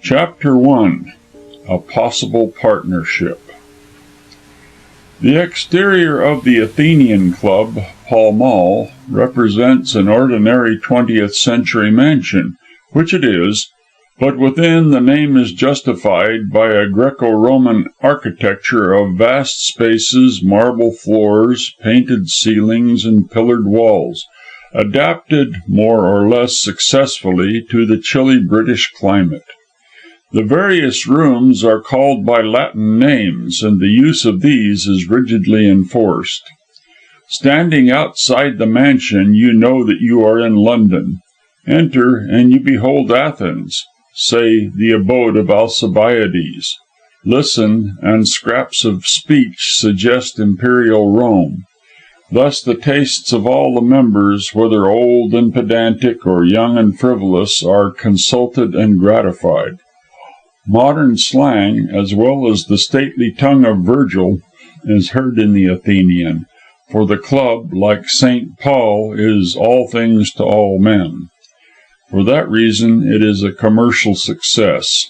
Chapter 1. A Possible Partnership. The exterior of the Athenian Club, Pall Mall, represents an ordinary 20th century mansion, which it is, but within the name is justified by a Greco-Roman architecture of vast spaces, marble floors, painted ceilings, and pillared walls, adapted more or less successfully to the chilly British climate. The various rooms are called by Latin names, and the use of these is rigidly enforced. Standing outside the mansion, you know that you are in London. Enter, and you behold Athens, say the abode of Alcibiades. Listen, and scraps of speech suggest imperial Rome. Thus the tastes of all the members, whether old and pedantic or young and frivolous, are consulted and gratified. Modern slang, as well as the stately tongue of Virgil, is heard in the Athenian, for the club, like St. Paul, is all things to all men. For that reason it is a commercial success.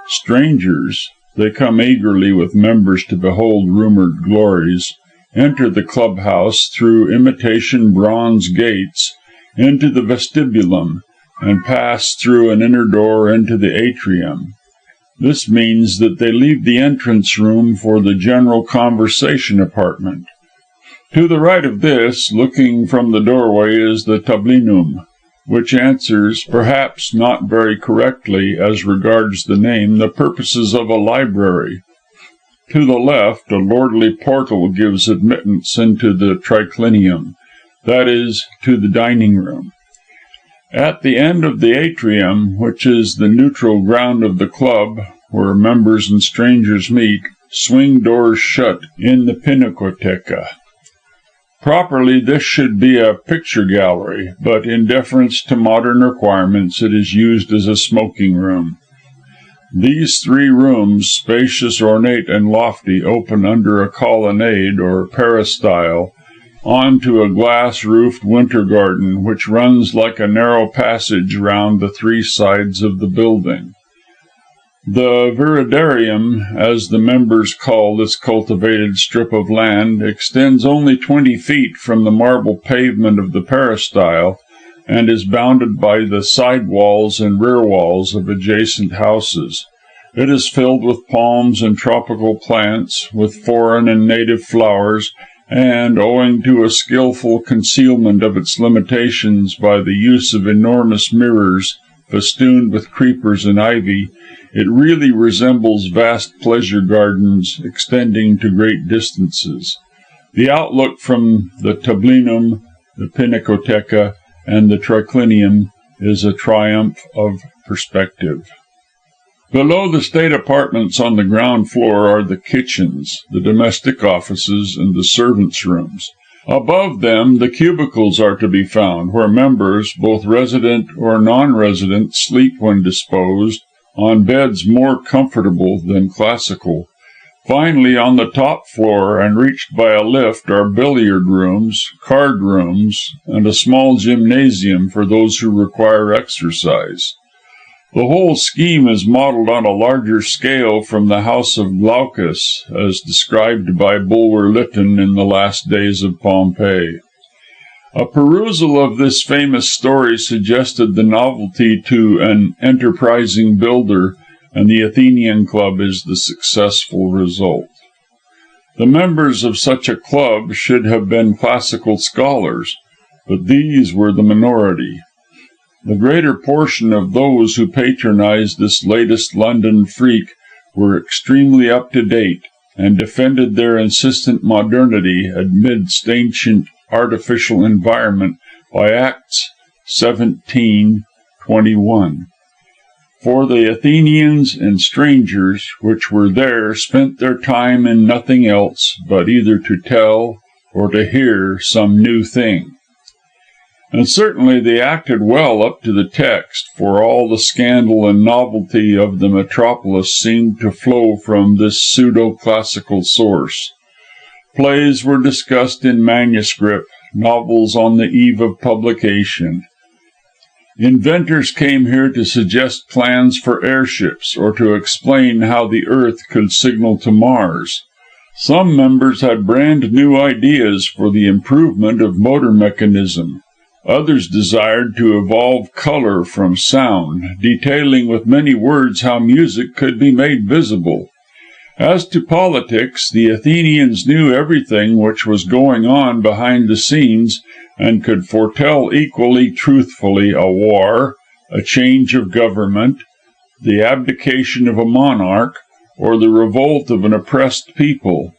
Strangers, they come eagerly with members to behold rumored glories, enter the clubhouse through imitation bronze gates into the vestibulum, and pass through an inner door into the atrium. This means that they leave the entrance room for the general conversation apartment. To the right of this, looking from the doorway, is the tablinum, which answers, perhaps not very correctly as regards the name, the purposes of a library. To the left, a lordly portal gives admittance into the triclinium, that is, to the dining room. At the end of the atrium, which is the neutral ground of the club, where members and strangers meet, swing doors shut in the pinacotheca. Properly, this should be a picture gallery, but in deference to modern requirements, it is used as a smoking room. These three rooms, spacious, ornate, and lofty, open under a colonnade, or peristyle, on to a glass-roofed winter garden, which runs like a narrow passage round the three sides of the building. The viridarium, as the members call this cultivated strip of land, extends only 20 feet from the marble pavement of the peristyle, and is bounded by the side walls and rear walls of adjacent houses. It is filled with palms and tropical plants, with foreign and native flowers, and, owing to a skilful concealment of its limitations by the use of enormous mirrors festooned with creepers and ivy, it really resembles vast pleasure gardens extending to great distances. The outlook from the tablinum, the pinacotheca, and the triclinium is a triumph of perspective. Below the state apartments on the ground floor are the kitchens, the domestic offices, and the servants' rooms. Above them the cubicles are to be found, where members, both resident or non-resident, sleep when disposed, on beds more comfortable than classical. Finally, on the top floor, and reached by a lift, are billiard rooms, card rooms, and a small gymnasium for those who require exercise. The whole scheme is modelled on a larger scale from the house of Glaucus, as described by Bulwer Lytton in the last days of Pompeii. A perusal of this famous story suggested the novelty to an enterprising builder, and the Athenian Club is the successful result. The members of such a club should have been classical scholars, but these were the minority. The greater portion of those who patronized this latest London freak were extremely up to date, and defended their insistent modernity amidst ancient artificial environment by Acts 17:21. For the Athenians and strangers which were there spent their time in nothing else but either to tell or to hear some new thing. And certainly they acted well up to the text, for all the scandal and novelty of the metropolis seemed to flow from this pseudo-classical source. Plays were discussed in manuscript, novels on the eve of publication. Inventors came here to suggest plans for airships, or to explain how the Earth could signal to Mars. Some members had brand new ideas for the improvement of motor mechanism. Others desired to evolve color from sound, detailing with many words how music could be made visible. As to politics, the Athenians knew everything which was going on behind the scenes, and could foretell equally truthfully a war, a change of government, the abdication of a monarch, or the revolt of an oppressed people.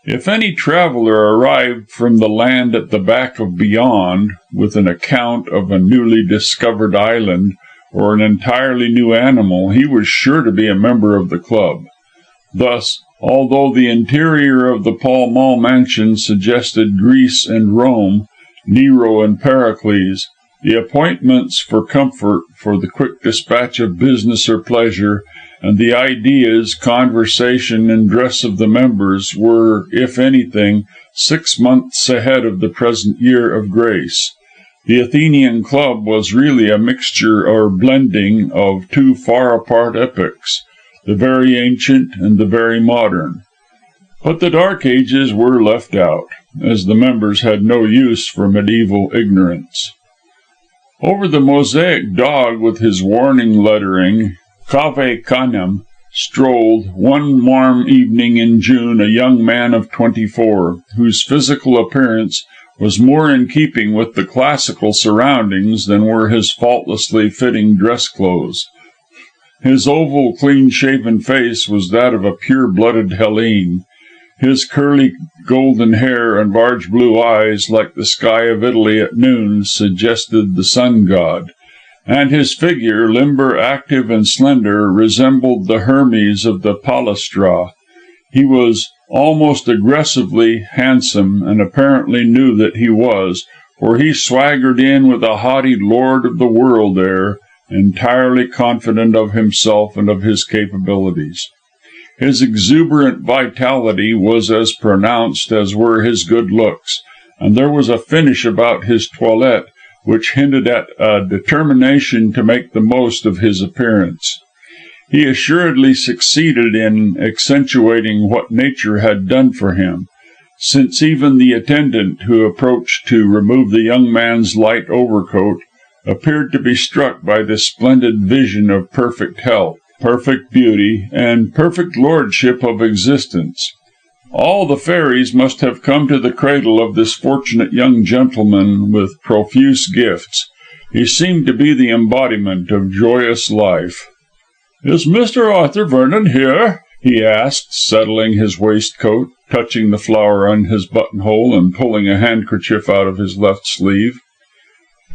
If any traveler arrived from the land at the back of beyond, with an account of a newly discovered island, or an entirely new animal, he was sure to be a member of the club. Thus, although the interior of the Pall Mall mansion suggested Greece and Rome, Nero and Pericles, the appointments for comfort, for the quick dispatch of business or pleasure, and the ideas, conversation, and dress of the members were, if anything, 6 months ahead of the present year of grace. The Athenian Club was really a mixture or blending of two far apart epochs, the very ancient and the very modern. But the Dark Ages were left out, as the members had no use for medieval ignorance. Over the mosaic dog with his warning lettering, Cave Canem, strolled, one warm evening in June, a young man of 24, whose physical appearance was more in keeping with the classical surroundings than were his faultlessly fitting dress clothes. His oval, clean-shaven face was that of a pure-blooded Hellene. His curly golden hair and large blue eyes, like the sky of Italy at noon, suggested the sun god, and his figure, limber, active, and slender, resembled the Hermes of the Palestra. He was almost aggressively handsome, and apparently knew that he was, for he swaggered in with a haughty lord of the world air, entirely confident of himself and of his capabilities. His exuberant vitality was as pronounced as were his good looks, and there was a finish about his toilette which hinted at a determination to make the most of his appearance. He assuredly succeeded in accentuating what nature had done for him, since even the attendant who approached to remove the young man's light overcoat appeared to be struck by this splendid vision of perfect health, perfect beauty, and perfect lordship of existence. All the fairies must have come to the cradle of this fortunate young gentleman with profuse gifts. He seemed to be the embodiment of joyous life. "Is Mr. Arthur Vernon here?" he asked, settling his waistcoat, touching the flower on his buttonhole, and pulling a handkerchief out of his left sleeve.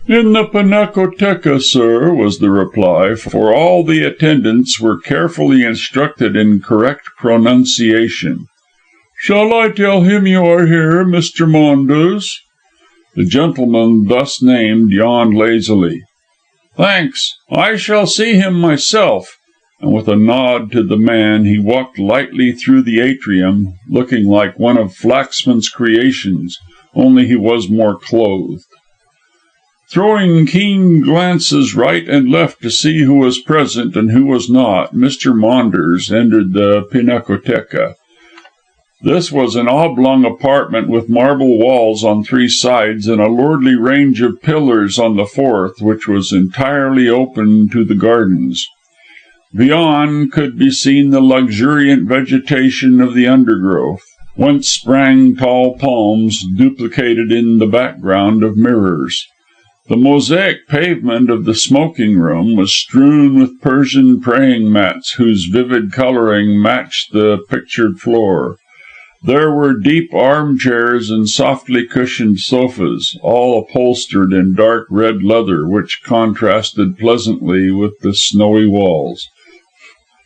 "In the Pinacoteca, sir," was the reply, for all the attendants were carefully instructed in correct pronunciation. "Shall I tell him you are here, Mr. Maunders?" The gentleman thus named yawned lazily. "Thanks, I shall see him myself," and with a nod to the man he walked lightly through the atrium, looking like one of Flaxman's creations, only he was more clothed. Throwing keen glances right and left to see who was present and who was not, Mr. Maunders entered the Pinacoteca. This was an oblong apartment with marble walls on 3 sides and a lordly range of pillars on the 4th, which was entirely open to the gardens. Beyond could be seen the luxuriant vegetation of the undergrowth, whence sprang tall palms duplicated in the background of mirrors. The mosaic pavement of the smoking room was strewn with Persian praying mats whose vivid colouring matched the pictured floor. There were deep armchairs and softly cushioned sofas, all upholstered in dark red leather, which contrasted pleasantly with the snowy walls.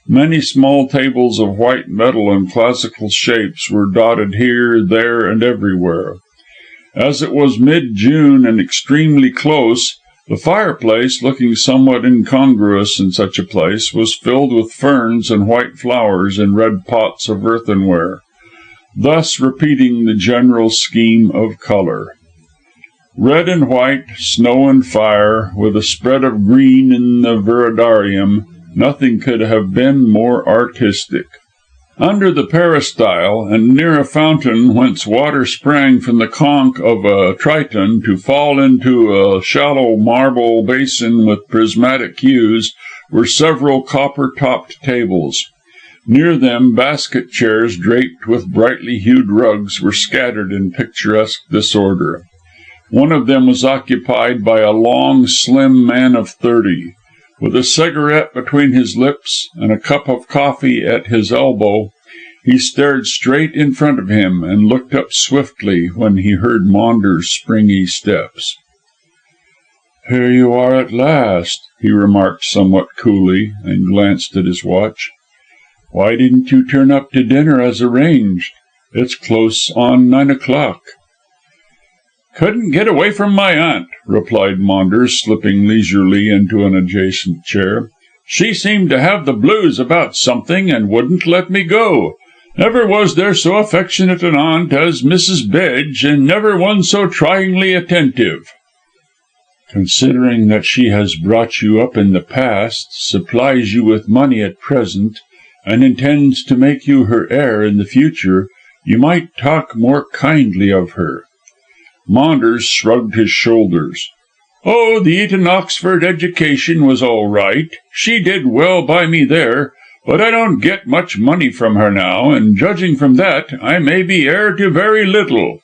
Many small tables of white metal and classical shapes were dotted here, there, and everywhere. As it was mid-June and extremely close, the fireplace, looking somewhat incongruous in such a place, was filled with ferns and white flowers in red pots of earthenware, thus repeating the general scheme of colour. Red and white, snow and fire, with a spread of green in the viridarium, nothing could have been more artistic. Under the peristyle, and near a fountain whence water sprang from the conch of a triton to fall into a shallow marble basin with prismatic hues, were several copper-topped tables. Near them, basket chairs draped with brightly hued rugs were scattered in picturesque disorder. One of them was occupied by a long, slim man of 30. With a cigarette between his lips and a cup of coffee at his elbow, he stared straight in front of him and looked up swiftly when he heard Maunders' springy steps. "Here you are at last," he remarked somewhat coolly, and glanced at his watch. "Why didn't you turn up to dinner as arranged? It's close on 9 o'clock." "Couldn't get away from my aunt," replied Maunders, slipping leisurely into an adjacent chair. "She seemed to have the blues about something, and wouldn't let me go. Never was there so affectionate an aunt as Mrs. Bedge, and never one so tryingly attentive." "Considering that she has brought you up in the past, supplies you with money at present, and intends to make you her heir in the future, you might talk more kindly of her." Maunders shrugged his shoulders. "Oh, the Eton Oxford education was all right. She did well by me there. But I don't get much money from her now, and judging from that, I may be heir to very little."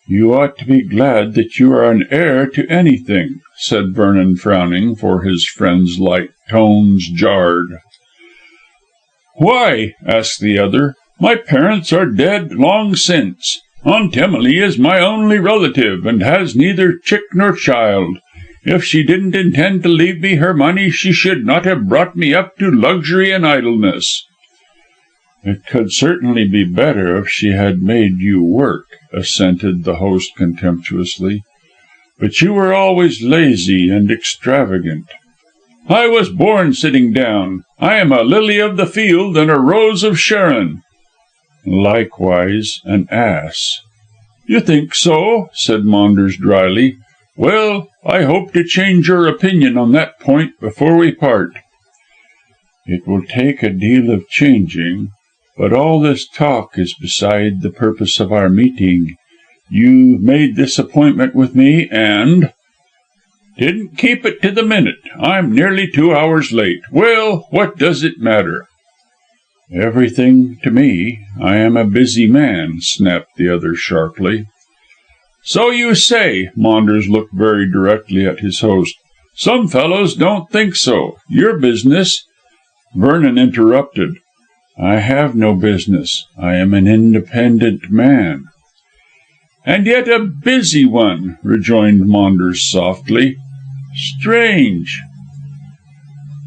"You ought to be glad that you are an heir to anything," said Vernon, frowning, for his friend's light tones jarred. "Why?" asked the other. "My parents are dead long since. Aunt Emily is my only relative, and has neither chick nor child. If she didn't intend to leave me her money, she should not have brought me up to luxury and idleness." "It could certainly be better if she had made you work," assented the host contemptuously. "But you were always lazy and extravagant." "I was born sitting down. I am a lily of the field and a rose of Sharon." "Likewise an ass." "You think so?" said Maunders dryly. "Well, I hope to change your opinion on that point before we part." "It will take a deal of changing. But all this talk is beside the purpose of our meeting. You made this appointment with me, and—" "Didn't keep it to the minute. I'm nearly 2 hours late. Well, what does it matter?" "Everything to me. I am a busy man," snapped the other sharply. "So you say." Maunders looked very directly at his host. "Some fellows don't think so. Your business—" Vernon interrupted. "I have no business. I am an independent man." "And yet a busy one," rejoined Maunders softly. "Strange."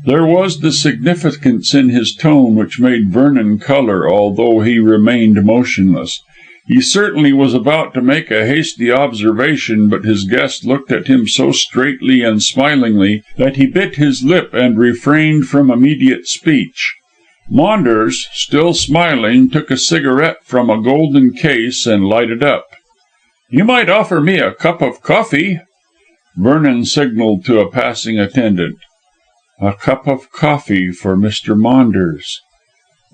There was the significance in his tone which made Vernon colour, although he remained motionless. He certainly was about to make a hasty observation, but his guest looked at him so straightly and smilingly that he bit his lip and refrained from immediate speech. Maunders, still smiling, took a cigarette from a golden case and lighted up. "You might offer me a cup of coffee." Vernon signalled to a passing attendant. "A cup of coffee for Mr. Maunders."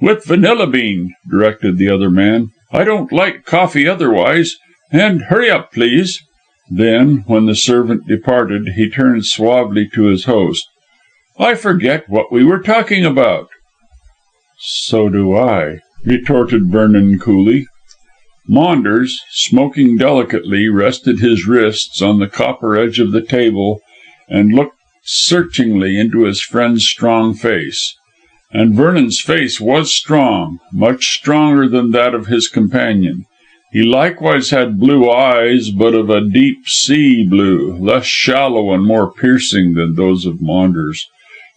"With vanilla bean," directed the other man. "I don't like coffee otherwise. And hurry up, please." Then, when the servant departed, he turned suavely to his host. "I forget what we were talking about." "So do I," retorted Vernon coolly. Maunders, smoking delicately, rested his wrists on the copper edge of the table and looked searchingly into his friend's strong face. And Vernon's face was strong, much stronger than that of his companion. He likewise had blue eyes, but of a deep sea blue, less shallow and more piercing than those of Maunders.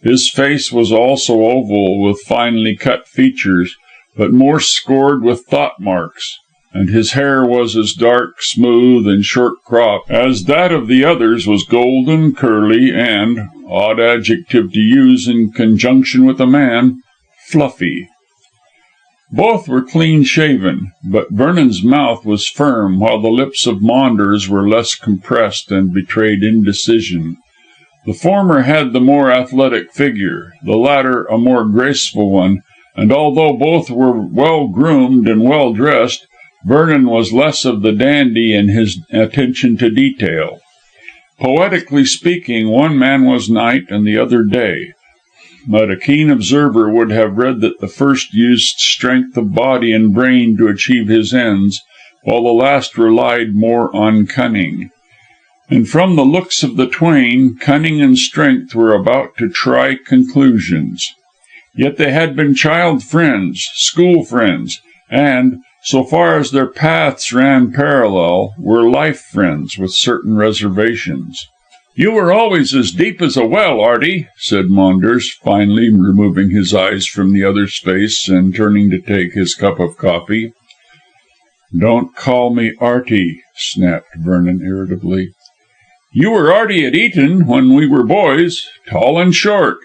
His face was also oval, with finely cut features, but more scored with thought marks, and his hair was as dark, smooth, and short cropped as that of the others was golden, curly, and, odd adjective to use in conjunction with a man, fluffy. Both were clean-shaven, but Vernon's mouth was firm, while the lips of Maunders were less compressed and betrayed indecision. The former had the more athletic figure, the latter a more graceful one, and although both were well groomed and well dressed, Vernon was less of the dandy in his attention to detail. Poetically speaking, one man was night and the other day, but a keen observer would have read that the first used strength of body and brain to achieve his ends, while the last relied more on cunning. And from the looks of the twain, cunning and strength were about to try conclusions. Yet they had been child friends, school friends, and, so far as their paths ran parallel, were life friends with certain reservations. "You were always as deep as a well, Artie," said Maunders, finally removing his eyes from the other's face and turning to take his cup of coffee. "Don't call me Artie," snapped Vernon irritably. "You were Artie at Eton when we were boys, tall and short."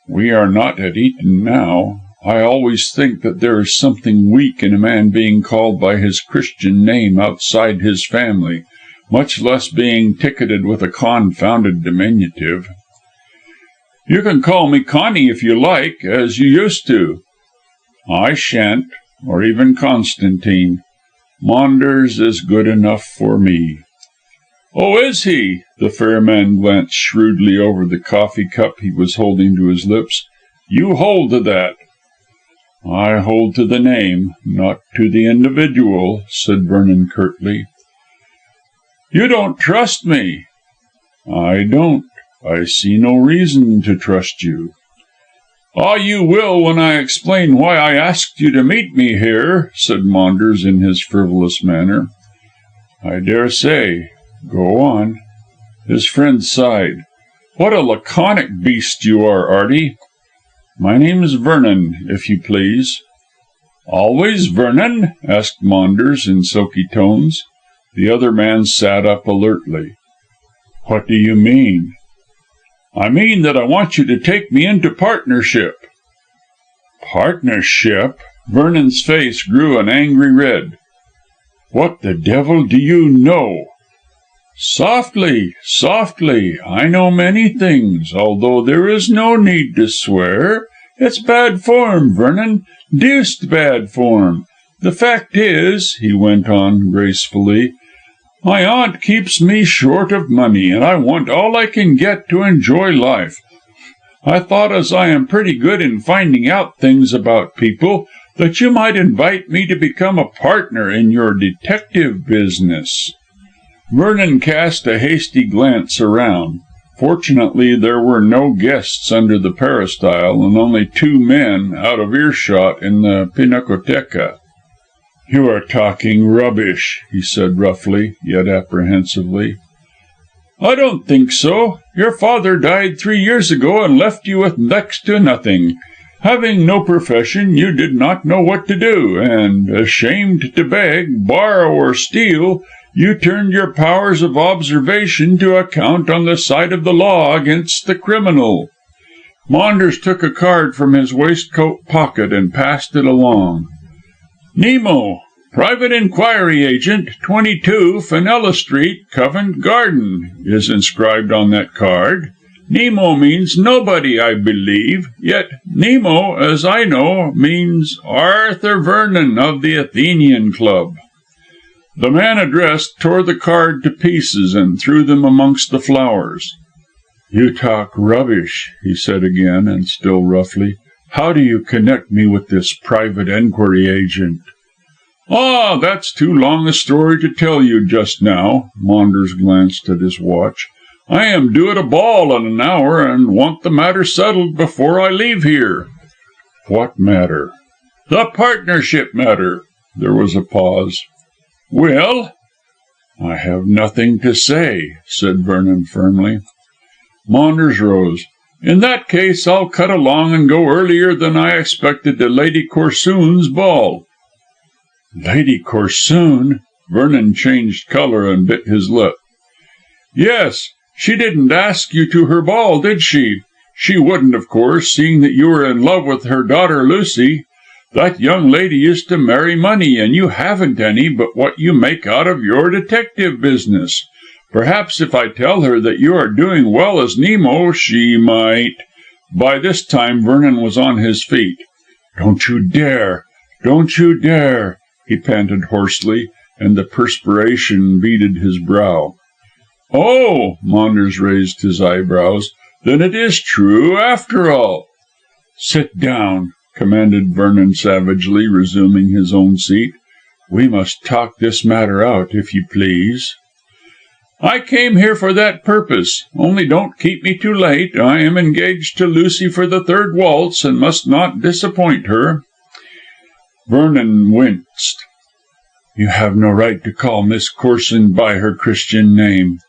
"We are not at Eton now. I always think that there is something weak in a man being called by his Christian name outside his family, much less being ticketed with a confounded diminutive." "You can call me Connie if you like, as you used to." "I shan't, or even Constantine. Maunders is good enough for me." "Oh, is he?" The fair man glanced shrewdly over the coffee cup he was holding to his lips. "You hold to that." "I hold to the name, not to the individual," said Vernon curtly. "You don't trust me." "I don't. I see no reason to trust you." "Ah, you will when I explain why I asked you to meet me here," said Maunders in his frivolous manner. "I dare say. Go on." His friend sighed. "What a laconic beast you are, Artie." "My name's Vernon, if you please." "Always Vernon?" asked Maunders in silky tones. The other man sat up alertly. "What do you mean?" "I mean that I want you to take me into partnership." "Partnership?" Vernon's face grew an angry red. "What the devil do you know?" "Softly, softly. I know many things, although there is no need to swear. It's bad form, Vernon, deuced bad form. The fact is," he went on gracefully, "my aunt keeps me short of money, and I want all I can get to enjoy life. I thought, as I am pretty good in finding out things about people, that you might invite me to become a partner in your detective business." Vernon cast a hasty glance around. Fortunately there were no guests under the peristyle, and only two men out of earshot in the pinacoteca. "You are talking rubbish," he said roughly, yet apprehensively. "I don't think so. Your father died 3 years ago and left you with next to nothing. Having no profession, you did not know what to do, and, ashamed to beg, borrow, or steal, you turned your powers of observation to account on the side of the law against the criminal." Maunders took a card from his waistcoat pocket and passed it along. "Nemo, Private Inquiry Agent, 22 Fenella Street, Covent Garden," is inscribed on that card. Nemo means nobody, I believe, yet Nemo, as I know, means Arthur Vernon of the Athenian Club. The man addressed tore the card to pieces and threw them amongst the flowers. "You talk rubbish," he said again, and still roughly. "How do you connect me with this private enquiry agent?" "Ah, that's too long a story to tell you just now." Maunders glanced at his watch. "I am due at a ball in an hour, and want the matter settled before I leave here." "What matter?" "The partnership matter." There was a pause. "Well?" "I have nothing to say," said Vernon firmly. Maunders rose. "In that case I'll cut along and go earlier than I expected to Lady Corsoon's ball." "Lady Corsoon?" Vernon changed colour and bit his lip. "Yes. She didn't ask you to her ball, did she? She wouldn't, of course, seeing that you were in love with her daughter Lucy. That young lady is to marry money, and you haven't any but what you make out of your detective business. Perhaps if I tell her that you are doing well as Nemo, she might—" By this time Vernon was on his feet. "Don't you dare! Don't you dare!" he panted hoarsely, and the perspiration beaded his brow. "Oh!" Maunders raised his eyebrows. "Then it is true, after all." "Sit down," commanded Vernon savagely, resuming his own seat. "We must talk this matter out, if you please." "I came here for that purpose. Only don't keep me too late. I am engaged to Lucy for the third waltz, and must not disappoint her." Vernon winced. "You have no right to call Miss Corsoon by her Christian name."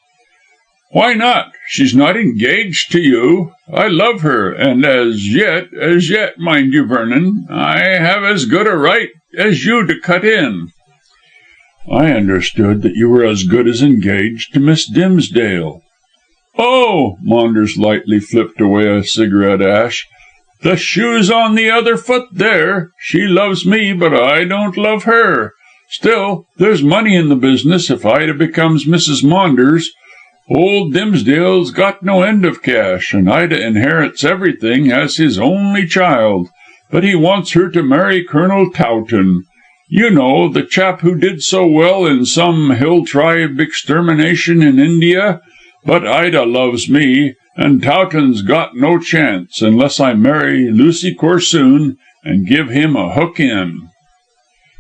"Why not? She's not engaged to you. I love her, and as yet, mind you, Vernon, I have as good a right as you to cut in." "I understood that you were as good as engaged to Miss Dimsdale." "Oh!" Maunders lightly flipped away a cigarette ash. "The shoe's on the other foot there. She loves me, but I don't love her. Still, there's money in the business if Ida becomes Mrs. Maunders. Old Dimsdale's got no end of cash, and Ida inherits everything as his only child. But he wants her to marry Colonel Towton. You know, the chap who did so well in some hill tribe extermination in India. But Ida loves me, and Towton's got no chance, unless I marry Lucy Corsoon and give him a hook in."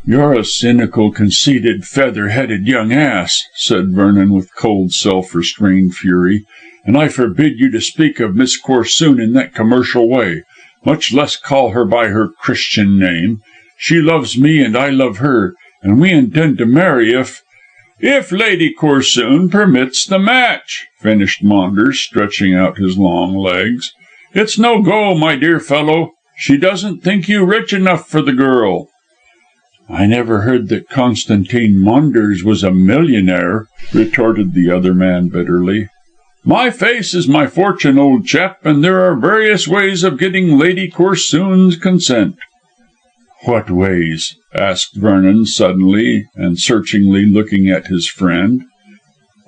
"You're a cynical, conceited, feather-headed young ass," said Vernon with cold, self-restrained fury, "and I forbid you to speak of Miss Corsoon in that commercial way, much less call her by her Christian name. She loves me and I love her, and we intend to marry if Lady Corsoon permits the match," finished Maunders, stretching out his long legs. "It's no go, my dear fellow. She doesn't think you rich enough for the girl." "I never heard that Constantine Maunders was a millionaire," retorted the other man bitterly. "My face is my fortune, old chap, and there are various ways of getting Lady Corsoon's consent." "What ways?" asked Vernon suddenly and searchingly, looking at his friend.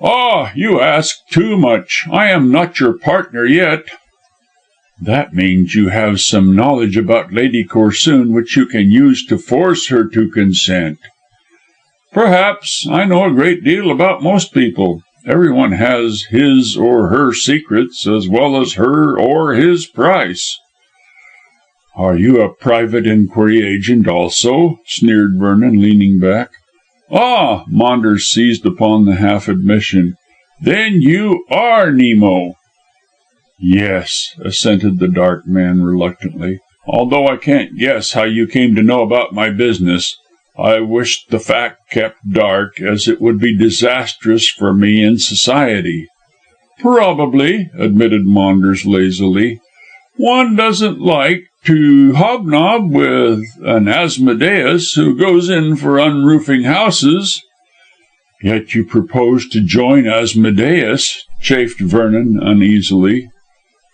"Ah, you ask too much. I am not your partner yet." "That means you have some knowledge about Lady Corsoon which you can use to force her to consent." "Perhaps. I know a great deal about most people. Everyone has his or her secrets, as well as her or his price." "Are you a private inquiry agent also?" sneered Vernon, leaning back. "Ah!" Maunders seized upon the half admission. "Then you are Nemo." "Yes," assented the dark man reluctantly, "although I can't guess how you came to know about my business. I wish the fact kept dark, as it would be disastrous for me in society." "Probably," admitted Maunders lazily. "One doesn't like to hobnob with an Asmodeus who goes in for unroofing houses." "Yet you propose to join Asmodeus," chafed Vernon uneasily.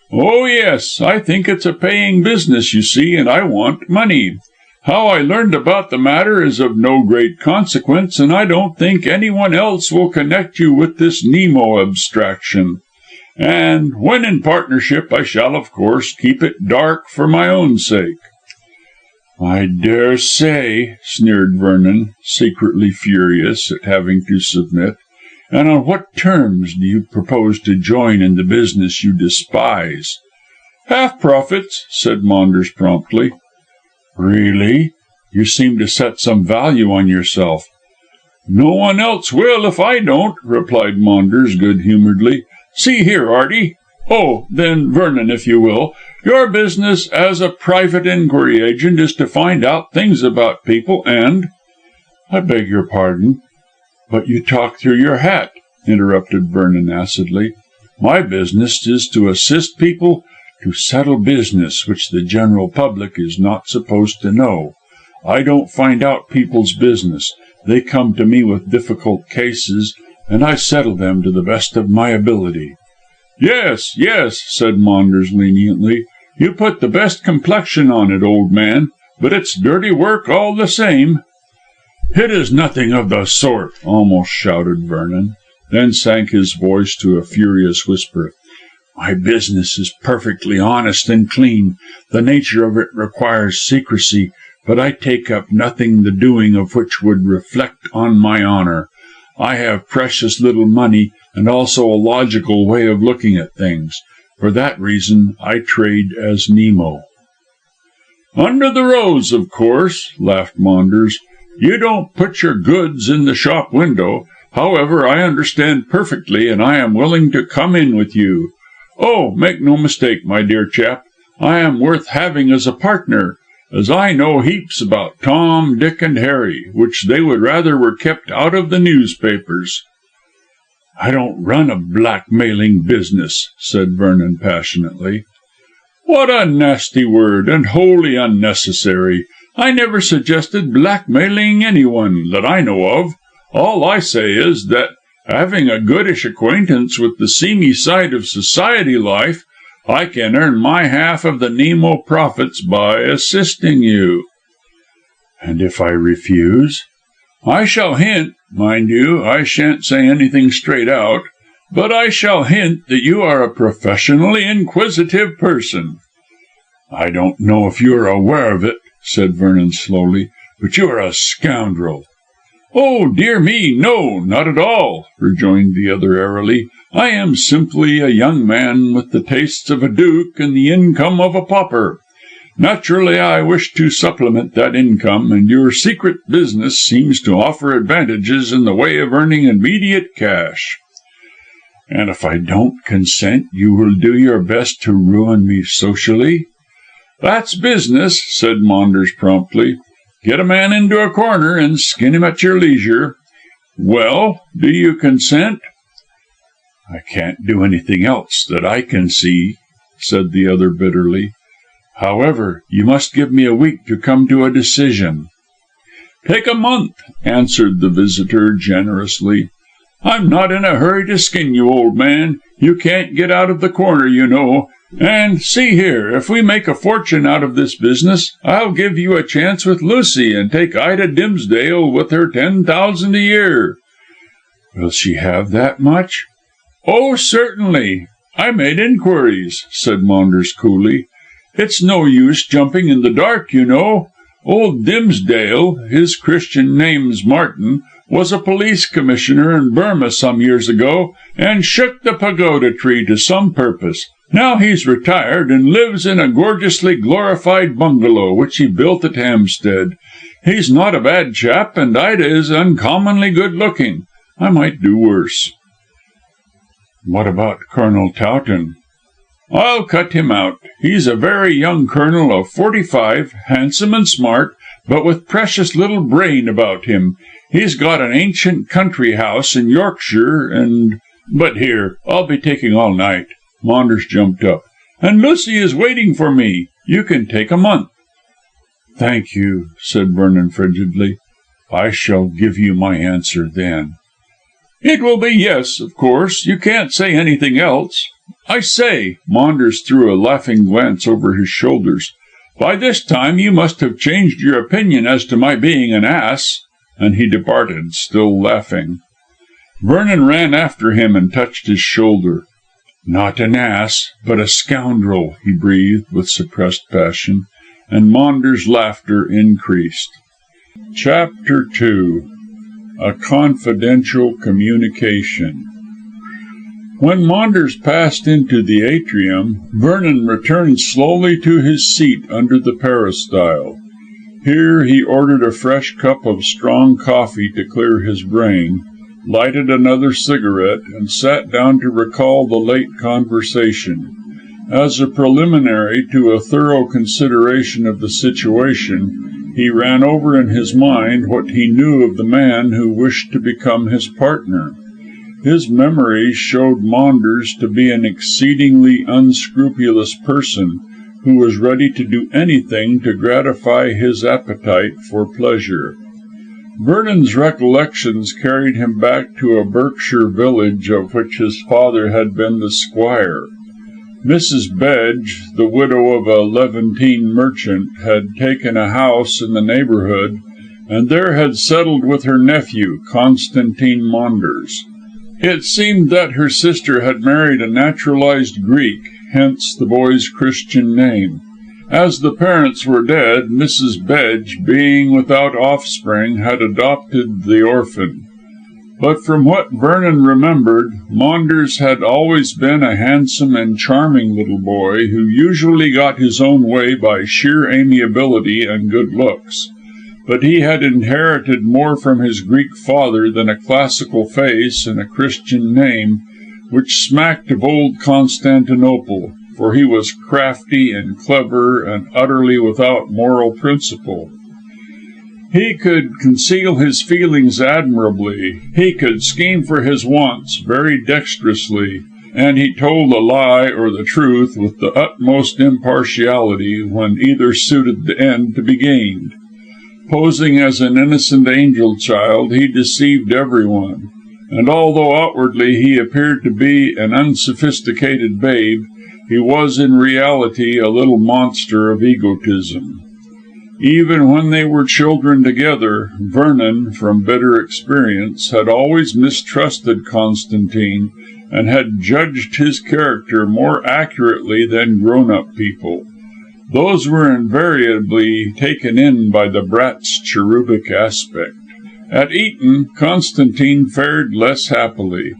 "Oh, yes. I think it's a paying business, you see, and I want money. How I learned about the matter is of no great consequence, and I don't think anyone else will connect you with this Nemo abstraction. And when in partnership I shall, of course, keep it dark for my own sake." "I dare say," sneered Vernon, secretly furious at having to submit. "And on what terms do you propose to join in the business you despise?" "Half profits," said Maunders promptly. "Really? You seem to set some value on yourself." "No one else will if I don't," replied Maunders good humouredly. "See here, Artie. Oh, then, Vernon, if you will. Your business as a private inquiry agent is to find out things about people and—" "I beg your pardon, but you talk through your hat," interrupted Vernon acidly. "My business is to assist people to settle business which the general public is not supposed to know. I don't find out people's business. They come to me with difficult cases, and I settle them to the best of my ability." "Yes, yes," said Maunders leniently. "You put the best complexion on it, old man. but it's dirty work all the same." "It is nothing of the sort," almost shouted Vernon, then sank his voice to a furious whisper. "My business is perfectly honest and clean. The nature of it requires secrecy, but I take up nothing the doing of which would reflect on my honour. I have precious little money, and also a logical way of looking at things. For that reason I trade as Nemo." "Under the rose, of course," laughed Maunders. "You don't put your goods in the shop window. However, I understand perfectly, and I am willing to come in with you. Oh, make no mistake, my dear chap, I am worth having as a partner, as I know heaps about Tom, Dick, and Harry, which they would rather were kept out of the newspapers." "I don't run a blackmailing business," said Vernon passionately. "What a nasty word, and wholly unnecessary. I never suggested blackmailing anyone, that I know of. All I say is, that, having a goodish acquaintance with the seamy side of society life, I can earn my half of the Nemo profits by assisting you." "And if I refuse?" "I shall hint, mind you, I shan't say anything straight out, but I shall hint that you are a professionally inquisitive person." "I don't know if you are aware of it," said Vernon slowly, "but you are a scoundrel." "Oh, dear me, no, not at all," rejoined the other airily. "I am simply a young man with the tastes of a duke and the income of a pauper. Naturally, I wish to supplement that income, and your secret business seems to offer advantages in the way of earning immediate cash." "And if I don't consent, you will do your best to ruin me socially?" "That's business," said Maunders promptly. "Get a man into a corner and skin him at your leisure. Well, do you consent?" "I can't do anything else that I can see," said the other bitterly. "However, you must give me a week to come to a decision." "Take a month," answered the visitor generously. "I'm not in a hurry to skin you, old man. You can't get out of the corner, you know. And see here, if we make a fortune out of this business, I'll give you a chance with Lucy, and take Ida Dimsdale with her 10,000 a year." "Will she have that much?" "Oh, certainly. I made inquiries," said Maunders coolly. "It's no use jumping in the dark, you know. Old Dimsdale, his Christian name's Martin, was a police commissioner in Burma some years ago, and shook the pagoda tree to some purpose. Now he's retired, and lives in a gorgeously glorified bungalow, which he built at Hampstead. He's not a bad chap, and Ida is uncommonly good looking. I might do worse." "What about Colonel Towton?" "I'll cut him out. He's a very young colonel of 45, handsome and smart, but with precious little brain about him. He's got an ancient country house in Yorkshire, but here, I'll be taking all night." Maunders jumped up. "And Lucy is waiting for me. You can take a month." "Thank you," said Vernon frigidly. "I shall give you my answer then." "It will be yes, of course. You can't say anything else. I say," Maunders threw a laughing glance over his shoulders, "by this time you must have changed your opinion as to my being an ass." And he departed, still laughing. Vernon ran after him and touched his shoulder. "Not an ass, but a scoundrel," he breathed with suppressed passion, and Maunders' laughter increased. Chapter 2. A Confidential Communication. When Maunders passed into the atrium, Vernon returned slowly to his seat under the peristyle. Here he ordered a fresh cup of strong coffee to clear his brain, lighted another cigarette, and sat down to recall the late conversation. As a preliminary to a thorough consideration of the situation, he ran over in his mind what he knew of the man who wished to become his partner. His memories showed Maunders to be an exceedingly unscrupulous person, who was ready to do anything to gratify his appetite for pleasure. Vernon's recollections carried him back to a Berkshire village of which his father had been the squire. Mrs. Bedge, the widow of a Levantine merchant, had taken a house in the neighbourhood, and there had settled with her nephew, Constantine Maunders. It seemed that her sister had married a naturalised Greek, hence the boy's Christian name. As the parents were dead, Mrs. Bedge, being without offspring, had adopted the orphan. But from what Vernon remembered, Maunders had always been a handsome and charming little boy, who usually got his own way by sheer amiability and good looks. But he had inherited more from his Greek father than a classical face and a Christian name, which smacked of old Constantinople, for he was crafty and clever and utterly without moral principle. He could conceal his feelings admirably, he could scheme for his wants very dexterously, and he told a lie or the truth with the utmost impartiality when either suited the end to be gained. Posing as an innocent angel child, he deceived everyone, and although outwardly he appeared to be an unsophisticated babe, he was in reality a little monster of egotism. Even when they were children together, Vernon, from bitter experience, had always mistrusted Constantine, and had judged his character more accurately than grown-up people. Those were invariably taken in by the brat's cherubic aspect. At Eton, Constantine fared less happily.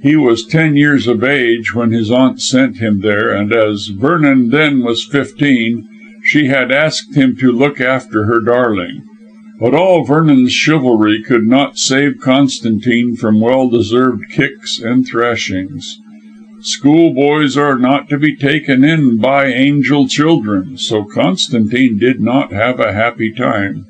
He was 10 years of age when his aunt sent him there, and as Vernon then was 15, she had asked him to look after her darling. But all Vernon's chivalry could not save Constantine from well-deserved kicks and thrashings. Schoolboys are not to be taken in by angel children, so Constantine did not have a happy time.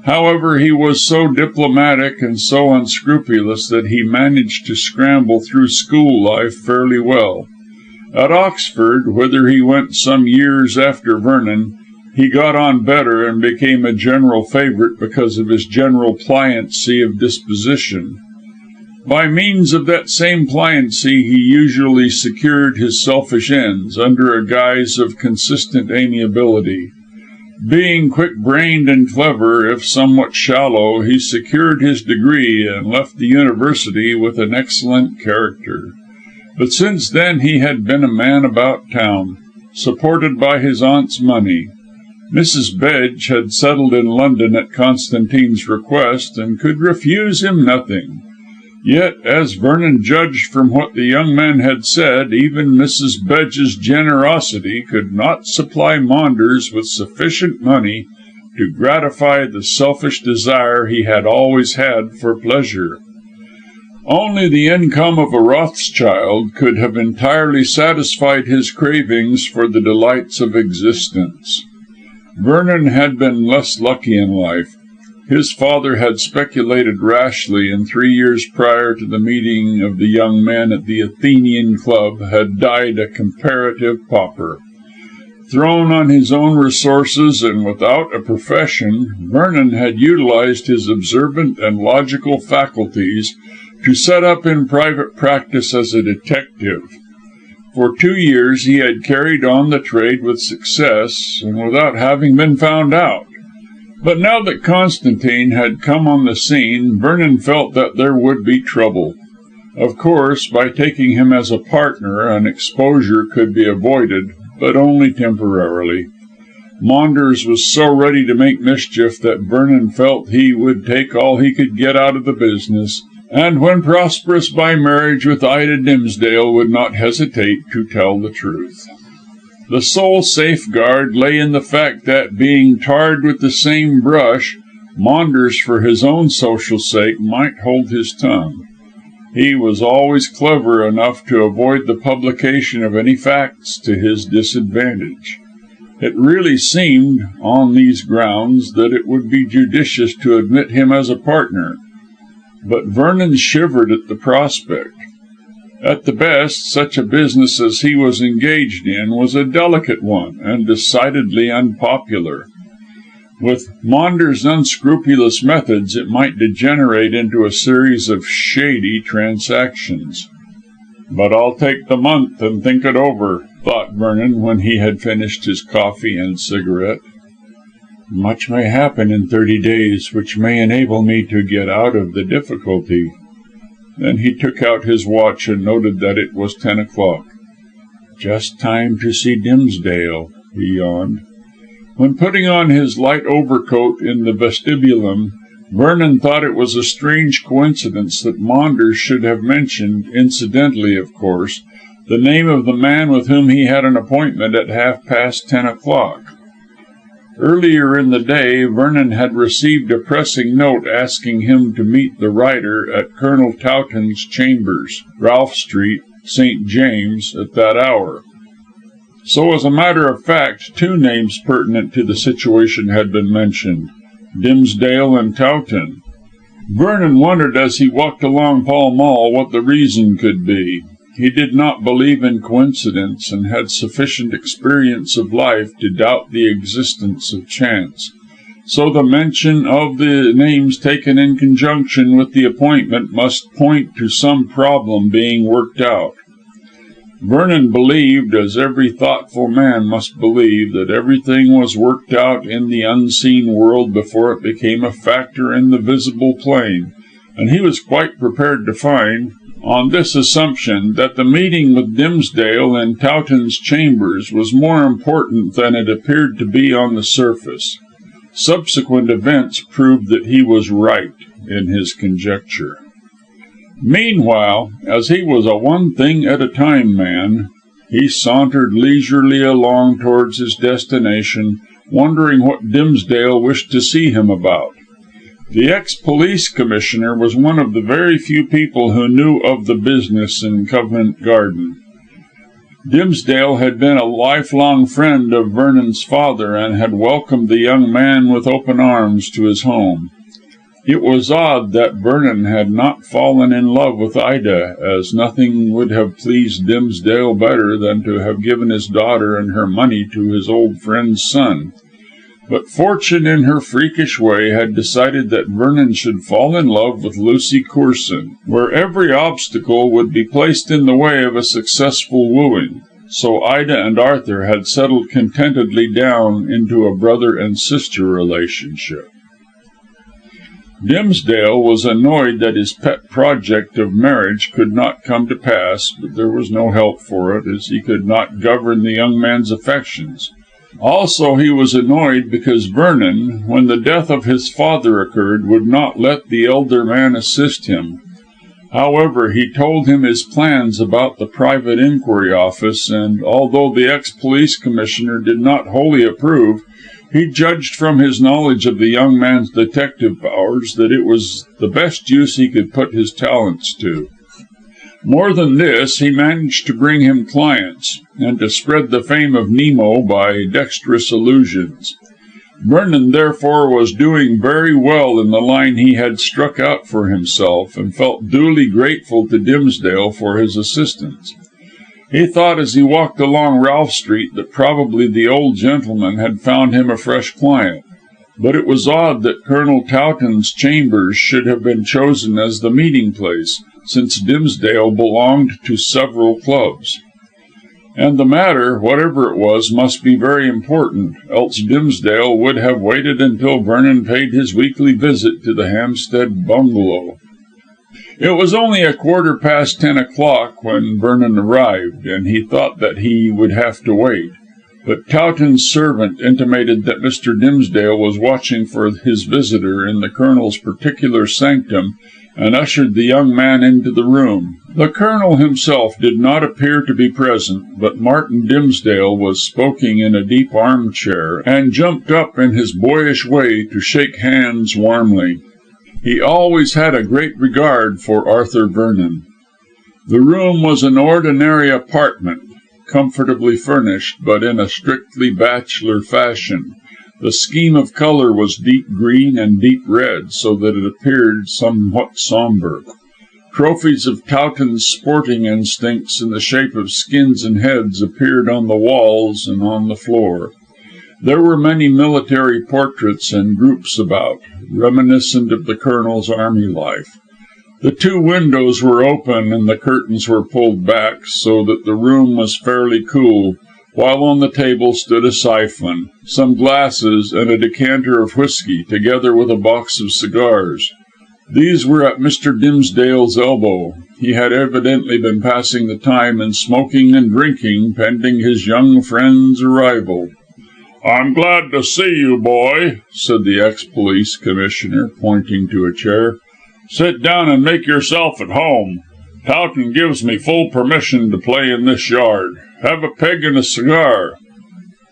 However, he was so diplomatic and so unscrupulous that he managed to scramble through school life fairly well. At Oxford, whither he went some years after Vernon, he got on better and became a general favourite because of his general pliancy of disposition. By means of that same pliancy he usually secured his selfish ends, under a guise of consistent amiability. Being quick-brained and clever, if somewhat shallow, he secured his degree and left the university with an excellent character. But since then he had been a man about town, supported by his aunt's money. Mrs. Bedge had settled in London at Constantine's request, and could refuse him nothing. Yet, as Vernon judged from what the young man had said, even Mrs. Bedge's generosity could not supply Maunders with sufficient money to gratify the selfish desire he had always had for pleasure. Only the income of a Rothschild could have entirely satisfied his cravings for the delights of existence. Vernon had been less lucky in life. His father had speculated rashly, and 3 years prior to the meeting of the young men at the Athenian Club had died a comparative pauper. Thrown on his own resources and without a profession, Vernon had utilised his observant and logical faculties to set up in private practice as a detective. For 2 years he had carried on the trade with success, and without having been found out. But now that Constantine had come on the scene, Vernon felt that there would be trouble. Of course, by taking him as a partner, an exposure could be avoided, but only temporarily. Maunders was so ready to make mischief that Vernon felt he would take all he could get out of the business, and when prosperous by marriage with Ida Dimsdale, would not hesitate to tell the truth. The sole safeguard lay in the fact that, being tarred with the same brush, Maunders, for his own social sake, might hold his tongue. He was always clever enough to avoid the publication of any facts to his disadvantage. It really seemed, on these grounds, that it would be judicious to admit him as a partner. But Vernon shivered at the prospect. At the best, such a business as he was engaged in was a delicate one, and decidedly unpopular. With Maunders' unscrupulous methods, it might degenerate into a series of shady transactions. "But I'll take the month and think it over," thought Vernon when he had finished his coffee and cigarette. "Much may happen in 30 days which may enable me to get out of the difficulty." Then he took out his watch and noted that it was 10 o'clock. "Just time to see Dimsdale," he yawned. When putting on his light overcoat in the vestibulum, Vernon thought it was a strange coincidence that Maunders should have mentioned, incidentally of course, the name of the man with whom he had an appointment at 10:30 o'clock. Earlier in the day, Vernon had received a pressing note asking him to meet the writer at Colonel Towton's chambers, Ralph Street, St. James, at that hour. So, as a matter of fact, 2 names pertinent to the situation had been mentioned, Dimsdale and Towton. Vernon wondered as he walked along Pall Mall what the reason could be. He did not believe in coincidence, and had sufficient experience of life to doubt the existence of chance. So the mention of the names taken in conjunction with the appointment must point to some problem being worked out. Vernon believed, as every thoughtful man must believe, that everything was worked out in the unseen world before it became a factor in the visible plane, and he was quite prepared to find, on this assumption, that the meeting with Dimsdale in Towton's chambers was more important than it appeared to be on the surface. Subsequent events proved that he was right in his conjecture. Meanwhile, as he was a one-thing-at-a-time man, he sauntered leisurely along towards his destination, wondering what Dimsdale wished to see him about. The ex-police commissioner was one of the very few people who knew of the business in Covent Garden. Dimsdale had been a lifelong friend of Vernon's father, and had welcomed the young man with open arms to his home. It was odd that Vernon had not fallen in love with Ida, as nothing would have pleased Dimsdale better than to have given his daughter and her money to his old friend's son. But fortune, in her freakish way, had decided that Vernon should fall in love with Lucy Courson, where every obstacle would be placed in the way of a successful wooing. So Ida and Arthur had settled contentedly down into a brother and sister relationship. Dimsdale was annoyed that his pet project of marriage could not come to pass, but there was no help for it, as he could not govern the young man's affections. Also, he was annoyed because Vernon, when the death of his father occurred, would not let the elder man assist him. However, he told him his plans about the private inquiry office, and although the ex-police commissioner did not wholly approve, he judged from his knowledge of the young man's detective powers that it was the best use he could put his talents to. More than this, he managed to bring him clients, and to spread the fame of Nemo by dexterous allusions. Vernon, therefore, was doing very well in the line he had struck out for himself, and felt duly grateful to Dimsdale for his assistance. He thought as he walked along Ralph Street that probably the old gentleman had found him a fresh client. But it was odd that Colonel Towton's chambers should have been chosen as the meeting place, since Dimsdale belonged to several clubs. And the matter, whatever it was, must be very important, else Dimsdale would have waited until Vernon paid his weekly visit to the Hampstead bungalow. It was only 10:15 o'clock when Vernon arrived, and he thought that he would have to wait. But Towton's servant intimated that Mr. Dimsdale was watching for his visitor in the Colonel's particular sanctum, and ushered the young man into the room. The Colonel himself did not appear to be present, but Martin Dimsdale was smoking in a deep armchair, and jumped up in his boyish way to shake hands warmly. He always had a great regard for Arthur Vernon. The room was an ordinary apartment, comfortably furnished, but in a strictly bachelor fashion. The scheme of colour was deep green and deep red, so that it appeared somewhat sombre. Trophies of Towton's sporting instincts in the shape of skins and heads appeared on the walls and on the floor. There were many military portraits and groups about, reminiscent of the Colonel's army life. The two windows were open and the curtains were pulled back, so that the room was fairly cool, while on the table stood a siphon, some glasses, and a decanter of whisky, together with a box of cigars. These were at Mr. Dimsdale's elbow. He had evidently been passing the time in smoking and drinking, pending his young friend's arrival. "I'm glad to see you, boy," said the ex-police commissioner, pointing to a chair. "Sit down and make yourself at home. Towton gives me full permission to play in this yard. Have a peg and a cigar."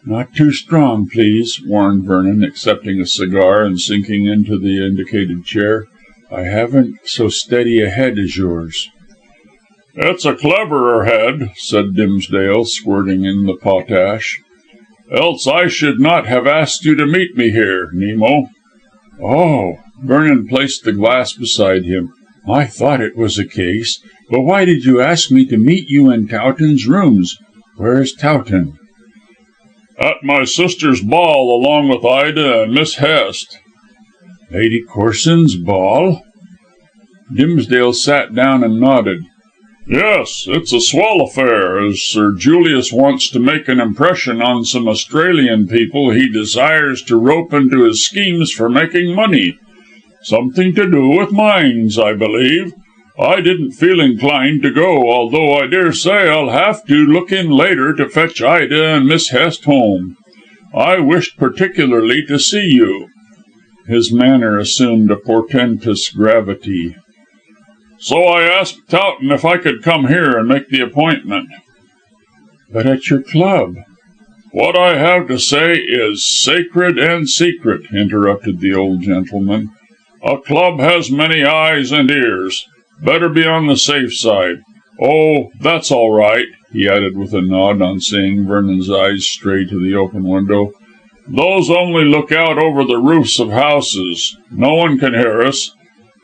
"Not too strong, please," warned Vernon, accepting a cigar and sinking into the indicated chair. "I haven't so steady a head as yours." "It's a cleverer head," said Dimsdale, squirting in the potash. "Else I should not have asked you to meet me here, Nemo." "Oh!" Vernon placed the glass beside him. "I thought it was a case. But why did you ask me to meet you in Towton's rooms? Where is Towton?" "At my sister's ball, along with Ida and Miss Hest." "Lady Corson's ball?" Dimsdale sat down and nodded. "Yes, it's a swell affair, as Sir Julius wants to make an impression on some Australian people he desires to rope into his schemes for making money. Something to do with mines, I believe. I didn't feel inclined to go, although I dare say I'll have to look in later to fetch Ida and Miss Hest home. I wished particularly to see you." His manner assumed a portentous gravity. "So I asked Towton if I could come here and make the appointment." "But at your club." "What I have to say is sacred and secret," interrupted the old gentleman. "A club has many eyes and ears. Better be on the safe side. Oh, that's all right," he added with a nod on seeing Vernon's eyes stray to the open window. "Those only look out over the roofs of houses. No one can hear us.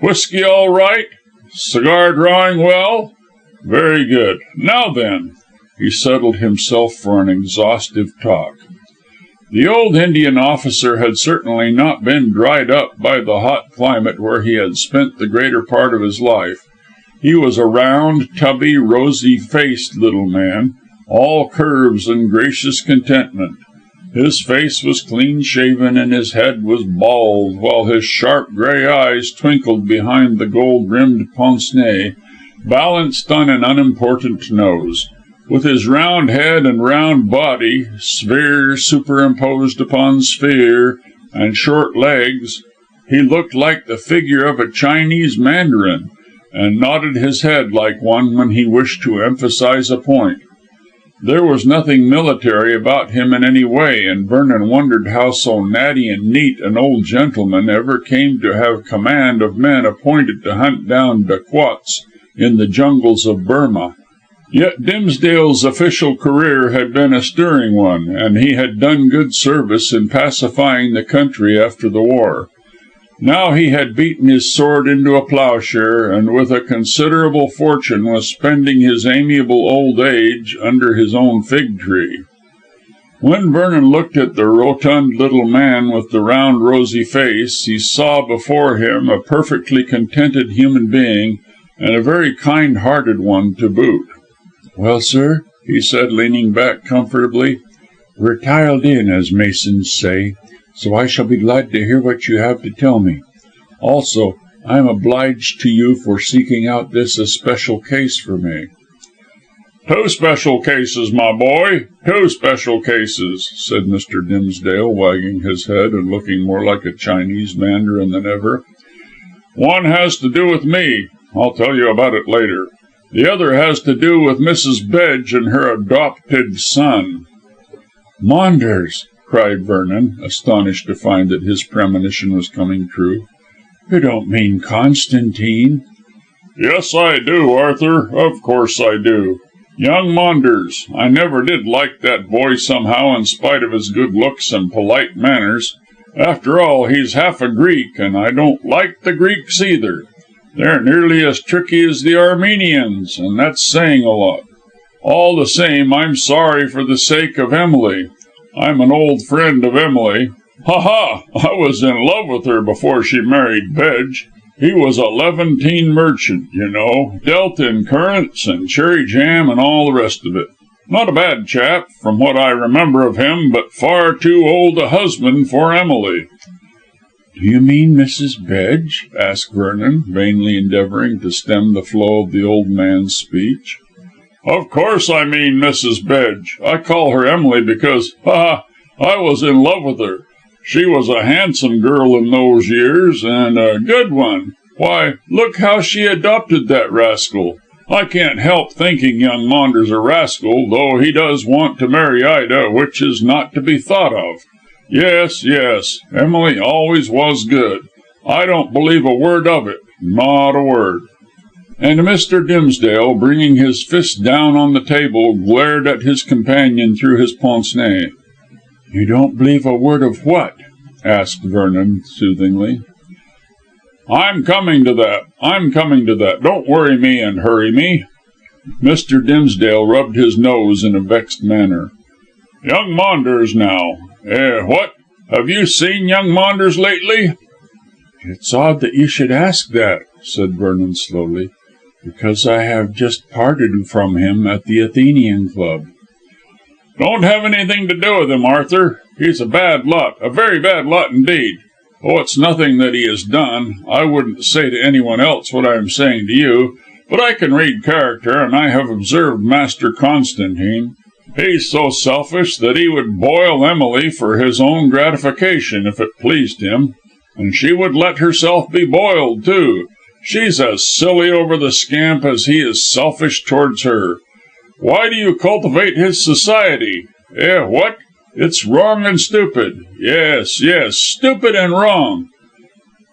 Whiskey all right? Cigar drawing well? Very good. Now then." He settled himself for an exhaustive talk. The old Indian officer had certainly not been dried up by the hot climate where he had spent the greater part of his life. He was a round, tubby, rosy-faced little man, all curves and gracious contentment. His face was clean-shaven and his head was bald, while his sharp grey eyes twinkled behind the gold-rimmed pince-nez, balanced on an unimportant nose. With his round head and round body, sphere superimposed upon sphere, and short legs, he looked like the figure of a Chinese mandarin, and nodded his head like one when he wished to emphasize a point. There was nothing military about him in any way, and Vernon wondered how so natty and neat an old gentleman ever came to have command of men appointed to hunt down dacoits in the jungles of Burma. Yet Dimsdale's official career had been a stirring one, and he had done good service in pacifying the country after the war. Now he had beaten his sword into a ploughshare, and with a considerable fortune was spending his amiable old age under his own fig tree. When Vernon looked at the rotund little man with the round rosy face, he saw before him a perfectly contented human being, and a very kind-hearted one to boot. "Well, sir," he said, leaning back comfortably, "we're tiled in, as masons say, so I shall be glad to hear what you have to tell me. Also, I am obliged to you for seeking out this especial case for me." "Two special cases, my boy, two special cases," said Mr. Dimsdale, wagging his head and looking more like a Chinese mandarin than ever. "One has to do with me. I'll tell you about it later. The other has to do with Mrs. Bedge and her adopted son." "Maunders!" cried Vernon, astonished to find that his premonition was coming true. "You don't mean Constantine?" "Yes, I do, Arthur. Of course I do. Young Maunders. I never did like that boy somehow, in spite of his good looks and polite manners. After all, he's half a Greek, and I don't like the Greeks either. They're nearly as tricky as the Armenians, and that's saying a lot. All the same, I'm sorry for the sake of Emily. I'm an old friend of Emily. Ha ha! I was in love with her before she married Bedge. He was a Levantine merchant, you know, dealt in currants and cherry jam and all the rest of it. Not a bad chap, from what I remember of him, but far too old a husband for Emily." "Do you mean Mrs. Bedge?" asked Vernon, vainly endeavouring to stem the flow of the old man's speech. "Of course I mean Mrs. Bedge. I call her Emily because, I was in love with her. She was a handsome girl in those years, and a good one. Why, look how she adopted that rascal. I can't help thinking young Maunders a rascal, though he does want to marry Ida, which is not to be thought of. Yes, Emily always was good. I don't believe a word of it, not a word." And Mr. Dimsdale, bringing his fist down on the table, glared at his companion through his pince nez. "You don't believe a word of what?" asked Vernon soothingly. I'm coming to that. Don't worry me and hurry me." Mr. Dimsdale rubbed his nose in a vexed manner. "Young Maunders, now. What? Have you seen young Maunders lately?" "It's odd that you should ask that," said Vernon slowly, "because I have just parted from him at the Athenian Club." "Don't have anything to do with him, Arthur. He's a bad lot, a very bad lot indeed. Oh, it's nothing that he has done. I wouldn't say to anyone else what I am saying to you, but I can read character, and I have observed Master Constantine. He's so selfish that he would boil Emily for his own gratification, if it pleased him. And she would let herself be boiled, too. She's as silly over the scamp as he is selfish towards her. Why do you cultivate his society? What? It's wrong and stupid. Yes, stupid and wrong."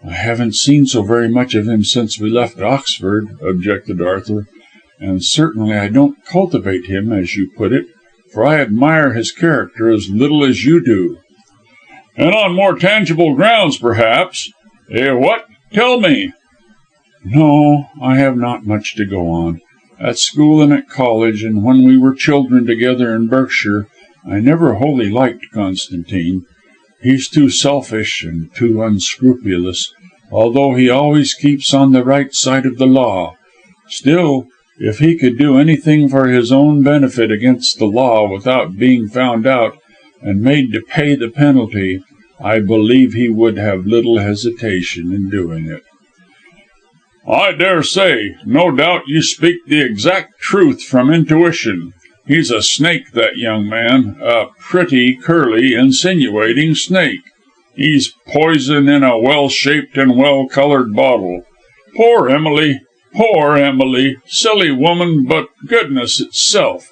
"I haven't seen so very much of him since we left Oxford," objected Arthur, "and certainly I don't cultivate him, as you put it, for I admire his character as little as you do." "And on more tangible grounds, perhaps. What? Tell me." "No, I have not much to go on. At school and at college, and when we were children together in Berkshire, I never wholly liked Constantine. He's too selfish and too unscrupulous, although he always keeps on the right side of the law. Still, if he could do anything for his own benefit against the law without being found out and made to pay the penalty, I believe he would have little hesitation in doing it." "I dare say. No doubt you speak the exact truth from intuition. He's a snake, that young man, a pretty, curly, insinuating snake. He's poison in a well-shaped and well-coloured bottle. Poor Emily, silly woman, but goodness itself.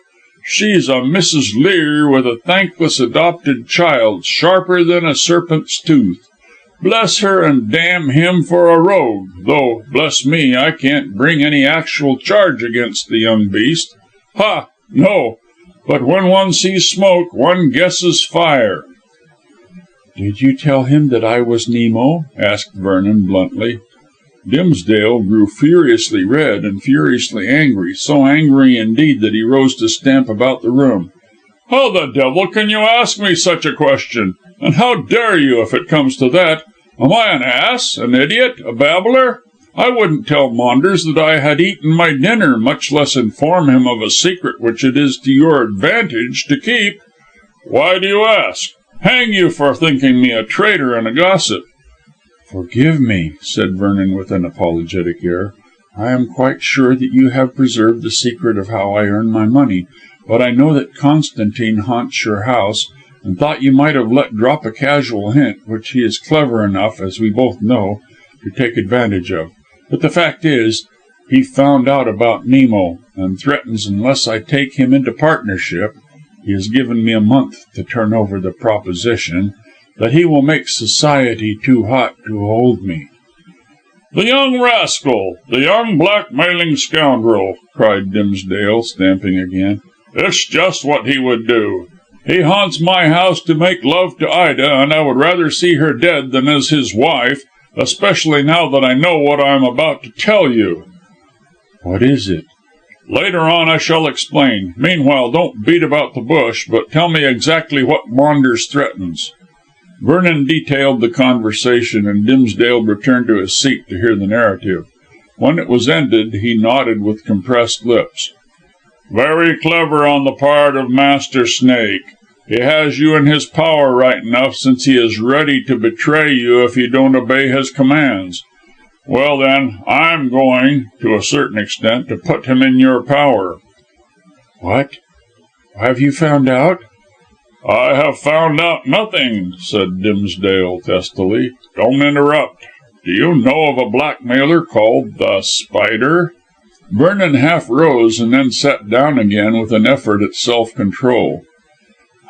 She's a Mrs. Lear with a thankless adopted child, sharper than a serpent's tooth. Bless her and damn him for a rogue, though, bless me, I can't bring any actual charge against the young beast. No, but when one sees smoke, one guesses fire." "Did you tell him that I was Nemo?" asked Vernon bluntly. Dimsdale grew furiously red and furiously angry, so angry indeed that he rose to stamp about the room. "How the devil can you ask me such a question? And how dare you, if it comes to that? Am I an ass, an idiot, a babbler? I wouldn't tell Maunders that I had eaten my dinner, much less inform him of a secret which it is to your advantage to keep. Why do you ask? Hang you for thinking me a traitor and a gossip." "Forgive me," said Vernon with an apologetic air. "I am quite sure that you have preserved the secret of how I earn my money, but I know that Constantine haunts your house, and thought you might have let drop a casual hint, which he is clever enough, as we both know, to take advantage of. But the fact is, he found out about Nemo, and threatens, unless I take him into partnership (he has given me a month to turn over the proposition), that he will make society too hot to hold me." "The young rascal! The young blackmailing scoundrel!" cried Dimsdale, stamping again. "It's just what he would do. He haunts my house to make love to Ida, and I would rather see her dead than as his wife, especially now that I know what I am about to tell you." "What is it?" "Later on I shall explain. Meanwhile, don't beat about the bush, but tell me exactly what Maunders threatens." Vernon detailed the conversation, and Dimsdale returned to his seat to hear the narrative. When it was ended, he nodded with compressed lips. "Very clever on the part of Master Snake. He has you in his power right enough, since he is ready to betray you if you don't obey his commands. Well then, I'm going, to a certain extent, to put him in your power." "What? Have you found out?" "I have found out nothing," said Dimsdale testily. "Don't interrupt. Do you know of a blackmailer called the Spider?" Vernon half rose and then sat down again with an effort at self-control.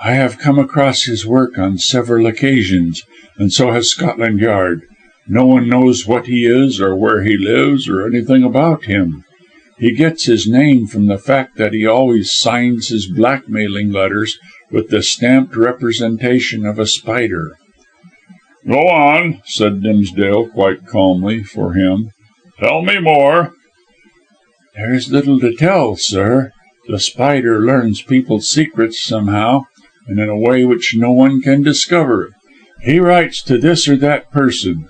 "I have come across his work on several occasions, and so has Scotland Yard. No one knows what he is, or where he lives, or anything about him. He gets his name from the fact that he always signs his blackmailing letters with the stamped representation of a spider." "Go on," said Dimsdale, quite calmly, for him. "Tell me more." "There is little to tell, sir. The spider learns people's secrets somehow, and in a way which no one can discover. He writes to this or that person,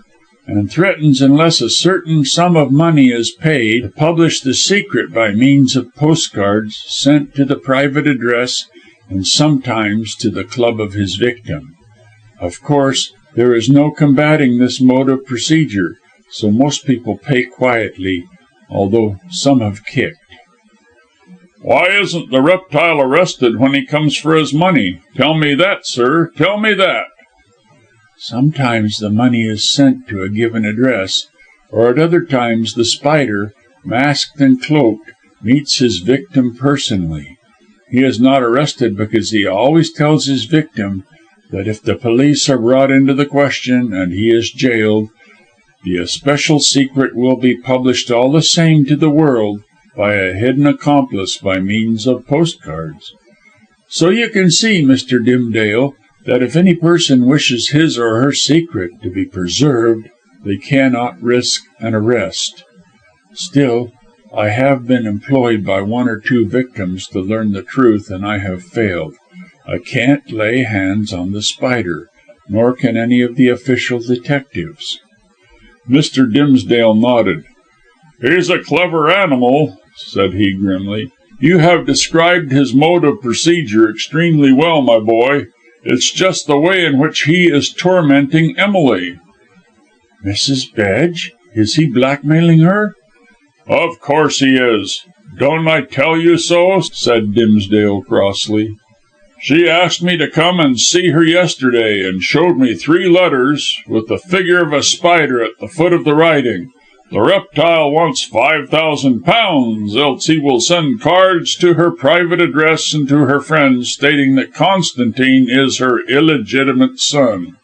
and threatens, unless a certain sum of money is paid, to publish the secret by means of postcards sent to the private address and sometimes to the club of his victim. Of course, there is no combating this mode of procedure, so most people pay quietly, although some have kicked." "Why isn't the reptile arrested when he comes for his money? Tell me that, sir. Tell me that." "Sometimes the money is sent to a given address, or at other times the spider, masked and cloaked, meets his victim personally. He is not arrested because he always tells his victim that if the police are brought into the question and he is jailed, the especial secret will be published all the same to the world by a hidden accomplice by means of postcards. So you can see, Mr. Dimsdale, that if any person wishes his or her secret to be preserved, they cannot risk an arrest. Still, I have been employed by one or two victims to learn the truth, and I have failed. I can't lay hands on the spider, nor can any of the official detectives." Mr. Dimsdale nodded. "He's a clever animal," said he grimly. "You have described his mode of procedure extremely well, my boy. It's just the way in which he is tormenting Emily." "Mrs. Bedge? Is he blackmailing her?" "Of course he is. Don't I tell you so?" said Dimsdale crossly. "She asked me to come and see her yesterday, and showed me 3 letters with the figure of a spider at the foot of the writing. The reptile wants £5,000, else he will send cards to her private address and to her friends, stating that Constantine is her illegitimate son."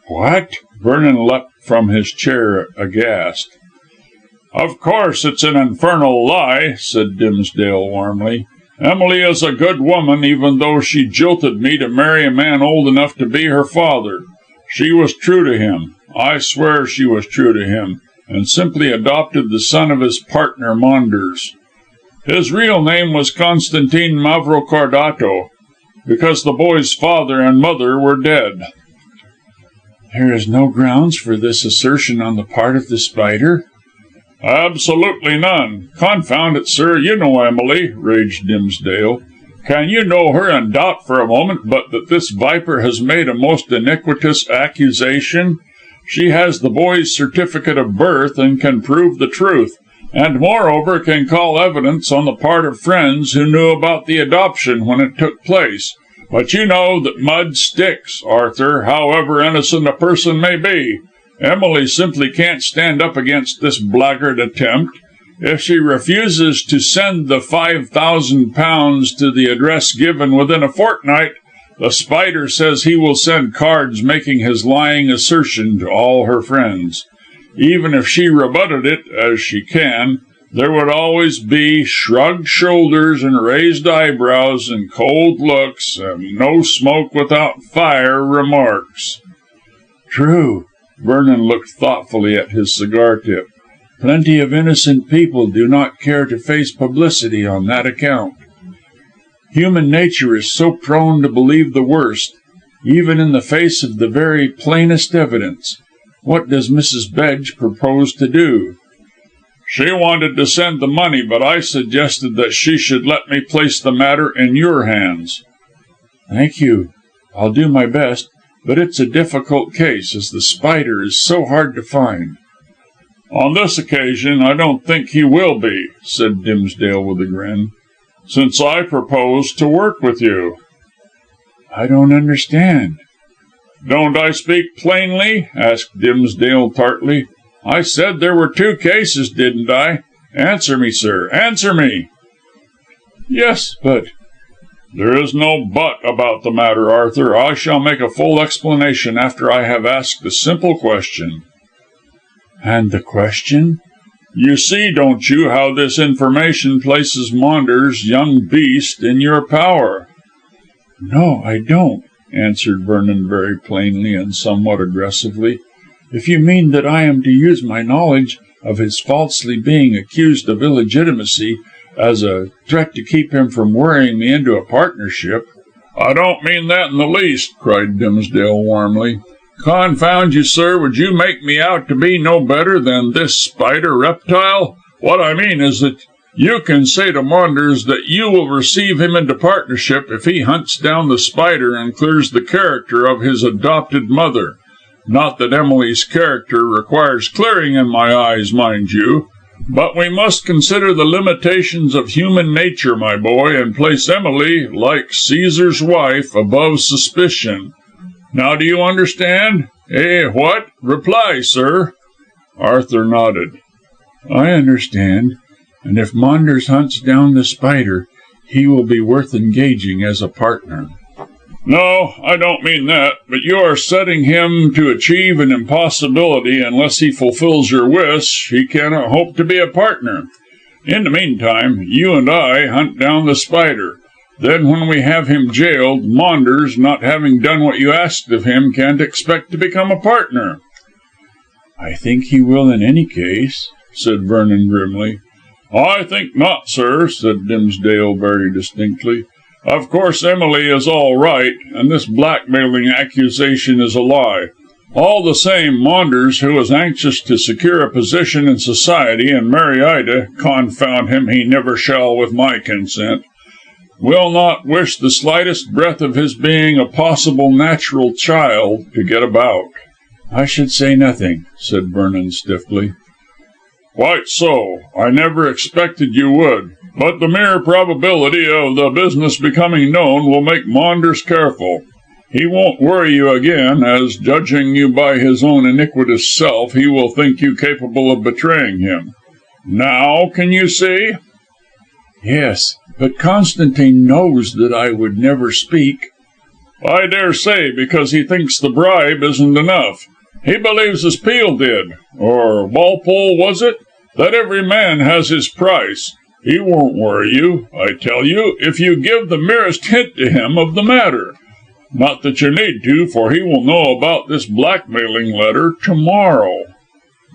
"What?" Vernon leapt from his chair aghast. "Of course it's an infernal lie," said Dimsdale warmly. "Emily is a good woman, even though she jilted me to marry a man old enough to be her father. She was true to him. I swear she was true to him, and simply adopted the son of his partner Maunders. His real name was Constantine Mavrocordato, because the boy's father and mother were dead." "There is no grounds for this assertion on the part of the spider?" "Absolutely none. Confound it, sir, you know Emily," raged Dimsdale. "Can you know her and doubt for a moment but that this viper has made a most iniquitous accusation? She has the boy's certificate of birth and can prove the truth, and moreover can call evidence on the part of friends who knew about the adoption when it took place. But you know that mud sticks, Arthur, however innocent a person may be. Emily simply can't stand up against this blackguard attempt. If she refuses to send the £5,000 to the address given within a fortnight, the spider says he will send cards making his lying assertion to all her friends. Even if she rebutted it, as she can, there would always be shrugged shoulders and raised eyebrows and cold looks and no smoke without fire remarks." "True." Vernon looked thoughtfully at his cigar tip. "Plenty of innocent people do not care to face publicity on that account. Human nature is so prone to believe the worst, even in the face of the very plainest evidence. What does Mrs. Bedge propose to do?" "She wanted to send the money, but I suggested that she should let me place the matter in your hands." "Thank you. I'll do my best, but it's a difficult case, as the Spider is so hard to find." "On this occasion I don't think he will be," said Dimsdale with a grin, "since I propose to work with you." "I don't understand." "Don't I speak plainly?" asked Dimsdale tartly. "I said there were two cases, didn't I? Answer me, sir, answer me." "Yes, but—" "There is no but about the matter, Arthur. I shall make a full explanation after I have asked a simple question." "And the question?" "You see, don't you, how this information places Maunders' young beast in your power?" "No, I don't," answered Vernon very plainly and somewhat aggressively. "If you mean that I am to use my knowledge of his falsely being accused of illegitimacy as a threat to keep him from worrying me into a partnership—" "I don't mean that in the least," cried Dimsdale warmly. "Confound you, sir, would you make me out to be no better than this spider reptile? What I mean is that you can say to Maunders that you will receive him into partnership if he hunts down the spider and clears the character of his adopted mother. Not that Emily's character requires clearing in my eyes, mind you. But we must consider the limitations of human nature, my boy, and place Emily, like Caesar's wife, above suspicion. Now do you understand? Eh, what? Reply, sir." Arthur nodded. "I understand. And if Maunders hunts down the spider, he will be worth engaging as a partner." "No, I don't mean that, but you are setting him to achieve an impossibility. Unless he fulfills your wish, he cannot hope to be a partner. In the meantime, you and I hunt down the spider. Then when we have him jailed, Maunders, not having done what you asked of him, can't expect to become a partner." "I think he will in any case," said Vernon grimly. "I think not, sir," said Dimsdale very distinctly. "Of course Emily is all right, and this blackmailing accusation is a lie. All the same, Maunders, who is anxious to secure a position in society and marry Ida, confound him, he never shall with my consent, will not wish the slightest breath of his being a possible natural child to get about." "I should say nothing," said Vernon stiffly. "Quite so. I never expected you would. But the mere probability of the business becoming known will make Maunders careful. He won't worry you again, as, judging you by his own iniquitous self, he will think you capable of betraying him. Now can you see?" "Yes, but Constantine knows that I would never speak." "I dare say, because he thinks the bribe isn't enough. He believes as Peel did, or Walpole was it, that every man has his price. He won't worry you, I tell you, if you give the merest hint to him of the matter. Not that you need to, for he will know about this blackmailing letter to morrow."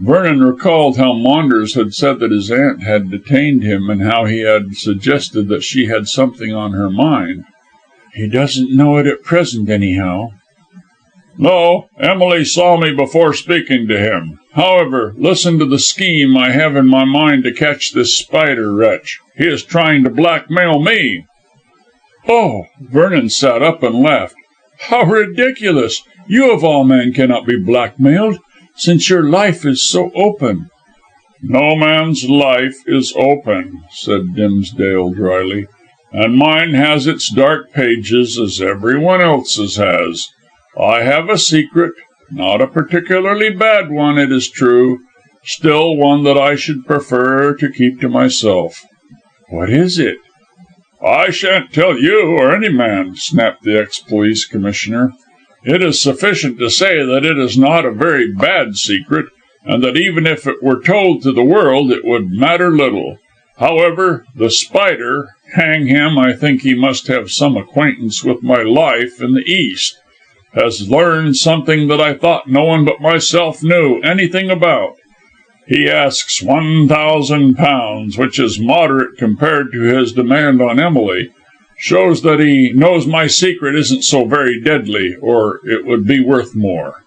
Vernon recalled how Maunders had said that his aunt had detained him, and how he had suggested that she had something on her mind. "He doesn't know it at present, anyhow." "No, Emily saw me before speaking to him. However, listen to the scheme I have in my mind to catch this spider wretch. He is trying to blackmail me." "Oh!" Vernon sat up and laughed. "How ridiculous! You of all men cannot be blackmailed, since your life is so open." "No man's life is open," said Dimsdale drily, "and mine has its dark pages as everyone else's has. I have a secret, not a particularly bad one, it is true, still one that I should prefer to keep to myself." "What is it?" "I shan't tell you or any man," snapped the ex-police commissioner. "It is sufficient to say that it is not a very bad secret, and that even if it were told to the world it would matter little. However, the spider, hang him, I think he must have some acquaintance with my life in the East, has learned something that I thought no one but myself knew anything about. He asks £1,000, which is moderate compared to his demand on Emily, Shows that he knows my secret isn't so very deadly, or it would be worth more."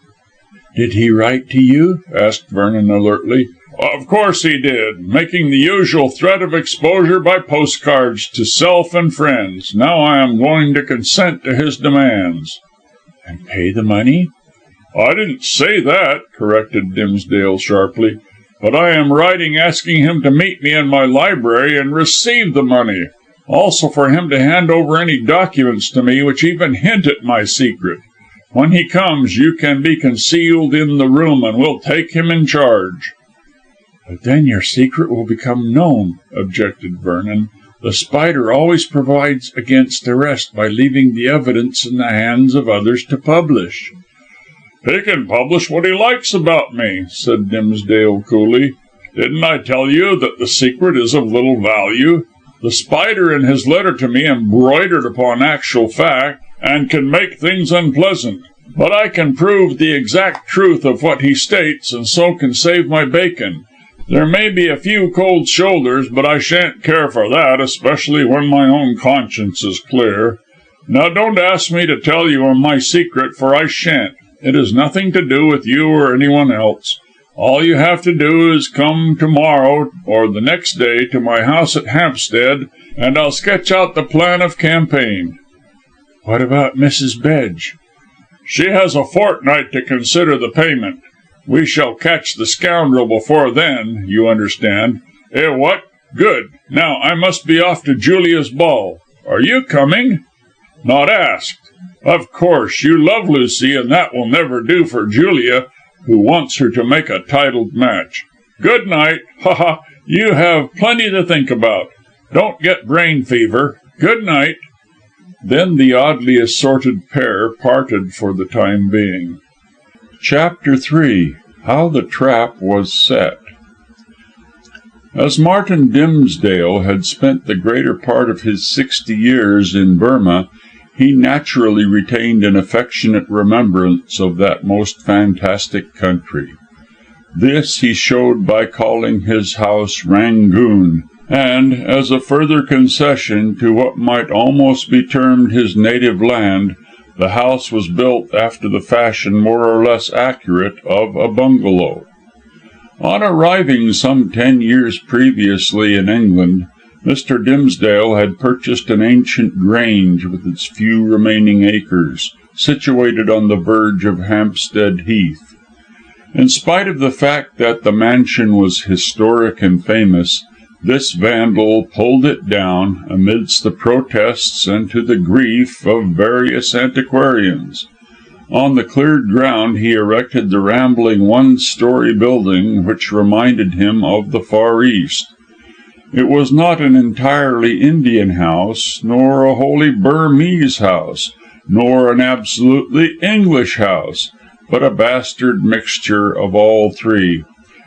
"Did he write to you?" asked Vernon alertly. "Of course he did, making the usual threat of exposure by postcards to self and friends. Now I am going to consent to his demands." "And pay the money?" "I didn't say that," corrected Dimsdale sharply, "but I am writing asking him to meet me in my library and receive the money. Also for him to hand over any documents to me which even hint at my secret. When he comes, you can be concealed in the room, and we'll take him in charge." "But then your secret will become known," objected Vernon. "The Spider always provides against arrest by leaving the evidence in the hands of others to publish." "He can publish what he likes about me," said Dimsdale coolly. "Didn't I tell you that the secret is of little value? The Spider in his letter to me embroidered upon actual fact, and can make things unpleasant. But I can prove the exact truth of what he states, and so can save my bacon. There may be a few cold shoulders, but I shan't care for that, especially when my own conscience is clear. Now don't ask me to tell you my secret, for I shan't. It has nothing to do with you or anyone else. All you have to do is come to morrow or the next day to my house at Hampstead, and I'll sketch out the plan of campaign." "What about Mrs. Bedge?" "She has a fortnight to consider the payment. We shall catch the scoundrel before then, you understand. What? Good. Now I must be off to Julia's ball. Are you coming?" "Not asked. Of course, you love Lucy, and that will never do for Julia, who wants her to make a titled match. Good night. Ha ha. You have plenty to think about. Don't get brain fever. Good night." Then the oddly assorted pair parted for the time being. Chapter 3. How the Trap was Set. As Martin Dimsdale had spent the greater part of his 60 years in Burma, he naturally retained an affectionate remembrance of that most fantastic country. This he showed by calling his house Rangoon, and, as a further concession to what might almost be termed his native land, the house was built after the fashion more or less accurate of a bungalow. On arriving some 10 years previously in England, Mr. Dimsdale had purchased an ancient grange with its few remaining acres, situated on the verge of Hampstead Heath. In spite of the fact that the mansion was historic and famous, this vandal pulled it down, amidst the protests and to the grief of various antiquarians. On the cleared ground he erected the rambling one-story building which reminded him of the Far East. It was not an entirely Indian house, nor a wholly Burmese house, nor an absolutely English house, but a bastard mixture of all three,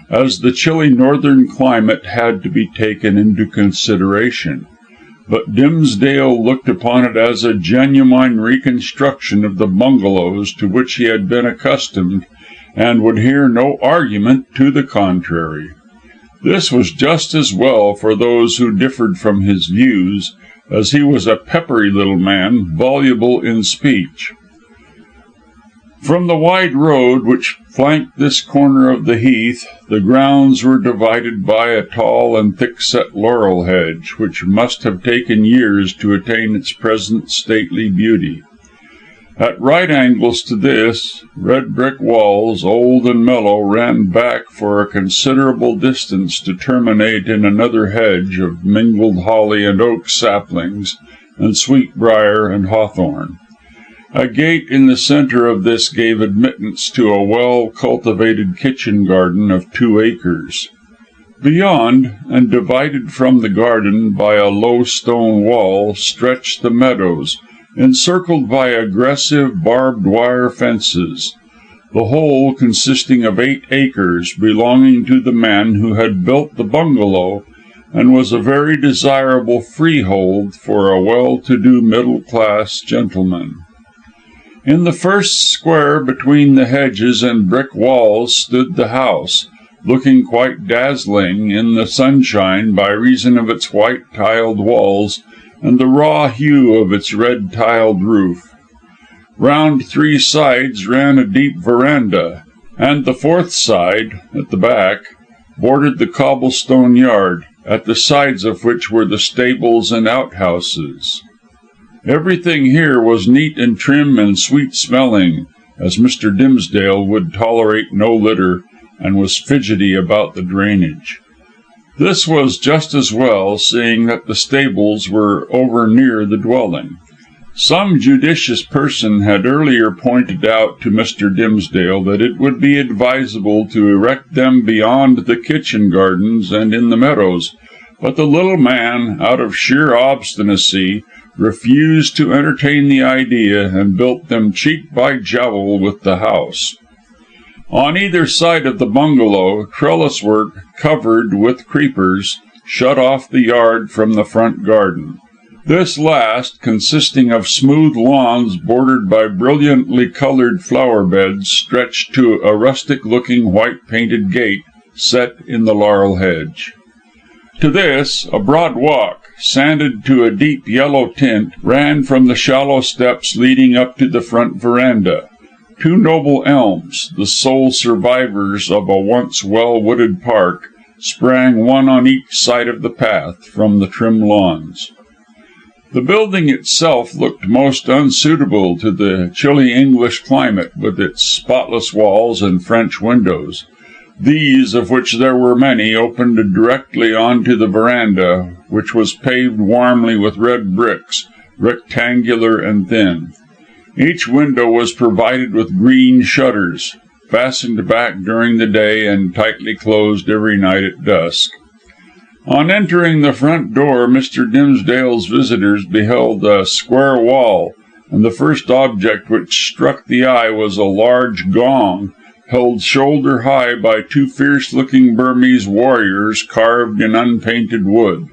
as the chilly northern climate had to be taken into consideration. But Dimsdale looked upon it as a genuine reconstruction of the bungalows to which he had been accustomed, and would hear no argument to the contrary. This was just as well for those who differed from his views, as he was a peppery little man, voluble in speech. From the wide road which flanked this corner of the heath, the grounds were divided by a tall and thick-set laurel hedge, which must have taken years to attain its present stately beauty. At right angles to this, red brick walls, old and mellow, ran back for a considerable distance to terminate in another hedge of mingled holly and oak saplings, and sweetbriar and hawthorn. A gate in the centre of this gave admittance to a well-cultivated kitchen garden of 2 acres. Beyond, and divided from the garden by a low stone wall, stretched the meadows, encircled by aggressive barbed wire fences, the whole consisting of 8 acres, belonging to the man who had built the bungalow, and was a very desirable freehold for a well-to-do middle-class gentleman. In the first square between the hedges and brick walls stood the house, looking quite dazzling in the sunshine by reason of its white tiled walls and the raw hue of its red-tiled roof. Round three sides ran a deep verandah, and the fourth side, at the back, bordered the cobblestone yard, at the sides of which were the stables and outhouses. Everything here was neat and trim and sweet-smelling, as Mr. Dimsdale would tolerate no litter, and was fidgety about the drainage. This was just as well, seeing that the stables were over near the dwelling. Some judicious person had earlier pointed out to Mr. Dimsdale that it would be advisable to erect them beyond the kitchen gardens and in the meadows, but the little man, out of sheer obstinacy, refused to entertain the idea, and built them cheek by jowl with the house. On either side of the bungalow, trellis work, covered with creepers, shut off the yard from the front garden. This last, consisting of smooth lawns bordered by brilliantly coloured flower beds, stretched to a rustic-looking white-painted gate set in the laurel hedge. To this, a broad walk, sanded to a deep yellow tint, ran from the shallow steps leading up to the front verandah. Two noble elms, the sole survivors of a once well-wooded park, sprang one on each side of the path from the trim lawns. The building itself looked most unsuitable to the chilly English climate, with its spotless walls and French windows. These, of which there were many, opened directly on to the verandah, which was paved warmly with red bricks, rectangular and thin. Each window was provided with green shutters, fastened back during the day and tightly closed every night at dusk. On entering the front door, Mr. Dimsdale's visitors beheld a square wall, and the first object which struck the eye was a large gong, held shoulder high by two fierce-looking Burmese warriors carved in unpainted wood.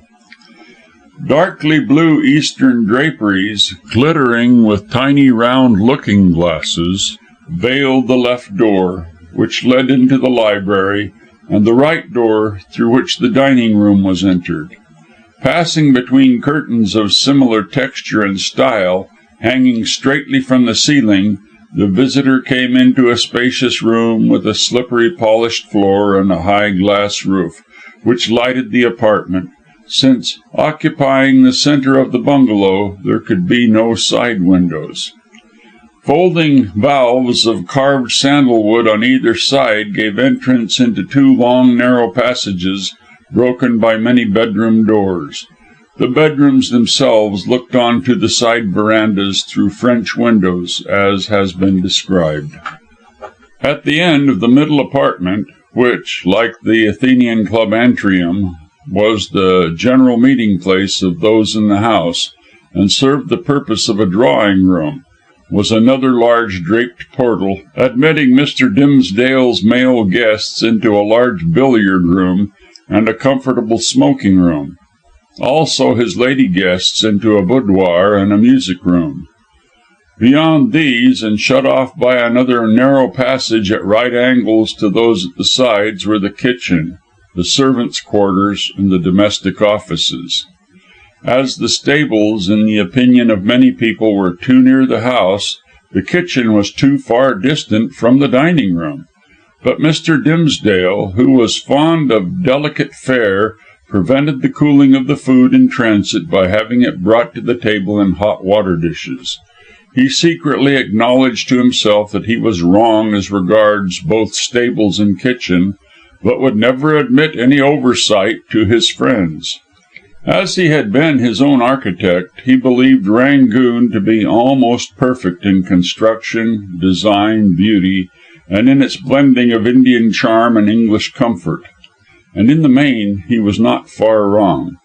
Darkly blue Eastern draperies, glittering with tiny round looking-glasses, veiled the left door, which led into the library, and the right door, through which the dining room was entered. Passing between curtains of similar texture and style, hanging straightly from the ceiling, the visitor came into a spacious room with a slippery polished floor and a high glass roof, which lighted the apartment, since, occupying the centre of the bungalow, there could be no side windows. Folding valves of carved sandalwood on either side gave entrance into two long narrow passages, broken by many bedroom doors. The bedrooms themselves looked on to the side verandas through French windows, as has been described. At the end of the middle apartment, which, like the Athenian Club Antrium, was the general meeting place of those in the house, and served the purpose of a drawing room, was another large draped portal, admitting Mr. Dimsdale's male guests into a large billiard room and a comfortable smoking room, also his lady guests into a boudoir and a music room. Beyond these, and shut off by another narrow passage at right angles to those at the sides, were the kitchen, the servants' quarters, and the domestic offices. As the stables, in the opinion of many people, were too near the house, the kitchen was too far distant from the dining room. But Mr. Dimsdale, who was fond of delicate fare, prevented the cooling of the food in transit by having it brought to the table in hot water dishes. He secretly acknowledged to himself that he was wrong as regards both stables and kitchen, but would never admit any oversight to his friends. As he had been his own architect, he believed Rangoon to be almost perfect in construction, design, beauty, and in its blending of Indian charm and English comfort. And in the main he was not far wrong.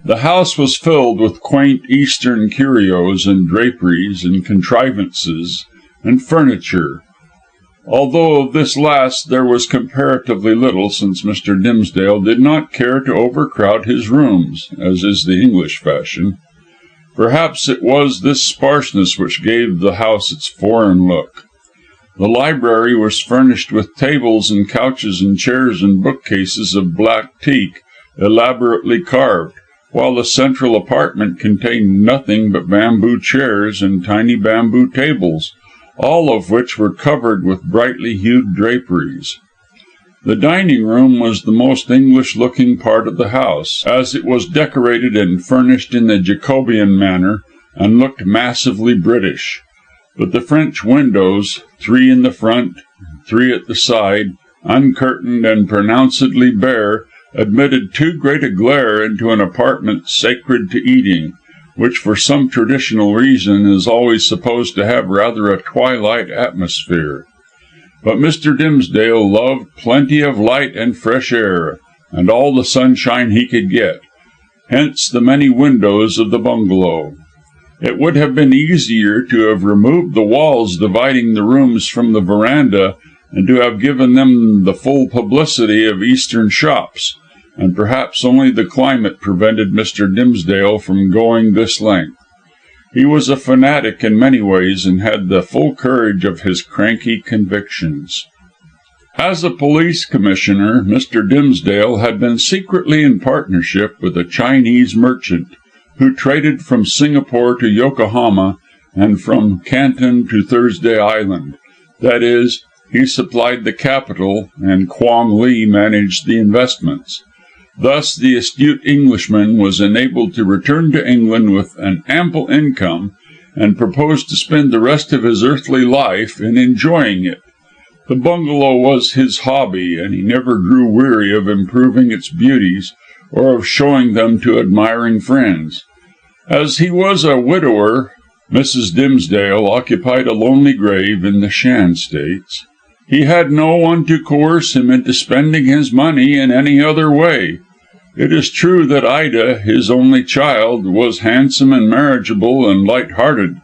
The house was filled with quaint Eastern curios and draperies and contrivances and furniture, although of this last there was comparatively little, since Mr. Dimsdale did not care to overcrowd his rooms, as is the English fashion. Perhaps it was this sparseness which gave the house its foreign look. The library was furnished with tables and couches and chairs and bookcases of black teak, elaborately carved, while the central apartment contained nothing but bamboo chairs and tiny bamboo tables, all of which were covered with brightly hued draperies. The dining room was the most English-looking part of the house, as it was decorated and furnished in the Jacobean manner, and looked massively British. But the French windows, 3 in the front, 3 at the side, uncurtained and pronouncedly bare, admitted too great a glare into an apartment sacred to eating, which for some traditional reason is always supposed to have rather a twilight atmosphere. But Mr. Dimsdale loved plenty of light and fresh air, and all the sunshine he could get. Hence the many windows of the bungalow. It would have been easier to have removed the walls dividing the rooms from the veranda, and to have given them the full publicity of Eastern shops, and perhaps only the climate prevented Mr. Dimsdale from going this length. He was a fanatic in many ways, and had the full courage of his cranky convictions. As a police commissioner, Mr. Dimsdale had been secretly in partnership with a Chinese merchant, who traded from Singapore to Yokohama, and from Canton to Thursday Island. That is, he supplied the capital, and Quong Lee managed the investments. Thus the astute Englishman was enabled to return to England with an ample income, and proposed to spend the rest of his earthly life in enjoying it. The bungalow was his hobby, and he never grew weary of improving its beauties, or of showing them to admiring friends. As he was a widower, Mrs. Dimsdale occupied a lonely grave in the Shan States. He had no one to coerce him into spending his money in any other way. It is true that Ida, his only child, was handsome and marriageable and light-hearted,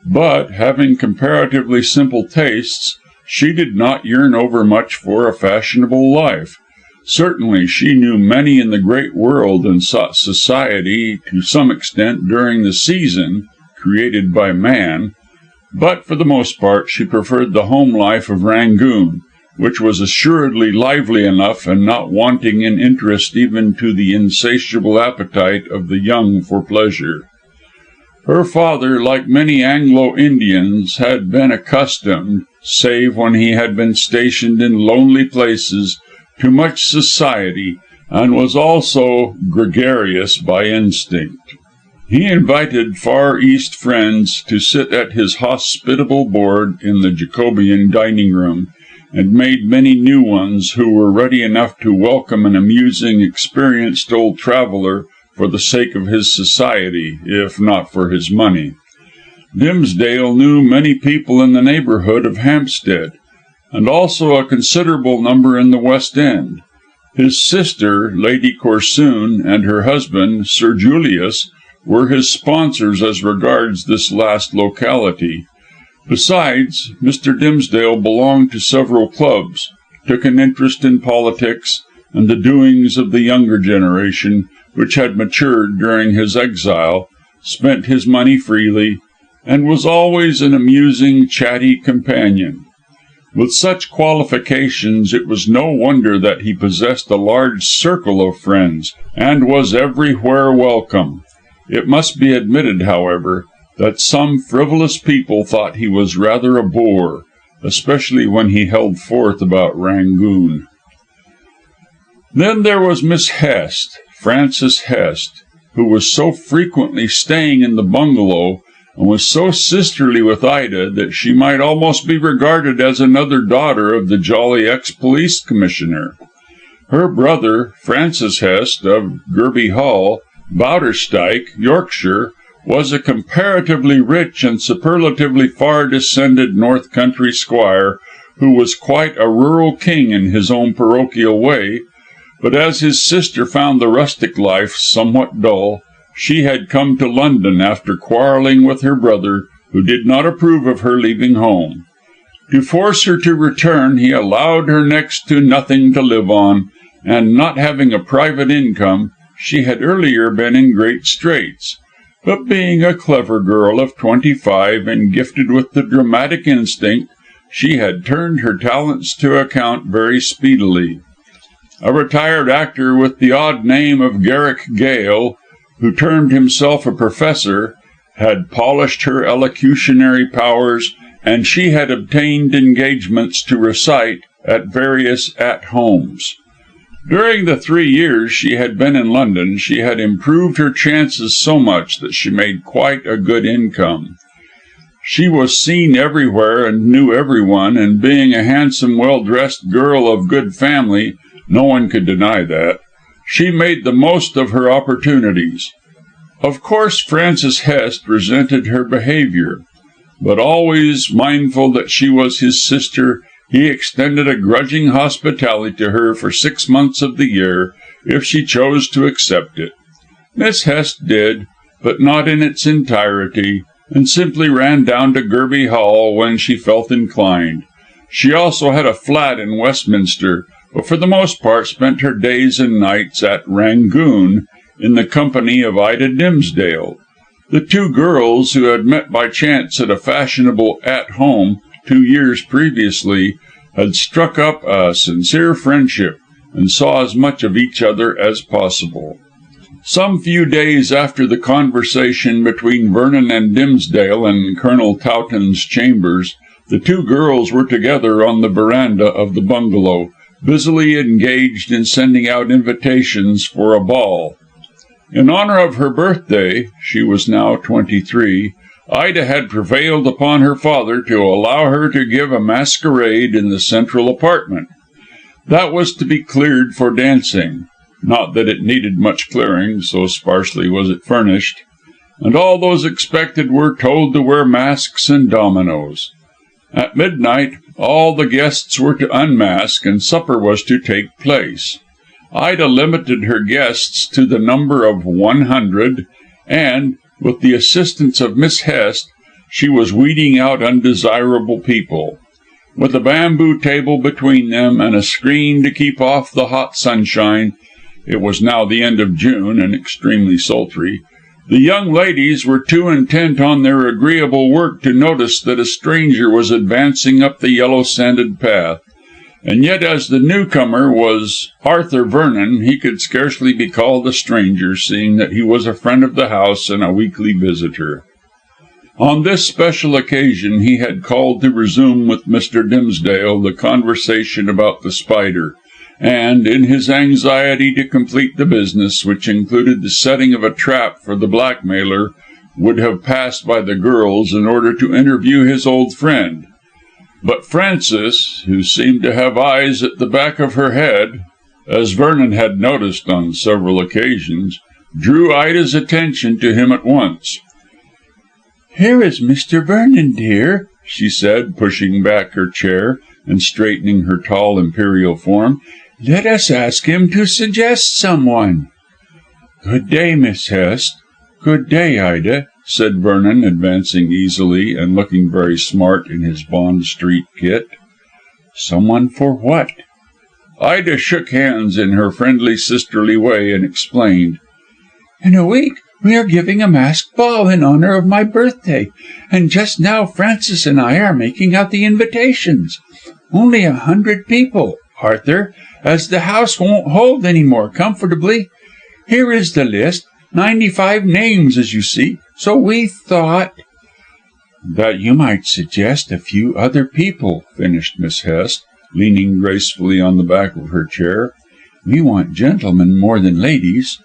but, having comparatively simple tastes, she did not yearn overmuch for a fashionable life. Certainly she knew many in the great world, and sought society to some extent during the season created by man, but for the most part she preferred the home life of Rangoon, which was assuredly lively enough and not wanting in interest even to the insatiable appetite of the young for pleasure. Her father, like many Anglo-Indians, had been accustomed, save when he had been stationed in lonely places, to much society, and was also gregarious by instinct. He invited Far East friends to sit at his hospitable board in the Jacobean dining room, and made many new ones who were ready enough to welcome an amusing, experienced old traveller for the sake of his society, if not for his money. Dimsdale knew many people in the neighbourhood of Hampstead, and also a considerable number in the West End. His sister, Lady Corsoon, and her husband, Sir Julius, were his sponsors as regards this last locality. Besides, Mr. Dimsdale belonged to several clubs, took an interest in politics and the doings of the younger generation, which had matured during his exile, spent his money freely, and was always an amusing, chatty companion. With such qualifications, it was no wonder that he possessed a large circle of friends, and was everywhere welcome. It must be admitted, however, that some frivolous people thought he was rather a bore, especially when he held forth about Rangoon. Then there was Miss Hest, Frances Hest, who was so frequently staying in the bungalow, and was so sisterly with Ida, that she might almost be regarded as another daughter of the jolly ex-police commissioner. Her brother, Francis Hest, of Gerby Hall, Bowderstyke, Yorkshire, was a comparatively rich and superlatively far descended north country squire, who was quite a rural king in his own parochial way, but as his sister found the rustic life somewhat dull, she had come to London after quarrelling with her brother, who did not approve of her leaving home. To force her to return, he allowed her next to nothing to live on, and not having a private income, she had earlier been in great straits. But being a clever girl of 25 and gifted with the dramatic instinct, she had turned her talents to account very speedily. A retired actor with the odd name of Garrick Gale, who termed himself a professor, had polished her elocutionary powers, and she had obtained engagements to recite at various at-homes. During the 3 years she had been in London, she had improved her chances so much that she made quite a good income. She was seen everywhere and knew everyone, and being a handsome, well-dressed girl of good family, no one could deny that, she made the most of her opportunities. Of course Francis Hest resented her behaviour, but always mindful that she was his sister, he extended a grudging hospitality to her for 6 months of the year, if she chose to accept it. Miss Hest did, but not in its entirety, and simply ran down to Gerby Hall when she felt inclined. She also had a flat in Westminster, but for the most part spent her days and nights at Rangoon, in the company of Ida Dimsdale. The 2 girls, who had met by chance at a fashionable at-home 2 years previously, had struck up a sincere friendship, and saw as much of each other as possible. Some few days after the conversation between Vernon and Dimsdale in Colonel Towton's chambers, the 2 girls were together on the verandah of the bungalow, busily engaged in sending out invitations for a ball. In honour of her birthday, she was now 23, Ida had prevailed upon her father to allow her to give a masquerade in the central apartment. That was to be cleared for dancing. Not that it needed much clearing, so sparsely was it furnished. And all those expected were told to wear masks and dominoes. At midnight, all the guests were to unmask, and supper was to take place. Ida limited her guests to the number of 100, and, with the assistance of Miss Hest, she was weeding out undesirable people. With a bamboo table between them, and a screen to keep off the hot sunshine, it was now the end of June, and extremely sultry, the young ladies were too intent on their agreeable work to notice that a stranger was advancing up the yellow sanded path. And yet, as the newcomer was Arthur Vernon, he could scarcely be called a stranger, seeing that he was a friend of the house and a weekly visitor. On this special occasion he had called to resume with Mr. Dimsdale the conversation about the spider, and, in his anxiety to complete the business, which included the setting of a trap for the blackmailer, would have passed by the girls in order to interview his old friend. But Frances, who seemed to have eyes at the back of her head, as Vernon had noticed on several occasions, drew Ida's attention to him at once. "Here is Mr. Vernon, dear," she said, pushing back her chair and straightening her tall imperial form. "Let us ask him to suggest someone." "Good day, Miss Hest." "Good day, Ida," said Vernon, advancing easily, and looking very smart in his Bond Street kit. "Someone for what?" Ida shook hands in her friendly sisterly way, and explained. "In a week we are giving a masked ball in honour of my birthday, and just now Francis and I are making out the invitations. Only 100 people, Arthur, as the house won't hold any more comfortably. Here is the list, 95 names, as you see, so we thought—" "That you might suggest a few other people," finished Miss Hest, leaning gracefully on the back of her chair. "We want gentlemen more than ladies."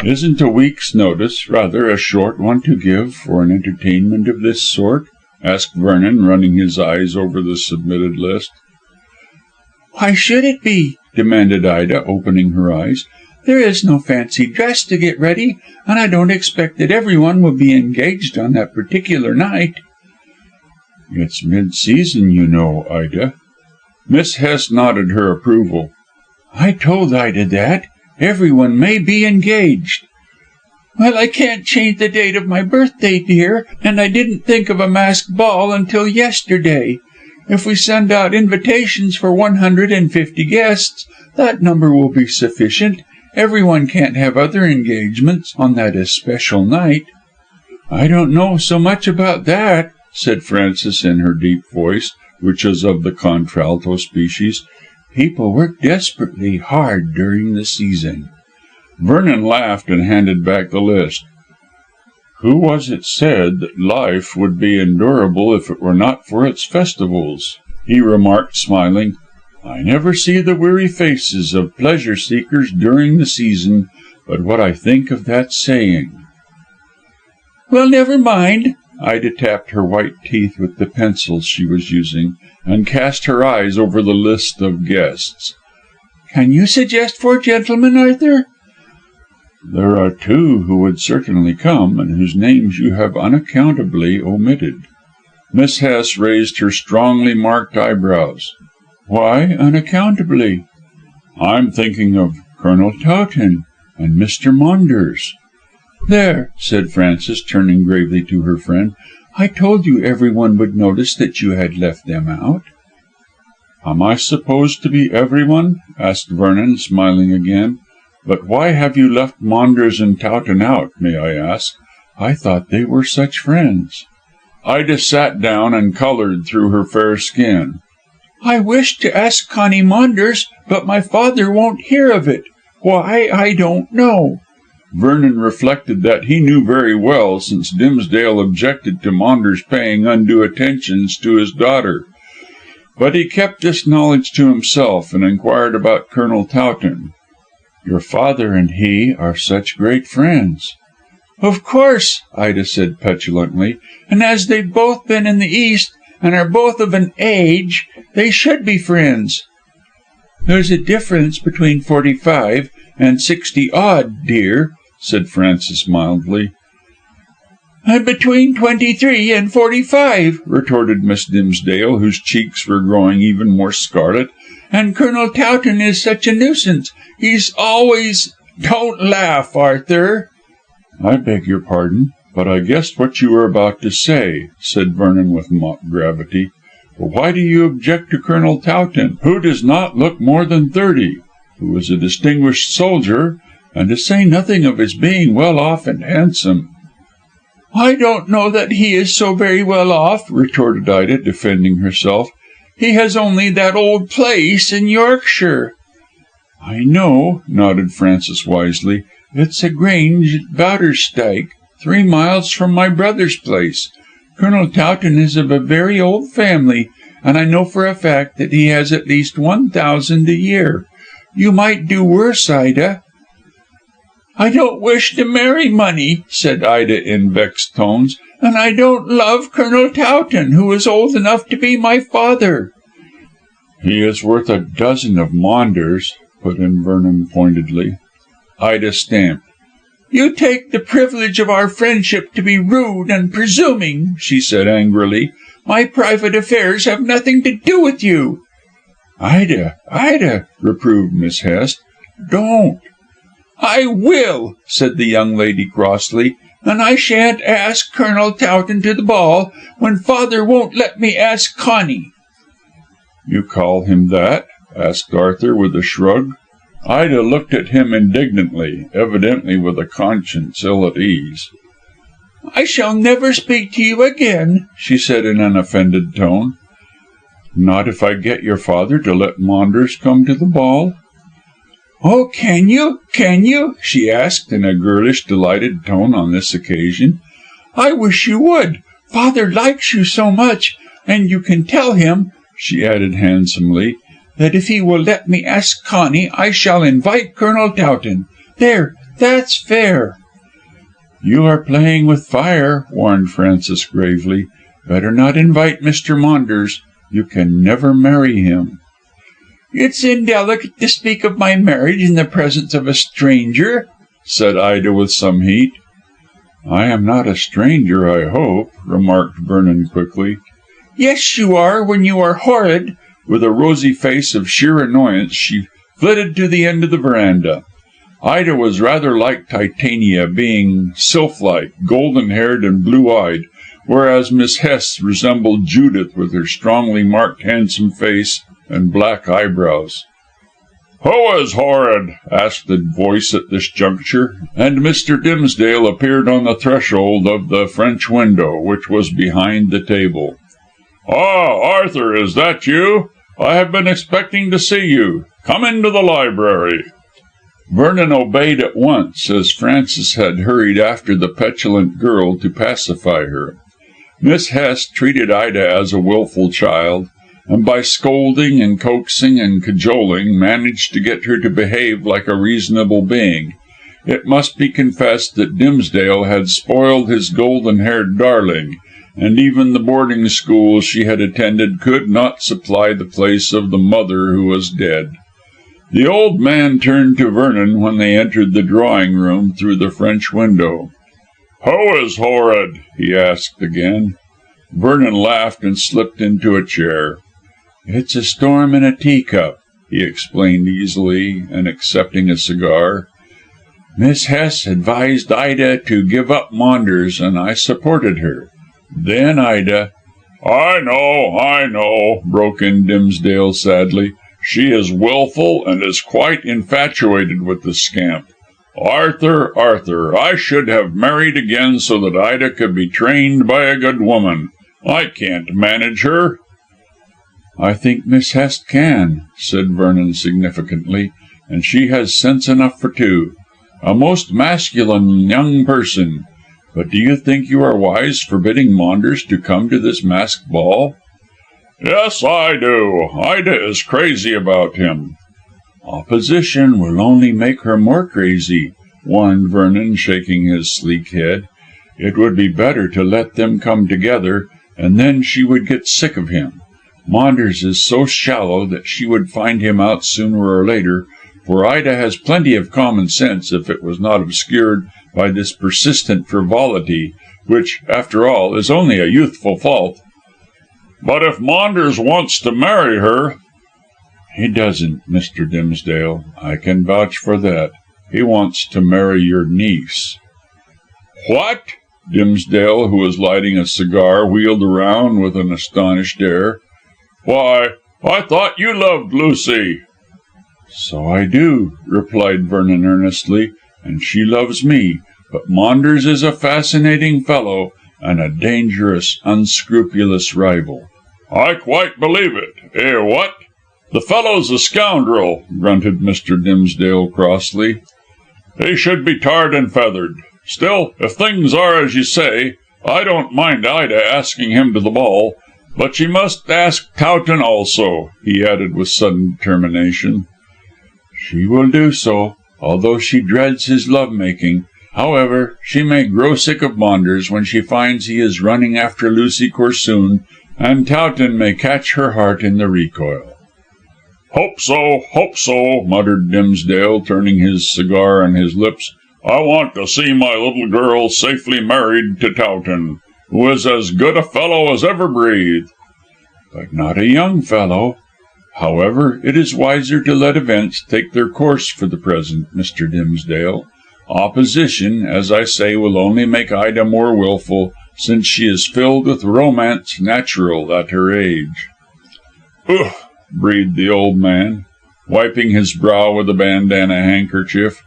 "Isn't a week's notice rather a short one to give for an entertainment of this sort?" asked Vernon, running his eyes over the submitted list. "Why should it be?" demanded Ida, opening her eyes. "There is no fancy dress to get ready, and I don't expect that everyone will be engaged on that particular night." "It's mid-season, you know, Ida." Miss Hest nodded her approval. "I told Ida that. Everyone may be engaged." "Well, I can't change the date of my birthday, dear, and I didn't think of a masked ball until yesterday. If we send out invitations for 150 guests, that number will be sufficient. Everyone can't have other engagements on that especial night." "I don't know so much about that," said Frances in her deep voice, which is of the contralto species. "People work desperately hard during the season." Vernon laughed and handed back the list. Who was it said that life would be endurable if it were not for its festivals? He remarked, smiling. I never see the weary faces of pleasure seekers during the season, but what I think of that saying. Well, never mind. Ida tapped her white teeth with the pencil she was using, and cast her eyes over the list of guests. Can you suggest 4 gentlemen, Arthur? There are 2 who would certainly come, and whose names you have unaccountably omitted. Miss Hesse raised her strongly marked eyebrows. Why unaccountably? I'm thinking of Colonel Towton and Mr. Maunders. There, said Frances, turning gravely to her friend, I told you everyone would notice that you had left them out. Am I supposed to be everyone? Asked Vernon, smiling again. But why have you left Maunders and Towton out, may I ask? I thought they were such friends. Ida sat down and coloured through her fair skin. I wished to ask Connie Maunders, but my father won't hear of it. Why, I don't know. Vernon reflected that he knew very well, since Dimsdale objected to Maunders paying undue attentions to his daughter. But he kept this knowledge to himself, and inquired about Colonel Towton. Your father and he are such great friends. Of course, Ida said petulantly, and as they've both been in the East, and are both of an age, they should be friends. There's a difference between 45 and 60 odd, dear, said Frances mildly. And between 23 and 45, retorted Miss Dimsdale, whose cheeks were growing even more scarlet, and Colonel Towton is such a nuisance. He's always... Don't laugh, Arthur. I beg your pardon, but I guessed what you were about to say, said Vernon with mock gravity. But why do you object to Colonel Towton, who does not look more than 30, who is a distinguished soldier, and to say nothing of his being well off and handsome? I don't know that he is so very well off, retorted Ida, defending herself. He has only that old place in Yorkshire. I know, nodded Frances wisely. It's a grange at Bowderstyke, 3 miles from my brother's place. Colonel Towton is of a very old family, and I know for a fact that he has at least 1,000 a year. You might do worse, Ida. I don't wish to marry money, said Ida in vexed tones, and I don't love Colonel Towton, who is old enough to be my father. He is worth a dozen of Maunders, put in Vernon pointedly. Ida stamped. You take the privilege of our friendship to be rude and presuming, she said angrily. My private affairs have nothing to do with you. Ida, reproved Miss Hesse. Don't. I will, said the young lady crossly, and I shan't ask Colonel Towton to the ball when father won't let me ask Connie. You call him that? asked Arthur with a shrug. Ida looked at him indignantly, evidently with a conscience ill at ease. I shall never speak to you again, she said in an offended tone. Not if I get your father to let Maunders come to the ball? Oh, can you? She asked in a girlish, delighted tone on this occasion. I wish you would. Father likes you so much, and you can tell him, she added handsomely, that if he will let me ask Connie, I shall invite Colonel Towton. There, that's fair. You are playing with fire, warned Frances gravely. Better not invite Mr. Maunders. You can never marry him. It's indelicate to speak of my marriage in the presence of a stranger, said Ida with some heat. I am not a stranger, I hope, remarked Vernon quickly. Yes, you are, when you are horrid. With a rosy face of sheer annoyance, she flitted to the end of the veranda. Ida was rather like Titania, being sylph-like, golden-haired and blue-eyed, whereas Miss Hesse resembled Judith with her strongly marked handsome face and black eyebrows. Who is horrid? asked a voice at this juncture, and Mr. Dimsdale appeared on the threshold of the French window, which was behind the table. Ah, Arthur, is that you? I have been expecting to see you. Come into the library. Vernon obeyed at once, as Frances had hurried after the petulant girl to pacify her. Miss Hest treated Ida as a wilful child, and by scolding and coaxing and cajoling managed to get her to behave like a reasonable being. It must be confessed that Dimsdale had spoiled his golden-haired darling, and even the boarding school she had attended could not supply the place of the mother who was dead. The old man turned to Vernon when they entered the drawing-room through the French window. "Who is horrid?" he asked again. Vernon laughed and slipped into a chair. "It's a storm in a teacup," he explained easily, and accepting a cigar. "Miss Hest advised Ida to give up Maunders, and I supported her. Then Ida—" I know," broke in Dimsdale sadly. "She is wilful, and is quite infatuated with the scamp. Arthur, I should have married again so that Ida could be trained by a good woman. I can't manage her." "I think Miss Hest can," said Vernon significantly, "and she has sense enough for two. A most masculine young person. But do you think you are wise forbidding Maunders to come to this masked ball?" "Yes, I do. Ida is crazy about him." "Opposition will only make her more crazy," warned Vernon, shaking his sleek head. "It would be better to let them come together, and then she would get sick of him. Maunders is so shallow that she would find him out sooner or later, for Ida has plenty of common sense if it was not obscured by this persistent frivolity, which, after all, is only a youthful fault." "But if Maunders wants to marry her—" "He doesn't, Mr. Dimsdale. I can vouch for that. He wants to marry your niece." "What?" Dimsdale, who was lighting a cigar, wheeled around with an astonished air. "Why, I thought you loved Lucy." "So I do," replied Vernon earnestly, "and she loves me. But Maunders is a fascinating fellow, and a dangerous, unscrupulous rival." "I quite believe it. What? The fellow's a scoundrel," grunted Mr. Dimsdale crossly. "He should be tarred and feathered. Still, if things are as you say, I don't mind Ida asking him to the ball. But she must ask Towton also," he added with sudden determination. "She will do so, although she dreads his love making. However, she may grow sick of Maunders when she finds he is running after Lucy Corsoon, and Towton may catch her heart in the recoil." Hope so," muttered Dimsdale, turning his cigar on his lips. "I want to see my little girl safely married to Towton, who is as good a fellow as ever breathed." "But not a young fellow. However, it is wiser to let events take their course for the present, Mr. Dimsdale. Opposition, as I say, will only make Ida more wilful, since she is filled with romance natural at her age." "Ugh!" breathed the old man, wiping his brow with a bandana handkerchief.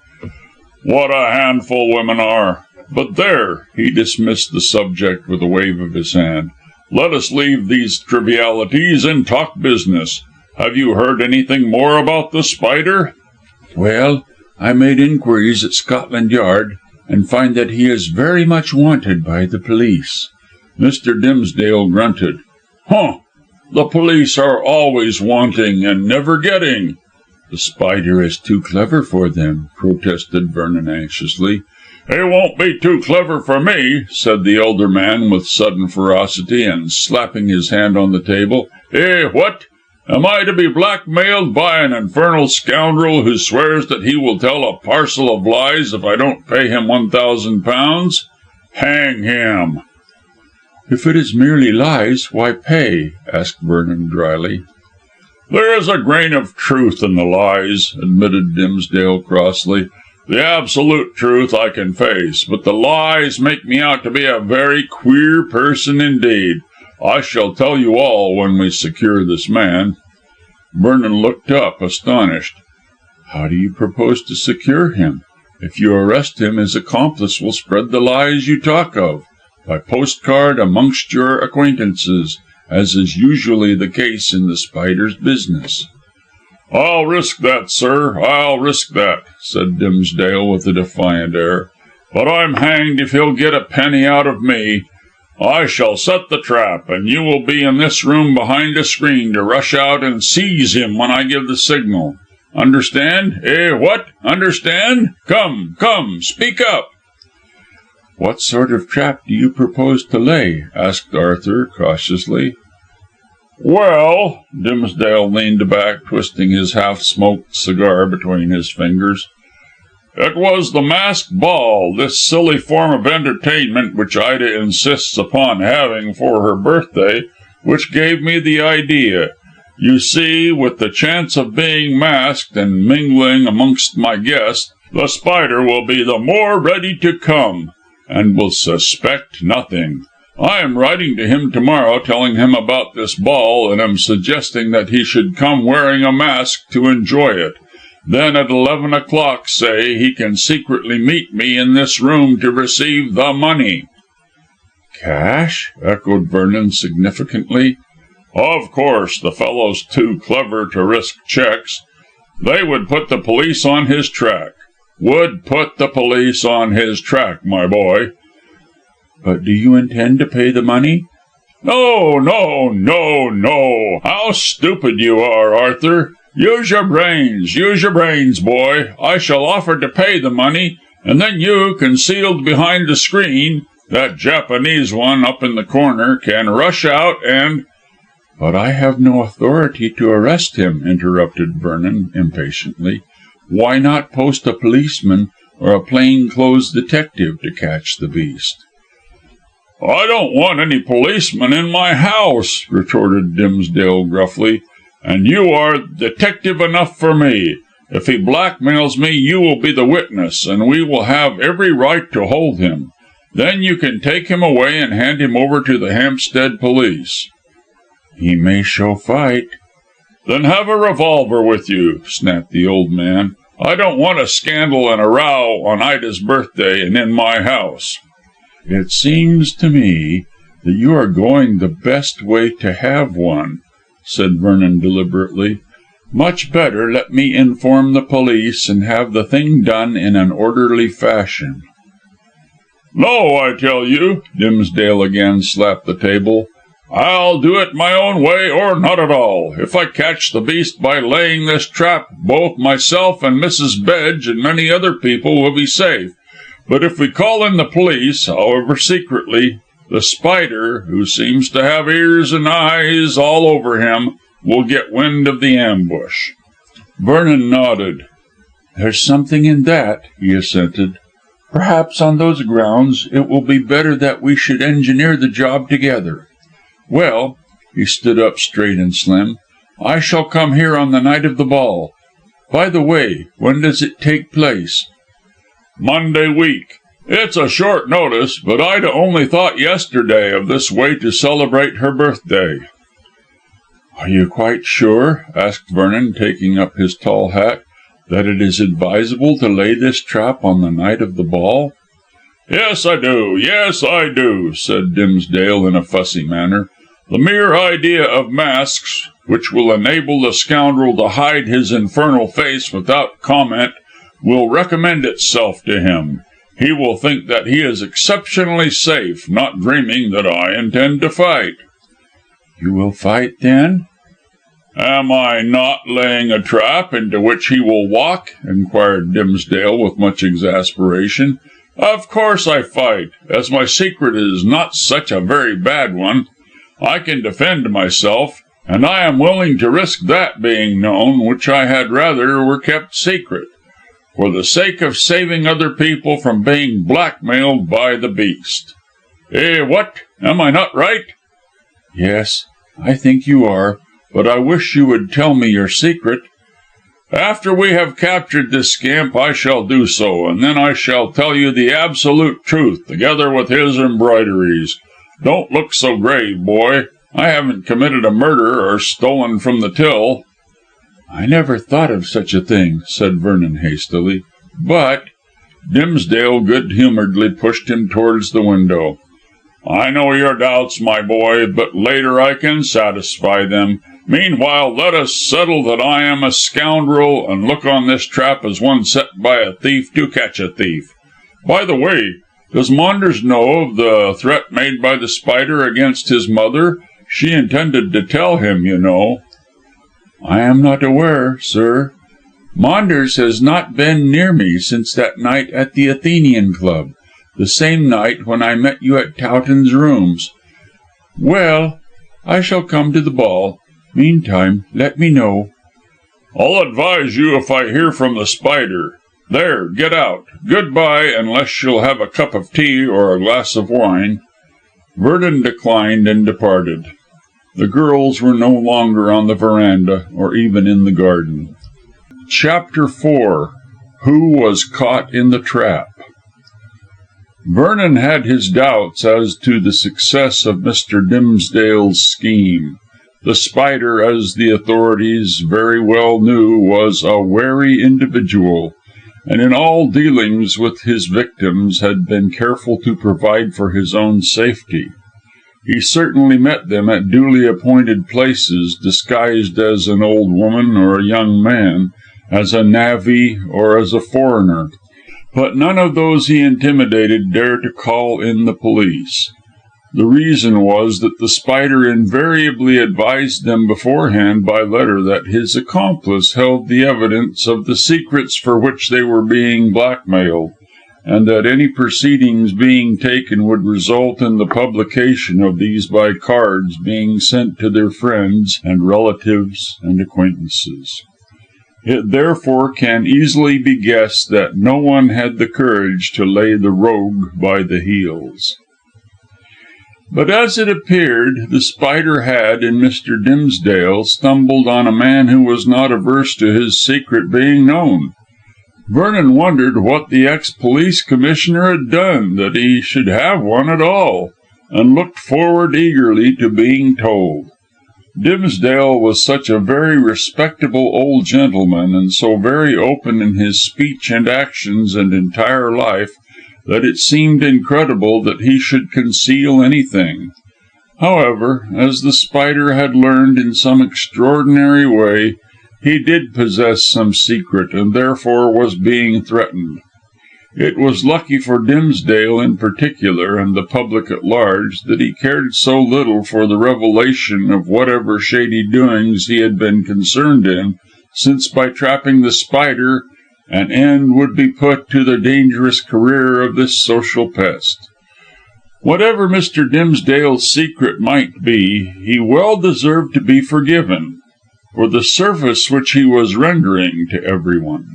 "What a handful women are! But there," he dismissed the subject with a wave of his hand. "Let us leave these trivialities and talk business. Have you heard anything more about the Spider?" "Well, I made inquiries at Scotland Yard, and find that he is very much wanted by the police." Mr. Dimsdale grunted. "Humph! The police are always wanting and never getting." "The Spider is too clever for them," protested Vernon anxiously. "He won't be too clever for me," said the elder man with sudden ferocity, and slapping his hand on the table. What? Am I to be blackmailed by an infernal scoundrel who swears that he will tell a parcel of lies if I don't pay him £1,000? Hang him!" "If it is merely lies, why pay?" asked Vernon drily. "There is a grain of truth in the lies," admitted Dimsdale crossly. "The absolute truth I can face, but the lies make me out to be a very queer person indeed. I shall tell you all when we secure this man." Vernon looked up, astonished. "How do you propose to secure him? If you arrest him, his accomplice will spread the lies you talk of, by postcard amongst your acquaintances, as is usually the case in the Spider's business." "I'll risk that, sir, I'll risk that," said Dimsdale with a defiant air. "But I'm hanged if he'll get a penny out of me. I shall set the trap, and you will be in this room behind a screen to rush out and seize him when I give the signal. Understand? What? Understand? Come, come, speak up." "What sort of trap do you propose to lay?" asked Arthur cautiously. "Well," Dimsdale leaned back, twisting his half-smoked cigar between his fingers, "it was the masked ball, this silly form of entertainment which Ida insists upon having for her birthday, which gave me the idea. You see, with the chance of being masked and mingling amongst my guests, the Spider will be the more ready to come, and will suspect nothing. I am writing to him tomorrow, telling him about this ball, and am suggesting that he should come wearing a mask to enjoy it. Then at 11 o'clock, say, he can secretly meet me in this room to receive the money." "Cash?" echoed Vernon significantly. "Of course, the fellow's too clever to risk cheques. They would put the police on his track. Would put the police on his track, my boy." "But do you intend to pay the money?" "No, no, no, no. How stupid you are, Arthur. Use your brains, boy. I shall offer to pay the money, and then you, concealed behind the screen, that Japanese one up in the corner, can rush out and—" "But I have no authority to arrest him," interrupted Vernon impatiently. "Why not post a policeman or a plain-clothes detective to catch the beast?" "I don't want any policeman in my house," retorted Dimsdale gruffly, "and you are detective enough for me. If he blackmails me, you will be the witness, and we will have every right to hold him. Then you can take him away and hand him over to the Hampstead police." "He may show fight." "Then have a revolver with you," snapped the old man. "I don't want a scandal and a row on Ida's birthday and in my house." "It seems to me that you are going the best way to have one," said Vernon deliberately. "Much better let me inform the police and have the thing done in an orderly fashion." "No, I tell you," Dimsdale again slapped the table. "I'll do it my own way or not at all. If I catch the beast by laying this trap, both myself and Mrs. Bedge and many other people will be safe. But if we call in the police, however secretly, the Spider, who seems to have ears and eyes all over him, will get wind of the ambush." Vernon nodded. "There's something in that," he assented. "Perhaps on those grounds it will be better that we should engineer the job together. Well," he stood up straight and slim, "I shall come here on the night of the ball. By the way, when does it take place?" "Monday week. It's a short notice, but Ida only thought yesterday of this way to celebrate her birthday." "Are you quite sure," asked Vernon, taking up his tall hat, "that it is advisable to lay this trap on the night of the ball?" Yes, I do," said Dimsdale in a fussy manner. "The mere idea of masks, which will enable the scoundrel to hide his infernal face without comment, will recommend itself to him. He will think that he is exceptionally safe, not dreaming that I intend to fight." "You will fight, then?" "Am I not laying a trap into which he will walk?" inquired Dimsdale with much exasperation. "Of course I fight, as my secret is not such a very bad one. I can defend myself, and I am willing to risk that being known, which I had rather were kept secret, for the sake of saving other people from being blackmailed by the beast. What? Am I not right?" "Yes, I think you are, but I wish you would tell me your secret." "After we have captured this scamp I shall do so, and then I shall tell you the absolute truth, together with his embroideries. Don't look so grave, boy. I haven't committed a murder or stolen from the till." "I never thought of such a thing," said Vernon hastily. "But—" Dimsdale good humouredly pushed him towards the window. "I know your doubts, my boy, but later I can satisfy them. Meanwhile, let us settle that I am a scoundrel, and look on this trap as one set by a thief to catch a thief. By the way, does Maunders know of the threat made by the Spider against his mother? She intended to tell him, you know." "I am not aware, sir. Maunders has not been near me since that night at the Athenian Club, the same night when I met you at Towton's rooms. Well, I shall come to the ball. Meantime, let me know." "I'll advise you if I hear from the Spider. There, get out. Good-bye, unless you'll have a cup of tea or a glass of wine." Vernon declined and departed. The girls were no longer on the veranda, or even in the garden. Chapter 4. Who was caught in the trap? Vernon had his doubts as to the success of Mr. Dimsdale's scheme. The Spider, as the authorities very well knew, was a wary individual, and in all dealings with his victims had been careful to provide for his own safety. He certainly met them at duly appointed places, disguised as an old woman or a young man, as a navvy or as a foreigner, but none of those he intimidated dared to call in the police. The reason was that the Spider invariably advised them beforehand by letter that his accomplice held the evidence of the secrets for which they were being blackmailed, and that any proceedings being taken would result in the publication of these by cards being sent to their friends and relatives and acquaintances. It therefore can easily be guessed that no one had the courage to lay the rogue by the heels. But as it appeared, the Spider had, in Mr. Dimsdale, stumbled on a man who was not averse to his secret being known. Vernon wondered what the ex-police commissioner had done, that he should have one at all, and looked forward eagerly to being told. Dimsdale was such a very respectable old gentleman, and so very open in his speech and actions and entire life, that it seemed incredible that he should conceal anything. However, as the Spider had learned in some extraordinary way, he did possess some secret, and therefore was being threatened. It was lucky for Dimsdale in particular, and the public at large, that he cared so little for the revelation of whatever shady doings he had been concerned in, since by trapping the Spider an end would be put to the dangerous career of this social pest. Whatever Mr. Dimsdale's secret might be, he well deserved to be forgiven for the service which he was rendering to everyone.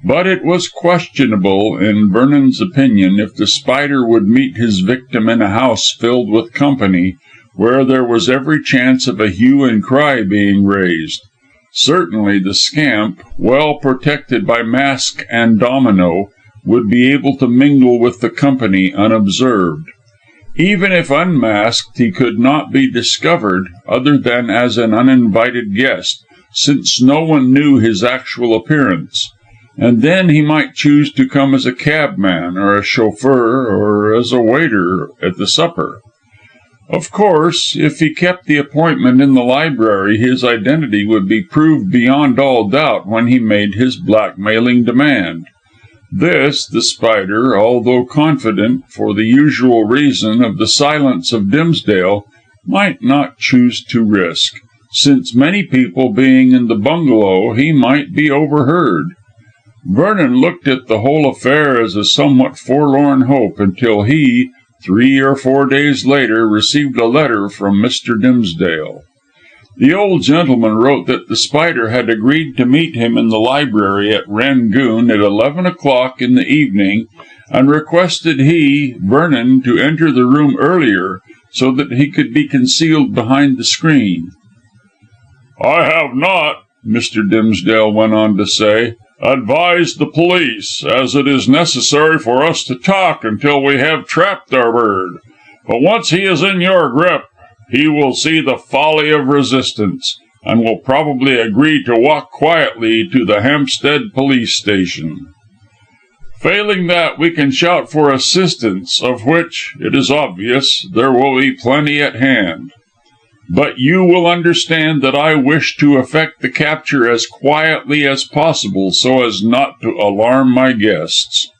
But it was questionable, in Vernon's opinion, if the Spider would meet his victim in a house filled with company, where there was every chance of a hue and cry being raised. Certainly the scamp, well protected by mask and domino, would be able to mingle with the company unobserved. Even if unmasked, he could not be discovered other than as an uninvited guest, since no one knew his actual appearance. And then he might choose to come as a cabman, or a chauffeur, or as a waiter at the supper. Of course, if he kept the appointment in the library, his identity would be proved beyond all doubt when he made his blackmailing demand. This, the Spider, although confident, for the usual reason of the silence of Dimsdale, might not choose to risk, since many people being in the bungalow, he might be overheard. Vernon looked at the whole affair as a somewhat forlorn hope, until he, 3 or 4 days later, received a letter from Mr. Dimsdale. The old gentleman wrote that the Spider had agreed to meet him in the library at Rangoon at 11 o'clock in the evening, and requested he, Vernon, to enter the room earlier, so that he could be concealed behind the screen. "I have not," Mr. Dimsdale went on to say, "advised the police, as it is necessary for us to talk until we have trapped our bird. But once he is in your grip, he will see the folly of resistance, and will probably agree to walk quietly to the Hampstead police station. Failing that, we can shout for assistance, of which, it is obvious, there will be plenty at hand." But you will understand that I wish to effect the capture as quietly as possible, so as not to alarm my guests."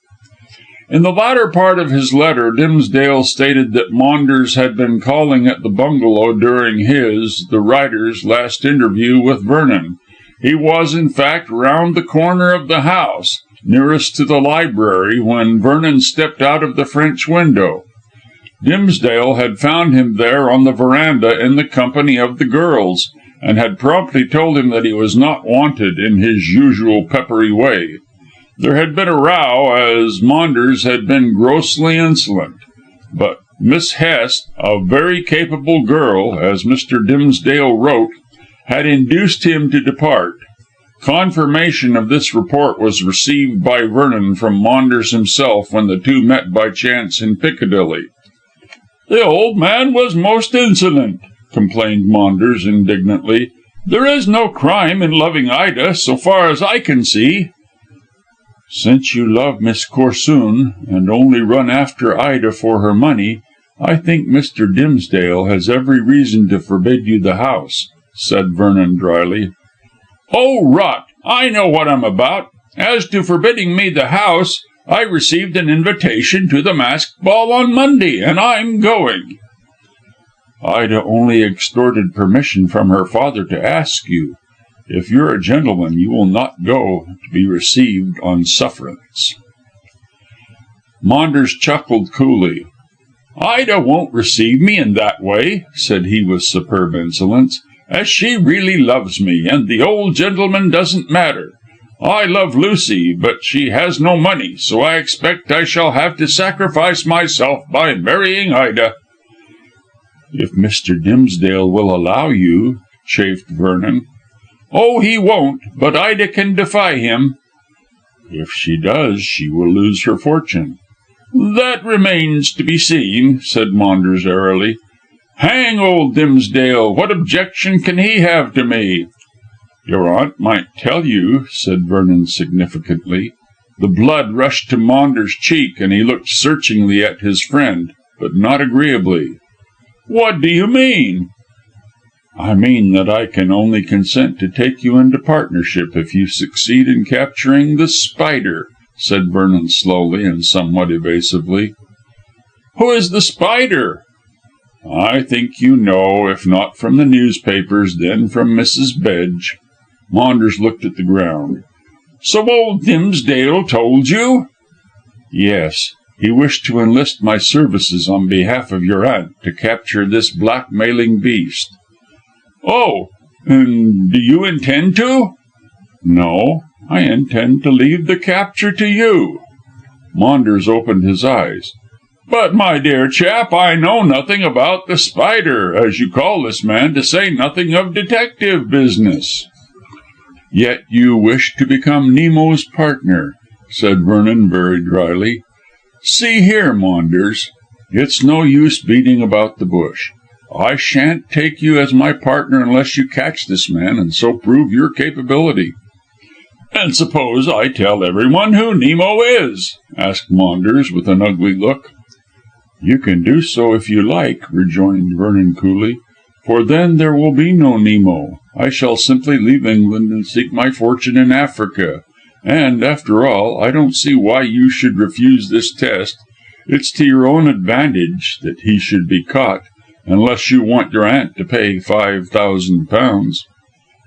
In the latter part of his letter, Dimsdale stated that Maunders had been calling at the bungalow during his, the writer's, last interview with Vernon. He was, in fact, round the corner of the house, nearest to the library, when Vernon stepped out of the French window. Dimsdale had found him there on the verandah in the company of the girls, and had promptly told him that he was not wanted in his usual peppery way. There had been a row, as Maunders had been grossly insolent, but Miss Hest, a very capable girl, as Mr. Dimsdale wrote, had induced him to depart. Confirmation of this report was received by Vernon from Maunders himself when the two met by chance in Piccadilly. "The old man was most insolent," complained Maunders indignantly. "There is no crime in loving Ida, so far as I can see." "Since you love Miss Corsoon, and only run after Ida for her money, I think Mr. Dimsdale has every reason to forbid you the house," said Vernon drily. "Oh, rot! I know what I'm about. As to forbidding me the house, I received an invitation to the masked ball on Monday, and I'm going." "Ida only extorted permission from her father to ask you. If you're a gentleman, you will not go to be received on sufferance." Maunders chuckled coolly. "Ida won't receive me in that way," said he with superb insolence, "as she really loves me, and the old gentleman doesn't matter. I love Lucy, but she has no money, so I expect I shall have to sacrifice myself by marrying Ida." "If Mr. Dimsdale will allow you," chafed Vernon. "Oh, he won't, but Ida can defy him." "If she does, she will lose her fortune." "That remains to be seen," said Maunders airily. "Hang old Dimsdale, what objection can he have to me?" "Your aunt might tell you," said Vernon significantly. The blood rushed to Maunders' cheek, and he looked searchingly at his friend, but not agreeably. "What do you mean?" "I mean that I can only consent to take you into partnership if you succeed in capturing The Spider," said Vernon slowly and somewhat evasively. "Who is The Spider?" "I think you know, if not from the newspapers, then from Mrs. Bedge." Maunders looked at the ground. "So old Dimsdale told you?" "Yes. He wished to enlist my services on behalf of your aunt to capture this blackmailing beast." "Oh, and do you intend to?" "No, I intend to leave the capture to you." Maunders opened his eyes. "But, my dear chap, I know nothing about The Spider, as you call this man, to say nothing of detective business." "Yet you wish to become Nemo's partner," said Vernon very drily. "See here, Maunders, it's no use beating about the bush. I shan't take you as my partner unless you catch this man, and so prove your capability." "And suppose I tell everyone who Nemo is?" asked Maunders, with an ugly look. "You can do so if you like," rejoined Vernon coolly, "for then there will be no Nemo. I shall simply leave England and seek my fortune in Africa. And, after all, I don't see why you should refuse this test. It's to your own advantage that he should be caught, unless you want your aunt to pay £5,000.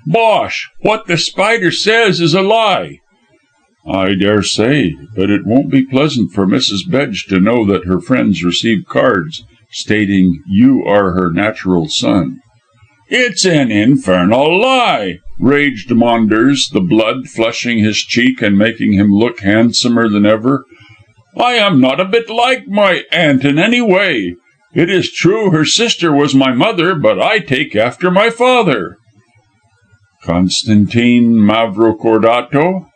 "Bosh! What The Spider says is a lie." "I dare say, but it won't be pleasant for Mrs. Bedge to know that her friends receive cards stating you are her natural son." "It's an infernal lie," raged Maunders, the blood flushing his cheek and making him look handsomer than ever. "I am not a bit like my aunt in any way. It is true her sister was my mother, but I take after my father." "Constantine Mavrocordato?"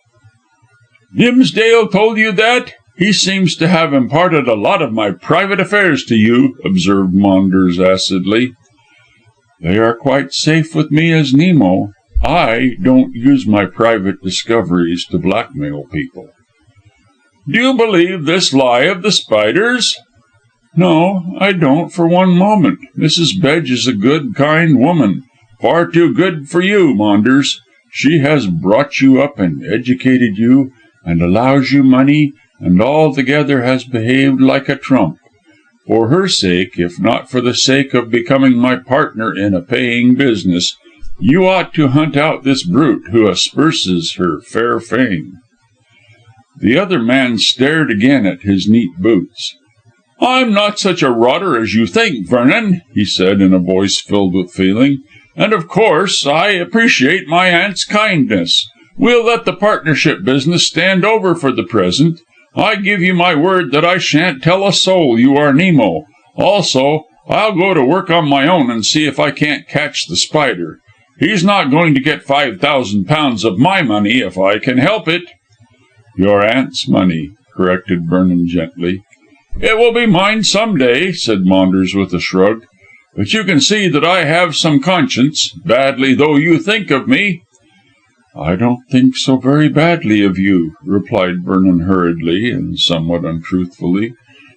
"Dimsdale told you that? He seems to have imparted a lot of my private affairs to you," observed Maunders acidly. "They are quite safe with me as Nemo. I don't use my private discoveries to blackmail people." "Do you believe this lie of The Spider's?" "No, I don't for one moment. Mrs. Bedge is a good, kind woman. Far too good for you, Maunders. She has brought you up and educated you, and allows you money, and altogether has behaved like a trump. For her sake, if not for the sake of becoming my partner in a paying business, you ought to hunt out this brute who asperses her fair fame." The other man stared again at his neat boots. "I'm not such a rotter as you think, Vernon," he said in a voice filled with feeling, "and of course I appreciate my aunt's kindness. We'll let the partnership business stand over for the present. I give you my word that I shan't tell a soul you are Nemo. Also, I'll go to work on my own and see if I can't catch the Spider. He's not going to get £5,000 of my money if I can help it." "Your aunt's money," corrected Vernon gently. "It will be mine some day," said Maunders with a shrug. "But you can see that I have some conscience, badly though you think of me." "I don't think so very badly of you," replied Vernon hurriedly and somewhat untruthfully.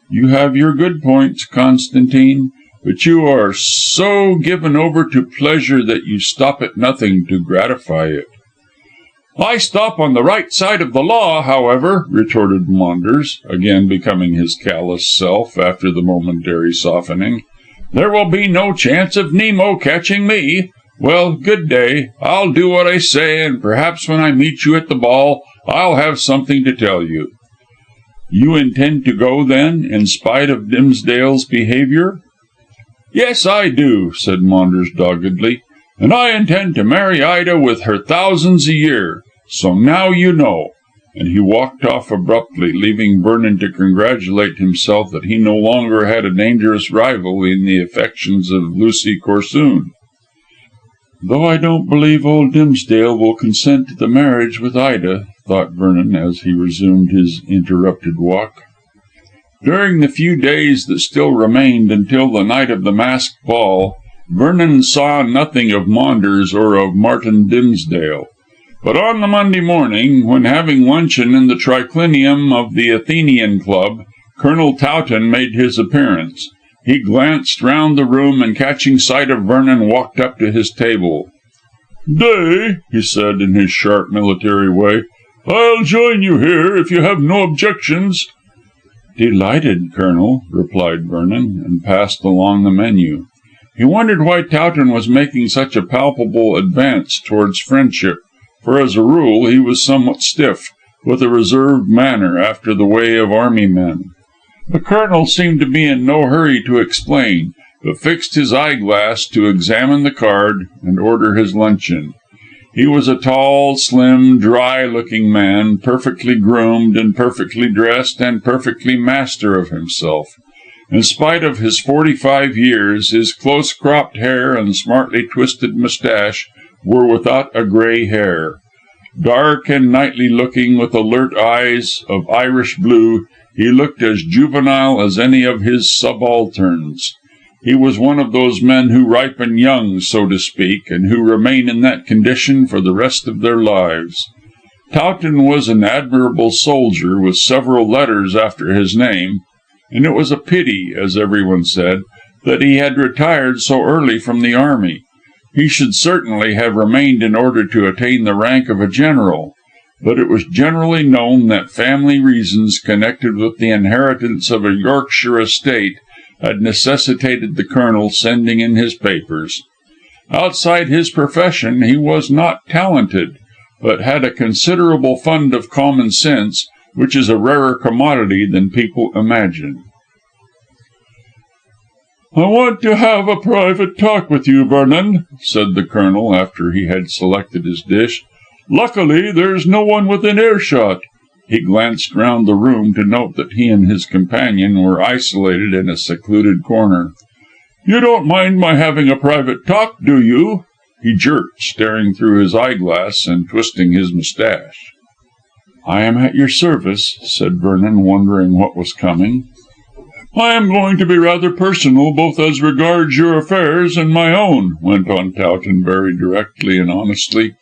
"You have your good points, Constantine, but you are so given over to pleasure that you stop at nothing to gratify it." "I stop on the right side of the law, however," retorted Maunders, again becoming his callous self after the momentary softening. "There will be no chance of Nemo catching me. Well, good day. I'll do what I say, and perhaps when I meet you at the ball, I'll have something to tell you." "You intend to go, then, in spite of Dimsdale's behaviour?" "Yes, I do," said Maunders doggedly, "and I intend to marry Ida with her thousands a year. So now you know." And he walked off abruptly, leaving Vernon to congratulate himself that he no longer had a dangerous rival in the affections of Lucy Corsoon. "Though I don't believe old Dimsdale will consent to the marriage with Ida," thought Vernon as he resumed his interrupted walk. During the few days that still remained until the night of the masked ball, Vernon saw nothing of Maunders or of Martin Dimsdale. But on the Monday morning, when having luncheon in the triclinium of the Athenian Club, Colonel Towton made his appearance. He glanced round the room, and catching sight of Vernon, walked up to his table. "Day," he said in his sharp military way, "I'll join you here, if you have no objections." "Delighted, Colonel," replied Vernon, and passed along the menu. He wondered why Towton was making such a palpable advance towards friendship, for as a rule he was somewhat stiff, with a reserved manner after the way of army men. The Colonel seemed to be in no hurry to explain, but fixed his eyeglass to examine the card and order his luncheon. He was a tall, slim, dry-looking man, perfectly groomed and perfectly dressed and perfectly master of himself. In spite of his 45 years, his close-cropped hair and smartly twisted moustache were without a grey hair. Dark and knightly looking, with alert eyes of Irish blue, he looked as juvenile as any of his subalterns. He was one of those men who ripen young, so to speak, and who remain in that condition for the rest of their lives. Towton was an admirable soldier, with several letters after his name, and it was a pity, as everyone said, that he had retired so early from the army. He should certainly have remained in order to attain the rank of a general, but it was generally known that family reasons connected with the inheritance of a Yorkshire estate had necessitated the Colonel sending in his papers. Outside his profession he was not talented, but had a considerable fund of common sense, which is a rarer commodity than people imagine. "I want to have a private talk with you, Vernon," said the Colonel, after he had selected his dish. "Luckily there's no one within earshot." He glanced round the room to note that he and his companion were isolated in a secluded corner. "You don't mind my having a private talk, do you?" he jerked, staring through his eyeglass and twisting his moustache. "I am at your service," said Vernon, wondering what was coming. "I am going to be rather personal, both as regards your affairs and my own," went on Towton very directly and honestly.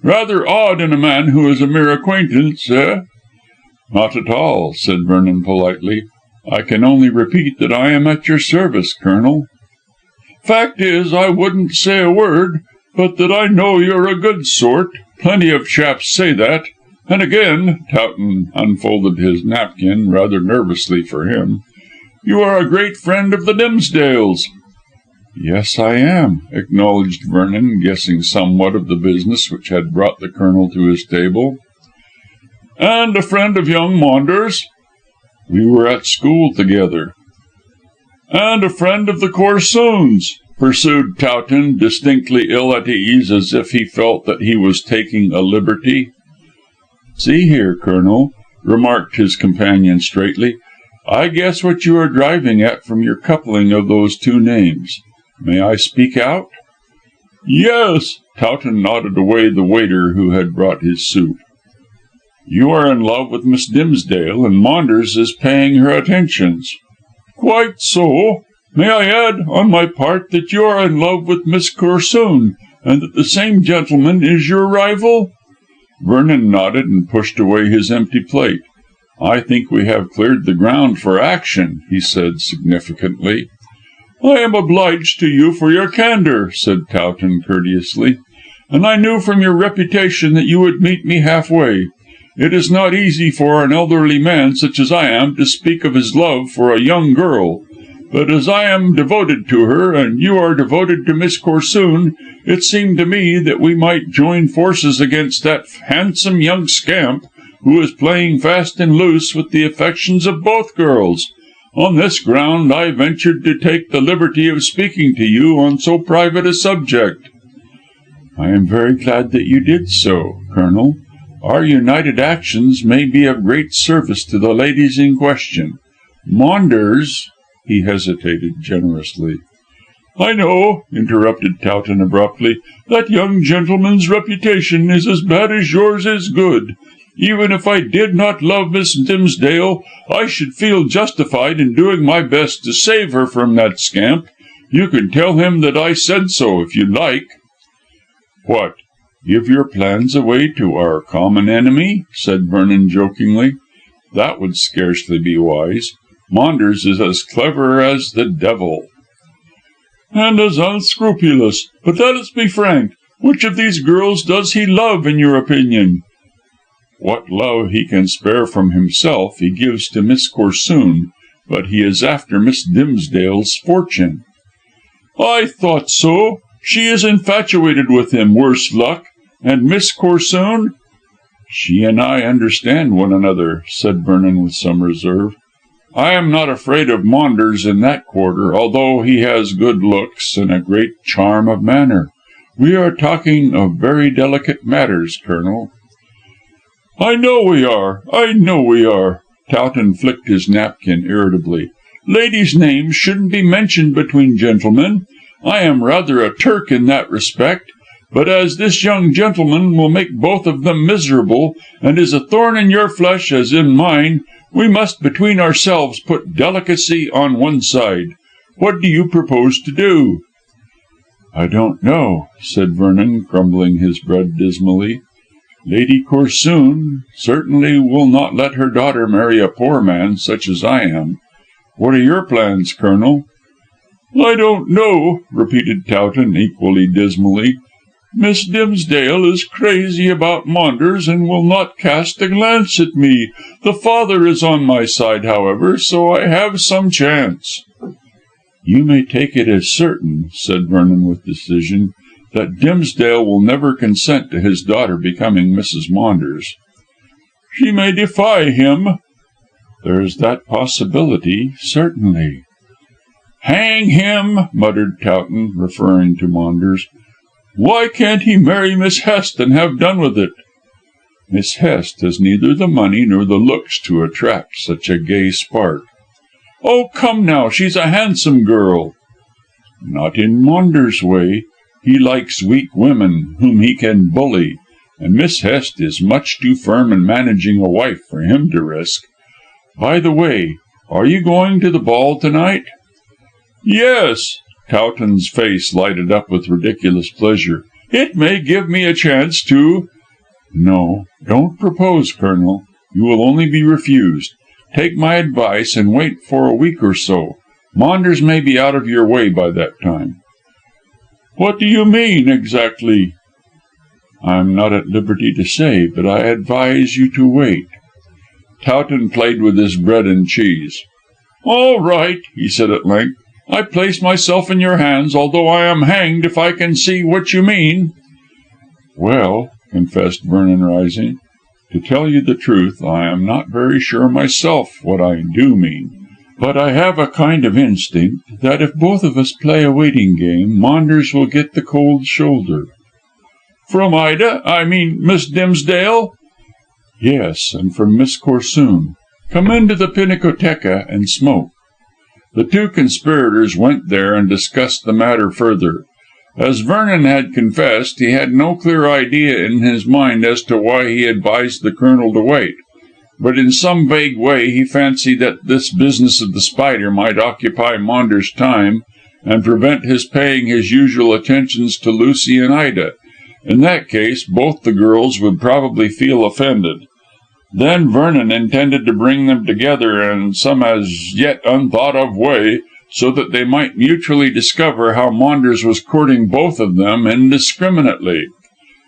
"Rather odd in a man who is a mere acquaintance, eh?" "Not at all," said Vernon politely. I can only repeat that I am at your service, Colonel. Fact is, I wouldn't say a word, but that I know you're a good sort. Plenty of chaps say that. And again," Towton unfolded his napkin rather nervously for him, "you are a great friend of the Dimsdales." "Yes, I am," acknowledged Vernon, guessing somewhat of the business which had brought the Colonel to his table. "And a friend of young Maunders?" "We were at school together." "And a friend of the Corsoons?" pursued Towton, distinctly ill at ease, as if he felt that he was taking a liberty. "See here, Colonel," remarked his companion straightly, "I guess what you are driving at from your coupling of those two names. May I speak out?" "Yes." Towton nodded away the waiter who had brought his soup. "You are in love with Miss Dimsdale, and Maunders is paying her attentions." "Quite so. May I add, on my part, that you are in love with Miss Corsoon, and that the same gentleman is your rival?" Vernon nodded and pushed away his empty plate. "I think we have cleared the ground for action," he said significantly. "I am obliged to you for your candour," said Towton courteously, "and I knew from your reputation that you would meet me half way. It is not easy for an elderly man such as I am to speak of his love for a young girl, but as I am devoted to her, and you are devoted to Miss Corsoon, it seemed to me that we might join forces against that handsome young scamp who is playing fast and loose with the affections of both girls. On this ground I ventured to take the liberty of speaking to you on so private a subject." "I am very glad that you did so, Colonel. Our united actions may be of great service to the ladies in question. Maunders—" he hesitated generously. "I know," interrupted Towton abruptly, "that young gentleman's reputation is as bad as yours is good. Even if I did not love Miss Dimsdale, I should feel justified in doing my best to save her from that scamp. You can tell him that I said so, if you like." "What, give your plans away to our common enemy?" said Vernon jokingly. "That would scarcely be wise. Maunders is as clever as the devil." "And as unscrupulous. But let us be frank. Which of these girls does he love, in your opinion?" "What love he can spare from himself he gives to Miss Corsoon, but he is after Miss Dimsdale's fortune." "I thought so. She is infatuated with him, worse luck. And Miss Corsoon?" "She and I understand one another," said Vernon with some reserve. "I am not afraid of Maunders in that quarter, although he has good looks and a great charm of manner. We are talking of very delicate matters, Colonel." "I know we are. Towton flicked his napkin irritably. "Ladies' names shouldn't be mentioned between gentlemen. I am rather a Turk in that respect. But as this young gentleman will make both of them miserable, and is a thorn in your flesh as in mine, we must between ourselves put delicacy on one side. What do you propose to do?" "I don't know," said Vernon, crumbling his bread dismally. "Lady Corsoon certainly will not let her daughter marry a poor man such as I am. What are your plans, Colonel?" "I don't know," repeated Towton equally dismally. "Miss Dimsdale is crazy about Maunders, and will not cast a glance at me. The father is on my side, however, so I have some chance." "You may take it as certain," said Vernon with decision, "that Dimsdale will never consent to his daughter becoming Mrs. Maunders." "She may defy him." "There is that possibility, certainly." "Hang him!" muttered Towton, referring to Maunders. "Why can't he marry Miss Hest and have done with it?" "Miss Hest has neither the money nor the looks to attract such a gay spark." "Oh, come now, she's a handsome girl." "Not in Maunders' way. He likes weak women whom he can bully, and Miss Hest is much too firm in managing a wife for him to risk. By the way, are you going to the ball to night?" "Yes." Towton's face lighted up with ridiculous pleasure. "It may give me a chance to—" "No, don't propose, Colonel. You will only be refused. Take my advice and wait for a week or so. Maunders may be out of your way by that time." "What do you mean, exactly?" "I'm not at liberty to say, but I advise you to wait." Towton played with his bread and cheese. "All right," he said at length. "I place myself in your hands, although I am hanged if I can see what you mean." "Well," confessed Vernon, rising, "to tell you the truth, I am not very sure myself what I do mean. But I have a kind of instinct that if both of us play a waiting game, Maunders will get the cold shoulder." "From I mean Miss Dimsdale?" "Yes, and from Miss Corsoon. Come into the Pinacoteca and smoke." The two conspirators went there and discussed the matter further. As Vernon had confessed, he had no clear idea in his mind as to why he advised the Colonel to wait, but in some vague way he fancied that this business of the spider might occupy Maunders' time, and prevent his paying his usual attentions to Lucy and Ida. In that case, both the girls would probably feel offended. Then Vernon intended to bring them together in some as yet unthought of way, so that they might mutually discover how Maunders was courting both of them indiscriminately.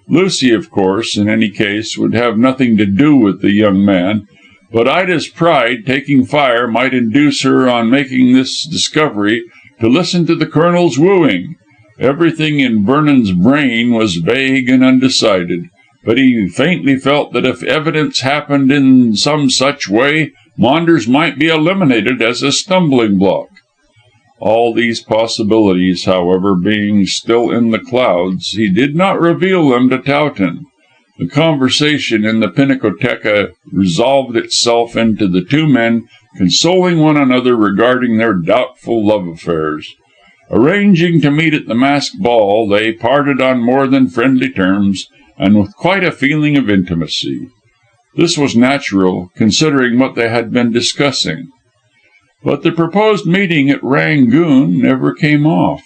Lucy, of course, in any case, would have nothing to do with the young man, but Ida's pride, taking fire, might induce her, on making this discovery, to listen to the Colonel's wooing. Everything in Vernon's brain was vague and undecided, but he faintly felt that if evidence happened in some such way, Maunders might be eliminated as a stumbling block. All these possibilities, however, being still in the clouds, he did not reveal them to Towton. The conversation in the Pinacoteca resolved itself into the two men consoling one another regarding their doubtful love affairs. Arranging to meet at the masked ball, they parted on more than friendly terms, and with quite a feeling of intimacy. This was natural, considering what they had been discussing. But the proposed meeting at Rangoon never came off.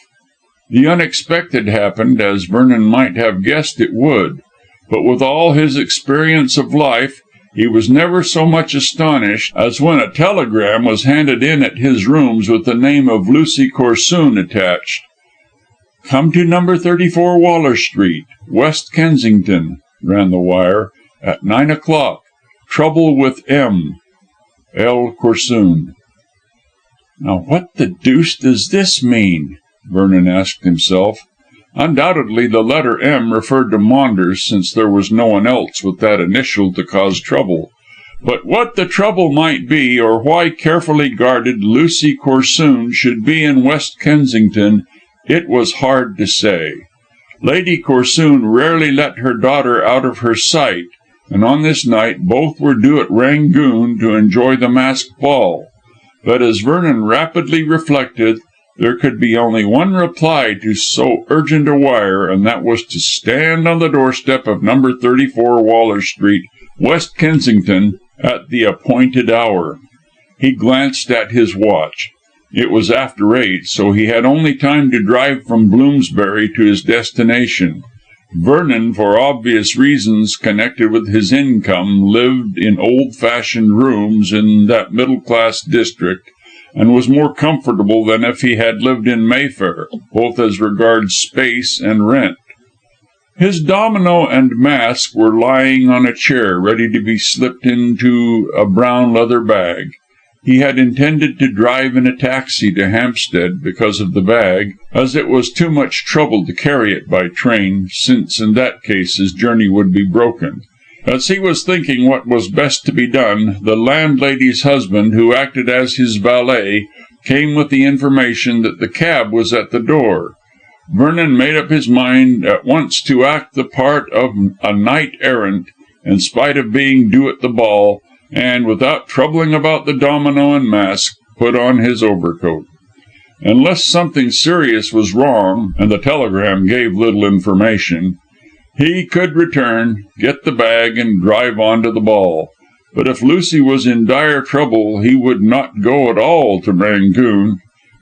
The unexpected happened, as Vernon might have guessed it would, but with all his experience of life, he was never so much astonished as when a telegram was handed in at his rooms with the name of Lucy Corsoon attached. "Come to No. 34 Waller Street, West Kensington," ran the wire, "at 9 o'clock. Trouble with M. L. Corsoon." "Now what the deuce does this mean?" Vernon asked himself. Undoubtedly the letter M referred to Maunders, since there was no one else with that initial to cause trouble. But what the trouble might be, or why carefully guarded Lucy Corsoon should be in West Kensington, it was hard to say. Lady Corsoon rarely let her daughter out of her sight, and on this night both were due at Rangoon to enjoy the masked ball. But as Vernon rapidly reflected, there could be only one reply to so urgent a wire, and that was to stand on the doorstep of No. 34 Waller Street, West Kensington, at the appointed hour. He glanced at his watch. It was after 8, so he had only time to drive from Bloomsbury to his destination. Vernon, for obvious reasons connected with his income, lived in old-fashioned rooms in that middle-class district, and was more comfortable than if he had lived in Mayfair, both as regards space and rent. His domino and mask were lying on a chair, ready to be slipped into a brown leather bag. He had intended to drive in a taxi to Hampstead because of the bag, as it was too much trouble to carry it by train, since in that case his journey would be broken. As he was thinking what was best to be done, the landlady's husband, who acted as his valet, came with the information that the cab was at the door. Vernon made up his mind at once to act the part of a knight errant, in spite of being due at the ball, and, without troubling about the domino and mask, put on his overcoat. Unless something serious was wrong, and the telegram gave little information, he could return, get the bag, and drive on to the ball. But if Lucy was in dire trouble, he would not go at all to Rangoon.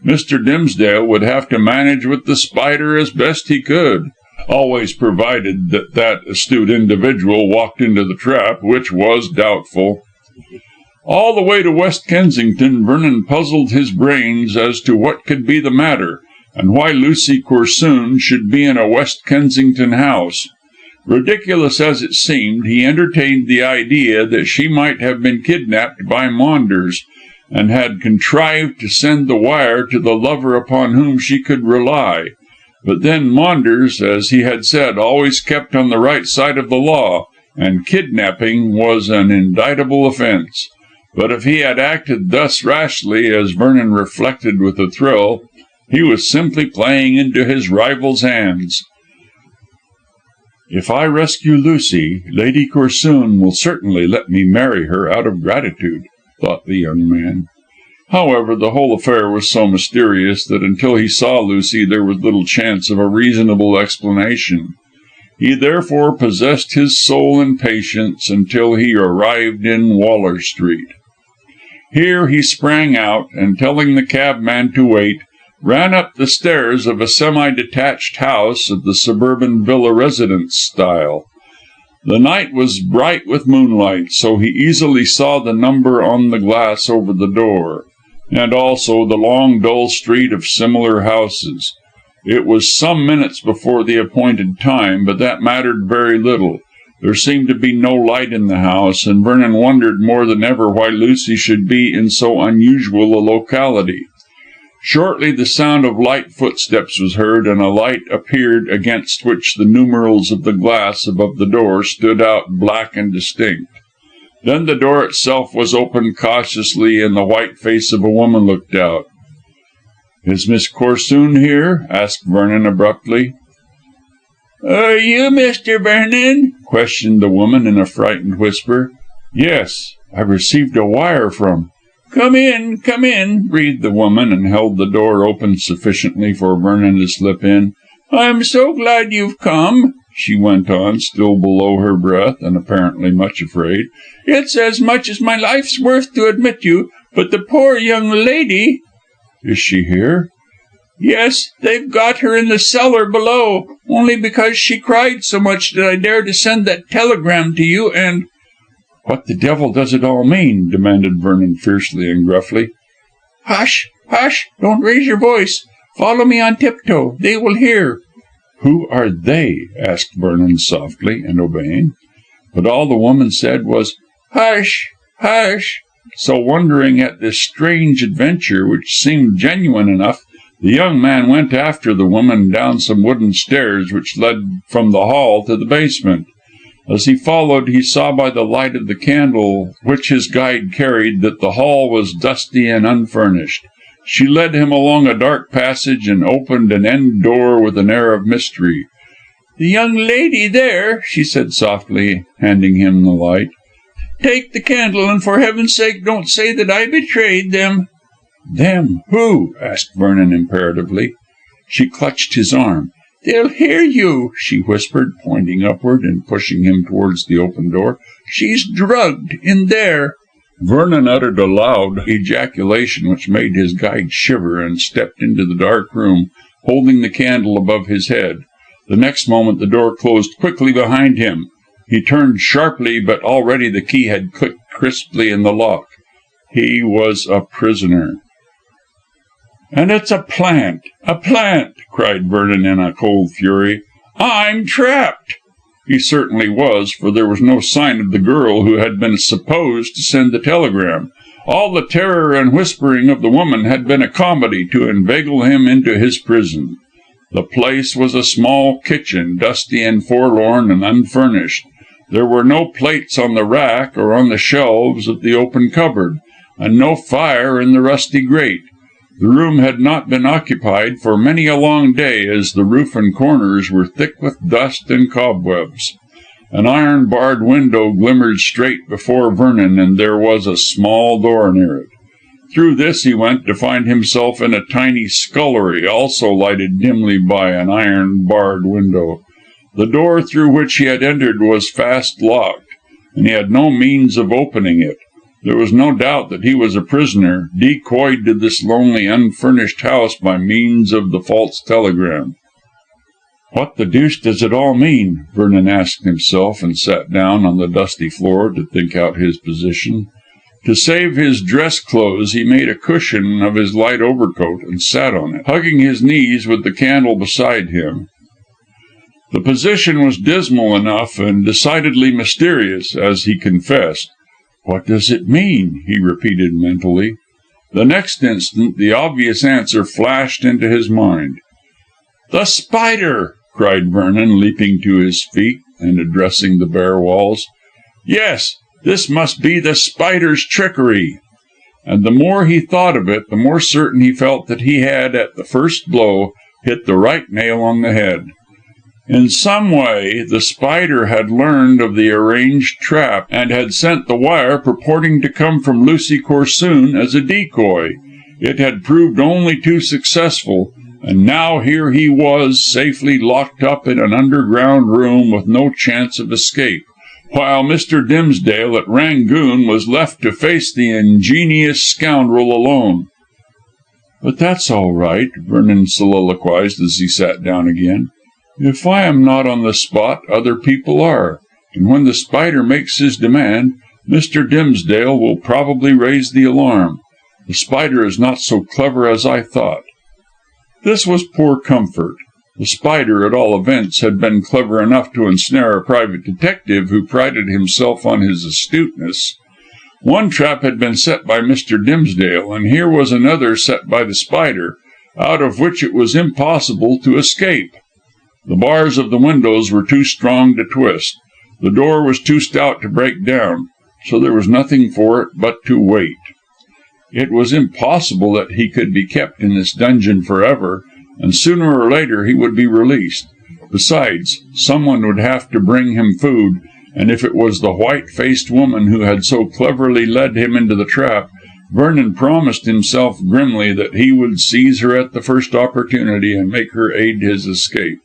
Mr. Dimsdale would have to manage with the spider as best he could, always provided that astute individual walked into the trap, which was doubtful. All the way to West Kensington, Vernon puzzled his brains as to what could be the matter, and why Lucy Corsoon should be in a West Kensington house. Ridiculous as it seemed, he entertained the idea that she might have been kidnapped by Maunders, and had contrived to send the wire to the lover upon whom she could rely. But then Maunders, as he had said, always kept on the right side of the law, and kidnapping was an indictable offence. But if he had acted thus rashly, as Vernon reflected with a thrill, he was simply playing into his rival's hands. "If I rescue Lucy, Lady Corsoon will certainly let me marry her out of gratitude," thought the young man. However, the whole affair was so mysterious that until he saw Lucy there was little chance of a reasonable explanation. He therefore possessed his soul in patience until he arrived in Waller Street. Here he sprang out, and telling the cabman to wait, ran up the stairs of a semi-detached house of the suburban villa residence style. The night was bright with moonlight, so he easily saw the number on the glass over the door, and also the long dull street of similar houses. It was some minutes before the appointed time, but that mattered very little. There seemed to be no light in the house, and Vernon wondered more than ever why Lucy should be in so unusual a locality. Shortly the sound of light footsteps was heard, and a light appeared against which the numerals of the glass above the door stood out black and distinct. Then the door itself was opened cautiously, and the white face of a woman looked out. "Is Miss Corsoon here?" asked Vernon abruptly. "Are you Mr. Vernon?" questioned the woman in a frightened whisper. "Yes, I received a wire from—" Come in," breathed the woman, and held the door open sufficiently for Vernon to slip in. "I'm so glad you've come," she went on, still below her breath, and apparently much afraid. "It's as much as my life's worth to admit you, but the poor young lady—" "Is she here?" "Yes, they've got her in the cellar below. Only because she cried so much did I dare to send that telegram to you, and—" "What the devil does it all mean?" demanded Vernon fiercely and gruffly. "Hush! Don't raise your voice. Follow me on tiptoe. They will hear." "Who are they?" asked Vernon softly, and obeying. But all the woman said was, "Hush!" So, wondering at this strange adventure, which seemed genuine enough, the young man went after the woman down some wooden stairs which led from the hall to the basement. As he followed, he saw by the light of the candle which his guide carried that the hall was dusty and unfurnished. She led him along a dark passage and opened an end door with an air of mystery. "The young lady there," she said softly, handing him the light. "Take the candle, and for heaven's sake don't say that I betrayed them." "Them? Who?" asked Vernon imperatively. She clutched his arm. "They'll hear you," she whispered, pointing upward and pushing him towards the open door. "She's drugged in there." Vernon uttered a loud ejaculation which made his guide shiver, and stepped into the dark room, holding the candle above his head. The next moment the door closed quickly behind him. He turned sharply, but already the key had clicked crisply in the lock. He was a prisoner. "And it's a plant! cried Vernon in a cold fury. "I'm trapped!" He certainly was, for there was no sign of the girl who had been supposed to send the telegram. All the terror and whispering of the woman had been a comedy to inveigle him into his prison. The place was a small kitchen, dusty and forlorn and unfurnished. There were no plates on the rack or on the shelves of the open cupboard, and no fire in the rusty grate. The room had not been occupied for many a long day, as the roof and corners were thick with dust and cobwebs. An iron-barred window glimmered straight before Vernon, and there was a small door near it. Through this he went, to find himself in a tiny scullery, also lighted dimly by an iron-barred window. The door through which he had entered was fast locked, and he had no means of opening it. There was no doubt that he was a prisoner, decoyed to this lonely, unfurnished house by means of the false telegram. "What the deuce does it all mean?" Vernon asked himself, and sat down on the dusty floor to think out his position. To save his dress clothes, he made a cushion of his light overcoat and sat on it, hugging his knees with the candle beside him. The position was dismal enough and decidedly mysterious, as he confessed. "What does it mean?" he repeated mentally. The next instant the obvious answer flashed into his mind. "The spider!" cried Vernon, leaping to his feet and addressing the bare walls. "Yes, this must be the spider's trickery!" And the more he thought of it, the more certain he felt that he had, at the first blow, hit the right nail on the head. In some way, the spider had learned of the arranged trap, and had sent the wire purporting to come from Lucy Corsoon as a decoy. It had proved only too successful, and now here he was, safely locked up in an underground room with no chance of escape, while Mr. Dimsdale at Rangoon was left to face the ingenious scoundrel alone. "But that's all right," Vernon soliloquized as he sat down again. "If I am not on the spot, other people are, and when the spider makes his demand, Mr. Dimsdale will probably raise the alarm. The spider is not so clever as I thought." This was poor comfort. The spider, at all events, had been clever enough to ensnare a private detective who prided himself on his astuteness. One trap had been set by Mr. Dimsdale, and here was another set by the spider, out of which it was impossible to escape. The bars of the windows were too strong to twist. The door was too stout to break down, so there was nothing for it but to wait. It was impossible that he could be kept in this dungeon forever, and sooner or later he would be released. Besides, someone would have to bring him food, and if it was the white-faced woman who had so cleverly led him into the trap, Vernon promised himself grimly that he would seize her at the first opportunity and make her aid his escape.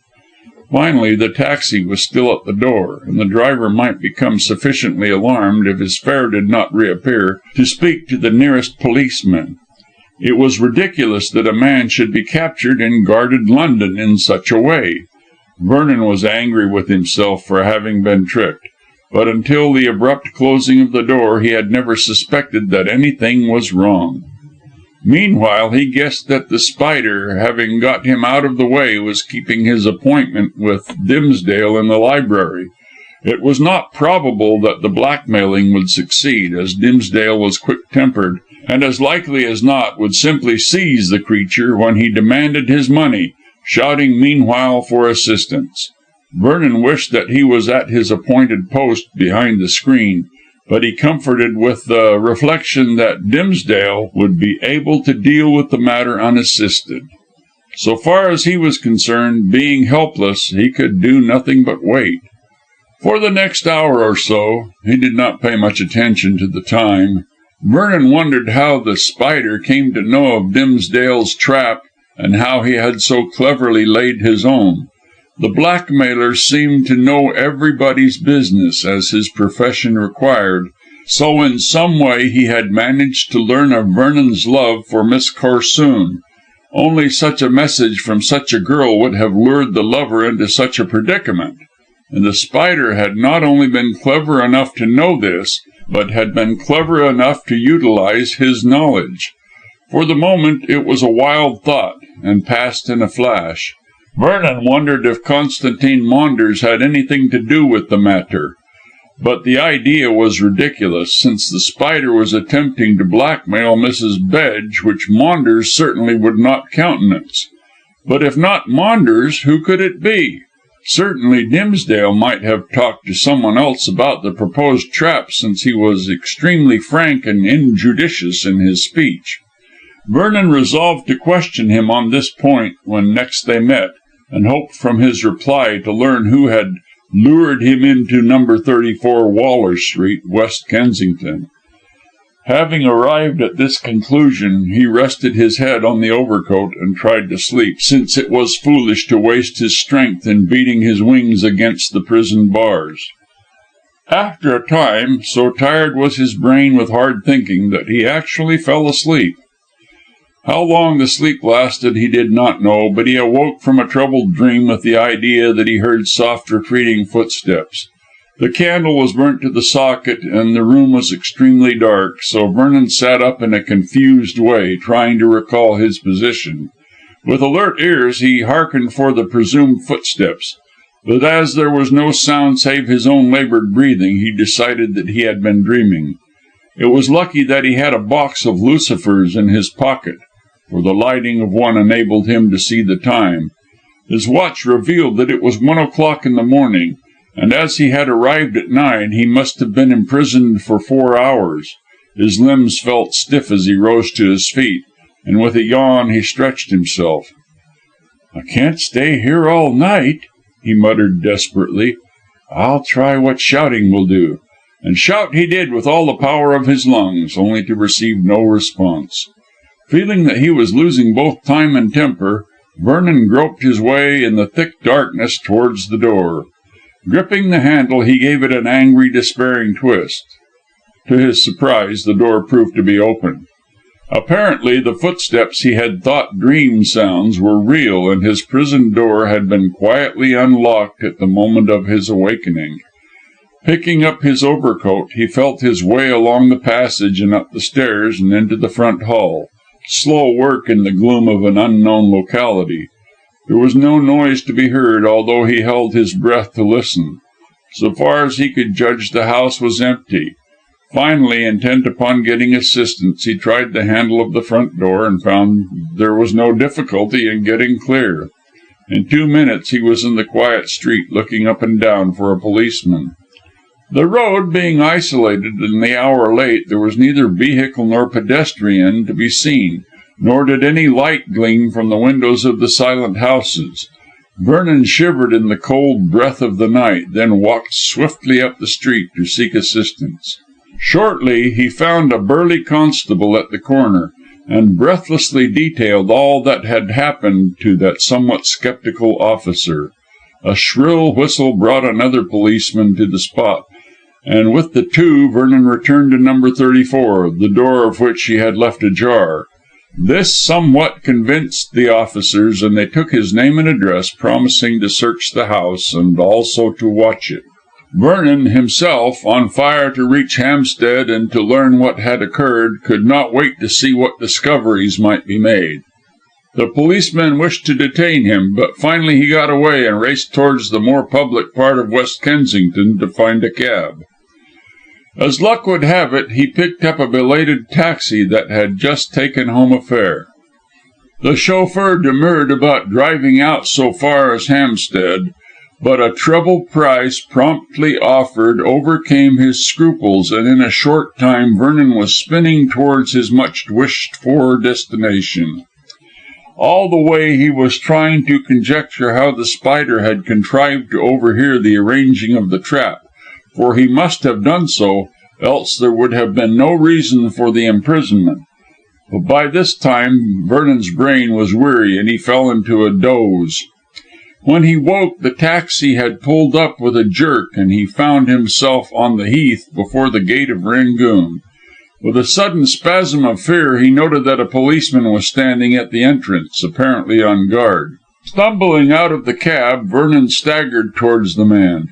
Finally, the taxi was still at the door, and the driver might become sufficiently alarmed, if his fare did not reappear, to speak to the nearest policeman. It was ridiculous that a man should be captured in guarded London in such a way. Vernon was angry with himself for having been tricked, but until the abrupt closing of the door he had never suspected that anything was wrong. Meanwhile, he guessed that the spider, having got him out of the way, was keeping his appointment with Dimsdale in the library. It was not probable that the blackmailing would succeed, as Dimsdale was quick-tempered, and as likely as not would simply seize the creature when he demanded his money, shouting meanwhile for assistance. Vernon wished that he was at his appointed post behind the screen, but he comforted with the reflection that Dimsdale would be able to deal with the matter unassisted. So far as he was concerned, being helpless, he could do nothing but wait. For the next hour or so he did not pay much attention to the time. Vernon wondered how the spider came to know of Dimsdale's trap, and how he had so cleverly laid his own. The blackmailer seemed to know everybody's business, as his profession required, so in some way he had managed to learn of Vernon's love for Miss Corsoon. Only such a message from such a girl would have lured the lover into such a predicament, and the spider had not only been clever enough to know this, but had been clever enough to utilize his knowledge. For the moment it was a wild thought, and passed in a flash. Vernon wondered if Constantine Maunders had anything to do with the matter. But the idea was ridiculous, since the spider was attempting to blackmail Mrs. Bedge, which Maunders certainly would not countenance. But if not Maunders, who could it be? Certainly Dimsdale might have talked to someone else about the proposed trap, since he was extremely frank and injudicious in his speech. Vernon resolved to question him on this point when next they met, and hoped from his reply to learn who had lured him into number 34 Waller Street, West Kensington. Having arrived at this conclusion, he rested his head on the overcoat and tried to sleep, since it was foolish to waste his strength in beating his wings against the prison bars. After a time, so tired was his brain with hard thinking that he actually fell asleep. How long the sleep lasted he did not know, but he awoke from a troubled dream with the idea that he heard soft retreating footsteps. The candle was burnt to the socket, and the room was extremely dark, so Vernon sat up in a confused way, trying to recall his position. With alert ears he hearkened for the presumed footsteps, but as there was no sound save his own laboured breathing, he decided that he had been dreaming. It was lucky that he had a box of lucifers in his pocket, for the lighting of one enabled him to see the time. His watch revealed that it was 1 o'clock in the morning, and as he had arrived at 9, he must have been imprisoned for 4 hours. His limbs felt stiff as he rose to his feet, and with a yawn he stretched himself. "I can't stay here all night," he muttered desperately. "I'll try what shouting will do." And shout he did with all the power of his lungs, only to receive no response. Feeling that he was losing both time and temper, Vernon groped his way in the thick darkness towards the door. Gripping the handle, he gave it an angry, despairing twist. To his surprise, the door proved to be open. Apparently, the footsteps he had thought dream sounds were real, and his prison door had been quietly unlocked at the moment of his awakening. Picking up his overcoat, he felt his way along the passage and up the stairs and into the front hall. Slow work in the gloom of an unknown locality. There was no noise to be heard, although he held his breath to listen. So far as he could judge, the house was empty. Finally, intent upon getting assistance, he tried the handle of the front door and found there was no difficulty in getting clear. In 2 minutes he was in the quiet street, looking up and down for a policeman. The road being isolated and the hour late, there was neither vehicle nor pedestrian to be seen, nor did any light gleam from the windows of the silent houses. Vernon shivered in the cold breath of the night, then walked swiftly up the street to seek assistance. Shortly he found a burly constable at the corner, and breathlessly detailed all that had happened to that somewhat sceptical officer. A shrill whistle brought another policeman to the spot, and with the two Vernon returned to number 34, the door of which he had left ajar. This somewhat convinced the officers, and they took his name and address, promising to search the house and also to watch it. Vernon, himself on fire to reach Hampstead and to learn what had occurred, could not wait to see what discoveries might be made. The policemen wished to detain him, but finally he got away and raced towards the more public part of West Kensington to find a cab. As luck would have it, he picked up a belated taxi that had just taken home a fare. The chauffeur demurred about driving out so far as Hampstead, but a treble price promptly offered overcame his scruples, and in a short time Vernon was spinning towards his much wished for destination. All the way he was trying to conjecture how the Spider had contrived to overhear the arranging of the trap, for he must have done so, else there would have been no reason for the imprisonment. But by this time Vernon's brain was weary, and he fell into a doze. When he woke, the taxi had pulled up with a jerk, and he found himself on the heath before the gate of Rangoon. With a sudden spasm of fear, he noted that a policeman was standing at the entrance, apparently on guard. Stumbling out of the cab, Vernon staggered towards the man.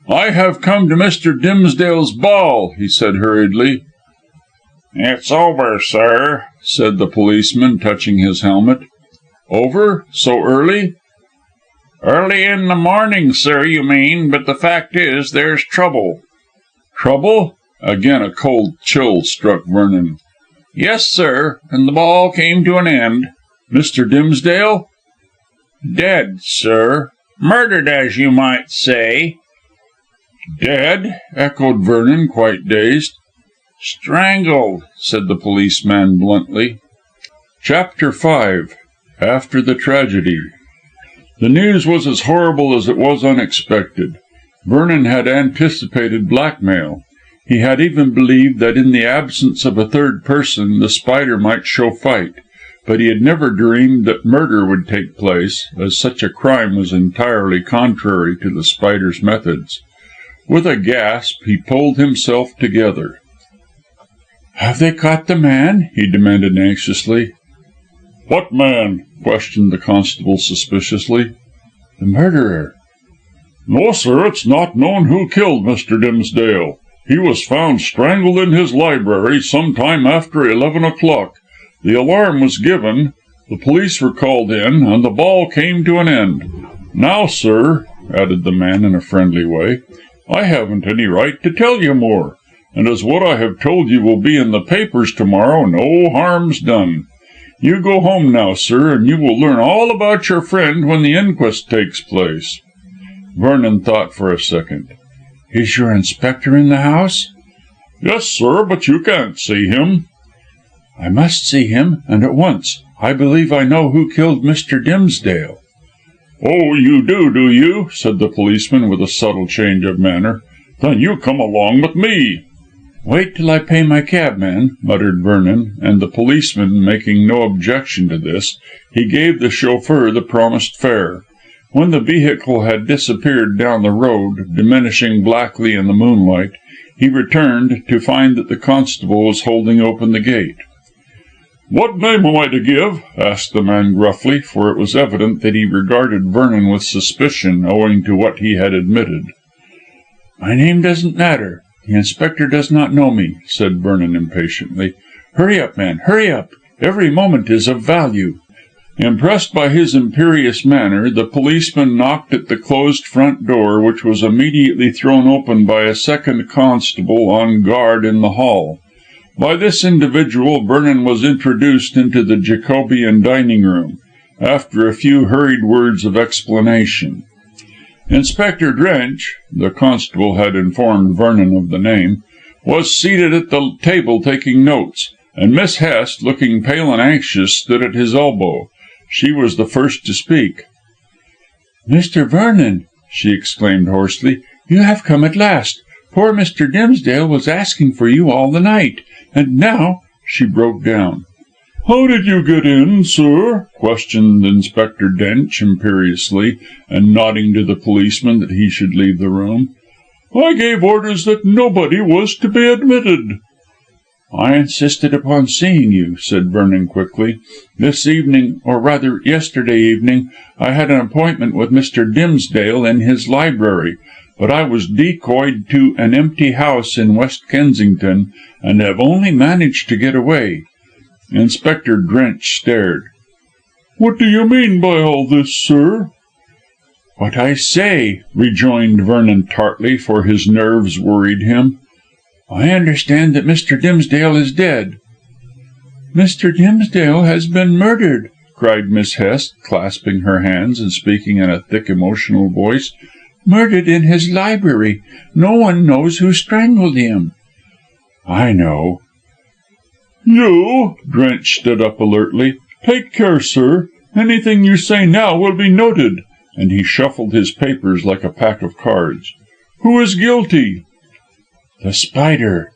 "I have come to Mr. Dimsdale's ball," he said hurriedly. "It's over, sir," said the policeman, touching his helmet. "Over? So early?" "Early in the morning, sir, you mean, but the fact is, there's trouble." "Trouble?" Again a cold chill struck Vernon. "Yes, sir, and the ball came to an end." "Mr. Dimsdale?" "Dead, sir. Murdered, as you might say." "Dead?" echoed Vernon, quite dazed. "Strangled," said the policeman bluntly. Chapter 5. After the Tragedy. The news was as horrible as it was unexpected. Vernon had anticipated blackmail. He had even believed that in the absence of a third person the Spider might show fight, but he had never dreamed that murder would take place, as such a crime was entirely contrary to the Spider's methods. With a gasp he pulled himself together. "Have they caught the man?" he demanded anxiously. "What man?" questioned the constable suspiciously. "The murderer." "No, sir, it's not known who killed Mr. Dimsdale. He was found strangled in his library some time after 11 o'clock. The alarm was given, the police were called in, and the ball came to an end. Now, sir," added the man in a friendly way, "I haven't any right to tell you more, and as what I have told you will be in the papers tomorrow, no harm's done. You go home now, sir, and you will learn all about your friend when the inquest takes place." Vernon thought for a second. "Is your inspector in the house?" "Yes, sir, but you can't see him." "I must see him, and at once. I believe I know who killed Mr. Dimsdale." "Oh, you do you?" said the policeman with a subtle change of manner. "Then you come along with me." "Wait till I pay my cabman," muttered Vernon, and the policeman making no objection to this, he gave the chauffeur the promised fare. When the vehicle had disappeared down the road, diminishing blackly in the moonlight, he returned to find that the constable was holding open the gate. "What name am I to give?" asked the man gruffly, for it was evident that he regarded Vernon with suspicion owing to what he had admitted. "My name doesn't matter. The inspector does not know me," said Vernon impatiently. "Hurry up, man, hurry up. Every moment is of value." Impressed by his imperious manner, the policeman knocked at the closed front door, which was immediately thrown open by a second constable on guard in the hall. By this individual Vernon was introduced into the Jacobean dining room, after a few hurried words of explanation. Inspector Drench, the constable had informed Vernon of the name, was seated at the table taking notes, and Miss Hest, looking pale and anxious, stood at his elbow. She was the first to speak. "Mr. Vernon," she exclaimed hoarsely, "you have come at last. Poor Mr. Dimsdale was asking for you all the night, and now—" She broke down. "How did you get in, sir?" questioned Inspector Drench imperiously, and nodding to the policeman that he should leave the room. "I gave orders that nobody was to be admitted." "I insisted upon seeing you," said Vernon quickly. "This evening, or rather yesterday evening, I had an appointment with Mr. Dimsdale in his library, but I was decoyed to an empty house in West Kensington, and have only managed to get away." Inspector Drench stared. "What do you mean by all this, sir?" "What I say," rejoined Vernon tartly, for his nerves worried him. "I understand that Mr. Dimsdale is dead." "Mr. Dimsdale has been murdered," cried Miss Hest, clasping her hands and speaking in a thick emotional voice. "Murdered in his library. No one knows who strangled him." "I know." "You?" Drench stood up alertly. "Take care, sir. Anything you say now will be noted," and he shuffled his papers like a pack of cards. "Who is guilty?" "The Spider."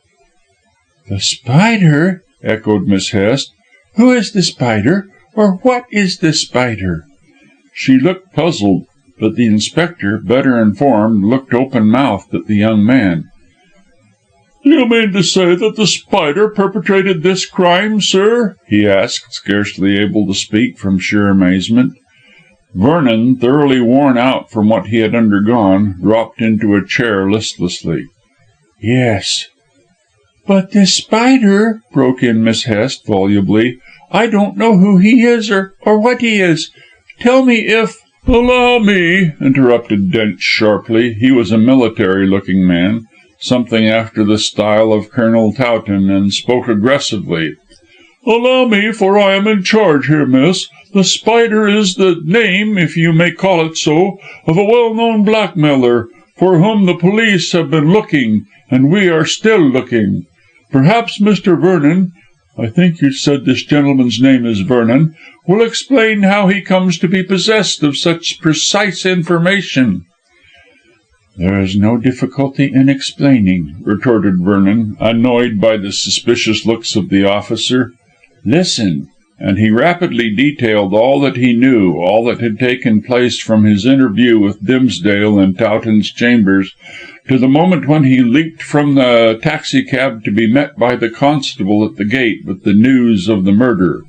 "The Spider?" echoed Miss Hest. "Who is the Spider, or what is the Spider?" She looked puzzled, but the inspector, better informed, looked open-mouthed at the young man. "Do you mean to say that the Spider perpetrated this crime, sir?" he asked, scarcely able to speak from sheer amazement. Vernon, thoroughly worn out from what he had undergone, dropped into a chair listlessly. "Yes." "But this Spider," broke in Miss Hest volubly, "I don't know who he is or what he is. Tell me if—" "Allow me," interrupted Drench sharply. He was a military-looking man, something after the style of Colonel Towton, and spoke aggressively. "Allow me, for I am in charge here, miss. The Spider is the name, if you may call it so, of a well-known blackmailer, for whom the police have been looking, and we are still looking. Perhaps Mr. Vernon—I think you said this gentleman's name is Vernon—will explain how he comes to be possessed of such precise information." "There is no difficulty in explaining," retorted Vernon, annoyed by the suspicious looks of the officer. "Listen." And he rapidly detailed all that he knew, all that had taken place from his interview with Dimsdale in Towton's chambers to the moment when he leaped from the taxicab to be met by the constable at the gate with the news of the murder.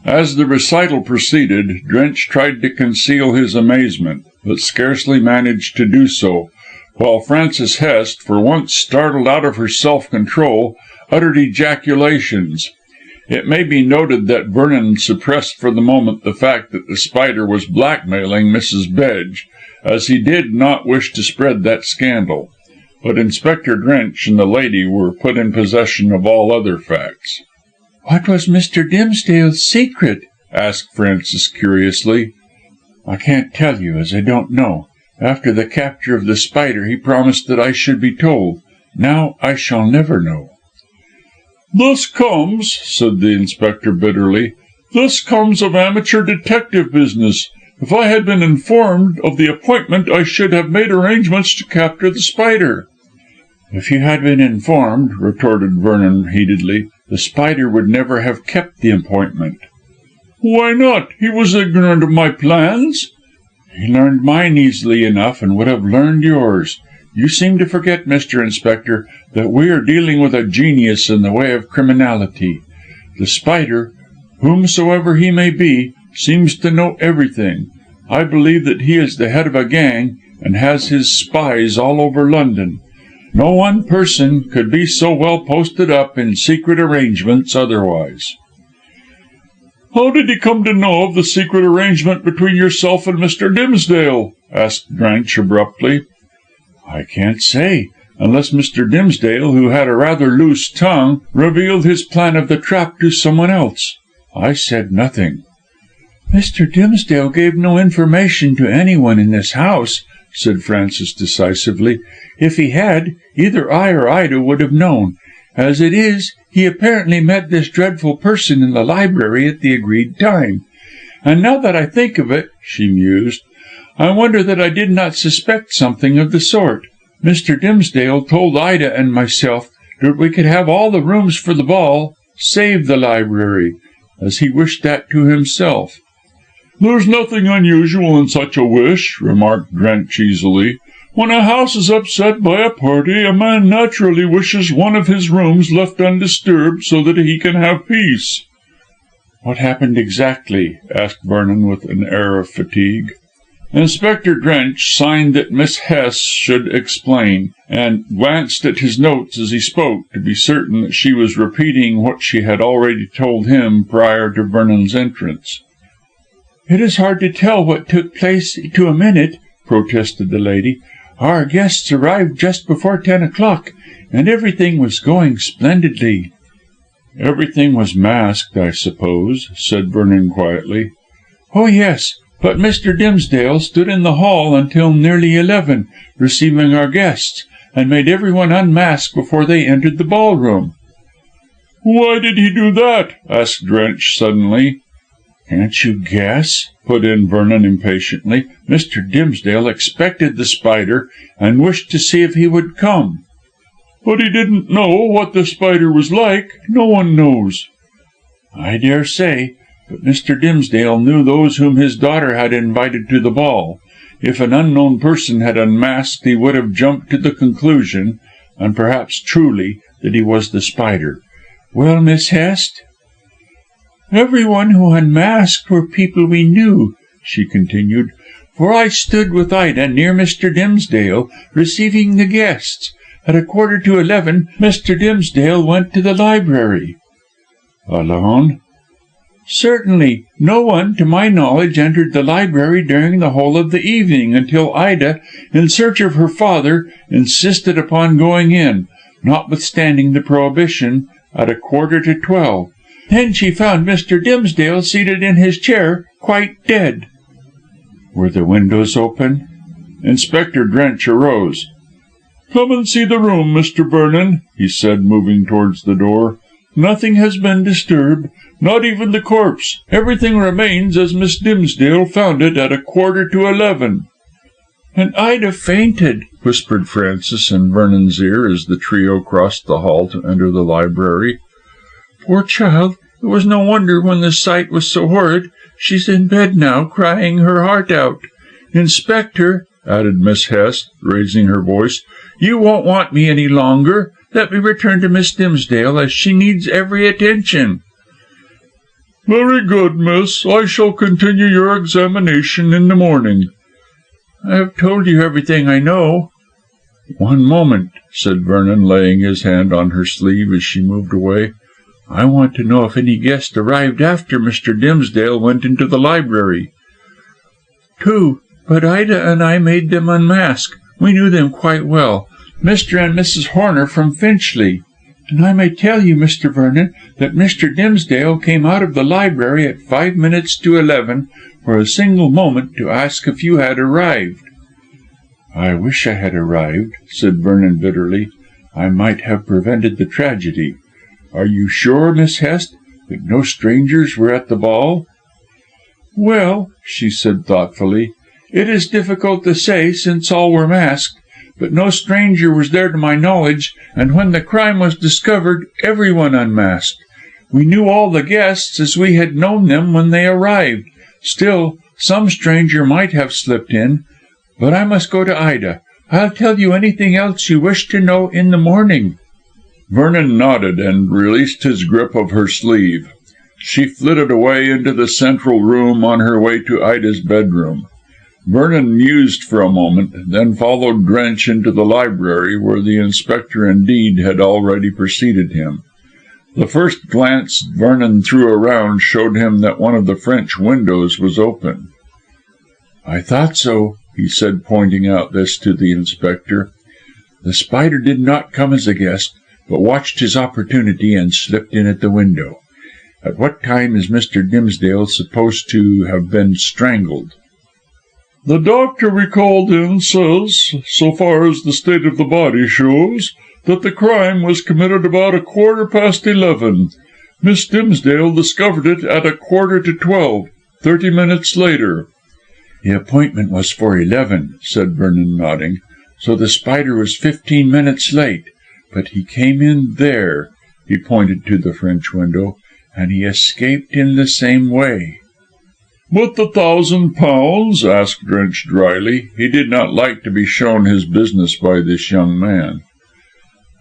As the recital proceeded, Drench tried to conceal his amazement, but scarcely managed to do so, while Frances Hest, for once startled out of her self-control, uttered ejaculations. It may be noted that Vernon suppressed for the moment the fact that the Spider was blackmailing Mrs. Bedge, as he did not wish to spread that scandal. But Inspector Drench and the lady were put in possession of all other facts. "What was Mr. Dimsdale's secret?" asked Frances curiously. "I can't tell you, as I don't know. After the capture of the Spider he promised that I should be told. Now I shall never know." "This comes," said the inspector bitterly, "this comes of amateur detective business. If I had been informed of the appointment I should have made arrangements to capture the Spider." "If you had been informed," retorted Vernon heatedly, "the Spider would never have kept the appointment." "Why not? He was ignorant of my plans." "He learned mine easily enough, and would have learned yours. You seem to forget, Mr. Inspector, that we are dealing with a genius in the way of criminality. The Spider, whomsoever he may be, seems to know everything. I believe that he is the head of a gang, and has his spies all over London. No one person could be so well posted up in secret arrangements otherwise." "How did he come to know of the secret arrangement between yourself and Mr. Dimsdale?" asked Drench abruptly. "I can't say, unless Mr. Dimsdale, who had a rather loose tongue, revealed his plan of the trap to someone else. I said nothing." "Mr. Dimsdale gave no information to anyone in this house," said Frances decisively. "If he had, either I or Ida would have known. As it is, he apparently met this dreadful person in the library at the agreed time. And now that I think of it," she mused, "I wonder that I did not suspect something of the sort. Mr. Dimsdale told Ida and myself that we could have all the rooms for the ball, save the library, as he wished that to himself." "There's nothing unusual in such a wish," remarked Drench easily. "When a house is upset by a party, a man naturally wishes one of his rooms left undisturbed so that he can have peace." "What happened exactly?" asked Vernon with an air of fatigue. Inspector Drench signed that Miss Hest should explain, and glanced at his notes as he spoke, to be certain that she was repeating what she had already told him prior to Vernon's entrance. "It is hard to tell what took place to a minute," protested the lady. "Our guests arrived just before 10 o'clock, and everything was going splendidly." "Everything was masked, I suppose," said Vernon quietly. "Oh, yes, but Mr. Dimsdale stood in the hall until nearly 11, receiving our guests, and made everyone unmask before they entered the ballroom." "Why did he do that?" asked Drench suddenly. "Can't you guess?" put in Vernon impatiently. "Mr. Dimsdale expected the Spider, and wished to see if he would come." "But he didn't know what the Spider was like. No one knows." "I dare say. But Mr. Dimsdale knew those whom his daughter had invited to the ball. If an unknown person had unmasked he would have jumped to the conclusion, and perhaps truly, that he was the Spider. Well, Miss Hest?" "Every one who unmasked were people we knew," she continued, "for I stood with Ida near Mr. Dimsdale, receiving the guests. At 11:15, Mr. Dimsdale went to the library." "Alone?" "Certainly. No one, to my knowledge, entered the library during the whole of the evening, until Ida, in search of her father, insisted upon going in, notwithstanding the prohibition, at 11:45. Then she found Mr. Dimsdale seated in his chair, quite dead." "Were the windows open?" Inspector Drench arose. "Come and see the room, Mr. Vernon," he said, moving towards the door. "Nothing has been disturbed, not even the corpse. Everything remains as Miss Dimsdale found it at 11:15. "And Ida fainted," whispered Frances in Vernon's ear as the trio crossed the hall to enter the library. "Poor child, it was no wonder when the sight was so horrid. She's in bed now, crying her heart out. Inspector," added Miss Hest, raising her voice, "you won't want me any longer. Let me return to Miss Dimsdale, as she needs every attention." Very good, miss. I shall continue your examination in the morning. I have told you everything I know." "One moment," said Vernon, laying his hand on her sleeve as she moved away. "I want to know if any guest arrived after Mr. Dimsdale went into the library." "Two, but Ida and I made them unmask. We knew them quite well. Mr. and Mrs. Horner from Finchley. And I may tell you, Mr. Vernon, that Mr. Dimsdale came out of the library at 5 minutes to 11 for a single moment to ask if you had arrived." "I wish I had arrived," said Vernon bitterly. "I might have prevented the tragedy. Are you sure, Miss Hest, that no strangers were at the ball?" "Well," she said thoughtfully, "it is difficult to say, since all were masked. But no stranger was there to my knowledge, and when the crime was discovered, everyone unmasked. We knew all the guests as we had known them when they arrived. Still, some stranger might have slipped in. But I must go to Ida. I'll tell you anything else you wish to know in the morning." Vernon nodded and released his grip of her sleeve. She flitted away into the central room on her way to Ida's bedroom. Vernon mused for a moment, then followed Drench into the library, where the inspector indeed had already preceded him. The first glance Vernon threw around showed him that one of the French windows was open. "I thought so," he said, pointing out this to the inspector. "The Spider did not come as a guest, but watched his opportunity and slipped in at the window. At what time is Mr. Dimsdale supposed to have been strangled?" The doctor we called in says, so far as the state of the body shows, that the crime was committed about 11:15. Miss Dimsdale discovered it at 11:45, 30 minutes later." "The appointment was for 11, said Vernon, nodding. "So the Spider was 15 minutes late. But he came in there," he pointed to the French window, "and he escaped in the same way." "But the £1,000?" asked Drench dryly. He did not like to be shown his business by this young man.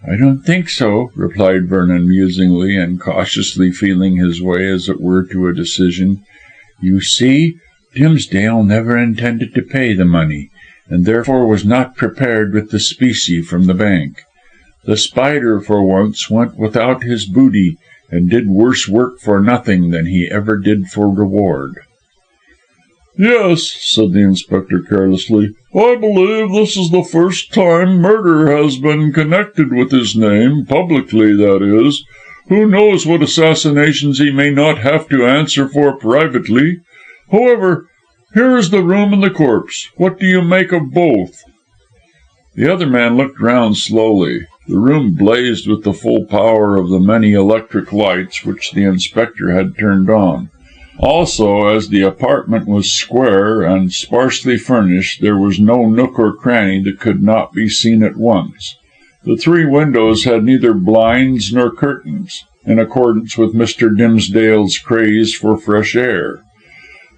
"I don't think so," replied Vernon musingly, and cautiously feeling his way as it were to a decision. "You see, Dimsdale never intended to pay the money, and therefore was not prepared with the specie from the bank. The Spider for once went without his booty, and did worse work for nothing than he ever did for reward." "Yes," said the inspector carelessly, "I believe this is the first time murder has been connected with his name, publicly, that is. Who knows what assassinations he may not have to answer for privately? However, here is the room and the corpse. What do you make of both?" The other man looked round slowly. The room blazed with the full power of the many electric lights which the inspector had turned on. Also, as the apartment was square and sparsely furnished, there was no nook or cranny that could not be seen at once. The three windows had neither blinds nor curtains, in accordance with Mr. Dimsdale's craze for fresh air.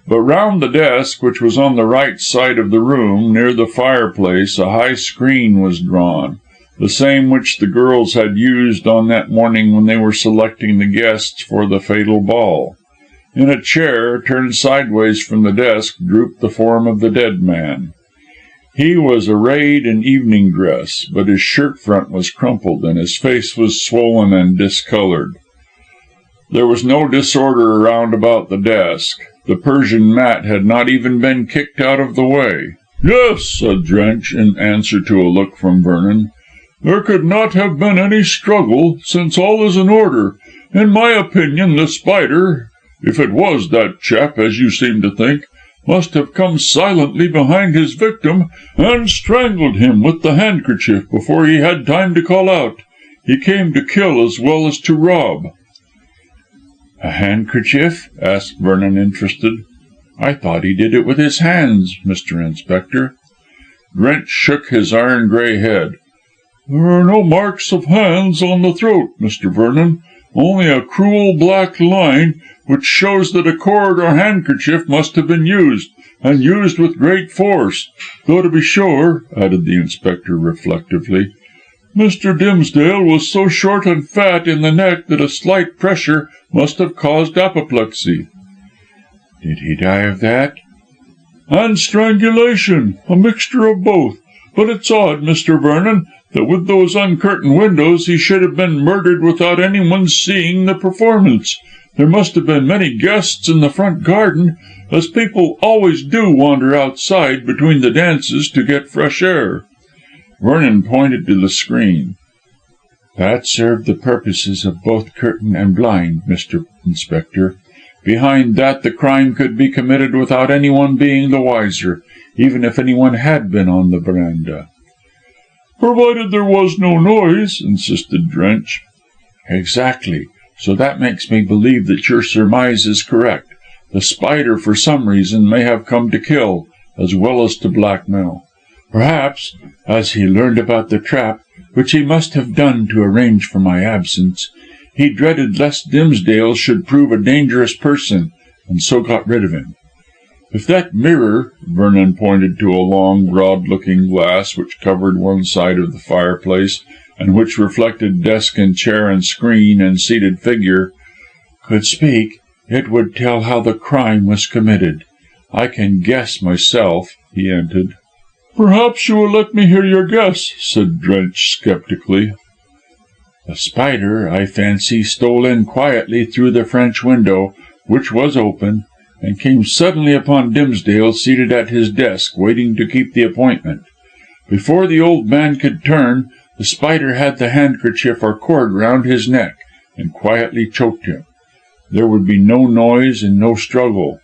But round the desk, which was on the right side of the room, near the fireplace, a high screen was drawn, the same which the girls had used on that morning when they were selecting the guests for the fatal ball. In a chair, turned sideways from the desk, drooped the form of the dead man. He was arrayed in evening dress, but his shirt front was crumpled, and his face was swollen and discoloured. There was no disorder round about the desk. The Persian mat had not even been kicked out of the way. "Yes," said Drench, in answer to a look from Vernon. "There could not have been any struggle, since all is in order. In my opinion, the Spider, if it was that chap, as you seem to think, must have come silently behind his victim and strangled him with the handkerchief before he had time to call out. He came to kill as well as to rob." "A handkerchief?" asked Vernon, interested. "I thought he did it with his hands, Mr. Inspector." Drench shook his iron grey head. "There are no marks of hands on the throat, Mr. Vernon, only a cruel black line, which shows that a cord or handkerchief must have been used, and used with great force. Though, to be sure," added the inspector reflectively, Mr. Dimsdale was so short and fat in the neck that a slight pressure must have caused apoplexy." "Did he die of that?" "And strangulation, a mixture of both. But it's odd, Mr. Vernon, that with those uncurtained windows he should have been murdered without anyone seeing the performance. There must have been many guests in the front garden, as people always do wander outside between the dances to get fresh air." Vernon pointed to the screen. "That served the purposes of both curtain and blind, Mr. Inspector. Behind that the crime could be committed without anyone being the wiser, even if anyone had been on the veranda." "Provided there was no noise," insisted Drench. "Exactly. So that makes me believe that your surmise is correct. The Spider, for some reason, may have come to kill, as well as to blackmail. Perhaps, as he learned about the trap, which he must have done to arrange for my absence, he dreaded lest Dimsdale should prove a dangerous person, and so got rid of him. If that mirror," Vernon pointed to a long, broad-looking glass which covered one side of the fireplace, and which reflected desk and chair and screen and seated figure, "could speak, it would tell how the crime was committed. I can guess myself," he ended. "Perhaps you will let me hear your guess," said Drench sceptically. "The Spider, I fancy, stole in quietly through the French window, which was open, and came suddenly upon Dimsdale seated at his desk, waiting to keep the appointment. Before the old man could turn, the Spider had the handkerchief or cord round his neck, and quietly choked him. There would be no noise and no struggle.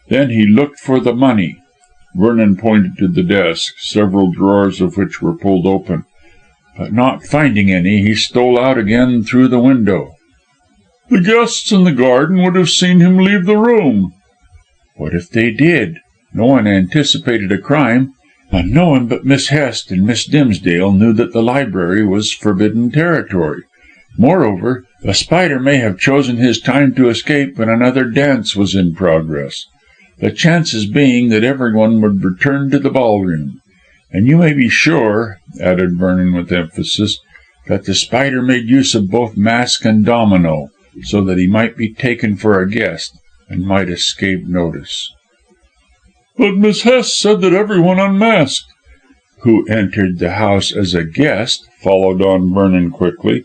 Then he looked for the money." Vernon pointed to the desk, several drawers of which were pulled open. "But not finding any, he stole out again through the window." "The guests in the garden would have seen him leave the room." "What if they did? No one anticipated a crime, and no one but Miss Hest and Miss Dimsdale knew that the library was forbidden territory. Moreover, the Spider may have chosen his time to escape when another dance was in progress, the chances being that everyone would return to the ballroom. And you may be sure," added Vernon with emphasis, "that the Spider made use of both mask and domino, so that he might be taken for a guest, and might escape notice." "But Miss Hest said that everyone unmasked." "Who entered the house as a guest," followed on Vernon quickly.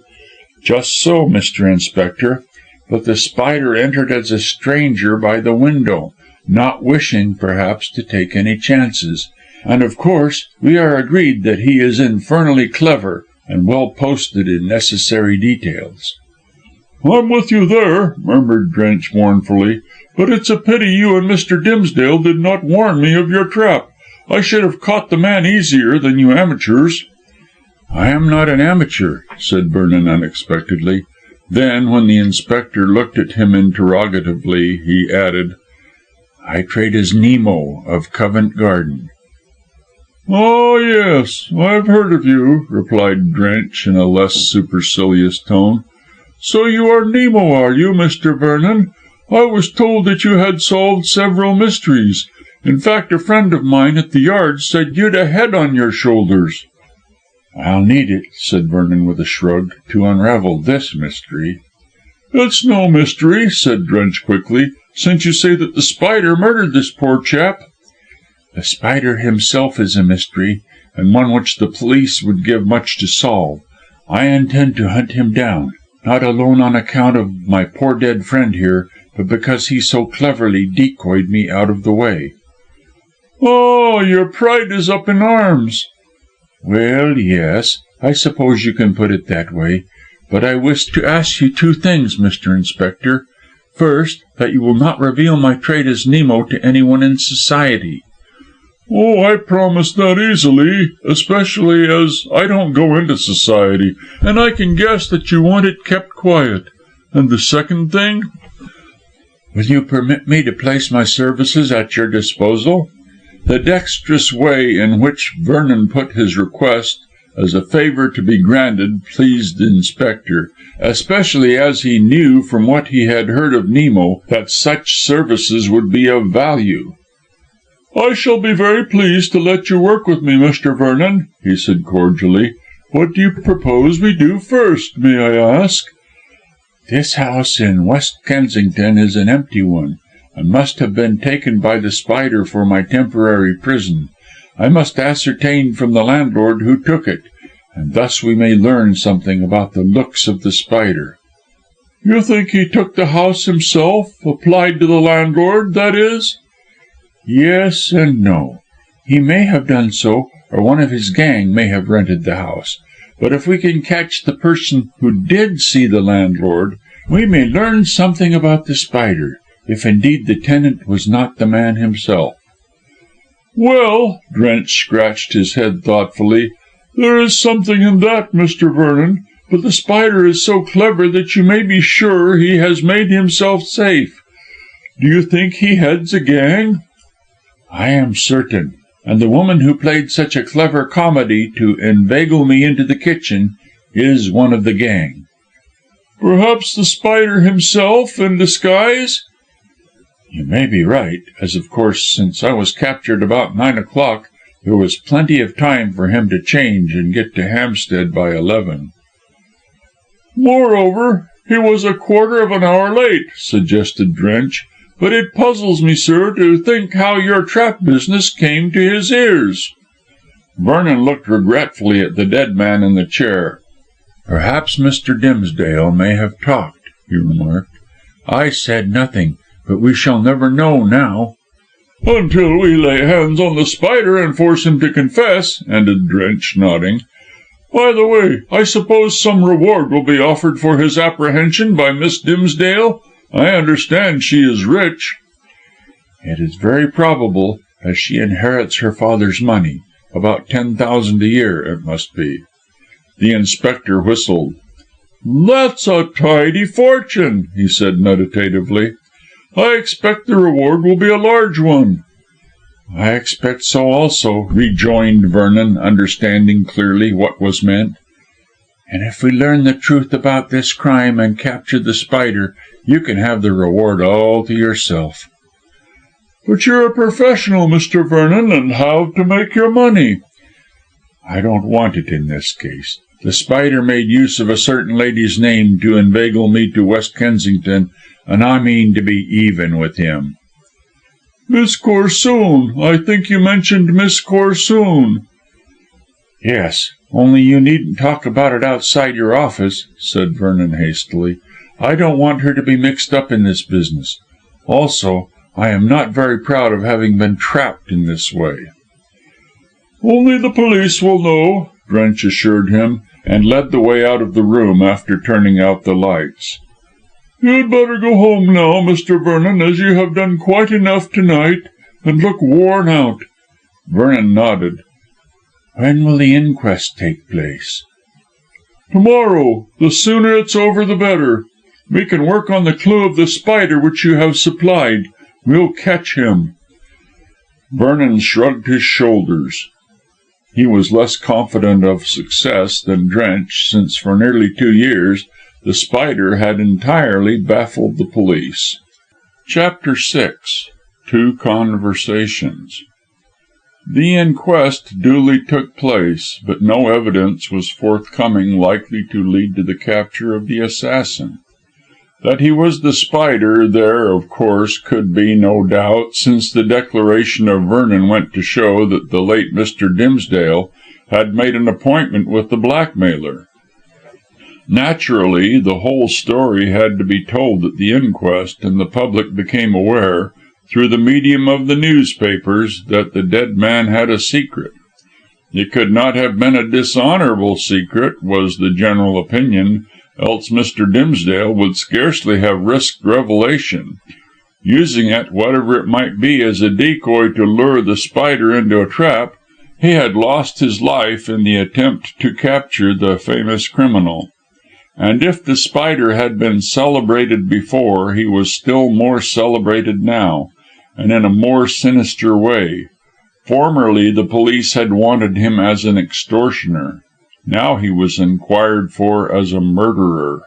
"Just so, Mr. Inspector. But the Spider entered as a stranger by the window, not wishing, perhaps, to take any chances. And, of course, we are agreed that he is infernally clever, and well posted in necessary details." "I'm with you there," murmured Drench mournfully, "but it's a pity you and Mr. Dimsdale did not warn me of your trap. I should have caught the man easier than you amateurs." "I am not an amateur," said Vernon unexpectedly. Then, when the inspector looked at him interrogatively, he added, "I trade as Nemo, of Covent Garden." "Oh, yes, I've heard of you," replied Drench in a less supercilious tone. "So you are Nemo, are you, Mr. Vernon? I was told that you had solved several mysteries. In fact, a friend of mine at the yard said you'd a head on your shoulders." "I'll need it," said Vernon with a shrug, "to unravel this mystery." "It's no mystery," said Drench quickly, "since you say that the Spider murdered this poor chap." "The Spider himself is a mystery, and one which the police would give much to solve. I intend to hunt him down, not alone on account of my poor dead friend here, but because he so cleverly decoyed me out of the way." "Oh, your pride is up in arms." "Well, yes, I suppose you can put it that way. But I wish to ask you two things, Mr. Inspector. First, that you will not reveal my trade as Nemo to anyone in society." "Oh, I promise that easily, especially as I don't go into society, and I can guess that you want it kept quiet. And the second thing?" "Will you permit me to place my services at your disposal?" The dexterous way in which Vernon put his request as a favour to be granted pleased the inspector, especially as he knew from what he had heard of Nemo that such services would be of value. "I shall be very pleased to let you work with me, Mr. Vernon," he said cordially, What do you propose we do first, may I ask?" "This house in West Kensington is an empty one, and must have been taken by the Spider for my temporary prison. I must ascertain from the landlord who took it, and thus we may learn something about the looks of the Spider." "You think he took the house himself? Applied to the landlord, that is?" "Yes and no. He may have done so, or one of his gang may have rented the house. But if we can catch the person who did see the landlord, we may learn something about the Spider, if indeed the tenant was not the man himself." "Well," Drench scratched his head thoughtfully, "there is something in that, Mr. Vernon, but the Spider is so clever that you may be sure he has made himself safe. Do you think he heads a gang?" "I am certain. And the woman who played such a clever comedy to inveigle me into the kitchen is one of the gang." "Perhaps the Spider himself, in disguise?" "You may be right, as of course, since I was captured about 9 o'clock, there was plenty of time for him to change and get to Hampstead by 11. "Moreover, he was a quarter of an hour late," suggested Drench. "But it puzzles me, sir, to think how your trap business came to his ears." Vernon looked regretfully at the dead man in the chair. "Perhaps Mr. Dimsdale may have talked," he remarked. "I said nothing, but we shall never know now." "Until we lay hands on the Spider and force him to confess," ended Drench, nodding. "By the way, I suppose some reward will be offered for his apprehension by Miss Dimsdale? I understand she is rich." "It is very probable, as she inherits her father's money. About 10,000 a year, it must be." The inspector whistled. "That's a tidy fortune," he said meditatively. "I expect the reward will be a large one." "I expect so also," rejoined Vernon, understanding clearly what was meant. "And if we learn the truth about this crime and capture the Spider, you can have the reward all to yourself." "But you're a professional, Mr. Vernon, and have to make your money." "I don't want it in this case. The Spider made use of a certain lady's name to inveigle me to West Kensington, and I mean to be even with him." "Miss Corsoon. I think you mentioned Miss Corsoon." "Yes, only you needn't talk about it outside your office," said Vernon hastily. "I don't want her to be mixed up in this business. Also, I am not very proud of having been trapped in this way." "Only the police will know," Drench assured him, and led the way out of the room after turning out the lights. "You'd better go home now, Mr. Vernon, as you have done quite enough to night, and look worn out." Vernon nodded. "When will the inquest take place?" "To morrow. The sooner it's over the better. We can work on the clue of the Spider which you have supplied. We'll catch him." Vernon shrugged his shoulders. He was less confident of success than Drench, since for nearly 2 years the Spider had entirely baffled the police. Chapter 6. 2 Conversations. The inquest duly took place, but no evidence was forthcoming likely to lead to the capture of the assassin. That he was the Spider there, of course, could be no doubt, since the declaration of Vernon went to show that the late Mr. Dimsdale had made an appointment with the blackmailer. Naturally, the whole story had to be told at the inquest, and the public became aware, through the medium of the newspapers, that the dead man had a secret. It could not have been a dishonourable secret, was the general opinion, else Mr. Dimsdale would scarcely have risked revelation. Using it, whatever it might be, as a decoy to lure the Spider into a trap, he had lost his life in the attempt to capture the famous criminal. And if the Spider had been celebrated before, he was still more celebrated now, and in a more sinister way. Formerly the police had wanted him as an extortioner. Now he was inquired for as a murderer.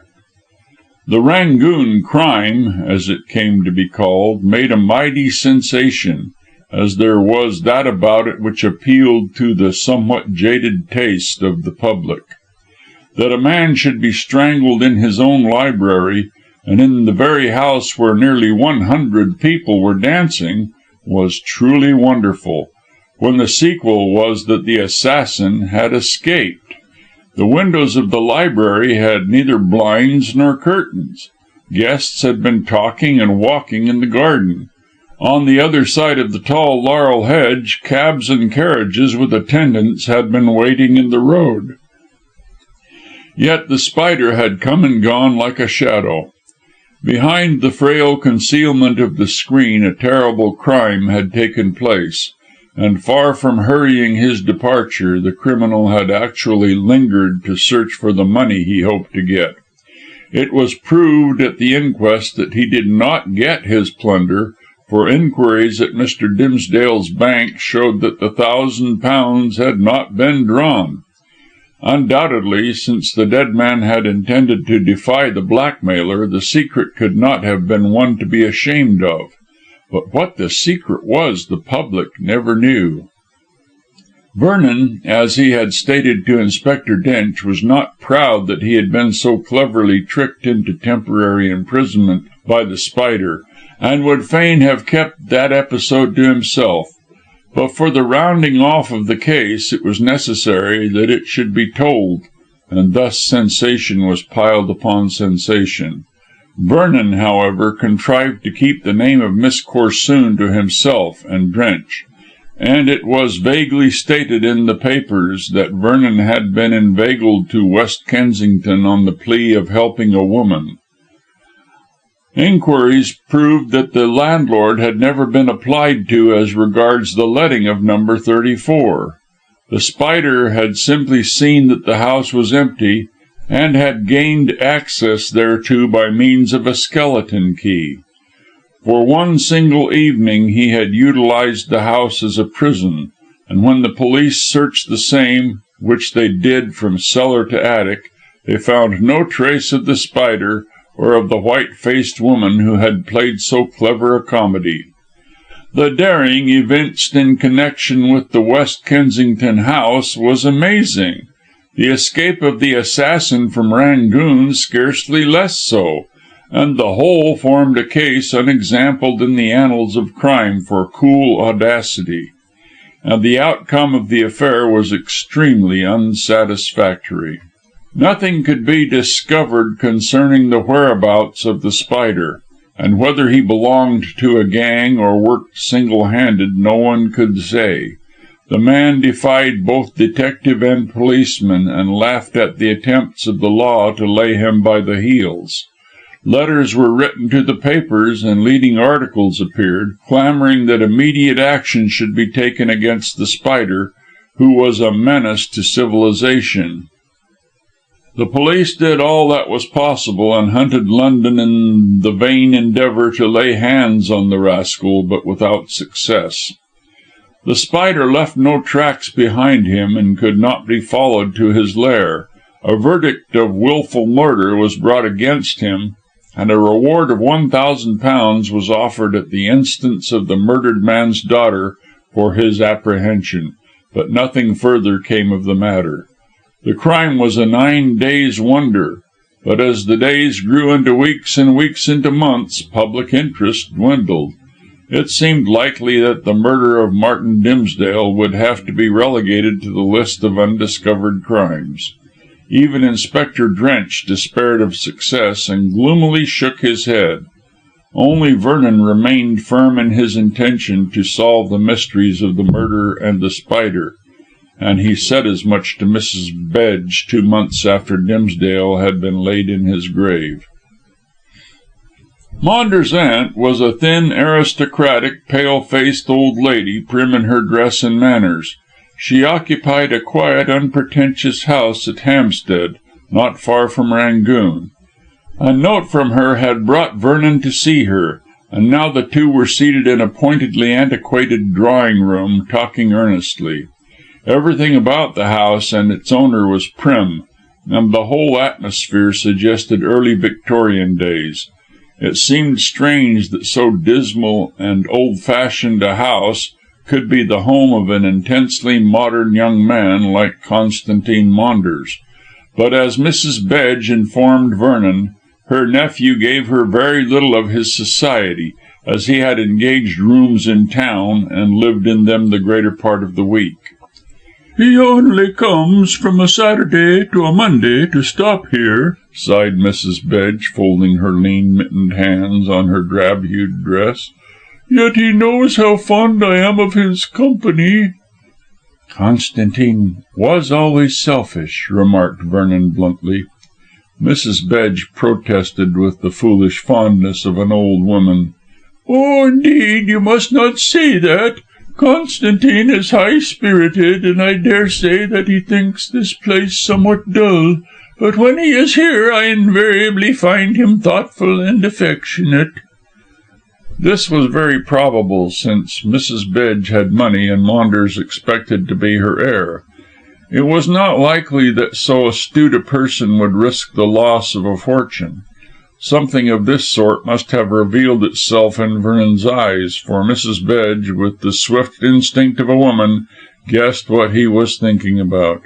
The Rangoon crime, as it came to be called, made a mighty sensation, as there was that about it which appealed to the somewhat jaded taste of the public. That a man should be strangled in his own library, and in the very house where nearly 100 people were dancing, was truly wonderful, when the sequel was that the assassin had escaped. The windows of the library had neither blinds nor curtains. Guests had been talking and walking in the garden. On the other side of the tall laurel hedge, cabs and carriages with attendants had been waiting in the road. Yet the spider had come and gone like a shadow. Behind the frail concealment of the screen a terrible crime had taken place, and far from hurrying his departure, the criminal had actually lingered to search for the money he hoped to get. It was proved at the inquest that he did not get his plunder, for inquiries at Mr. Dimsdale's bank showed that the £1,000 had not been drawn. Undoubtedly, since the dead man had intended to defy the blackmailer, the secret could not have been one to be ashamed of. But what the secret was, the public never knew. Vernon, as he had stated to Inspector Drench, was not proud that he had been so cleverly tricked into temporary imprisonment by the spider, and would fain have kept that episode to himself. But for the rounding off of the case, it was necessary that it should be told, and thus sensation was piled upon sensation. Vernon, however, contrived to keep the name of Miss Corsoon to himself and Drench, and it was vaguely stated in the papers that Vernon had been inveigled to West Kensington on the plea of helping a woman. Inquiries proved that the landlord had never been applied to as regards the letting of number 34. The spider had simply seen that the house was empty, and had gained access thereto by means of a skeleton key. For one single evening he had utilized the house as a prison, and when the police searched the same, which they did from cellar to attic, they found no trace of the spider, or of the white-faced woman who had played so clever a comedy. The daring evinced in connection with the West Kensington house was amazing. The escape of the assassin from Rangoon scarcely less so, and the whole formed a case unexampled in the annals of crime for cool audacity. And the outcome of the affair was extremely unsatisfactory. Nothing could be discovered concerning the whereabouts of the spider, and whether he belonged to a gang or worked single-handed no one could say. The man defied both detective and policeman, and laughed at the attempts of the law to lay him by the heels. Letters were written to the papers, and leading articles appeared, clamouring that immediate action should be taken against the spider, who was a menace to civilization. The police did all that was possible, and hunted London in the vain endeavour to lay hands on the rascal, but without success. The spider left no tracks behind him, and could not be followed to his lair. A verdict of wilful murder was brought against him, and a reward of £1,000 was offered at the instance of the murdered man's daughter for his apprehension, but nothing further came of the matter. The crime was a 9 days' wonder, but as the days grew into weeks and weeks into months, public interest dwindled. It seemed likely that the murder of Martin Dimsdale would have to be relegated to the list of undiscovered crimes. Even Inspector Drench despaired of success, and gloomily shook his head. Only Vernon remained firm in his intention to solve the mysteries of the murder and the spider, and he said as much to Mrs. Bedge 2 months after Dimsdale had been laid in his grave. Maunder's aunt was a thin, aristocratic, pale-faced old lady, prim in her dress and manners. She occupied a quiet, unpretentious house at Hampstead, not far from Rangoon. A note from her had brought Vernon to see her, and now the two were seated in a pointedly antiquated drawing-room, talking earnestly. Everything about the house and its owner was prim, and the whole atmosphere suggested early Victorian days. It seemed strange that so dismal and old-fashioned a house, could be the home of an intensely modern young man like Constantine Maunders. But as Mrs. Bedge informed Vernon, her nephew gave her very little of his society, as he had engaged rooms in town and lived in them the greater part of the week. "He only comes from a Saturday to a Monday to stop here," sighed Mrs. Bedge, folding her lean mittened hands on her drab-hued dress. "Yet he knows how fond I am of his company." "Constantine was always selfish," remarked Vernon bluntly. Mrs. Bedge protested with the foolish fondness of an old woman. "Oh, indeed, you must not say that. Constantine is high-spirited, and I dare say that he thinks this place somewhat dull, but when he is here I invariably find him thoughtful and affectionate." This was very probable, since Mrs. Bedge had money and Maunders expected to be her heir. It was not likely that so astute a person would risk the loss of a fortune. Something of this sort must have revealed itself in Vernon's eyes, for Mrs. Bedge, with the swift instinct of a woman, guessed what he was thinking about.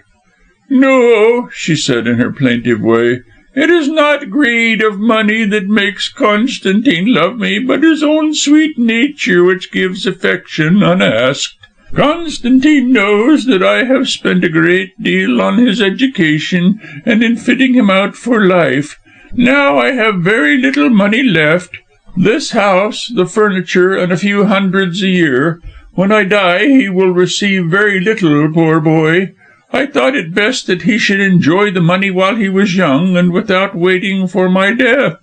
"No," she said in her plaintive way, "it is not greed of money that makes Constantine love me, but his own sweet nature which gives affection unasked. Constantine knows that I have spent a great deal on his education and in fitting him out for life. Now I have very little money left. This house, the furniture, and a few hundreds a year. When I die he will receive very little, poor boy. I thought it best that he should enjoy the money while he was young, and without waiting for my death."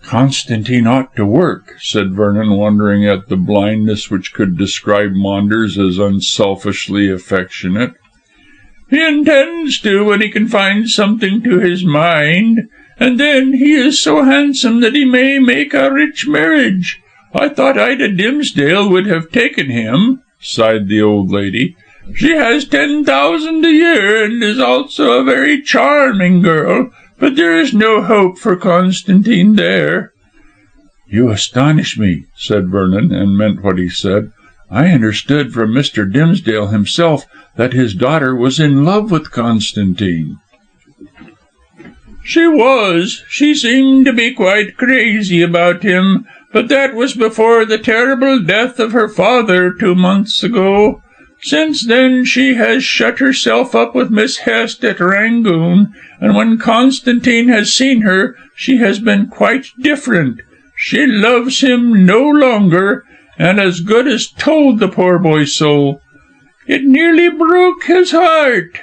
"Constantine ought to work," said Vernon, wondering at the blindness which could describe Maunders as unselfishly affectionate. "He intends to when he can find something to his mind. And then he is so handsome that he may make a rich marriage. I thought Ida Dimsdale would have taken him," sighed the old lady. "She has 10,000 a year, and is also a very charming girl, but there is no hope for Constantine there." "You astonish me," said Vernon, and meant what he said. "I understood from Mr. Dimsdale himself that his daughter was in love with Constantine." "She was. She seemed to be quite crazy about him, but that was before the terrible death of her father 2 months ago. Since then she has shut herself up with Miss Hest at Rangoon, and when Constantine has seen her she has been quite different. She loves him no longer, and as good as told the poor boy so. It nearly broke his heart."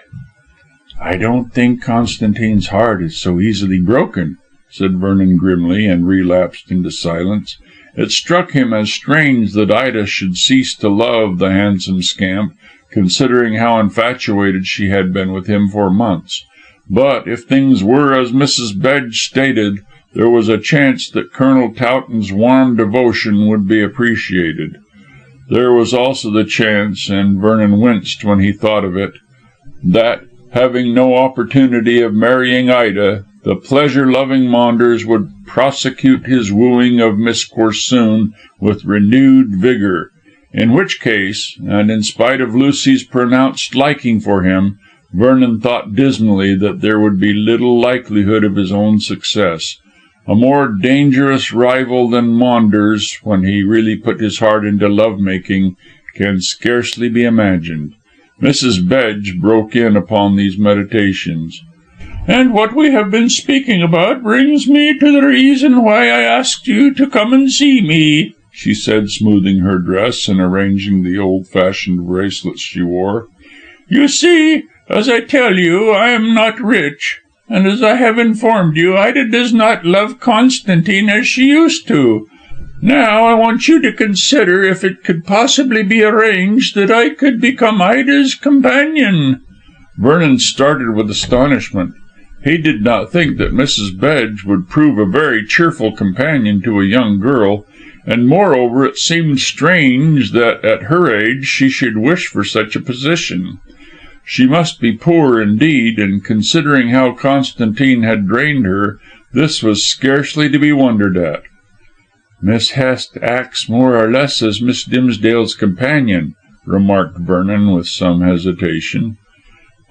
"I don't think Constantine's heart is so easily broken," said Vernon grimly, and relapsed into silence. It struck him as strange that Ida should cease to love the handsome scamp, considering how infatuated she had been with him for months. But if things were as Mrs. Bedge stated, there was a chance that Colonel Towton's warm devotion would be appreciated. There was also the chance, and Vernon winced when he thought of it, that, having no opportunity of marrying Ida, the pleasure-loving Maunders would prosecute his wooing of Miss Corsoon with renewed vigour, in which case, and in spite of Lucy's pronounced liking for him, Vernon thought dismally that there would be little likelihood of his own success. A more dangerous rival than Maunders, when he really put his heart into love-making, can scarcely be imagined. Mrs. Bedge broke in upon these meditations. "And what we have been speaking about brings me to the reason why I asked you to come and see me," she said, smoothing her dress and arranging the old-fashioned bracelets she wore. "You see, as I tell you, I am not rich, and as I have informed you, Ida does not love Constantine as she used to. Now I want you to consider if it could possibly be arranged that I could become Ida's companion." Vernon started with astonishment. He did not think that Mrs. Bedge would prove a very cheerful companion to a young girl, and moreover it seemed strange that at her age she should wish for such a position. She must be poor indeed, and considering how Constantine had drained her, this was scarcely to be wondered at. "Miss Hest acts more or less as Miss Dimsdale's companion," remarked Vernon with some hesitation.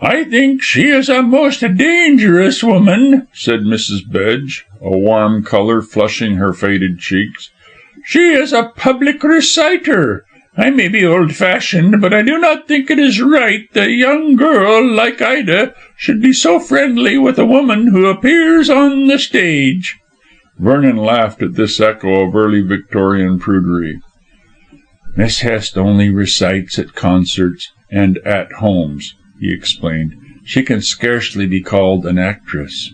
"I think she is a most dangerous woman," said Mrs. Bedge, a warm colour flushing her faded cheeks. "She is a public reciter. I may be old-fashioned, but I do not think it is right that a young girl like Ida should be so friendly with a woman who appears on the stage." Vernon laughed at this echo of early Victorian prudery. "Miss Hest only recites at concerts and at homes," he explained. "She can scarcely be called an actress."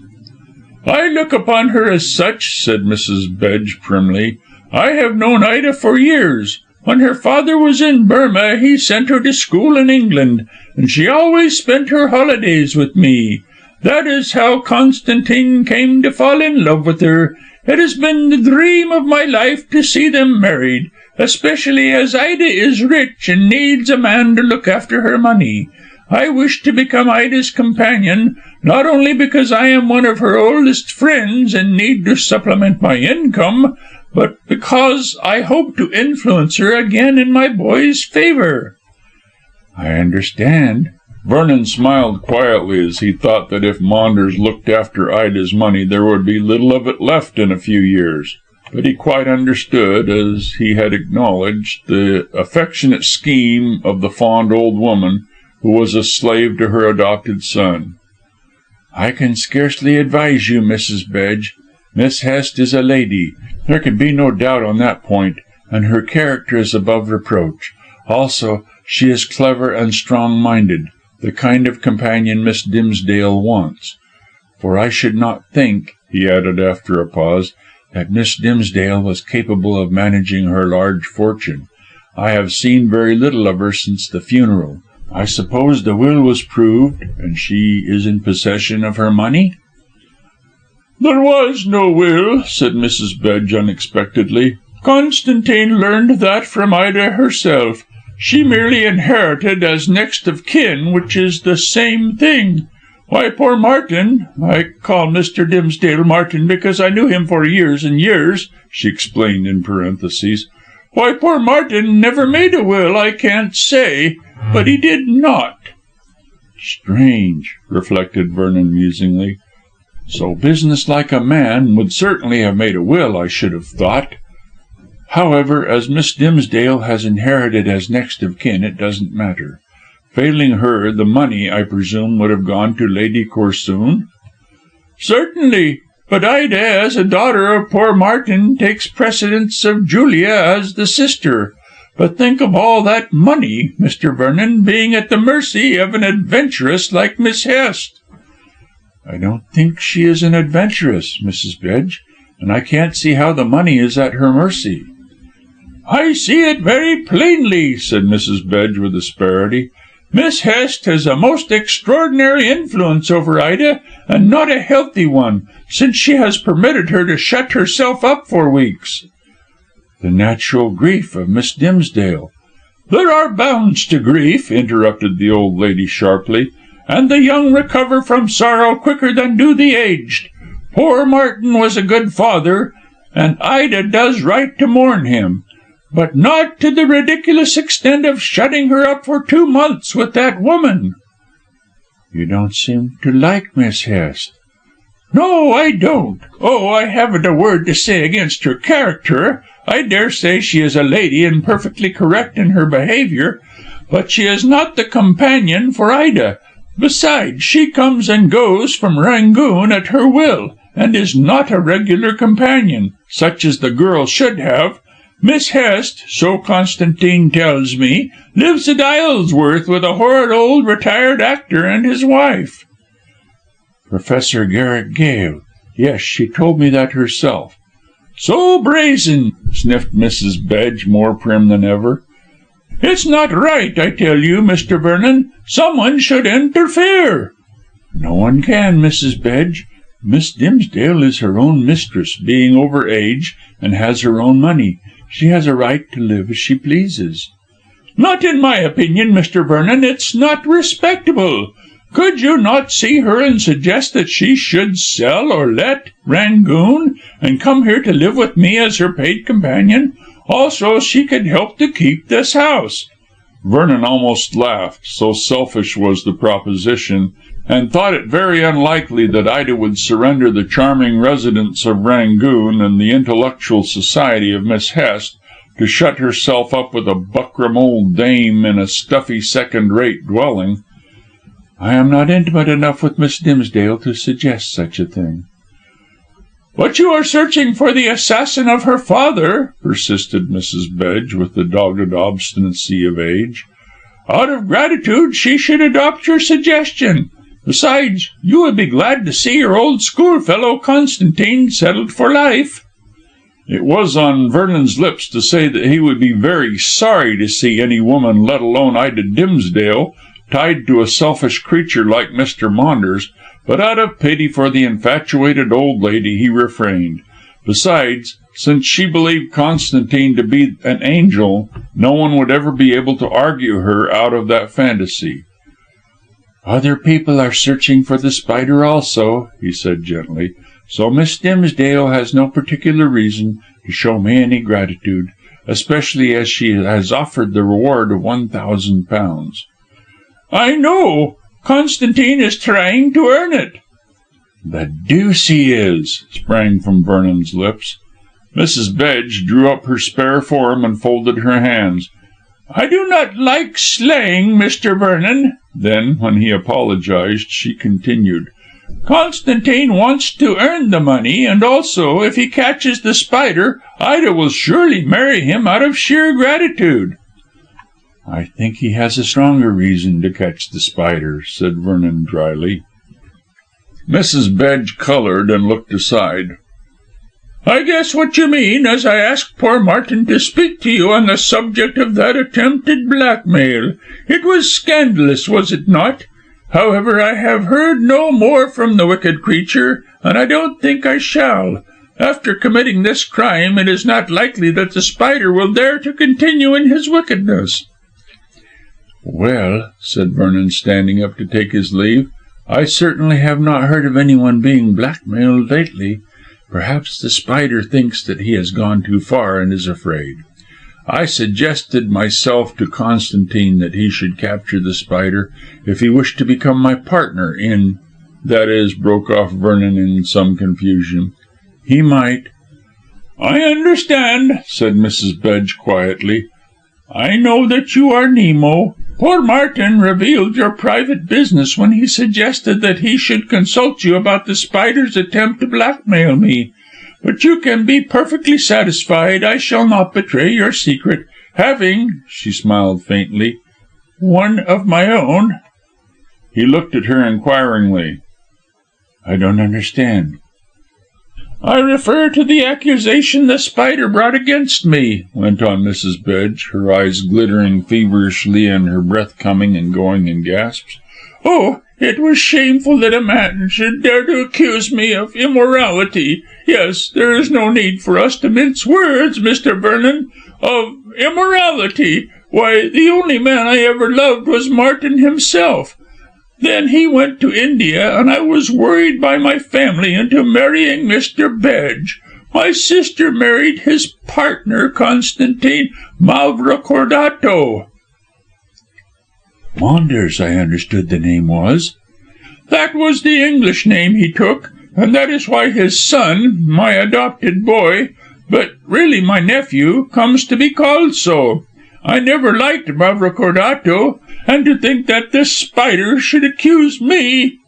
"I look upon her as such," said Mrs. Bedge primly. "I have known Ida for years. When her father was in Burma he sent her to school in England, and she always spent her holidays with me. That is how Constantine came to fall in love with her. It has been the dream of my life to see them married, especially as Ida is rich and needs a man to look after her money. I wish to become Ida's companion, not only because I am one of her oldest friends and need to supplement my income, but because I hope to influence her again in my boy's favour." "I understand." Vernon smiled quietly as he thought that if Maunders looked after Ida's money there would be little of it left in a few years. But he quite understood, as he had acknowledged, the affectionate scheme of the fond old woman who was a slave to her adopted son. "I can scarcely advise you, Mrs. Bedge. Miss Hest is a lady. There can be no doubt on that point, and her character is above reproach. Also, she is clever and strong-minded, the kind of companion Miss Dimsdale wants. For I should not think," he added after a pause, "that Miss Dimsdale was capable of managing her large fortune. I have seen very little of her since the funeral. I suppose the will was proved, and she is in possession of her money?" "There was no will," said Mrs. Bedge unexpectedly. "Constantine learned that from Ida herself. She merely inherited as next of kin, which is the same thing. Why, poor Martin I call Mr. Dimsdale Martin because I knew him for years and years," she explained in parentheses. "Why, poor Martin never made a will, I can't say, but he did not." "Strange," reflected Vernon musingly. "So business-like a man would certainly have made a will, I should have thought. However, as Miss Dimsdale has inherited as next of kin, it doesn't matter. Failing her, the money, I presume, would have gone to Lady Corsoon?" "Certainly. But Ida, as a daughter of poor Martin, takes precedence of Julia as the sister. But think of all that money, Mr. Vernon, being at the mercy of an adventuress like Miss Hest." "I don't think she is an adventuress, Mrs. Bedge, and I can't see how the money is at her mercy." "I see it very plainly," said Mrs. Bedge with asperity. "Miss Hest has a most extraordinary influence over Ida, and not a healthy one, since she has permitted her to shut herself up for weeks." "The natural grief of Miss Dimsdale." "There are bounds to grief," interrupted the old lady sharply, "and the young recover from sorrow quicker than do the aged. Poor Martin was a good father, and Ida does right to mourn him, but not to the ridiculous extent of shutting her up for 2 months with that woman." "You don't seem to like Miss Hest." "No, I don't. Oh, I haven't a word to say against her character. I dare say she is a lady and perfectly correct in her behaviour, but she is not the companion for Ida. Besides, she comes and goes from Rangoon at her will, and is not a regular companion, such as the girl should have. Miss Hest, so Constantine tells me, lives at Isleworth with a horrid old retired actor and his wife." "Professor Garrick Gale. Yes, she told me that herself." "So brazen," sniffed Mrs. Bedge, more prim than ever. "It's not right, I tell you, Mr. Vernon. Someone should interfere." "No one can, Mrs. Bedge. Miss Dimsdale is her own mistress, being over age, and has her own money. She has a right to live as she pleases." "Not in my opinion, Mr. Vernon. It's not respectable. Could you not see her and suggest that she should sell or let Rangoon, and come here to live with me as her paid companion? Also, she could help to keep this house." Vernon almost laughed, so selfish was the proposition, and thought it very unlikely that Ida would surrender the charming residence of Rangoon and the intellectual society of Miss Hest to shut herself up with a buckram old dame in a stuffy second-rate dwelling. "I am not intimate enough with Miss Dimsdale to suggest such a thing." "But you are searching for the assassin of her father," persisted Mrs. Bedge, with the dogged obstinacy of age. "Out of gratitude she should adopt your suggestion. Besides, you would be glad to see your old schoolfellow Constantine settled for life." It was on Vernon's lips to say that he would be very sorry to see any woman, let alone Ida Dimsdale, tied to a selfish creature like Mr. Maunders, but out of pity for the infatuated old lady he refrained. Besides, since she believed Constantine to be an angel, no one would ever be able to argue her out of that fantasy. "Other people are searching for the spider also," he said gently, "so Miss Dimsdale has no particular reason to show me any gratitude, especially as she has offered the reward of £1,000. "I know. Constantine is trying to earn it." "The deuce he is!" sprang from Vernon's lips. Mrs. Bedge drew up her spare form and folded her hands. "I do not like slang, Mr. Vernon." Then, when he apologized, she continued, "Constantine wants to earn the money, and also, if he catches the spider, Ida will surely marry him out of sheer gratitude." "I think he has a stronger reason to catch the spider," said Vernon dryly. Mrs. Bedge coloured and looked aside. "I guess what you mean, as I asked poor Martin to speak to you on the subject of that attempted blackmail. It was scandalous, was it not? However, I have heard no more from the wicked creature, and I don't think I shall. After committing this crime, it is not likely that the spider will dare to continue in his wickedness." "Well," said Vernon, standing up to take his leave, "I certainly have not heard of anyone being blackmailed lately. Perhaps the spider thinks that he has gone too far and is afraid. I suggested myself to Constantine that he should capture the spider if he wished to become my partner in that is," broke off Vernon in some confusion. "He might." "I understand," said Mrs. Bedge quietly. "I know that you are Nemo. Poor Martin revealed your private business when he suggested that he should consult you about the spider's attempt to blackmail me. But you can be perfectly satisfied I shall not betray your secret, having," she smiled faintly, "one of my own." He looked at her inquiringly. "I don't understand." "I refer to the accusation the spider brought against me," went on Mrs. Bedge, her eyes glittering feverishly and her breath coming and going in gasps. "Oh, it was shameful that a man should dare to accuse me of immorality. Yes, there is no need for us to mince words, Mr. Vernon. Of immorality. Why, the only man I ever loved was Martin himself. Then he went to India, and I was worried by my family into marrying Mr. Bedge. My sister married his partner, Constantine Mavrocordato." "Maunders, I understood the name was." "That was the English name he took, and that is why his son, my adopted boy, but really my nephew, comes to be called so. I never liked Mavrocordato, and to think that this spider should accuse me.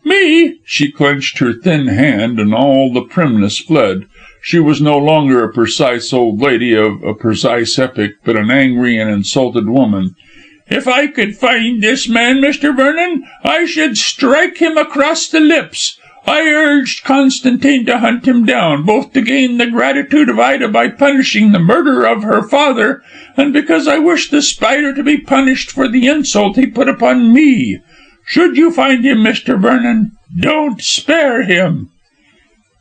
She clenched her thin hand, and all the primness fled. She was no longer a precise old lady of a precise epoch, but an angry and insulted woman. "If I could find this man, Mr. Vernon, I should strike him across the lips. I urged Constantine to hunt him down, both to gain the gratitude of Ida by punishing the murderer of her father, and because I wished the spider to be punished for the insult he put upon me. Should you find him, Mr. Vernon, don't spare him."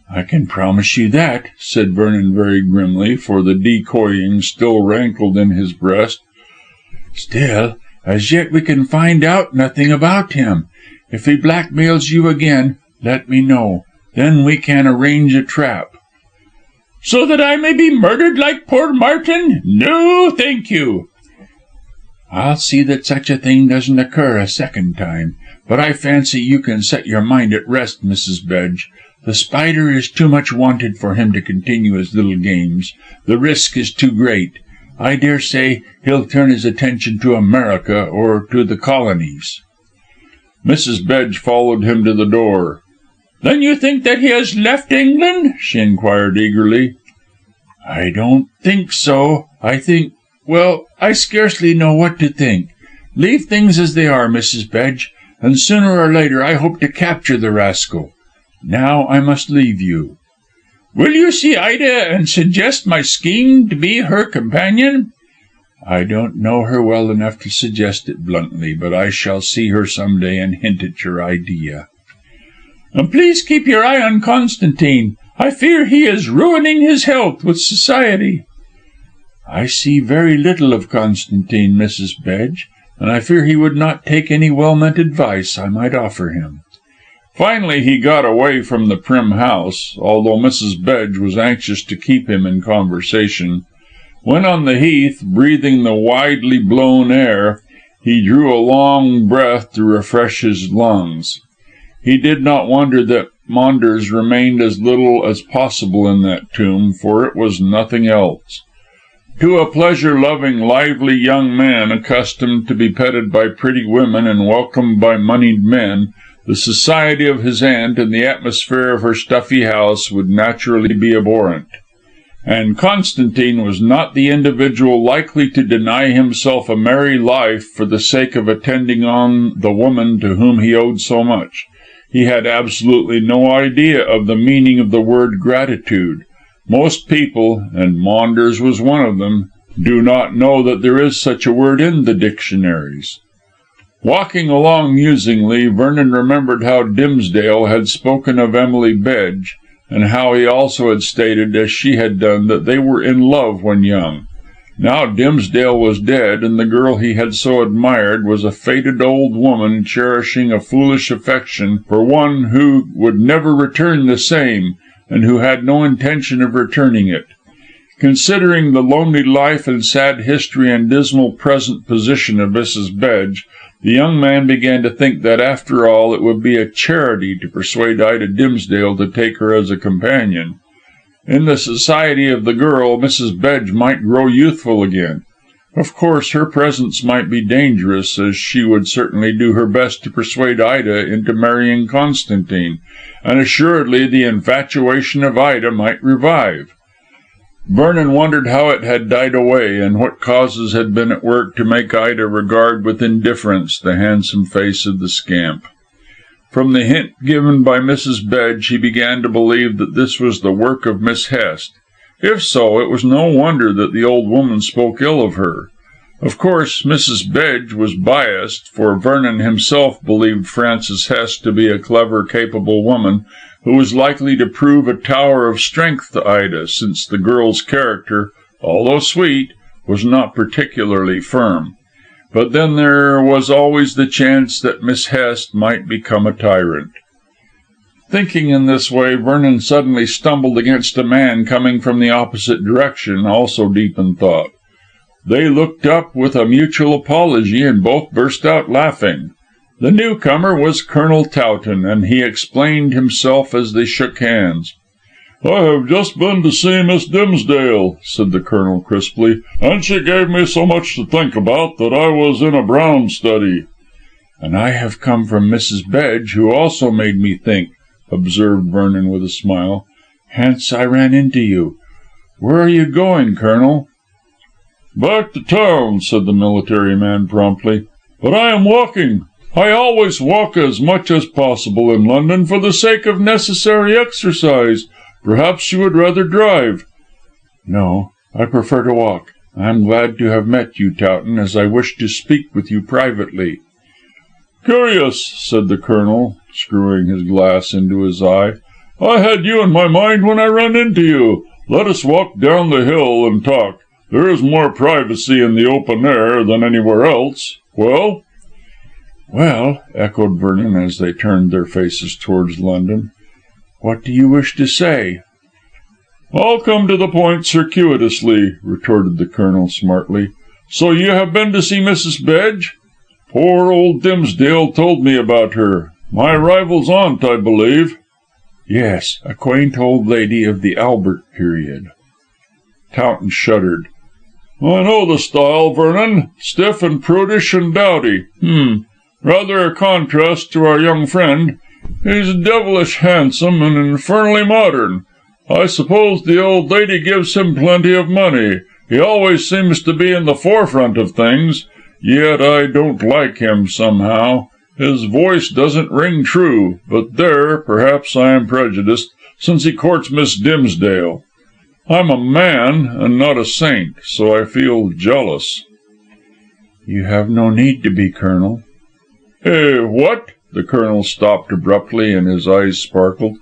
"I can promise you that," said Vernon very grimly, for the decoying still rankled in his breast. "Still, as yet we can find out nothing about him. If he blackmails you again, let me know. Then we can arrange a trap." "So that I may be murdered like poor Martin? No, thank you." "I'll see that such a thing doesn't occur a second time. But I fancy you can set your mind at rest, Mrs. Bedge. The Spider is too much wanted for him to continue his little games. The risk is too great. I dare say he'll turn his attention to America or to the colonies." Mrs. Bedge followed him to the door. "Then you think that he has left England?" she inquired eagerly. "I don't think so. Well, I scarcely know what to think. Leave things as they are, Mrs. Bedge, and sooner or later I hope to capture the rascal. Now I must leave you." "Will you see Ida and suggest my scheme to be her companion?" "I don't know her well enough to suggest it bluntly, but I shall see her some day and hint at your idea." "And please keep your eye on Constantine. I fear he is ruining his health with society." "I see very little of Constantine, Mrs. Bedge, and I fear he would not take any well-meant advice I might offer him." Finally he got away from the prim house, although Mrs. Bedge was anxious to keep him in conversation. When on the heath, breathing the widely blown air, he drew a long breath to refresh his lungs. He did not wonder that Maunders remained as little as possible in that tomb, for it was nothing else. To a pleasure-loving, lively young man, accustomed to be petted by pretty women and welcomed by moneyed men, the society of his aunt and the atmosphere of her stuffy house would naturally be abhorrent. And Constantine was not the individual likely to deny himself a merry life for the sake of attending on the woman to whom he owed so much. He had absolutely no idea of the meaning of the word gratitude. Most people, and Maunders was one of them, do not know that there is such a word in the dictionaries. Walking along musingly, Vernon remembered how Dimsdale had spoken of Emily Bedge, and how he also had stated, as she had done, that they were in love when young. Now Dimsdale was dead, and the girl he had so admired was a faded old woman cherishing a foolish affection for one who would never return the same, and who had no intention of returning it. Considering the lonely life and sad history and dismal present position of Mrs. Bedge, the young man began to think that, after all, it would be a charity to persuade Ida Dimsdale to take her as a companion. In the society of the girl, Mrs. Bedge might grow youthful again. Of course, her presence might be dangerous, as she would certainly do her best to persuade Ida into marrying Constantine, and assuredly the infatuation of Ida might revive. Vernon wondered how it had died away, and what causes had been at work to make Ida regard with indifference the handsome face of the scamp. From the hint given by Mrs. Bedge, he began to believe that this was the work of Miss Hest. If so, it was no wonder that the old woman spoke ill of her. Of course, Mrs. Bedge was biased, for Vernon himself believed Frances Hest to be a clever, capable woman, who was likely to prove a tower of strength to Ida, since the girl's character, although sweet, was not particularly firm. But then there was always the chance that Miss Hest might become a tyrant. Thinking in this way, Vernon suddenly stumbled against a man coming from the opposite direction, also deep in thought. They looked up with a mutual apology, and both burst out laughing. The newcomer was Colonel Towton, and he explained himself as they shook hands. "I have just been to see Miss Dimsdale," said the Colonel crisply, "and she gave me so much to think about that I was in a brown study." "And I have come from Mrs. Bedge, who also made me think," observed Vernon with a smile. "Hence I ran into you. Where are you going, Colonel?" "Back to town," said the military man promptly. "But I am walking. I always walk as much as possible in London for the sake of necessary exercise. Perhaps you would rather drive?" "No, I prefer to walk. I am glad to have met you, Towton, as I wish to speak with you privately." "Curious," said the Colonel, screwing his glass into his eye. "I had you in my mind when I ran into you. Let us walk down the hill and talk. There is more privacy in the open air than anywhere else. Well?" "Well," echoed Vernon, as they turned their faces towards London, "what do you wish to say?" "I'll come to the point circuitously," retorted the Colonel smartly. "So you have been to see Mrs. Bedge? Poor old Dimsdale told me about her. My rival's aunt, I believe." "Yes, a quaint old lady of the Albert period." Towton shuddered. "I know the style, Vernon. Stiff and prudish and dowdy. Rather a contrast to our young friend. He's devilish handsome and infernally modern. I suppose the old lady gives him plenty of money. He always seems to be in the forefront of things. Yet I don't like him somehow. His voice doesn't ring true, but there, perhaps I am prejudiced, since he courts Miss Dimsdale. I'm a man, and not a saint, so I feel jealous." "You have no need to be, Colonel." What?" The Colonel stopped abruptly, and his eyes sparkled.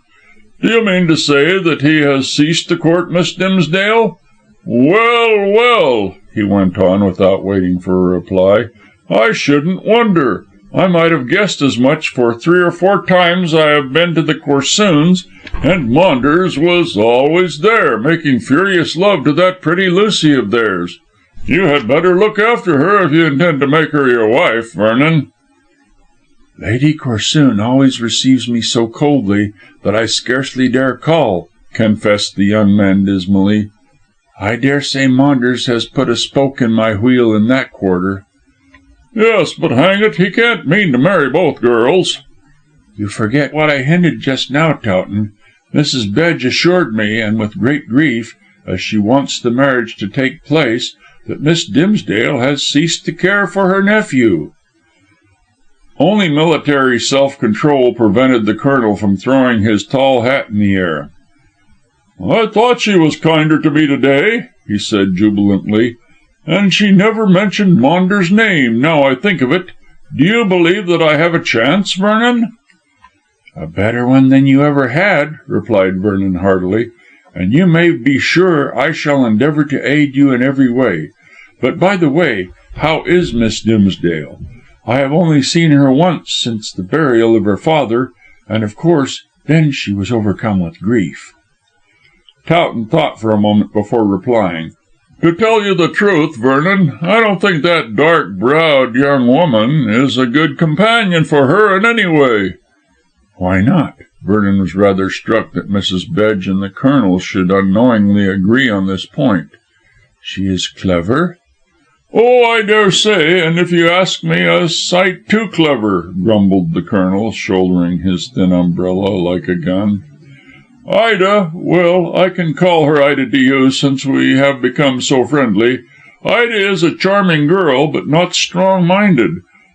"Do you mean to say that he has ceased to court Miss Dimsdale? Well, well," he went on, without waiting for a reply, "I shouldn't wonder. I might have guessed as much, for 3 or 4 times I have been to the Corsoons, and Maunders was always there, making furious love to that pretty Lucy of theirs. You had better look after her if you intend to make her your wife, Vernon." "Lady Corsoon always receives me so coldly that I scarcely dare call," confessed the young man dismally. "I daresay Maunders has put a spoke in my wheel in that quarter." "Yes, but hang it, he can't mean to marry both girls." "You forget what I hinted just now, Towton. Mrs. Bedge assured me, and with great grief, as she wants the marriage to take place, that Miss Dimsdale has ceased to care for her nephew." Only military self-control prevented the Colonel from throwing his tall hat in the air. "I thought she was kinder to me to-day," he said jubilantly, "and she never mentioned Maunders' name, now I think of it. Do you believe that I have a chance, Vernon?" "A better one than you ever had," replied Vernon heartily, "and you may be sure I shall endeavour to aid you in every way. But, by the way, how is Miss Dimsdale? I have only seen her once since the burial of her father, and of course then she was overcome with grief." Towton thought for a moment before replying. "To tell you the truth, Vernon, I don't think that dark-browed young woman is a good companion for her in any way." "Why not?" Vernon was rather struck that Mrs. Bedge and the Colonel should unknowingly agree on this point. "She is clever?" "Oh, I dare say, and if you ask me, a sight too clever," grumbled the Colonel, shouldering his thin umbrella like a gun. "Ida, well, I can call her Ida to you, since we have become so friendly. Ida is a charming girl, but not strong-minded.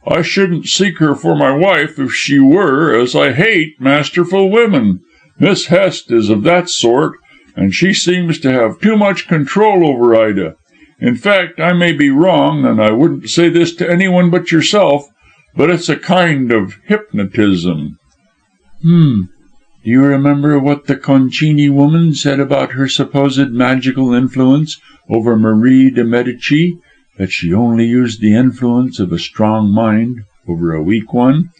I shouldn't seek her for my wife if she were, as I hate masterful women. Miss Hest is of that sort, and she seems to have too much control over Ida. In fact, I may be wrong, and I wouldn't say this to anyone but yourself, but it's a kind of hypnotism." "Do you remember what the Concini woman said about her supposed magical influence over Marie de Medici, that she only used the influence of a strong mind over a weak one?"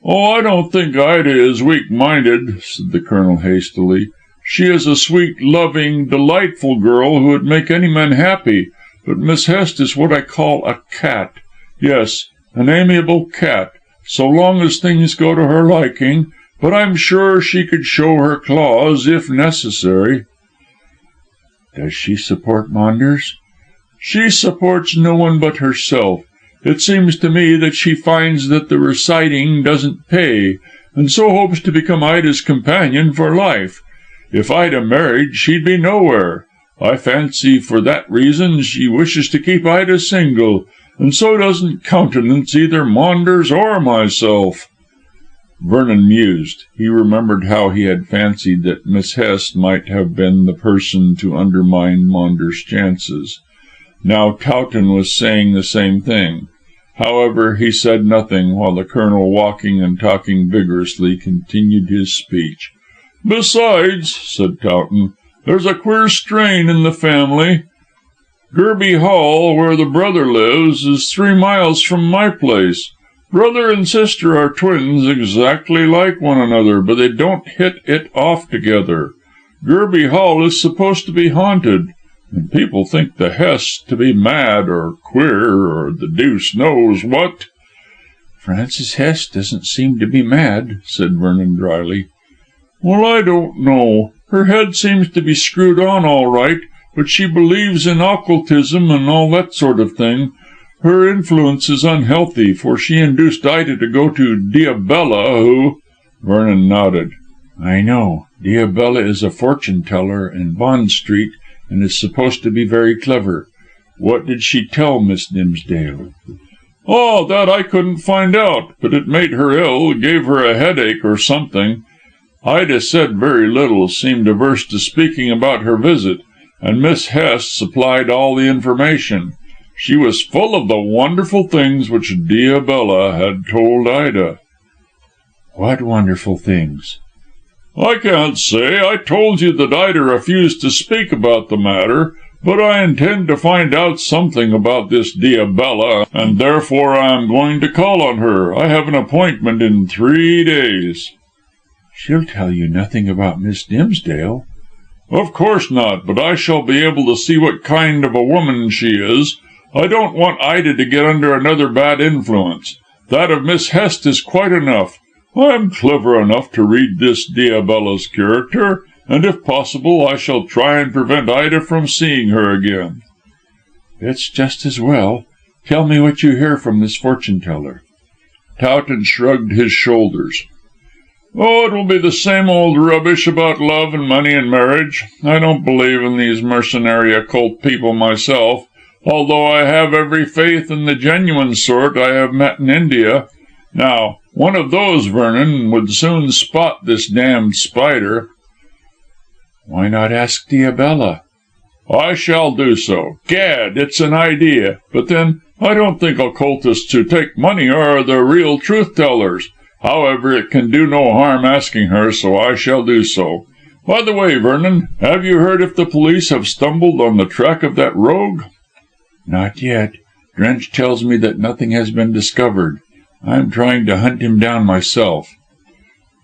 "Oh, I don't think Ida is weak-minded," said the Colonel hastily. "She is a sweet, loving, delightful girl who would make any man happy, but Miss Hest is what I call a cat. Yes, an amiable cat, so long as things go to her liking, but I'm sure she could show her claws if necessary." "Does she support Maunders?" "She supports no one but herself. It seems to me that she finds that the reciting doesn't pay, and so hopes to become Ida's companion for life. If Ida married, she'd be nowhere. I fancy for that reason she wishes to keep Ida single, and so doesn't countenance either Maunders or myself." Vernon mused. He remembered how he had fancied that Miss Hest might have been the person to undermine Maunders' chances. Now Towton was saying the same thing. However, he said nothing, while the Colonel, walking and talking vigorously, continued his speech. "Besides," said Towton, "there's a queer strain in the family. Gerby Hall, where the brother lives, is 3 miles from my place. Brother and sister are twins exactly like one another, but they don't hit it off together. Gerby Hall is supposed to be haunted, and people think the Hests to be mad or queer or the deuce knows what." "Frances Hest doesn't seem to be mad," said Vernon dryly. "Well, I don't know. Her head seems to be screwed on all right, but she believes in occultism and all that sort of thing. Her influence is unhealthy, for she induced Ida to go to Diabella, who—" Vernon nodded. "I know. Diabella is a fortune teller in Bond Street, and is supposed to be very clever. What did she tell Miss Dimsdale?" "Oh, that I couldn't find out, but it made her ill, gave her a headache or something. Ida said very little, seemed averse to speaking about her visit, and Miss Hest supplied all the information. She was full of the wonderful things which Diabella had told Ida." "What wonderful things?" "I can't say. I told you that Ida refused to speak about the matter, but I intend to find out something about this Diabella, and therefore I am going to call on her. I have an appointment in 3 days." "She'll tell you nothing about Miss Dimsdale." "Of course not, but I shall be able to see what kind of a woman she is. I don't want Ida to get under another bad influence. That of Miss Hest is quite enough. I am clever enough to read this Diabella's character, and if possible I shall try and prevent Ida from seeing her again." "It's just as well. Tell me what you hear from this fortune teller." Towton shrugged his shoulders. "Oh, it will be the same old rubbish about love and money and marriage. I don't believe in these mercenary occult people myself, although I have every faith in the genuine sort I have met in India. Now, one of those, Vernon, would soon spot this damned spider." "Why not ask Diabella?" "I shall do so. Gad, it's an idea. But then, I don't think occultists who take money are the real truth tellers. However, it can do no harm asking her, so I shall do so. By the way, Vernon, have you heard if the police have stumbled on the track of that rogue?" "Not yet. Drench tells me that nothing has been discovered. I am trying to hunt him down myself."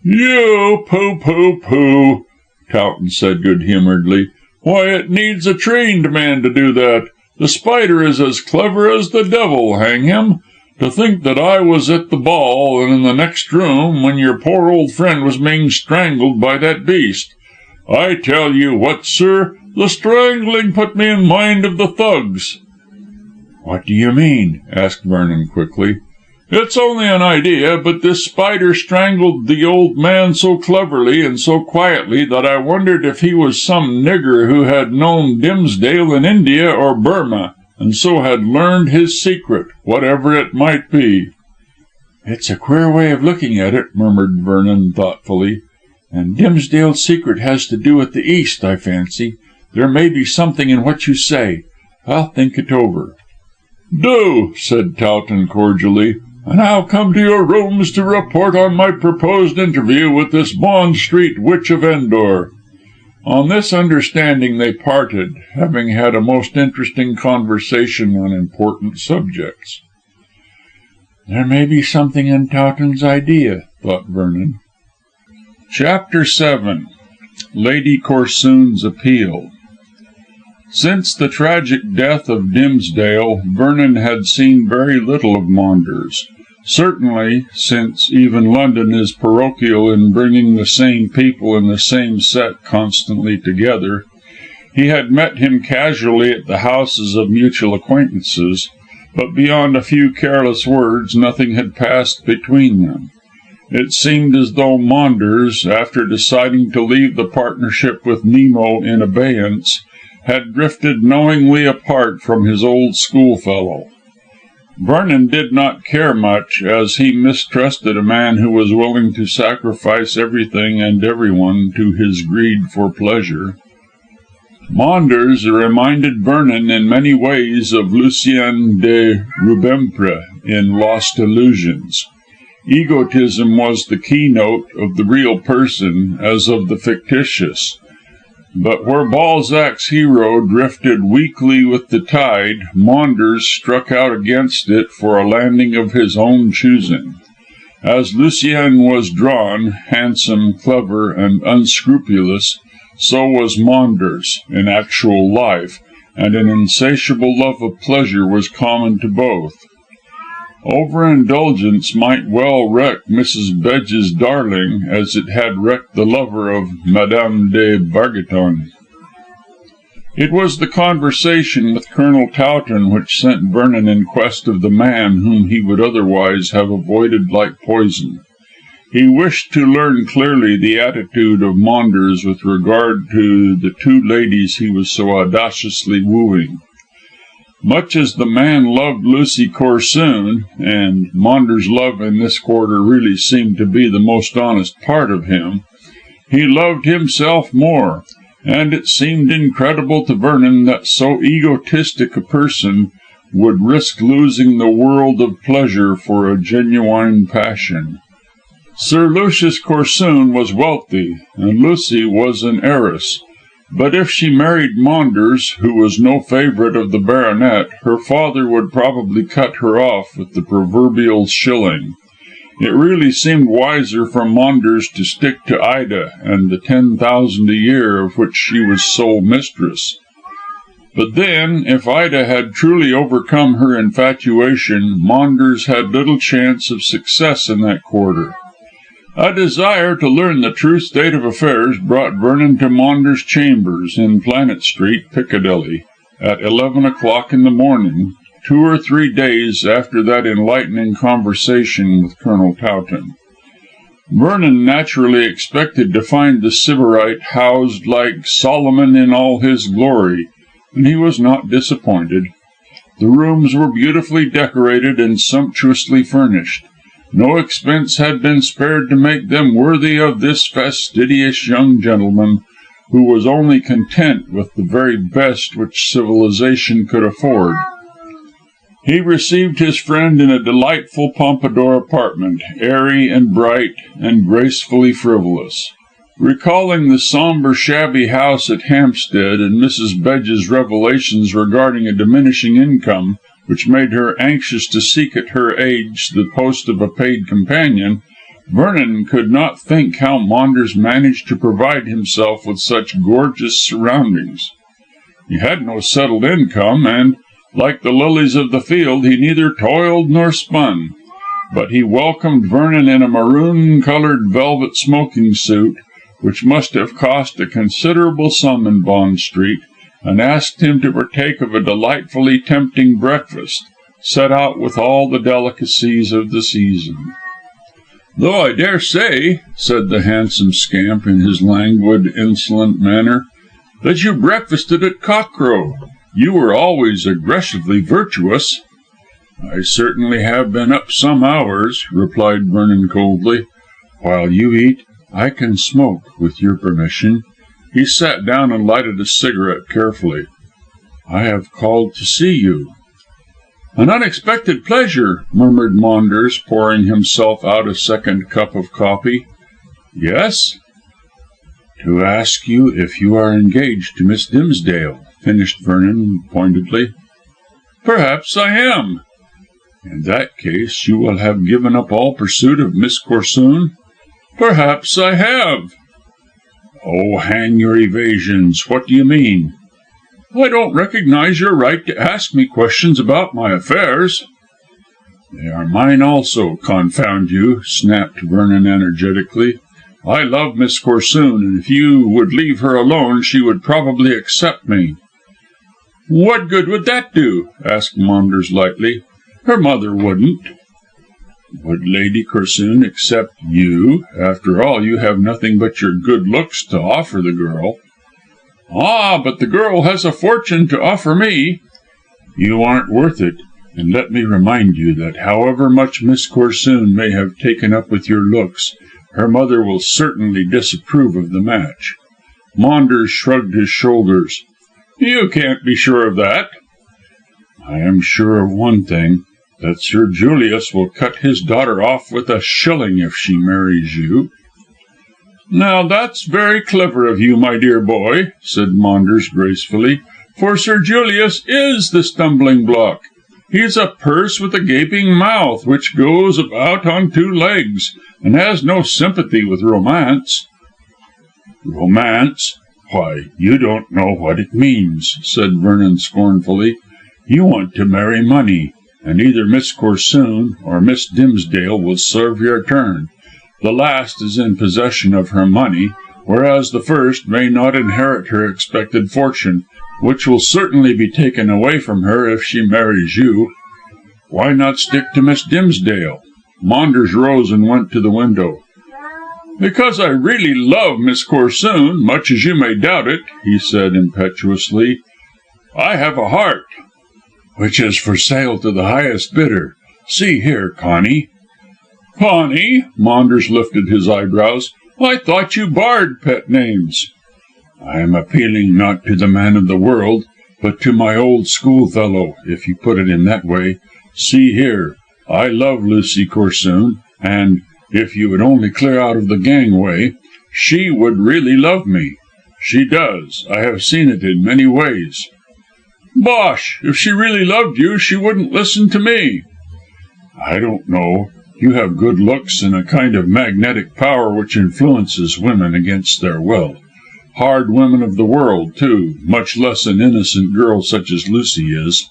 "You pooh," Towton said good humouredly. "Why, it needs a trained man to do that. The spider is as clever as the devil, hang him. To think that I was at the ball and in the next room when your poor old friend was being strangled by that beast. I tell you what, sir, the strangling put me in mind of the thugs." "What do you mean?" asked Vernon quickly. "It's only an idea, but this spider strangled the old man so cleverly and so quietly that I wondered if he was some nigger who had known Dimsdale in India or Burma, and so had learned his secret, whatever it might be." "It's a queer way of looking at it," murmured Vernon thoughtfully. "And Dimsdale's secret has to do with the East, I fancy. There may be something in what you say. I'll think it over." "Do," said Towton cordially, "and I'll come to your rooms to report on my proposed interview with this Bond Street Witch of Endor." On this understanding they parted, having had a most interesting conversation on important subjects. "There may be something in Towton's idea," thought Vernon. Chapter 7. Lady Corsoon's Appeal. Since the tragic death of Dimsdale, Vernon had seen very little of Maunders. Certainly, since even London is parochial in bringing the same people in the same set constantly together, he had met him casually at the houses of mutual acquaintances, but beyond a few careless words nothing had passed between them. It seemed as though Maunders, after deciding to leave the partnership with Nemo in abeyance, had drifted knowingly apart from his old schoolfellow. Vernon did not care much, as he mistrusted a man who was willing to sacrifice everything and everyone to his greed for pleasure. Maunders reminded Vernon in many ways of Lucien de Rubempre in Lost Illusions. Egotism was the keynote of the real person as of the fictitious. But where Balzac's hero drifted weakly with the tide, Maunders struck out against it for a landing of his own choosing. As Lucien was drawn, handsome, clever, and unscrupulous, so was Maunders in actual life, and an insatiable love of pleasure was common to both. Overindulgence might well wreck Mrs. Bedge's darling, as it had wrecked the lover of Madame de Bargeton. It was the conversation with Colonel Towton which sent Vernon in quest of the man whom he would otherwise have avoided like poison. He wished to learn clearly the attitude of Maunders with regard to the two ladies he was so audaciously wooing. Much as the man loved Lucy Corsoon, and Maunders' love in this quarter really seemed to be the most honest part of him, he loved himself more, and it seemed incredible to Vernon that so egotistic a person would risk losing the world of pleasure for a genuine passion. Sir Lucius Corsoon was wealthy, and Lucy was an heiress. But if she married Maunders, who was no favourite of the baronet, her father would probably cut her off with the proverbial shilling. It really seemed wiser for Maunders to stick to Ida and the 10,000 a year of which she was sole mistress. But then, if Ida had truly overcome her infatuation, Maunders had little chance of success in that quarter. A desire to learn the true state of affairs brought Vernon to Maunders' chambers in Planet Street, Piccadilly, at 11 o'clock in the morning, 2 or 3 days after that enlightening conversation with Colonel Towton. Vernon naturally expected to find the Sybarite housed like Solomon in all his glory, and he was not disappointed. The rooms were beautifully decorated and sumptuously furnished. No expense had been spared to make them worthy of this fastidious young gentleman, who was only content with the very best which civilization could afford. He received his friend in a delightful Pompadour apartment, airy and bright, and gracefully frivolous. Recalling the sombre, shabby house at Hampstead, and Mrs. Bedge's revelations regarding a diminishing income, which made her anxious to seek at her age the post of a paid companion, Vernon could not think how Maunders managed to provide himself with such gorgeous surroundings. He had no settled income, and, like the lilies of the field, he neither toiled nor spun. But he welcomed Vernon in a maroon-coloured velvet smoking suit, which must have cost a considerable sum in Bond Street, and asked him to partake of a delightfully tempting breakfast, set out with all the delicacies of the season. "Though I dare say," said the handsome scamp in his languid, insolent manner, "that you breakfasted at cockcrow. You were always aggressively virtuous." "I certainly have been up some hours," replied Vernon coldly. "While you eat, I can smoke, with your permission." He sat down and lighted a cigarette carefully. "I have called to see you." "An unexpected pleasure," murmured Maunders, pouring himself out a second cup of coffee. "Yes?" "To ask you if you are engaged to Miss Dimsdale," finished Vernon pointedly. "Perhaps I am." "In that case you will have given up all pursuit of Miss Corsoon?" "Perhaps I have." "Oh, hang your evasions. What do you mean?" "I don't recognise your right to ask me questions about my affairs." "They are mine also, confound you," snapped Vernon energetically. "I love Miss Corsoon, and if you would leave her alone she would probably accept me." "What good would that do?" asked Maunders lightly. "Her mother wouldn't." "Would Lady Corsoon accept you? After all, you have nothing but your good looks to offer the girl." "Ah, but the girl has a fortune to offer me." "You aren't worth it. And let me remind you that however much Miss Corsoon may have taken up with your looks, her mother will certainly disapprove of the match." Maunders shrugged his shoulders. "You can't be sure of that." "I am sure of one thing, that Sir Julius will cut his daughter off with a shilling if she marries you." "Now that's very clever of you, my dear boy," said Maunders gracefully, "for Sir Julius is the stumbling block. He's a purse with a gaping mouth, which goes about on two legs, and has no sympathy with romance." "Romance? Why, you don't know what it means," said Vernon scornfully. "You want to marry money, and either Miss Corsoon or Miss Dimsdale will serve your turn. The last is in possession of her money, whereas the first may not inherit her expected fortune, which will certainly be taken away from her if she marries you. Why not stick to Miss Dimsdale?" Maunders rose and went to the window. "Because I really love Miss Corsoon, much as you may doubt it," he said impetuously. "I have a heart." "Which is for sale to the highest bidder. See here, Connie." "Connie?" Maunders lifted his eyebrows. "I thought you barred pet names." "I am appealing not to the man of the world, but to my old schoolfellow, if you put it in that way. See here, I love Lucy Corsoon, and, if you would only clear out of the gangway, she would really love me. She does. I have seen it in many ways." "Bosh! If she really loved you, she wouldn't listen to me." "I don't know. You have good looks and a kind of magnetic power which influences women against their will. Hard women of the world, too, much less an innocent girl such as Lucy is.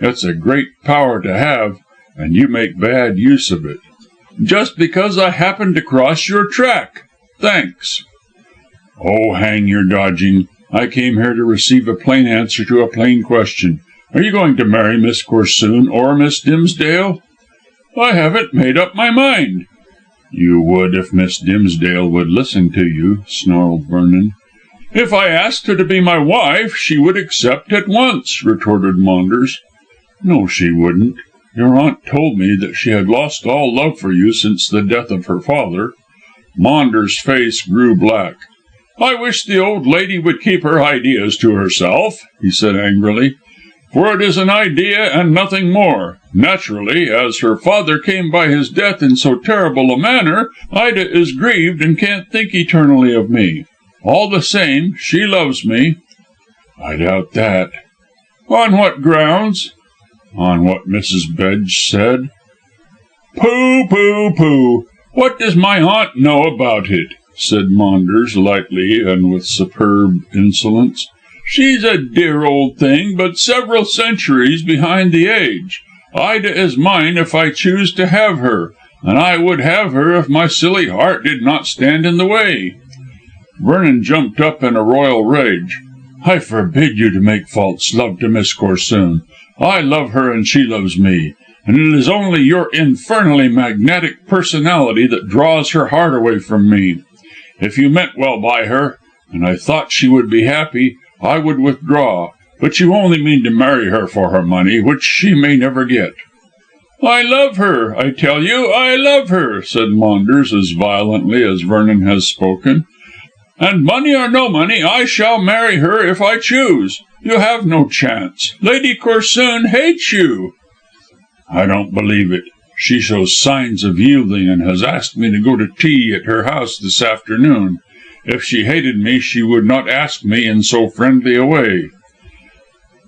It's a great power to have, and you make bad use of it." "Just because I happened to cross your track. Thanks." "Oh, hang your dodging. I came here to receive a plain answer to a plain question. Are you going to marry Miss Corsoon or Miss Dimsdale?" "I haven't made up my mind." "You would if Miss Dimsdale would listen to you," snarled Vernon. "If I asked her to be my wife, she would accept at once," retorted Maunders. "No, she wouldn't. Your aunt told me that she had lost all love for you since the death of her father." Maunders' face grew black. "I wish the old lady would keep her ideas to herself," he said angrily, "for it is an idea and nothing more. Naturally, as her father came by his death in so terrible a manner, Ida is grieved and can't think eternally of me. All the same, she loves me." "I doubt that." "On what grounds?" "On what Mrs. Bedge said." "Pooh, pooh, pooh! What does my aunt know about it?" said Maunders lightly and with superb insolence. "She's a dear old thing, but several centuries behind the age. Ida is mine if I choose to have her, and I would have her if my silly heart did not stand in the way." Vernon jumped up in a royal rage. "I forbid you to make false love to Miss Corsoon. I love her and she loves me, and it is only your infernally magnetic personality that draws her heart away from me. If you meant well by her, and I thought she would be happy, I would withdraw, but you only mean to marry her for her money, which she may never get." "I love her, I tell you, I love her," said Maunders as violently as Vernon has spoken. "And money or no money, I shall marry her if I choose. You have no chance. Lady Corsoon hates you." "I don't believe it. She shows signs of yielding, and has asked me to go to tea at her house this afternoon. If she hated me, she would not ask me in so friendly a way."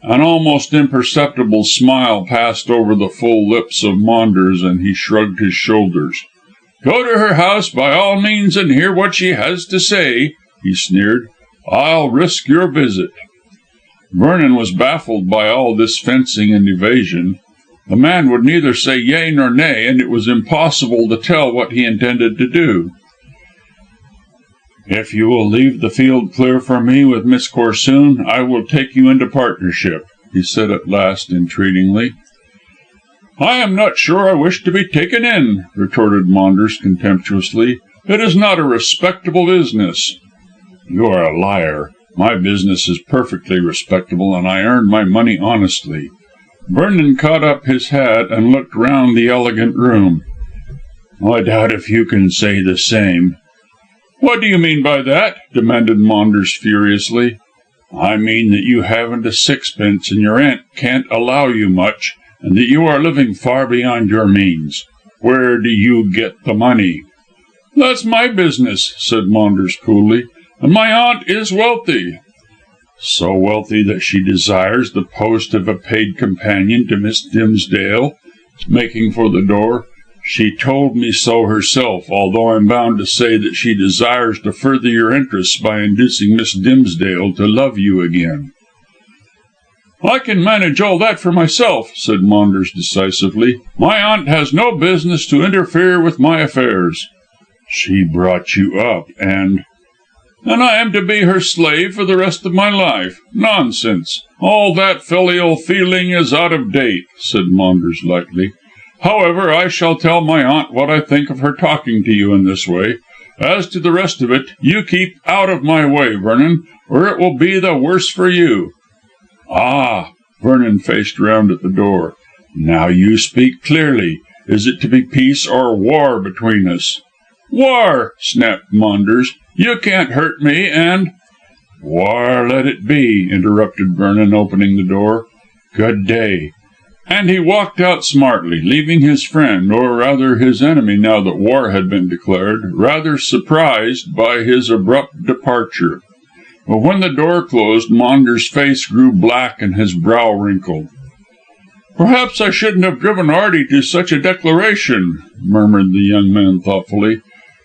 An almost imperceptible smile passed over the full lips of Maunders, and he shrugged his shoulders. "Go to her house by all means and hear what she has to say," he sneered. "I'll risk your visit." Vernon was baffled by all this fencing and evasion. The man would neither say yea nor nay, and it was impossible to tell what he intended to do. "If you will leave the field clear for me with Miss Corsoon, I will take you into partnership," he said at last entreatingly. "I am not sure I wish to be taken in," retorted Maunders contemptuously. "It is not a respectable business." "You are a liar. My business is perfectly respectable, and I earn my money honestly." Vernon caught up his hat and looked round the elegant room. "I doubt if you can say the same." "What do you mean by that?" demanded Maunders furiously. "I mean that you haven't a sixpence, and your aunt can't allow you much, and that you are living far beyond your means. Where do you get the money?" "That's my business," said Maunders coolly, "and my aunt is wealthy." "So wealthy that she desires the post of a paid companion to Miss Dimsdale?" Making for the door. "She told me so herself, although I'm bound to say that she desires to further your interests by inducing Miss Dimsdale to love you again." "I can manage all that for myself," said Maunders decisively. "My aunt has no business to interfere with my affairs." "She brought you up, and "I am to be her slave for the rest of my life. Nonsense. All that filial feeling is out of date," said Maunders lightly. "However, I shall tell my aunt what I think of her talking to you in this way. As to the rest of it, you keep out of my way, Vernon, or it will be the worse for you." "Ah!" Vernon faced round at the door. "Now you speak clearly. Is it to be peace or war between us?" "War!" snapped Maunders. "You can't hurt me, and "War let it be," interrupted Vernon, opening the door. "Good day." And he walked out smartly, leaving his friend, or rather his enemy now that war had been declared, rather surprised by his abrupt departure. But when the door closed, Maunders' face grew black and his brow wrinkled. "Perhaps I shouldn't have driven Artie to such a declaration," murmured the young man thoughtfully.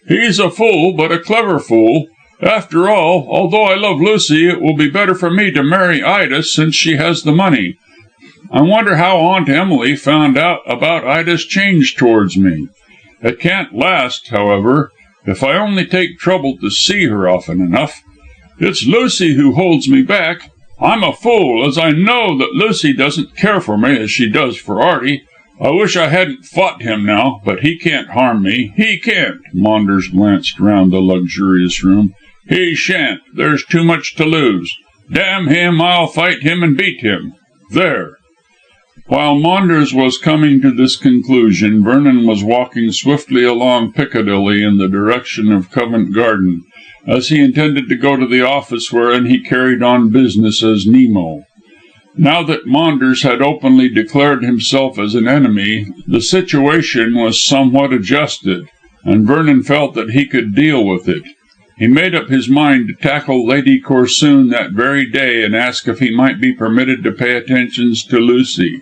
"He's a fool, but a clever fool. After all, although I love Lucy, it will be better for me to marry Ida since she has the money. I wonder how Aunt Emily found out about Ida's change towards me. It can't last, however, if I only take trouble to see her often enough. It's Lucy who holds me back. I'm a fool, as I know that Lucy doesn't care for me as she does for Artie. I wish I hadn't fought him now, but he can't harm me. He can't." Maunders glanced round the luxurious room. "He shan't. There's too much to lose. Damn him, I'll fight him and beat him. There." While Maunders was coming to this conclusion, Vernon was walking swiftly along Piccadilly in the direction of Covent Garden, as he intended to go to the office wherein he carried on business as Nemo. Now that Maunders had openly declared himself as an enemy, the situation was somewhat adjusted, and Vernon felt that he could deal with it. He made up his mind to tackle Lady Corsoon that very day and ask if he might be permitted to pay attentions to Lucy.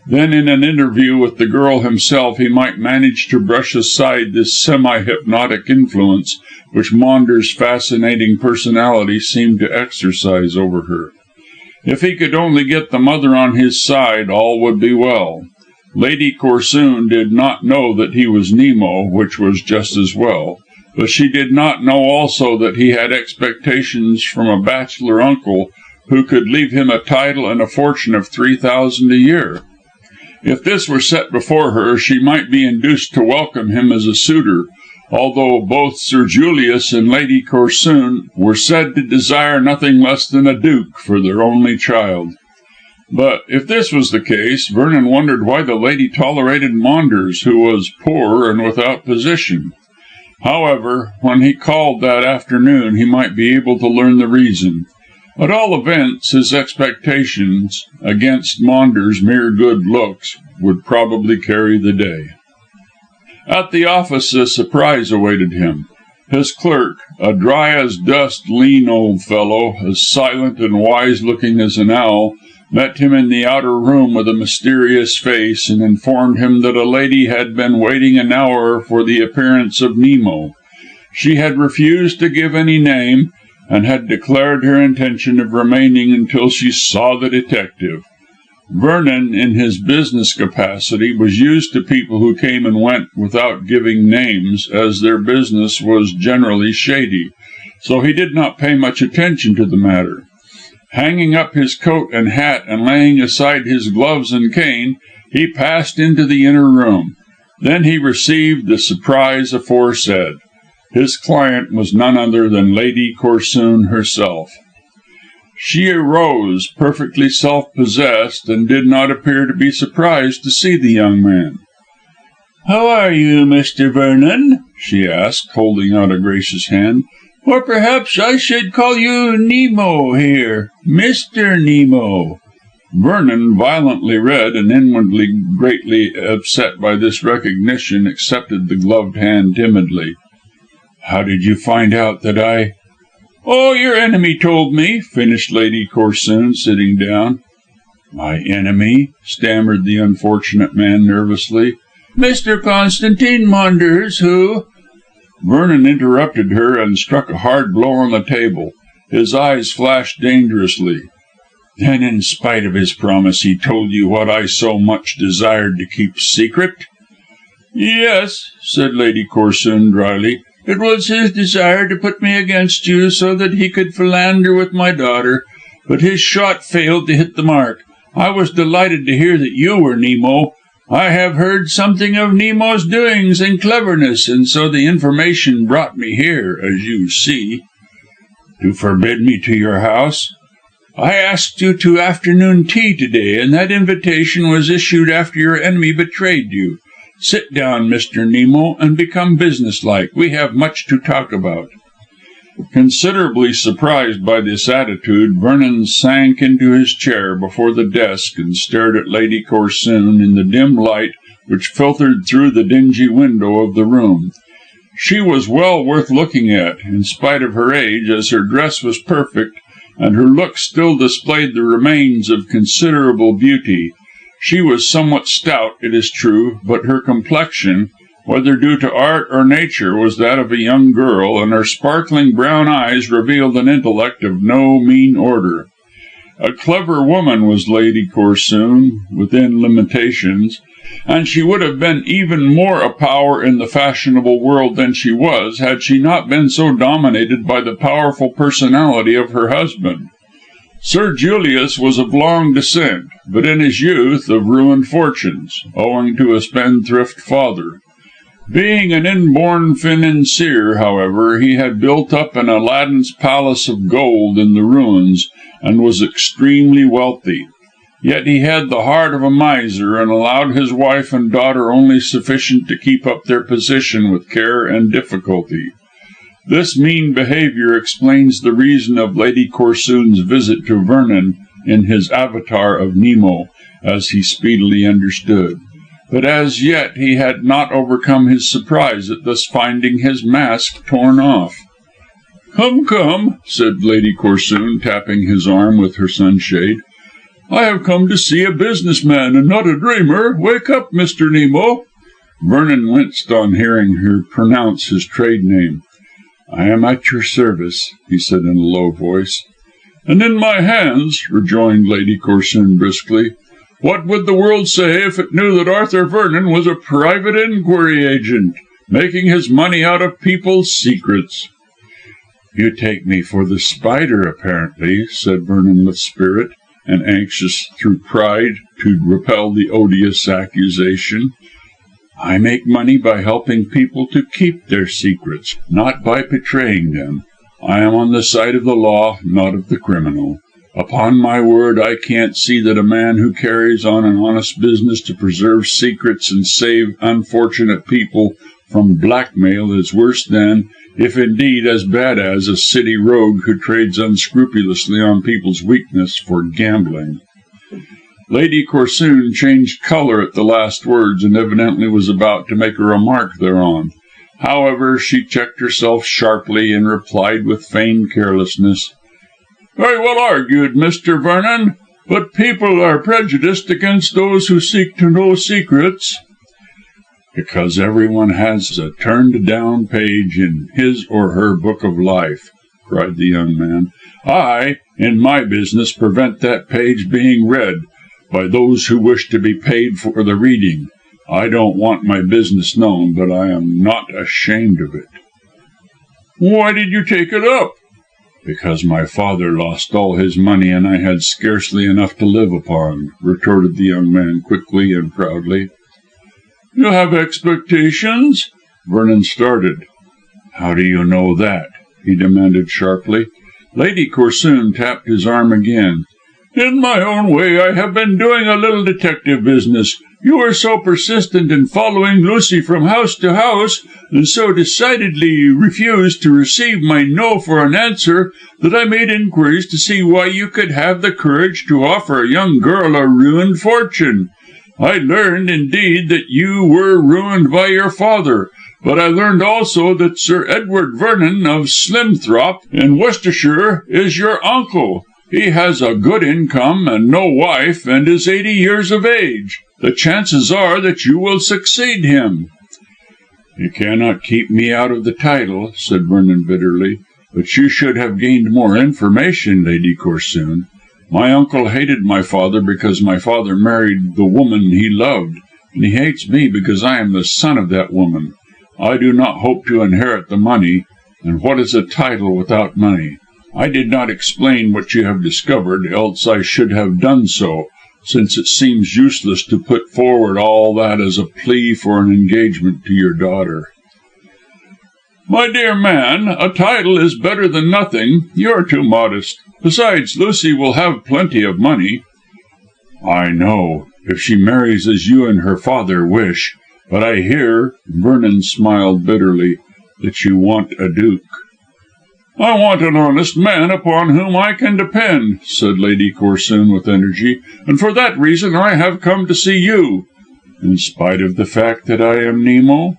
Then in an interview with the girl himself he might manage to brush aside this semi-hypnotic influence which Maunders' fascinating personality seemed to exercise over her. If he could only get the mother on his side, all would be well. Lady Corsoon did not know that he was Nemo, which was just as well, but she did not know also that he had expectations from a bachelor uncle who could leave him a title and a fortune of £3,000 a year. If this were set before her, she might be induced to welcome him as a suitor, although both Sir Julius and Lady Corsoon were said to desire nothing less than a duke for their only child. But if this was the case, Vernon wondered why the lady tolerated Maunders, who was poor and without position. However, when he called that afternoon he might be able to learn the reason. At all events, his expectations, against Maunders' mere good looks, would probably carry the day. At the office a surprise awaited him. His clerk, a dry as dust, lean old fellow, as silent and wise looking as an owl, met him in the outer room with a mysterious face, and informed him that a lady had been waiting an hour for the appearance of Nemo. She had refused to give any name, and had declared her intention of remaining until she saw the detective. Vernon, in his business capacity, was used to people who came and went without giving names, as their business was generally shady, so he did not pay much attention to the matter. Hanging up his coat and hat and laying aside his gloves and cane, he passed into the inner room. Then he received the surprise aforesaid. His client was none other than Lady Corsoon herself. She arose, perfectly self-possessed, and did not appear to be surprised to see the young man. "How are you, Mr. Vernon?" she asked, holding out a gracious hand. "Or perhaps I should call you Nemo here, Mr. Nemo." Vernon, violently red and inwardly greatly upset by this recognition, accepted the gloved hand timidly. How did you find out that I—" "Oh, your enemy told me," finished Lady Corsoon, sitting down. "My enemy?" stammered the unfortunate man nervously. "Mr. Constantine Maunders, who—" Vernon interrupted her and struck a hard blow on the table. His eyes flashed dangerously. "Then, in spite of his promise, he told you what I so much desired to keep secret?" "Yes," said Lady Corsoon drily. "It was his desire to put me against you, so that he could philander with my daughter. But his shot failed to hit the mark. I was delighted to hear that you were Nemo. I have heard something of Nemo's doings and cleverness, and so the information brought me here, as you see." "To forbid me to your house?" "I asked you to afternoon tea to day, and that invitation was issued after your enemy betrayed you. Sit down, Mr. Nemo, and become businesslike. We have much to talk about." Considerably surprised by this attitude, Vernon sank into his chair before the desk and stared at Lady Corsoon in the dim light which filtered through the dingy window of the room. She was well worth looking at, in spite of her age, as her dress was perfect, and her looks still displayed the remains of considerable beauty. She was somewhat stout, it is true, but her complexion, whether due to art or nature, was that of a young girl, and her sparkling brown eyes revealed an intellect of no mean order. A clever woman was Lady Corsoon, within limitations, and she would have been even more a power in the fashionable world than she was, had she not been so dominated by the powerful personality of her husband. Sir Julius was of long descent, but in his youth of ruined fortunes, owing to a spendthrift father. Being an inborn financier, however, he had built up an Aladdin's palace of gold in the ruins, and was extremely wealthy. Yet he had the heart of a miser, and allowed his wife and daughter only sufficient to keep up their position with care and difficulty. This mean behaviour explains the reason of Lady Corsoon's visit to Vernon in his avatar of Nemo, as he speedily understood. But as yet he had not overcome his surprise at thus finding his mask torn off. "Come, come," said Lady Corsoon, tapping his arm with her sunshade. "I have come to see a business man and not a dreamer. Wake up, Mr. Nemo." Vernon winced on hearing her pronounce his trade name. "I am at your service," he said in a low voice. "And in my hands," rejoined Lady Corsoon briskly. "What would the world say if it knew that Arthur Vernon was a private inquiry agent, making his money out of people's secrets?" "You take me for the Spider, apparently," said Vernon with spirit, and anxious through pride to repel the odious accusation. "I make money by helping people to keep their secrets, not by betraying them. I am on the side of the law, not of the criminal. Upon my word, I can't see that a man who carries on an honest business to preserve secrets and save unfortunate people from blackmail is worse than, if indeed as bad as, a city rogue who trades unscrupulously on people's weakness for gambling." Lady Corsoon changed colour at the last words, and evidently was about to make a remark thereon. However, she checked herself sharply, and replied with feigned carelessness: "Very well argued, Mr. Vernon, but people are prejudiced against those who seek to know secrets." "Because everyone has a turned down page in his or her book of life," cried the young man. "I, in my business, prevent that page being read by those who wish to be paid for the reading. I don't want my business known, but I am not ashamed of it." "Why did you take it up?" "Because my father lost all his money, and I had scarcely enough to live upon," retorted the young man quickly and proudly. "You have expectations?" Vernon started. "How do you know that?" he demanded sharply. Lady Corsoon tapped his arm again. "In my own way I have been doing a little detective business. You were so persistent in following Lucy from house to house, and so decidedly refused to receive my no for an answer, that I made inquiries to see why you could have the courage to offer a young girl a ruined fortune. I learned, indeed, that you were ruined by your father, but I learned also that Sir Edward Vernon of Slimthorp in Worcestershire is your uncle. He has a good income and no wife, and is 80 years of age. The chances are that you will succeed him." "You cannot keep me out of the title," said Vernon bitterly. "But you should have gained more information, Lady Corsoon. My uncle hated my father because my father married the woman he loved, and he hates me because I am the son of that woman. I do not hope to inherit the money, and what is a title without money? I did not explain what you have discovered, else I should have done so, since it seems useless to put forward all that as a plea for an engagement to your daughter." "My dear man, a title is better than nothing. You are too modest. Besides, Lucy will have plenty of money." "I know, if she marries as you and her father wish. But I hear," Vernon smiled bitterly, "that you want a duke." "I want an honest man upon whom I can depend," said Lady Corsoon with energy, "and for that reason I have come to see you." "In spite of the fact that I am Nemo?"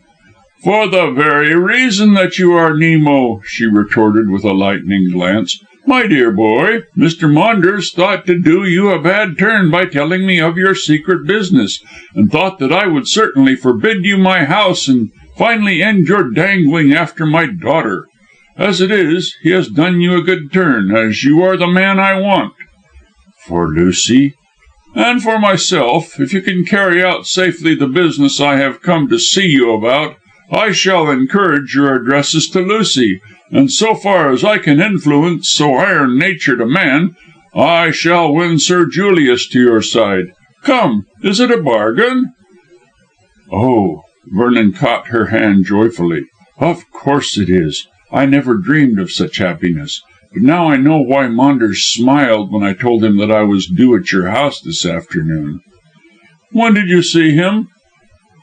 "For the very reason that you are Nemo," she retorted with a lightning glance. "My dear boy, Mr. Maunders thought to do you a bad turn by telling me of your secret business, and thought that I would certainly forbid you my house and finally end your dangling after my daughter. As it is, he has done you a good turn, as you are the man I want." "For Lucy?" "And for myself. If you can carry out safely the business I have come to see you about, I shall encourage your addresses to Lucy, and so far as I can influence so iron-natured a man, I shall win Sir Julius to your side. Come, is it a bargain?" "Oh," Vernon caught her hand joyfully. "Of course it is. I never dreamed of such happiness. But now I know why Maunders smiled when I told him that I was due at your house this afternoon." "When did you see him?"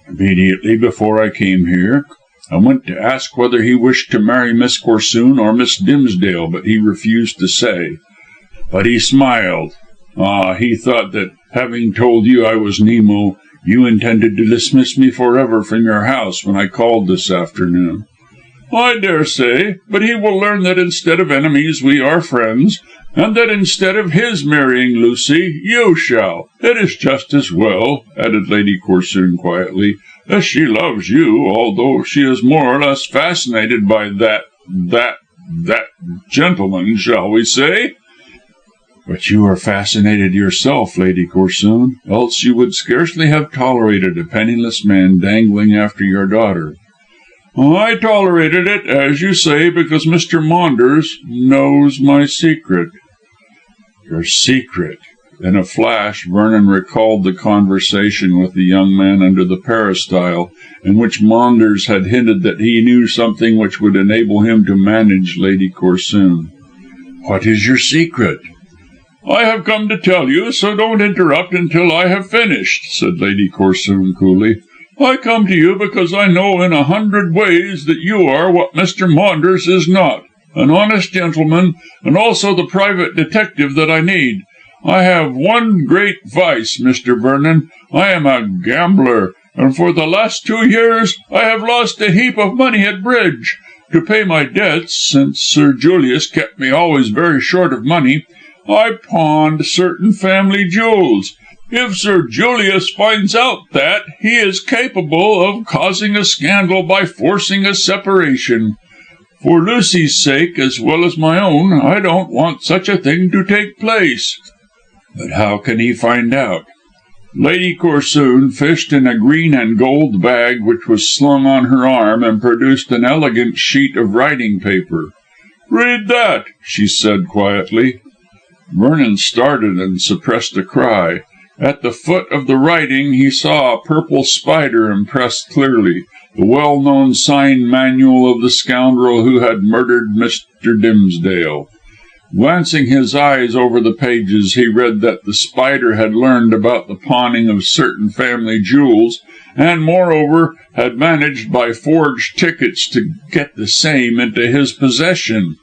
"Immediately before I came here. I went to ask whether he wished to marry Miss Corsoon or Miss Dimsdale, but he refused to say. But he smiled. Ah, he thought that, having told you I was Nemo, you intended to dismiss me for ever from your house when I called this afternoon." "I daresay, but he will learn that instead of enemies we are friends, and that instead of his marrying Lucy, you shall. It is just as well," added Lady Corsoon quietly, "as she loves you, although she is more or less fascinated by that gentleman, shall we say?" "But you are fascinated yourself, Lady Corsoon, else you would scarcely have tolerated a penniless man dangling after your daughter." "I tolerated it, as you say, because Mr. Maunders knows my secret." "Your secret!" In a flash Vernon recalled the conversation with the young man under the peristyle, in which Maunders had hinted that he knew something which would enable him to manage Lady Corsoon. "What is your secret?" "I have come to tell you, so don't interrupt until I have finished," said Lady Corsoon coolly. "I come to you because I know in 100 ways that you are what Mr. Maunders is not, an honest gentleman, and also the private detective that I need. I have one great vice, Mr. Vernon. I am a gambler, and for the last 2 years I have lost a heap of money at bridge. To pay my debts, since Sir Julius kept me always very short of money, I pawned certain family jewels. If Sir Julius finds out that, he is capable of causing a scandal by forcing a separation. For Lucy's sake, as well as my own, I don't want such a thing to take place." "But how can he find out?" Lady Corsoon fished in a green and gold bag which was slung on her arm, and produced an elegant sheet of writing paper. "Read that," she said quietly. Vernon started and suppressed a cry. At the foot of the writing he saw a purple spider impressed clearly, the well-known sign manual of the scoundrel who had murdered Mr. Dimsdale. Glancing his eyes over the pages, he read that the spider had learned about the pawning of certain family jewels, and, moreover, had managed by forged tickets to get the same into his possession.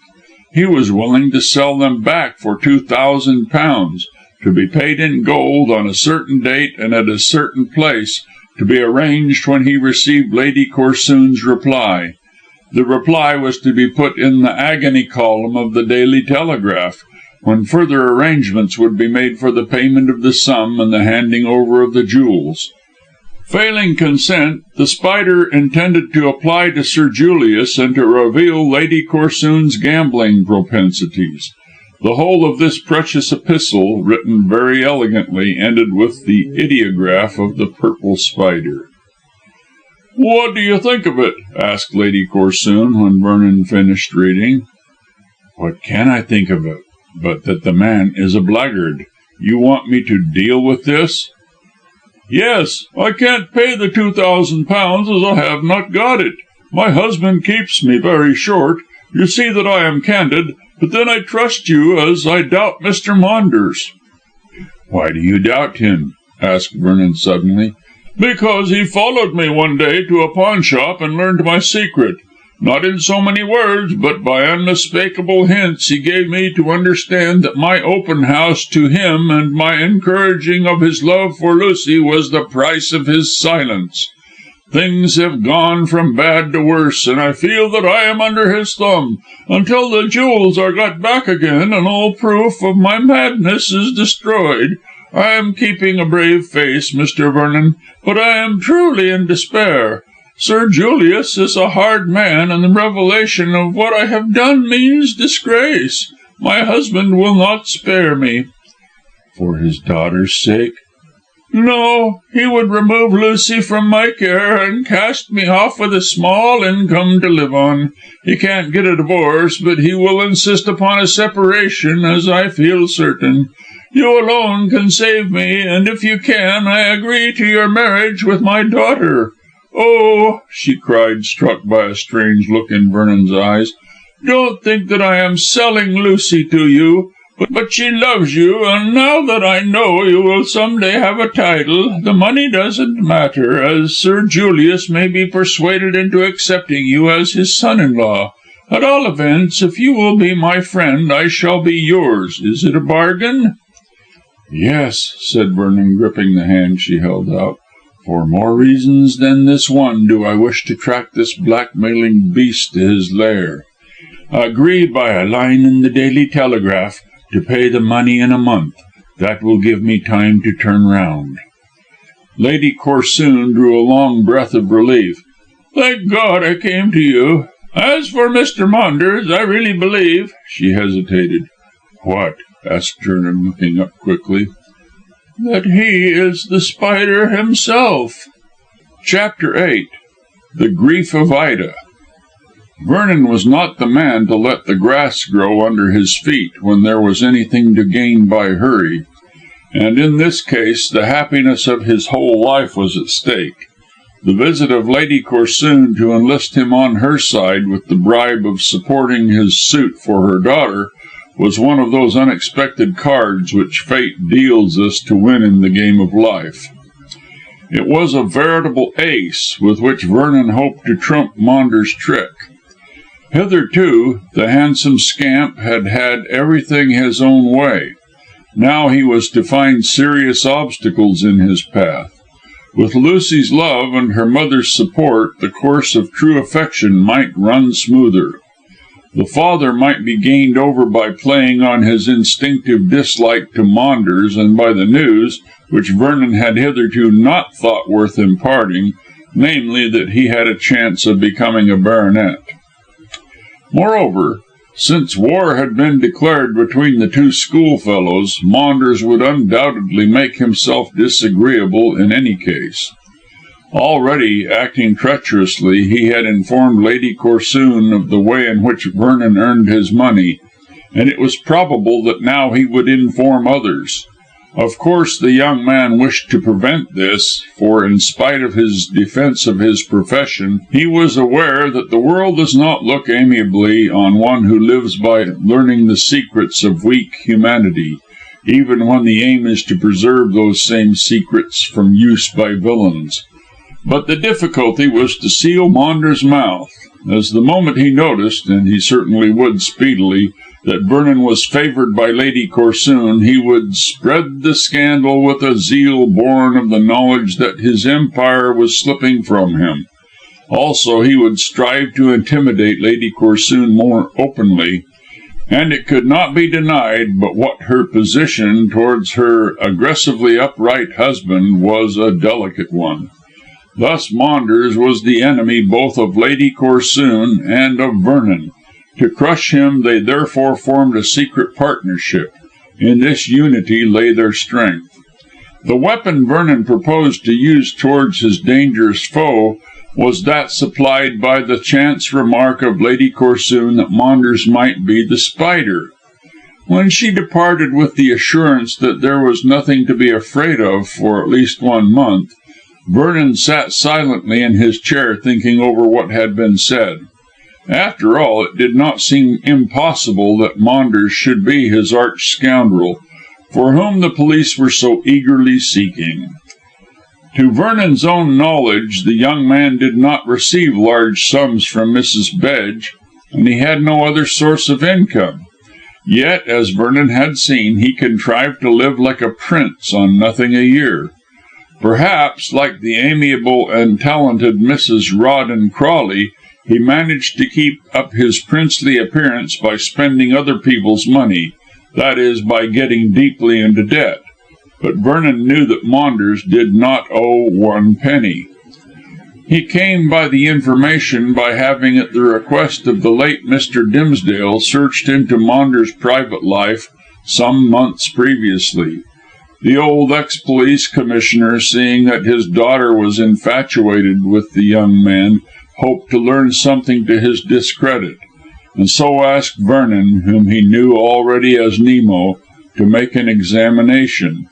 He was willing to sell them back for £2,000, to be paid in gold on a certain date and at a certain place, to be arranged when he received Lady Corsoon's reply. The reply was to be put in the agony column of the Daily Telegraph, when further arrangements would be made for the payment of the sum and the handing over of the jewels. Failing consent, the Spider intended to apply to Sir Julius and to reveal Lady Corsoon's gambling propensities. The whole of this precious epistle, written very elegantly, ended with the ideograph of the Purple Spider. "What do you think of it?" asked Lady Corsoon, when Vernon finished reading. "What can I think of it, but that the man is a blackguard? You want me to deal with this?" "Yes. I can't pay the £2,000 as I have not got it. My husband keeps me very short. You see that I am candid, but then I trust you as I doubt Mr. Maunders." "Why do you doubt him?" asked Vernon suddenly. "Because he followed me one day to a pawnshop and learned my secret. Not in so many words, but by unmistakable hints he gave me to understand that my open house to him and my encouraging of his love for Lucy was the price of his silence. Things have gone from bad to worse, and I feel that I am under his thumb, until the jewels are got back again and all proof of my madness is destroyed. I am keeping a brave face, Mr. Vernon, but I am truly in despair. Sir Julius is a hard man, and the revelation of what I have done means disgrace. My husband will not spare me." "For his daughter's sake?" "No, he would remove Lucy from my care and cast me off with a small income to live on. He can't get a divorce, but he will insist upon a separation, as I feel certain. You alone can save me, and if you can, I agree to your marriage with my daughter. Oh," she cried, struck by a strange look in Vernon's eyes, "don't think that I am selling Lucy to you. But she loves you, and now that I know you will some day have a title, the money doesn't matter, as Sir Julius may be persuaded into accepting you as his son-in-law. At all events, if you will be my friend, I shall be yours. Is it a bargain?" "Yes," said Vernon, gripping the hand she held out. "For more reasons than this one do I wish to track this blackmailing beast to his lair. Agree by a line in the Daily Telegraph to pay the money in a month. That will give me time to turn round." Lady Corsoon drew a long breath of relief. "Thank God I came to you. As for Mr. Maunders, I really believe—" She hesitated. "What?" asked Vernon, looking up quickly. "That he is the Spider himself." Chapter 8. The Grief of Ida. Vernon was not the man to let the grass grow under his feet when there was anything to gain by hurry, and in this case the happiness of his whole life was at stake. The visit of Lady Corsoon to enlist him on her side with the bribe of supporting his suit for her daughter was one of those unexpected cards which fate deals us to win in the game of life. It was a veritable ace with which Vernon hoped to trump Maunders' trick. Hitherto, the handsome scamp had had everything his own way. Now he was to find serious obstacles in his path. With Lucy's love and her mother's support, the course of true affection might run smoother. The father might be gained over by playing on his instinctive dislike to Maunders and by the news, which Vernon had hitherto not thought worth imparting, namely that he had a chance of becoming a baronet. Moreover, since war had been declared between the two schoolfellows, Maunders would undoubtedly make himself disagreeable in any case. Already, acting treacherously, he had informed Lady Corsoon of the way in which Vernon earned his money, and it was probable that now he would inform others. Of course the young man wished to prevent this, for in spite of his defence of his profession, he was aware that the world does not look amiably on one who lives by learning the secrets of weak humanity, even when the aim is to preserve those same secrets from use by villains. But the difficulty was to seal Maunders' mouth, as the moment he noticed, and he certainly would speedily, that Vernon was favoured by Lady Corsoon, he would spread the scandal with a zeal born of the knowledge that his empire was slipping from him. Also, he would strive to intimidate Lady Corsoon more openly, and it could not be denied but what her position towards her aggressively upright husband was a delicate one. Thus Maunders was the enemy both of Lady Corsoon and of Vernon. To crush him they therefore formed a secret partnership. In this unity lay their strength. The weapon Vernon proposed to use towards his dangerous foe was that supplied by the chance remark of Lady Corsoon that Maunders might be the Spider. When she departed with the assurance that there was nothing to be afraid of for at least 1 month, Vernon sat silently in his chair thinking over what had been said. After all, it did not seem impossible that Maunders should be his arch scoundrel, for whom the police were so eagerly seeking. To Vernon's own knowledge, the young man did not receive large sums from Mrs. Bedge, and he had no other source of income. Yet, as Vernon had seen, he contrived to live like a prince on nothing a year. Perhaps, like the amiable and talented Mrs. Rawdon Crawley, he managed to keep up his princely appearance by spending other people's money, that is, by getting deeply into debt. But Vernon knew that Maunders did not owe 1 penny. He came by the information by having, at the request of the late Mr. Dimsdale, searched into Maunders' private life some months previously. The old ex-police commissioner, seeing that his daughter was infatuated with the young man, hoped to learn something to his discredit, and so asked Vernon, whom he knew already as Nemo, to make an examination.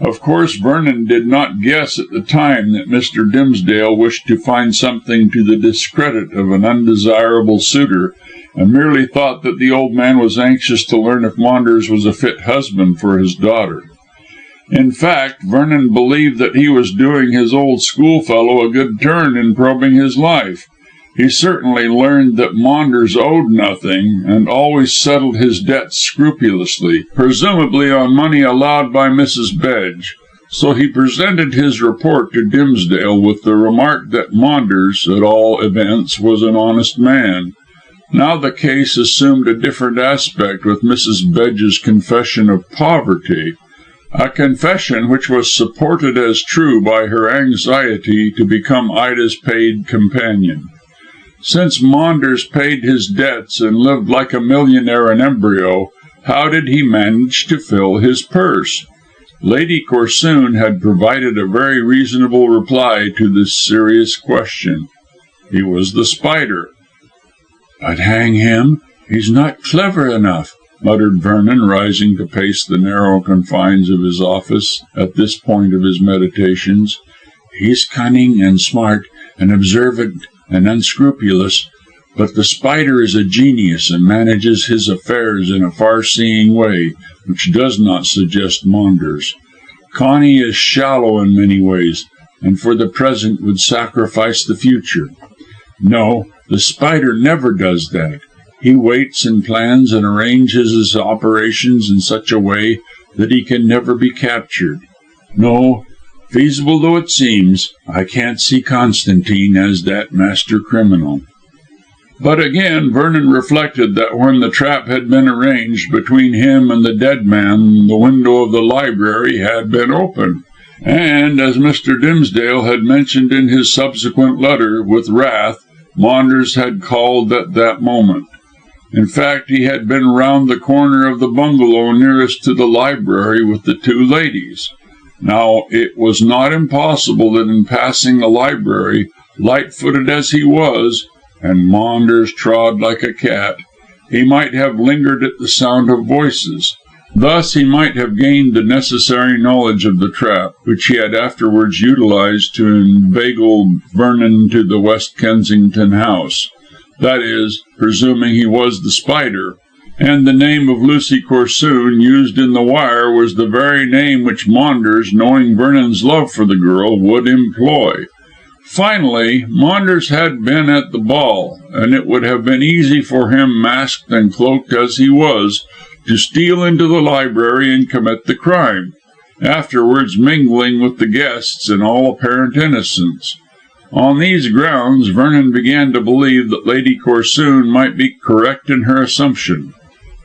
Of course, Vernon did not guess at the time that Mr. Dimsdale wished to find something to the discredit of an undesirable suitor, and merely thought that the old man was anxious to learn if Maunders was a fit husband for his daughter. In fact, Vernon believed that he was doing his old schoolfellow a good turn in probing his life. He certainly learned that Maunders owed nothing, and always settled his debts scrupulously, presumably on money allowed by Mrs. Bedge. So he presented his report to Dimsdale with the remark that Maunders, at all events, was an honest man. Now the case assumed a different aspect with Mrs. Bedge's confession of poverty. A confession which was supported as true by her anxiety to become Ida's paid companion. Since Maunders paid his debts and lived like a millionaire in embryo, how did he manage to fill his purse? Lady Corsoon had provided a very reasonable reply to this serious question. He was the Spider. "But hang him, he's not clever enough," muttered Vernon, rising to pace the narrow confines of his office at this point of his meditations. "He's cunning and smart and observant and unscrupulous, but the Spider is a genius and manages his affairs in a far-seeing way which does not suggest Maunders. Connie is shallow in many ways, and for the present would sacrifice the future. No, the Spider never does that. He waits and plans and arranges his operations in such a way that he can never be captured. No, feasible though it seems, I can't see Constantine as that master criminal." But again Vernon reflected that when the trap had been arranged between him and the dead man, the window of the library had been open, and, as Mr. Dimsdale had mentioned in his subsequent letter, with wrath, Maunders had called at that moment. In fact, he had been round the corner of the bungalow nearest to the library with the 2 ladies. Now, it was not impossible that in passing the library, light-footed as he was, and Maunders trod like a cat, he might have lingered at the sound of voices. Thus he might have gained the necessary knowledge of the trap, which he had afterwards utilised to inveigle Vernon to the West Kensington house. That is, presuming he was the Spider, and the name of Lucy Corsoon used in the wire was the very name which Maunders, knowing Vernon's love for the girl, would employ. Finally, Maunders had been at the ball, and it would have been easy for him, masked and cloaked as he was, to steal into the library and commit the crime, afterwards mingling with the guests in all apparent innocence. On these grounds, Vernon began to believe that Lady Corsoon might be correct in her assumption.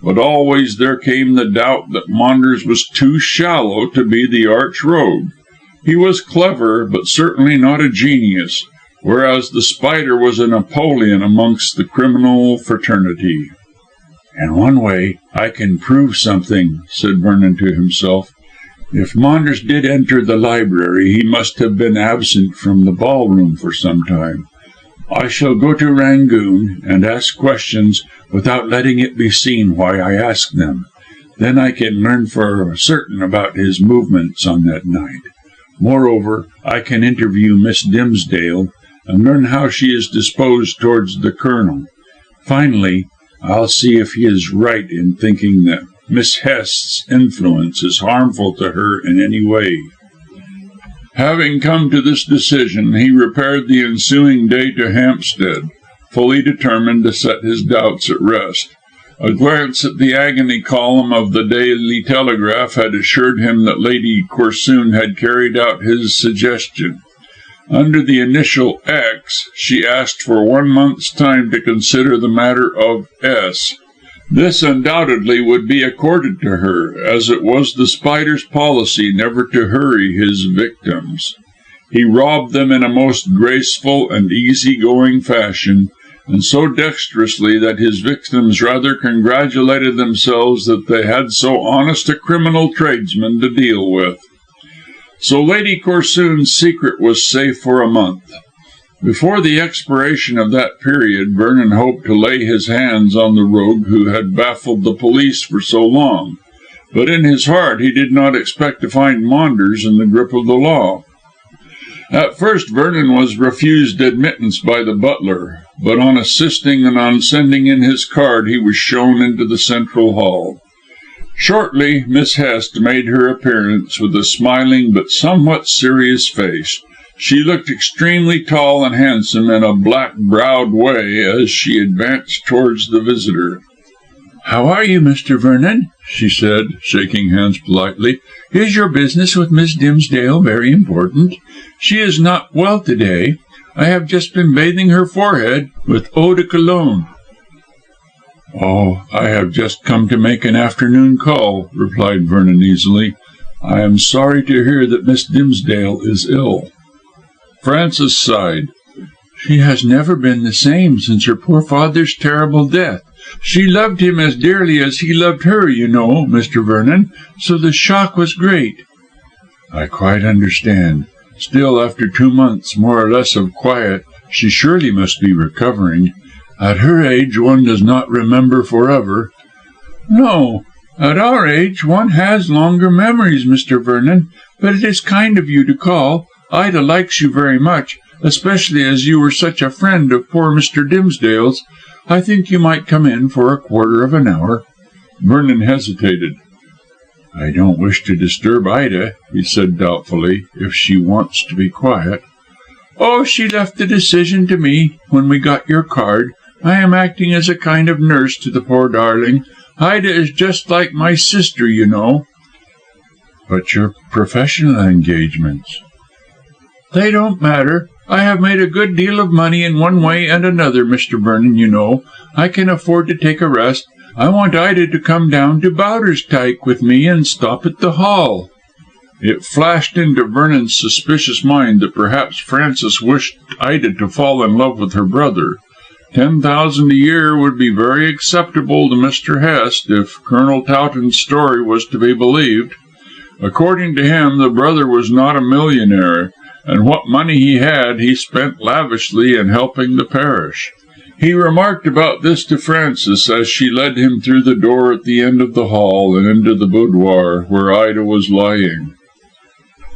But always there came the doubt that Maunders was too shallow to be the arch rogue. He was clever, but certainly not a genius, whereas the Spider was a Napoleon amongst the criminal fraternity. "In one way I can prove something," said Vernon to himself. "If Maunders did enter the library, he must have been absent from the ballroom for some time. I shall go to Rangoon and ask questions without letting it be seen why I ask them. Then I can learn for certain about his movements on that night. Moreover, I can interview Miss Dimsdale and learn how she is disposed towards the Colonel. Finally, I'll see if he is right in thinking that Miss Hest's influence is harmful to her in any way." Having come to this decision, he repaired the ensuing day to Hampstead, fully determined to set his doubts at rest. A glance at the agony column of the Daily Telegraph had assured him that Lady Corsoon had carried out his suggestion. Under the initial X, she asked for 1 month's time to consider the matter of S. This undoubtedly would be accorded to her, as it was the Spider's policy never to hurry his victims. He robbed them in a most graceful and easy-going fashion, and so dexterously that his victims rather congratulated themselves that they had so honest a criminal tradesman to deal with. So Lady Corsoon's secret was safe for a month. Before the expiration of that period, Vernon hoped to lay his hands on the rogue who had baffled the police for so long, but in his heart he did not expect to find Maunders in the grip of the law. At first Vernon was refused admittance by the butler, but on insisting and on sending in his card he was shown into the central hall. Shortly Miss Hest made her appearance with a smiling but somewhat serious face. She looked extremely tall and handsome in a black-browed way as she advanced towards the visitor. "How are you, Mr. Vernon?" she said, shaking hands politely. "Is your business with Miss Dimsdale very important? She is not well to-day. I have just been bathing her forehead with eau de cologne." "Oh, I have just come to make an afternoon call," replied Vernon easily. "I am sorry to hear that Miss Dimsdale is ill." Frances sighed. "She has never been the same since her poor father's terrible death. She loved him as dearly as he loved her, you know, Mr. Vernon, so the shock was great." "I quite understand. Still, after 2 months, more or less, of quiet, she surely must be recovering. At her age, one does not remember forever." "No, at our age one has longer memories, Mr. Vernon. But it is kind of you to call. Ida likes you very much, especially as you were such a friend of poor Mr. Dimsdale's. I think you might come in for a quarter of an hour." Vernon hesitated. "I don't wish to disturb Ida," he said doubtfully, "if she wants to be quiet." "Oh, she left the decision to me when we got your card. I am acting as a kind of nurse to the poor darling. Ida is just like my sister, you know." "But your professional engagements?" They don't matter. I have made a good deal of money in one way and another, Mr. Vernon, you know. I can afford to take a rest. I want Ida to come down to Bowderstyke with me and stop at the Hall." It flashed into Vernon's suspicious mind that perhaps Frances wished Ida to fall in love with her brother. 10,000 a year would be very acceptable to Mr. Hest, if Colonel Towton's story was to be believed. According to him, the brother was not a millionaire, and what money he had he spent lavishly in helping the parish. He remarked about this to Frances as she led him through the door at the end of the hall and into the boudoir, where Ida was lying.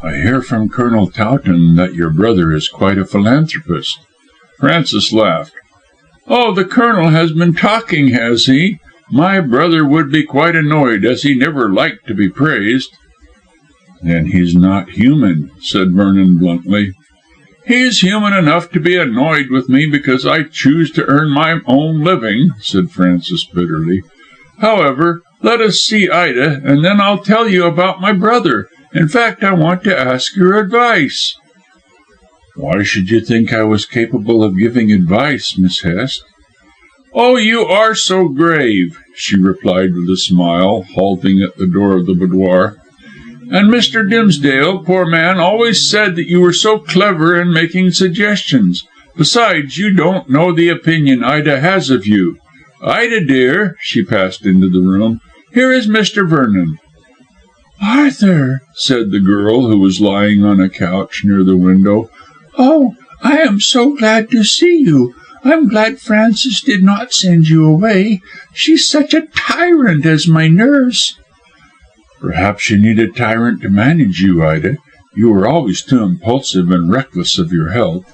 "I hear from Colonel Towton that your brother is quite a philanthropist." Frances laughed. "Oh, the Colonel has been talking, has he? My brother would be quite annoyed, as he never liked to be praised." "Then he's not human," said Vernon bluntly. "He is human enough to be annoyed with me because I choose to earn my own living," said Frances bitterly. "However, let us see Ida, and then I'll tell you about my brother. In fact, I want to ask your advice." "Why should you think I was capable of giving advice, Miss Hest?" "Oh, you are so grave," she replied with a smile, halting at the door of the boudoir. "And Mr. Dimsdale, poor man, always said that you were so clever in making suggestions. Besides, you don't know the opinion Ida has of you. Ida, dear," she passed into the room, "here is Mr. Vernon." "Arthur," said the girl, who was lying on a couch near the window. "Oh, I am so glad to see you. I'm glad Frances did not send you away. She's such a tyrant as my nurse." "Perhaps you need a tyrant to manage you, Ida. You were always too impulsive and reckless of your health."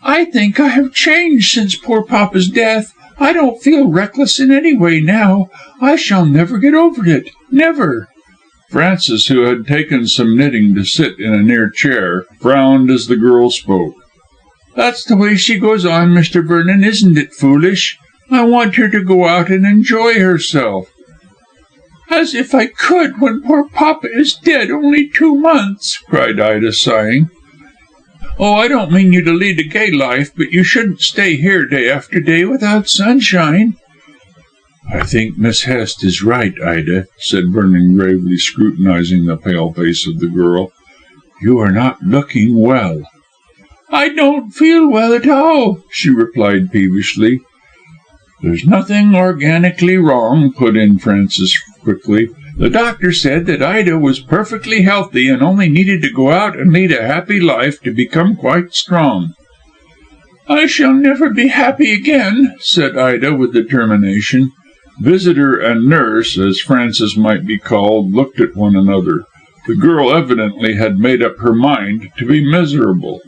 "I think I have changed since poor Papa's death. I don't feel reckless in any way now. I shall never get over it. Never." Frances, who had taken some knitting to sit in a near chair, frowned as the girl spoke. "That's the way she goes on, Mr. Vernon, isn't it foolish? I want her to go out and enjoy herself." "As if I could, when poor Papa is dead only 2 months," cried Ida, sighing. "Oh, I don't mean you to lead a gay life, but you shouldn't stay here day after day without sunshine." "I think Miss Hest is right, Ida," said Vernon gravely, scrutinizing the pale face of the girl. "You are not looking well." "I don't feel well at all," she replied peevishly. "There's nothing organically wrong," put in Frances quickly. "The doctor said that Ida was perfectly healthy and only needed to go out and lead a happy life to become quite strong." "I shall never be happy again," said Ida with determination. Visitor and nurse, as Frances might be called, looked at one another. The girl evidently had made up her mind to be miserable.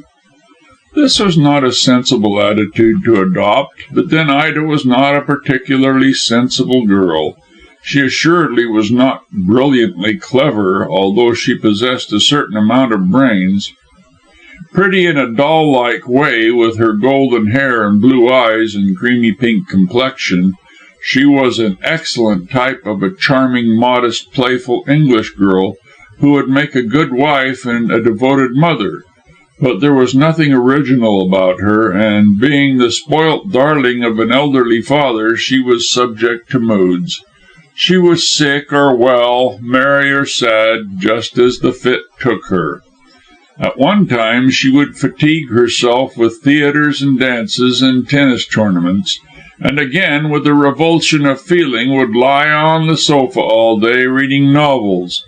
This was not a sensible attitude to adopt, but then Ida was not a particularly sensible girl. She assuredly was not brilliantly clever, although she possessed a certain amount of brains. Pretty in a doll-like way, with her golden hair and blue eyes and creamy pink complexion, she was an excellent type of a charming, modest, playful English girl, who would make a good wife and a devoted mother. But there was nothing original about her, and being the spoilt darling of an elderly father, she was subject to moods. She was sick or well, merry or sad, just as the fit took her. At one time she would fatigue herself with theatres and dances and tennis tournaments, and again, with a revulsion of feeling, would lie on the sofa all day reading novels.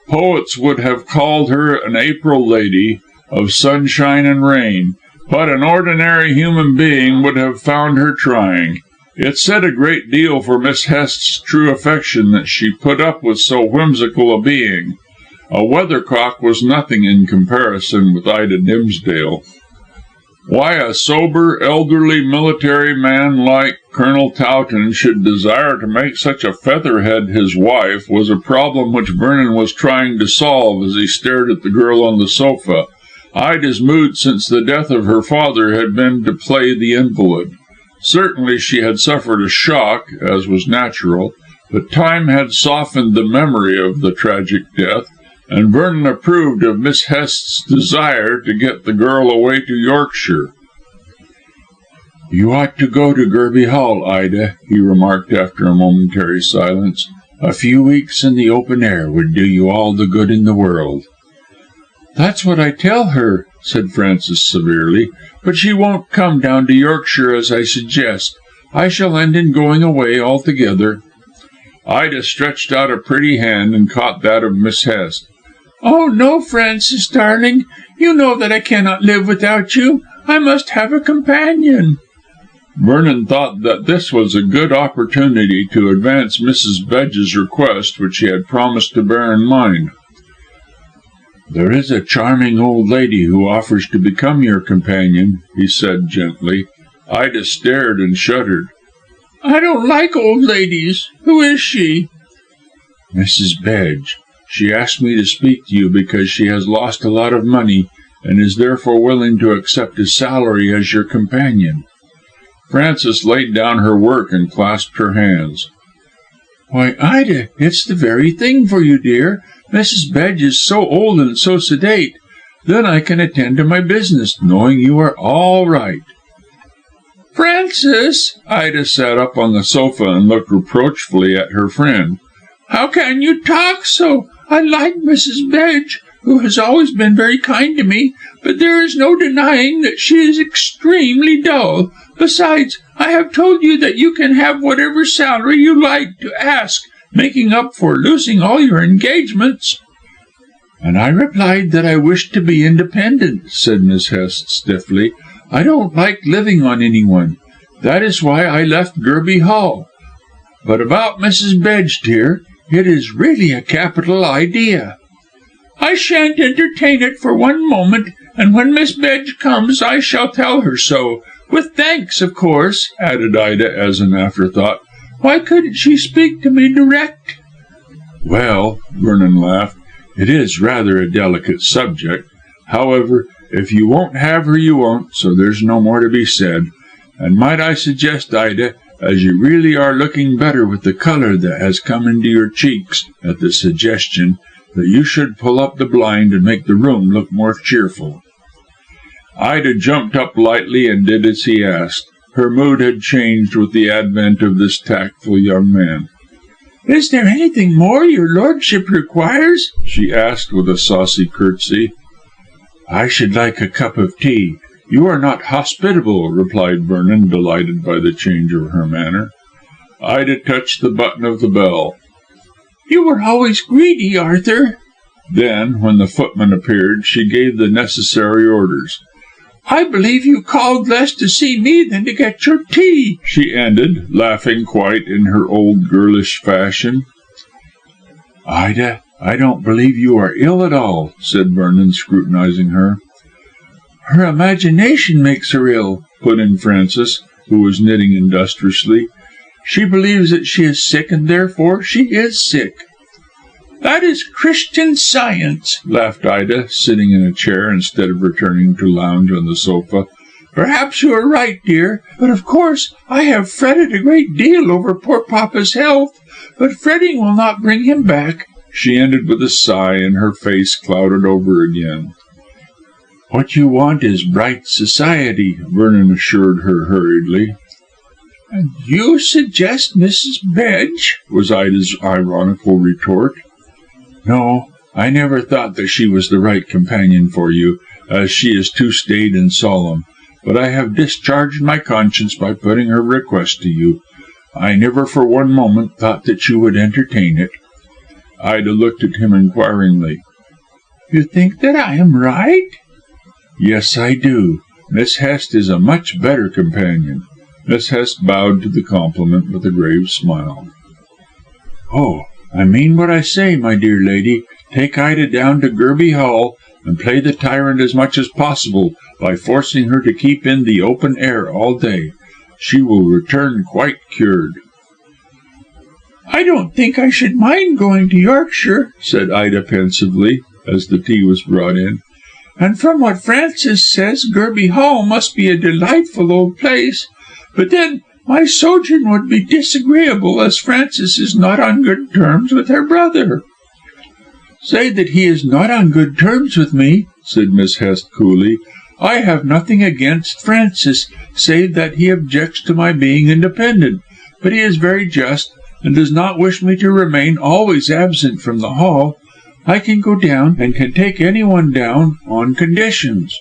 Poets would have called her an April lady, of sunshine and rain, but an ordinary human being would have found her trying. It said a great deal for Miss Hest's true affection that she put up with so whimsical a being. A weathercock was nothing in comparison with Ida Dimsdale. Why a sober, elderly military man like Colonel Towton should desire to make such a featherhead his wife was a problem which Vernon was trying to solve as he stared at the girl on the sofa. Ida's mood since the death of her father had been to play the invalid. Certainly she had suffered a shock, as was natural, but time had softened the memory of the tragic death, and Vernon approved of Miss Hest's desire to get the girl away to Yorkshire. "You ought to go to Gerby Hall, Ida," he remarked after a momentary silence. "A few weeks in the open air would do you all the good in the world." "That's what I tell her," said Frances severely, "but she won't come down to Yorkshire as I suggest. I shall end in going away altogether." Ida stretched out a pretty hand and caught that of Miss Hest. "Oh, no, Frances, darling. You know that I cannot live without you. I must have a companion." Vernon thought that this was a good opportunity to advance Mrs. Bedge's request, which he had promised to bear in mind. "There is a charming old lady who offers to become your companion," he said gently. Ida stared and shuddered. "I don't like old ladies. Who is she?" "Mrs. Bedge. She asked me to speak to you because she has lost a lot of money, and is therefore willing to accept his salary as your companion." Frances laid down her work and clasped her hands. "Why, Ida, it's the very thing for you, dear. Mrs. Bedge is so old and so sedate. Then I can attend to my business, knowing you are all right." "Frances!" Ida sat up on the sofa and looked reproachfully at her friend. "How can you talk so? I like Mrs. Bedge, who has always been very kind to me, but there is no denying that she is extremely dull. Besides, I have told you that you can have whatever salary you like to ask, making up for losing all your engagements." "And I replied that I wished to be independent," said Miss Hest stiffly. "I don't like living on anyone. That is why I left Gerby Hall. But about Mrs. Bedge, dear, it is really a capital idea." "I shan't entertain it for one moment, and when Miss Bedge comes I shall tell her so. With thanks, of course," added Ida as an afterthought. "Why couldn't she speak to me direct?" "Well," Vernon laughed, "it is rather a delicate subject. However, if you won't have her, you won't, so there's no more to be said. And might I suggest, Ida, as you really are looking better with the colour that has come into your cheeks at the suggestion, that you should pull up the blind and make the room look more cheerful." Ida jumped up lightly and did as he asked. Her mood had changed with the advent of this tactful young man. "Is there anything more your lordship requires?" she asked with a saucy curtsy. "I should like a cup of tea. You are not hospitable," replied Vernon, delighted by the change of her manner. Ida touched the button of the bell. "You were always greedy, Arthur." Then, when the footman appeared, she gave the necessary orders. "I believe you called less to see me than to get your tea," she ended, laughing quite in her old girlish fashion. "Ida, I don't believe you are ill at all," said Vernon, scrutinizing her. "Her imagination makes her ill," put in Frances, who was knitting industriously. "She believes that she is sick, and therefore she is sick." "That is Christian Science," laughed Ida, sitting in a chair instead of returning to lounge on the sofa. "Perhaps you are right, dear, but of course I have fretted a great deal over poor papa's health, but fretting will not bring him back." She ended with a sigh, and her face clouded over again. "What you want is bright society," Vernon assured her hurriedly. "And you suggest Mrs. Bedge?" was Ida's ironical retort. "No, I never thought that she was the right companion for you, as she is too staid and solemn, but I have discharged my conscience by putting her request to you. I never for one moment thought that you would entertain it." Ida looked at him inquiringly. "You think that I am right?" "Yes, I do. Miss Hest is a much better companion." Miss Hest bowed to the compliment with a grave smile. "Oh, I mean what I say, my dear lady. Take Ida down to Gerby Hall, and play the tyrant as much as possible by forcing her to keep in the open air all day. She will return quite cured." "I don't think I should mind going to Yorkshire," said Ida pensively, as the tea was brought in. "And from what Frances says, Gerby Hall must be a delightful old place. But then my sojourn would be disagreeable, as Frances is not on good terms with her brother." "Say that he is not on good terms with me," said Miss Hest coolly. "I have nothing against Francis, save that he objects to my being independent. But he is very just, and does not wish me to remain always absent from the Hall. I can go down, and can take any one down, on conditions."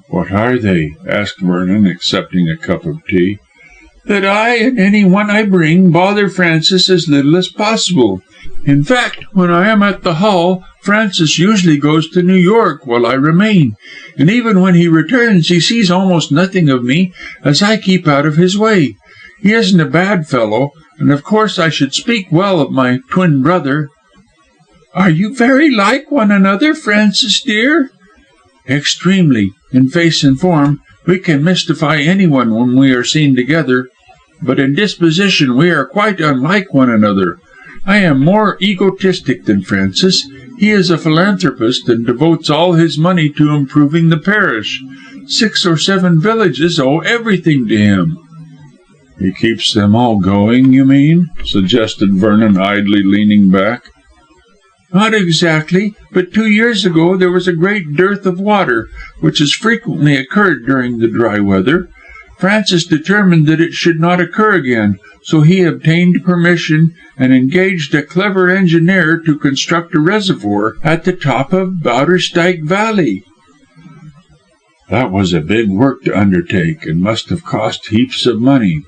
"What are they?" asked Vernon, accepting a cup of tea. "That I and any one I bring bother Francis as little as possible. In fact, when I am at the Hall, Francis usually goes to New York while I remain, and even when he returns he sees almost nothing of me, as I keep out of his way. He isn't a bad fellow, and of course I should speak well of my twin brother." "Are you very like one another, Francis dear?" "Extremely. In face and form, we can mystify anyone when we are seen together, but in disposition we are quite unlike one another. I am more egotistic than Francis. He is a philanthropist and devotes all his money to improving the parish. 6 or 7 villages owe everything to him." "He keeps them all going, you mean?" suggested Vernon, idly leaning back. "Not exactly, but 2 years ago there was a great dearth of water, which has frequently occurred during the dry weather. Francis determined that it should not occur again, so he obtained permission and engaged a clever engineer to construct a reservoir at the top of Bowderstyke Valley." "That was a big work to undertake, and must have cost heaps of money."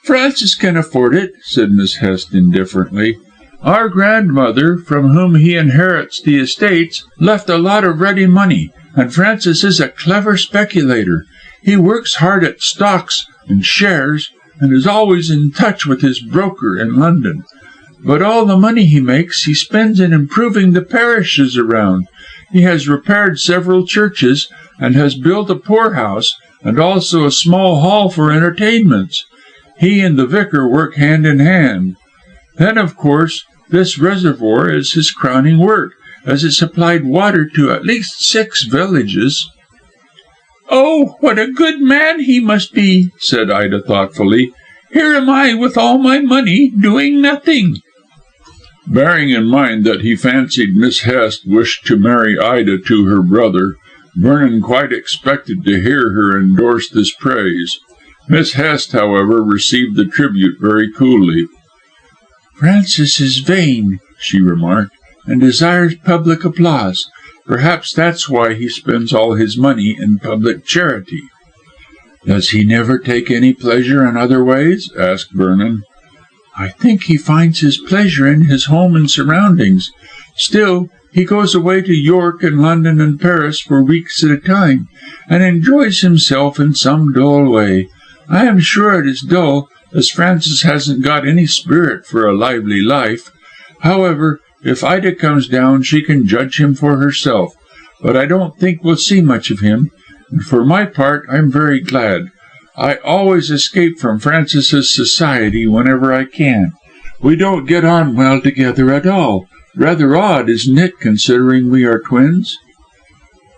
"Francis can afford it," said Miss Hest indifferently. "Our grandmother, from whom he inherits the estates, left a lot of ready money, and Francis is a clever speculator. He works hard at stocks and shares, and is always in touch with his broker in London. But all the money he makes he spends in improving the parishes around. He has repaired several churches, and has built a poorhouse, and also a small hall for entertainments. He and the vicar work hand in hand. Then, of course, this reservoir is his crowning work, as it supplied water to at least 6 villages." "Oh, what a good man he must be," said Ida thoughtfully. "Here am I with all my money, doing nothing." Bearing in mind that he fancied Miss Hest wished to marry Ida to her brother, Vernon quite expected to hear her endorse this praise. Miss Hest, however, received the tribute very coolly. "Francis is vain," she remarked, "and desires public applause. Perhaps that's why he spends all his money in public charity." "Does he never take any pleasure in other ways?" asked Vernon. "I think he finds his pleasure in his home and surroundings. Still, he goes away to York and London and Paris for weeks at a time, and enjoys himself in some dull way. I am sure it is dull, as Francis hasn't got any spirit for a lively life. However, if Ida comes down she can judge him for herself, but I don't think we'll see much of him, and for my part I'm very glad. I always escape from Francis's society whenever I can. We don't get on well together at all. Rather odd, isn't it, considering we are twins?"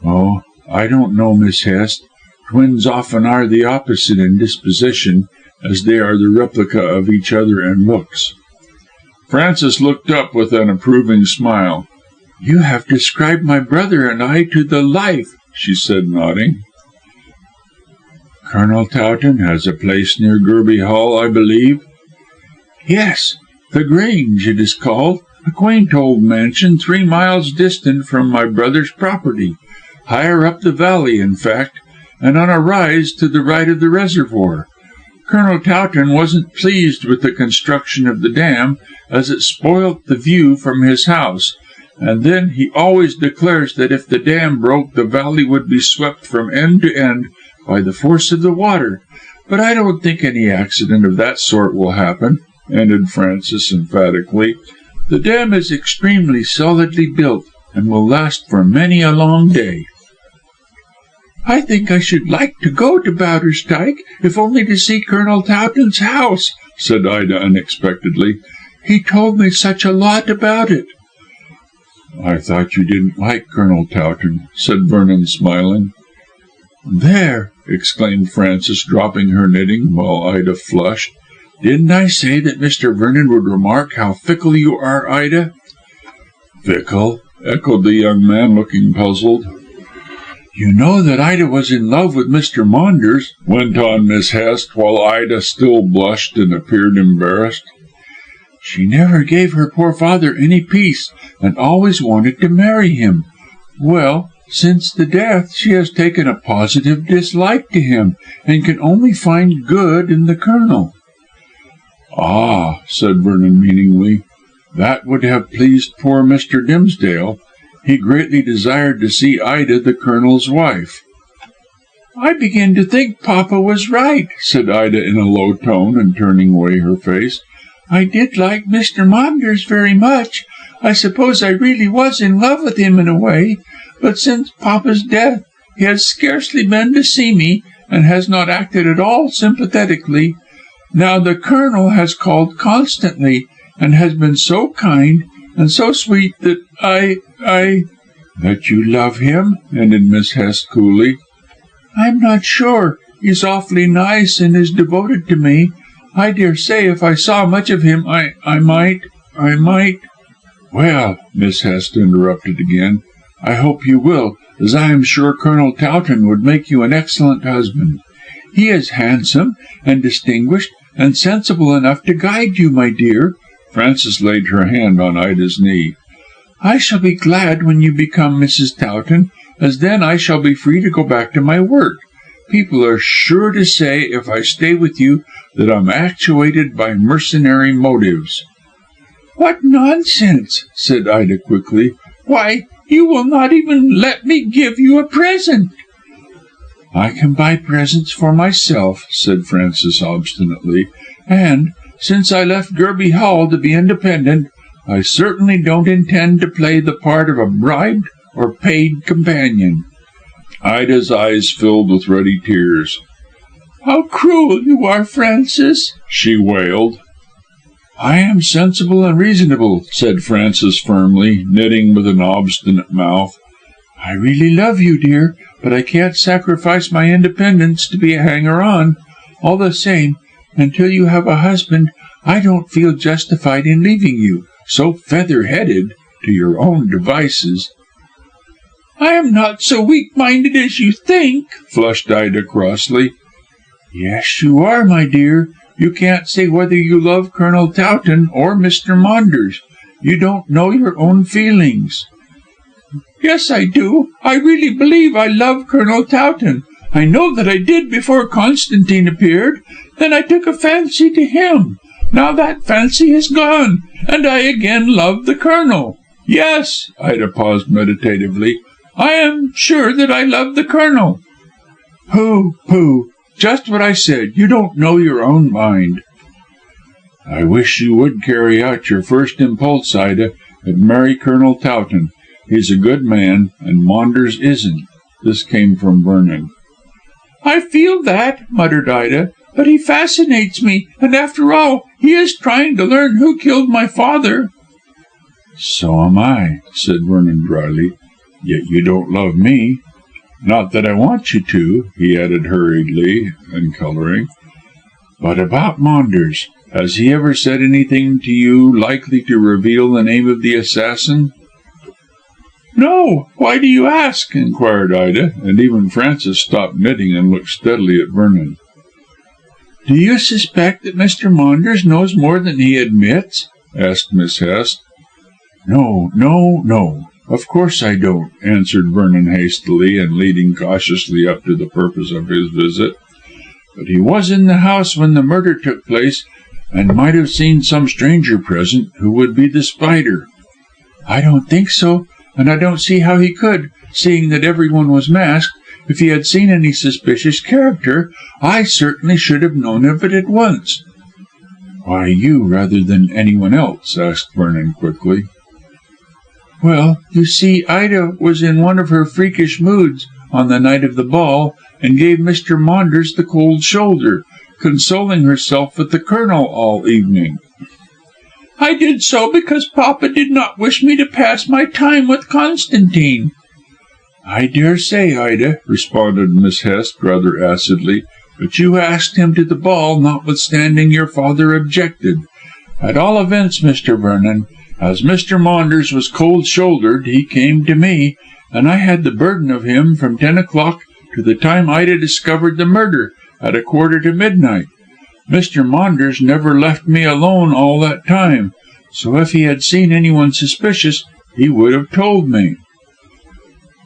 "Oh, I don't know, Miss Hest. Twins often are the opposite in disposition, as they are the replica of each other in looks." Frances looked up with an approving smile. "You have described my brother and I to the life," she said, nodding. "Colonel Towton has a place near Gerby Hall, I believe?" "Yes, the Grange it is called, a quaint old mansion 3 miles distant from my brother's property, higher up the valley in fact, and on a rise to the right of the reservoir. Colonel Towton wasn't pleased with the construction of the dam, as it spoilt the view from his house, and then he always declares that if the dam broke the valley would be swept from end to end by the force of the water. But I don't think any accident of that sort will happen," ended Frances emphatically. "The dam is extremely solidly built, and will last for many a long day." "I think I should like to go to Bowderstyke, if only to see Colonel Towton's house," said Ida unexpectedly. "He told me such a lot about it." "I thought you didn't like Colonel Towton," said Vernon, smiling. "There!" exclaimed Frances, dropping her knitting, while Ida flushed. "Didn't I say that Mr. Vernon would remark how fickle you are, Ida?" "Fickle?" echoed the young man, looking puzzled. "You know that Ida was in love with Mr. Maunders," went on Miss Hest, while Ida still blushed and appeared embarrassed. "She never gave her poor father any peace, and always wanted to marry him. Well, since the death she has taken a positive dislike to him, and can only find good in the Colonel." "Ah," said Vernon meaningly, "that would have pleased poor Mr. Dimsdale. He greatly desired to see Ida the Colonel's wife." "I begin to think Papa was right," said Ida in a low tone, and turning away her face. "I did like Mr. Maunders very much. I suppose I really was in love with him in a way, but since Papa's death he has scarcely been to see me, and has not acted at all sympathetically. Now the Colonel has called constantly, and has been so kind, and so sweet that That you love him?" ended Miss Hest coolly. "I'm not sure. He's awfully nice and is devoted to me. I dare say if I saw much of him I might "Well," Miss Hest interrupted again, "I hope you will, as I am sure Colonel Towton would make you an excellent husband. He is handsome and distinguished and sensible enough to guide you, my dear." Frances laid her hand on Ida's knee. "I shall be glad when you become Mrs. Towton, as then I shall be free to go back to my work. People are sure to say if I stay with you that I'm actuated by mercenary motives." "What nonsense!" said Ida quickly. "Why, you will not even let me give you a present." "I can buy presents for myself," said Frances obstinately, "and, since I left Gerby Hall to be independent, I certainly don't intend to play the part of a bribed or paid companion." Ida's eyes filled with ready tears. "How cruel you are, Frances," she wailed. "I am sensible and reasonable," said Frances firmly, knitting with an obstinate mouth. "I really love you, dear, but I can't sacrifice my independence to be a hanger-on. All the same, until you have a husband, I don't feel justified in leaving you, so feather-headed, to your own devices." "I am not so weak-minded as you think," flushed Ida crossly. "Yes, you are, my dear. You can't say whether you love Colonel Towton or Mr. Maunders. You don't know your own feelings." "Yes, I do. I really believe I love Colonel Towton. I know that I did before Constantine appeared. Then I took a fancy to him. Now that fancy is gone, and I again love the Colonel. Yes," Ida paused meditatively, "I am sure that I love the Colonel." "Pooh, pooh! Just what I said. You don't know your own mind." "I wish you would carry out your first impulse, Ida, and marry Colonel Towton. He's a good man, and Maunders isn't." This came from Vernon. "I feel that," muttered Ida, "but he fascinates me, and after all, he is trying to learn who killed my father." "So am I," said Vernon dryly, "yet you don't love me. Not that I want you to," he added hurriedly, and colouring. "But about Maunders, has he ever said anything to you likely to reveal the name of the assassin?" "No. Why do you ask?" inquired Ida, and even Frances stopped knitting and looked steadily at Vernon. "Do you suspect that Mr. Maunders knows more than he admits?" asked Miss Hest. "No, no, no. Of course I don't," answered Vernon hastily, and leading cautiously up to the purpose of his visit. "But he was in the house when the murder took place, and might have seen some stranger present who would be The Spider." "I don't think so, and I don't see how he could, seeing that everyone was masked. If he had seen any suspicious character, I certainly should have known of it at once." "Why you rather than anyone else?" asked Vernon quickly. "Well, you see, Ida was in one of her freakish moods on the night of the ball, and gave Mr. Maunders the cold shoulder, consoling herself with the Colonel all evening." "I did so because Papa did not wish me to pass my time with Constantine." "I dare say, Ida," responded Miss Hest rather acidly, "but you asked him to the ball, notwithstanding your father objected. At all events, Mr. Vernon, as Mr. Maunders was cold-shouldered, he came to me, and I had the burden of him from 10 o'clock to the time Ida discovered the murder, at 1/4 to midnight. Mr. Maunders never left me alone all that time, so if he had seen anyone suspicious, he would have told me."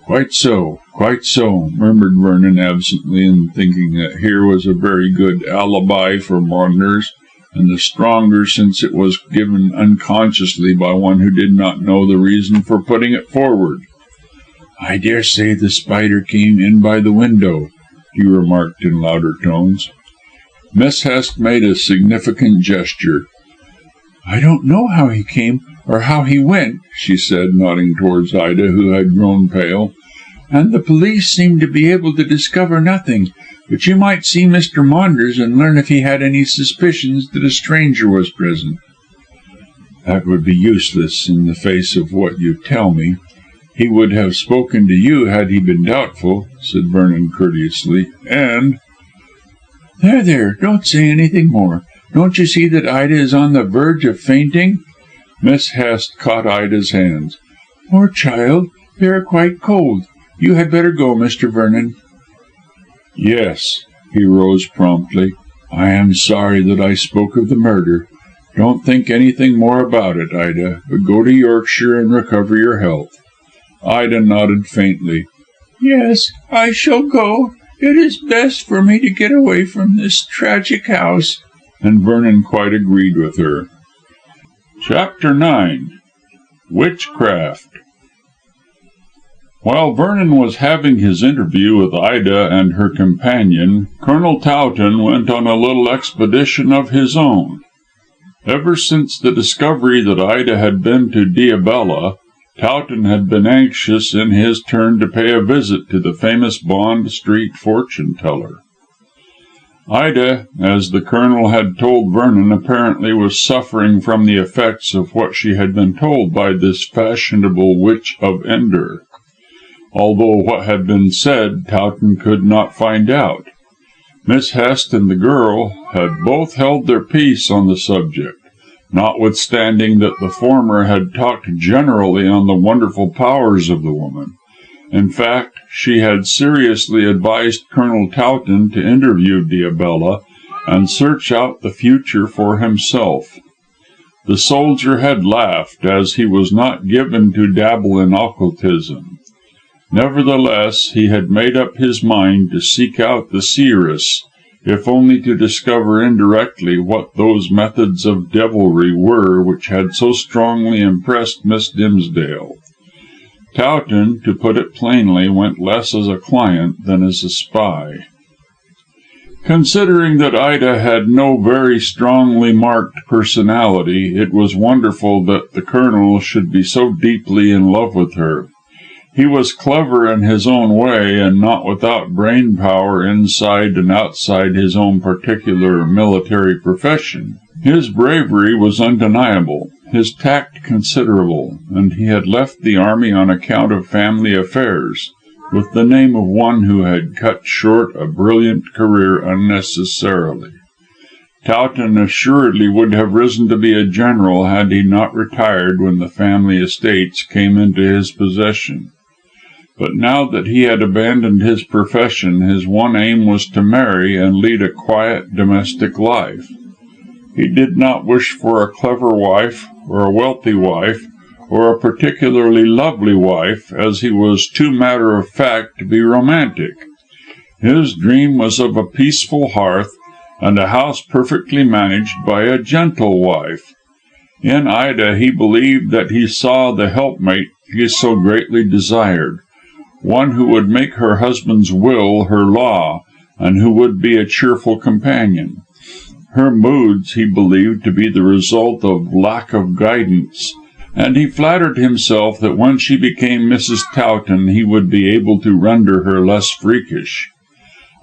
"Quite so, quite so," murmured Vernon absently, and thinking that here was a very good alibi for Maunders, and the stronger since it was given unconsciously by one who did not know the reason for putting it forward. "I dare say the Spider came in by the window," he remarked in louder tones. Miss Hest made a significant gesture. "I don't know how he came or how he went," she said, nodding towards Ida, who had grown pale, "and the police seem to be able to discover nothing. But you might see Mr. Maunders and learn if he had any suspicions that a stranger was present." "That would be useless in the face of what you tell me. He would have spoken to you had he been doubtful," said Vernon courteously, "and " "There, don't say anything more. Don't you see that Ida is on the verge of fainting?" Miss Hest caught Ida's hands. "Poor child, they are quite cold. You had better go, Mr. Vernon." "Yes." He rose promptly. "I am sorry that I spoke of the murder. Don't think anything more about it, Ida, but go to Yorkshire and recover your health." Ida nodded faintly. "Yes, I shall go. It is best for me to get away from this tragic house." And Vernon quite agreed with her. Chapter 9. Witchcraft. While Vernon was having his interview with Ida and her companion, Colonel Towton went on a little expedition of his own. Ever since the discovery that Ida had been to Diabella, Towton had been anxious in his turn to pay a visit to the famous Bond Street fortune teller. Ida, as the Colonel had told Vernon, apparently was suffering from the effects of what she had been told by this fashionable Witch of Endor. Although what had been said Towton could not find out. Miss Hest and the girl had both held their peace on the subject, notwithstanding that the former had talked generally on the wonderful powers of the woman. In fact, she had seriously advised Colonel Towton to interview Diabella and search out the future for himself. The soldier had laughed, as he was not given to dabble in occultism. Nevertheless, he had made up his mind to seek out the seeress, if only to discover indirectly what those methods of devilry were which had so strongly impressed Miss Dimsdale. Towton, to put it plainly, went less as a client than as a spy. Considering that Ida had no very strongly marked personality, it was wonderful that the Colonel should be so deeply in love with her. He was clever in his own way, and not without brain power inside and outside his own particular military profession. His bravery was undeniable, his tact considerable, and he had left the army on account of family affairs, with the name of one who had cut short a brilliant career unnecessarily. Towton assuredly would have risen to be a general had he not retired when the family estates came into his possession. But now that he had abandoned his profession, his one aim was to marry and lead a quiet domestic life. He did not wish for a clever wife, or a wealthy wife, or a particularly lovely wife, as he was too matter of fact to be romantic. His dream was of a peaceful hearth, and a house perfectly managed by a gentle wife. In Ida he believed that he saw the helpmate he so greatly desired, one who would make her husband's will her law, and who would be a cheerful companion. Her moods he believed to be the result of lack of guidance, and he flattered himself that when she became Mrs. Towton he would be able to render her less freakish.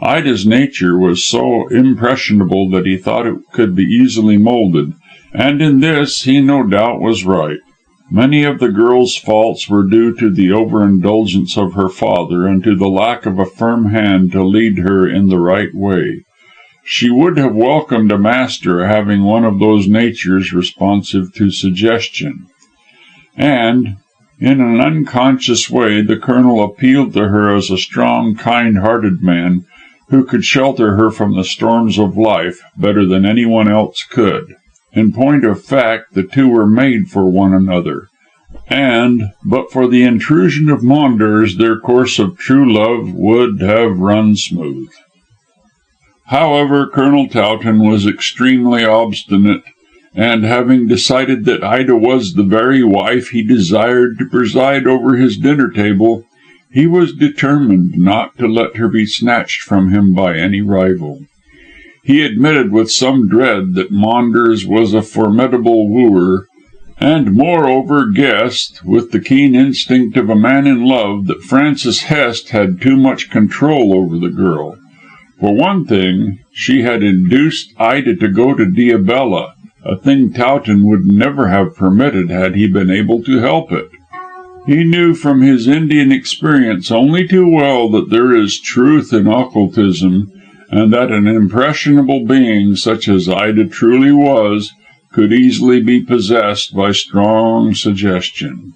Ida's nature was so impressionable that he thought it could be easily moulded, and in this he no doubt was right. Many of the girl's faults were due to the overindulgence of her father, and to the lack of a firm hand to lead her in the right way. She would have welcomed a master having one of those natures responsive to suggestion. And, in an unconscious way, the Colonel appealed to her as a strong, kind-hearted man, who could shelter her from the storms of life better than anyone else could. In point of fact, the two were made for one another, and, but for the intrusion of Maunders, their course of true love would have run smooth. However, Colonel Towton was extremely obstinate, and having decided that Ida was the very wife he desired to preside over his dinner table, he was determined not to let her be snatched from him by any rival. He admitted with some dread that Maunders was a formidable wooer, and moreover guessed, with the keen instinct of a man in love, that Francis Hest had too much control over the girl. For one thing, she had induced Ida to go to Diabella, a thing Towton would never have permitted had he been able to help it. He knew from his Indian experience only too well that there is truth in occultism, and that an impressionable being, such as Ida truly was, could easily be possessed by strong suggestion.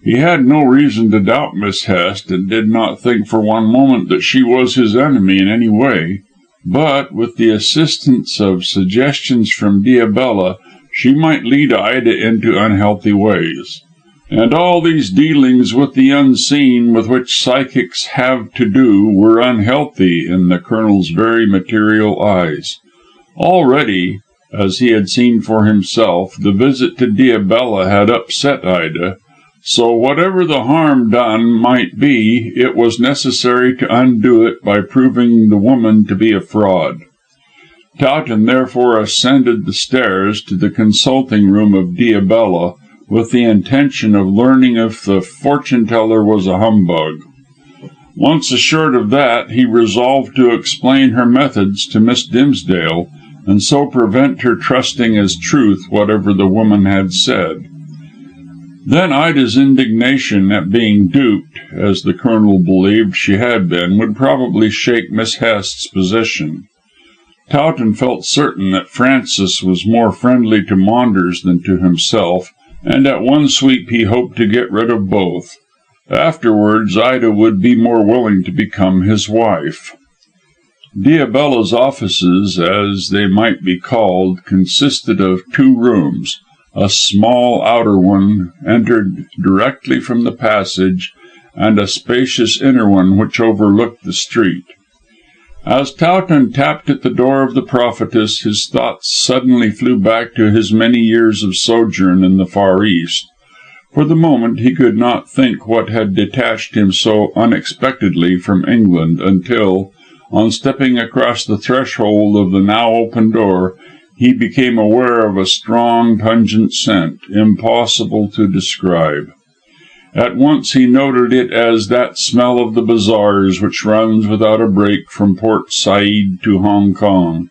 He had no reason to doubt Miss Hest, and did not think for one moment that she was his enemy in any way, but, with the assistance of suggestions from Diabella, she might lead Ida into unhealthy ways. And all these dealings with the unseen with which psychics have to do were unhealthy in the Colonel's very material eyes. Already, as he had seen for himself, the visit to Diabella had upset Ida, so whatever the harm done might be, it was necessary to undo it by proving the woman to be a fraud. Towton therefore ascended the stairs to the consulting room of Diabella, with the intention of learning if the fortune teller was a humbug. Once assured of that, he resolved to explain her methods to Miss Dimsdale, and so prevent her trusting as truth whatever the woman had said. Then Ida's indignation at being duped, as the Colonel believed she had been, would probably shake Miss Hest's position. Towton felt certain that Francis was more friendly to Maunders than to himself, and at one sweep he hoped to get rid of both. Afterwards Ida would be more willing to become his wife. Diabella's offices, as they might be called, consisted of 2 rooms. A small outer one entered directly from the passage, and a spacious inner one which overlooked the street. As Towton tapped at the door of the prophetess, his thoughts suddenly flew back to his many years of sojourn in the Far East. For the moment he could not think what had detached him so unexpectedly from England, until, on stepping across the threshold of the now open door, he became aware of a strong, pungent scent, impossible to describe. At once he noted it as that smell of the bazaars which runs without a break from Port Said to Hong Kong.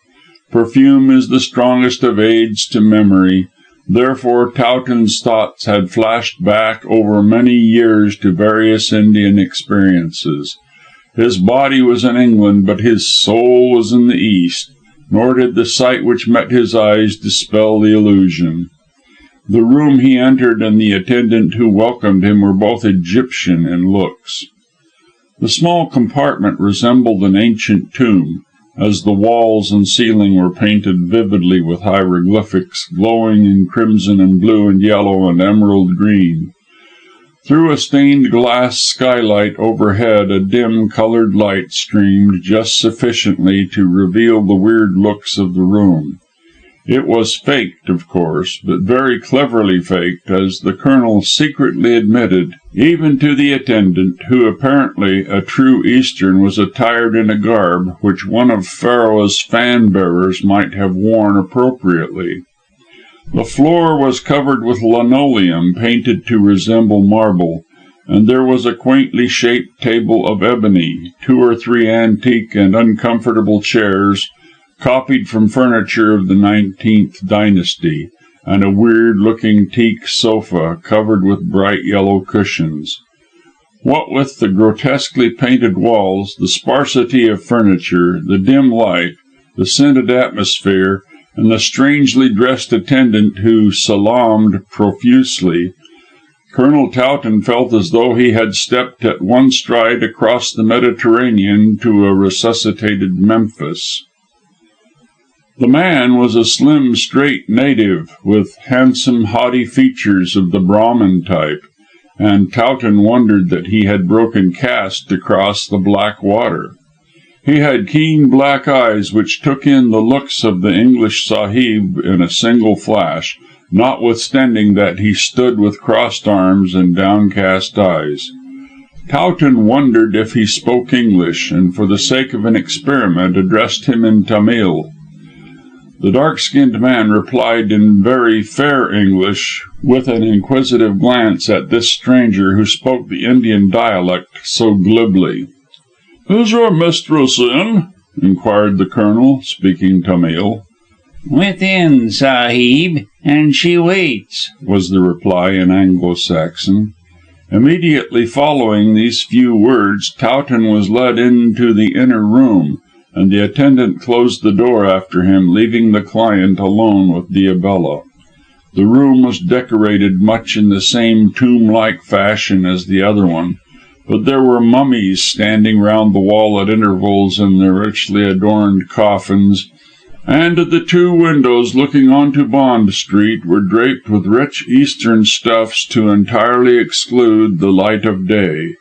Perfume is the strongest of aids to memory, therefore Towton's thoughts had flashed back over many years to various Indian experiences. His body was in England, but his soul was in the East, nor did the sight which met his eyes dispel the illusion. The room he entered and the attendant who welcomed him were both Egyptian in looks. The small compartment resembled an ancient tomb, as the walls and ceiling were painted vividly with hieroglyphics, glowing in crimson and blue and yellow and emerald green. Through a stained glass skylight overhead a dim coloured light streamed just sufficiently to reveal the weird looks of the room. It was faked, of course, but very cleverly faked, as the Colonel secretly admitted, even to the attendant, who, apparently a true Eastern, was attired in a garb which one of Pharaoh's fan bearers might have worn appropriately. The floor was covered with linoleum painted to resemble marble, and there was a quaintly shaped table of ebony, 2 or 3 antique and uncomfortable chairs, copied from furniture of the 19th dynasty, and a weird-looking teak sofa covered with bright yellow cushions. What with the grotesquely painted walls, the sparsity of furniture, the dim light, the scented atmosphere, and the strangely dressed attendant who salaamed profusely, Colonel Towton felt as though he had stepped at one stride across the Mediterranean to a resuscitated Memphis. The man was a slim, straight native, with handsome, haughty features of the Brahmin type, and Towton wondered that he had broken caste to cross the black water. He had keen black eyes which took in the looks of the English sahib in a single flash, notwithstanding that he stood with crossed arms and downcast eyes. Towton wondered if he spoke English, and for the sake of an experiment addressed him in Tamil. The dark-skinned man replied in very fair English, with an inquisitive glance at this stranger who spoke the Indian dialect so glibly. "Is your mistress in?" inquired the Colonel, speaking Tamil. "Within, Sahib, and she waits," was the reply in Anglo-Saxon. Immediately following these few words, Towton was led into the inner room, and the attendant closed the door after him, leaving the client alone with Diabella. The room was decorated much in the same tomb-like fashion as the other one, but there were mummies standing round the wall at intervals in their richly adorned coffins, and the two windows looking onto Bond Street were draped with rich Eastern stuffs to entirely exclude the light of day.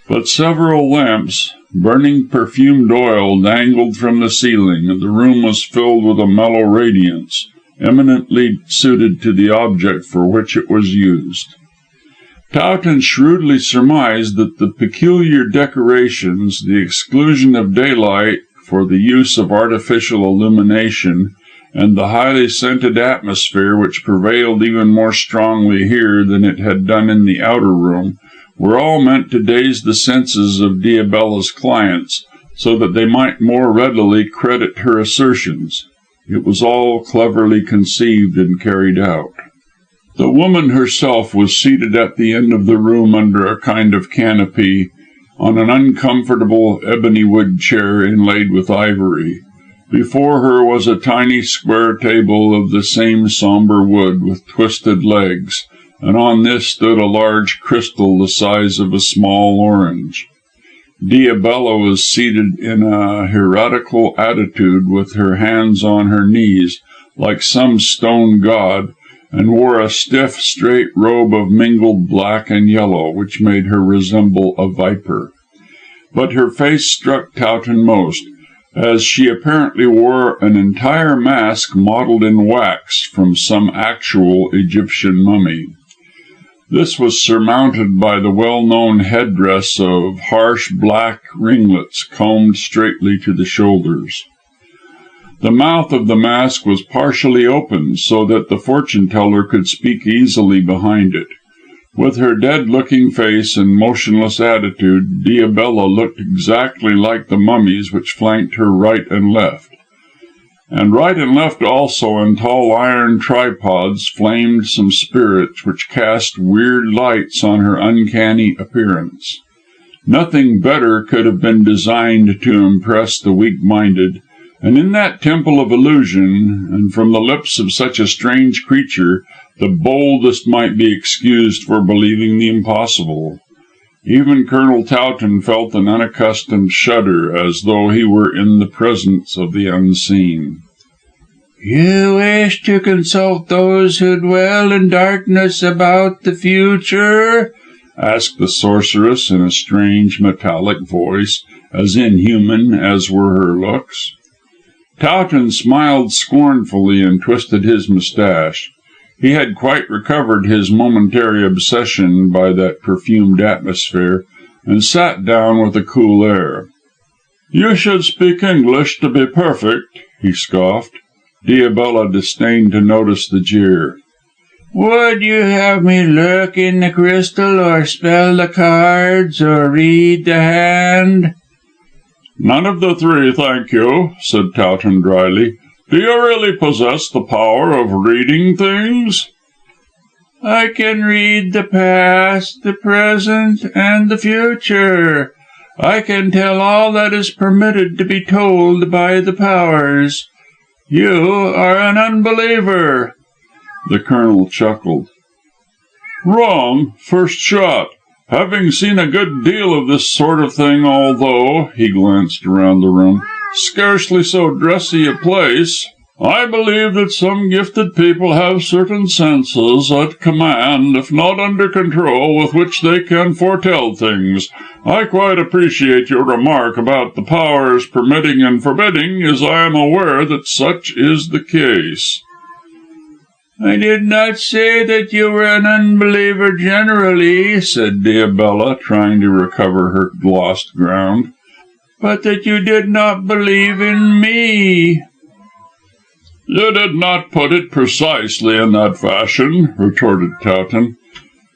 But several lamps, burning perfumed oil, dangled from the ceiling, and the room was filled with a mellow radiance, eminently suited to the object for which it was used. Towton shrewdly surmised that the peculiar decorations, the exclusion of daylight for the use of artificial illumination, and the highly scented atmosphere which prevailed even more strongly here than it had done in the outer room, were all meant to daze the senses of Diabella's clients, so that they might more readily credit her assertions. It was all cleverly conceived and carried out. The woman herself was seated at the end of the room under a kind of canopy, on an uncomfortable ebony wood chair inlaid with ivory. Before her was a tiny square table of the same sombre wood, with twisted legs, and on this stood a large crystal the size of a small orange. Diabella was seated in a hieratical attitude, with her hands on her knees, like some stone god, and wore a stiff, straight robe of mingled black and yellow, which made her resemble a viper. But her face struck Towton most, as she apparently wore an entire mask modelled in wax from some actual Egyptian mummy. This was surmounted by the well-known headdress of harsh black ringlets combed straightly to the shoulders. The mouth of the mask was partially open, so that the fortune-teller could speak easily behind it. With her dead-looking face and motionless attitude, Diabella looked exactly like the mummies which flanked her right and left. And right and left also, in tall iron tripods, flamed some spirits which cast weird lights on her uncanny appearance. Nothing better could have been designed to impress the weak-minded, and in that temple of illusion, and from the lips of such a strange creature, the boldest might be excused for believing the impossible. Even Colonel Towton felt an unaccustomed shudder, as though he were in the presence of the unseen. "You wish to consult those who dwell in darkness about the future?" asked the sorceress in a strange metallic voice, as inhuman as were her looks. Towton smiled scornfully and twisted his moustache. He had quite recovered his momentary obsession by that perfumed atmosphere, and sat down with a cool air. "You should speak English to be perfect," he scoffed. Diabella disdained to notice the jeer. "Would you have me look in the crystal, or spell the cards, or read the hand?" "None of the three, thank you," said Towton dryly. "Do you really possess the power of reading things?" "I can read the past, the present, and the future. I can tell all that is permitted to be told by the powers. You are an unbeliever." The Colonel chuckled. "Wrong, first shot. Having seen a good deal of this sort of thing, although," he glanced around the room, "scarcely so dressy a place, I believe that some gifted people have certain senses at command, if not under control, with which they can foretell things. I quite appreciate your remark about the powers permitting and forbidding, as I am aware that such is the case." "I did not say that you were an unbeliever generally," said Diabella, trying to recover her lost ground, "but that you did not believe in me." "You did not put it precisely in that fashion," retorted Towton.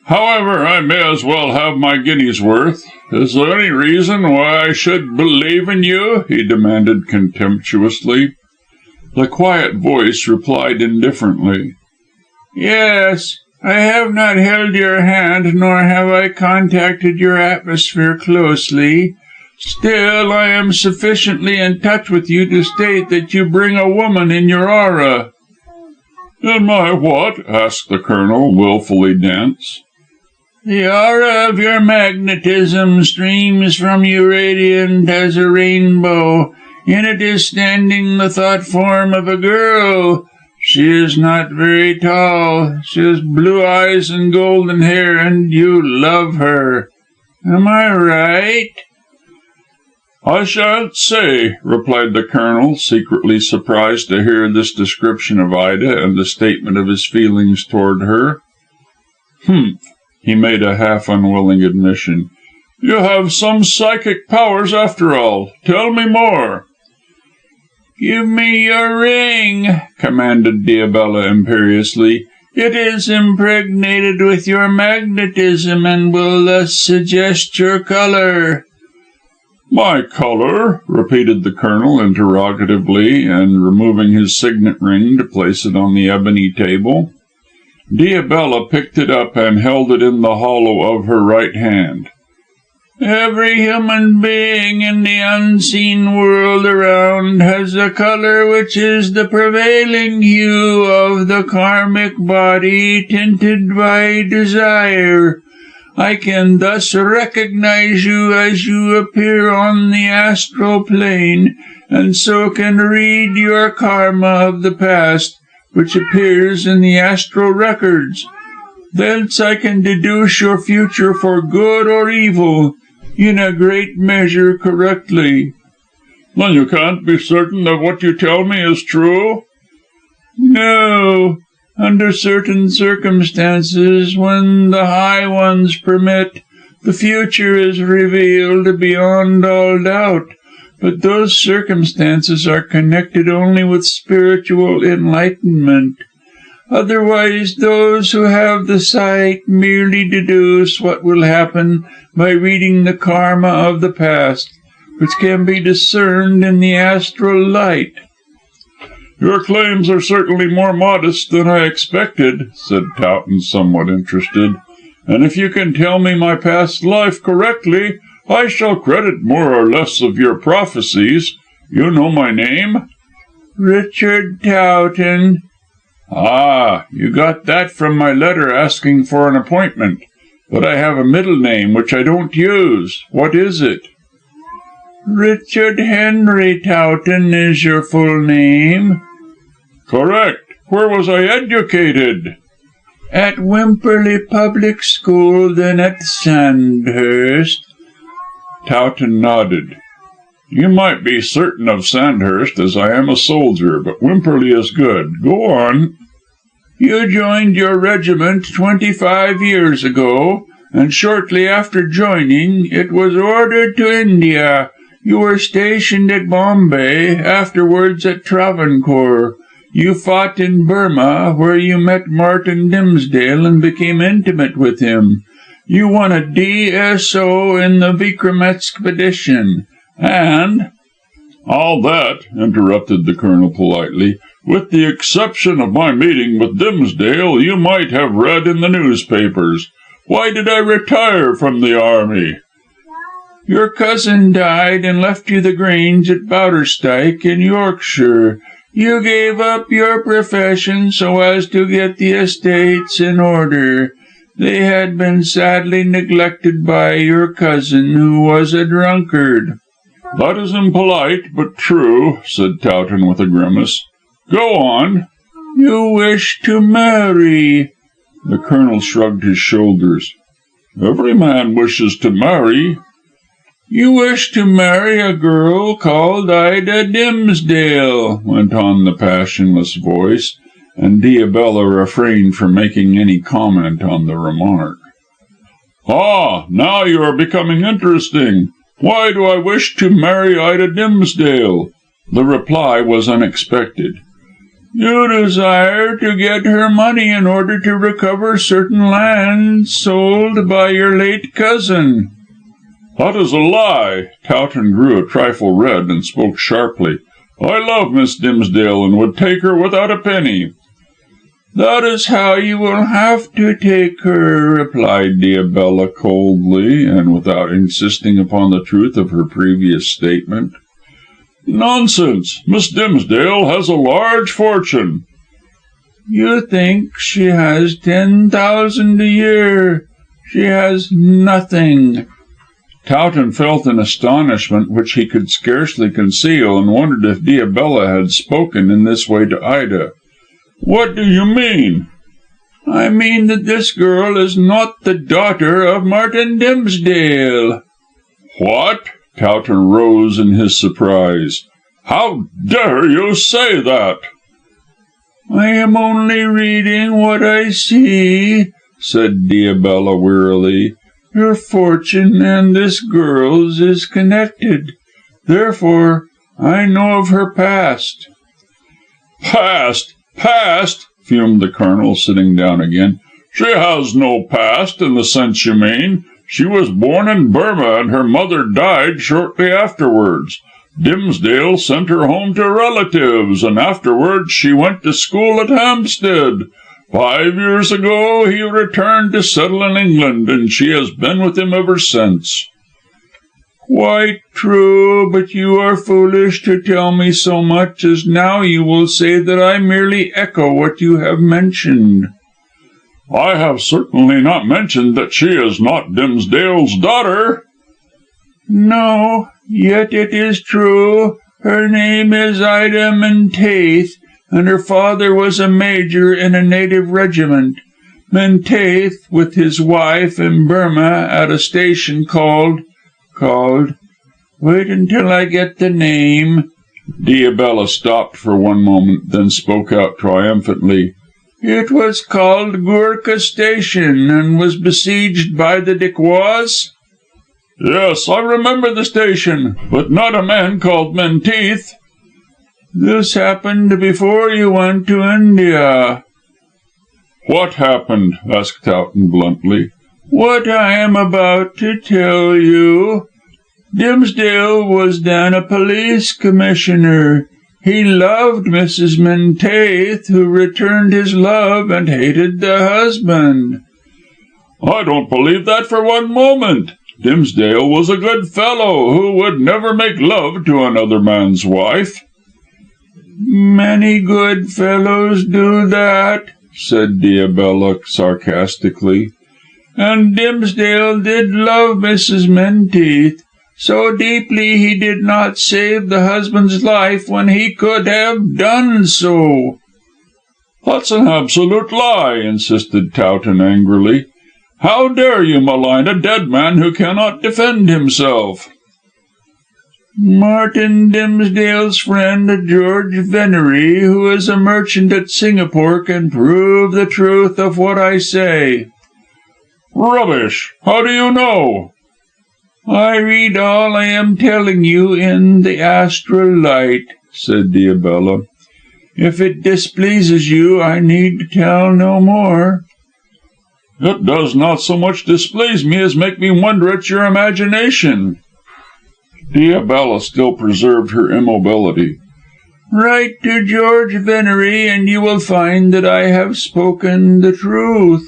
"However, I may as well have my guinea's worth. Is there any reason why I should believe in you?" he demanded contemptuously. The quiet voice replied indifferently. Yes, I have not held your hand, nor have I contacted your atmosphere closely. Still, I am sufficiently in touch with you to state that you bring a woman in your aura." "In my what?" asked the Colonel, wilfully dense. "The aura of your magnetism streams from you radiant as a rainbow. In it is standing the thought form of a girl. She is not very tall. She has blue eyes and golden hair, and you love her. Am I right?" "I shan't say," replied the Colonel, secretly surprised to hear this description of Ida and the statement of his feelings toward her. "Humph!" he made a half unwilling admission. "You have some psychic powers after all. Tell me more." "Give me your ring," commanded Diabella imperiously. "It is impregnated with your magnetism and will thus suggest your colour." "My colour?" repeated the Colonel interrogatively, and removing his signet ring to place it on the ebony table. Diabella picked it up and held it in the hollow of her right hand. "Every human being in the unseen world around has a colour which is the prevailing hue of the karmic body tinted by desire. I can thus recognize you as you appear on the astral plane, and so can read your karma of the past, which appears in the astral records. Thence I can deduce your future for good or evil, in a great measure correctly." "Then you can't be certain that what you tell me is true?" "No. Under certain circumstances, when the High Ones permit, the future is revealed beyond all doubt. But those circumstances are connected only with spiritual enlightenment. Otherwise, those who have the sight merely deduce what will happen by reading the karma of the past, which can be discerned in the astral light." "Your claims are certainly more modest than I expected," said Towton, somewhat interested, "and if you can tell me my past life correctly, I shall credit more or less of your prophecies. You know my name?" "Richard Towton." "Ah, you got that from my letter asking for an appointment. But I have a middle name which I don't use. What is it?" "Richard Henry Towton is your full name." "Correct. Where was I educated?" "At Wimperley Public School, then at Sandhurst." Towton nodded. "You might be certain of Sandhurst, as I am a soldier, but Wimperley is good. Go on." "You joined your regiment 25 years ago, and shortly after joining it was ordered to India. You were stationed at Bombay, afterwards at Travancore. You fought in Burma, where you met Martin Dimsdale and became intimate with him. You won a D.S.O. in the Vikram expedition, and—" "All that," interrupted the Colonel politely, "with the exception of my meeting with Dimsdale, you might have read in the newspapers. Why did I retire from the army?" "Your cousin died and left you the Grange at Bowderstyke in Yorkshire. You gave up your profession so as to get the estates in order. They had been sadly neglected by your cousin, who was a drunkard." "That is impolite, but true," said Towton with a grimace. "Go on." "You wish to marry." The Colonel shrugged his shoulders. "Every man wishes to marry." "You wish to marry a girl called Ida Dimsdale," went on the passionless voice, and Diabella refrained from making any comment on the remark. "Ah, now you are becoming interesting. Why do I wish to marry Ida Dimsdale?" The reply was unexpected. "You desire to get her money in order to recover certain lands sold by your late cousin." "That is a lie." Towton grew a trifle red and spoke sharply. I love Miss Dimsdale, and would take her without a penny." "That is how you will have to take her," replied Diabella coldly, and without insisting upon the truth of her previous statement. "Nonsense! Miss Dimsdale has a large fortune." "You think she has 10,000 a year. She has nothing." Towton felt an astonishment which he could scarcely conceal, and wondered if Diabella had spoken in this way to Ida. "What do you mean?" "I mean that this girl is not the daughter of Martin Dimsdale." "What?" Towton rose in his surprise. "How dare you say that?" "I am only reading what I see," said Diabella wearily. "Your fortune and this girl's is connected. Therefore, I know of her past." "Past! Past!" fumed the Colonel, sitting down again. "She has no past, in the sense you mean. She was born in Burma, and her mother died shortly afterwards. Dimsdale sent her home to relatives, and afterwards she went to school at Hampstead. 5 years ago he returned to settle in England, and she has been with him ever since." "Quite true, but you are foolish to tell me so much, as now you will say that I merely echo what you have mentioned." "I have certainly not mentioned that she is not Dimsdale's daughter." "No, yet it is true. Her name is Ida Menteith, and her father was a major in a native regiment. Menteith, with his wife in Burma at a station called, wait until I get the name." Diabella stopped for one moment, then spoke out triumphantly. "It was called Goorkah Station, and was besieged by the Dacoits." "Yes, I remember the station, but not a man called Menteith." "This happened before you went to India." "What happened?" asked Towton bluntly. "What I am about to tell you. Dimsdale was then a police commissioner. He loved Mrs. Menteith, who returned his love and hated the husband." "I don't believe that for one moment. Dimsdale was a good fellow, who would never make love to another man's wife." "Many good fellows do that," said Diabella sarcastically. "And Dimsdale did love Mrs. Menteith so deeply he did not save the husband's life when he could have done so." "That's an absolute lie," insisted Towton angrily. "How dare you malign a dead man who cannot defend himself?" "Martin Dimsdale's friend, George Venery, who is a merchant at Singapore, can prove the truth of what I say." "Rubbish! How do you know?" "I read all I am telling you in the astral light," said Diabella. "If it displeases you, I need tell no more." "It does not so much displease me as make me wonder at your imagination." Diabella still preserved her immobility. "Write to George Venery, and you will find that I have spoken the truth."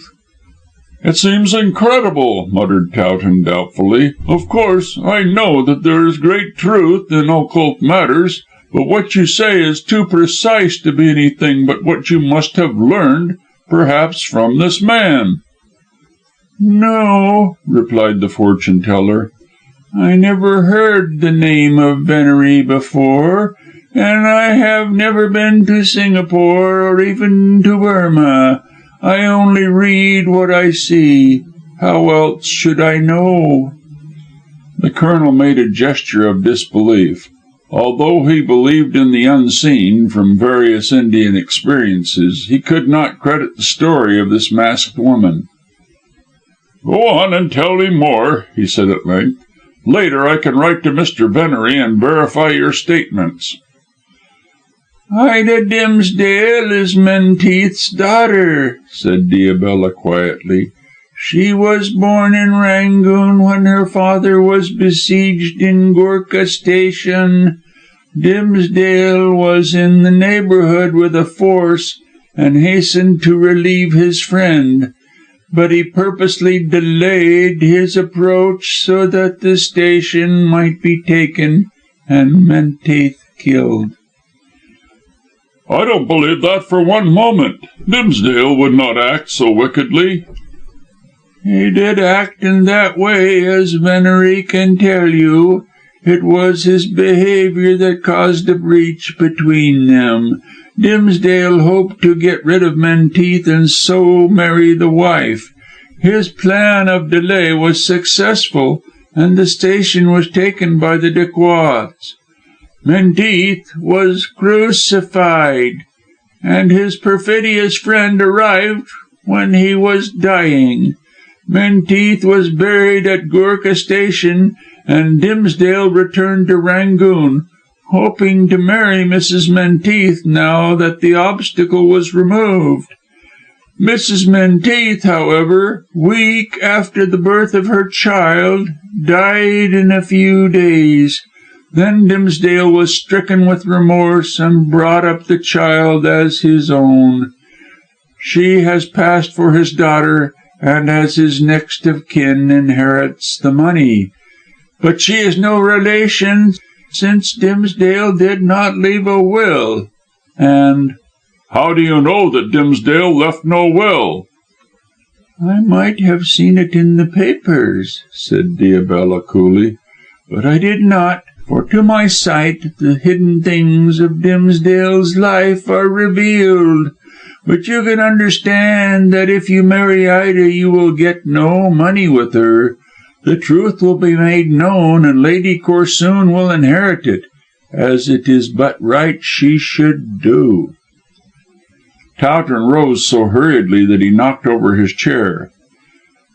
"It seems incredible," muttered Towton doubtfully. "Of course, I know that there is great truth in occult matters, but what you say is too precise to be anything but what you must have learned, perhaps from this man." "No," replied the fortune teller. "I never heard the name of Venery before, and I have never been to Singapore or even to Burma. I only read what I see. How else should I know?" The Colonel made a gesture of disbelief. Although he believed in the unseen, from various Indian experiences, he could not credit the story of this masked woman. "Go on and tell me more," he said at length. "Later I can write to Mr. Venery and verify your statements." "Ida Dimsdale is Menteith's daughter," said Diabella quietly. "She was born in Rangoon when her father was besieged in Goorkah Station. Dimsdale was in the neighbourhood with a force and hastened to relieve his friend, but he purposely delayed his approach so that the station might be taken and Menteith killed." "I don't believe that for one moment. Dimsdale would not act so wickedly." "He did act in that way, as Venery can tell you. It was his behaviour that caused a breach between them. Dimsdale hoped to get rid of Menteith and so marry the wife. His plan of delay was successful, and the station was taken by the Dacoits. Menteith was crucified, and his perfidious friend arrived when he was dying. Menteith was buried at Goorkah Station, and Dimsdale returned to Rangoon, hoping to marry Mrs. Menteith now that the obstacle was removed. Mrs. Menteith, however, week after the birth of her child, died in a few days. Then Dimsdale was stricken with remorse and brought up the child as his own. She has passed for his daughter, and as his next of kin inherits the money. But she is no relation, since Dimsdale did not leave a will, and—" "How do you know that Dimsdale left no will?" "I might have seen it in the papers," said Diabella coolly, "but I did not, for to my sight the hidden things of Dimsdale's life are revealed. But you can understand that if you marry Ida you will get no money with her. The truth will be made known, and Lady Corsoon will inherit it, as it is but right she should do." Towton rose so hurriedly that he knocked over his chair.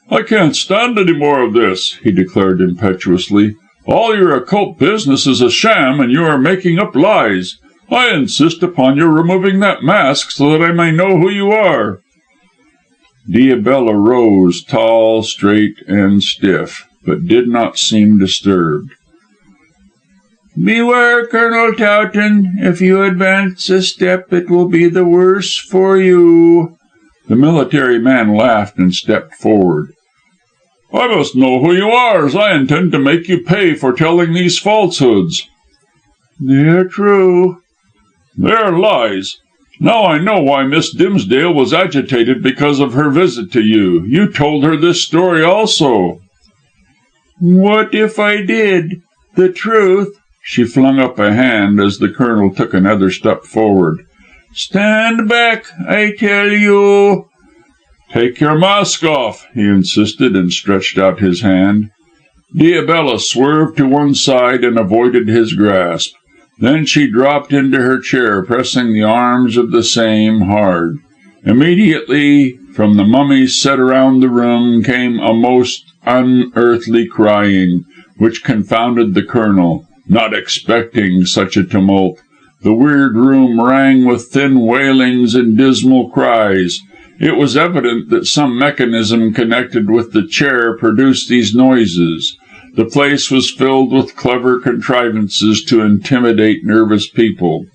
"I can't stand any more of this," he declared impetuously. "All your occult business is a sham, and you are making up lies. I insist upon your removing that mask so that I may know who you are." Diabella rose, tall, straight, and stiff, but did not seem disturbed. "Beware, Colonel Towton. If you advance a step it will be the worse for you." The military man laughed and stepped forward. "I must know who you are, as I intend to make you pay for telling these falsehoods." "They're true." "They're lies. Now I know why Miss Dimsdale was agitated because of her visit to you. You told her this story also." "What if I did? The truth—" She flung up a hand as the Colonel took another step forward. "Stand back, I tell you." "Take your mask off," he insisted, and stretched out his hand. Diabella swerved to one side and avoided his grasp. Then she dropped into her chair, pressing the arms of the same hard. Immediately, from the mummies set around the room, came a most unearthly crying, which confounded the Colonel, not expecting such a tumult. The weird room rang with thin wailings and dismal cries. It was evident that some mechanism connected with the chair produced these noises. The place was filled with clever contrivances to intimidate nervous people.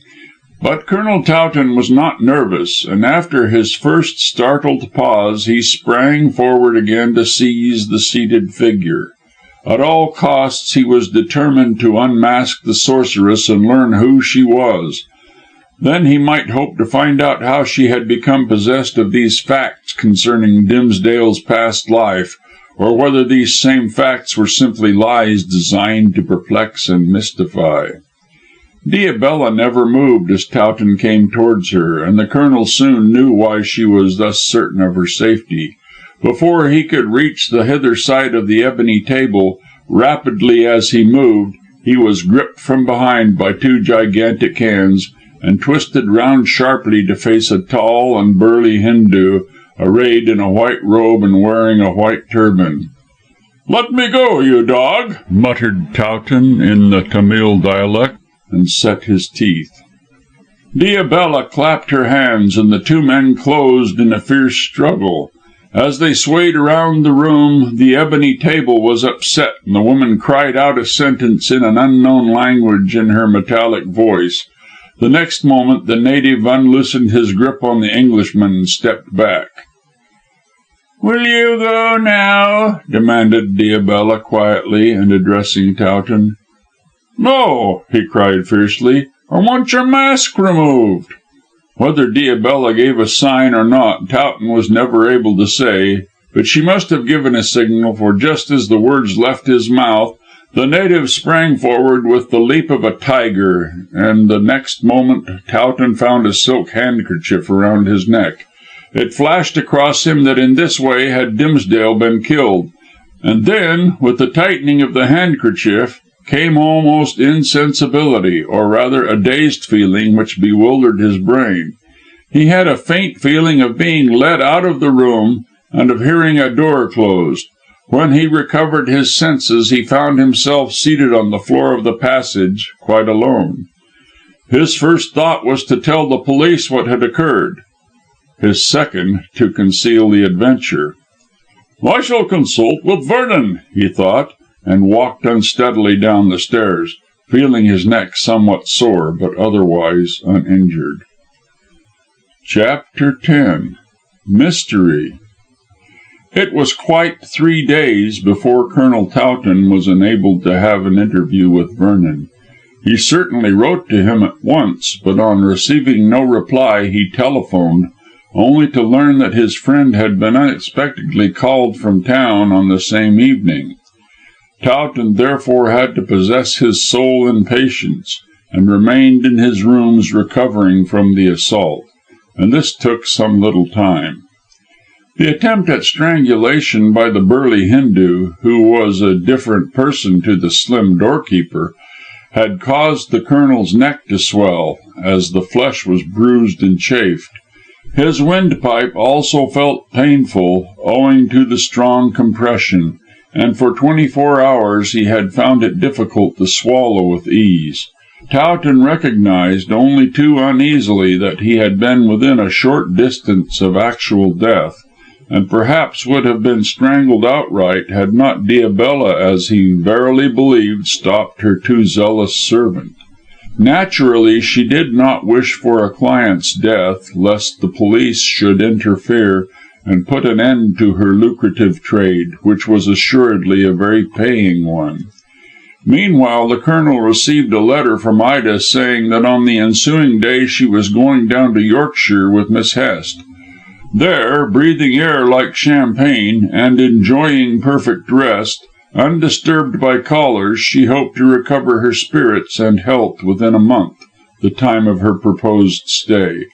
But Colonel Towton was not nervous, and after his first startled pause he sprang forward again to seize the seated figure. At all costs he was determined to unmask the sorceress and learn who she was. Then he might hope to find out how she had become possessed of these facts concerning Dimsdale's past life, or whether these same facts were simply lies designed to perplex and mystify. Diabella never moved as Towton came towards her, and the Colonel soon knew why she was thus certain of her safety. Before he could reach the hither side of the ebony table, rapidly as he moved, he was gripped from behind by two gigantic hands, and twisted round sharply to face a tall and burly Hindu, arrayed in a white robe and wearing a white turban. "Let me go, you dog," muttered Towton in the Tamil dialect, and set his teeth. Diabella clapped her hands, and the two men closed in a fierce struggle. As they swayed around the room, the ebony table was upset, and the woman cried out a sentence in an unknown language in her metallic voice. The next moment, the native unloosened his grip on the Englishman and stepped back. "Will you go now?" demanded Diabella quietly, and addressing Towton. "No," he cried fiercely. "I want your mask removed." Whether Diabella gave a sign or not, Towton was never able to say, but she must have given a signal, for just as the words left his mouth, the native sprang forward with the leap of a tiger, and the next moment Towton found a silk handkerchief around his neck. It flashed across him that in this way had Dimsdale been killed, and then, with the tightening of the handkerchief, came almost insensibility, or rather a dazed feeling which bewildered his brain. He had a faint feeling of being led out of the room, and of hearing a door closed. When he recovered his senses, he found himself seated on the floor of the passage, quite alone. His first thought was to tell the police what had occurred. His second, to conceal the adventure. "I shall consult with Vernon," he thought, and walked unsteadily down the stairs, feeling his neck somewhat sore, but otherwise uninjured. Chapter 10. Mystery. It was quite 3 days before Colonel Towton was enabled to have an interview with Vernon. He certainly wrote to him at once, but on receiving no reply he telephoned, only to learn that his friend had been unexpectedly called from town on the same evening. Towton therefore had to possess his soul in patience, and remained in his rooms recovering from the assault, and this took some little time. The attempt at strangulation by the burly Hindu, who was a different person to the slim doorkeeper, had caused the Colonel's neck to swell, as the flesh was bruised and chafed. His windpipe also felt painful, owing to the strong compression, and for 24 hours he had found it difficult to swallow with ease. Towton recognised only too uneasily that he had been within a short distance of actual death, and perhaps would have been strangled outright had not Diabella, as he verily believed, stopped her too zealous servant. Naturally, she did not wish for a client's death, lest the police should interfere and put an end to her lucrative trade, which was assuredly a very paying one. Meanwhile, the Colonel received a letter from Ida saying that on the ensuing day she was going down to Yorkshire with Miss Hest. There, breathing air like champagne, and enjoying perfect rest, undisturbed by callers, she hoped to recover her spirits and health within a month, the time of her proposed stay.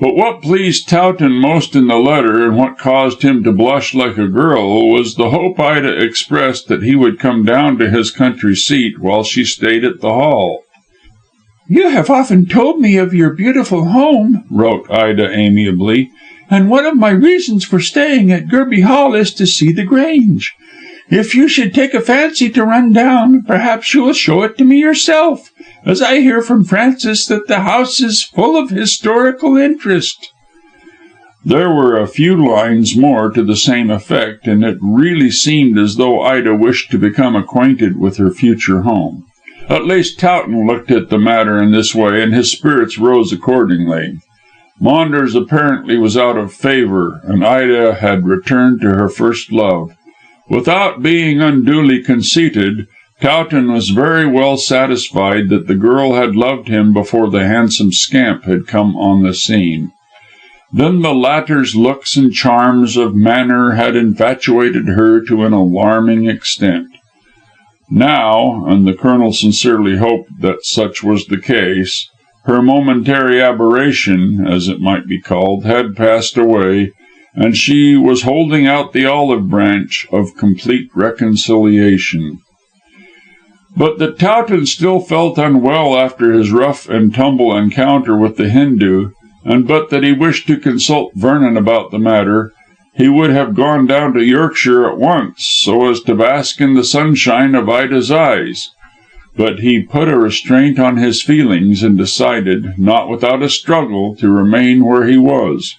But what pleased Towton most in the letter, and what caused him to blush like a girl, was the hope Ida expressed that he would come down to his country seat while she stayed at the Hall. "You have often told me of your beautiful home," wrote Ida amiably, "and one of my reasons for staying at Gerby Hall is to see the Grange. If you should take a fancy to run down, perhaps you will show it to me yourself, as I hear from Francis that the house is full of historical interest." There were a few lines more to the same effect, and it really seemed as though Ida wished to become acquainted with her future home. At least Towton looked at the matter in this way, and his spirits rose accordingly. Maunders apparently was out of favour, and Ida had returned to her first love. Without being unduly conceited, Towton was very well satisfied that the girl had loved him before the handsome scamp had come on the scene. Then the latter's looks and charms of manner had infatuated her to an alarming extent. Now, and the Colonel sincerely hoped that such was the case, her momentary aberration, as it might be called, had passed away, and she was holding out the olive branch of complete reconciliation. But that Towton still felt unwell after his rough and tumble encounter with the Hindu, and but that he wished to consult Vernon about the matter, he would have gone down to Yorkshire at once, so as to bask in the sunshine of Ida's eyes. But he put a restraint on his feelings, and decided, not without a struggle, to remain where he was.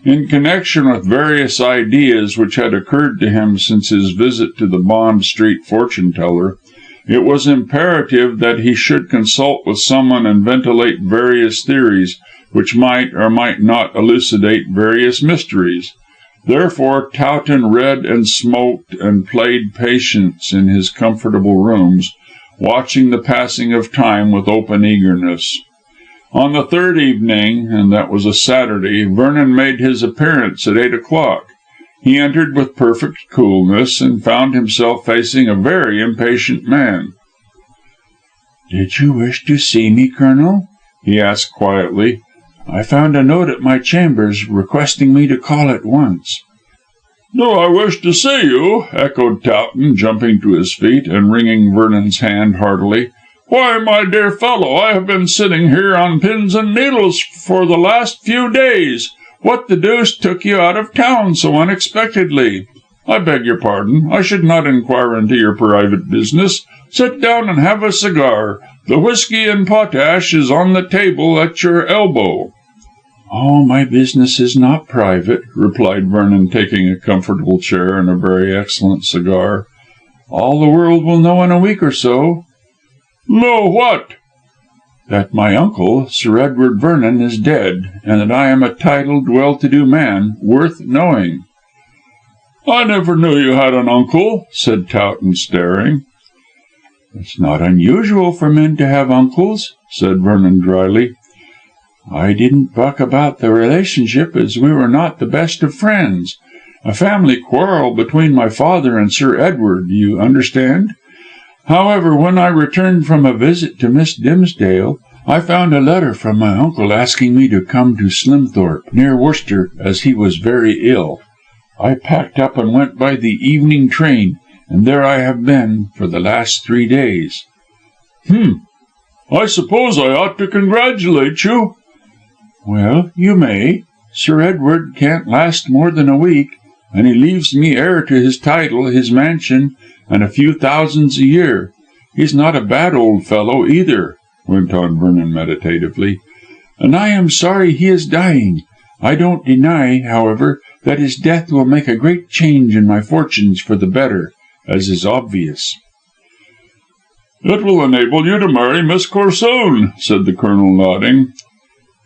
In connection with various ideas which had occurred to him since his visit to the Bond Street fortune teller, it was imperative that he should consult with someone and ventilate various theories which might or might not elucidate various mysteries. Therefore Towton read and smoked and played patience in his comfortable rooms, watching the passing of time with open eagerness. On the third evening, and that was a Saturday, Vernon made his appearance at 8 o'clock. He entered with perfect coolness, and found himself facing a very impatient man. "Did you wish to see me, Colonel?" he asked quietly. "I found a note at my chambers requesting me to call at once." "Do I wish to see you?" echoed Towton, jumping to his feet and wringing Vernon's hand heartily. "Why, my dear fellow, I have been sitting here on pins and needles for the last few days. What the deuce took you out of town so unexpectedly? I beg your pardon. I should not inquire into your private business. Sit down and have a cigar. The whisky and potash is on the table at your elbow." "Oh, my business is not private," replied Vernon, taking a comfortable chair and a very excellent cigar. "All the world will know in a week or so." "Know what?" "That my uncle, Sir Edward Vernon, is dead, and that I am a titled, well-to-do man, worth knowing." "I never knew you had an uncle," said Towton, staring. "It's not unusual for men to have uncles," said Vernon drily. "I didn't buck about the relationship, as we were not the best of friends. A family quarrel between my father and Sir Edward, you understand. However, when I returned from a visit to Miss Dimsdale, I found a letter from my uncle asking me to come to Slimthorpe, near Worcester, as he was very ill. I packed up and went by the evening train, and there I have been for the last 3 days." I suppose I ought to congratulate you." "Well, you may. Sir Edward can't last more than a week, and he leaves me heir to his title, his mansion, and a few thousands a year. He's not a bad old fellow either," went on Vernon meditatively, "and I am sorry he is dying. I don't deny, however, that his death will make a great change in my fortunes for the better, as is obvious." "It will enable you to marry Miss Corsoon," said the Colonel, nodding.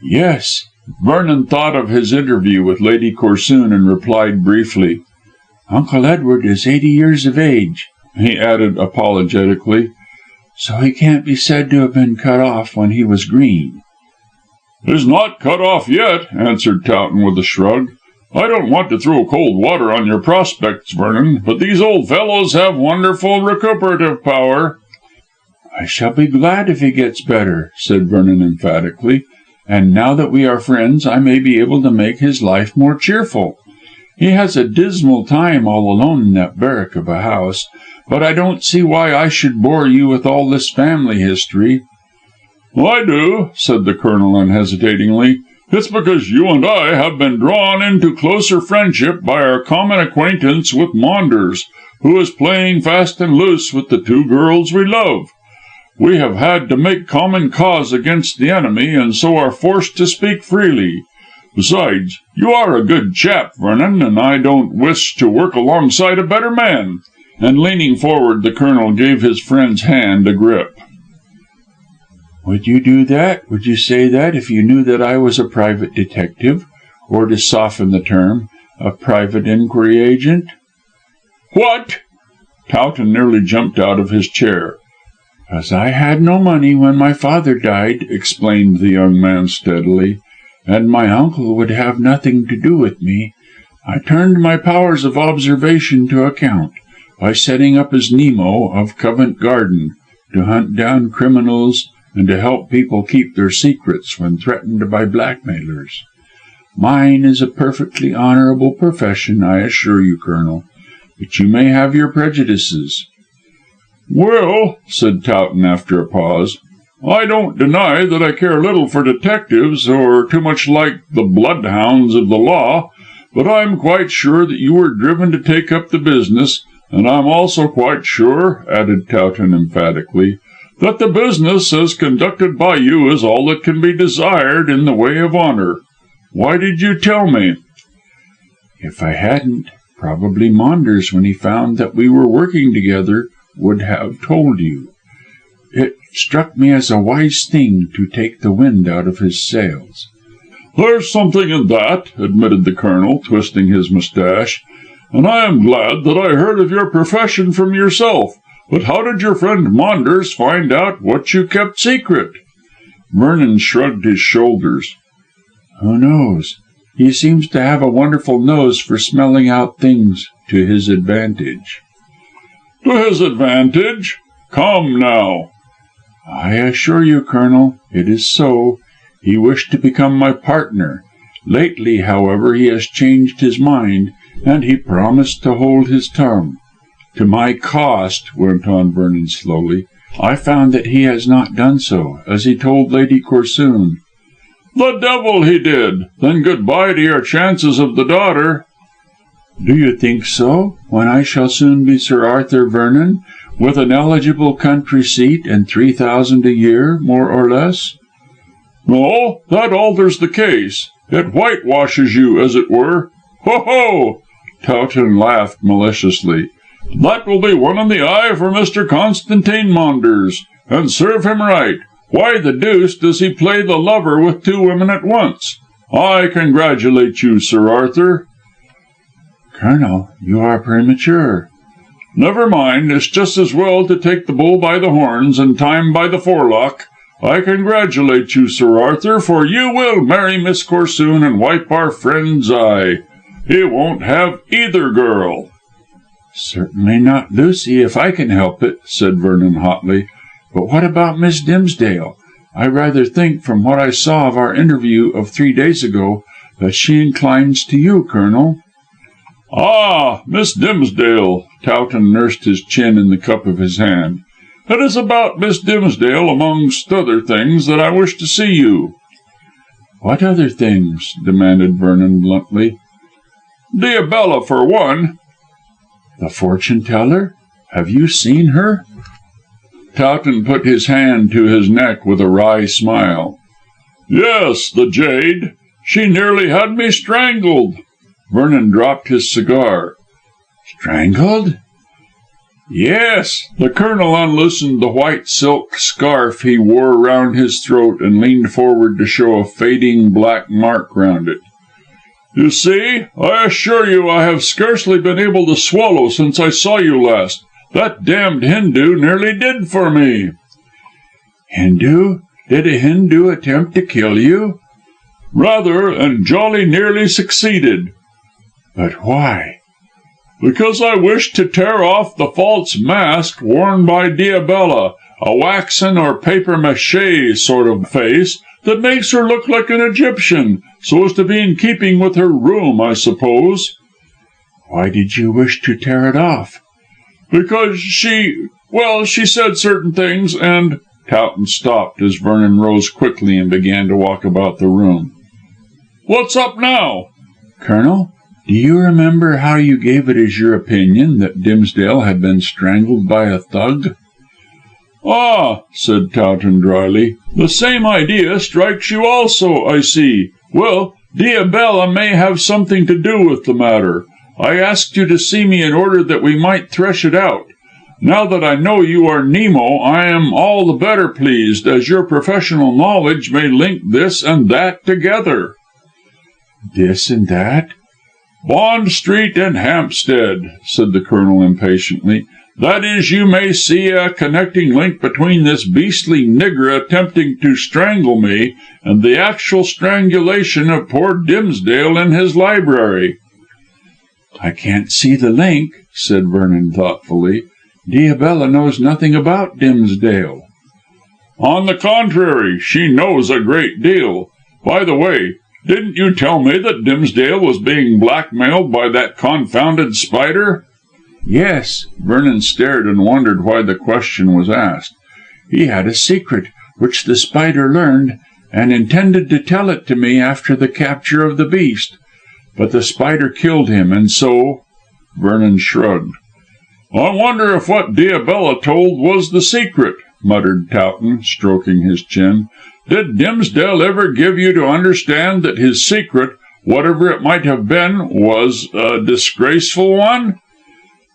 "Yes." Vernon thought of his interview with Lady Corsoon and replied briefly. "Uncle Edward is 80 years of age," he added apologetically, "so he can't be said to have been cut off when he was green." "He's not cut off yet," answered Towton with a shrug. "I don't want to throw cold water on your prospects, Vernon, but these old fellows have wonderful recuperative power." "I shall be glad if he gets better," said Vernon emphatically, "and now that we are friends I may be able to make his life more cheerful. He has a dismal time all alone in that barrack of a house, but I don't see why I should bore you with all this family history." "I do," said the Colonel unhesitatingly. "It's because you and I have been drawn into closer friendship by our common acquaintance with Maunders, who is playing fast and loose with the 2 girls we love. We have had to make common cause against the enemy, and so are forced to speak freely. Besides, you are a good chap, Vernon, and I don't wish to work alongside a better man." And leaning forward, the Colonel gave his friend's hand a grip. "Would you do that? Would you say that if you knew that I was a private detective, or, to soften the term, a private inquiry agent?" "What?" Towton nearly jumped out of his chair. "As I had no money when my father died," explained the young man steadily, "and my uncle would have nothing to do with me, I turned my powers of observation to account, by setting up as Nemo of Covent Garden, to hunt down criminals and to help people keep their secrets when threatened by blackmailers. Mine is a perfectly honourable profession, I assure you, Colonel, but you may have your prejudices." "Well," said Towton after a pause, "I don't deny that I care little for detectives, or too much like the bloodhounds of the law, but I'm quite sure that you were driven to take up the business, and I'm also quite sure," added Towton emphatically, "that the business as conducted by you is all that can be desired in the way of honour. Why did you tell me?" If I hadn't, probably Maunders, when he found that we were working together, would have told you. It struck me as a wise thing to take the wind out of his sails." "There's something in that," admitted the Colonel, twisting his moustache, "and I am glad that I heard of your profession from yourself. But how did your friend Maunders find out what you kept secret?" Vernon shrugged his shoulders. "Who knows? He seems to have a wonderful nose for smelling out things to his advantage." "To his advantage? Come now." "I assure you, Colonel, it is so. He wished to become my partner. Lately, however, he has changed his mind, and he promised to hold his tongue. To my cost," went on Vernon slowly, "I found that he has not done so, as he told Lady Corsoon." "The devil he did! Then good bye to your chances of the daughter." "Do you think so, when I shall soon be Sir Arthur Vernon, with an eligible country seat and 3,000 a year, more or less?" "No, that alters the case. It whitewashes you, as it were. Ho, ho!" Towton laughed maliciously. "That will be one in the eye for Mr. Constantine Maunders. And serve him right. Why the deuce does he play the lover with two women at once? I congratulate you, Sir Arthur." "Colonel, you are premature." "Never mind. It's just as well to take the bull by the horns and time by the forelock. I congratulate you, Sir Arthur, for you will marry Miss Corsoon and wipe our friend's eye. He won't have either girl." "Certainly not Lucy, if I can help it," said Vernon hotly. "But what about Miss Dimsdale? I rather think, from what I saw of our interview of 3 days ago, that she inclines to you, Colonel." "Ah, Miss Dimsdale!" Towton nursed his chin in the cup of his hand. "It is about Miss Dimsdale, amongst other things, that I wish to see you." "What other things?" demanded Vernon bluntly. "Diabella, for one." "The fortune teller? Have you seen her?" Towton put his hand to his neck with a wry smile. "Yes, the jade. She nearly had me strangled." Vernon dropped his cigar. "Strangled?" "Yes." The Colonel unloosened the white silk scarf he wore round his throat and leaned forward to show a fading black mark round it. "You see, I assure you I have scarcely been able to swallow since I saw you last. That damned Hindu nearly did for me." "Hindu? Did a Hindu attempt to kill you?" "Rather, and jolly nearly succeeded." "But why?" "Because I wished to tear off the false mask worn by Diabella, a waxen or papier mâché sort of face that makes her look like an Egyptian, so as to be in keeping with her room, I suppose." "Why did you wish to tear it off?" "Because she said certain things, and—" Towton stopped as Vernon rose quickly and began to walk about the room. "What's up now?" "Colonel, do you remember how you gave it as your opinion that Dimsdale had been strangled by a thug?" "Ah," said Towton dryly, "the same idea strikes you also, I see. Well, Diabella may have something to do with the matter. I asked you to see me in order that we might thresh it out. Now that I know you are Nemo, I am all the better pleased, as your professional knowledge may link this and that together." "This and that?" "Bond Street and Hampstead," said the Colonel impatiently. "That is, you may see a connecting link between this beastly nigger attempting to strangle me and the actual strangulation of poor Dimsdale in his library." "I can't see the link," said Vernon thoughtfully. "Diabella knows nothing about Dimsdale." "On the contrary, she knows a great deal. By the way, didn't you tell me that Dimsdale was being blackmailed by that confounded Spider?" "Yes." Vernon stared and wondered why the question was asked. "He had a secret, which the Spider learned, and intended to tell it to me after the capture of the beast. But the Spider killed him, and so—" Vernon shrugged. "I wonder if what Diabella told was the secret," muttered Towton, stroking his chin. "Did Dimsdale ever give you to understand that his secret whatever it might have been, was a disgraceful one?"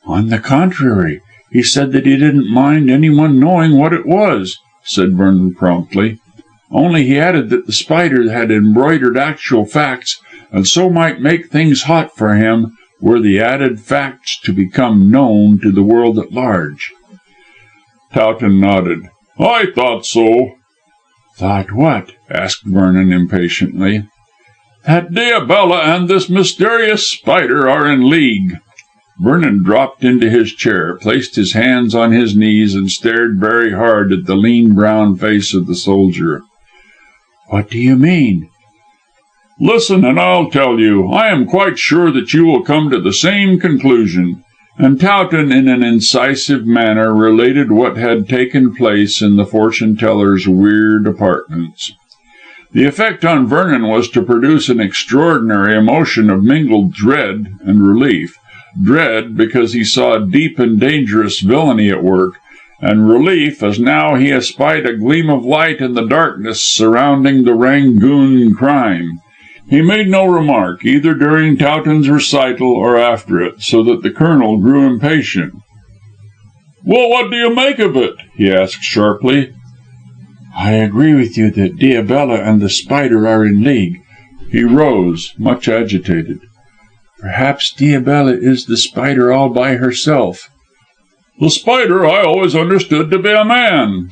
"On the contrary, he said that he didn't mind anyone knowing what it was," said Vernon promptly. "Only he added that the Spider had embroidered actual facts, and so might make things hot for him were the added facts to become known to the world at large." Towton nodded. "I thought so." "Thought what?" asked Vernon impatiently. "That Diabella and this mysterious Spider are in league." Vernon dropped into his chair, placed his hands on his knees, and stared very hard at the lean brown face of the soldier. "What do you mean?" "Listen, and I'll tell you. I am quite sure that you will come to the same conclusion." And Towton, in an incisive manner, related what had taken place in the fortune teller's weird apartments. The effect on Vernon was to produce an extraordinary emotion of mingled dread and relief. Dread, because he saw deep and dangerous villainy at work, and relief, as now he espied a gleam of light in the darkness surrounding the Rangoon crime. He made no remark, either during Towton's recital or after it, so that the Colonel grew impatient. "Well, what do you make of it?" he asked sharply. "I agree with you that Diabella and the Spider are in league." He rose, much agitated. "Perhaps Diabella is the Spider all by herself." "The Spider I always understood to be a man."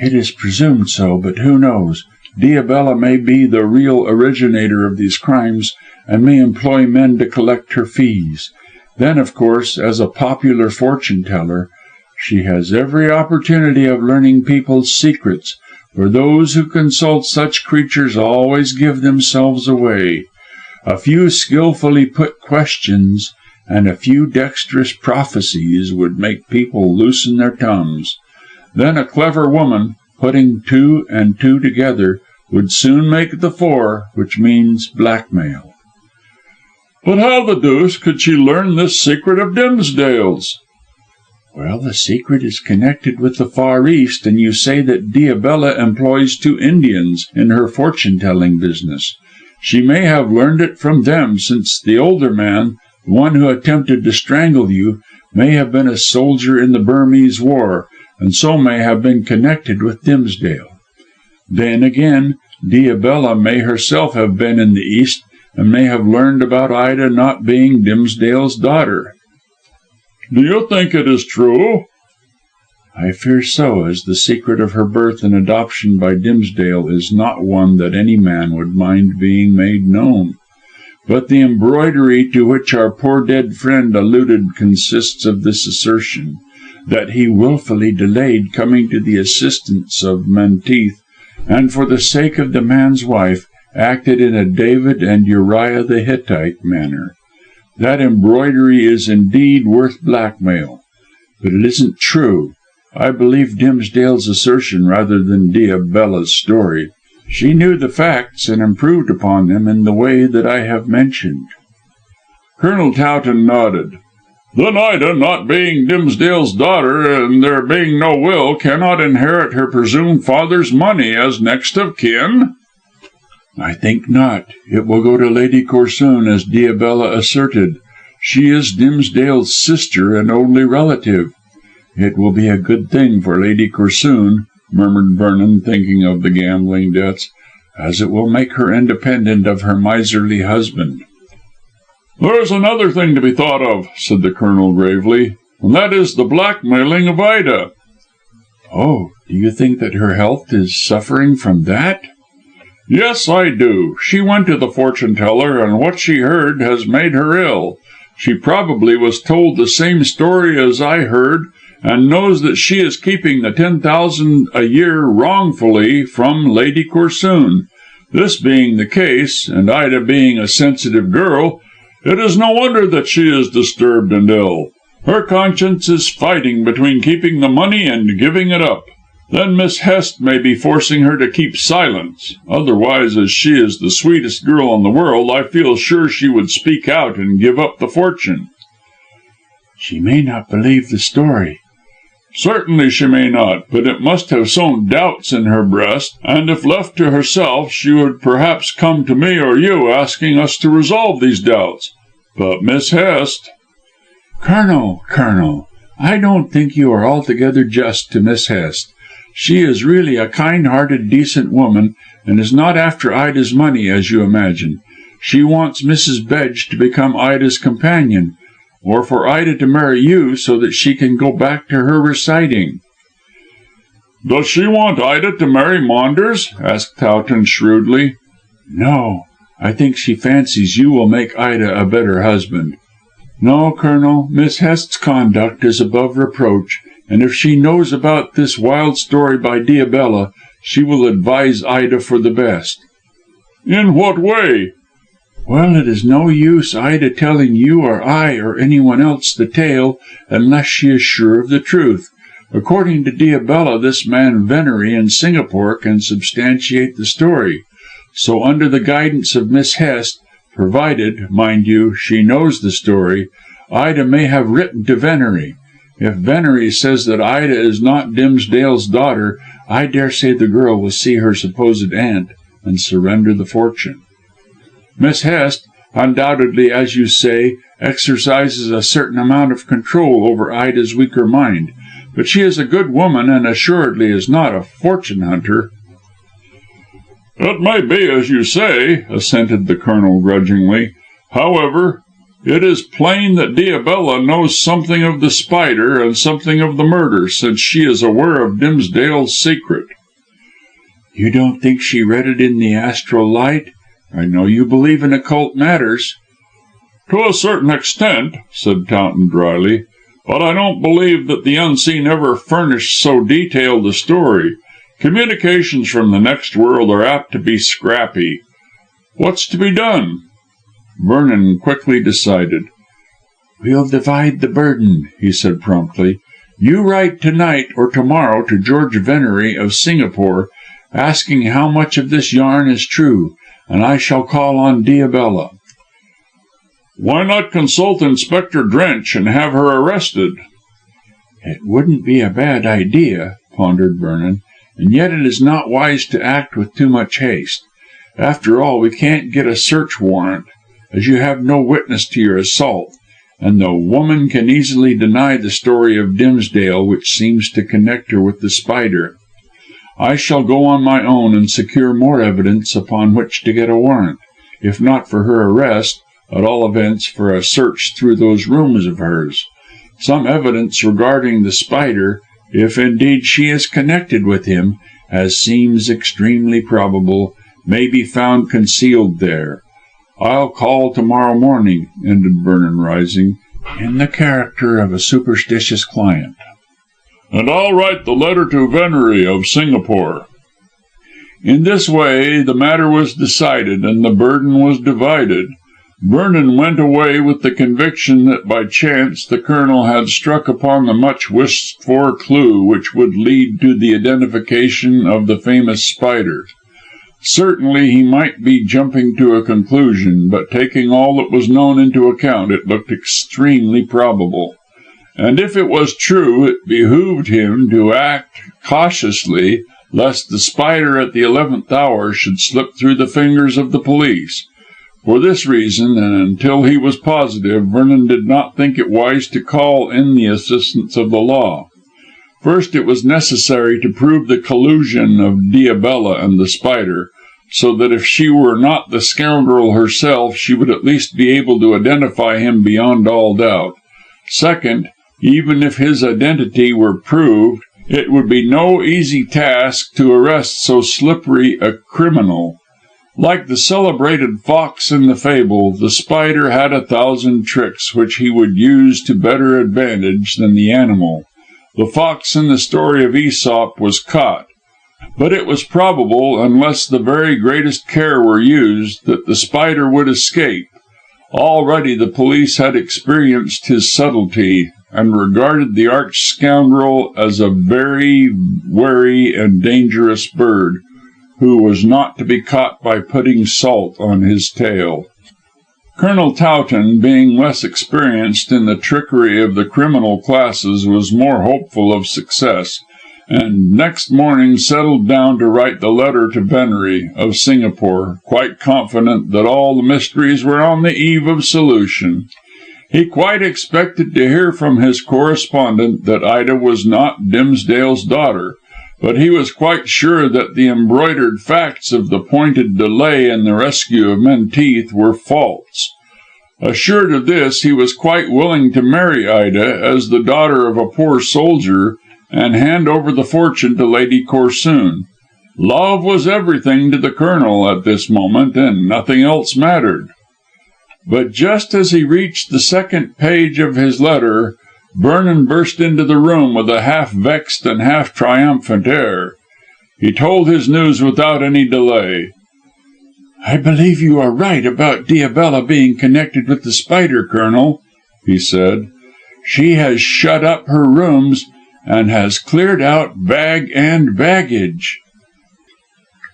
"It is presumed so, but who knows? Diabella may be the real originator of these crimes, and may employ men to collect her fees. Then, of course, as a popular fortune teller, she has every opportunity of learning people's secrets, for those who consult such creatures always give themselves away. A few skilfully put questions, and a few dexterous prophecies would make people loosen their tongues. Then a clever woman, putting two and two together, would soon make the four, which means blackmail." "But how the deuce could she learn this secret of Dimsdale's?" "Well, the secret is connected with the Far East, and you say that Diabella employs two Indians in her fortune-telling business. She may have learned it from them, since the older man, the one who attempted to strangle you, may have been a soldier in the Burmese war, and so may have been connected with Dimsdale. Then again, Diabella may herself have been in the East, and may have learned about Ida not being Dimsdale's daughter." "Do you think it is true?" "I fear so, as the secret of her birth and adoption by Dimsdale is not one that any man would mind being made known. But the embroidery to which our poor dead friend alluded consists of this assertion, that he wilfully delayed coming to the assistance of Menteith, and for the sake of the man's wife, acted in a David and Uriah the Hittite manner. That embroidery is indeed worth blackmail. But it isn't true. I believe Dimsdale's assertion rather than Diabella's story. She knew the facts and improved upon them in the way that I have mentioned." Colonel Towton nodded. "Then Ida, not being Dimsdale's daughter, and there being no will, cannot inherit her presumed father's money as next of kin?" "I think not. It will go to Lady Corsoon, as Diabella asserted. She is Dimsdale's sister and only relative. It will be a good thing for Lady Corsoon," murmured Vernon, thinking of the gambling debts, "as it will make her independent of her miserly husband." "There's another thing to be thought of," said the Colonel gravely, "and that is the blackmailing of Ida." "Oh, do you think that her health is suffering from that?" "Yes, I do. She went to the fortune teller, and what she heard has made her ill. She probably was told the same story as I heard, and knows that she is keeping the 10,000 a year wrongfully from Lady Corsoon. This being the case, and Ida being a sensitive girl, it is no wonder that she is disturbed and ill. Her conscience is fighting between keeping the money and giving it up. Then Miss Hest may be forcing her to keep silence. Otherwise, as she is the sweetest girl in the world, I feel sure she would speak out and give up the fortune." "She may not believe the story." Certainly she may not, but it must have sown doubts in her breast, and if left to herself she would perhaps come to me or you, asking us to resolve these doubts. But Miss Hest—" Colonel, I don't think you are altogether just to Miss Hest. She is really a kind-hearted, decent woman, and is not after Ida's money, as you imagine. She wants Mrs. Bedge to become Ida's companion, or for Ida to marry you so that she can go back to her reciting." "Does she want Ida to marry Maunders?" asked Towton shrewdly. "No. I think she fancies you will make Ida a better husband. No, Colonel, Miss Hest's conduct is above reproach, and if she knows about this wild story by Diabella, she will advise Ida for the best." "In what way?" "Well, it is no use Ida telling you or I or anyone else the tale unless she is sure of the truth. According to Diabella, this man Venery in Singapore can substantiate the story. So under the guidance of Miss Hest, provided, mind you, she knows the story, Ida may have written to Venery. If Venery says that Ida is not Dimsdale's daughter, I daresay the girl will see her supposed aunt and surrender the fortune. Miss Hest, undoubtedly, as you say, exercises a certain amount of control over Ida's weaker mind, but she is a good woman and assuredly is not a fortune hunter." "It may be as you say," assented the Colonel grudgingly. "However, it is plain that Diabella knows something of The Spider and something of the murder, since she is aware of Dimsdale's secret." "You don't think she read it in the astral light? I know you believe in occult matters." "To a certain extent," said Towton drily, "but I don't believe that the unseen ever furnished so detailed a story. Communications from the next world are apt to be scrappy. What's to be done?" Vernon quickly decided. "We'll divide the burden," he said promptly. "You write to night or to morrow to George Venery of Singapore, asking how much of this yarn is true, and I shall call on Diabella." "Why not consult Inspector Drench and have her arrested?" "It wouldn't be a bad idea," pondered Vernon, "and yet it is not wise to act with too much haste. After all, we can't get a search warrant, as you have no witness to your assault, and the woman can easily deny the story of Dimsdale which seems to connect her with The Spider. I shall go on my own and secure more evidence upon which to get a warrant, if not for her arrest, at all events for a search through those rooms of hers. Some evidence regarding The Spider, if indeed she is connected with him, as seems extremely probable, may be found concealed there. I'll call to morrow morning," ended Vernon, rising, "in the character of a superstitious client." "And I'll write the letter to Venery of Singapore." In this way the matter was decided, and the burden was divided. Vernon went away with the conviction that by chance the Colonel had struck upon the much wished for clue which would lead to the identification of the famous Spider. Certainly he might be jumping to a conclusion, but taking all that was known into account, it looked extremely probable. And if it was true, it behooved him to act cautiously, lest the Spider at the 11th hour should slip through the fingers of the police. For this reason, and until he was positive, Vernon did not think it wise to call in the assistance of the law. First, it was necessary to prove the collusion of Diabella and the Spider, so that if she were not the scoundrel herself, she would at least be able to identify him beyond all doubt. Second, even if his identity were proved, it would be no easy task to arrest so slippery a criminal. Like the celebrated fox in the fable, the Spider had 1,000 tricks which he would use to better advantage than the animal. The fox in the story of Aesop was caught, but it was probable, unless the very greatest care were used, that the Spider would escape. Already the police had experienced his subtlety, and regarded the arch scoundrel as a very wary and dangerous bird, who was not to be caught by putting salt on his tail. Colonel Towton, being less experienced in the trickery of the criminal classes, was more hopeful of success, and next morning settled down to write the letter to Venery, of Singapore, quite confident that all the mysteries were on the eve of solution. He quite expected to hear from his correspondent that Ida was not Dimsdale's daughter, but he was quite sure that the embroidered facts of the pointed delay in the rescue of Menteith were false. Assured of this, he was quite willing to marry Ida as the daughter of a poor soldier, and hand over the fortune to Lady Corsoon. Love was everything to the Colonel at this moment, and nothing else mattered. But just as he reached the second page of his letter, Vernon burst into the room with a half vexed and half triumphant air. He told his news without any delay. "I believe you are right about Diabella being connected with the Spider, Colonel," he said. "She has shut up her rooms, and has cleared out bag and baggage."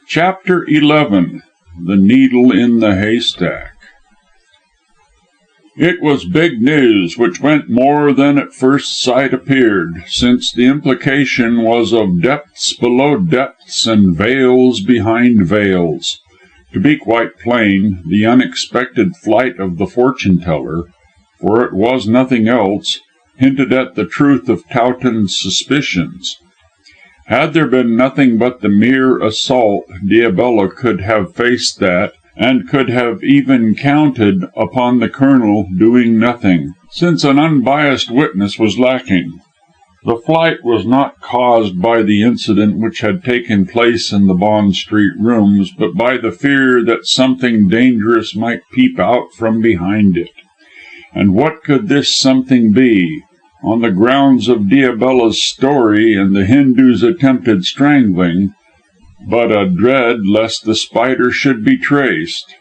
Chapter 11. The Needle in the Haystack. It was big news, which went more than at first sight appeared, since the implication was of depths below depths and veils behind veils. To be quite plain, the unexpected flight of the fortune teller, for it was nothing else, hinted at the truth of Towton's suspicions. Had there been nothing but the mere assault, Diabella could have faced that, and could have even counted upon the Colonel doing nothing, since an unbiased witness was lacking. The flight was not caused by the incident which had taken place in the Bond Street rooms, but by the fear that something dangerous might peep out from behind it. And what could this something be? On the grounds of Diabella's story and the Hindu's attempted strangling, but a dread lest the Spider should be traced.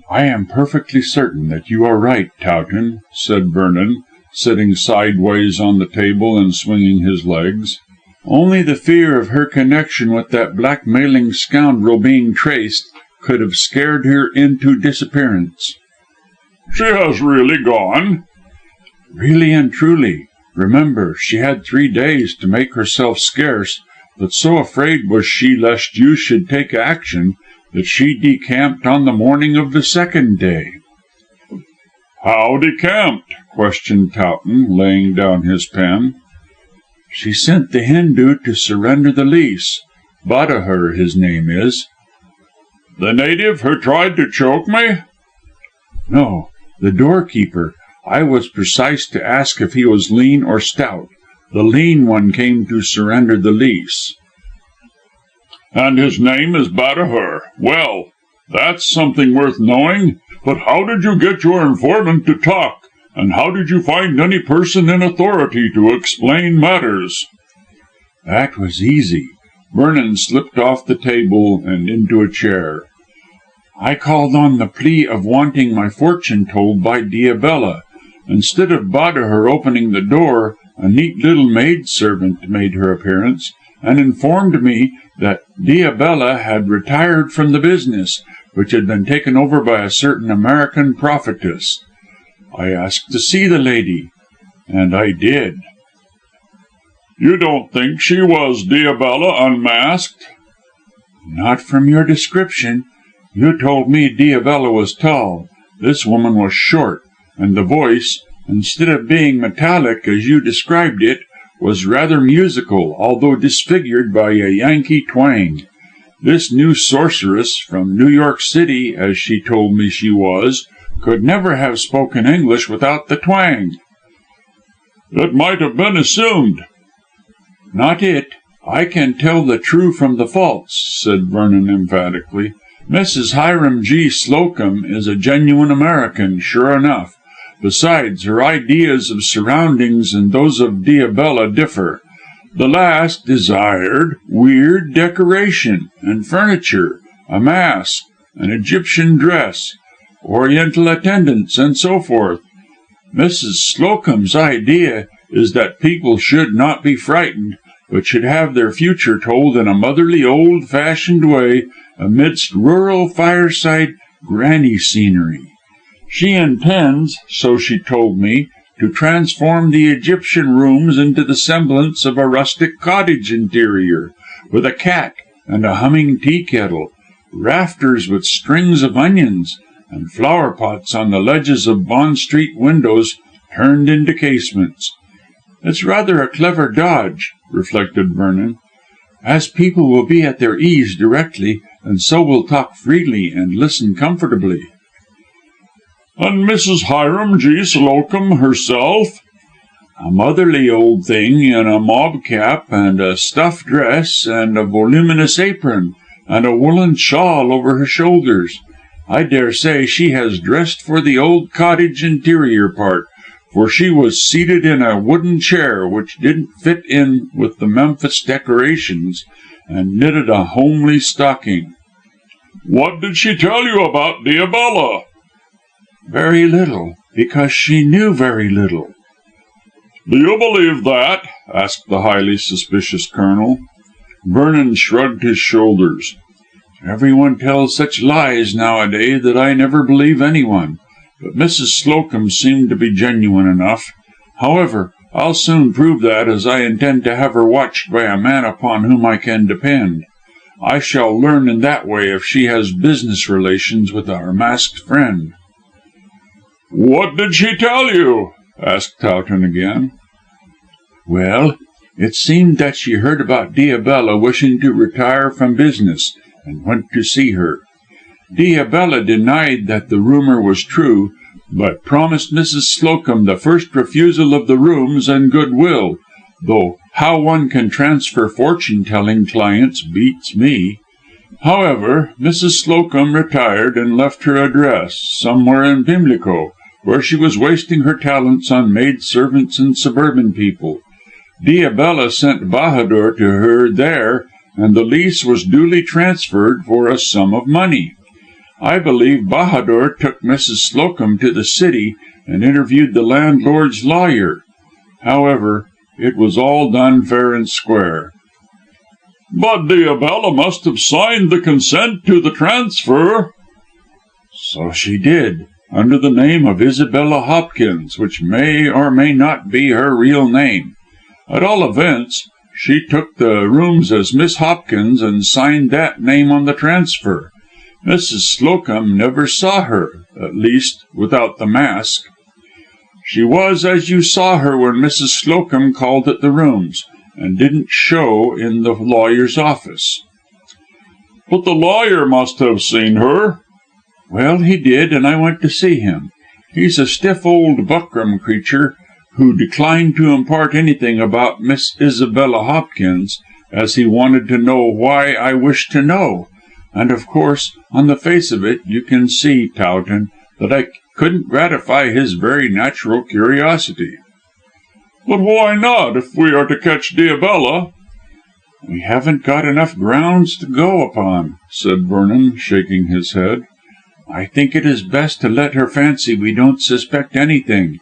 "I am perfectly certain that you are right, Towton," said Vernon, sitting sideways on the table and swinging his legs. "Only the fear of her connection with that blackmailing scoundrel being traced could have scared her into disappearance." "She has really gone?" "Really and truly. Remember, she had 3 days to make herself scarce, but so afraid was she lest you should take action, that she decamped on the morning of the second day." "How decamped?" questioned Towton, laying down his pen. "She sent the Hindu to surrender the lease. Badahur his name is." "The native who tried to choke me?" "No, the doorkeeper. I was precise to ask if he was lean or stout. The lean one came to surrender the lease." "And his name is Badahur. Well, that's something worth knowing. But how did you get your informant to talk? And how did you find any person in authority to explain matters?" "That was easy." Vernon slipped off the table and into a chair. "I called on the plea of wanting my fortune told by Diabella. Instead of Badahur opening the door, a neat little maidservant made her appearance, and informed me that Diabella had retired from the business, which had been taken over by a certain American prophetess. I asked to see the lady, and I did." "You don't think she was Diabella unmasked?" "Not from your description. You told me Diabella was tall. This woman was short, and the voice, instead of being metallic as you described it, was rather musical, although disfigured by a Yankee twang. This new sorceress, from New York City, as she told me she was, could never have spoken English without the twang." "It might have been assumed." "Not it. I can tell the true from the false," said Vernon emphatically. "Mrs. Hiram G. Slocum is a genuine American, sure enough. Besides, her ideas of surroundings and those of Diabella differ. The last desired weird decoration and furniture, a mask, an Egyptian dress, Oriental attendants, and so forth. Mrs. Slocum's idea is that people should not be frightened, but should have their future told in a motherly, old-fashioned way, amidst rural fireside granny scenery." She intends, so she told me, to transform the Egyptian rooms into the semblance of a rustic cottage interior, with a cat and a humming tea kettle, rafters with strings of onions, and flower pots on the ledges of Bond Street windows turned into casements. It's rather a clever dodge, reflected Vernon, as people will be at their ease directly, and so will talk freely and listen comfortably. And Mrs. Hiram G. Slocum herself? A motherly old thing in a mob cap and a stuff dress and a voluminous apron and a woolen shawl over her shoulders. I dare say she has dressed for the old cottage interior part, for she was seated in a wooden chair which didn't fit in with the Memphis decorations, and knitted a homely stocking. What did she tell you about Diabella? Very little, because she knew very little. Do you believe that? Asked the highly suspicious Colonel. Vernon shrugged his shoulders. Everyone tells such lies nowadays that I never believe anyone, but Mrs. Slocum seemed to be genuine enough. However, I'll soon prove that, as I intend to have her watched by a man upon whom I can depend. I shall learn in that way if she has business relations with our masked friend. What did she tell you? Asked Towton again. Well, it seemed that she heard about Diabella wishing to retire from business, and went to see her. Diabella denied that the rumour was true, but promised Mrs. Slocum the first refusal of the rooms and goodwill, though how one can transfer fortune-telling clients beats me. However, Mrs. Slocum retired and left her address, somewhere in Pimlico, where she was wasting her talents on maid-servants and suburban people. Diabella sent Bahadur to her there, and the lease was duly transferred for a sum of money. I believe Bahadur took Mrs. Slocum to the city and interviewed the landlord's lawyer. However, it was all done fair and square. But Diabella must have signed the consent to the transfer. So she did, under the name of Isabella Hopkins, which may or may not be her real name. At all events, she took the rooms as Miss Hopkins and signed that name on the transfer. Mrs. Slocum never saw her, at least without the mask. She was as you saw her when Mrs. Slocum called at the rooms, and didn't show in the lawyer's office. But the lawyer must have seen her. Well, he did, and I went to see him. He's a stiff old buckram creature, who declined to impart anything about Miss Isabella Hopkins, as he wanted to know why I wished to know. And of course, on the face of it, you can see, Towton, that I couldn't gratify his very natural curiosity. But why not, if we are to catch Diabella? We haven't got enough grounds to go upon, said Vernon, shaking his head. I think it is best to let her fancy we don't suspect anything,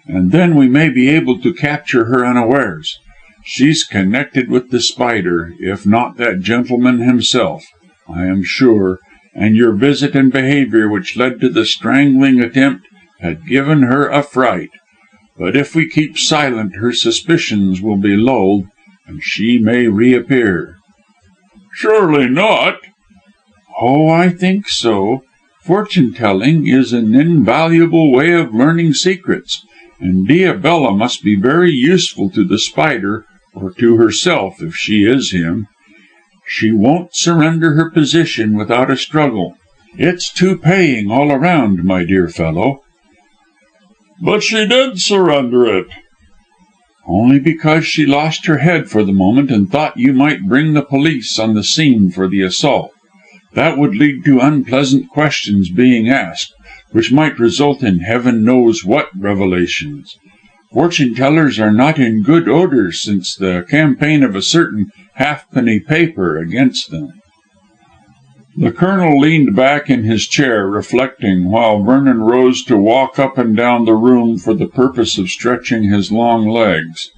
and then we may be able to capture her unawares. She's connected with the Spider, if not that gentleman himself, I am sure, and your visit and behaviour which led to the strangling attempt had given her a fright. But if we keep silent her suspicions will be lulled, and she may reappear. Surely not. Oh, I think so. Fortune-telling is an invaluable way of learning secrets, and Diabella must be very useful to the Spider, or to herself if she is him. She won't surrender her position without a struggle. It's too paying all around, my dear fellow. But she did surrender it. Only because she lost her head for the moment and thought you might bring the police on the scene for the assault. That would lead to unpleasant questions being asked, which might result in heaven knows what revelations. Fortune-tellers are not in good odour since the campaign of a certain halfpenny paper against them. The Colonel leaned back in his chair, reflecting, while Vernon rose to walk up and down the room for the purpose of stretching his long legs.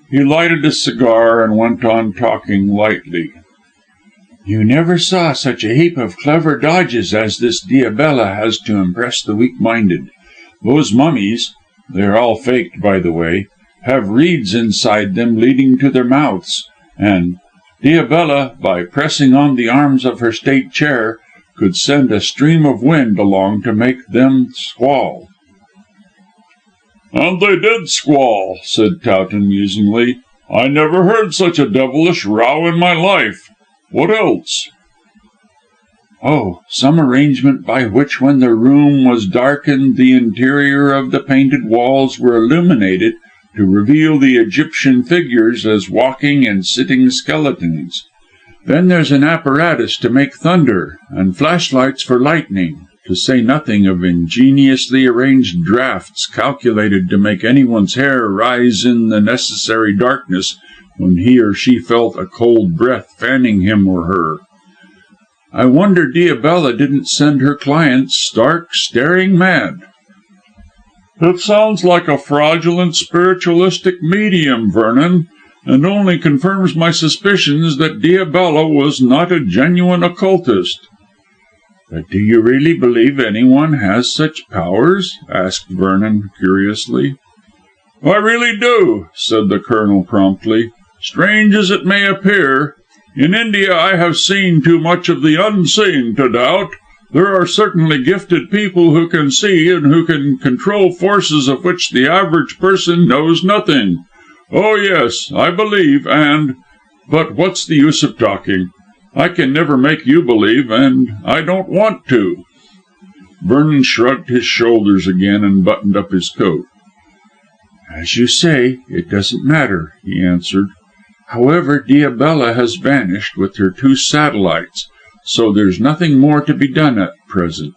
He lighted a cigar and went on talking lightly. You never saw such a heap of clever dodges as this Diabella has to impress the weak-minded. Those mummies they are all faked, by the way have reeds inside them leading to their mouths, and Diabella, by pressing on the arms of her state chair, could send a stream of wind along to make them squall." "And they did squall," said Towton musingly. "I never heard such a devilish row in my life. What else?" "Oh, some arrangement by which when the room was darkened the interior of the painted walls were illuminated to reveal the Egyptian figures as walking and sitting skeletons. Then there's an apparatus to make thunder, and flashlights for lightning, to say nothing of ingeniously arranged draughts calculated to make anyone's hair rise in the necessary darkness when he or she felt a cold breath fanning him or her. I wonder Diabella didn't send her clients stark, staring mad." "It sounds like a fraudulent spiritualistic medium, Vernon, and only confirms my suspicions that Diabella was not a genuine occultist." "But do you really believe anyone has such powers?" asked Vernon curiously. "I really do," said the Colonel promptly. "Strange as it may appear, in India I have seen too much of the unseen to doubt. There are certainly gifted people who can see and who can control forces of which the average person knows nothing. Oh yes, I believe, but what's the use of talking? I can never make you believe, and I don't want to." Vernon shrugged his shoulders again and buttoned up his coat. "As you say, it doesn't matter," he answered. "However, Diabella has vanished with her 2 satellites, so there's nothing more to be done at present."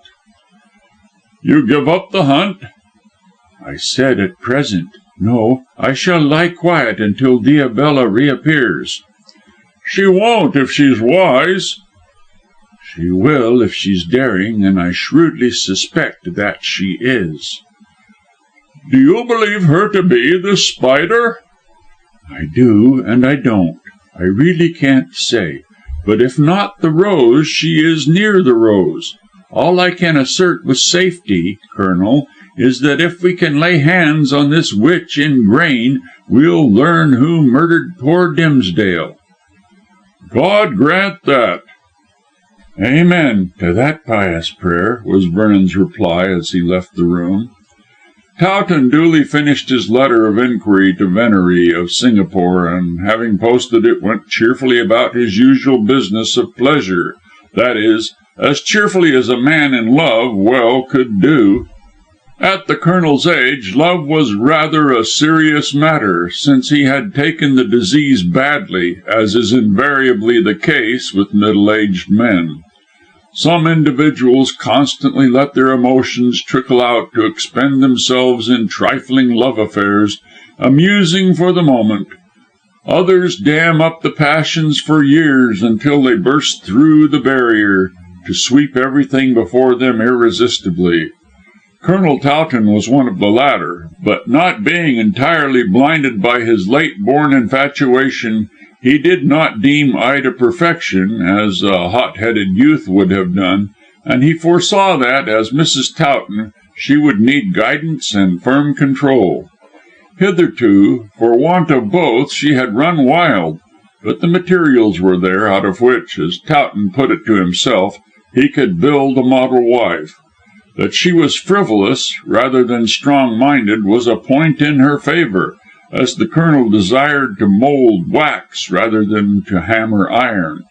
"You give up the hunt?" "I said at present. No, I shall lie quiet until Diabella reappears." "She won't if she's wise." "She will if she's daring, and I shrewdly suspect that she is." "Do you believe her to be the Spider?" "I do, and I don't. I really can't say. But if not the Rose, she is near the Rose. All I can assert with safety, Colonel, is that if we can lay hands on this witch in grain, we'll learn who murdered poor Dimsdale." "God grant that." "Amen to that pious prayer," was Vernon's reply as he left the room. Towton duly finished his letter of inquiry to Venery of Singapore, and having posted it, went cheerfully about his usual business of pleasure, that is, as cheerfully as a man in love well could do. At the Colonel's age, love was rather a serious matter, since he had taken the disease badly, as is invariably the case with middle-aged men. Some individuals constantly let their emotions trickle out to expend themselves in trifling love affairs, amusing for the moment. Others dam up the passions for years until they burst through the barrier, to sweep everything before them irresistibly. Colonel Towton was one of the latter, but not being entirely blinded by his late-born infatuation, he did not deem Ida perfection, as a hot-headed youth would have done, and he foresaw that, as Mrs. Towton, she would need guidance and firm control. Hitherto, for want of both, she had run wild, but the materials were there out of which, as Towton put it to himself, he could build a model wife. That she was frivolous rather than strong-minded was a point in her favour, as the Colonel desired to mould wax rather than to hammer iron.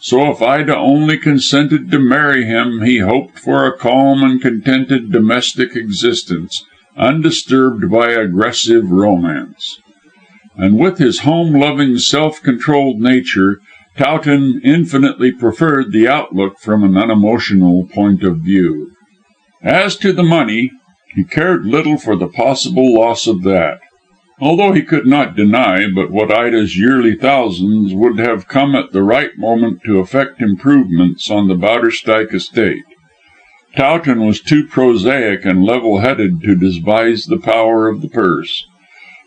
So if Ida only consented to marry him, he hoped for a calm and contented domestic existence, undisturbed by aggressive romance. And with his home-loving, self-controlled nature, Towton infinitely preferred the outlook from an unemotional point of view. As to the money, he cared little for the possible loss of that, although he could not deny but what Ida's yearly thousands would have come at the right moment to effect improvements on the Bowderstyke estate. Towton was too prosaic and level-headed to despise the power of the purse.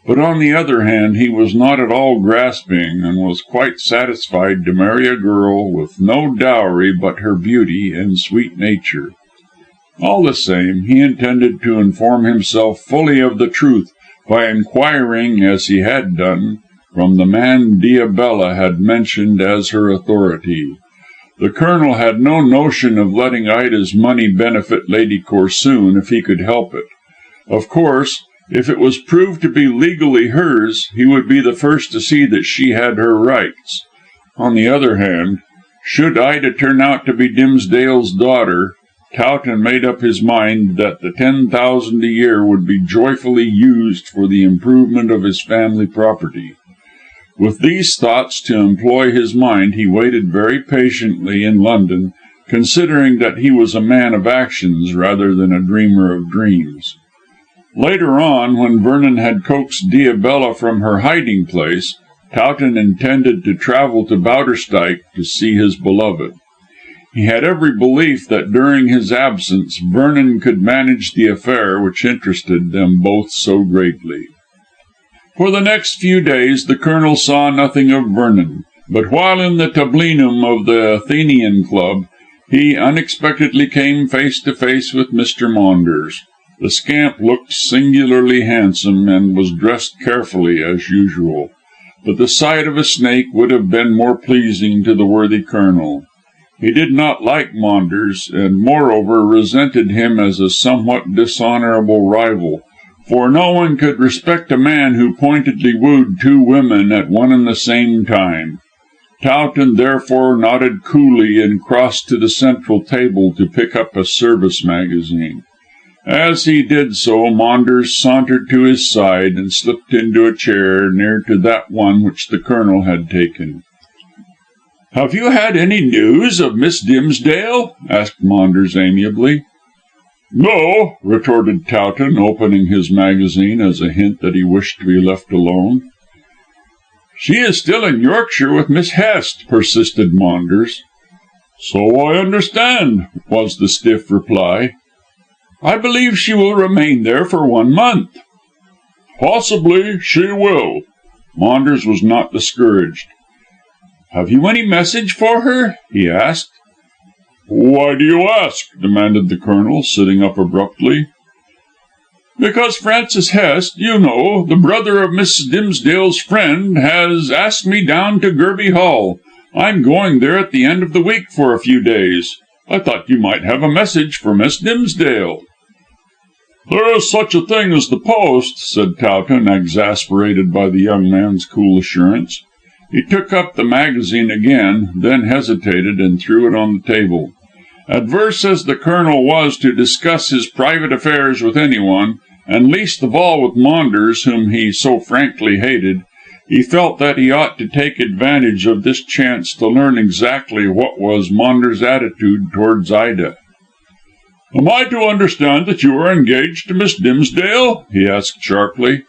But on the other hand, he was not at all grasping, and was quite satisfied to marry a girl with no dowry but her beauty and sweet nature. All the same, he intended to inform himself fully of the truth by inquiring, as he had done, from the man Diabella had mentioned as her authority. The Colonel had no notion of letting Ida's money benefit Lady Corsoon if he could help it. Of course, if it was proved to be legally hers, he would be the first to see that she had her rights. On the other hand, should Ida turn out to be Dimsdale's daughter, Towton made up his mind that the 10,000 a year would be joyfully used for the improvement of his family property. With these thoughts to employ his mind, he waited very patiently in London, considering that he was a man of actions rather than a dreamer of dreams. Later on, when Vernon had coaxed Diabella from her hiding place, Towton intended to travel to Bowderstyke to see his beloved. He had every belief that during his absence Vernon could manage the affair which interested them both so greatly. For the next few days the Colonel saw nothing of Vernon, but while in the tablinum of the Athenian Club, he unexpectedly came face to face with Mr. Maunders. The scamp looked singularly handsome, and was dressed carefully as usual, but the sight of a snake would have been more pleasing to the worthy Colonel. He did not like Maunders, and moreover resented him as a somewhat dishonourable rival, for no one could respect a man who pointedly wooed two women at one and the same time. Towton therefore nodded coolly and crossed to the central table to pick up a service magazine. As he did so, Maunders sauntered to his side and slipped into a chair near to that one which the Colonel had taken. "Have you had any news of Miss Dimsdale?" asked Maunders amiably. "No," retorted Towton, opening his magazine as a hint that he wished to be left alone. "She is still in Yorkshire with Miss Hest," persisted Maunders. "So I understand," was the stiff reply. "I believe she will remain there for 1 month." "Possibly she will." Maunders was not discouraged. "Have you any message for her?" he asked. "Why do you ask?" demanded the Colonel, sitting up abruptly. "Because Francis Hest, you know, the brother of Miss Dimsdale's friend, has asked me down to Gerby Hall. I'm going there at the end of the week for a few days. I thought you might have a message for Miss Dimsdale." "There is such a thing as the post," said Towton, exasperated by the young man's cool assurance. He took up the magazine again, then hesitated and threw it on the table. Adverse as the Colonel was to discuss his private affairs with anyone, and least of all with Maunders, whom he so frankly hated, he felt that he ought to take advantage of this chance to learn exactly what was Maunders' attitude towards Ida. "Am I to understand that you are engaged to Miss Dimsdale?" he asked sharply.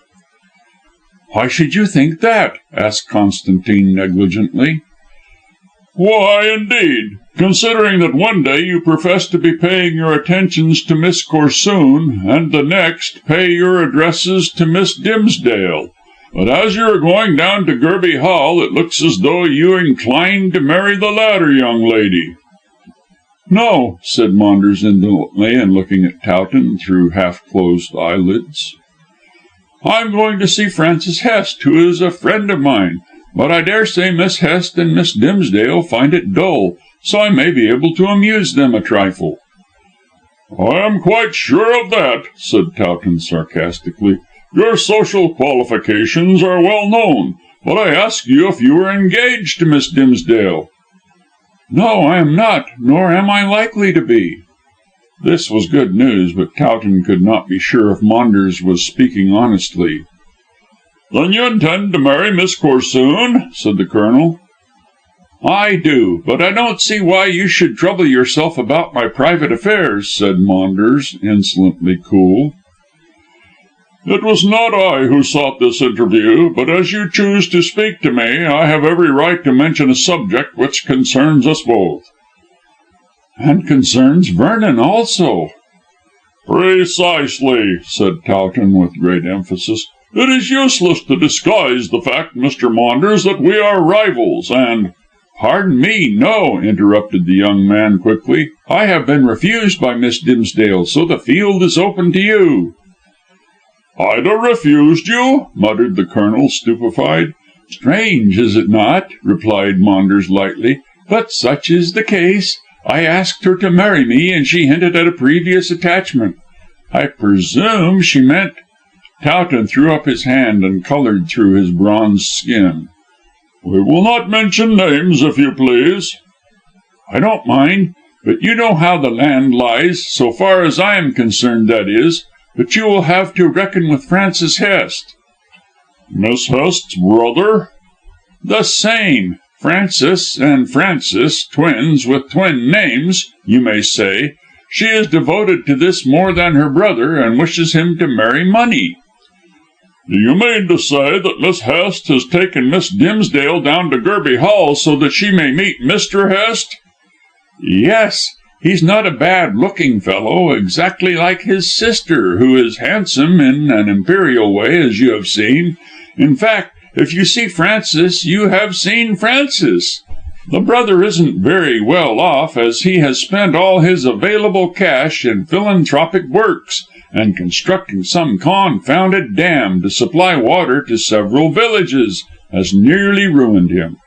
"Why should you think that?" asked Constantine negligently. "Why, indeed? Considering that one day you profess to be paying your attentions to Miss Corsoon, and the next pay your addresses to Miss Dimsdale. But as you are going down to Gerby Hall, it looks as though you inclined to marry the latter young lady." "No," said Maunders indolently, and looking at Towton through half-closed eyelids. "I'm going to see Francis Hest, who is a friend of mine, but I daresay Miss Hest and Miss Dimsdale find it dull, so I may be able to amuse them a trifle." "I am quite sure of that," said Towton sarcastically. "Your social qualifications are well known, but I ask you if you are engaged to Miss Dimsdale." "No, I am not, nor am I likely to be." This was good news, but Towton could not be sure if Maunders was speaking honestly. "Then you intend to marry Miss Corsoon?" said the Colonel. "I do, but I don't see why you should trouble yourself about my private affairs," said Maunders, insolently cool. "It was not I who sought this interview, but as you choose to speak to me, I have every right to mention a subject which concerns us both." "And concerns Vernon also." "Precisely," said Towton with great emphasis. "It is useless to disguise the fact, Mr. Maunders, that we are rivals, and "Pardon me, no," interrupted the young man quickly. "I have been refused by Miss Dimsdale, so the field is open to you." "Ida refused you?" muttered the Colonel, stupefied. "Strange, is it not?" replied Maunders lightly, "but such is the case. I asked her to marry me, and she hinted at a previous attachment. I presume she meant—" Towton threw up his hand and coloured through his bronzed skin. "We will not mention names, if you please." "I don't mind. But you know how the land lies, so far as I am concerned, that is. But you will have to reckon with Francis Hest." "Miss Hest's brother?" "The same. Francis and Francis, twins with twin names, you may say. She is devoted to this more than her brother, and wishes him to marry money." "Do you mean to say that Miss Hest has taken Miss Dimsdale down to Gerby Hall so that she may meet Mr. Hest?" "Yes. He's not a bad looking fellow, exactly like his sister, who is handsome in an imperial way, as you have seen. In fact, if you see Francis, you have seen Francis. The brother isn't very well off, as he has spent all his available cash in philanthropic works, and constructing some confounded dam to supply water to several villages has nearly ruined him.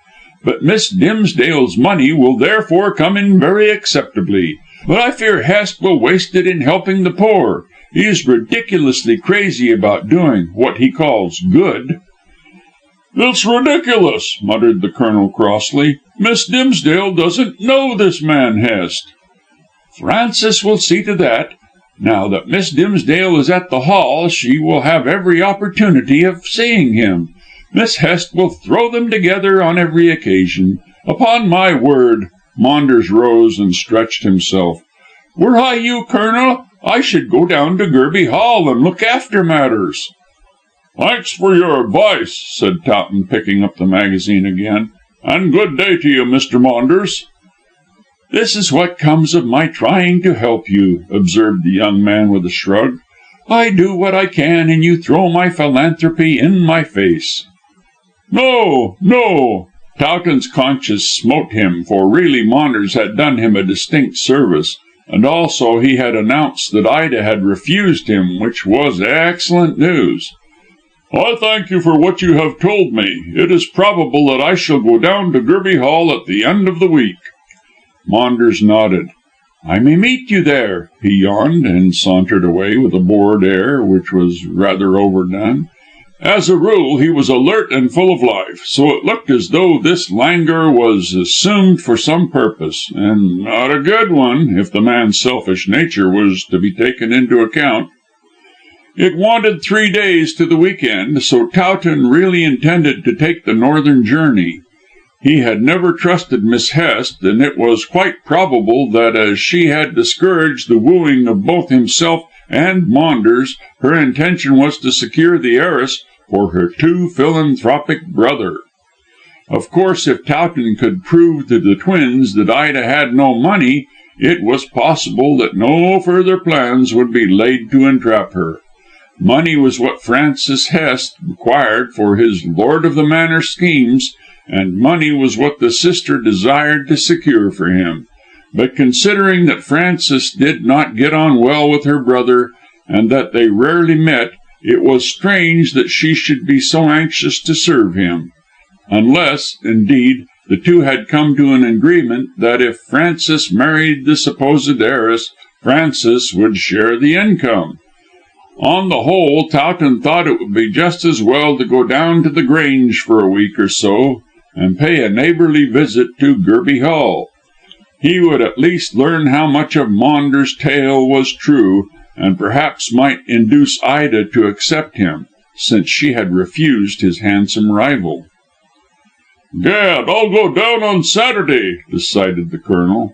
But Miss Dimsdale's money will therefore come in very acceptably. But I fear Hest will waste it in helping the poor. He is ridiculously crazy about doing what he calls good." "It's ridiculous," muttered the Colonel crossly. "Miss Dimsdale doesn't know this man Hest." "Francis will see to that. Now that Miss Dimsdale is at the Hall, she will have every opportunity of seeing him. Miss Hest will throw them together on every occasion. Upon my word." Maunders rose and stretched himself. "Were I you, Colonel, I should go down to Gerby Hall and look after matters." "Thanks for your advice," said Towton, picking up the magazine again, "and good day to you, Mr. Maunders." "This is what comes of my trying to help you," observed the young man with a shrug. "I do what I can, and you throw my philanthropy in my face." "No, no." Towton's conscience smote him, for really Maunders had done him a distinct service, and also he had announced that Ida had refused him, which was excellent news. "I thank you for what you have told me. It is probable that I shall go down to Gerby Hall at the end of the week." Maunders nodded. "I may meet you there," he yawned, and sauntered away with a bored air, which was rather overdone. As a rule, he was alert and full of life, so it looked as though this languor was assumed for some purpose, and not a good one, if the man's selfish nature was to be taken into account. It wanted 3 days to the week end, so Towton really intended to take the northern journey. He had never trusted Miss Hest, and it was quite probable that as she had discouraged the wooing of both himself and Maunders, her intention was to secure the heiress for her too philanthropic brother. Of course, if Towton could prove to the twins that Ida had no money, it was possible that no further plans would be laid to entrap her. Money was what Francis Hest required for his lord of the manor schemes, and money was what the sister desired to secure for him. But considering that Frances did not get on well with her brother, and that they rarely met, it was strange that she should be so anxious to serve him. Unless, indeed, the two had come to an agreement that if Francis married the supposed heiress, Francis would share the income. On the whole, Towton thought it would be just as well to go down to the Grange for a week or so, and pay a neighbourly visit to Gerby Hall. He would at least learn how much of Maunders' tale was true, and perhaps might induce Ida to accept him, since she had refused his handsome rival. "Gad, I'll go down on Saturday," decided the Colonel.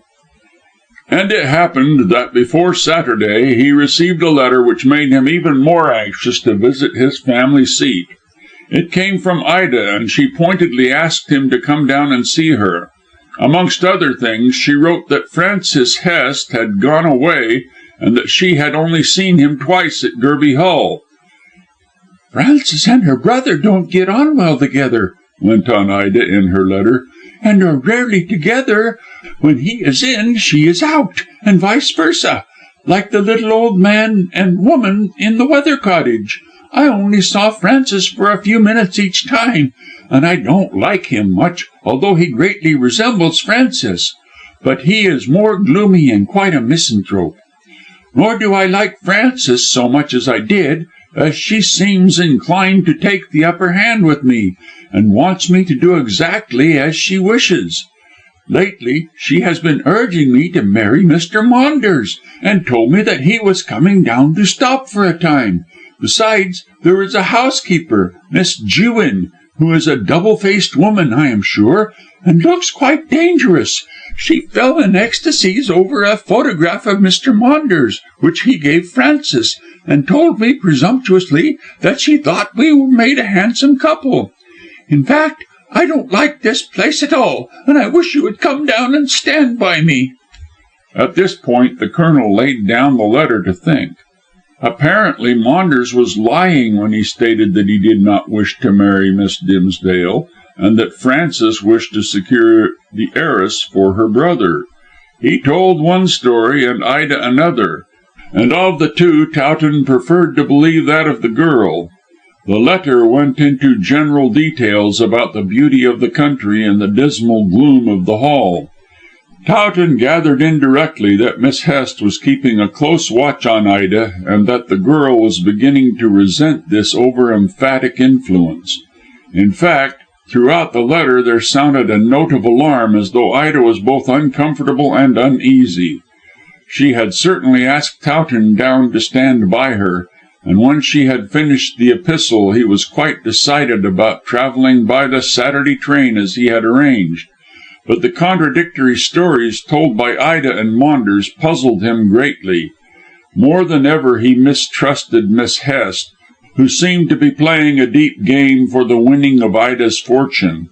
And it happened that before Saturday he received a letter which made him even more anxious to visit his family seat. It came from Ida, and she pointedly asked him to come down and see her. Amongst other things, she wrote that Francis Hest had gone away, and that she had only seen him twice at Gerby Hall. "Frances and her brother don't get on well together," went on Ida in her letter. and are rarely together. When he is in, she is out, and vice versa, like the little old man and woman in the weather cottage. I only saw Francis for a few minutes each time, and I don't like him much, although he greatly resembles Francis. But he is more gloomy and quite a misanthrope. Nor do I like Frances so much as I did, as she seems inclined to take the upper hand with me, and wants me to do exactly as she wishes. Lately she has been urging me to marry Mr. Maunders, and told me that he was coming down to stop for a time. Besides, there is a housekeeper, Miss Jewin, who is a double-faced woman, I am sure, and looks quite dangerous. She fell in ecstasies over a photograph of Mr. Maunders, which he gave Francis, and told me presumptuously that she thought we made a handsome couple. In fact, I don't like this place at all, and I wish you would come down and stand by me." At this point the Colonel laid down the letter to think. Apparently Maunders was lying when he stated that he did not wish to marry Miss Dimsdale, and that Frances wished to secure the heiress for her brother. He told one story and Ida another, and of the two Towton preferred to believe that of the girl. The letter went into general details about the beauty of the country and the dismal gloom of the Hall. Towton gathered indirectly that Miss Hest was keeping a close watch on Ida, and that the girl was beginning to resent this over-emphatic influence. In fact, throughout the letter there sounded a note of alarm, as though Ida was both uncomfortable and uneasy. She had certainly asked Towton down to stand by her, and when she had finished the epistle he was quite decided about travelling by the Saturday train as he had arranged. But the contradictory stories told by Ida and Maunders puzzled him greatly. More than ever he mistrusted Miss Hest, who seemed to be playing a deep game for the winning of Ida's fortune.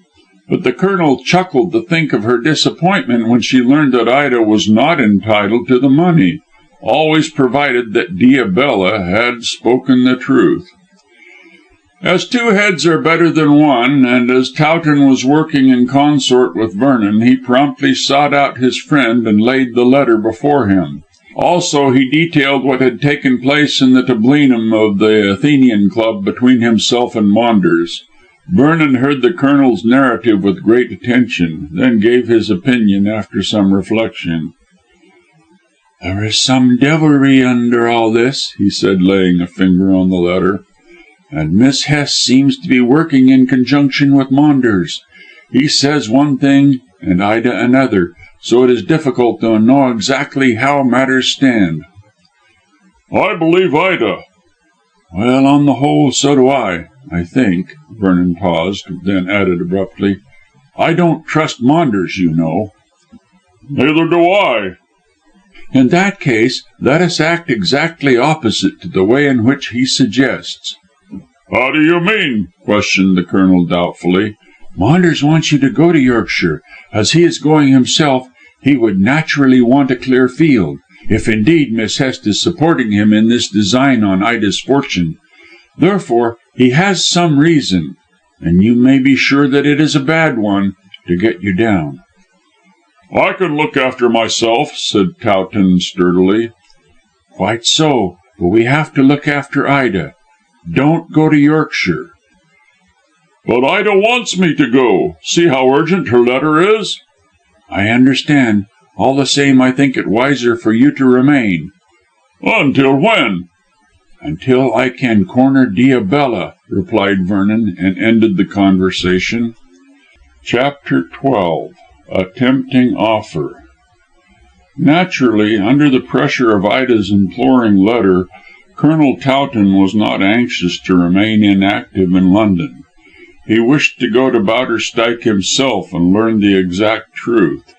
But the Colonel chuckled to think of her disappointment when she learned that Ida was not entitled to the money, always provided that Diabella had spoken the truth. As two heads are better than one, and as Towton was working in consort with Vernon, he promptly sought out his friend and laid the letter before him. Also he detailed what had taken place in the tablinum of the Athenian Club between himself and Maunders. Vernon heard the Colonel's narrative with great attention, then gave his opinion after some reflection. "There is some devilry under all this," he said, laying a finger on the letter. "And Miss Hest seems to be working in conjunction with Maunders. He says one thing and Ida another, so it is difficult to know exactly how matters stand." "I believe Ida." "Well, on the whole, so do I think." Vernon paused, then added abruptly, "I don't trust Maunders, you know." "Neither do I." "In that case, let us act exactly opposite to the way in which he suggests." "How do you mean?" questioned the Colonel doubtfully. "Maunders wants you to go to Yorkshire. As he is going himself, he would naturally want a clear field, if indeed Miss Hest is supporting him in this design on Ida's fortune. Therefore, he has some reason, and you may be sure that it is a bad one, to get you down." "I can look after myself," said Towton sturdily. "Quite so, but we have to look after Ida. Don't go to Yorkshire." "But Ida wants me to go. See how urgent her letter is." "I understand. All the same, I think it wiser for you to remain." "Until when?" "Until I can corner Diabella," replied Vernon, and ended the conversation. Chapter 12. A tempting offer. Naturally, under the pressure of Ida's imploring letter, Colonel Towton was not anxious to remain inactive in London. He wished to go to Bowderstyke himself and learn the exact truth.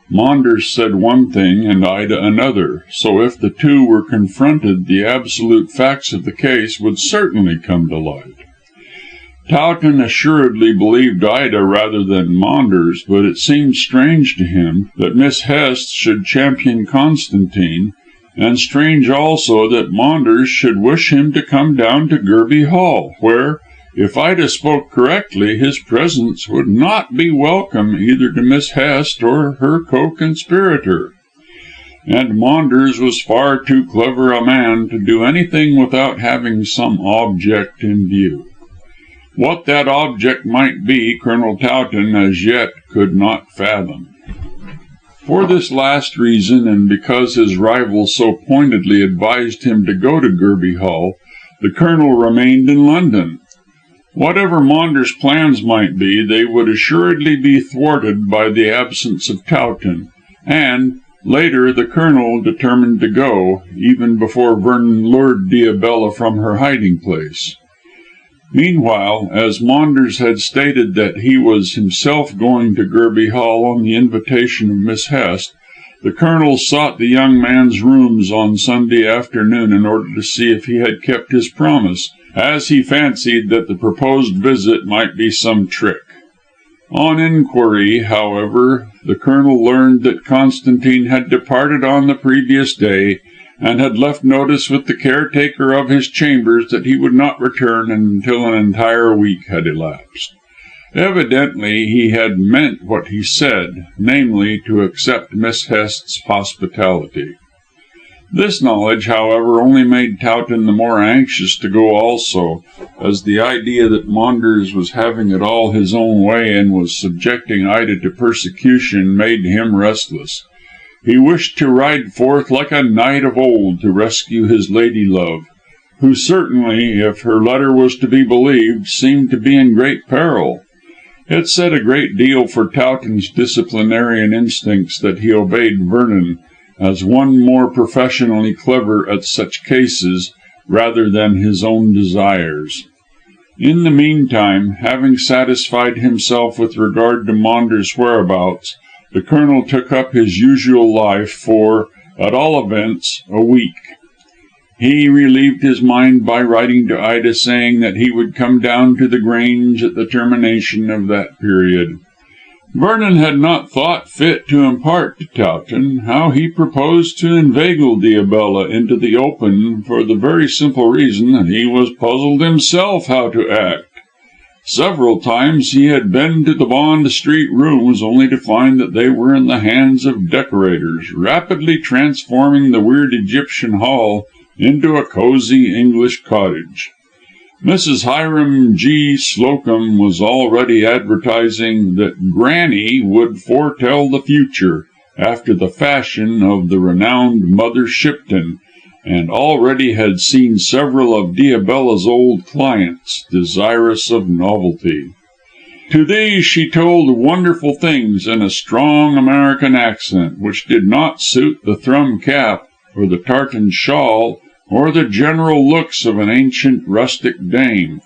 Maunders said one thing and Ida another, so if the two were confronted, the absolute facts of the case would certainly come to light. Towton assuredly believed Ida rather than Maunders, but it seemed strange to him that Miss Hest should champion Constantine, and strange also that Maunders should wish him to come down to Gerby Hall, where, If Ida spoke correctly, his presence would not be welcome either to Miss Hest or her co-conspirator. And Maunders was far too clever a man to do anything without having some object in view. What that object might be, Colonel Towton as yet could not fathom. For this last reason, and because his rival so pointedly advised him to go to Gerby Hall, the Colonel remained in London. Whatever Maunders' plans might be, they would assuredly be thwarted by the absence of Towton, and, later, the Colonel determined to go, even before Vernon lured Diabella from her hiding place. Meanwhile, as Maunders had stated that he was himself going to Gerby Hall on the invitation of Miss Hest, the Colonel sought the young man's rooms on Sunday afternoon in order to see if he had kept his promise, as he fancied that the proposed visit might be some trick. On inquiry, however, the Colonel learned that Constantine had departed on the previous day, and had left notice with the caretaker of his chambers that he would not return until an entire week had elapsed. Evidently he had meant what he said, namely, to accept Miss Hest's hospitality. This knowledge, however, only made Towton the more anxious to go also, as the idea that Maunders was having it all his own way and was subjecting Ida to persecution made him restless. He wished to ride forth like a knight of old to rescue his lady love, who certainly, if her letter was to be believed, seemed to be in great peril. It said a great deal for Towton's disciplinarian instincts that he obeyed Vernon, as one more professionally clever at such cases, rather than his own desires. In the meantime, having satisfied himself with regard to Maunders' whereabouts, the Colonel took up his usual life for, at all events, a week. He relieved his mind by writing to Ida saying that he would come down to the Grange at the termination of that period. Vernon had not thought fit to impart to Towton how he proposed to inveigle Diabella into the open, for the very simple reason that he was puzzled himself how to act. Several times he had been to the Bond Street rooms, only to find that they were in the hands of decorators, rapidly transforming the weird Egyptian hall into a cosy English cottage. Mrs. Hiram G. Slocum was already advertising that Granny would foretell the future, after the fashion of the renowned Mother Shipton, and already had seen several of Diabella's old clients, desirous of novelty. To these she told wonderful things in a strong American accent, which did not suit the thrum cap, or the tartan shawl, or the general looks of an ancient rustic dame.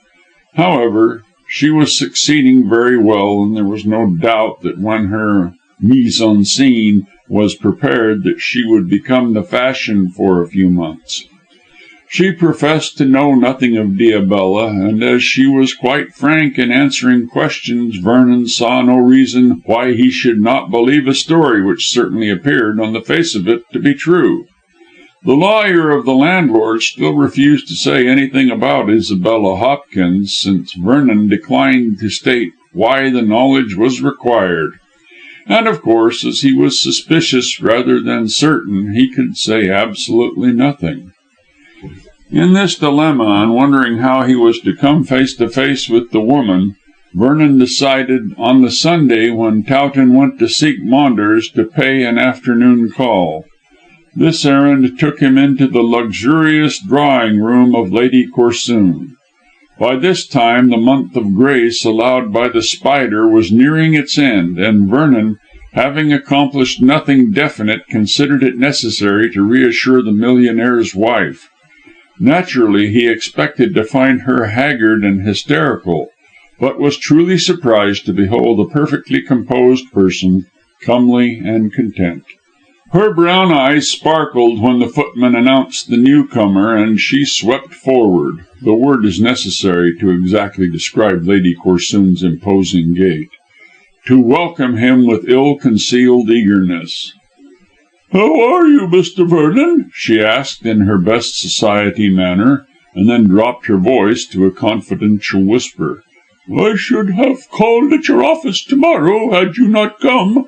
However, she was succeeding very well, and there was no doubt that when her mise en scène was prepared that she would become the fashion for a few months. She professed to know nothing of Diabella, and as she was quite frank in answering questions, Vernon saw no reason why he should not believe a story which certainly appeared, on the face of it, to be true. The lawyer of the landlord still refused to say anything about Isabella Hopkins, since Vernon declined to state why the knowledge was required. And of course, as he was suspicious rather than certain, he could say absolutely nothing. In this dilemma, and wondering how he was to come face to face with the woman, Vernon decided, on the Sunday when Towton went to seek Maunders, to pay an afternoon call. This errand took him into the luxurious drawing room of Lady Corsoon. By this time the month of grace allowed by the Spider was nearing its end, and Vernon, having accomplished nothing definite, considered it necessary to reassure the millionaire's wife. Naturally, he expected to find her haggard and hysterical, but was truly surprised to behold a perfectly composed person, comely and content. Her brown eyes sparkled when the footman announced the newcomer, and she swept forward the word is necessary to exactly describe Lady Corsoon's imposing gait to welcome him with ill-concealed eagerness. "How are you, Mr. Vernon?" she asked in her best society manner, and then dropped her voice to a confidential whisper. "I should have called at your office to morrow, had you not come."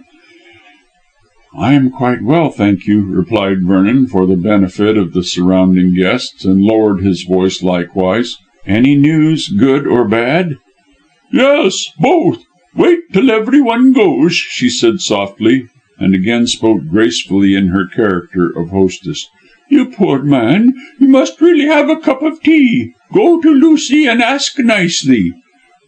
"I am quite well, thank you," replied Vernon, for the benefit of the surrounding guests, and lowered his voice likewise. "Any news, good or bad?" "Yes, both. Wait till everyone goes," she said softly, and again spoke gracefully in her character of hostess. "You poor man, you must really have a cup of tea. Go to Lucy and ask nicely."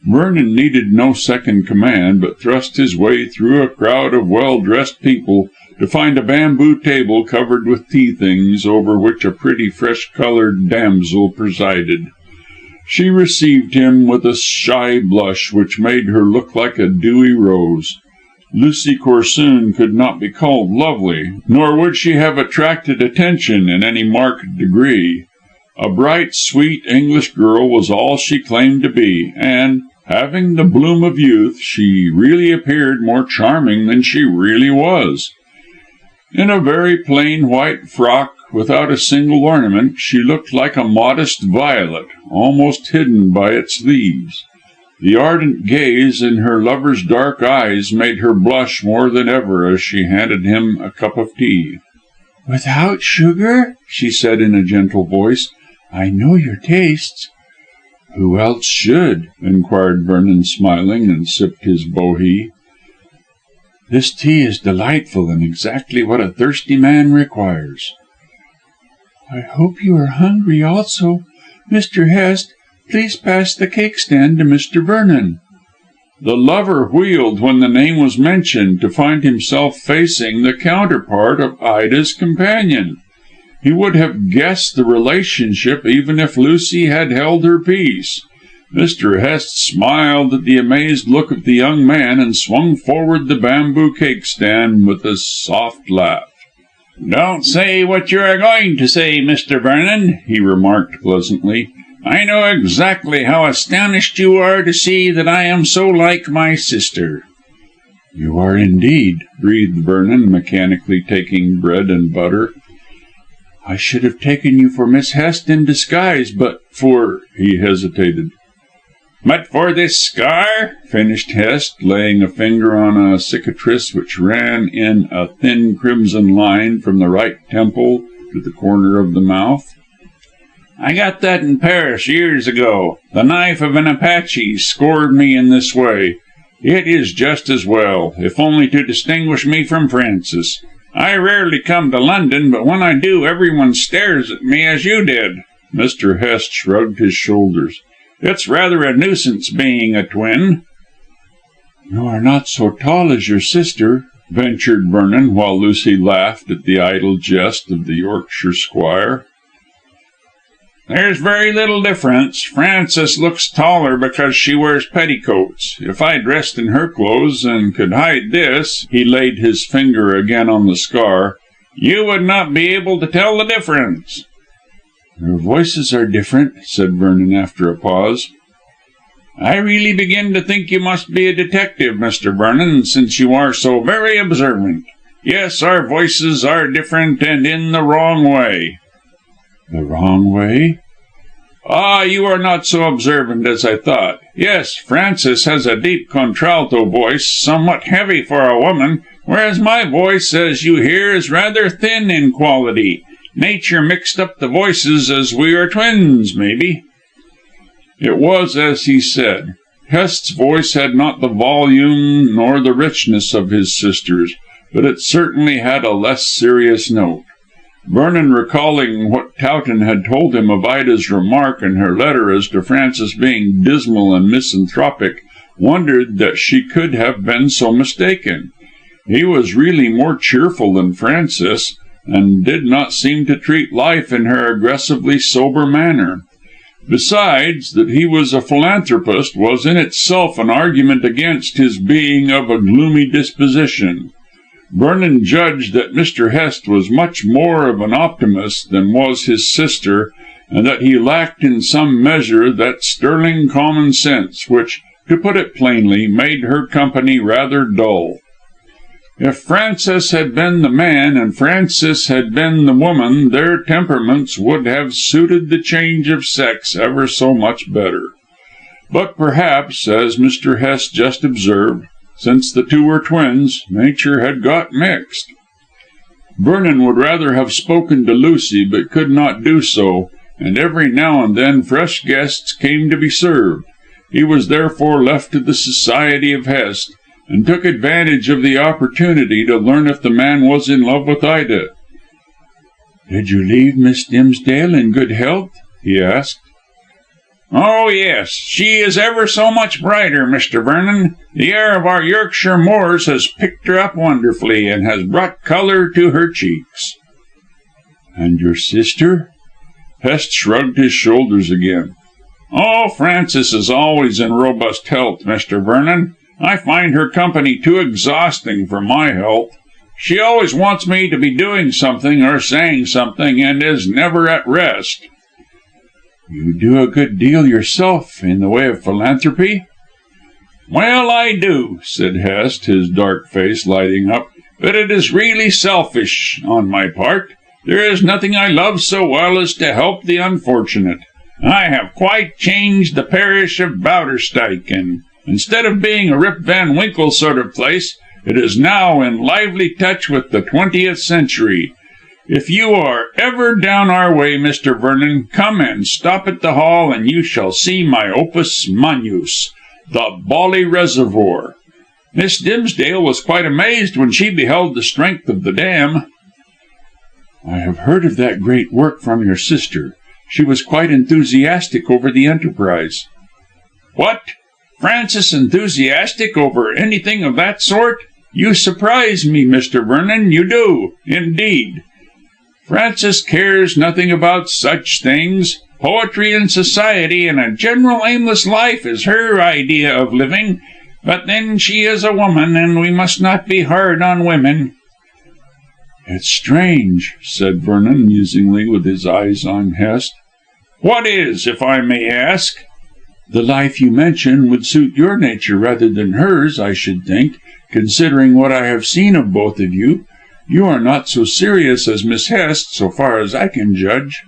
Vernon needed no second command, but thrust his way through a crowd of well-dressed people to find a bamboo table covered with tea things, over which a pretty fresh-coloured damsel presided. She received him with a shy blush which made her look like a dewy rose. Lucy Corsoon could not be called lovely, nor would she have attracted attention in any marked degree. A bright, sweet English girl was all she claimed to be, and, having the bloom of youth, she really appeared more charming than she really was. In a very plain white frock, without a single ornament, she looked like a modest violet, almost hidden by its leaves. The ardent gaze in her lover's dark eyes made her blush more than ever as she handed him a cup of tea. "Without sugar?" she said in a gentle voice. "I know your tastes." "Who else should?" inquired Vernon, smiling, and sipped his bohea. "This tea is delightful, and exactly what a thirsty man requires." "I hope you are hungry also. Mr. Hest, please pass the cake stand to Mr. Vernon." The lover wheeled when the name was mentioned, to find himself facing the counterpart of Ida's companion. He would have guessed the relationship even if Lucy had held her peace. Mr. Hest smiled at the amazed look of the young man, and swung forward the bamboo cake stand with a soft laugh. "Don't say what you are going to say, Mr. Vernon," he remarked pleasantly. "I know exactly how astonished you are to see that I am so like my sister." "You are indeed," breathed Vernon, mechanically taking bread and butter. "I should have taken you for Miss Hest in disguise, but for—" he hesitated. "But for this scar," finished Hest, laying a finger on a cicatrice which ran in a thin crimson line from the right temple to the corner of the mouth. "I got that in Paris years ago. The knife of an Apache scored me in this way. It is just as well, if only to distinguish me from Francis. I rarely come to London, but when I do, everyone stares at me as you did." Mr. Hest shrugged his shoulders. "It's rather a nuisance being a twin." "You are not so tall as your sister," ventured Vernon, while Lucy laughed at the idle jest of the Yorkshire squire. "There's very little difference. Frances looks taller because she wears petticoats. If I dressed in her clothes and could hide this," he laid his finger again on the scar, "you would not be able to tell the difference." "Your voices are different," said Vernon after a pause. "I really begin to think you must be a detective, Mr. Vernon, since you are so very observant. Yes, our voices are different, and in the wrong way." "The wrong way?" "Ah, you are not so observant as I thought. Yes, Frances has a deep contralto voice, somewhat heavy for a woman, whereas my voice, as you hear, is rather thin in quality. Nature mixed up the voices as we are twins, maybe." It was as he said. Hest's voice had not the volume nor the richness of his sister's, but it certainly had a less serious note. Vernon, recalling what Towton had told him of Ida's remark in her letter as to Frances being dismal and misanthropic, wondered that she could have been so mistaken. He was really more cheerful than Frances, and did not seem to treat life in her aggressively sober manner. Besides, that he was a philanthropist was in itself an argument against his being of a gloomy disposition. Vernon judged that Mr. Hest was much more of an optimist than was his sister, and that he lacked in some measure that sterling common sense which, to put it plainly, made her company rather dull. If Francis had been the man and Frances had been the woman, their temperaments would have suited the change of sex ever so much better. But perhaps, as Mr. Hest just observed, since the two were twins, nature had got mixed. Vernon would rather have spoken to Lucy, but could not do so, and every now and then fresh guests came to be served. He was therefore left to the society of Hest, and took advantage of the opportunity to learn if the man was in love with Ida. "Did you leave Miss Dimsdale in good health?" he asked. "Oh, yes. She is ever so much brighter, Mr. Vernon. The air of our Yorkshire moors has picked her up wonderfully, and has brought colour to her cheeks." "And your sister?" Hest shrugged his shoulders again. "Oh, Frances is always in robust health, Mr. Vernon. I find her company too exhausting for my health. She always wants me to be doing something or saying something, and is never at rest." "You do a good deal yourself in the way of philanthropy?" "Well, I do," said Hest, his dark face lighting up, "but it is really selfish on my part. There is nothing I love so well as to help the unfortunate. I have quite changed the parish of Bowderstyke, and instead of being a Rip Van Winkle sort of place, it is now in lively touch with the 20th century. If you are ever down our way, Mr. Vernon, come and stop at the Hall, and you shall see my opus magnus, the Bolly Reservoir. Miss Dimsdale was quite amazed when she beheld the strength of the dam." "I have heard of that great work from your sister. She was quite enthusiastic over the enterprise." "What? Frances enthusiastic over anything of that sort? You surprise me, Mr. Vernon, you do, indeed. Frances cares nothing about such things. Poetry and society and a general aimless life is her idea of living. But then she is a woman, and we must not be hard on women." "It's strange," said Vernon musingly, with his eyes on Hest. "What is, if I may ask?" "The life you mention would suit your nature rather than hers, I should think, considering what I have seen of both of you. You are not so serious as Miss Hest, so far as I can judge."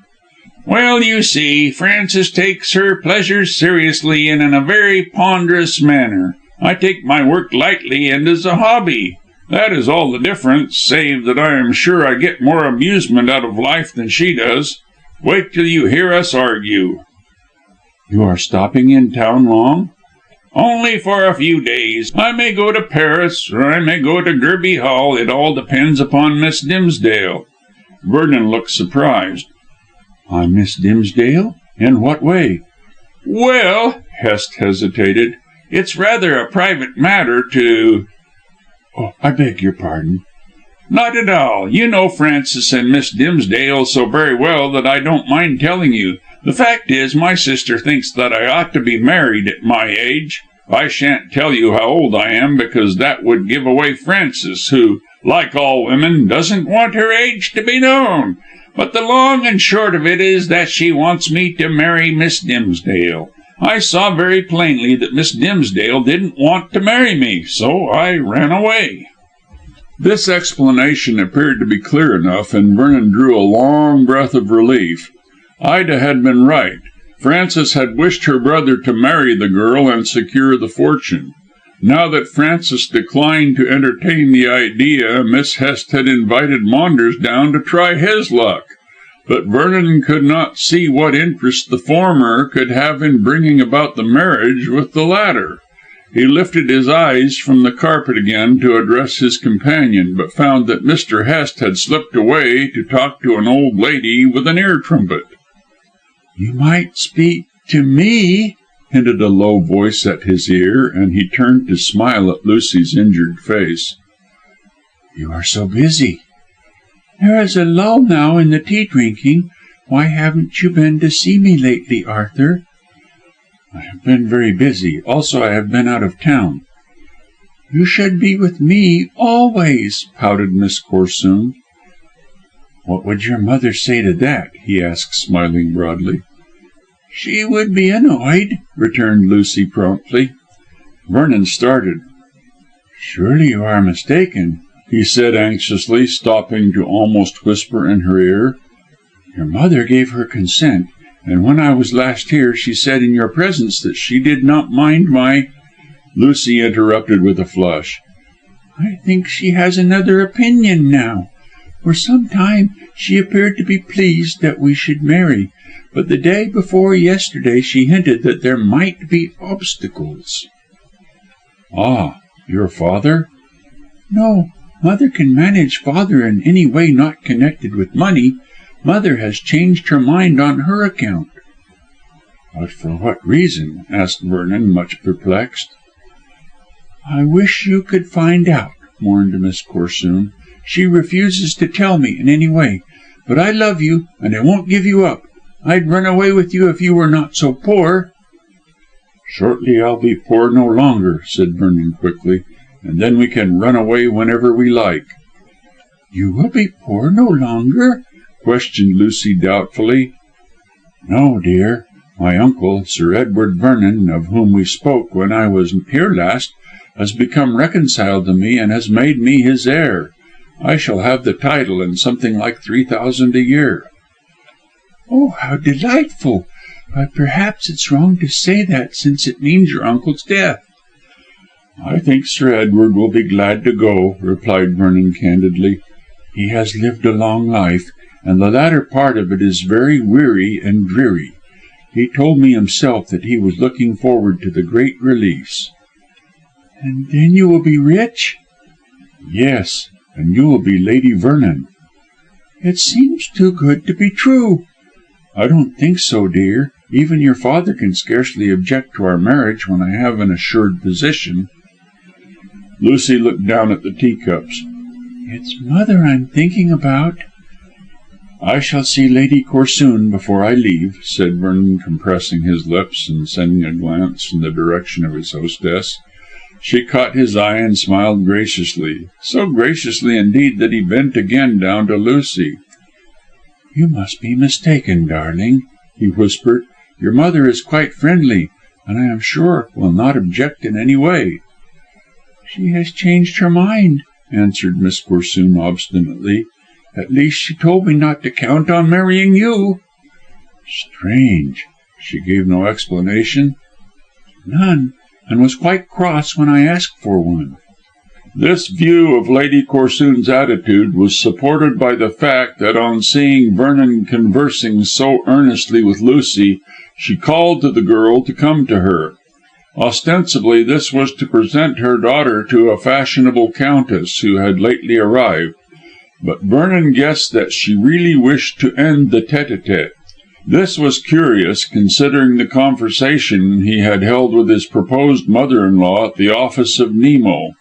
"Well, you see, Frances takes her pleasures seriously and in a very ponderous manner. I take my work lightly and as a hobby. That is all the difference, save that I am sure I get more amusement out of life than she does. Wait till you hear us argue." "You are stopping in town long?" "Only for a few days. I may go to Paris, or I may go to Gerby Hall. It all depends upon Miss Dimsdale." Vernon looked surprised. "On Miss Dimsdale? In what way?" "Well," Hest hesitated, "it's rather a private matter to—" "Oh, I beg your pardon." "Not at all. You know Frances and Miss Dimsdale so very well that I don't mind telling you. The fact is, my sister thinks that I ought to be married at my age. I shan't tell you how old I am, because that would give away Frances, who, like all women, doesn't want her age to be known. But the long and short of it is that she wants me to marry Miss Dimsdale. I saw very plainly that Miss Dimsdale didn't want to marry me, so I ran away." This explanation appeared to be clear enough, and Vernon drew a long breath of relief. Ida had been right. Frances had wished her brother to marry the girl and secure the fortune. Now that Frances declined to entertain the idea, Miss Hest had invited Maunders down to try his luck. But Vernon could not see what interest the former could have in bringing about the marriage with the latter. He lifted his eyes from the carpet again to address his companion, but found that Mr. Hest had slipped away to talk to an old lady with an ear trumpet. "You might speak to me," hinted a low voice at his ear, and he turned to smile at Lucy's injured face. "You are so busy." "There is a lull now in the tea drinking. Why haven't you been to see me lately, Arthur?" "I have been very busy. Also, I have been out of town." "You should be with me always," pouted Miss Corsoon. "What would your mother say to that?" he asked, smiling broadly. "She would be annoyed," returned Lucy promptly. Vernon started. "Surely you are mistaken. he said anxiously, stopping to almost whisper in her ear. "Your mother gave her consent, and when I was last here she said in your presence that she did not mind my—" Lucy interrupted with a flush. "I think she has another opinion now. For some time she appeared to be pleased that we should marry, but the day before yesterday she hinted that there might be obstacles." "Ah, your father?" "No. Mother can manage father in any way not connected with money. Mother has changed her mind on her account." "But for what reason?" asked Vernon, much perplexed. "I wish you could find out," mourned Miss Corsoon. "She refuses to tell me in any way. But I love you, and I won't give you up. I'd run away with you if you were not so poor." "Shortly I'll be poor no longer," said Vernon quickly, "and then we can run away whenever we like." "You will be poor no longer?" questioned Lucy doubtfully. "No, dear. My uncle, Sir Edward Vernon, of whom we spoke when I was here last, has become reconciled to me and has made me his heir. I shall have the title and something like 3,000 a year." "Oh, how delightful! But perhaps it's wrong to say that, since it means your uncle's death." "I think Sir Edward will be glad to go," replied Vernon candidly. "He has lived a long life, and the latter part of it is very weary and dreary. He told me himself that he was looking forward to the great release." "And then you will be rich?" "Yes, and you will be Lady Vernon." "It seems too good to be true." "I don't think so, dear. Even your father can scarcely object to our marriage when I have an assured position." Lucy looked down at the teacups. "It's mother I'm thinking about." "I shall see Lady Corsoon before I leave," said Vernon, compressing his lips and sending a glance in the direction of his hostess. She caught his eye and smiled graciously, so graciously indeed that he bent again down to Lucy. "You must be mistaken, darling," he whispered. "Your mother is quite friendly, and I am sure will not object in any way." "She has changed her mind," answered Miss Corsoon obstinately. "At least she told me not to count on marrying you." "Strange. She gave no explanation?" "None, and was quite cross when I asked for one." This view of Lady Corsoon's attitude was supported by the fact that on seeing Vernon conversing so earnestly with Lucy, she called to the girl to come to her. Ostensibly this was to present her daughter to a fashionable countess who had lately arrived, but Vernon guessed that she really wished to end the tête-à-tête. This was curious, considering the conversation he had held with his proposed mother-in-law at the office of Nemo.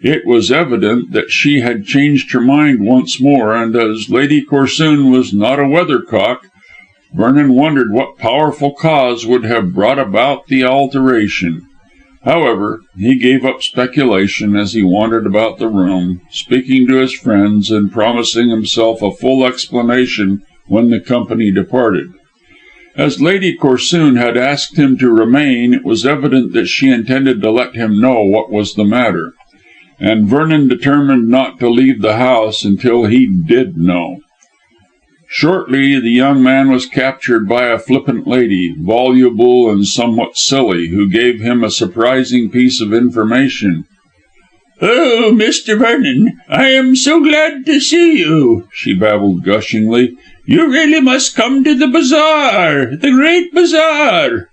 It was evident that she had changed her mind once more, and as Lady Corsoon was not a weathercock, Vernon wondered what powerful cause would have brought about the alteration. However, he gave up speculation as he wandered about the room, speaking to his friends and promising himself a full explanation when the company departed. As Lady Corsoon had asked him to remain, it was evident that she intended to let him know what was the matter, and Vernon determined not to leave the house until he did know. Shortly the young man was captured by a flippant lady, voluble and somewhat silly, who gave him a surprising piece of information. "Oh, Mr. Vernon, I am so glad to see you," she babbled gushingly. "You really must come to the bazaar, the great bazaar."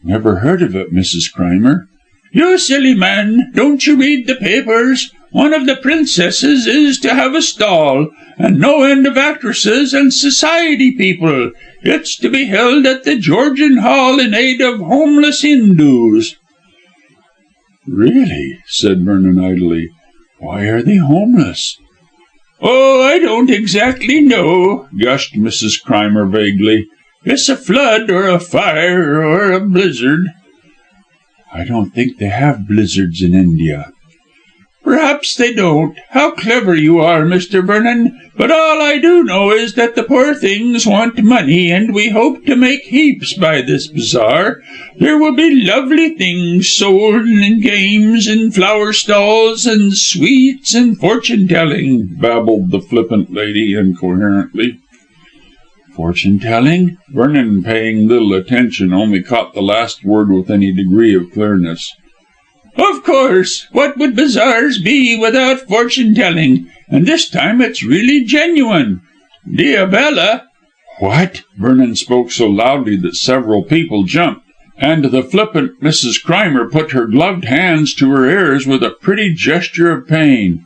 "Never heard of it, Mrs. Crimer." "You silly man, don't you read the papers? One of the princesses is to have a stall, and no end of actresses and society people. It's to be held at the Georgian Hall in aid of homeless Hindus." "Really?" said Vernon idly. "Why are they homeless?" "Oh, I don't exactly know," gushed Mrs. Crimer vaguely. "It's a flood, or a fire, or a blizzard." "I don't think they have blizzards in India." Perhaps they don't. How clever you are, Mr. Vernon. But all I do know is that the poor things want money, and we hope to make heaps by this bazaar. There will be lovely things sold, and games, and flower stalls, and sweets, and fortune-telling," babbled the flippant lady incoherently. Fortune-telling? Vernon, paying little attention, only caught the last word with any degree of clearness. "Of course. What would bazaars be without fortune-telling? And this time it's really genuine. Diabella—" What? Vernon spoke so loudly that several people jumped, and the flippant Mrs. Crimer put her gloved hands to her ears with a pretty gesture of pain.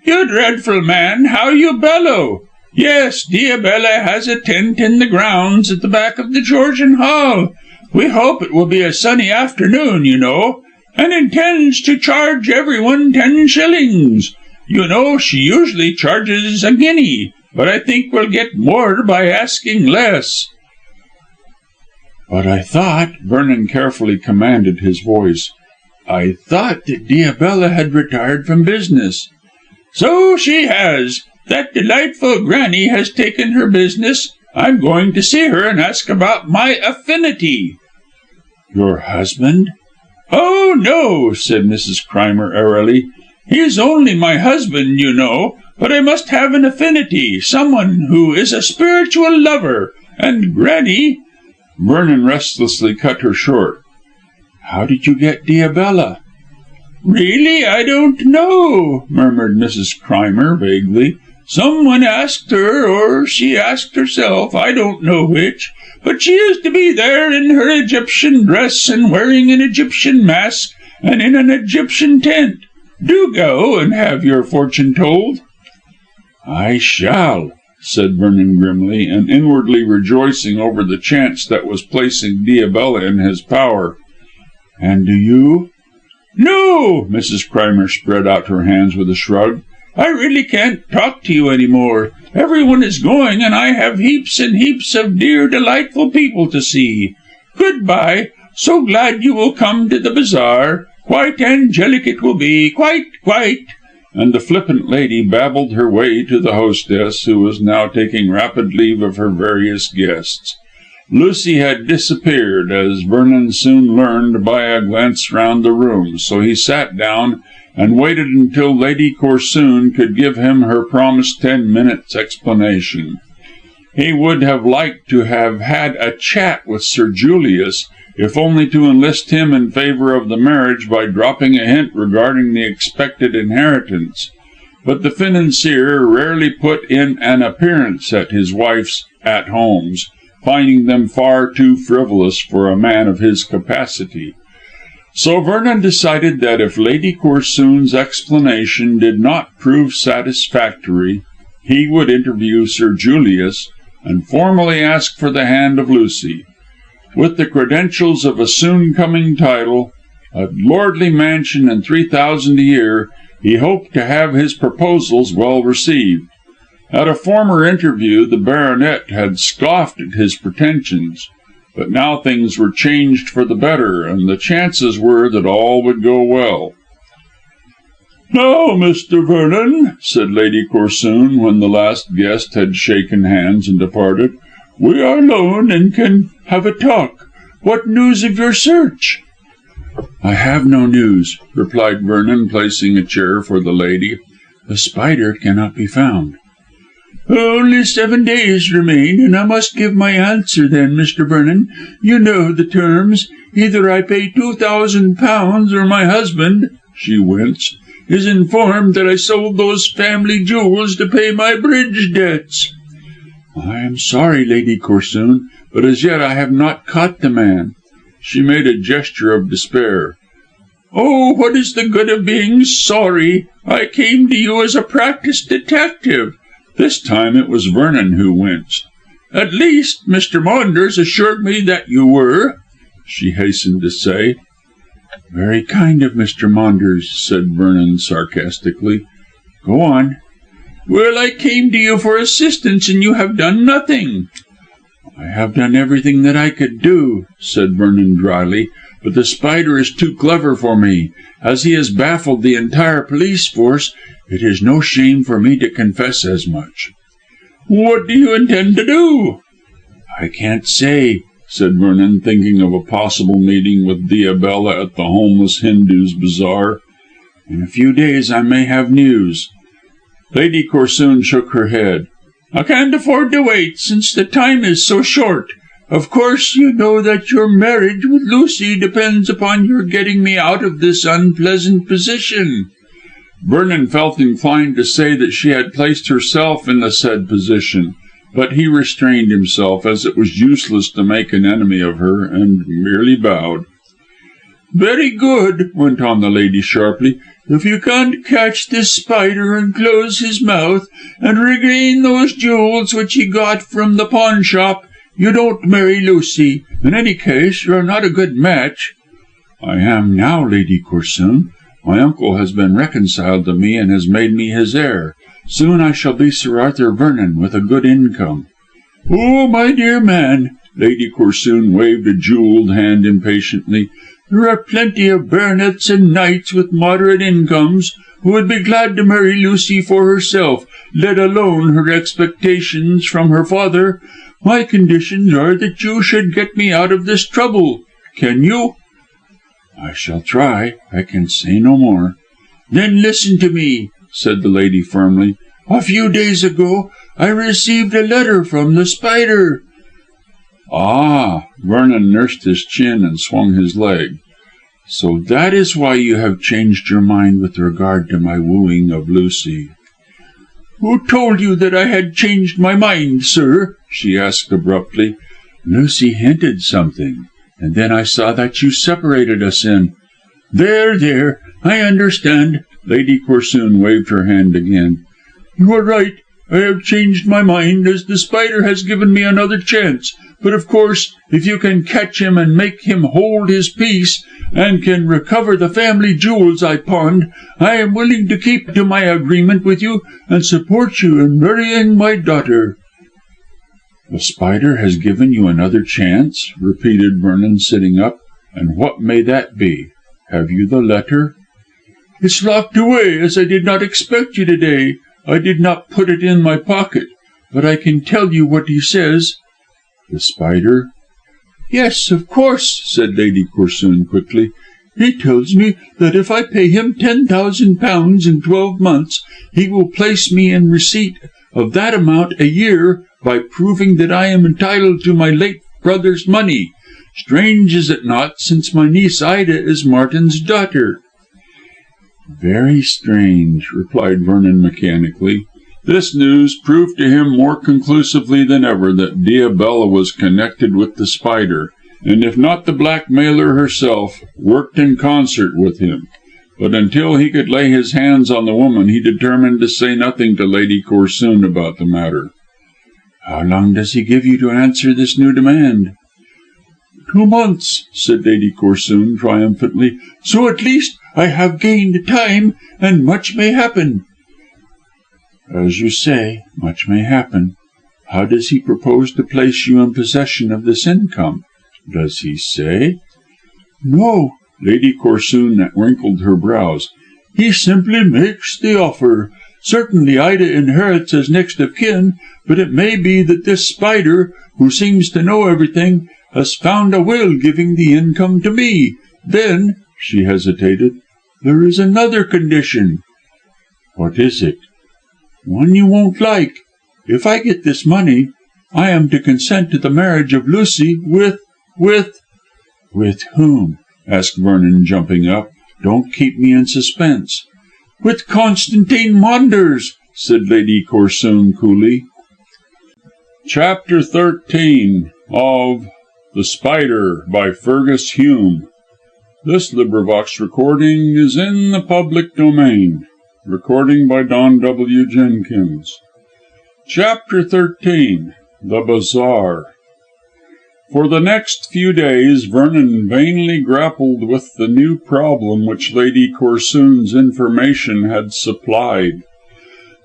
"You dreadful man, how you bellow! Yes, Diabella has a tent in the grounds at the back of the Georgian Hall. We hope it will be a sunny afternoon, you know, and intends to charge everyone 10 shillings. You know, she usually charges a guinea, but I think we'll get more by asking less." "But I thought," Vernon carefully commanded his voice, "I thought that Diabella had retired from business." "So she has. That delightful granny has taken her business. I'm going to see her and ask about my affinity." "Your husband?" "Oh, no," said Mrs. Crimer airily. "He's only my husband, you know, but I must have an affinity, someone who is a spiritual lover, and Granny—" Vernon restlessly cut her short. "How did you get Diabella?" "Really, I don't know," murmured Mrs. Crimer vaguely. "Someone asked her, or she asked herself, I don't know which. But she is to be there in her Egyptian dress and wearing an Egyptian mask and in an Egyptian tent. Do go and have your fortune told." "I shall," said Vernon grimly, and inwardly rejoicing over the chance that was placing Diabella in his power. "And do you?" "No," Mrs. Crimer spread out her hands with a shrug. "I really can't talk to you any more. Everyone is going, and I have heaps and heaps of dear, delightful people to see. Good-bye. So glad you will come to the bazaar. Quite angelic it will be, quite. And the flippant lady babbled her way to the hostess, who was now taking rapid leave of her various guests. Lucy had disappeared, as Vernon soon learned by a glance round the room, so he sat down and waited until Lady Corsoon could give him her promised 10 minutes' explanation. He would have liked to have had a chat with Sir Julius, if only to enlist him in favour of the marriage by dropping a hint regarding the expected inheritance. But the financier rarely put in an appearance at his wife's at-homes, finding them far too frivolous for a man of his capacity. So Vernon decided that if Lady Corsoon's explanation did not prove satisfactory, he would interview Sir Julius and formally ask for the hand of Lucy. With the credentials of a soon coming title, a lordly mansion and 3,000 a year, he hoped to have his proposals well received. At a former interview the baronet had scoffed at his pretensions, but now things were changed for the better, and the chances were that all would go well. "Now, Mr. Vernon," said Lady Corsoon, when the last guest had shaken hands and departed, "we are alone and can have a talk. What news of your search?" "I have no news," replied Vernon, placing a chair for the lady. "The Spider cannot be found." "Only 7 days remain, and I must give my answer then, Mr. Vernon. You know the terms. Either I pay £2,000 or my husband," she winced, "is informed that I sold those family jewels to pay my bridge debts." "I am sorry, Lady Corsoon, but as yet I have not caught the man." She made a gesture of despair. "Oh, what is the good of being sorry? I came to you as a practised detective." This time it was Vernon who winced. "At least, Mr. Maunders assured me that you were," she hastened to say. "Very kind of Mr. Maunders," said Vernon sarcastically. "Go on." "Well, I came to you for assistance, and you have done nothing." "I have done everything that I could do," said Vernon drily. but the Spider is too clever for me. As he has baffled the entire police force, it is no shame for me to confess as much." "What do you intend to do?" "I can't say," said Vernon, thinking of a possible meeting with Diabella at the homeless Hindu's bazaar. "In a few days I may have news." Lady Corsoon shook her head. "I can't afford to wait, since the time is so short. Of course, you know that your marriage with Lucy depends upon your getting me out of this unpleasant position." Vernon felt inclined to say that she had placed herself in the said position, but he restrained himself, as it was useless to make an enemy of her, and merely bowed. "Very good," went on the lady sharply. "If you can't catch this Spider and close his mouth, and regain those jewels which he got from the pawn shop, you don't marry Lucy. In any case, you're not a good match." "I am now, Lady Corsoon. My uncle has been reconciled to me and has made me his heir. Soon I shall be Sir Arthur Vernon, with a good income." "Oh, my dear man," Lady Corsoon waved a jewelled hand impatiently, "there are plenty of baronets and knights with moderate incomes who would be glad to marry Lucy for herself, let alone her expectations from her father. My conditions are that you should get me out of this trouble. Can you?" "I shall try. I can say no more." "Then listen to me," said the lady firmly. "A few days ago I received a letter from the Spider." "Ah!" Vernon nursed his chin and swung his leg. "So that is why you have changed your mind with regard to my wooing of Lucy." "Who told you that I had changed my mind, sir?" she asked abruptly. "Lucy hinted something, and then I saw that you separated us in " There, I understand." Lady Corsoon waved her hand again. "You are right. I have changed my mind, as the Spider has given me another chance. But of course, if you can catch him and make him hold his peace, and can recover the family jewels I pawned, I am willing to keep to my agreement with you and support you in marrying my daughter." "The Spider has given you another chance," repeated Vernon, sitting up. "And what may that be? Have you the letter?" "It's locked away, as I did not expect you to day. I did not put it in my pocket. But I can tell you what he says." "The Spider?" "Yes, of course," said Lady Corsoon quickly. "He tells me that if I pay him £10,000 in 12 months, he will place me in receipt of that amount a year by proving that I am entitled to my late brother's money. Strange, is it not, since my niece Ida is Martin's daughter?" "Very strange," replied Vernon mechanically. This news proved to him more conclusively than ever that Diabella was connected with the Spider, and if not the blackmailer herself, worked in concert with him. But until he could lay his hands on the woman, he determined to say nothing to Lady Corsoon about the matter. "How long does he give you to answer this new demand?" 2 months," said Lady Corsoon triumphantly. "So at least I have gained time, and much may happen." "As you say, much may happen. How does he propose to place you in possession of this income? Does he say?" "No." Lady Corsoon wrinkled her brows. "He simply makes the offer. Certainly Ida inherits as next of kin, but it may be that this Spider, who seems to know everything, has found a will giving the income to me. Then," she hesitated, "there is another condition." "What is it?" "One you won't like. If I get this money, I am to consent to the marriage of Lucy with "With whom?" asked Vernon, jumping up. "Don't keep me in suspense." "With Constantine Maunders," said Lady Corsoon coolly. Chapter 13 of The Spider by Fergus Hume. This recording is in the public domain. Recording by Don W. Jenkins. Chapter 13 The Bazaar. For the next few days Vernon vainly grappled with the new problem which Lady Corsoon's information had supplied.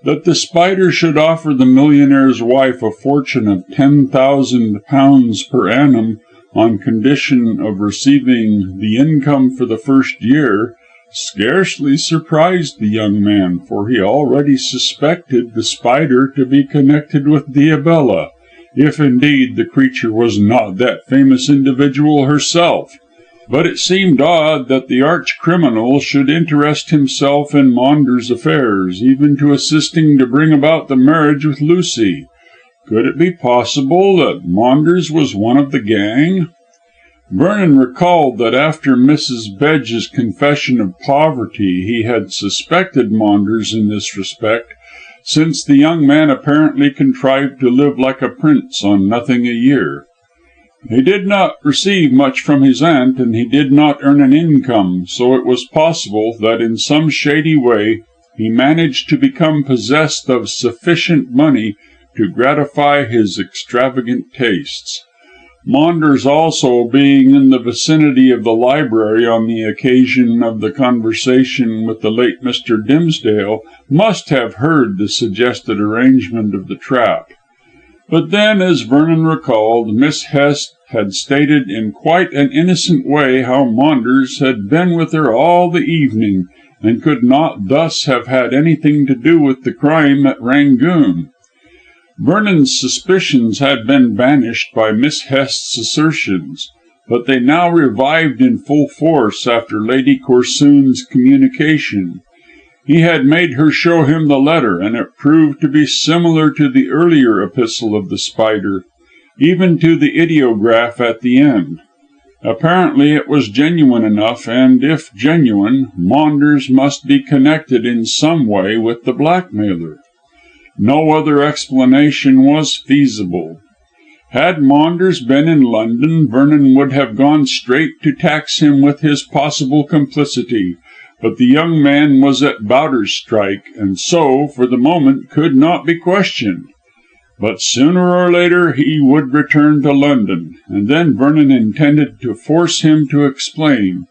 That the Spider should offer the millionaire's wife a fortune of £10,000 per annum on condition of receiving the income for the first year, scarcely surprised the young man, for he already suspected the spider to be connected with Diabella, if indeed the creature was not that famous individual herself. But it seemed odd that the arch criminal should interest himself in Maunders' affairs, even to assisting to bring about the marriage with Lucy. Could it be possible that Maunders was one of the gang? Vernon recalled that after Mrs. Bedge's confession of poverty he had suspected Maunders in this respect, since the young man apparently contrived to live like a prince on nothing a year. He did not receive much from his aunt, and he did not earn an income, so it was possible that in some shady way he managed to become possessed of sufficient money to gratify his extravagant tastes. Maunders also, being in the vicinity of the library on the occasion of the conversation with the late Mr. Dimsdale, must have heard the suggested arrangement of the trap. But then, as Vernon recalled, Miss Hest had stated in quite an innocent way how Maunders had been with her all the evening, and could not thus have had anything to do with the crime at Rangoon. Vernon's suspicions had been banished by Miss Hest's assertions, but they now revived in full force after Lady Corsoon's communication. He had made her show him the letter, and it proved to be similar to the earlier epistle of the spider, even to the ideograph at the end. Apparently it was genuine enough, and if genuine, Maunders must be connected in some way with the blackmailer. No other explanation was feasible. Had Maunders been in London, Vernon would have gone straight to tax him with his possible complicity, but the young man was at Bowderstyke, and so, for the moment, could not be questioned. But sooner or later he would return to London, and then Vernon intended to force him to explain.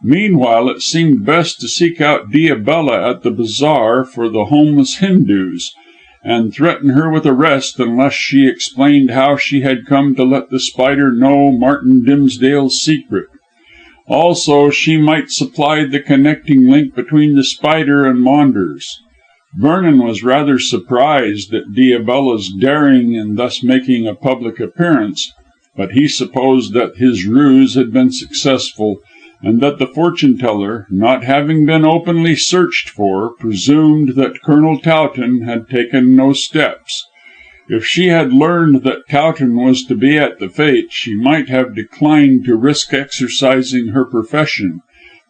Meanwhile it seemed best to seek out Diabella at the bazaar for the homeless Hindus, and threaten her with arrest unless she explained how she had come to let the spider know Martin Dimsdale's secret. Also, she might supply the connecting link between the spider and Maunders. Vernon was rather surprised at Diabella's daring in thus making a public appearance, but he supposed that his ruse had been successful, and that the fortune teller, not having been openly searched for, presumed that Colonel Towton had taken no steps. If she had learned that Towton was to be at the fête, she might have declined to risk exercising her profession,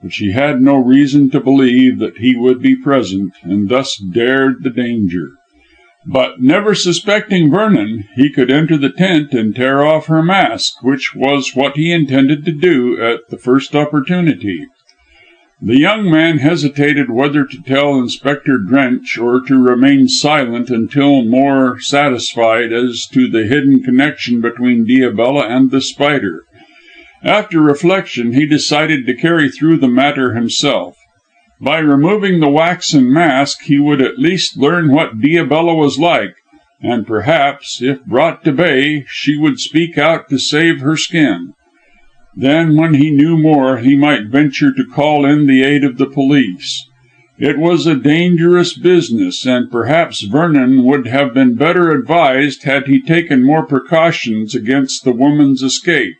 but she had no reason to believe that he would be present, and thus dared the danger. But, never suspecting Vernon, he could enter the tent and tear off her mask, which was what he intended to do at the first opportunity. The young man hesitated whether to tell Inspector Drench or to remain silent until more satisfied as to the hidden connection between Diabella and the spider. After reflection he decided to carry through the matter himself. By removing the waxen mask he would at least learn what Diabella was like, and perhaps, if brought to bay, she would speak out to save her skin. Then, when he knew more, he might venture to call in the aid of the police. It was a dangerous business, and perhaps Vernon would have been better advised had he taken more precautions against the woman's escape.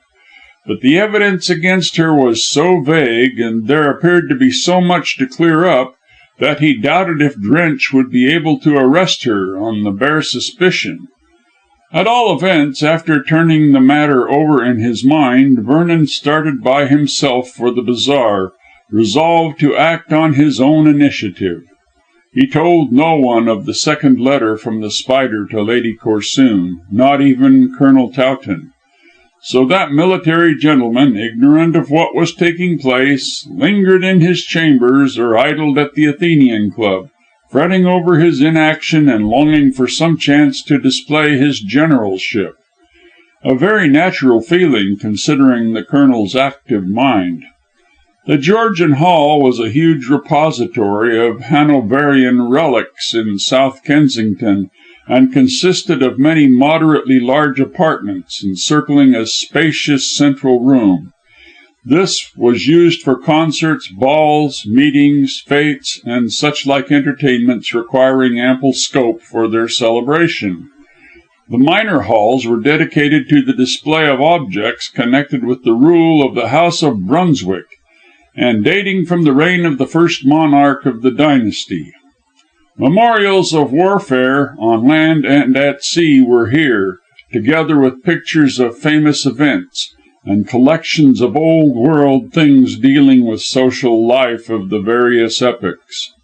But the evidence against her was so vague, and there appeared to be so much to clear up, that he doubted if Drench would be able to arrest her on the bare suspicion. At all events, after turning the matter over in his mind, Vernon started by himself for the bazaar, resolved to act on his own initiative. He told no one of the second letter from the spider to Lady Corsoon, not even Colonel Towton. So that military gentleman, ignorant of what was taking place, lingered in his chambers or idled at the Athenian Club, fretting over his inaction and longing for some chance to display his generalship. A very natural feeling, considering the Colonel's active mind. The Georgian Hall was a huge repository of Hanoverian relics in South Kensington, and consisted of many moderately large apartments, encircling a spacious central room. This was used for concerts, balls, meetings, fêtes, and such like entertainments requiring ample scope for their celebration. The minor halls were dedicated to the display of objects connected with the rule of the House of Brunswick, and dating from the reign of the first monarch of the dynasty. Memorials of warfare on land and at sea were here, together with pictures of famous events, and collections of old world things dealing with social life of the various epochs.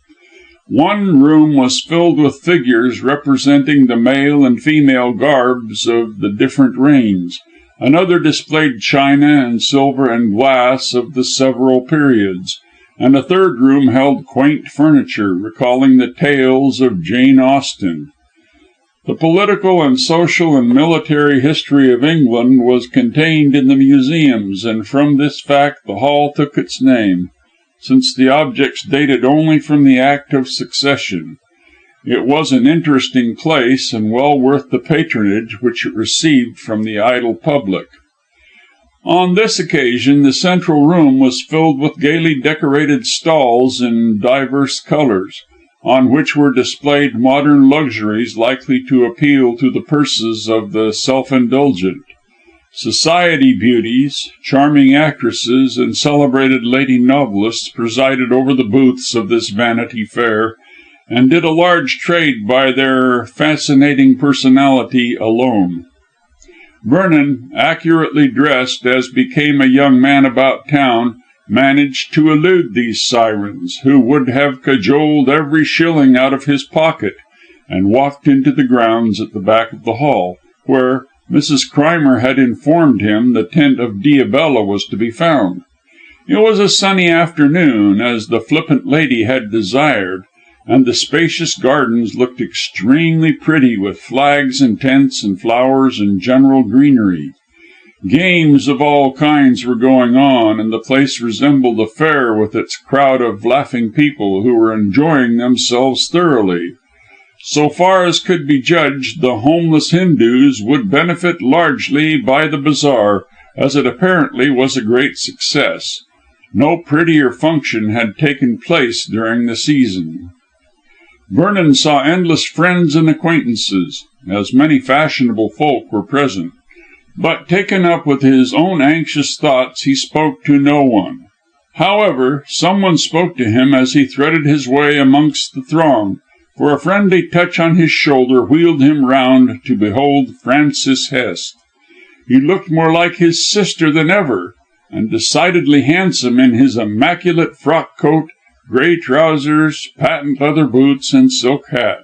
One room was filled with figures representing the male and female garbs of the different reigns. Another displayed china and silver and glass of the several periods, and a third room held quaint furniture, recalling the tales of Jane Austen. The political and social and military history of England was contained in the museums, and from this fact the hall took its name, since the objects dated only from the Act of Succession. It was an interesting place, and well worth the patronage which it received from the idle public. On this occasion the central room was filled with gaily decorated stalls in divers colours, on which were displayed modern luxuries likely to appeal to the purses of the self-indulgent. Society beauties, charming actresses, and celebrated lady novelists presided over the booths of this Vanity Fair, and did a large trade by their fascinating personality alone. Vernon, accurately dressed as became a young man about town, managed to elude these sirens, who would have cajoled every shilling out of his pocket, and walked into the grounds at the back of the hall, where Mrs. Crimer had informed him the tent of Diabella was to be found. It was a sunny afternoon, as the flippant lady had desired, and the spacious gardens looked extremely pretty with flags and tents and flowers and general greenery. Games of all kinds were going on, and the place resembled a fair with its crowd of laughing people who were enjoying themselves thoroughly. So far as could be judged, the homeless Hindus would benefit largely by the bazaar, as it apparently was a great success. No prettier function had taken place during the season. Vernon saw endless friends and acquaintances, as many fashionable folk were present, but taken up with his own anxious thoughts he spoke to no one. However, someone spoke to him as he threaded his way amongst the throng, for a friendly touch on his shoulder wheeled him round to behold Francis Hest. He looked more like his sister than ever, and decidedly handsome in his immaculate frock coat, grey trousers, patent leather boots, and silk hat.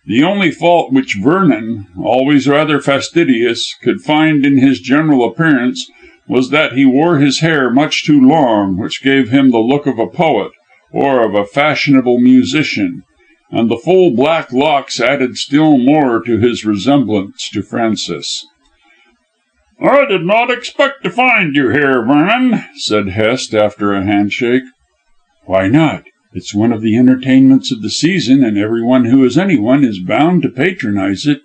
The only fault which Vernon, always rather fastidious, could find in his general appearance was that he wore his hair much too long, which gave him the look of a poet, or of a fashionable musician, and the full black locks added still more to his resemblance to Francis. "I did not expect to find you here, Vernon," said Hest after a handshake. "Why not? It's one of the entertainments of the season, and everyone who is anyone is bound to patronize it."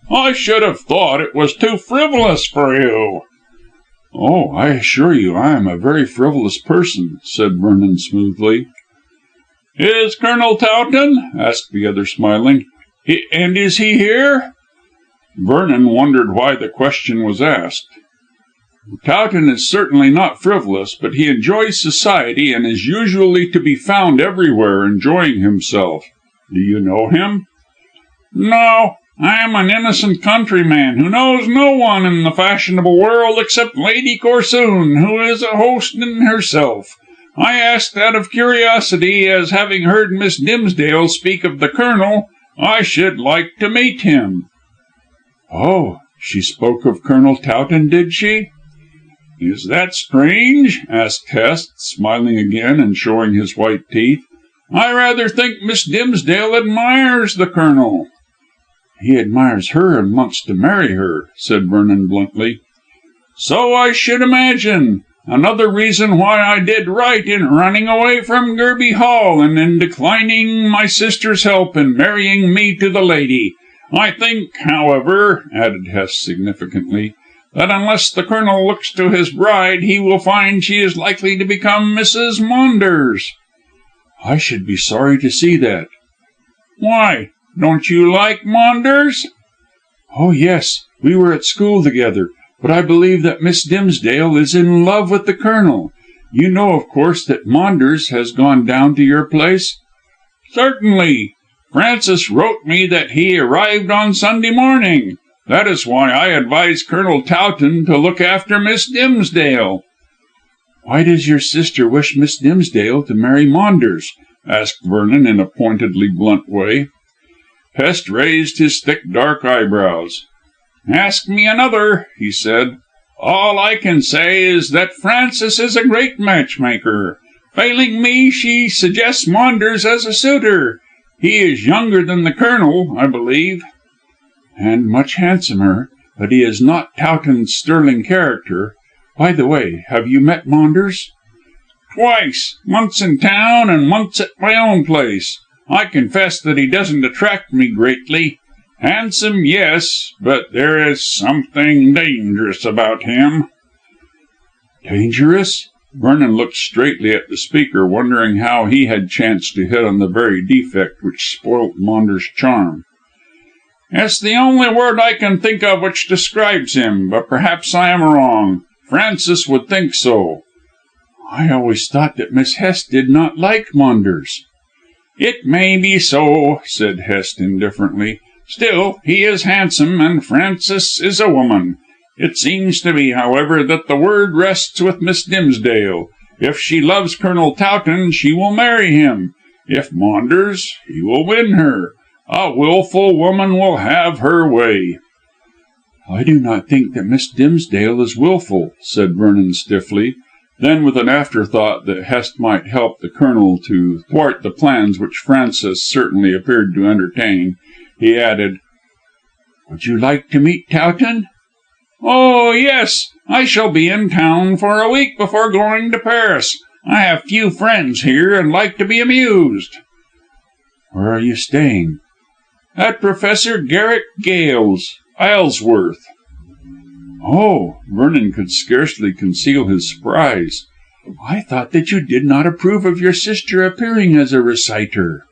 "I should have thought it was too frivolous for you." "Oh, I assure you I am a very frivolous person," said Vernon smoothly. "Is Colonel Towton?" asked the other, smiling. "And is he here?" Vernon wondered why the question was asked. "Towton is certainly not frivolous, but he enjoys society, and is usually to be found everywhere enjoying himself. Do you know him?" "No. I am an innocent countryman who knows no one in the fashionable world except Lady Corsoon, who is a host in herself. I asked out of curiosity, as having heard Miss Dimsdale speak of the Colonel, I should like to meet him." "Oh, she spoke of Colonel Towton, did she?" "Is that strange?" asked Hest, smiling again and showing his white teeth. "I rather think Miss Dimsdale admires the Colonel." "He admires her and wants to marry her," said Vernon bluntly. "So I should imagine. Another reason why I did right in running away from Gerby Hall, and in declining my sister's help in marrying me to the lady. I think, however," added Hest significantly, "that unless the Colonel looks to his bride, he will find she is likely to become Mrs. Maunders." "I should be sorry to see that." "Why? Don't you like Maunders?" "Oh, yes. We were at school together. But I believe that Miss Dimsdale is in love with the Colonel. You know, of course, that Maunders has gone down to your place?" "Certainly. Francis wrote me that he arrived on Sunday morning. That is why I advised Colonel Towton to look after Miss Dimsdale." "Why does your sister wish Miss Dimsdale to marry Maunders?" asked Vernon in a pointedly blunt way. Hest raised his thick dark eyebrows. "Ask me another," he said. "All I can say is that Frances is a great matchmaker. Failing me, she suggests Maunders as a suitor. He is younger than the Colonel, I believe." "And much handsomer, but he is not Towton's sterling character. By the way, have you met Maunders?" "Twice. Once in town and once at my own place. I confess that he doesn't attract me greatly. Handsome, yes, but there is something dangerous about him." "Dangerous?" Vernon looked straightly at the speaker, wondering how he had chanced to hit on the very defect which spoilt Maunders' charm. "It's the only word I can think of which describes him, but perhaps I am wrong. Francis would think so." "I always thought that Miss Hest did not like Maunders." "It may be so," said Hest indifferently. "Still, he is handsome, and Frances is a woman. It seems to me, however, that the word rests with Miss Dimsdale. If she loves Colonel Towton, she will marry him. If Maunders, he will win her. A wilful woman will have her way." "I do not think that Miss Dimsdale is wilful," said Vernon stiffly. Then, with an afterthought that Hest might help the Colonel to thwart the plans which Francis certainly appeared to entertain, he added, "Would you like to meet Towton?" "Oh, yes. I shall be in town for a week before going to Paris. I have few friends here and like to be amused." "Where are you staying?" "At Professor Garrick Gale's, Isleworth." "Oh!" Vernon could scarcely conceal his surprise. "I thought that you did not approve of your sister appearing as a reciter."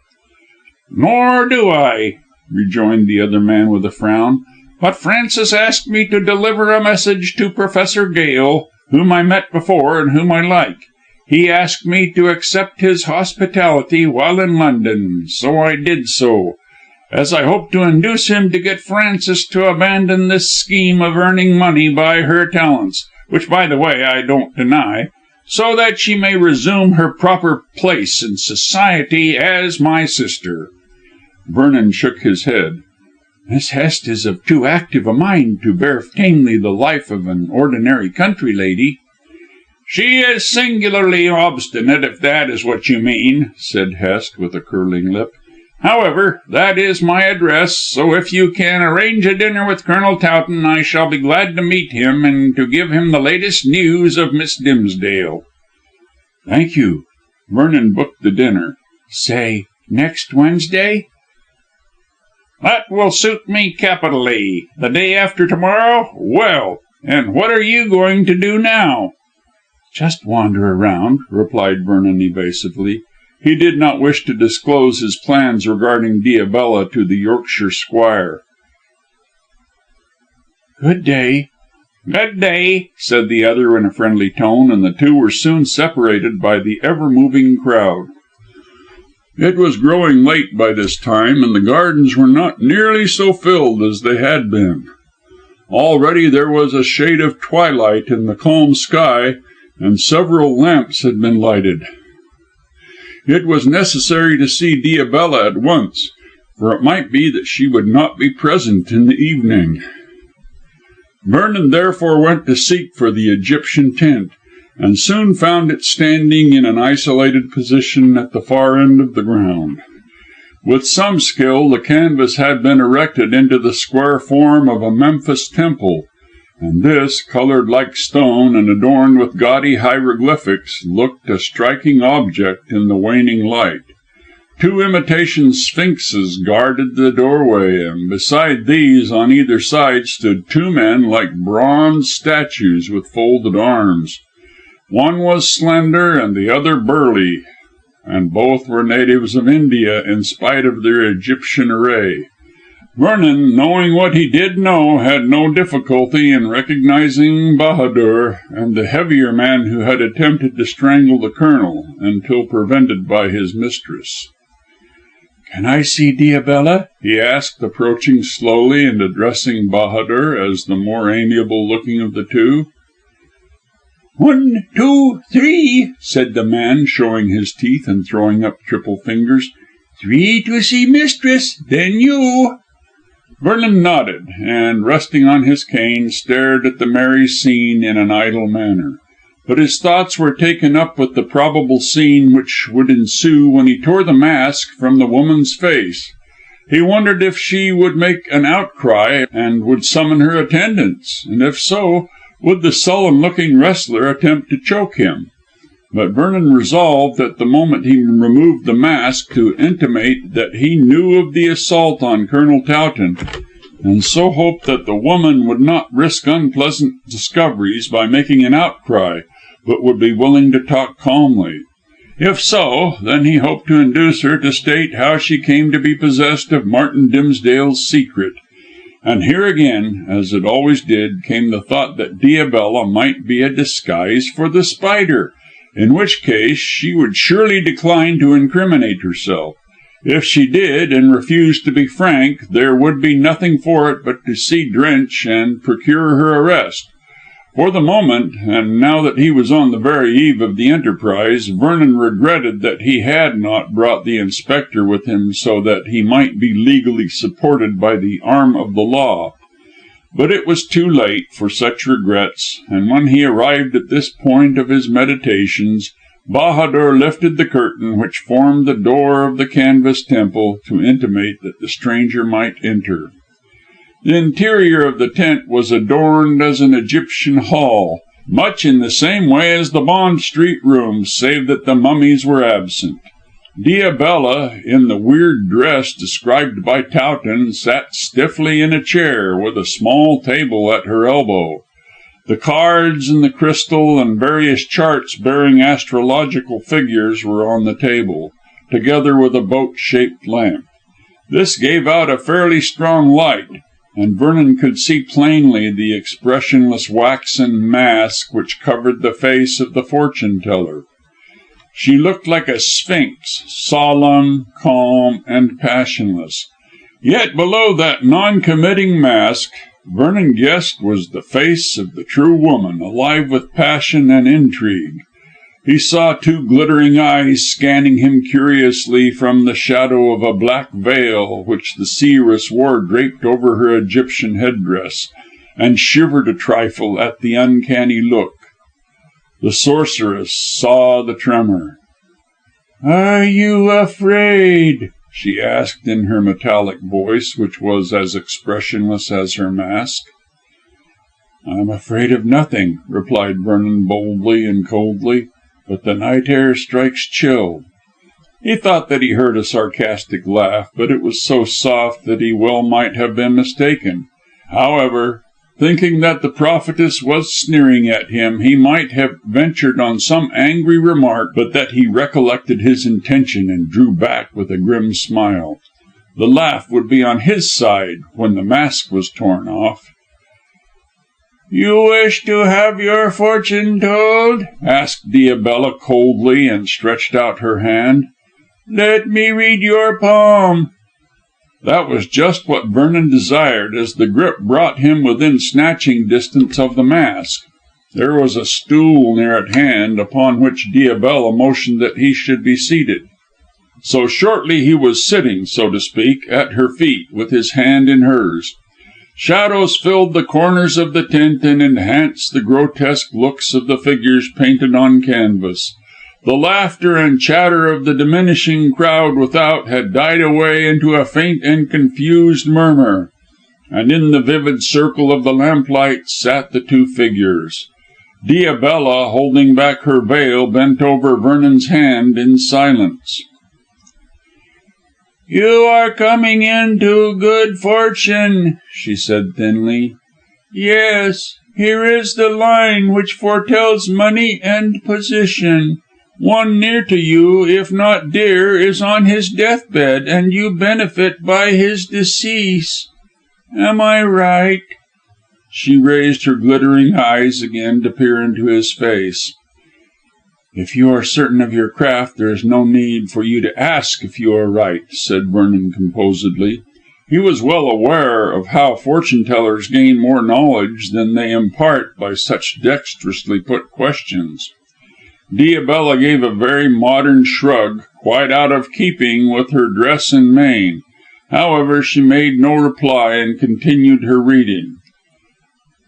"Nor do I," rejoined the other man with a frown. "But Francis asked me to deliver a message to Professor Gale, whom I met before and whom I like. He asked me to accept his hospitality while in London, so I did so, as I hope to induce him to get Frances to abandon this scheme of earning money by her talents, which, by the way, I don't deny, so that she may resume her proper place in society as my sister." Vernon shook his head. "Miss Hest is of too active a mind to bear tamely the life of an ordinary country lady." "She is singularly obstinate, if that is what you mean," said Hest with a curling lip. "However, that is my address, so if you can arrange a dinner with Colonel Towton, I shall be glad to meet him and to give him the latest news of Miss Dimsdale." "Thank you." Vernon booked the dinner. "Say, next Wednesday?" "That will suit me capitally. The day after to morrow? Well, and what are you going to do now?" "Just wander around," replied Vernon evasively. He did not wish to disclose his plans regarding Diabella to the Yorkshire squire. "Good day." "Good day," said the other in a friendly tone, and the two were soon separated by the ever moving crowd. It was growing late by this time, and the gardens were not nearly so filled as they had been. Already there was a shade of twilight in the calm sky, and several lamps had been lighted. It was necessary to see Diabella at once, for it might be that she would not be present in the evening. Vernon therefore went to seek for the Egyptian tent, and soon found it standing in an isolated position at the far end of the ground. With some skill the canvas had been erected into the square form of a Memphis temple, and this, coloured like stone and adorned with gaudy hieroglyphics, looked a striking object in the waning light. Two imitation sphinxes guarded the doorway, and beside these, on either side, stood two men like bronze statues with folded arms. One was slender and the other burly, and both were natives of India in spite of their Egyptian array. Vernon, knowing what he did know, had no difficulty in recognizing Bahadur and the heavier man who had attempted to strangle the Colonel, until prevented by his mistress. "Can I see Diabella?" he asked, approaching slowly and addressing Bahadur as the more amiable looking of the two. 1, 2, 3, said the man, showing his teeth and throwing up triple fingers. 3 to see mistress, then you. Vernon nodded, and resting on his cane, stared at the merry scene in an idle manner. But his thoughts were taken up with the probable scene which would ensue when he tore the mask from the woman's face. He wondered if she would make an outcry and would summon her attendants, and if so, would the sullen-looking wrestler attempt to choke him. But Vernon resolved that the moment he removed the mask to intimate that he knew of the assault on Colonel Towton, and so hoped that the woman would not risk unpleasant discoveries by making an outcry, but would be willing to talk calmly. If so, then he hoped to induce her to state how she came to be possessed of Martin Dimsdale's secret. And here again, as it always did, came the thought that Diabella might be a disguise for the Spider, in which case she would surely decline to incriminate herself. If she did, and refused to be frank, there would be nothing for it but to see Drench and procure her arrest. For the moment, and now that he was on the very eve of the enterprise, Vernon regretted that he had not brought the inspector with him so that he might be legally supported by the arm of the law. But it was too late for such regrets, and when he arrived at this point of his meditations, Bahadur lifted the curtain which formed the door of the canvas temple to intimate that the stranger might enter. The interior of the tent was adorned as an Egyptian hall, much in the same way as the Bond Street rooms, save that the mummies were absent. Diabella, in the weird dress described by Towton, sat stiffly in a chair, with a small table at her elbow. The cards and the crystal and various charts bearing astrological figures were on the table, together with a boat-shaped lamp. This gave out a fairly strong light, and Vernon could see plainly the expressionless waxen mask which covered the face of the fortune-teller. She looked like a sphinx, solemn, calm, and passionless. Yet below that non-committing mask, Vernon guessed was the face of the true woman, alive with passion and intrigue. He saw two glittering eyes scanning him curiously from the shadow of a black veil which the seeress wore draped over her Egyptian headdress, and shivered a trifle at the uncanny look. The sorceress saw the tremor. "Are you afraid?" she asked in her metallic voice, which was as expressionless as her mask. "I am afraid of nothing," replied Vernon boldly and coldly, "but the night air strikes chill." He thought that he heard a sarcastic laugh, but it was so soft that he well might have been mistaken. However, thinking that the prophetess was sneering at him, he might have ventured on some angry remark, but that he recollected his intention and drew back with a grim smile. The laugh would be on his side when the mask was torn off. "You wish to have your fortune told?" asked Diabella coldly, and stretched out her hand. "Let me read your palm." That was just what Vernon desired, as the grip brought him within snatching distance of the mask. There was a stool near at hand, upon which Diabella motioned that he should be seated. So shortly he was sitting, so to speak, at her feet, with his hand in hers. Shadows filled the corners of the tent and enhanced the grotesque looks of the figures painted on canvas. The laughter and chatter of the diminishing crowd without had died away into a faint and confused murmur, and in the vivid circle of the lamplight sat the two figures. Diabella, holding back her veil, bent over Vernon's hand in silence. "You are coming into good fortune," she said thinly. "Yes, here is the line which foretells money and position. One near to you, if not dear, is on his deathbed, and you benefit by his decease. Am I right?" She raised her glittering eyes again to peer into his face. "If you are certain of your craft, there is no need for you to ask if you are right," said Vernon composedly. He was well aware of how fortune tellers gain more knowledge than they impart by such dexterously put questions. Diabella gave a very modern shrug, quite out of keeping with her dress and mien. However, she made no reply and continued her reading.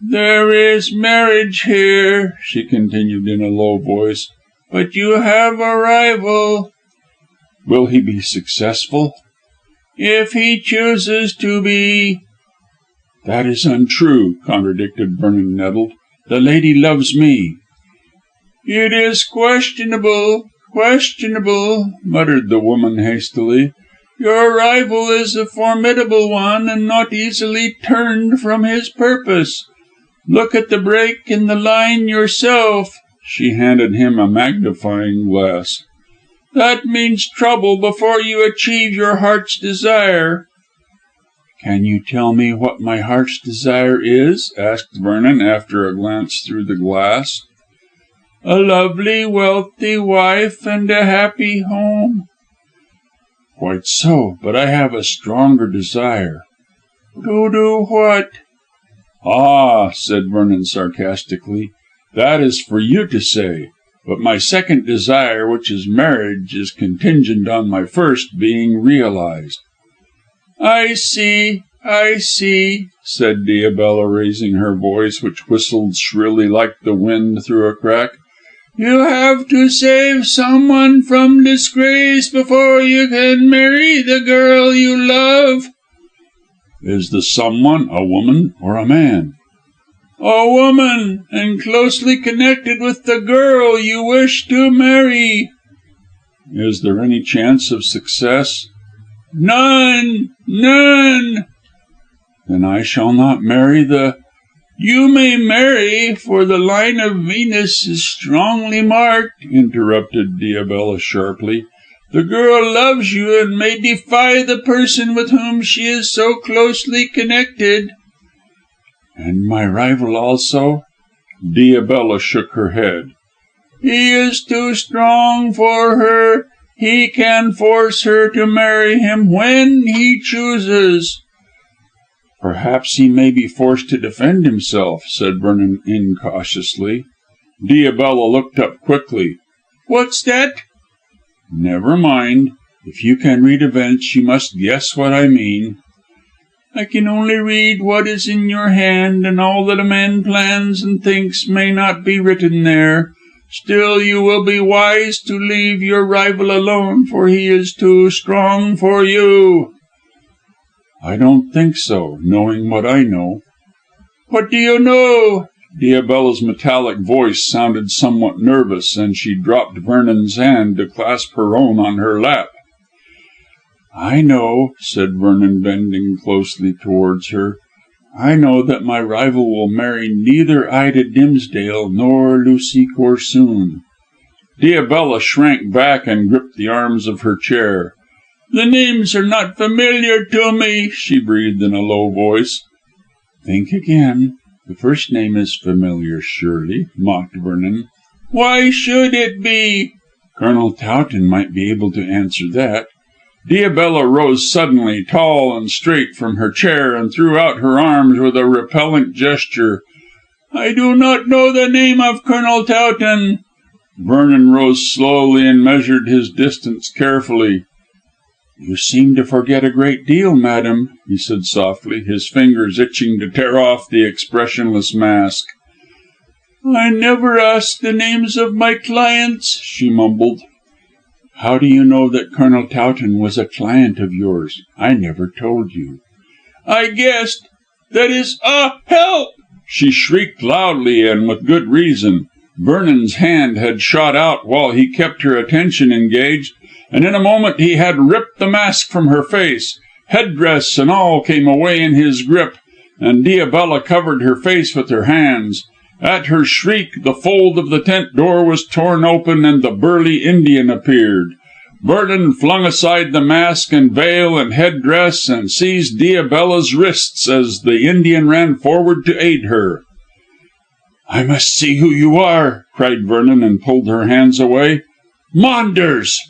"There is marriage here," she continued in a low voice, "but you have a rival." "Will he be successful?" "If he chooses to be." "That is untrue," contradicted Vernon, nettled. "The lady loves me." "It is questionable, muttered the woman hastily. "Your rival is a formidable one, and not easily turned from his purpose. Look at the break in the line yourself." She handed him a magnifying glass. "That means trouble before you achieve your heart's desire." "Can you tell me what my heart's desire is?" asked Vernon, after a glance through the glass. "A lovely, wealthy wife and a happy home." "Quite so, but I have a stronger desire." "To do what?" "Ah," said Vernon sarcastically, "that is for you to say. But my second desire, which is marriage, is contingent on my first being realized." I see," said Diabella, raising her voice, which whistled shrilly like the wind through a crack. "You have to save someone from disgrace before you can marry the girl you love." "Is the someone a woman or a man?" "A woman, and closely connected with the girl you wish to marry." "Is there any chance of success?" None. "Then I shall not marry the—" "You may marry, for the line of Venus is strongly marked," interrupted Diabella sharply. "The girl loves you, and may defy the person with whom she is so closely connected." "And my rival also?" Diabella shook her head. "He is too strong for her. He can force her to marry him when he chooses." "Perhaps he may be forced to defend himself," said Vernon incautiously. Diabella looked up quickly. "What's that?" "Never mind. If you can read events, you must guess what I mean." "I can only read what is in your hand, and all that a man plans and thinks may not be written there. Still, you will be wise to leave your rival alone, for he is too strong for you." "I don't think so, knowing what I know." "What do you know?" Diabella's metallic voice sounded somewhat nervous, and she dropped Vernon's hand to clasp her own on her lap. "I know," said Vernon, bending closely towards her, "I know that my rival will marry neither Ida Dimsdale nor Lucy Corsoon." Diabella shrank back and gripped the arms of her chair. "The names are not familiar to me," she breathed in a low voice. "Think again. The first name is familiar, surely," mocked Vernon. "Why should it be?" "Colonel Towton might be able to answer that." Diabella rose suddenly, tall and straight, from her chair, and threw out her arms with a repellent gesture. "I do not know the name of Colonel Towton." Vernon rose slowly and measured his distance carefully. "You seem to forget a great deal, madam," he said softly, his fingers itching to tear off the expressionless mask. "I never ask the names of my clients," she mumbled. "How do you know that Colonel Towton was a client of yours? I never told you." "I guessed. That is, help!" She shrieked loudly, and with good reason. Vernon's hand had shot out while he kept her attention engaged, and in a moment he had ripped the mask from her face. Headdress and all came away in his grip, and Diabella covered her face with her hands. At her shriek, the fold of the tent door was torn open, and the burly Indian appeared. Vernon flung aside the mask and veil and headdress, and seized Diabella's wrists as the Indian ran forward to aid her. "I must see who you are," cried Vernon, and pulled her hands away. "Maunders!"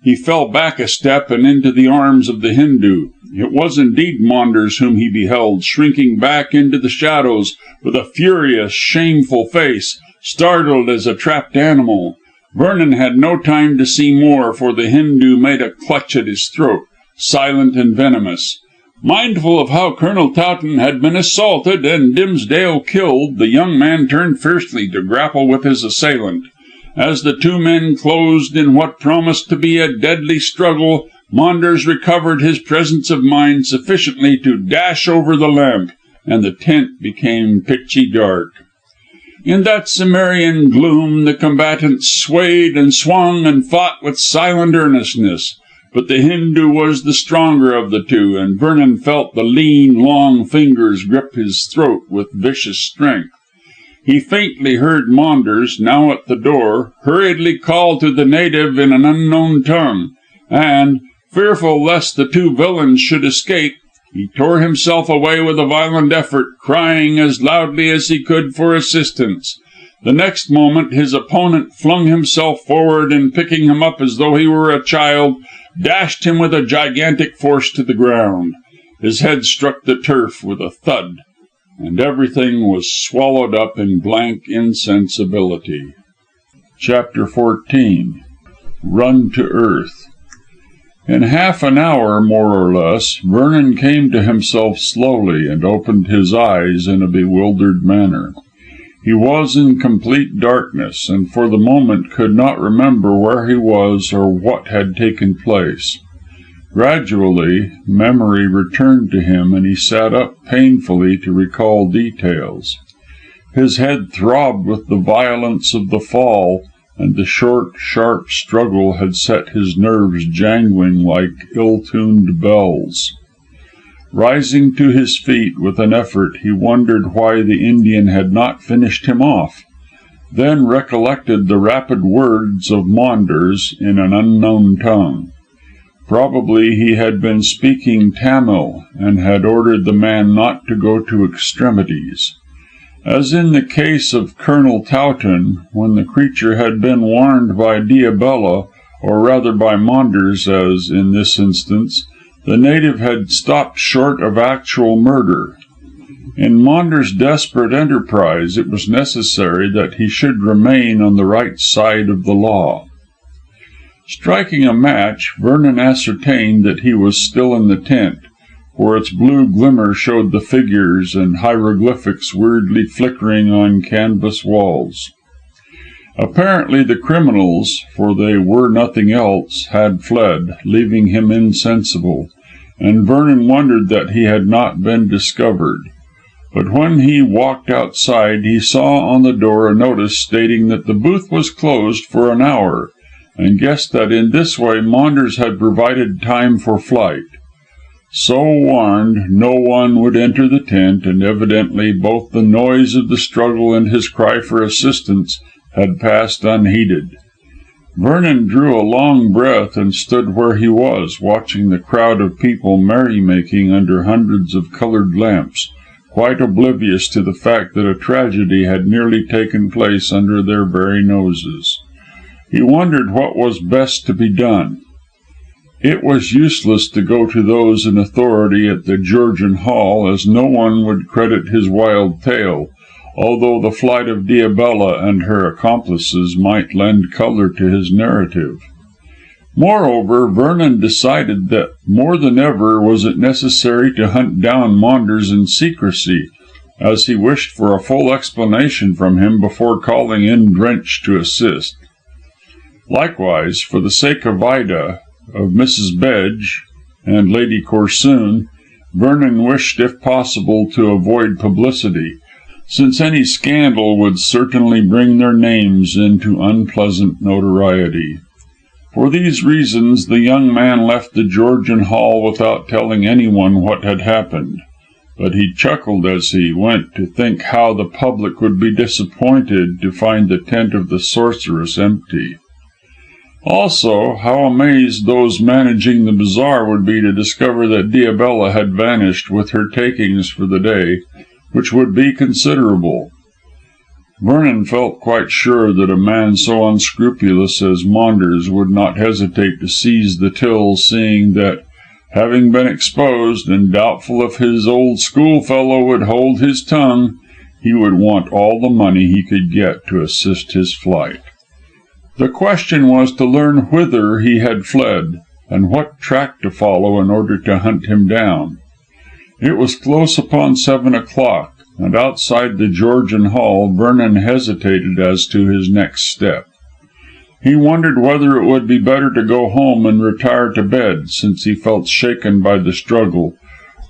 He fell back a step and into the arms of the Hindoo. It was indeed Maunders whom he beheld, shrinking back into the shadows, with a furious, shameful face, startled as a trapped animal. Vernon had no time to see more, for the Hindoo made a clutch at his throat, silent and venomous. Mindful of how Colonel Towton had been assaulted and Dimsdale killed, the young man turned fiercely to grapple with his assailant. As the two men closed in what promised to be a deadly struggle, Maunders recovered his presence of mind sufficiently to dash over the lamp, and the tent became pitchy dark. In that Cimmerian gloom the combatants swayed and swung and fought with silent earnestness, but the Hindoo was the stronger of the two, and Vernon felt the lean, long fingers grip his throat with vicious strength. He faintly heard Maunders, now at the door, hurriedly call to the native in an unknown tongue, and, fearful lest the two villains should escape, he tore himself away with a violent effort, crying as loudly as he could for assistance. The next moment his opponent flung himself forward, and picking him up as though he were a child, dashed him with a gigantic force to the ground. His head struck the turf with a thud, and everything was swallowed up in blank insensibility. Chapter 14. Run to Earth. In half an hour, more or less, Vernon came to himself slowly, and opened his eyes in a bewildered manner. He was in complete darkness, and for the moment could not remember where he was or what had taken place. Gradually, memory returned to him, and he sat up painfully to recall details. His head throbbed with the violence of the fall, and the short, sharp struggle had set his nerves jangling like ill-tuned bells. Rising to his feet with an effort, he wondered why the Indian had not finished him off, then recollected the rapid words of Maunders in an unknown tongue. Probably he had been speaking Tamil, and had ordered the man not to go to extremities. As in the case of Colonel Towton, when the creature had been warned by Diabella, or rather by Maunders as in this instance, the native had stopped short of actual murder. In Maunders' desperate enterprise it was necessary that he should remain on the right side of the law. Striking a match, Vernon ascertained that he was still in the tent, for its blue glimmer showed the figures and hieroglyphics weirdly flickering on canvas walls. Apparently the criminals, for they were nothing else, had fled, leaving him insensible, and Vernon wondered that he had not been discovered. But when he walked outside, he saw on the door a notice stating that the booth was closed for an hour, and guessed that in this way Maunders had provided time for flight. So warned, no one would enter the tent, and evidently both the noise of the struggle and his cry for assistance had passed unheeded. Vernon drew a long breath and stood where he was, watching the crowd of people merrymaking under hundreds of coloured lamps, quite oblivious to the fact that a tragedy had nearly taken place under their very noses. He wondered what was best to be done. It was useless to go to those in authority at the Georgian Hall, as no one would credit his wild tale, although the flight of Diabella and her accomplices might lend colour to his narrative. Moreover, Vernon decided that more than ever was it necessary to hunt down Maunders in secrecy, as he wished for a full explanation from him before calling in Drench to assist. Likewise, for the sake of Ida, of Mrs. Bedge, and Lady Corsoon, Vernon wished if possible to avoid publicity, since any scandal would certainly bring their names into unpleasant notoriety. For these reasons the young man left the Georgian Hall without telling anyone what had happened. But he chuckled as he went to think how the public would be disappointed to find the tent of the sorceress empty. Also, how amazed those managing the bazaar would be to discover that Diabella had vanished with her takings for the day, which would be considerable. Vernon felt quite sure that a man so unscrupulous as Maunders would not hesitate to seize the till, seeing that, having been exposed, and doubtful if his old schoolfellow would hold his tongue, he would want all the money he could get to assist his flight. The question was to learn whither he had fled, and what track to follow in order to hunt him down. It was close upon 7 o'clock, and outside the Georgian Hall Vernon hesitated as to his next step. He wondered whether it would be better to go home and retire to bed, since he felt shaken by the struggle,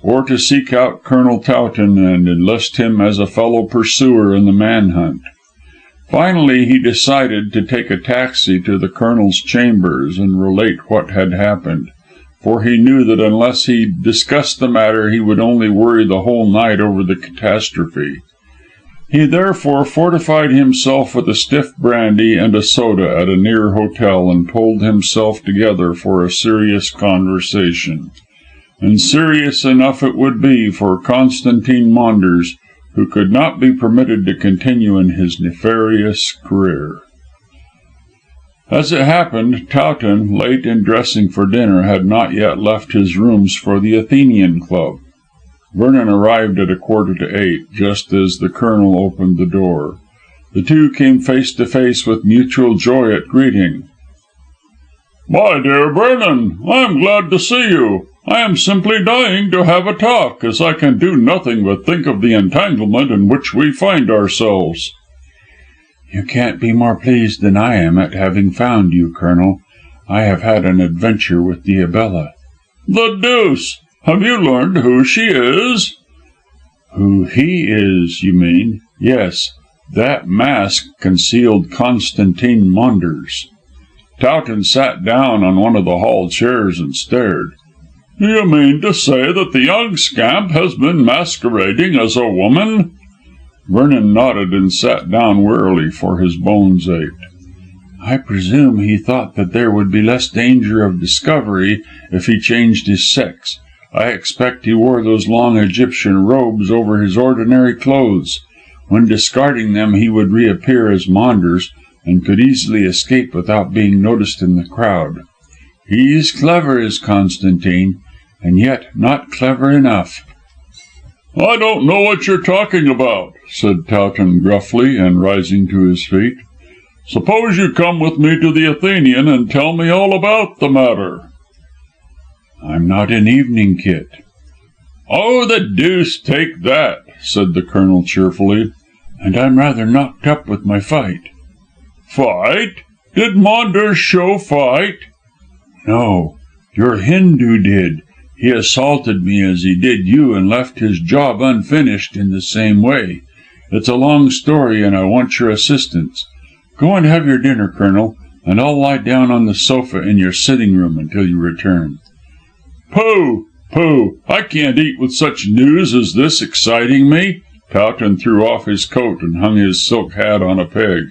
or to seek out Colonel Towton and enlist him as a fellow pursuer in the manhunt. Finally he decided to take a taxi to the Colonel's chambers and relate what had happened, for he knew that unless he discussed the matter he would only worry the whole night over the catastrophe. He therefore fortified himself with a stiff brandy and a soda at a near hotel, and pulled himself together for a serious conversation. And serious enough it would be for Constantine Maunders, who could not be permitted to continue in his nefarious career. As it happened, Towton, late in dressing for dinner, had not yet left his rooms for the Athenian Club. Vernon arrived at 7:45, just as the Colonel opened the door. The two came face to face with mutual joy at greeting. "My dear Vernon, I am glad to see you. I am simply dying to have a talk, as I can do nothing but think of the entanglement in which we find ourselves." "You can't be more pleased than I am at having found you, Colonel. I have had an adventure with Diabella." "The deuce! Have you learned who she is?" "Who he is, you mean? Yes. That mask concealed Constantine Maunders." Towton sat down on one of the hall chairs and stared. "Do you mean to say that the young scamp has been masquerading as a woman?" Vernon nodded and sat down wearily, for his bones ached. "I presume he thought that there would be less danger of discovery if he changed his sex. I expect he wore those long Egyptian robes over his ordinary clothes. When discarding them he would reappear as Maunders, and could easily escape without being noticed in the crowd. He's clever, is Constantine, and yet not clever enough." "I don't know what you're talking about," said Towton gruffly, and rising to his feet. "Suppose you come with me to the Athenian and tell me all about the matter." "I'm not in evening kit." "Oh, the deuce take that," said the Colonel cheerfully. "And I'm rather knocked up with my fight." "Fight? Did Maunders show fight?" "No, your Hindu did. He assaulted me as he did you, and left his job unfinished in the same way. It's a long story, and I want your assistance. Go and have your dinner, Colonel, and I'll lie down on the sofa in your sitting room until you return." "Pooh, pooh! I can't eat with such news as this exciting me." Towton threw off his coat and hung his silk hat on a peg.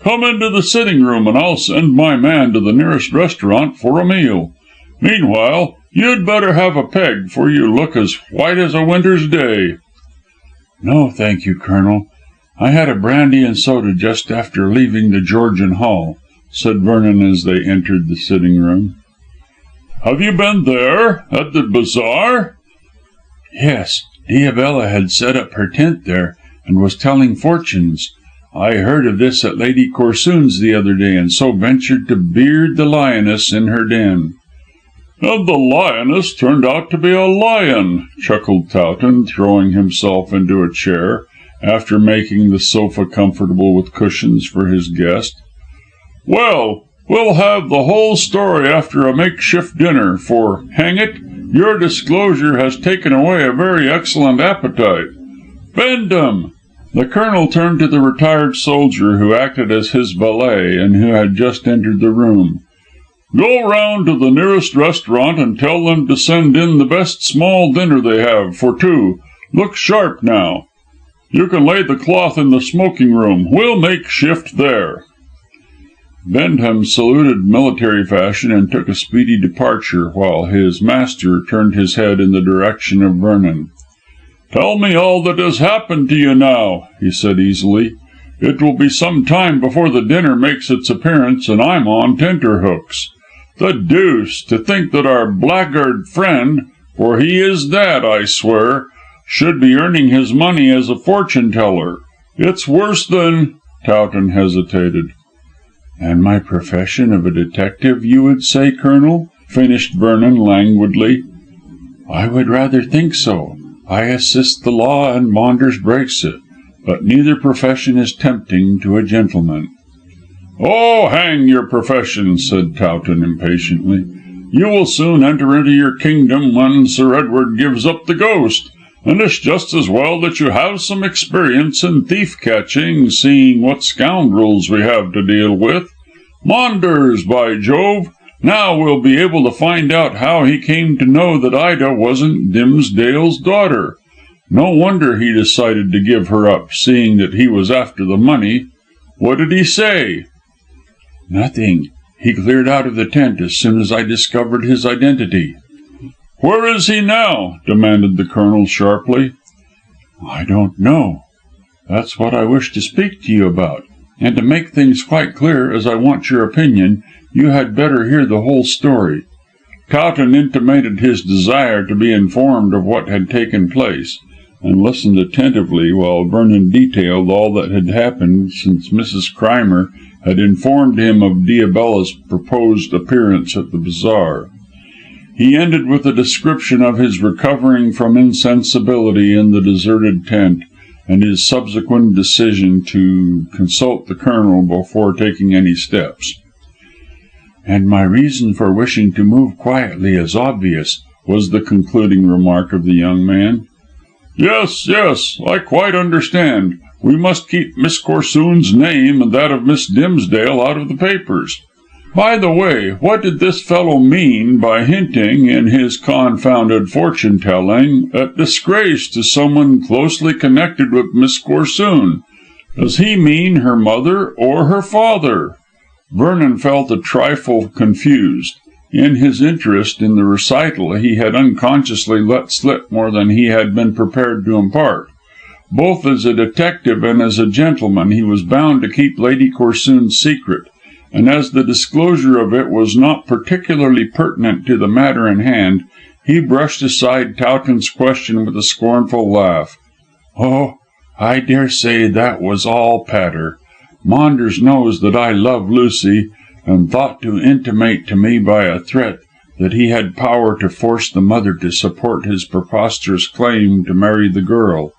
"Come into the sitting room, and I'll send my man to the nearest restaurant for a meal. Meanwhile, you'd better have a peg, for you look as white as a winter's day." "No, thank you, Colonel. I had a brandy and soda just after leaving the Georgian Hall," said Vernon as they entered the sitting room. "Have you been there, at the bazaar?" "Yes. Diabella had set up her tent there, and was telling fortunes. I heard of this at Lady Corsoon's the other day, and so ventured to beard the lioness in her den." "And the lioness turned out to be a lion," chuckled Towton, throwing himself into a chair, after making the sofa comfortable with cushions for his guest. "Well, we'll have the whole story after a makeshift dinner, for, hang it, your disclosure has taken away a very excellent appetite. Bend 'em." The Colonel turned to the retired soldier who acted as his valet, and who had just entered the room. Go round to the nearest restaurant and tell them to send in the best small dinner they have, for two. Look sharp now. You can lay the cloth in the smoking room. We'll make shift there." Bendham saluted military fashion and took a speedy departure, while his master turned his head in the direction of Vernon. "Tell me all that has happened to you now," he said easily. "It will be some time before the dinner makes its appearance, and I'm on tenterhooks. The deuce! To think that our blackguard friend, for he is that, I swear, should be earning his money as a fortune teller. It's worse than—" Towton hesitated. "And my profession of a detective, you would say, Colonel?" finished Vernon languidly. "I would rather think so. I assist the law and Maunders breaks it, but neither profession is tempting to a gentleman." "Oh, hang your profession," said Towton impatiently. "You will soon enter into your kingdom when Sir Edward gives up the ghost, and it's just as well that you have some experience in thief catching, seeing what scoundrels we have to deal with. Maunders, by Jove! Now we'll be able to find out how he came to know that Ida wasn't Dimsdale's daughter. No wonder he decided to give her up, seeing that he was after the money. What did he say?" "Nothing. He cleared out of the tent as soon as I discovered his identity." "Where is he now?" demanded the Colonel sharply. "I don't know. That's what I wish to speak to you about. And to make things quite clear, as I want your opinion, you had better hear the whole story." Towton intimated his desire to be informed of what had taken place, and listened attentively while Vernon detailed all that had happened since Mrs. Crimer had informed him of Diabella's proposed appearance at the bazaar. He ended with a description of his recovering from insensibility in the deserted tent, and his subsequent decision to consult the Colonel before taking any steps. "And my reason for wishing to move quietly is obvious," was the concluding remark of the young man. "Yes, yes, I quite understand. We must keep Miss Corsoon's name and that of Miss Dimsdale out of the papers. By the way, what did this fellow mean by hinting, in his confounded fortune-telling, at disgrace to someone closely connected with Miss Corsoon? Does he mean her mother or her father?" Vernon felt a trifle confused. In his interest in the recital he had unconsciously let slip more than he had been prepared to impart. Both as a detective and as a gentleman he was bound to keep Lady Corsoon's secret, and as the disclosure of it was not particularly pertinent to the matter in hand, he brushed aside Towton's question with a scornful laugh. "Oh, I dare say that was all patter. Maunders knows that I love Lucy, and thought to intimate to me by a threat that he had power to force the mother to support his preposterous claim to marry the girl.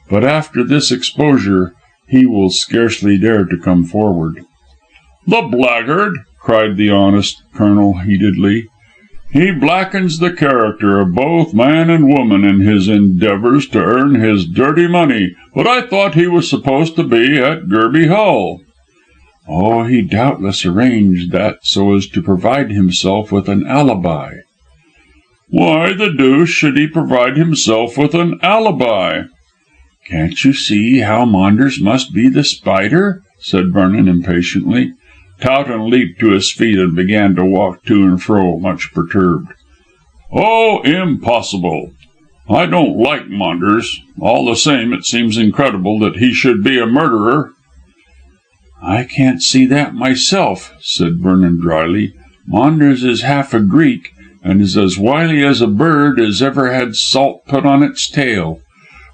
But after this exposure he will scarcely dare to come forward." "The blackguard!" cried the honest Colonel heatedly. "He blackens the character of both man and woman in his endeavours to earn his dirty money. But I thought he was supposed to be at Gerby Hall." "Oh, he doubtless arranged that so as to provide himself with an alibi." "Why the deuce should he provide himself with an alibi?" "Can't you see how Maunders must be the Spider?" said Vernon impatiently. Towton leaped to his feet and began to walk to and fro, much perturbed. "Oh, impossible. I don't like Maunders. All the same, it seems incredible that he should be a murderer." "I can't see that myself," said Vernon drily. "Maunders is half a Greek, and is as wily as a bird as ever had salt put on its tail.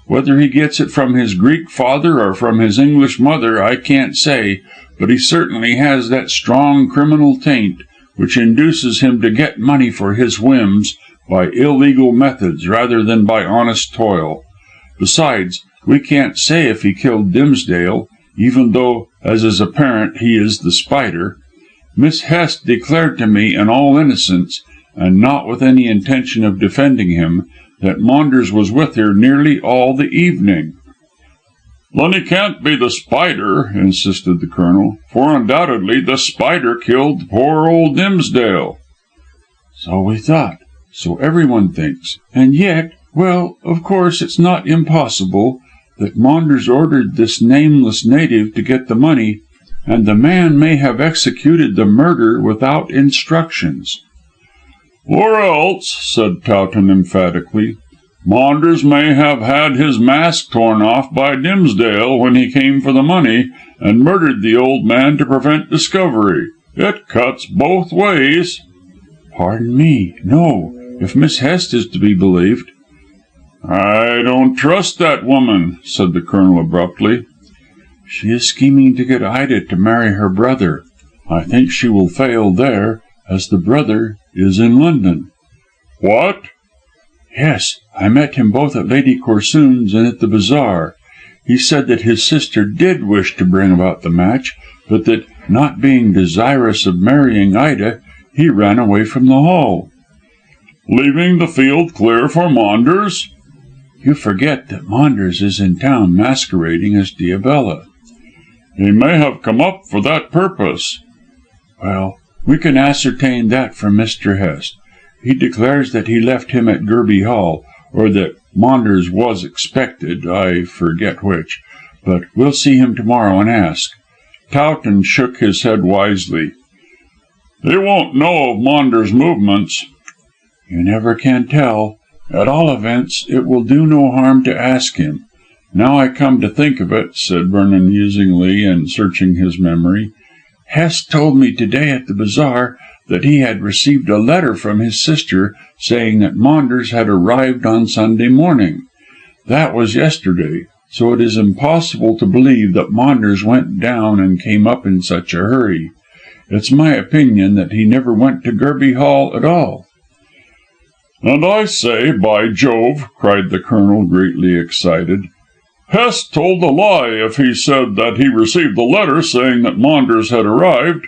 Whether he gets it from his Greek father or from his English mother I can't say, but he certainly has that strong criminal taint which induces him to get money for his whims by illegal methods rather than by honest toil. Besides, we can't say if he killed Dimsdale, even though, as is apparent, he is the Spider. Miss Hest declared to me in all innocence, and not with any intention of defending him, that Maunders was with her nearly all the evening." "Then he can't be the Spider," insisted the Colonel, "for undoubtedly the Spider killed poor old Dimsdale." So we thought. So everyone thinks. And yet, well, of course it's not impossible that Maunders ordered this nameless native to get the money, and the man may have executed the murder without instructions. "Or else," said Towton emphatically, "Maunders may have had his mask torn off by Dimsdale when he came for the money, and murdered the old man to prevent discovery. It cuts both ways." Pardon me, no, if Miss Hest is to be believed. "I don't trust that woman," said the Colonel abruptly. She is scheming to get Ida to marry her brother. I think she will fail there, as the brother is in London. "What?" Yes, I met him both at Lady Corsoon's and at the bazaar. He said that his sister did wish to bring about the match, but that, not being desirous of marrying Ida, he ran away from the Hall. "Leaving the field clear for Maunders?" You forget that Maunders is in town masquerading as Diabella. "He may have come up for that purpose." Well, we can ascertain that from Mr. Hest. He declares that he left him at Gerby Hall, or that Maunders was expected, I forget which, but we'll see him tomorrow and ask. Towton shook his head wisely. "He won't know of Maunders' movements." You never can tell. At all events, it will do no harm to ask him. Now I come to think of it, said Vernon musingly and searching his memory, Hest told me to-day at the bazaar that he had received a letter from his sister saying that Maunders had arrived on Sunday morning. That was yesterday, so it is impossible to believe that Maunders went down and came up in such a hurry. It's my opinion that he never went to Gerby Hall at all. "And I say, by Jove," cried the Colonel, greatly excited, "Hest told a lie if he said that he received the letter saying that Maunders had arrived.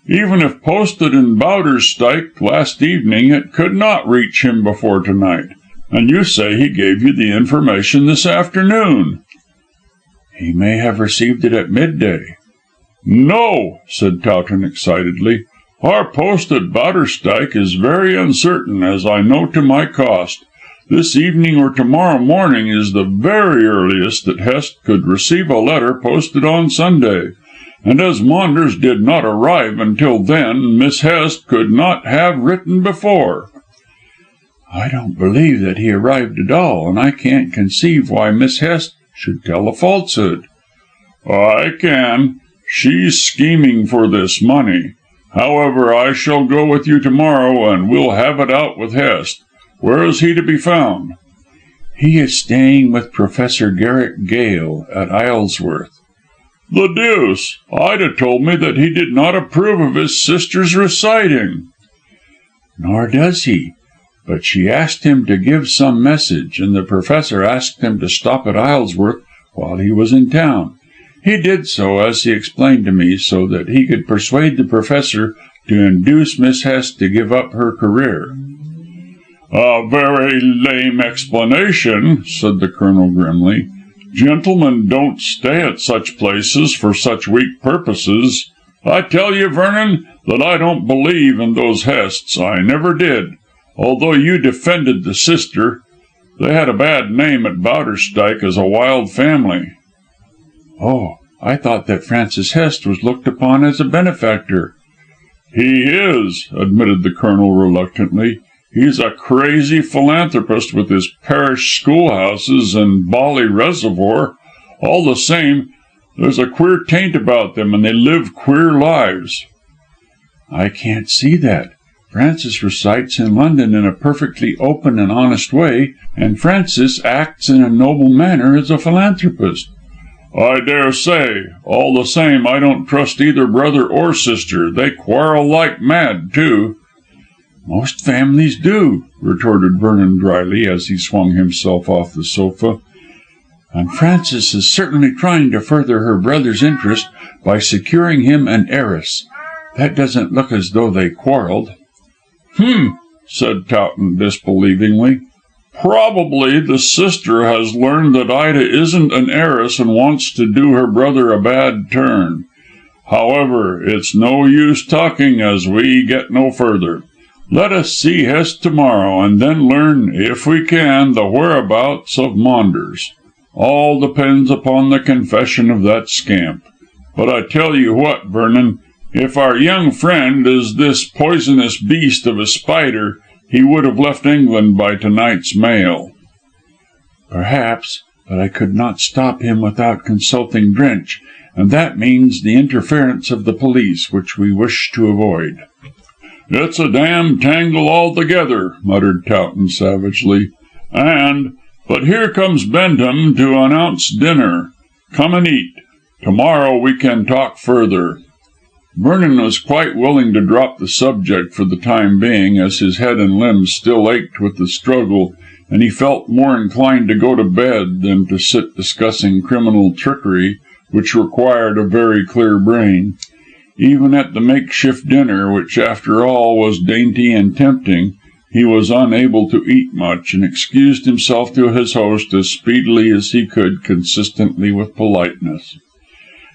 Even if posted in Bowderstyke last evening, it could not reach him before tonight. And you say he gave you the information this afternoon." "He may have received it at midday." "No," said Towton excitedly. "Our post at Bowderstyke is very uncertain, as I know to my cost. This evening or tomorrow morning is the very earliest that Hest could receive a letter posted on Sunday, and as Maunders did not arrive until then, Miss Hest could not have written before." "I don't believe that he arrived at all, and I can't conceive why Miss Hest should tell a falsehood." "I can. She's scheming for this money. However, I shall go with you tomorrow, and we'll have it out with Hest. Where is he to be found?" "He is staying with Professor Garrick Gale at Isleworth." "The deuce! Ida told me that he did not approve of his sister's reciting." "Nor does he. But she asked him to give some message, and the Professor asked him to stop at Isleworth while he was in town. He did so, as he explained to me, so that he could persuade the Professor to induce Miss Hest to give up her career." "A very lame explanation," said the Colonel grimly. "Gentlemen don't stay at such places for such weak purposes. I tell you, Vernon, that I don't believe in those Hests. I never did, although you defended the sister. They had a bad name at Bowderstyke as a wild family." "Oh, I thought that Francis Hest was looked upon as a benefactor." "He is," admitted the Colonel reluctantly. "He's a crazy philanthropist with his parish schoolhouses and Bolly Reservoir. All the same, there's a queer taint about them, and they live queer lives." "I can't see that. Francis recites in London in a perfectly open and honest way, and Francis acts in a noble manner as a philanthropist." "I dare say. All the same, I don't trust either brother or sister. They quarrel like mad, too." "Most families do," retorted Vernon dryly, as he swung himself off the sofa. "And Frances is certainly trying to further her brother's interest by securing him an heiress. That doesn't look as though they quarrelled." "Hm," said Towton disbelievingly. Probably the sister has learned that Ida isn't an heiress and wants to do her brother a bad turn. However, it's no use talking as we get no further. Let us see Hest tomorrow, and then learn, if we can, the whereabouts of Maunders. All depends upon the confession of that scamp. But I tell you what, Vernon, if our young friend is this poisonous beast of a spider, he would have left England by tonight's mail." "Perhaps, but I could not stop him without consulting Drench, and that means the interference of the police, which we wish to avoid." "It's a damned tangle altogether," muttered Towton savagely. But here comes Bentham to announce dinner. Come and eat. Tomorrow we can talk further." Vernon was quite willing to drop the subject for the time being, as his head and limbs still ached with the struggle, and he felt more inclined to go to bed than to sit discussing criminal trickery, which required a very clear brain. Even at the makeshift dinner, which after all was dainty and tempting, he was unable to eat much, and excused himself to his host as speedily as he could, consistently with politeness.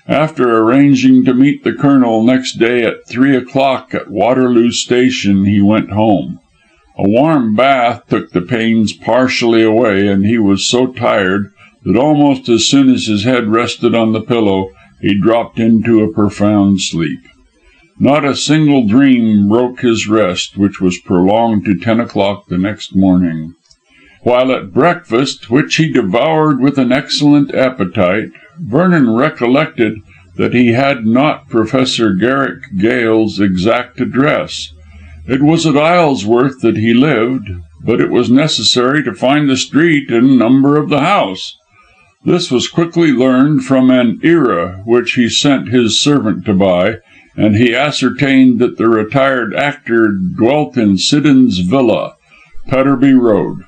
After arranging to meet the Colonel next day at 3 o'clock at Waterloo Station, he went home. A warm bath took the pains partially away, and he was so tired that almost as soon as his head rested on the pillow, he dropped into a profound sleep. Not a single dream broke his rest, which was prolonged to 10 o'clock the next morning. While at breakfast, which he devoured with an excellent appetite, Vernon recollected that he had not Professor Garrick Gale's exact address. It was at Isleworth that he lived, but it was necessary to find the street and number of the house. This was quickly learned from an Era which he sent his servant to buy, and he ascertained that the retired actor dwelt in Siddons Villa, Petterby Road.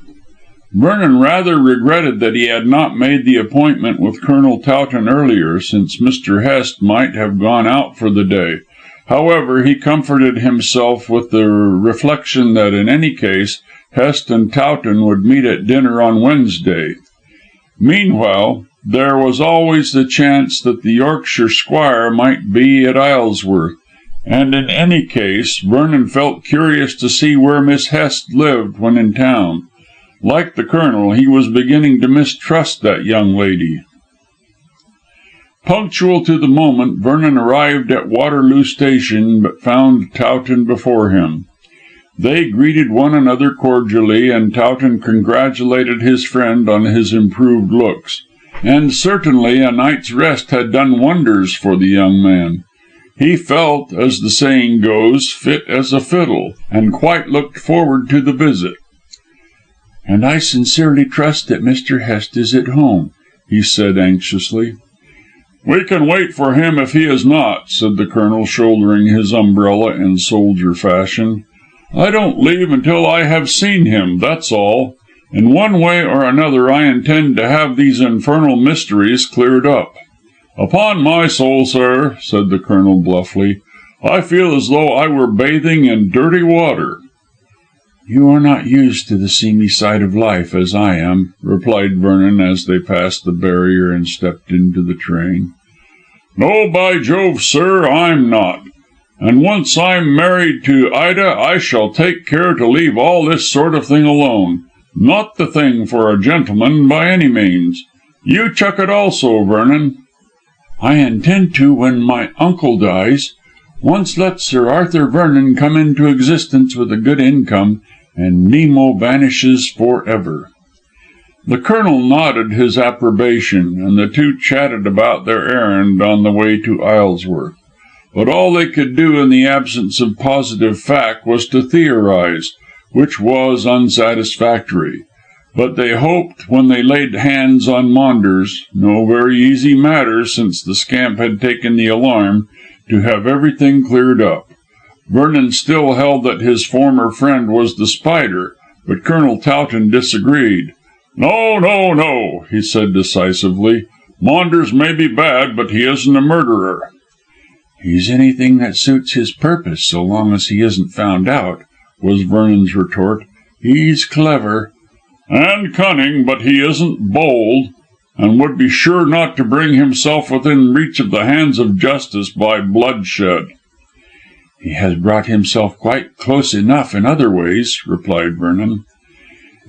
Vernon rather regretted that he had not made the appointment with Colonel Towton earlier, since Mr. Hest might have gone out for the day. However, he comforted himself with the reflection that in any case Hest and Towton would meet at dinner on Wednesday. Meanwhile, there was always the chance that the Yorkshire squire might be at Isleworth, and in any case Vernon felt curious to see where Miss Hest lived when in town. Like the Colonel, he was beginning to mistrust that young lady. Punctual to the moment, Vernon arrived at Waterloo Station, but found Towton before him. They greeted one another cordially, and Towton congratulated his friend on his improved looks. And certainly a night's rest had done wonders for the young man. He felt, as the saying goes, fit as a fiddle, and quite looked forward to the visit. "And I sincerely trust that Mr. Hest is at home," he said anxiously. "We can wait for him if he is not," said the Colonel, shouldering his umbrella in soldier fashion. "I don't leave until I have seen him, that's all. In one way or another I intend to have these infernal mysteries cleared up." "Upon my soul, sir," said the Colonel bluffly, "I feel as though I were bathing in dirty water." "You are not used to the seamy side of life, as I am," replied Vernon, as they passed the barrier and stepped into the train. "No, by Jove, sir, I'm not. And once I'm married to Ida, I shall take care to leave all this sort of thing alone. Not the thing for a gentleman, by any means. You chuck it also, Vernon." "I intend to when my uncle dies. Once let Sir Arthur Vernon come into existence with a good income, and Nemo vanishes for ever." The Colonel nodded his approbation, and the two chatted about their errand on the way to Isleworth. But all they could do in the absence of positive fact was to theorise, which was unsatisfactory. But they hoped, when they laid hands on Maunders, no very easy matter since the scamp had taken the alarm, to have everything cleared up. Vernon still held that his former friend was the Spider, but Colonel Towton disagreed. "No, no, no," he said decisively. "Maunders may be bad, but he isn't a murderer." "He's anything that suits his purpose, so long as he isn't found out," was Vernon's retort. "He's clever." "And cunning, but he isn't bold, and would be sure not to bring himself within reach of the hands of justice by bloodshed." "He has brought himself quite close enough in other ways," replied Vernon.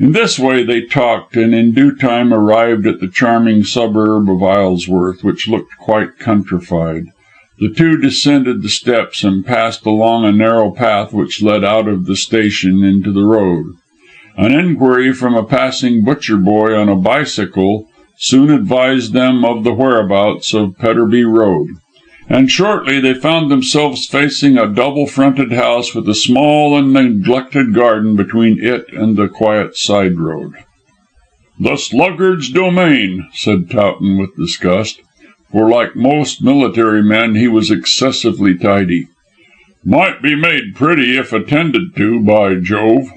In this way they talked, and in due time arrived at the charming suburb of Isleworth, which looked quite countrified. The two descended the steps and passed along a narrow path which led out of the station into the road. An inquiry from a passing butcher boy on a bicycle soon advised them of the whereabouts of Petterby Road, and shortly they found themselves facing a double-fronted house with a small and neglected garden between it and the quiet side road. "The sluggard's domain," said Towton with disgust, for like most military men he was excessively tidy. "Might be made pretty if attended to, by Jove."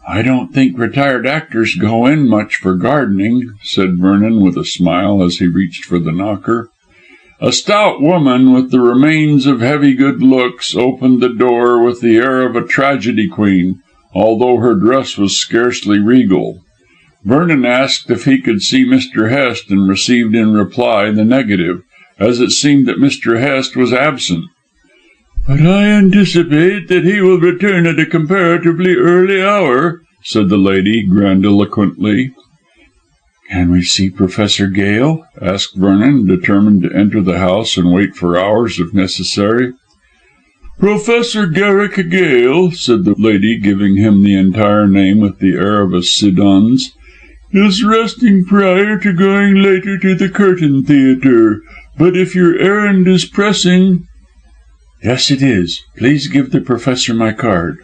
"I don't think retired actors go in much for gardening," said Vernon with a smile as he reached for the knocker. A stout woman with the remains of heavy good looks opened the door with the air of a tragedy queen, although her dress was scarcely regal. Vernon asked if he could see Mr. Hest, and received in reply the negative, as it seemed that Mr. Hest was absent. "But I anticipate that he will return at a comparatively early hour," said the lady grandiloquently. "Can we see Professor Gale?" asked Vernon, determined to enter the house and wait for hours if necessary. "Professor Garrick Gale," said the lady, giving him the entire name with the air of a Siddons, "is resting prior to going later to the Curtain Theatre. But if your errand is pressing—" "Yes, it is. Please give the Professor my card."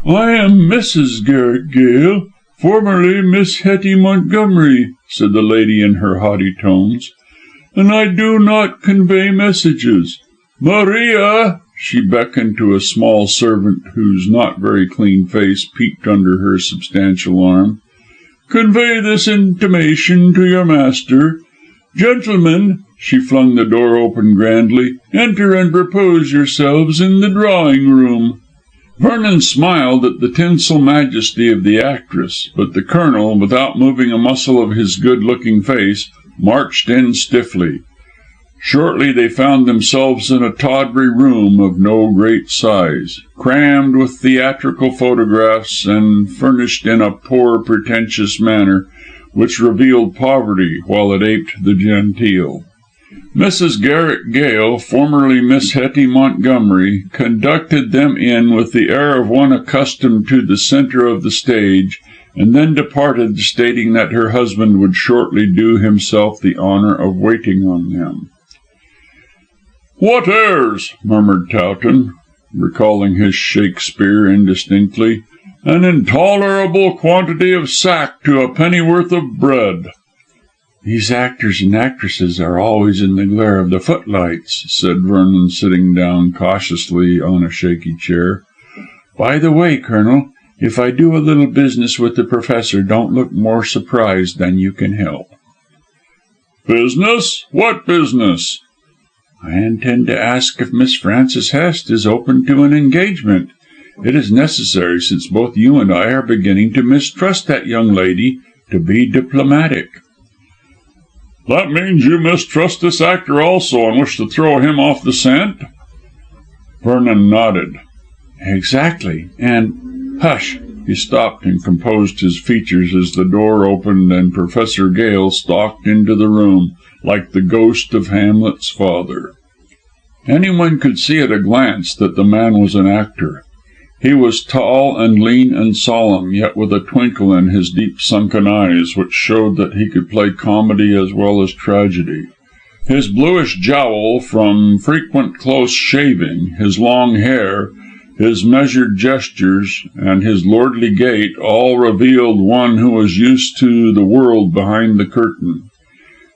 "I am Mrs. Garrick Gale, formerly Miss Hetty Montgomery," said the lady in her haughty tones, "and I do not convey messages. Maria," she beckoned to a small servant whose not very clean face peeped under her substantial arm, "convey this intimation to your master. Gentlemen," she flung the door open grandly, "enter and propose yourselves in the drawing room." Vernon smiled at the tinsel majesty of the actress, but the Colonel, without moving a muscle of his good-looking face, marched in stiffly. Shortly they found themselves in a tawdry room of no great size, crammed with theatrical photographs and furnished in a poor, pretentious manner, which revealed poverty while it aped the genteel. Mrs. Garrick Gale, formerly Miss Hetty Montgomery, conducted them in with the air of one accustomed to the centre of the stage, and then departed, stating that her husband would shortly do himself the honour of waiting on them. "What airs?" murmured Towton, recalling his Shakespeare indistinctly. "An intolerable quantity of sack to a pennyworth of bread." "These actors and actresses are always in the glare of the footlights," said Vernon, sitting down cautiously on a shaky chair. "By the way, Colonel, if I do a little business with the Professor, don't look more surprised than you can help." "Business? What business?" "I intend to ask if Miss Frances Hest is open to an engagement. It is necessary, since both you and I are beginning to mistrust that young lady, to be diplomatic." "That means you mistrust this actor also, and wish to throw him off the scent?" Vernon nodded. "Exactly, and hush!" He stopped and composed his features as the door opened and Professor Gale stalked into the room, like the ghost of Hamlet's father. Anyone could see at a glance that the man was an actor. He was tall and lean and solemn, yet with a twinkle in his deep sunken eyes, which showed that he could play comedy as well as tragedy. His bluish jowl, from frequent close shaving, his long hair, his measured gestures, and his lordly gait, all revealed one who was used to the world behind the curtain.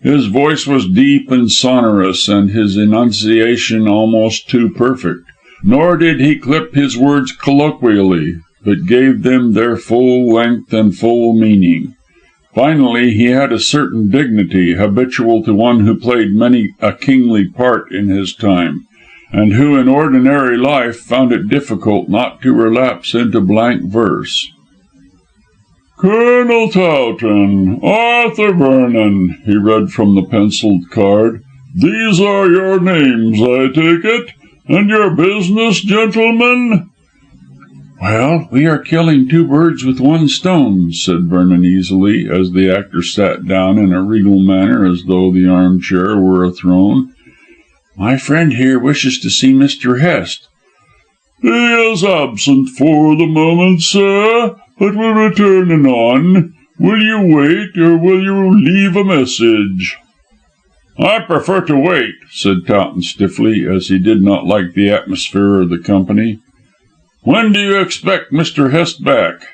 His voice was deep and sonorous, and his enunciation almost too perfect. Nor did he clip his words colloquially, but gave them their full length and full meaning. Finally, he had a certain dignity, habitual to one who played many a kingly part in his time, and who in ordinary life found it difficult not to relapse into blank verse. Colonel Towton, Arthur Vernon, he read from the penciled card. These are your names, I take it, and your business, gentlemen? Well, we are killing two birds with one stone, said Vernon easily, as the actor sat down in a regal manner as though the armchair were a throne. My friend here wishes to see Mr. Hest. He is absent for the moment, sir, but will return anon. Will you wait, or will you leave a message? I prefer to wait, said Towton stiffly, as he did not like the atmosphere of the company. When do you expect Mr. Hest back?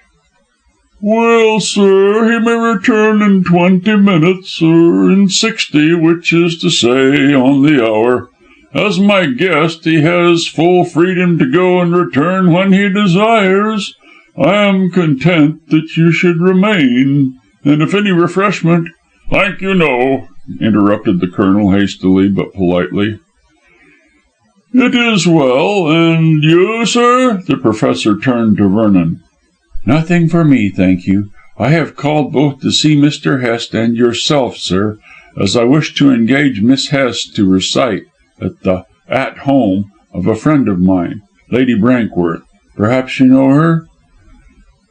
Well, sir, he may return in 20 minutes, or in 60, which is to say, on the hour. As my guest, he has full freedom to go and return when he desires. I am content that you should remain, and if any refreshment— Thank you, no, interrupted the Colonel hastily but politely. It is well, and you, sir? The Professor turned to Vernon. Nothing for me, thank you. I have called both to see Mr. Hest and yourself, sir, as I wish to engage Miss Hest to recite at the At Home of a friend of mine, Lady Brankworth. Perhaps you know her?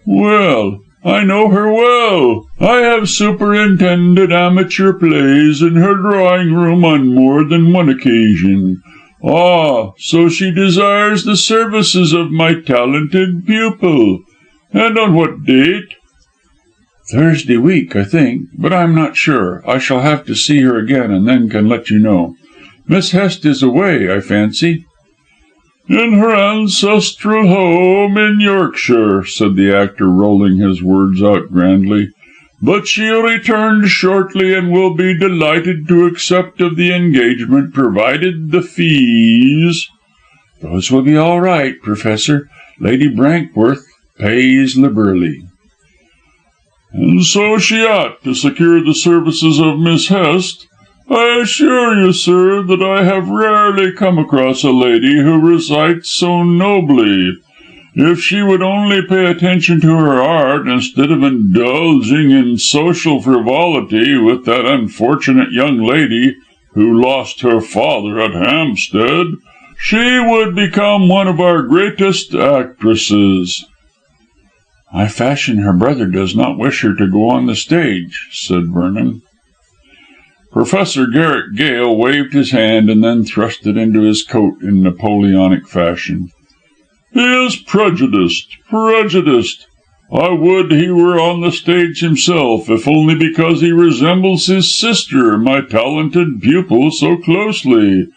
Well, I know her well. I have superintended amateur plays in her drawing room on more than one occasion. Ah, so she desires the services of my talented pupil. And on what date? Thursday week, I think, but I'm not sure. I shall have to see her again, and then can let you know. Miss Hest is away, I fancy. In her ancestral home in Yorkshire, said the actor, rolling his words out grandly. But she'll return shortly, and will be delighted to accept of the engagement, provided the fees— Those will be all right, Professor. Lady Brankworth pays liberally. And so she ought, to secure the services of Miss Hest. I assure you, sir, that I have rarely come across a lady who recites so nobly. If she would only pay attention to her art, instead of indulging in social frivolity with that unfortunate young lady who lost her father at Hampstead, she would become one of our greatest actresses. I fashion her brother does not wish her to go on the stage, said Vernon. Professor Garrick Gale waved his hand and then thrust it into his coat in Napoleonic fashion. He is prejudiced. I would he were on the stage himself, if only because he resembles his sister, my talented pupil, so closely.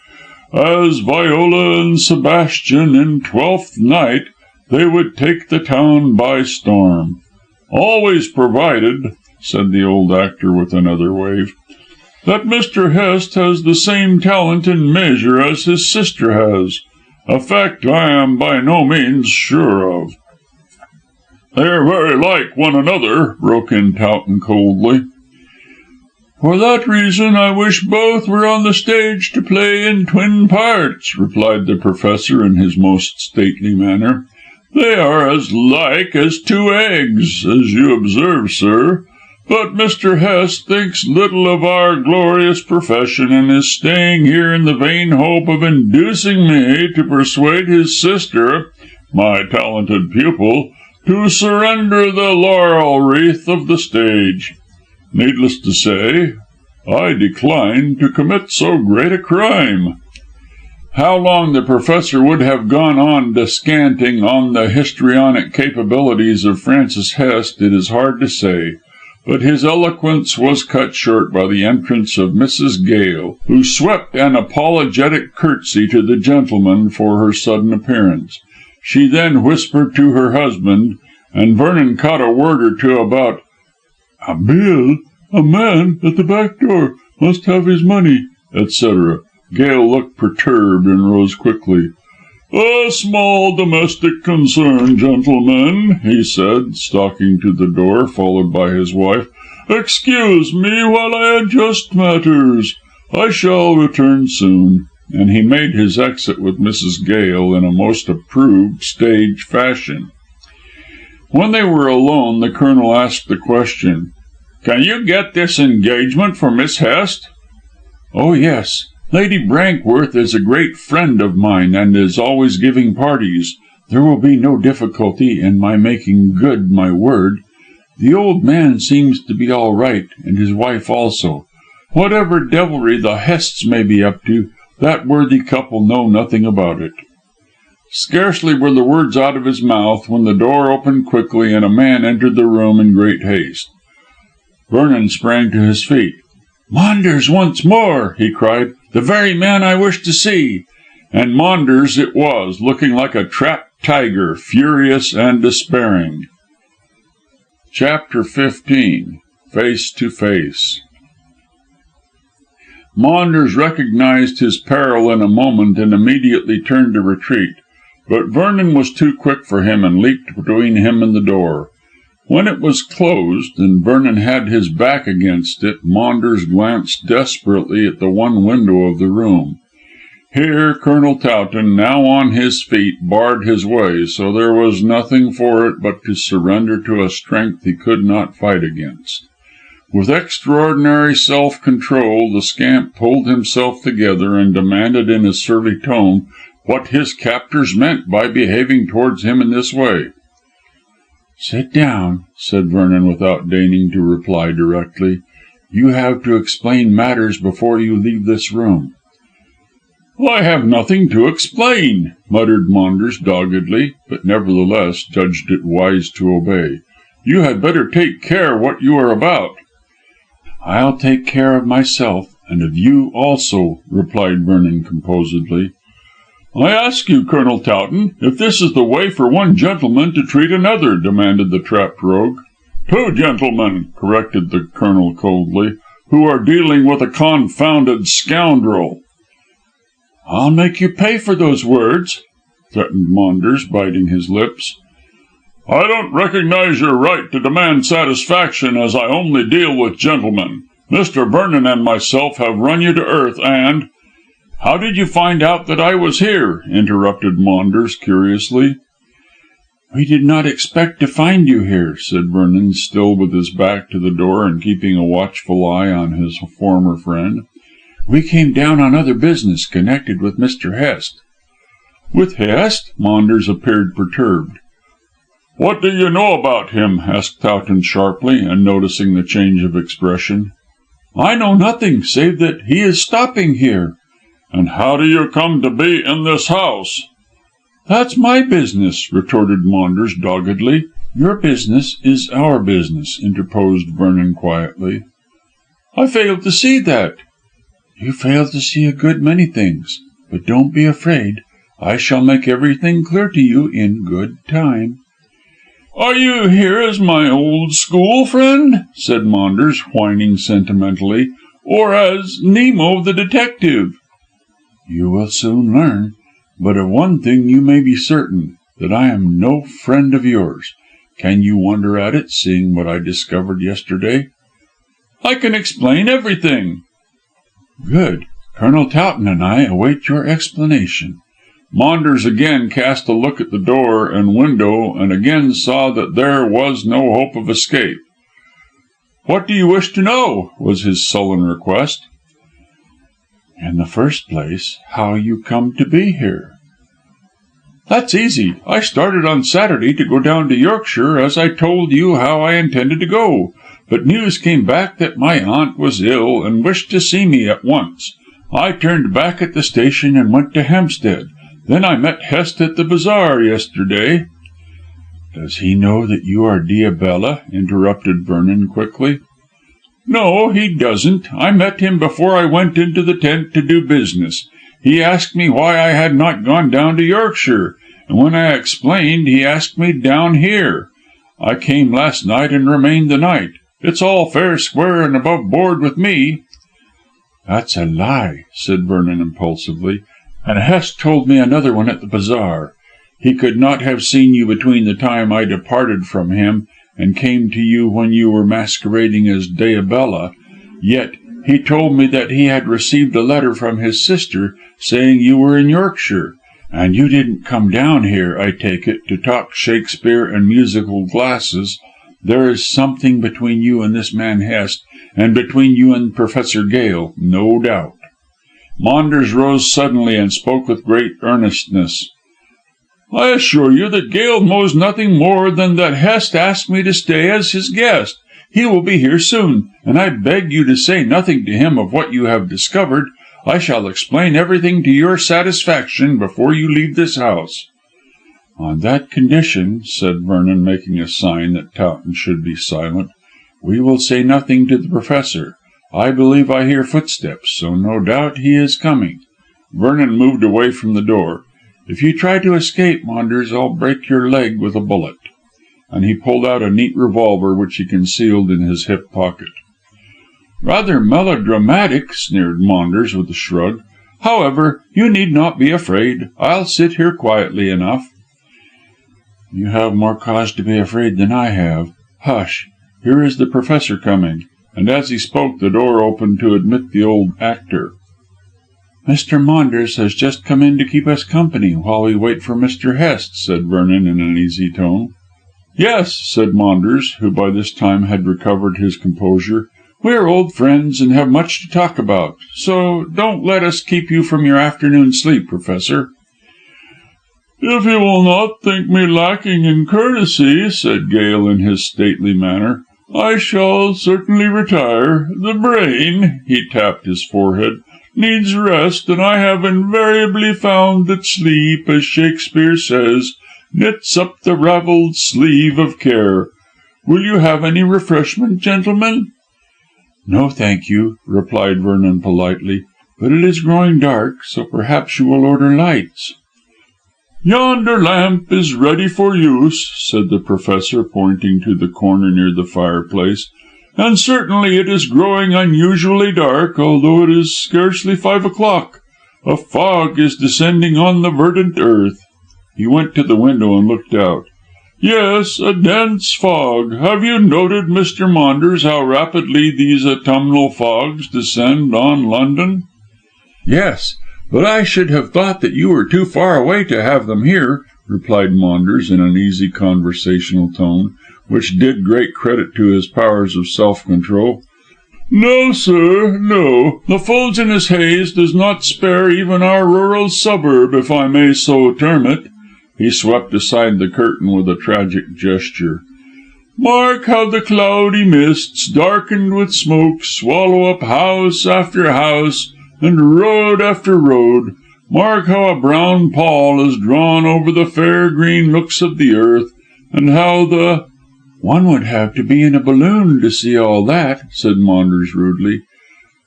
As Viola and Sebastian in Twelfth Night, they would take the town by storm. Always provided, said the old actor with another wave, that Mr. Hest has the same talent and measure as his sister has. A fact I am by no means sure of. They are very like one another, broke in Towton coldly. For that reason I wish both were on the stage to play in twin parts, replied the Professor in his most stately manner. They are as like as two eggs, as you observe, sir. But Mr. Hest thinks little of our glorious profession, and is staying here in the vain hope of inducing me to persuade his sister, my talented pupil, to surrender the laurel wreath of the stage. Needless to say, I decline to commit so great a crime. How long the Professor would have gone on descanting on the histrionic capabilities of Francis Hest, it is hard to say. But his eloquence was cut short by the entrance of Mrs. Gale, who swept an apologetic curtsy to the gentleman for her sudden appearance. She then whispered to her husband, and Vernon caught a word or two about "a bill, a man at the back door must have his money," etc. Gale looked perturbed and rose quickly. "A small domestic concern, gentlemen," he said, stalking to the door, followed by his wife. "Excuse me while I adjust matters. I shall return soon." And he made his exit with Mrs. Gale in a most approved stage fashion. When they were alone, the Colonel asked the question, "Can you get this engagement for Miss Hest?" "Oh, yes. Lady Brankworth is a great friend of mine, and is always giving parties. There will be no difficulty in my making good my word. The old man seems to be all right, and his wife also. Whatever devilry the Hests may be up to, that worthy couple know nothing about it." Scarcely were the words out of his mouth when the door opened quickly and a man entered the room in great haste. Vernon sprang to his feet. "Maunders once more!" he cried. "The very man I wish to see." And Maunders it was, looking like a trapped tiger, furious and despairing. Chapter 15 Face to Face. Maunders recognised his peril in a moment and immediately turned to retreat, but Vernon was too quick for him and leaped between him and the door. When it was closed, and Vernon had his back against it, Maunders glanced desperately at the one window of the room. Here Colonel Towton, now on his feet, barred his way, so there was nothing for it but to surrender to a strength he could not fight against. With extraordinary self-control, the scamp pulled himself together and demanded in a surly tone what his captors meant by behaving towards him in this way. "Sit down," said Vernon, without deigning to reply directly. "You have to explain matters before you leave this room." "I have nothing to explain," muttered Maunders doggedly, but nevertheless judged it wise to obey. "You had better take care what you are about." "I'll take care of myself, and of you also," replied Vernon composedly. "I ask you, Colonel Towton, if this is the way for one gentleman to treat another," demanded the trapped rogue. "Two gentlemen," corrected the Colonel coldly, "who are dealing with a confounded scoundrel." "I'll make you pay for those words," threatened Maunders, biting his lips. "I don't recognise your right to demand satisfaction, as I only deal with gentlemen. Mr. Vernon and myself have run you to earth, and—" "How did you find out that I was here?" interrupted Maunders curiously. "We did not expect to find you here," said Vernon, still with his back to the door and keeping a watchful eye on his former friend. "We came down on other business connected with Mr. Hest." "With Hest?" Maunders appeared perturbed. "What do you know about him?" asked Towton sharply, and noticing the change of expression. "I know nothing, save that he is stopping here." "And how do you come to be in this house?" "That's my business," retorted Maunders doggedly. "Your business is our business," interposed Vernon quietly. "I fail to see that." "You fail to see a good many things. But don't be afraid. I shall make everything clear to you in good time." "Are you here as my old school friend," said Maunders, whining sentimentally, "or as Nemo the detective?" "You will soon learn. But of one thing you may be certain, that I am no friend of yours. Can you wonder at it, seeing what I discovered yesterday?" "I can explain everything." "Good. Colonel Towton and I await your explanation." Maunders again cast a look at the door and window, and again saw that there was no hope of escape. "What do you wish to know?" was his sullen request. "In the first place, how you come to be here." "That's easy. I started on Saturday to go down to Yorkshire, as I told you how I intended to go, but news came back that my aunt was ill and wished to see me at once. I turned back at the station and went to Hampstead. Then I met Hest at the bazaar yesterday." "Does he know that you are Diabella?" interrupted Vernon quickly. "No, he doesn't. I met him before I went into the tent to do business. He asked me why I had not gone down to Yorkshire, and when I explained, he asked me down here. I came last night and remained the night. It's all fair, square, and above board with me." "That's a lie," said Vernon impulsively. "And Hest told me another one at the bazaar. He could not have seen you between the time I departed from him and came to you when you were masquerading as Diabella. Yet he told me that he had received a letter from his sister saying you were in Yorkshire, And you didn't come down here, I take it, to talk Shakespeare and musical glasses. There is something between you and this man Hest, and between you and Professor Gale, no doubt." Maunders rose suddenly and spoke with great earnestness. "I assure you that Gale knows nothing more than that Hest asked me to stay as his guest. He will be here soon, and I beg you to say nothing to him of what you have discovered. I shall explain everything to your satisfaction before you leave this house." "On that condition," said Vernon, making a sign that Towton should be silent, "we will say nothing to the Professor. I believe I hear footsteps, so no doubt he is coming." Vernon moved away from the door. "If you try to escape, Maunders, I'll break your leg with a bullet." And he pulled out a neat revolver which he concealed in his hip pocket. "Rather melodramatic," sneered Maunders with a shrug. "However, you need not be afraid. I'll sit here quietly enough." "You have more cause to be afraid than I have. Hush! Here is the Professor coming." And as he spoke, the door opened to admit the old actor. "Mr. Maunders has just come in to keep us company while we wait for Mr. Hest," said Vernon in an easy tone. "Yes," said Maunders, who by this time had recovered his composure. "We are old friends and have much to talk about, so don't let us keep you from your afternoon sleep, Professor." "If you will not think me lacking in courtesy," said Gale in his stately manner, "I shall certainly retire. The brain," he tapped his forehead, "needs rest, and I have invariably found that sleep, as Shakespeare says, knits up the ravelled sleeve of care. Will you have any refreshment, gentlemen?" "No, thank you," replied Vernon politely, "but it is growing dark, so perhaps you will order lights." "Yonder lamp is ready for use," said the Professor, pointing to the corner near the fireplace, "and certainly it is growing unusually dark, although it is scarcely 5 o'clock. A fog is descending on the verdant earth." He went to the window and looked out. "Yes, a dense fog. Have you noted, Mr. Maunders, how rapidly these autumnal fogs descend on London?" "Yes, but I should have thought that you were too far away to have them here," replied Maunders in an easy conversational tone, which did great credit to his powers of self-control. "No, sir, no. The Fulgeness haze does not spare even our rural suburb, if I may so term it." He swept aside the curtain with a tragic gesture. "Mark how the cloudy mists, darkened with smoke, swallow up house after house, and road after road. Mark how a brown pall is drawn over the fair green looks of the earth, and how the—" "One would have to be in a balloon to see all that," said Maunders rudely.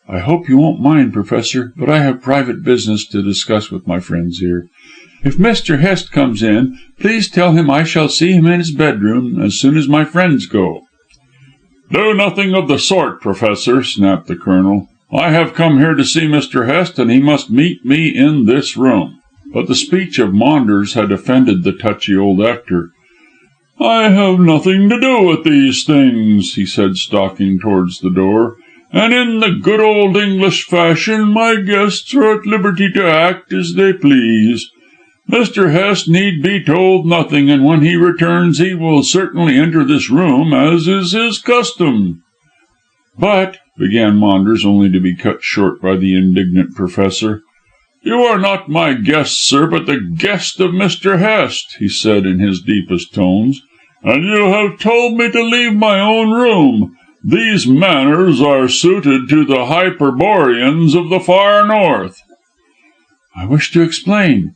"I hope you won't mind, Professor, but I have private business to discuss with my friends here. If Mr. Hest comes in, please tell him I shall see him in his bedroom as soon as my friends go." "Do nothing of the sort, Professor," snapped the Colonel. "I have come here to see Mr. Hest, and he must meet me in this room." But the speech of Maunders had offended the touchy old actor. "I have nothing to do with these things," he said, stalking towards the door, "and in the good old English fashion my guests are at liberty to act as they please. Mr. Hest need be told nothing, and when he returns he will certainly enter this room, as is his custom." "But," began Maunders, only to be cut short by the indignant Professor. "You are not my guest, sir, but the guest of Mr. Hest," he said in his deepest tones, "and you have told me to leave my own room. These manners are suited to the Hyperboreans of the far north." "I wish to explain."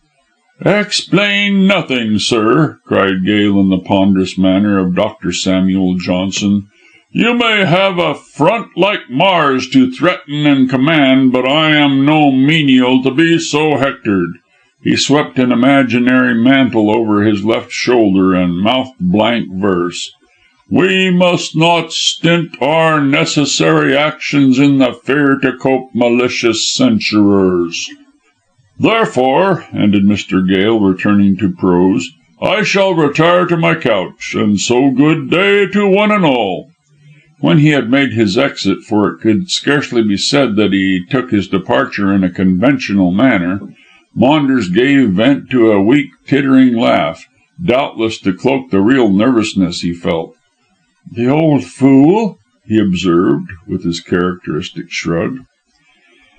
"Explain nothing, sir," cried Gale in the ponderous manner of Dr. Samuel Johnson. "You may have a front like Mars to threaten and command, but I am no menial to be so hectored." He swept an imaginary mantle over his left shoulder and mouthed blank verse. "We must not stint our necessary actions in the fear to cope malicious censurers. Therefore," ended Mr. Gale, returning to prose, "I shall retire to my couch, and so good day to one and all." When he had made his exit, for it could scarcely be said that he took his departure in a conventional manner, Maunders gave vent to a weak, tittering laugh, doubtless to cloak the real nervousness he felt. "The old fool," he observed, with his characteristic shrug.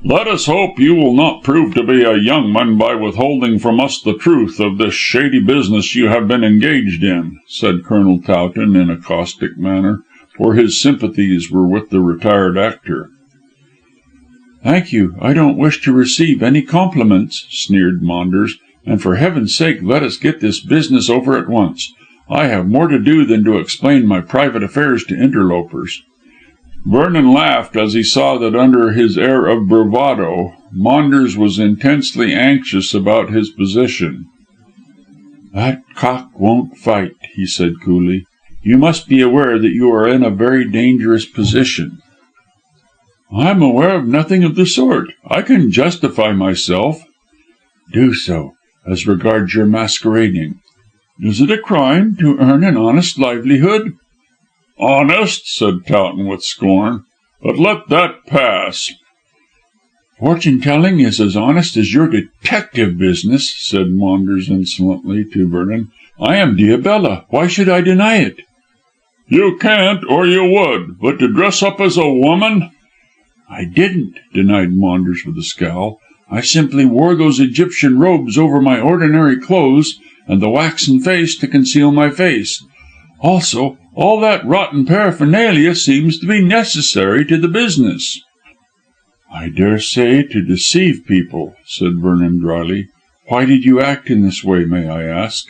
"Let us hope you will not prove to be a young one by withholding from us the truth of this shady business you have been engaged in," said Colonel Towton in a caustic manner, for his sympathies were with the retired actor. "Thank you, I don't wish to receive any compliments," sneered Maunders, "and for heaven's sake let us get this business over at once. I have more to do than to explain my private affairs to interlopers." Vernon laughed as he saw that under his air of bravado, Maunders was intensely anxious about his position. "That cock won't fight," he said coolly. "You must be aware that you are in a very dangerous position." "I am aware of nothing of the sort. I can justify myself." "Do so, as regards your masquerading. Is it a crime to earn an honest livelihood?" "Honest," said Towton with scorn. "But let that pass." "Fortune telling is as honest as your detective business," said Maunders insolently to Vernon. "I am Diabella. Why should I deny it?" "You can't, or you would. But to dress up as a woman—" "I didn't," denied Maunders with a scowl. "I simply wore those Egyptian robes over my ordinary clothes, and the waxen face to conceal my face. Also, all that rotten paraphernalia seems to be necessary to the business." "I dare say to deceive people," said Vernon drily. "Why did you act in this way, may I ask?"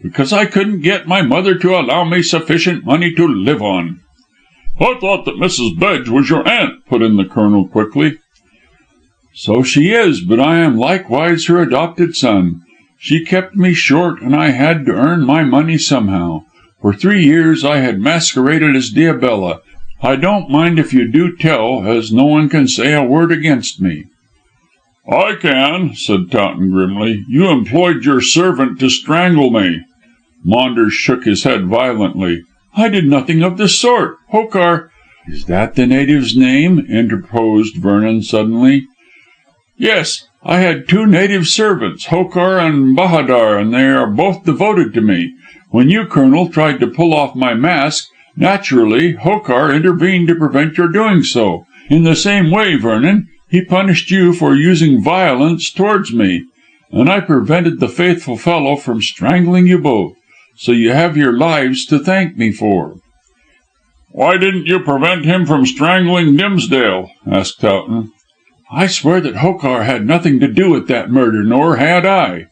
"Because I couldn't get my mother to allow me sufficient money to live on." "I thought that Mrs. Bedge was your aunt," put in the Colonel quickly. "So she is, but I am likewise her adopted son. She kept me short, and I had to earn my money somehow. For 3 years I had masqueraded as Diabella. I don't mind if you do tell, as no one can say a word against me." "I can," said Towton grimly. "You employed your servant to strangle me." Maunders shook his head violently. "I did nothing of the sort. Hokar—" "Is that the native's name?" interposed Vernon suddenly. "Yes. I had 2 native servants, Hokar and Bahadar, and they are both devoted to me. When you, Colonel, tried to pull off my mask, naturally Hokar intervened to prevent your doing so. In the same way, Vernon, he punished you for using violence towards me, and I prevented the faithful fellow from strangling you both. So you have your lives to thank me for." "Why didn't you prevent him from strangling Dimsdale?" asked Towton. "I swear that Hokar had nothing to do with that murder, nor had I."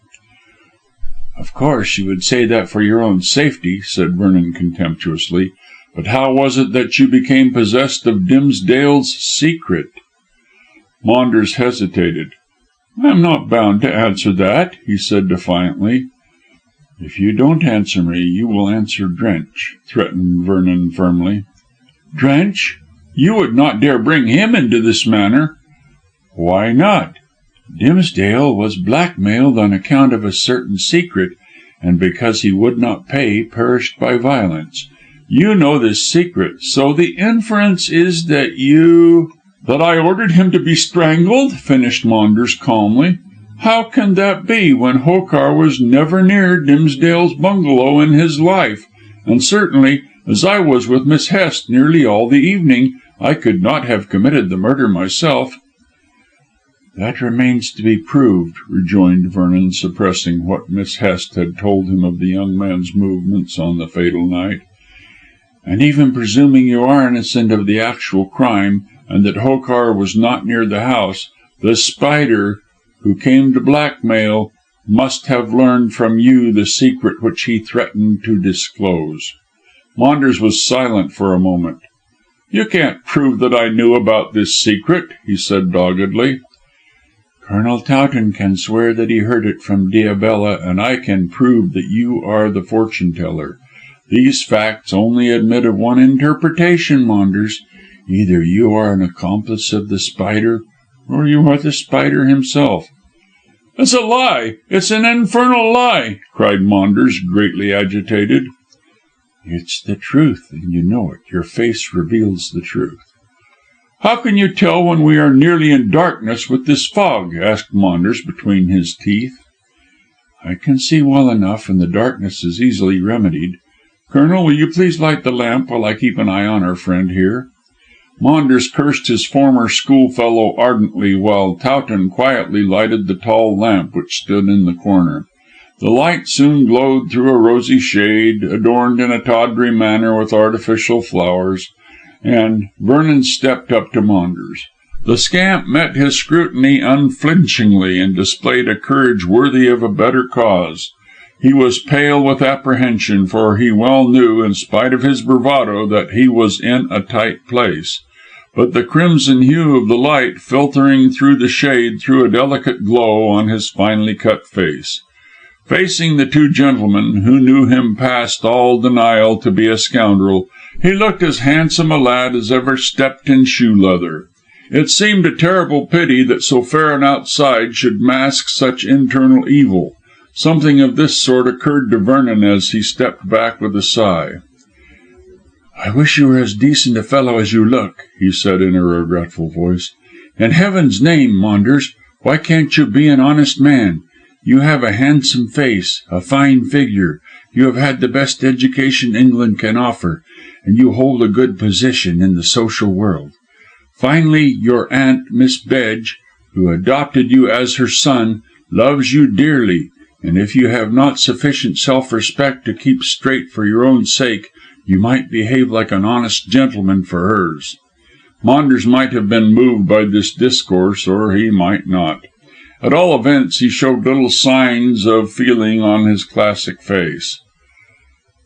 "Of course you would say that for your own safety," said Vernon contemptuously. "But how was it that you became possessed of Dimsdale's secret?" Maunders hesitated. "I am not bound to answer that," he said defiantly. "If you don't answer me, you will answer Drench," threatened Vernon firmly. "Drench? You would not dare bring him into this manner." "Why not? Dimsdale was blackmailed on account of a certain secret, and because he would not pay, perished by violence. You know this secret, so the inference is that you—" "That I ordered him to be strangled," finished Maunders calmly. "How can that be, when Hokar was never near Dimsdale's bungalow in his life, and certainly, as I was with Miss Hest nearly all the evening, I could not have committed the murder myself." "That remains to be proved," rejoined Vernon, suppressing what Miss Hest had told him of the young man's movements on the fatal night. "And even presuming you are innocent of the actual crime, and that Hokar was not near the house, the Spider, who came to blackmail, must have learned from you the secret which he threatened to disclose." Maunders was silent for a moment. "You can't prove that I knew about this secret," he said doggedly. "Colonel Towton can swear that he heard it from Diabella, and I can prove that you are the fortune teller. These facts only admit of one interpretation, Maunders. Either you are an accomplice of the Spider, or you are the Spider himself." "It's a lie! It's an infernal lie!" cried Maunders, greatly agitated. "It's the truth, and you know it. Your face reveals the truth." "How can you tell when we are nearly in darkness with this fog?" asked Maunders between his teeth. "I can see well enough, and the darkness is easily remedied. Colonel, will you please light the lamp while I keep an eye on our friend here?" Maunders cursed his former schoolfellow ardently, while Towton quietly lighted the tall lamp which stood in the corner. The light soon glowed through a rosy shade, adorned in a tawdry manner with artificial flowers, and Vernon stepped up to Maunders. The scamp met his scrutiny unflinchingly, and displayed a courage worthy of a better cause. He was pale with apprehension, for he well knew, in spite of his bravado, that he was in a tight place. But the crimson hue of the light filtering through the shade threw a delicate glow on his finely cut face. Facing the two gentlemen, who knew him past all denial to be a scoundrel, he looked as handsome a lad as ever stepped in shoe leather. It seemed a terrible pity that so fair an outside should mask such internal evil. Something of this sort occurred to Vernon as he stepped back with a sigh. "I wish you were as decent a fellow as you look," he said in a regretful voice. "In heaven's name, Maunders, why can't you be an honest man? You have a handsome face, a fine figure, you have had the best education England can offer, and you hold a good position in the social world. Finally, your aunt, Miss Bedge, who adopted you as her son, loves you dearly, and if you have not sufficient self-respect to keep straight for your own sake, you might behave like an honest gentleman for hers." Maunders might have been moved by this discourse, or he might not. At all events, he showed little signs of feeling on his classic face.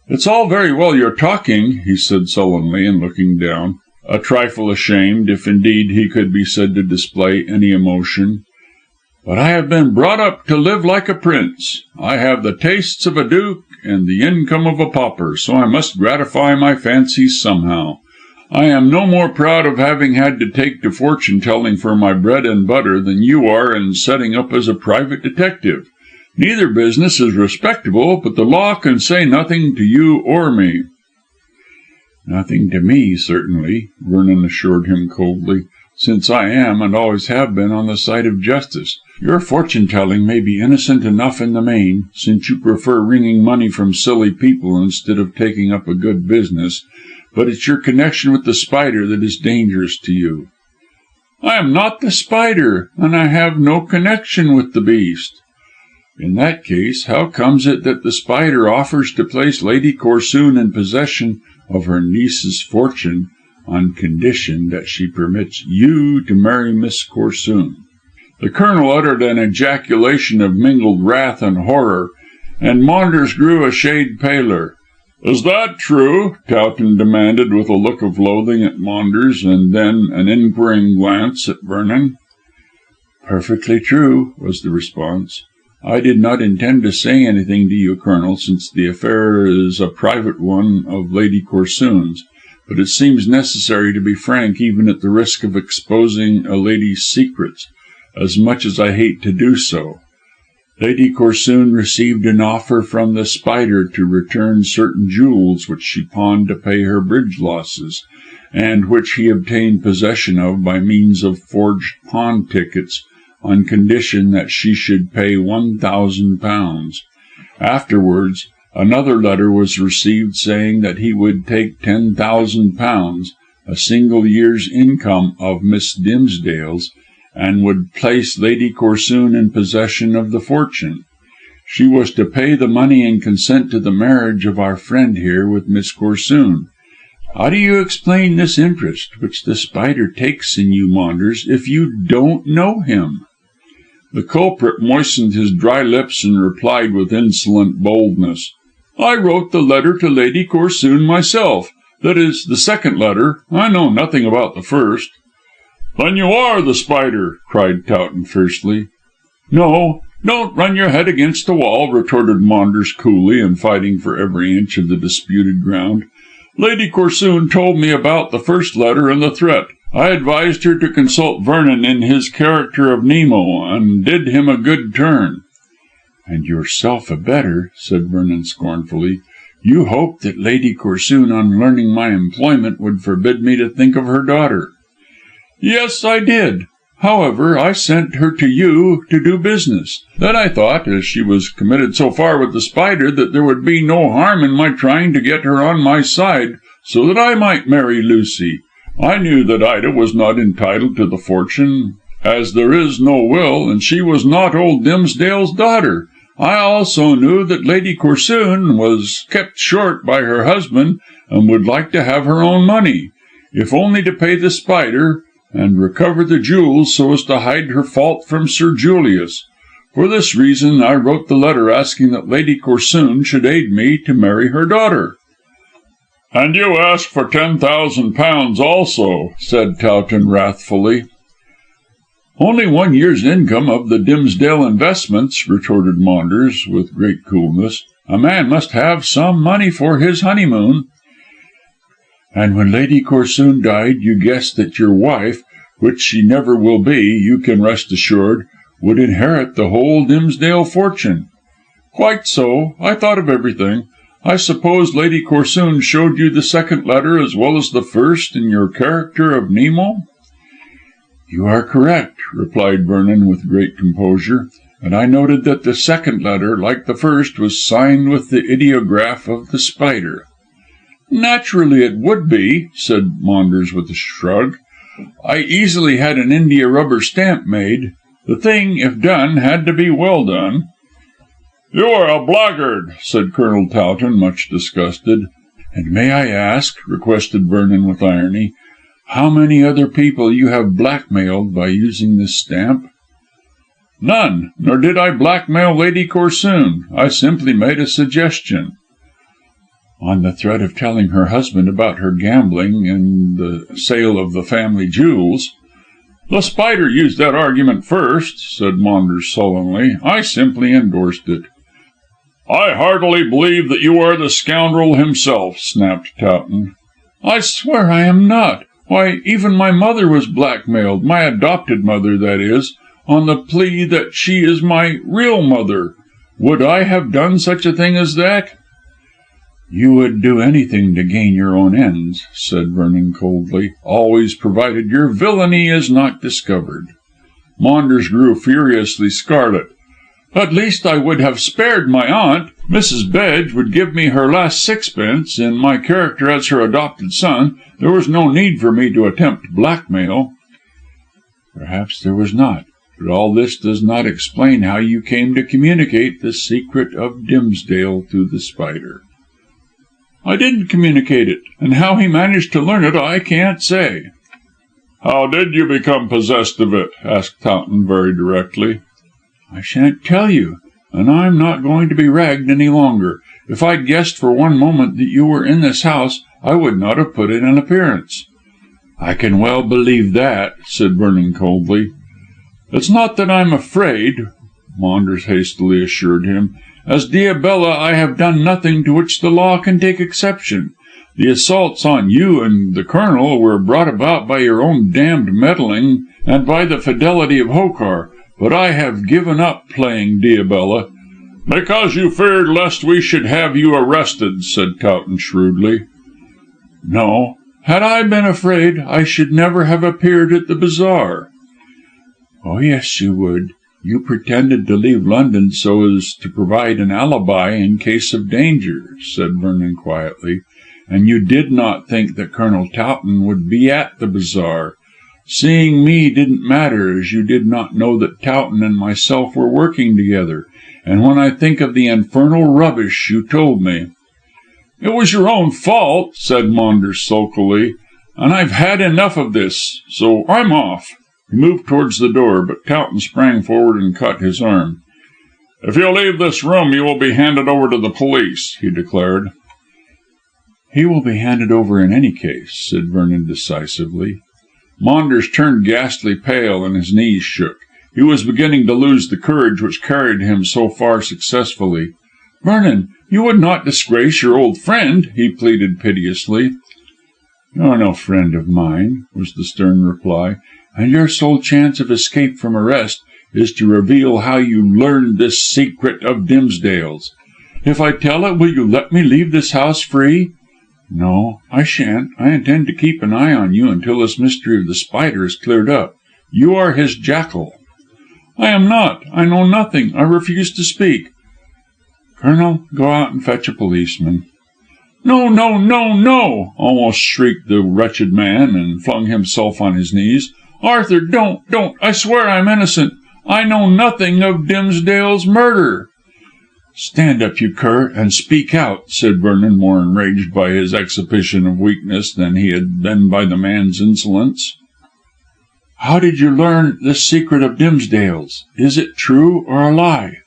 "It's all very well your talking," he said sullenly, and looking down, a trifle ashamed, if indeed he could be said to display any emotion. "But I have been brought up to live like a prince. I have the tastes of a duke and the income of a pauper, so I must gratify my fancies somehow. I am no more proud of having had to take to fortune telling for my bread and butter than you are in setting up as a private detective. Neither business is respectable, but the law can say nothing to you or me." "Nothing to me, certainly," Vernon assured him coldly, "since I am, and always have been, on the side of justice. Your fortune-telling may be innocent enough in the main, since you prefer wringing money from silly people instead of taking up a good business, but it's your connection with the Spider that is dangerous to you." "I am not the Spider, and I have no connection with the beast." "In that case, how comes it that the Spider offers to place Lady Corsoon in possession of her niece's fortune on condition that she permits you to marry Miss Corsoon?" The Colonel uttered an ejaculation of mingled wrath and horror, and Maunders grew a shade paler. "Is that true?" Towton demanded, with a look of loathing at Maunders, and then an inquiring glance at Vernon. "Perfectly true," was the response. "I did not intend to say anything to you, Colonel, since the affair is a private one of Lady Corsoon's, but it seems necessary to be frank even at the risk of exposing a lady's secrets, as much as I hate to do so. Lady Corsoon received an offer from the Spider to return certain jewels which she pawned to pay her bridge losses, and which he obtained possession of by means of forged pawn tickets, on condition that she should pay £1,000. Afterwards, another letter was received saying that he would take £10,000, a single year's income of Miss Dimsdale's, and would place Lady Corsoon in possession of the fortune. She was to pay the money and consent to the marriage of our friend here with Miss Corsoon. How do you explain this interest which the Spider takes in you, Maunders, if you don't know him?" The culprit moistened his dry lips and replied with insolent boldness, "I wrote the letter to Lady Corsoon myself. That is, the second letter. I know nothing about the first." "Then you are the Spider!" cried Towton fiercely. "No, don't run your head against a wall," retorted Maunders coolly, and fighting for every inch of the disputed ground. "Lady Corsoon told me about the first letter and the threat. I advised her to consult Vernon in his character of Nemo, and did him a good turn." "And yourself a better," said Vernon scornfully. "You hoped that Lady Corsoon, on learning my employment, would forbid me to think of her daughter." Yes, I did. However, I sent her to you to do business. Then I thought, as she was committed so far with The Spider, that there would be no harm in my trying to get her on my side, so that I might marry Lucy. I knew that Ida was not entitled to the fortune, as there is no will, and she was not old Dimsdale's daughter. I also knew that Lady Corsoon was kept short by her husband, and would like to have her own money, if only to pay The Spider, and recover the jewels so as to hide her fault from Sir Julius. For this reason I wrote the letter asking that Lady Corsoon should aid me to marry her daughter." "And you asked for £10,000 also," said Towton wrathfully. "Only 1 year's income of the Dimsdale investments," retorted Maunders with great coolness. "A man must have some money for his honeymoon." "And when Lady Corsoon died, you guessed that your wife, which she never will be, you can rest assured, would inherit the whole Dimsdale fortune." "Quite so. I thought of everything. I suppose Lady Corsoon showed you the second letter as well as the first in your character of Nemo?" "You are correct," replied Vernon with great composure, "and I noted that the second letter, like the first, was signed with the ideograph of The Spider." "Naturally it would be," said Maunders with a shrug. "I easily had an india rubber stamp made. The thing, if done, had to be well done." "You are a blackguard," said Colonel Towton, much disgusted. "And may I ask," requested Vernon with irony, "how many other people you have blackmailed by using this stamp?" "None, nor did I blackmail Lady Corsoon. I simply made a suggestion." "On the threat of telling her husband about her gambling and the sale of the family jewels." "The Spider used that argument first," said Maunders sullenly. "I simply endorsed it." "I heartily believe that you are the scoundrel himself," snapped Towton. "I swear I am not. Why, even my mother was blackmailed, my adopted mother, that is, on the plea that she is my real mother. Would I have done such a thing as that?" "You would do anything to gain your own ends," said Vernon coldly, "always provided your villainy is not discovered." Maunders grew furiously scarlet. "At least I would have spared my aunt. Mrs. Bedge would give me her last sixpence. In my character as her adopted son, there was no need for me to attempt blackmail." "Perhaps there was not. But all this does not explain how you came to communicate the secret of Dimsdale to The Spider." "I didn't communicate it, and how he managed to learn it I can't say." "How did you become possessed of it?" asked Towton very directly. "I shan't tell you, and I'm not going to be ragged any longer. If I'd guessed for one moment that you were in this house, I would not have put in an appearance." "I can well believe that," said Vernon coldly. "It's not that I'm afraid," Maunders hastily assured him. "As Diabella, I have done nothing to which the law can take exception. The assaults on you and the Colonel were brought about by your own damned meddling and by the fidelity of Hokar, but I have given up playing Diabella." "Because you feared lest we should have you arrested," said Towton shrewdly. "No. Had I been afraid, I should never have appeared at the bazaar." "Oh yes, you would. You pretended to leave London so as to provide an alibi in case of danger," said Vernon quietly, "and you did not think that Colonel Towton would be at the bazaar. Seeing me didn't matter, as you did not know that Towton and myself were working together, and when I think of the infernal rubbish you told me—" "It was your own fault," said Maunders sulkily, "and I've had enough of this, so I'm off." He moved towards the door, but Towton sprang forward and caught his arm. "If you leave this room you will be handed over to the police," he declared. "He will be handed over in any case," said Vernon decisively. Maunders turned ghastly pale and his knees shook. He was beginning to lose the courage which carried him so far successfully. "Vernon, you would not disgrace your old friend," he pleaded piteously. "You're no friend of mine," was the stern reply, "and your sole chance of escape from arrest is to reveal how you learned this secret of Dimsdale's. If I tell it, will you let me leave this house free?" "No, I shan't. I intend to keep an eye on you until this mystery of the spider is cleared up. You are his jackal." "I am not. I know nothing. I refuse to speak." "Colonel, go out and fetch a policeman." "No, no, no, no!" almost shrieked the wretched man, and flung himself on his knees. "Arthur, don't! I swear I'm innocent. I know nothing of Dimsdale's murder." "Stand up, you cur, and speak out," said Vernon, more enraged by his exhibition of weakness than he had been by the man's insolence. "How did you learn this secret of Dimsdale's? Is it true or a lie?"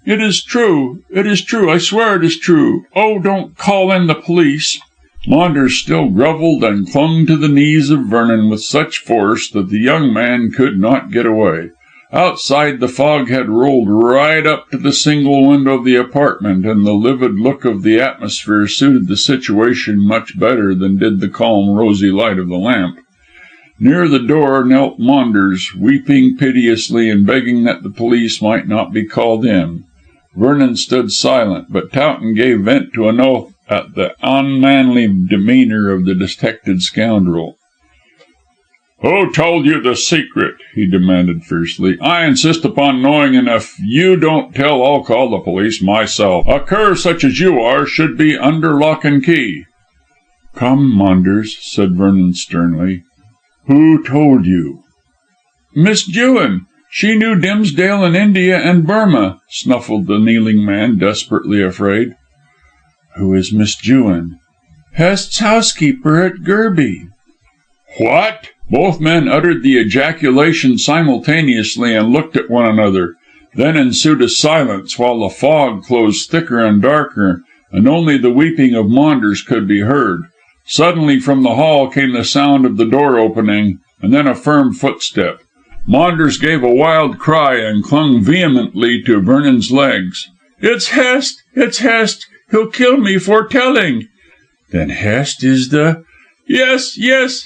"It is true. It is true. I swear it is true. Oh, don't call in the police." Maunders still grovelled and clung to the knees of Vernon with such force that the young man could not get away. Outside, the fog had rolled right up to the single window of the apartment, and the livid look of the atmosphere suited the situation much better than did the calm, rosy light of the lamp. Near the door knelt Maunders, weeping piteously and begging that the police might not be called in. Vernon stood silent, but Towton gave vent to an oath at the unmanly demeanour of the detected scoundrel. "Who told you the secret?" he demanded fiercely. "I insist upon knowing, and if you don't tell, I'll call the police myself. A cur such as you are should be under lock and key." "Come, Maunders," said Vernon sternly. "Who told you?" "Miss Jewin. She knew Dimsdale in India and Burma," snuffled the kneeling man, desperately afraid. "Who is Miss Jewin?" "Hest's housekeeper at Gerby." "What?" Both men uttered the ejaculation simultaneously and looked at one another. Then ensued a silence, while the fog closed thicker and darker, and only the weeping of Maunders could be heard. Suddenly from the hall came the sound of the door opening, and then a firm footstep. Maunders gave a wild cry and clung vehemently to Vernon's legs. "It's Hest! It's Hest! He'll kill me for telling." "Then Hest is the—" Yes,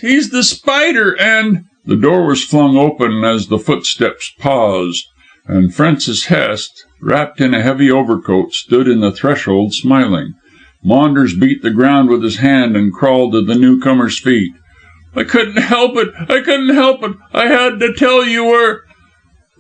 he's the spider, and—" The door was flung open as the footsteps paused, and Francis Hest, wrapped in a heavy overcoat, stood in the threshold smiling. Maunders beat the ground with his hand and crawled to the newcomer's feet. "I couldn't help it. I had to tell you were—"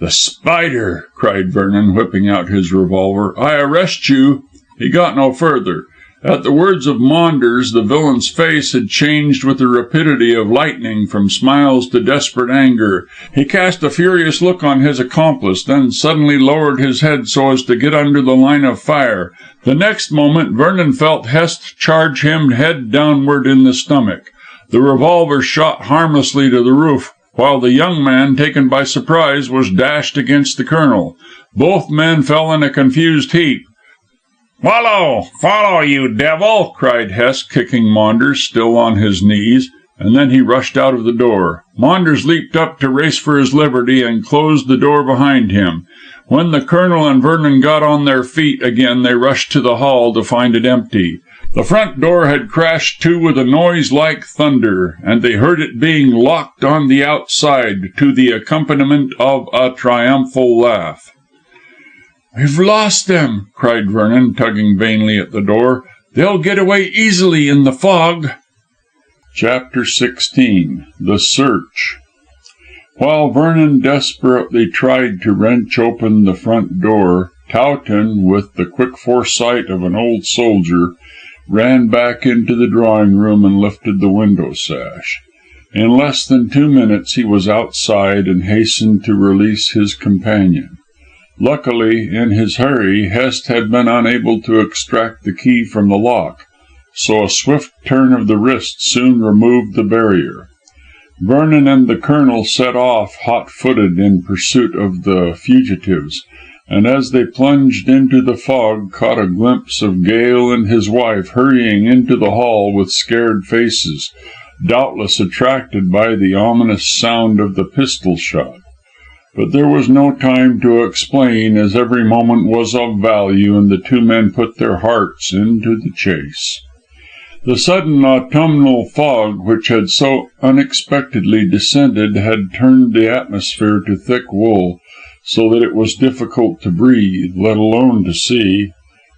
"The spider!" cried Vernon, whipping out his revolver. "I arrest you—" He got no further. At the words of Maunders, the villain's face had changed with the rapidity of lightning from smiles to desperate anger. He cast a furious look on his accomplice, then suddenly lowered his head so as to get under the line of fire. The next moment Vernon felt Hest charge him head downward in the stomach. The revolver shot harmlessly to the roof, while the young man, taken by surprise, was dashed against the Colonel. Both men fell in a confused heap. "Follow, you devil!" cried Hest, kicking Maunders, still on his knees, and then he rushed out of the door. Maunders leaped up to race for his liberty, and closed the door behind him. When the Colonel and Vernon got on their feet again, they rushed to the hall to find it empty. The front door had crashed to with a noise like thunder, and they heard it being locked on the outside, to the accompaniment of a triumphal laugh. "We've lost them!" cried Vernon, tugging vainly at the door. "They'll get away easily in the fog." Chapter 16. The Search. While Vernon desperately tried to wrench open the front door, Towton, with the quick foresight of an old soldier, ran back into the drawing room and lifted the window sash. In less than 2 minutes he was outside and hastened to release his companion. Luckily, in his hurry, Hest had been unable to extract the key from the lock, so a swift turn of the wrist soon removed the barrier. Vernon and the Colonel set off hot-footed in pursuit of the fugitives, and as they plunged into the fog caught a glimpse of Gale and his wife hurrying into the hall with scared faces, doubtless attracted by the ominous sound of the pistol shot. But there was no time to explain, as every moment was of value, and the two men put their hearts into the chase. The sudden autumnal fog which had so unexpectedly descended had turned the atmosphere to thick wool, so that it was difficult to breathe, let alone to see.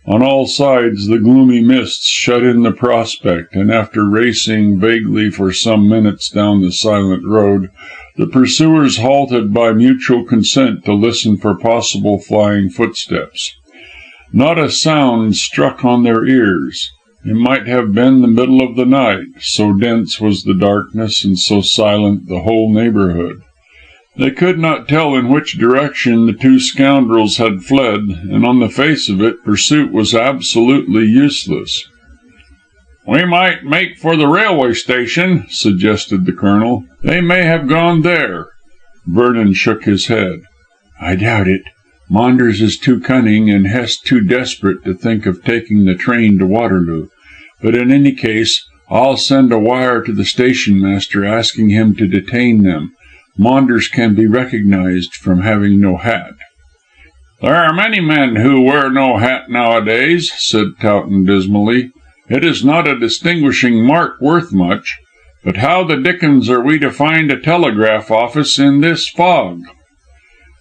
On all sides the gloomy mists shut in the prospect, and after racing vaguely for some minutes down the silent road, the pursuers halted by mutual consent to listen for possible flying footsteps. Not a sound struck on their ears. It might have been the middle of the night, so dense was the darkness and so silent the whole neighbourhood. They could not tell in which direction the two scoundrels had fled, and on the face of it, pursuit was absolutely useless. "We might make for the railway station," suggested the Colonel. "They may have gone there." Vernon shook his head. "I doubt it. Maunders is too cunning and Hest too desperate to think of taking the train to Waterloo. But in any case, I'll send a wire to the station master asking him to detain them. Maunders can be recognised from having no hat." "There are many men who wear no hat nowadays," said Towton dismally. "It is not a distinguishing mark worth much. But how the dickens are we to find a telegraph office in this fog?"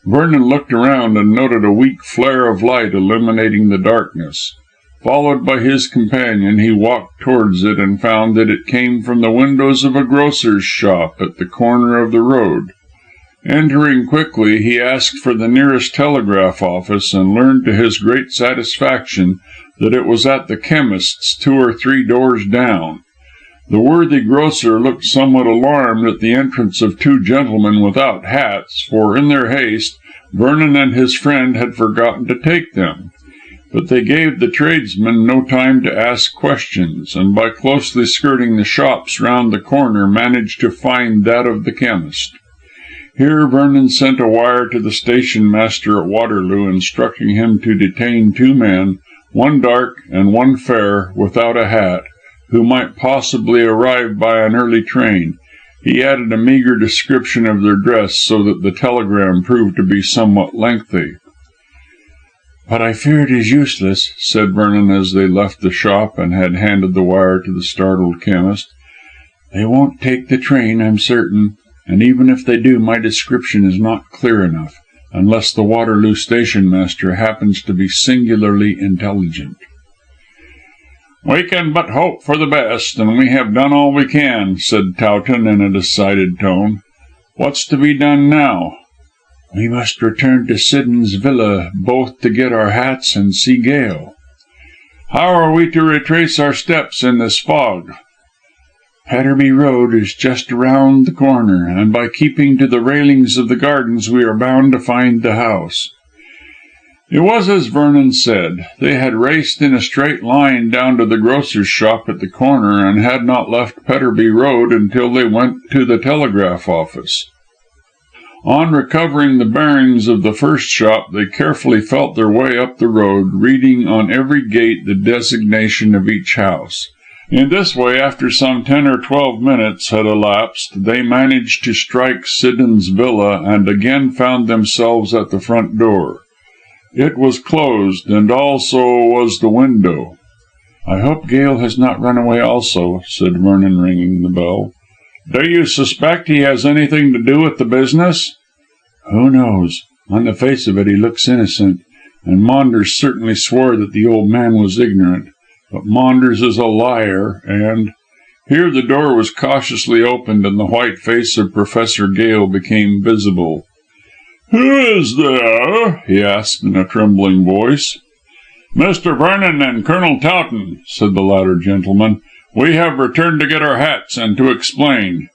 Vernon looked around and noted a weak flare of light illuminating the darkness. Followed by his companion, he walked towards it and found that it came from the windows of a grocer's shop at the corner of the road. Entering quickly, he asked for the nearest telegraph office, and learned to his great satisfaction that it was at the chemist's 2 or 3 doors down. The worthy grocer looked somewhat alarmed at the entrance of 2 gentlemen without hats, for in their haste Vernon and his friend had forgotten to take them. But they gave the tradesman no time to ask questions, and by closely skirting the shops round the corner managed to find that of the chemist. Here Vernon sent a wire to the station master at Waterloo, instructing him to detain 2 men, one dark and one fair, without a hat, who might possibly arrive by an early train. He added a meagre description of their dress, so that the telegram proved to be somewhat lengthy. "But I fear it is useless," said Vernon as they left the shop and had handed the wire to the startled chemist. "They won't take the train, I'm certain, and even if they do, my description is not clear enough, unless the Waterloo station master happens to be singularly intelligent." "We can but hope for the best, and we have done all we can," said Towton in a decided tone. "What's to be done now?" "We must return to Siddons Villa, both to get our hats and see Gale." "How are we to retrace our steps in this fog?" "Petterby Road is just round the corner, and by keeping to the railings of the gardens we are bound to find the house." It was as Vernon said. They had raced in a straight line down to the grocer's shop at the corner, and had not left Petterby Road until they went to the telegraph office. On recovering the bearings of the first shop, they carefully felt their way up the road, reading on every gate the designation of each house. In this way, after some 10 or 12 minutes had elapsed, they managed to strike Siddons Villa, and again found themselves at the front door. It was closed, and also was the window. "I hope Gale has not run away also," said Vernon, ringing the bell. "Do you suspect he has anything to do with the business?" "Who knows? On the face of it he looks innocent, and Maunders certainly swore that the old man was ignorant. But Maunders is a liar, and—" Here the door was cautiously opened, and the white face of Professor Gale became visible. "Who is there?" he asked in a trembling voice. "Mr. Vernon and Colonel Towton," said the latter gentleman. "We have returned to get our hats and to explain."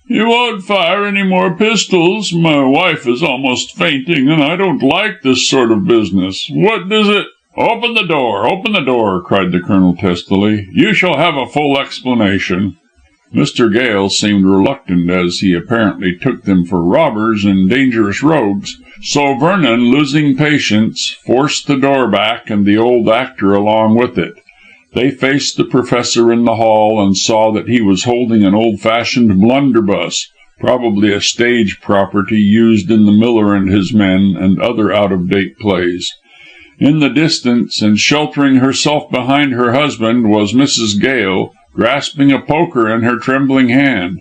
"You won't fire any more pistols? My wife is almost fainting, and I don't like this sort of business. What does it—" "Open the door," cried the Colonel testily. "You shall have a full explanation." Mr. Gale seemed reluctant, as he apparently took them for robbers and dangerous rogues, so Vernon, losing patience, forced the door back and the old actor along with it. They faced the Professor in the hall, and saw that he was holding an old-fashioned blunderbuss, probably a stage property used in The Miller and His Men and other out-of-date plays. In the distance, and sheltering herself behind her husband, was Mrs. Gale, grasping a poker in her trembling hand.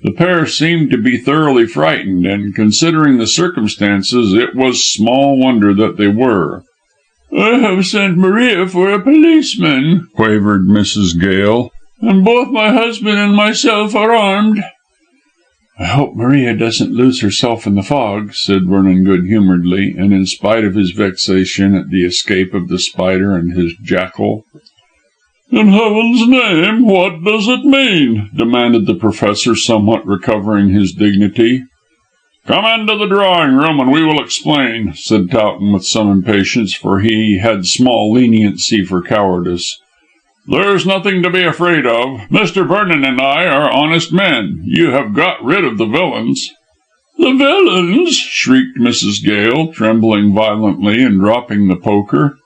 The pair seemed to be thoroughly frightened, and considering the circumstances, it was small wonder that they were. "I have sent Maria for a policeman," quavered Mrs. Gale, "and both my husband and myself are armed." "I hope Maria doesn't lose herself in the fog," said Vernon good humouredly, and in spite of his vexation at the escape of the Spider and his jackal. "In heaven's name, what does it mean?" demanded the Professor, somewhat recovering his dignity. "Come into the drawing room and we will explain," said Towton with some impatience, for he had small leniency for cowardice. "There's nothing to be afraid of. Mr. Vernon and I are honest men. You have got rid of the villains." "The villains!" shrieked Mrs. Gale, trembling violently and dropping the poker.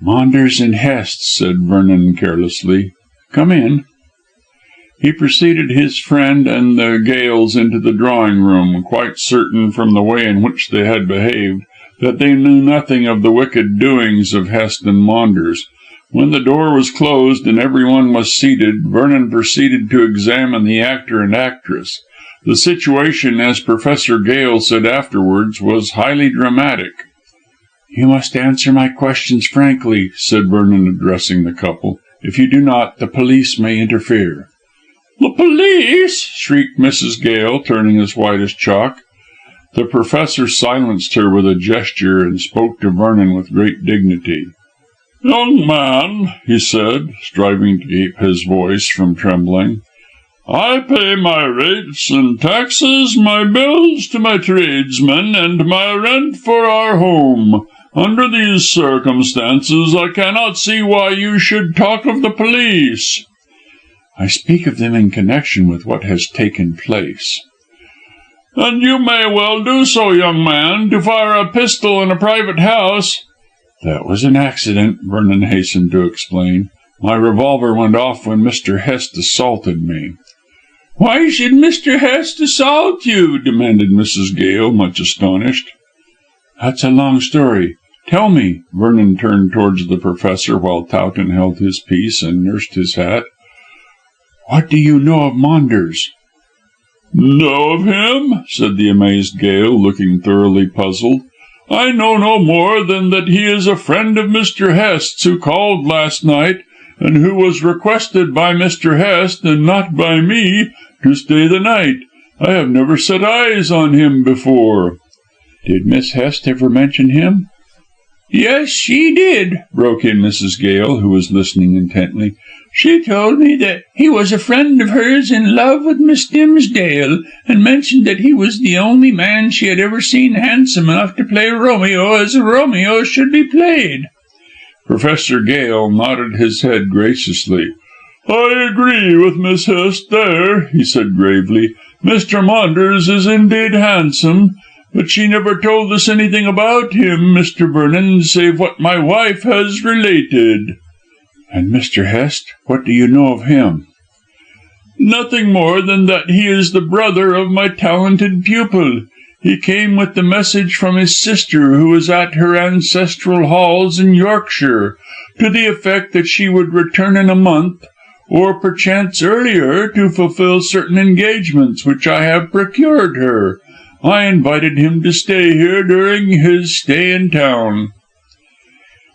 "Maunders and Hest," said Vernon carelessly. "Come in." He preceded his friend and the Gales into the drawing room, quite certain from the way in which they had behaved that they knew nothing of the wicked doings of Hest and Maunders. When the door was closed and everyone was seated, Vernon proceeded to examine the actor and actress. The situation, as Professor Gale said afterwards, was highly dramatic. "You must answer my questions frankly," said Vernon, addressing the couple. "If you do not, the police may interfere." "The police!" shrieked Mrs. Gale, turning as white as chalk. The Professor silenced her with a gesture and spoke to Vernon with great dignity. "Young man," he said, striving to keep his voice from trembling, "I pay my rates and taxes, my bills to my tradesmen, and my rent for our home. Under these circumstances, I cannot see why you should talk of the police." "I speak of them in connection with what has taken place." "And you may well do so, young man. To fire a pistol in a private house—" "That was an accident," Vernon hastened to explain. "My revolver went off when Mr. Hest assaulted me." "Why should Mr. Hest assault you?" demanded Mrs. Gale, much astonished. "That's a long story. Tell me." Vernon turned towards the Professor while Towton held his peace and nursed his hat. "What do you know of Maunders?" "Know of him?" said the amazed Gale, looking thoroughly puzzled. "I know no more than that he is a friend of Mr. Hest's who called last night, and who was requested by Mr. Hest, and not by me, to stay the night. I have never set eyes on him before." "Did Miss Hest ever mention him?" "Yes, she did," broke in Mrs. Gale, who was listening intently. "She told me that he was a friend of hers in love with Miss Dimsdale, and mentioned that he was the only man she had ever seen handsome enough to play Romeo as Romeo should be played." Professor Gale nodded his head graciously. "I agree with Miss Hest there," he said gravely. "Mr. Maunders is indeed handsome. But she never told us anything about him, Mr. Vernon, save what my wife has related." "And Mr. Hest? What do you know of him?" "Nothing more than that he is the brother of my talented pupil. He came with the message from his sister, who is at her ancestral halls in Yorkshire, to the effect that she would return in a month, or perchance earlier, to fulfil certain engagements which I have procured her. I invited him to stay here during his stay in town."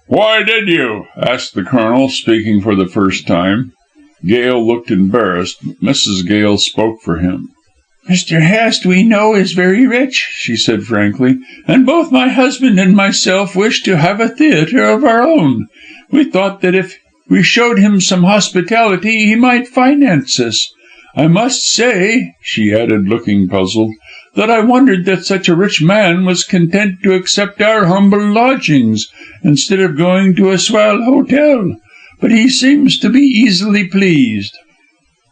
"Why did you?" asked the Colonel, speaking for the first time. Gale looked embarrassed, but Mrs. Gale spoke for him. "Mr. Hest, we know, is very rich," she said frankly, "and both my husband and myself wish to have a theatre of our own. We thought that if we showed him some hospitality he might finance us. I must say," she added, looking puzzled, "that I wondered that such a rich man was content to accept our humble lodgings, instead of going to a swell hotel. But he seems to be easily pleased."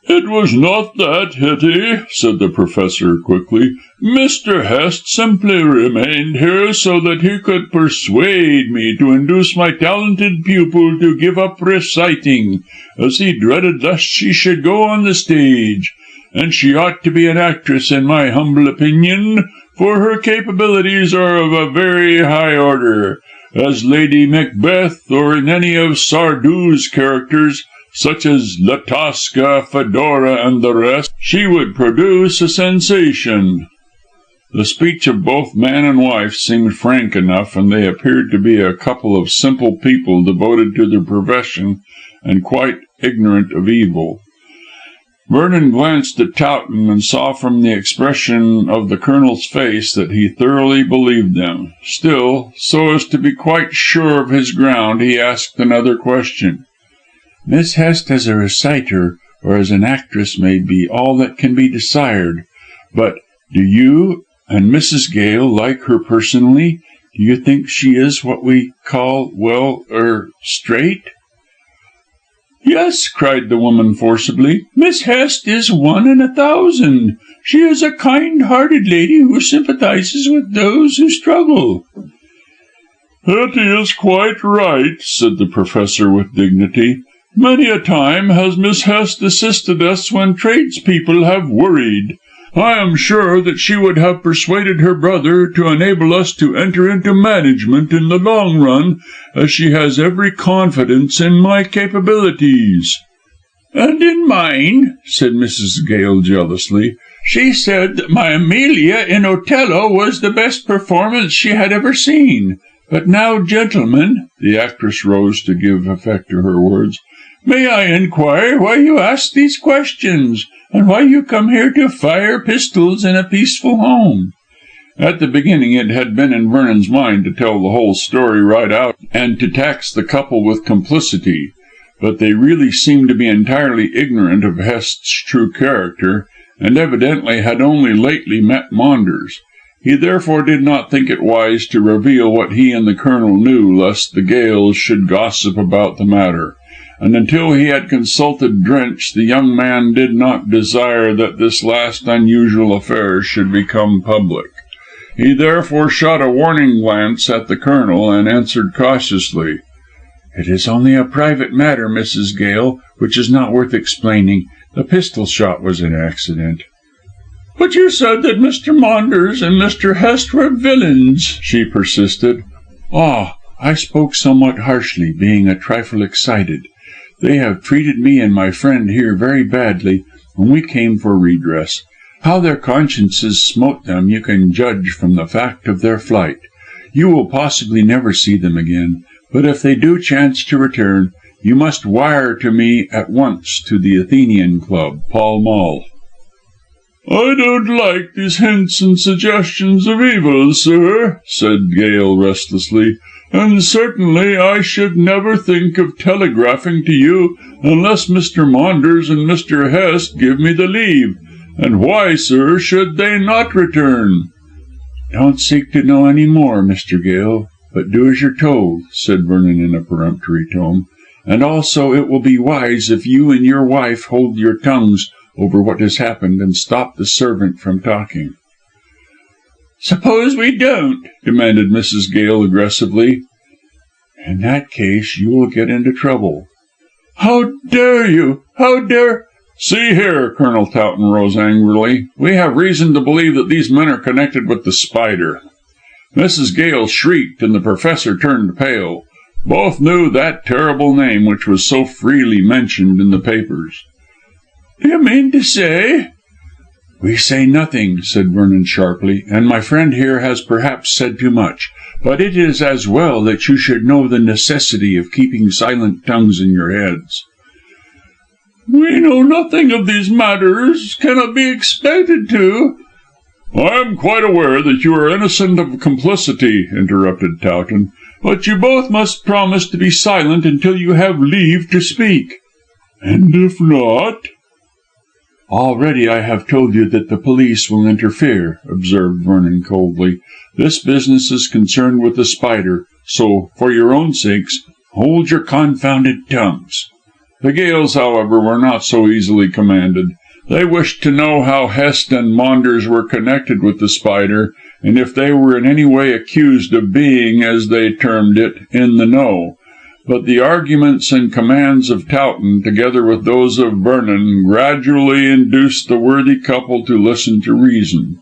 "It was not that, Hetty," said the Professor quickly. "Mr. Hest simply remained here so that he could persuade me to induce my talented pupil to give up reciting, as he dreaded lest she should go on the stage. And she ought to be an actress, in my humble opinion, for her capabilities are of a very high order. As Lady Macbeth, or in any of Sardou's characters, such as La Tosca, Fedora, and the rest, she would produce a sensation." The speech of both man and wife seemed frank enough, and they appeared to be a couple of simple people devoted to their profession and quite ignorant of evil. Vernon glanced at Towton and saw from the expression of the Colonel's face that he thoroughly believed them. Still, so as to be quite sure of his ground, he asked another question. Miss Hest as a reciter or as an actress may be all that can be desired, but do you and Mrs. Gale like her personally? Do you think she is what we call, straight? Yes, cried the woman forcibly. Miss Hest is 1 in 1,000. She is a kind-hearted lady who sympathises with those who struggle. Hetty is quite right, said the Professor with dignity. Many a time has Miss Hest assisted us when tradespeople have worried. I am sure that she would have persuaded her brother to enable us to enter into management in the long run, as she has every confidence in my capabilities. And in mine, said Mrs. Gale jealously. She said that my Amelia in Othello was the best performance she had ever seen. But now, gentlemen, the actress rose to give effect to her words, may I inquire why you ask these questions, and why you come here to fire pistols in a peaceful home? At the beginning it had been in Vernon's mind to tell the whole story right out and to tax the couple with complicity, but they really seemed to be entirely ignorant of Hest's true character, and evidently had only lately met Maunders. He therefore did not think it wise to reveal what he and the Colonel knew, lest the Gales should gossip about the matter. And until he had consulted Drench, the young man did not desire that this last unusual affair should become public. He therefore shot a warning glance at the Colonel, and answered cautiously, It is only a private matter, Mrs. Gale, which is not worth explaining. The pistol shot was an accident. But you said that Mr. Maunders and Mr. Hest were villains, she persisted. I spoke somewhat harshly, being a trifle excited. They have treated me and my friend here very badly, and we came for redress. How their consciences smote them you can judge from the fact of their flight. You will possibly never see them again, but if they do chance to return, you must wire to me at once to the Athenian Club, Pall Mall. I don't like these hints and suggestions of evil, sir, said Gale restlessly, and certainly I should never think of telegraphing to you unless Mr. Maunders and Mr. Hest give me the leave. And why, sir, should they not return? Don't seek to know any more, Mr. Gale, but do as you're told, said Vernon in a peremptory tone. And also it will be wise if you and your wife hold your tongues over what has happened and stop the servant from talking. Suppose we don't, demanded Mrs. Gale aggressively. In that case you will get into trouble. How dare you? How dare... See here, Colonel Towton rose angrily. We have reason to believe that these men are connected with the Spider. Mrs. Gale shrieked and the Professor turned pale. Both knew that terrible name which was so freely mentioned in the papers. Do you mean to say... We say nothing, said Vernon sharply, and my friend here has perhaps said too much. But it is as well that you should know the necessity of keeping silent tongues in your heads. We know nothing of these matters, cannot be expected to. I am quite aware that you are innocent of complicity, interrupted Towton, but you both must promise to be silent until you have leave to speak. And if not? Already I have told you that the police will interfere, observed Vernon coldly. This business is concerned with the Spider, so, for your own sakes, hold your confounded tongues. The Gales, however, were not so easily commanded. They wished to know how Hest and Maunders were connected with the Spider, and if they were in any way accused of being, as they termed it, in the know. But the arguments and commands of Towton, together with those of Vernon, gradually induced the worthy couple to listen to reason.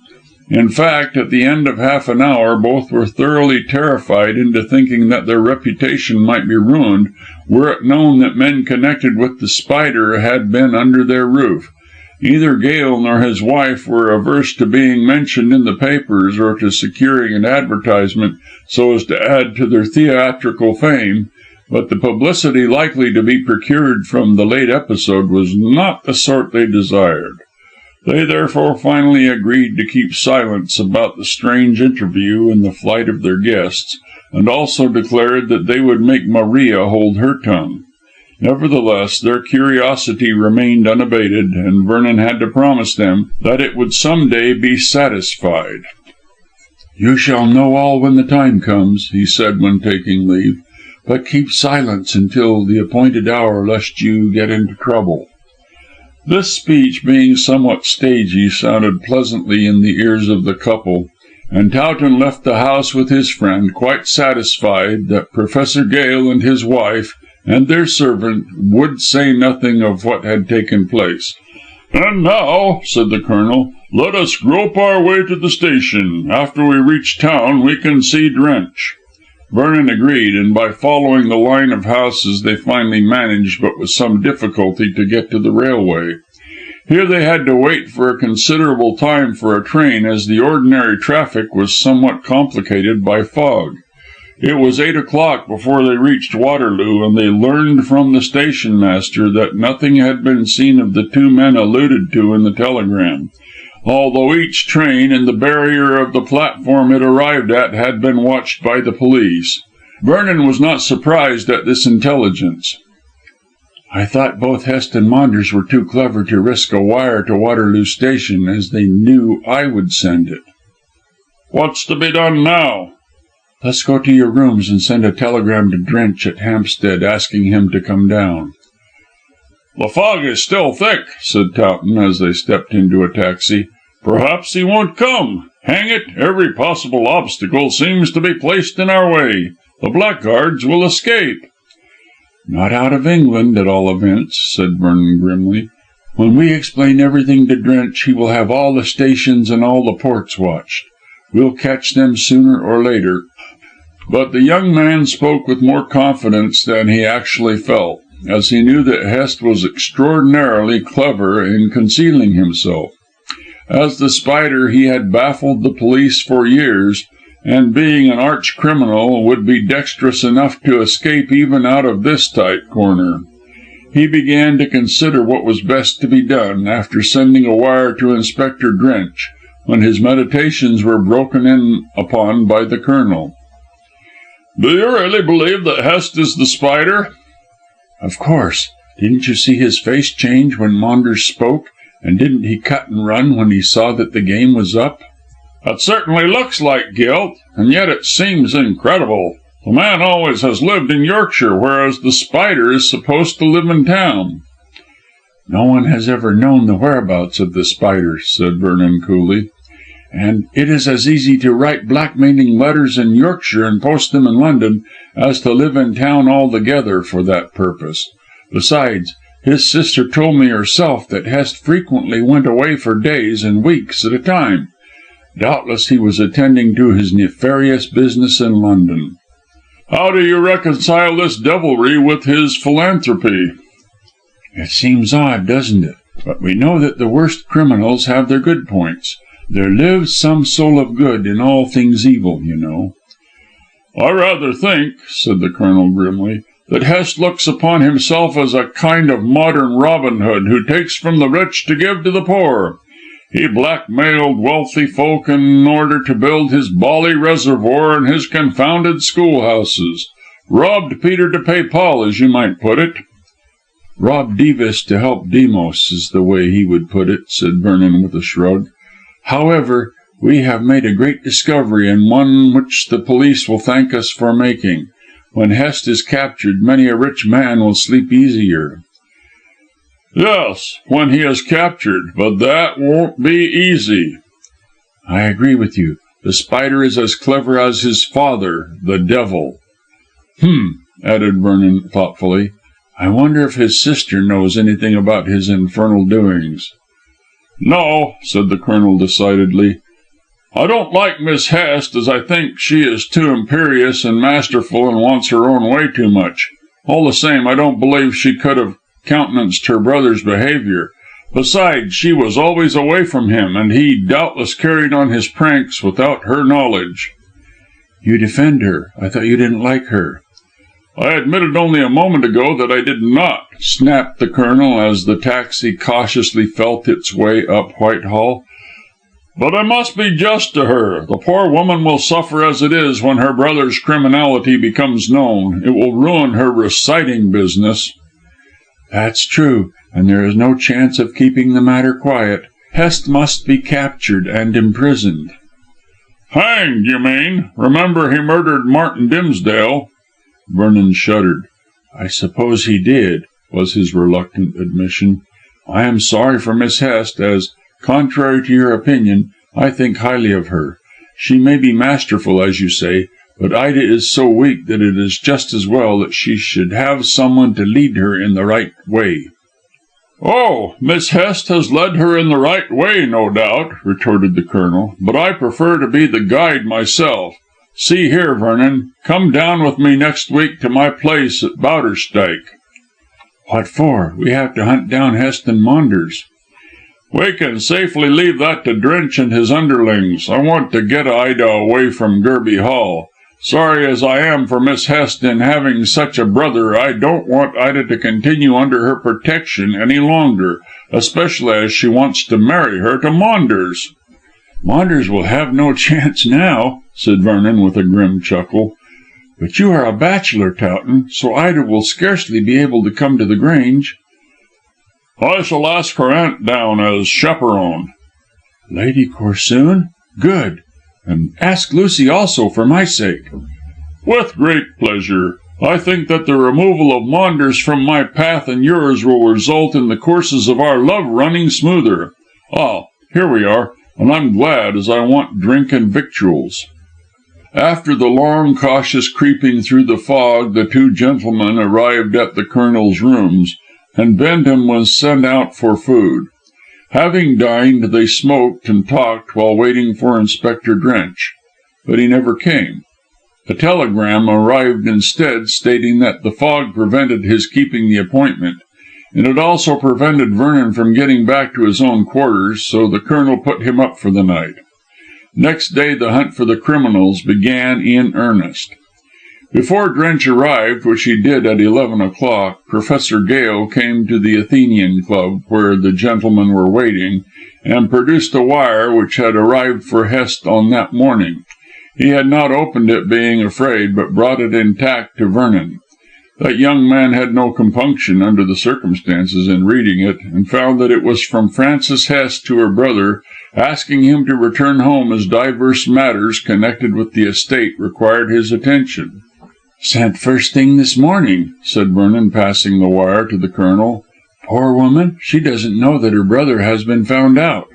In fact, at the end of half an hour, both were thoroughly terrified into thinking that their reputation might be ruined, were it known that men connected with the Spider had been under their roof. Neither Gale nor his wife were averse to being mentioned in the papers or to securing an advertisement so as to add to their theatrical fame, but the publicity likely to be procured from the late episode was not the sort they desired. They therefore finally agreed to keep silence about the strange interview and the flight of their guests, and also declared that they would make Maria hold her tongue. Nevertheless, their curiosity remained unabated, and Vernon had to promise them that it would some day be satisfied. "You shall know all when the time comes," he said when taking leave, "but keep silence until the appointed hour, lest you get into trouble." This speech, being somewhat stagey, sounded pleasantly in the ears of the couple, and Towton left the house with his friend, quite satisfied that Professor Gale and his wife and their servant would say nothing of what had taken place. "And now," said the Colonel, "let us grope our way to the station. After we reach town we can see Drench." Vernon agreed, and by following the line of houses they finally managed, but with some difficulty, to get to the railway. Here they had to wait for a considerable time for a train, as the ordinary traffic was somewhat complicated by fog. It was 8 o'clock before they reached Waterloo, and they learned from the station master that nothing had been seen of the two men alluded to in the telegram, although each train and the barrier of the platform it arrived at had been watched by the police. Vernon was not surprised at this intelligence. "I thought both Hest and Maunders were too clever to risk a wire to Waterloo Station, as they knew I would send it." "What's to be done now?" "Let's go to your rooms and send a telegram to Drench at Hampstead, asking him to come down." "The fog is still thick," said Towton, as they stepped into a taxi. "Perhaps he won't come. Hang it, every possible obstacle seems to be placed in our way. The blackguards will escape." "Not out of England, at all events," said Vernon grimly. "When we explain everything to Drench, he will have all the stations and all the ports watched. We'll catch them sooner or later." But the young man spoke with more confidence than he actually felt, as he knew that Hest was extraordinarily clever in concealing himself. As the Spider, he had baffled the police for years, and being an arch criminal, would be dexterous enough to escape even out of this tight corner. He began to consider what was best to be done, after sending a wire to Inspector Drench, when his meditations were broken in upon by the Colonel. "Do you really believe that Hest is the Spider?" "Of course. Didn't you see his face change when Maunders spoke, and didn't he cut and run when he saw that the game was up?" "It certainly looks like guilt, and yet it seems incredible. The man always has lived in Yorkshire, whereas the Spider is supposed to live in town." "No one has ever known the whereabouts of the Spider," said Vernon coolly, "and it is as easy to write blackmailing letters in Yorkshire and post them in London as to live in town altogether for that purpose. Besides, his sister told me herself that Hest frequently went away for days and weeks at a time. Doubtless he was attending to his nefarious business in London." "How do you reconcile this devilry with his philanthropy?" "It seems odd, doesn't it? But we know that the worst criminals have their good points. There lives some soul of good in all things evil, you know." "I rather think," said the Colonel grimly, "that Hest looks upon himself as a kind of modern Robin Hood, who takes from the rich to give to the poor. He blackmailed wealthy folk in order to build his Bolly Reservoir and his confounded schoolhouses. Robbed Peter to pay Paul, as you might put it." "Robbed Dives to help Demos, is the way he would put it," said Vernon with a shrug. "However, we have made a great discovery, and one which the police will thank us for making. When Hest is captured, many a rich man will sleep easier." "Yes, when he is captured, but that won't be easy." "I agree with you. The Spider is as clever as his father, the Devil." Added Vernon thoughtfully. "I wonder if his sister knows anything about his infernal doings." "No," said the Colonel decidedly. "I don't like Miss Hest, as I think she is too imperious and masterful and wants her own way too much. All the same, I don't believe she could have countenanced her brother's behaviour. Besides, she was always away from him, and he doubtless carried on his pranks without her knowledge." "You defend her. I thought you didn't like her." "I admitted only a moment ago that I did not," snapped the Colonel, as the taxi cautiously felt its way up Whitehall. "But I must be just to her. The poor woman will suffer as it is when her brother's criminality becomes known. It will ruin her reciting business." "That's true, and there is no chance of keeping the matter quiet. Hest must be captured and imprisoned." "Hanged, you mean? Remember he murdered Martin Dimsdale." Vernon shuddered. "I suppose he did," was his reluctant admission. "I am sorry for Miss Hest, as, contrary to your opinion, I think highly of her. She may be masterful, as you say, but Ida is so weak that it is just as well that she should have someone to lead her in the right way." "Oh, Miss Hest has led her in the right way, no doubt," retorted the Colonel, "but I prefer to be the guide myself. See here, Vernon, come down with me next week to my place at Bowderstyke." "What for? We have to hunt down Hest and Maunders." "We can safely leave that to Drench and his underlings. I want to get Ida away from Gerby Hall. Sorry as I am for Miss Hest in having such a brother, I don't want Ida to continue under her protection any longer, especially as she wants to marry her to Maunders." "Maunders will have no chance now," said Vernon with a grim chuckle. "But you are a bachelor, Towton, so Ida will scarcely be able to come to the Grange." "I shall ask her aunt down as chaperon." "Lady Corsoon? Good. And ask Lucy also, for my sake." "With great pleasure. I think that the removal of Maunders from my path and yours will result in the courses of our love running smoother. Ah, here we are, and I'm glad, as I want drink and victuals." After the long, cautious creeping through the fog, the two gentlemen arrived at the Colonel's rooms, and Bendham was sent out for food. Having dined, they smoked and talked while waiting for Inspector Drench, but he never came. A telegram arrived instead, stating that the fog prevented his keeping the appointment, and it also prevented Vernon from getting back to his own quarters, so the Colonel put him up for the night. Next day the hunt for the criminals began in earnest. Before Drench arrived, which he did at 11 o'clock, Professor Gale came to the Athenian Club, where the gentlemen were waiting, and produced a wire which had arrived for Hest on that morning. He had not opened it, being afraid, but brought it intact to Vernon. That young man had no compunction, under the circumstances, in reading it, and found that it was from Frances Hest to her brother, asking him to return home, as divers matters connected with the estate required his attention. "Sent first thing this morning," said Vernon, passing the wire to the Colonel. "Poor woman, she doesn't know that her brother has been found out."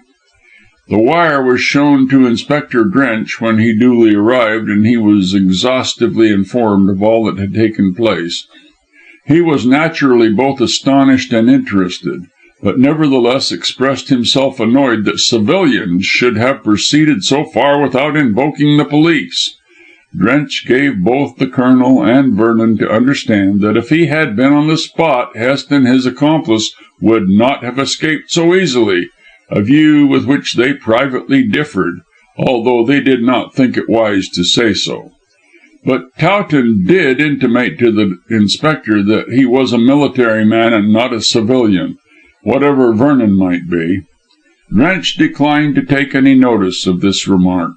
The wire was shown to Inspector Drench when he duly arrived, and he was exhaustively informed of all that had taken place. He was naturally both astonished and interested, but nevertheless expressed himself annoyed that civilians should have proceeded so far without invoking the police. Drench gave both the Colonel and Vernon to understand that if he had been on the spot, Hest and his accomplice would not have escaped so easily, a view with which they privately differed, although they did not think it wise to say so. But Towton did intimate to the Inspector that he was a military man and not a civilian, whatever Vernon might be. Drench declined to take any notice of this remark.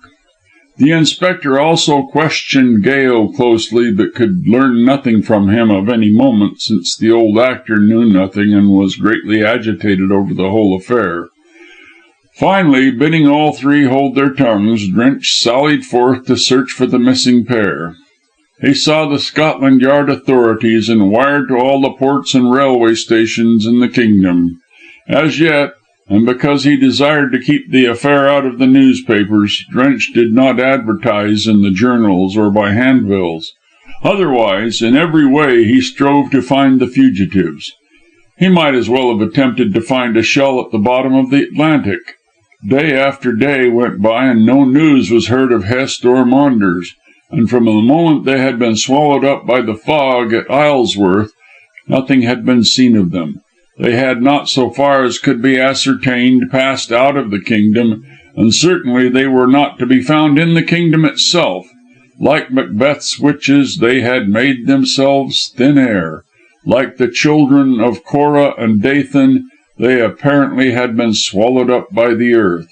The Inspector also questioned Gale closely, but could learn nothing from him of any moment, since the old actor knew nothing and was greatly agitated over the whole affair. Finally, bidding all three hold their tongues, Drench sallied forth to search for the missing pair. He saw the Scotland Yard authorities and wired to all the ports and railway stations in the kingdom. As yet, and because he desired to keep the affair out of the newspapers, Drench did not advertise in the journals or by handbills. Otherwise, in every way he strove to find the fugitives. He might as well have attempted to find a shell at the bottom of the Atlantic. Day after day went by and no news was heard of Hest or Maunders, and from the moment they had been swallowed up by the fog at Isleworth, nothing had been seen of them. They had not, so far as could be ascertained, passed out of the kingdom, and certainly they were not to be found in the kingdom itself. Like Macbeth's witches, they had made themselves thin air. Like the children of Korah and Dathan, they apparently had been swallowed up by the earth.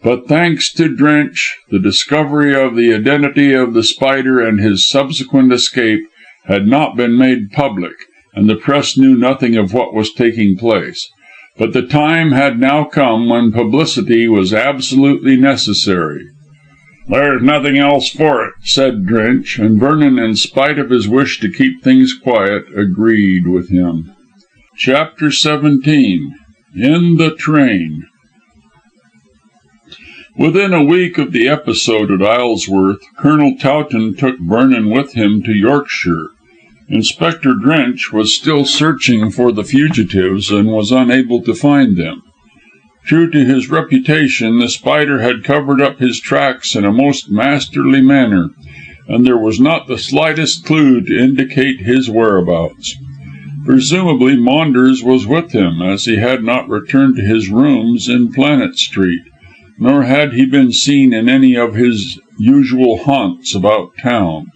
But thanks to Drench, the discovery of the identity of the spider and his subsequent escape had not been made public, and the press knew nothing of what was taking place. But the time had now come when publicity was absolutely necessary. "There's nothing else for it," said Drench, and Vernon, in spite of his wish to keep things quiet, agreed with him. Chapter 17. In the Train. Within a week of the episode at Isleworth, Colonel Towton took Vernon with him to Yorkshire. Inspector Drench was still searching for the fugitives, and was unable to find them. True to his reputation, the spider had covered up his tracks in a most masterly manner, and there was not the slightest clue to indicate his whereabouts. Presumably Maunders was with him, as he had not returned to his rooms in Planet Street, nor had he been seen in any of his usual haunts about town.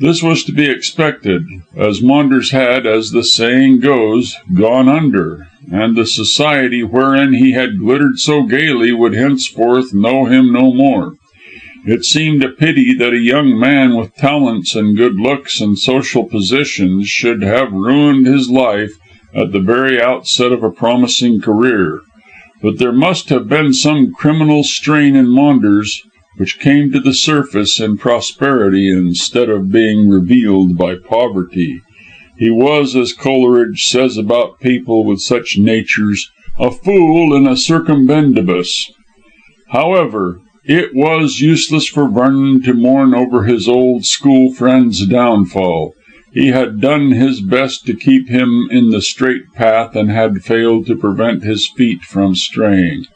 This was to be expected, as Maunders had, as the saying goes, gone under, and the society wherein he had glittered so gaily would henceforth know him no more. It seemed a pity that a young man with talents and good looks and social positions should have ruined his life at the very outset of a promising career. But there must have been some criminal strain in Maunders which came to the surface in prosperity instead of being revealed by poverty. He was, as Coleridge says about people with such natures, a fool and a circumbendibus. However, it was useless for Vernon to mourn over his old school friend's downfall. He had done his best to keep him in the straight path, and had failed to prevent his feet from straying.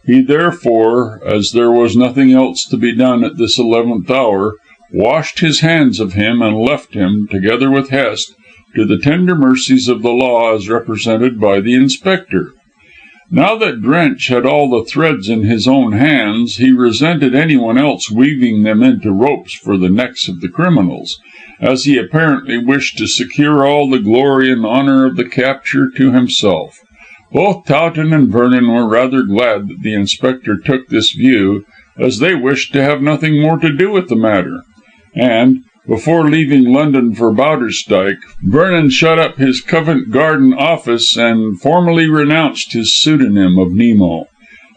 He therefore, as there was nothing else to be done at this 11th hour, washed his hands of him, and left him, together with Hest, to the tender mercies of the law as represented by the inspector. Now that Drench had all the threads in his own hands, he resented anyone else weaving them into ropes for the necks of the criminals, as he apparently wished to secure all the glory and honour of the capture to himself. Both Towton and Vernon were rather glad that the inspector took this view, as they wished to have nothing more to do with the matter, and, before leaving London for Bowderstyke, Vernon shut up his Covent Garden office and formally renounced his pseudonym of Nemo.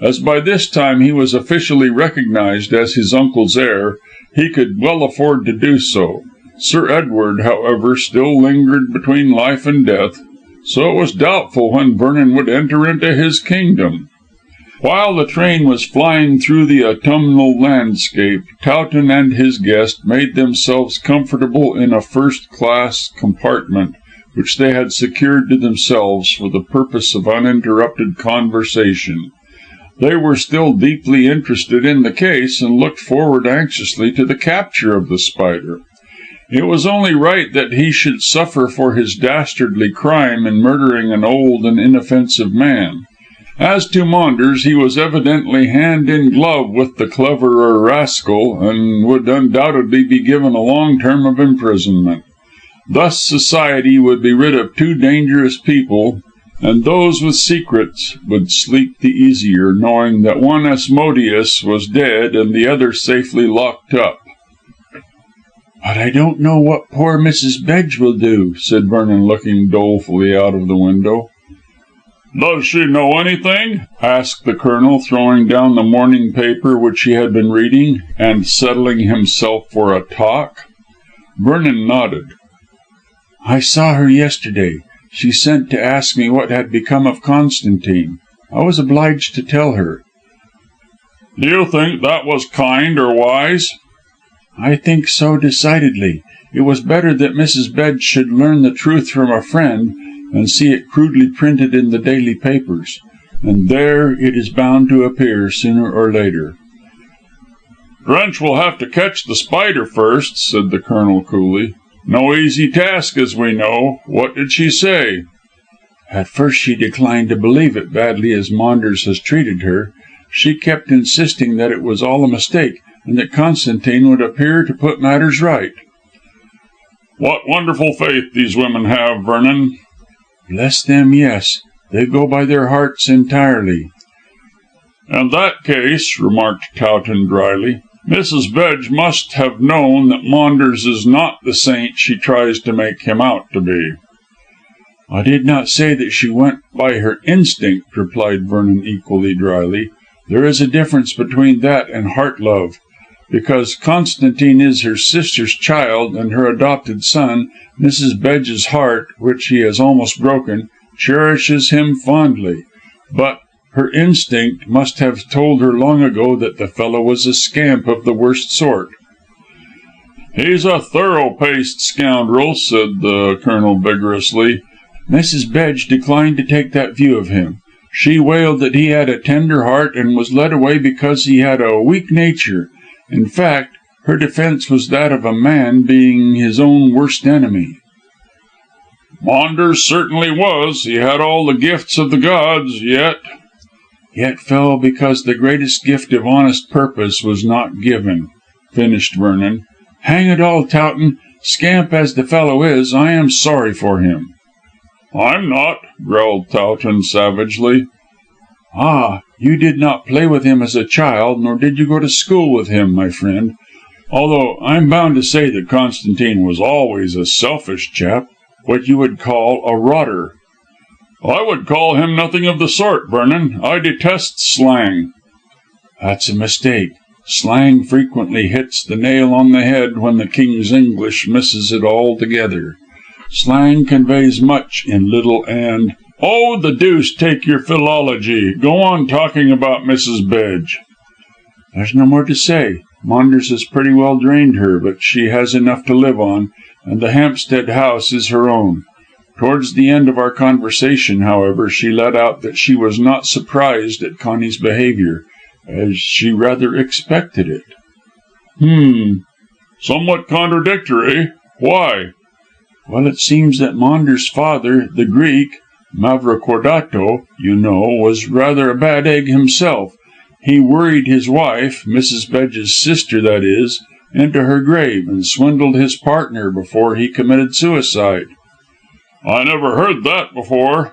As by this time he was officially recognised as his uncle's heir, he could well afford to do so. Sir Edward, however, still lingered between life and death, so it was doubtful when Vernon would enter into his kingdom. While the train was flying through the autumnal landscape, Towton and his guest made themselves comfortable in a first-class compartment, which they had secured to themselves for the purpose of uninterrupted conversation. They were still deeply interested in the case, and looked forward anxiously to the capture of the spider. It was only right that he should suffer for his dastardly crime in murdering an old and inoffensive man. As to Maunders, he was evidently hand in glove with the cleverer rascal, and would undoubtedly be given a long term of imprisonment. Thus society would be rid of two dangerous people, and those with secrets would sleep the easier, knowing that one Asmodeus was dead and the other safely locked up. "But I don't know what poor Mrs. Bedge will do," said Vernon, looking dolefully out of the window. "Does she know anything?" asked the Colonel, throwing down the morning paper which he had been reading, and settling himself for a talk. Vernon nodded. "I saw her yesterday. She sent to ask me what had become of Constantine. I was obliged to tell her." "Do you think that was kind or wise?" "I think so, decidedly. It was better that Mrs. Bedge should learn the truth from a friend than see it crudely printed in the daily papers. And there it is bound to appear, sooner or later." "Drench will have to catch the spider first," said the Colonel coolly. "No easy task, as we know. What did she say?" At first she declined to believe it, badly as Maunders has treated her. She kept insisting that it was all a mistake, and that Constantine would appear to put matters right." "What wonderful faith these women have, Vernon." "Bless them, yes. They go by their hearts entirely." "In that case," remarked Towton drily, "Mrs. Bedge must have known that Maunders is not the saint she tries to make him out to be." "I did not say that she went by her instinct," replied Vernon equally drily. "There is a difference between that and heart love. Because Constantine is her sister's child and her adopted son, Mrs. Bedge's heart, which he has almost broken, cherishes him fondly. But her instinct must have told her long ago that the fellow was a scamp of the worst sort." "He's a thorough-paced scoundrel," said the Colonel vigorously. "Mrs. Bedge declined to take that view of him. She wailed that he had a tender heart and was led away because he had a weak nature. In fact, her defence was that of a man being his own worst enemy." "Maunders certainly was. He had all the gifts of the gods, yet fell because the greatest gift of honest purpose was not given," finished Vernon. "Hang it all, Towton, scamp as the fellow is, I am sorry for him." I'm not," growled Towton savagely. "Ah, you did not play with him as a child, nor did you go to school with him, my friend. Although I'm bound to say that Constantine was always a selfish chap, what you would call a rotter." "I would call him nothing of the sort, Vernon. I detest slang." "That's a mistake. Slang frequently hits the nail on the head when the King's English misses it altogether. Slang conveys much in little and—" "Oh, the deuce take your philology. Go on talking about Mrs. Bedge." "There's no more to say. Maunders has pretty well drained her, but she has enough to live on, and the Hampstead house is her own. Towards the end of our conversation, however, she let out that she was not surprised at Connie's behaviour, as she rather expected it." Somewhat contradictory. Why?" "Well, it seems that Maunders' father, the Greek, Mavrocordato, you know, was rather a bad egg himself. He worried his wife, Mrs. Bedge's sister that is, into her grave, and swindled his partner before he committed suicide." "I never heard that before."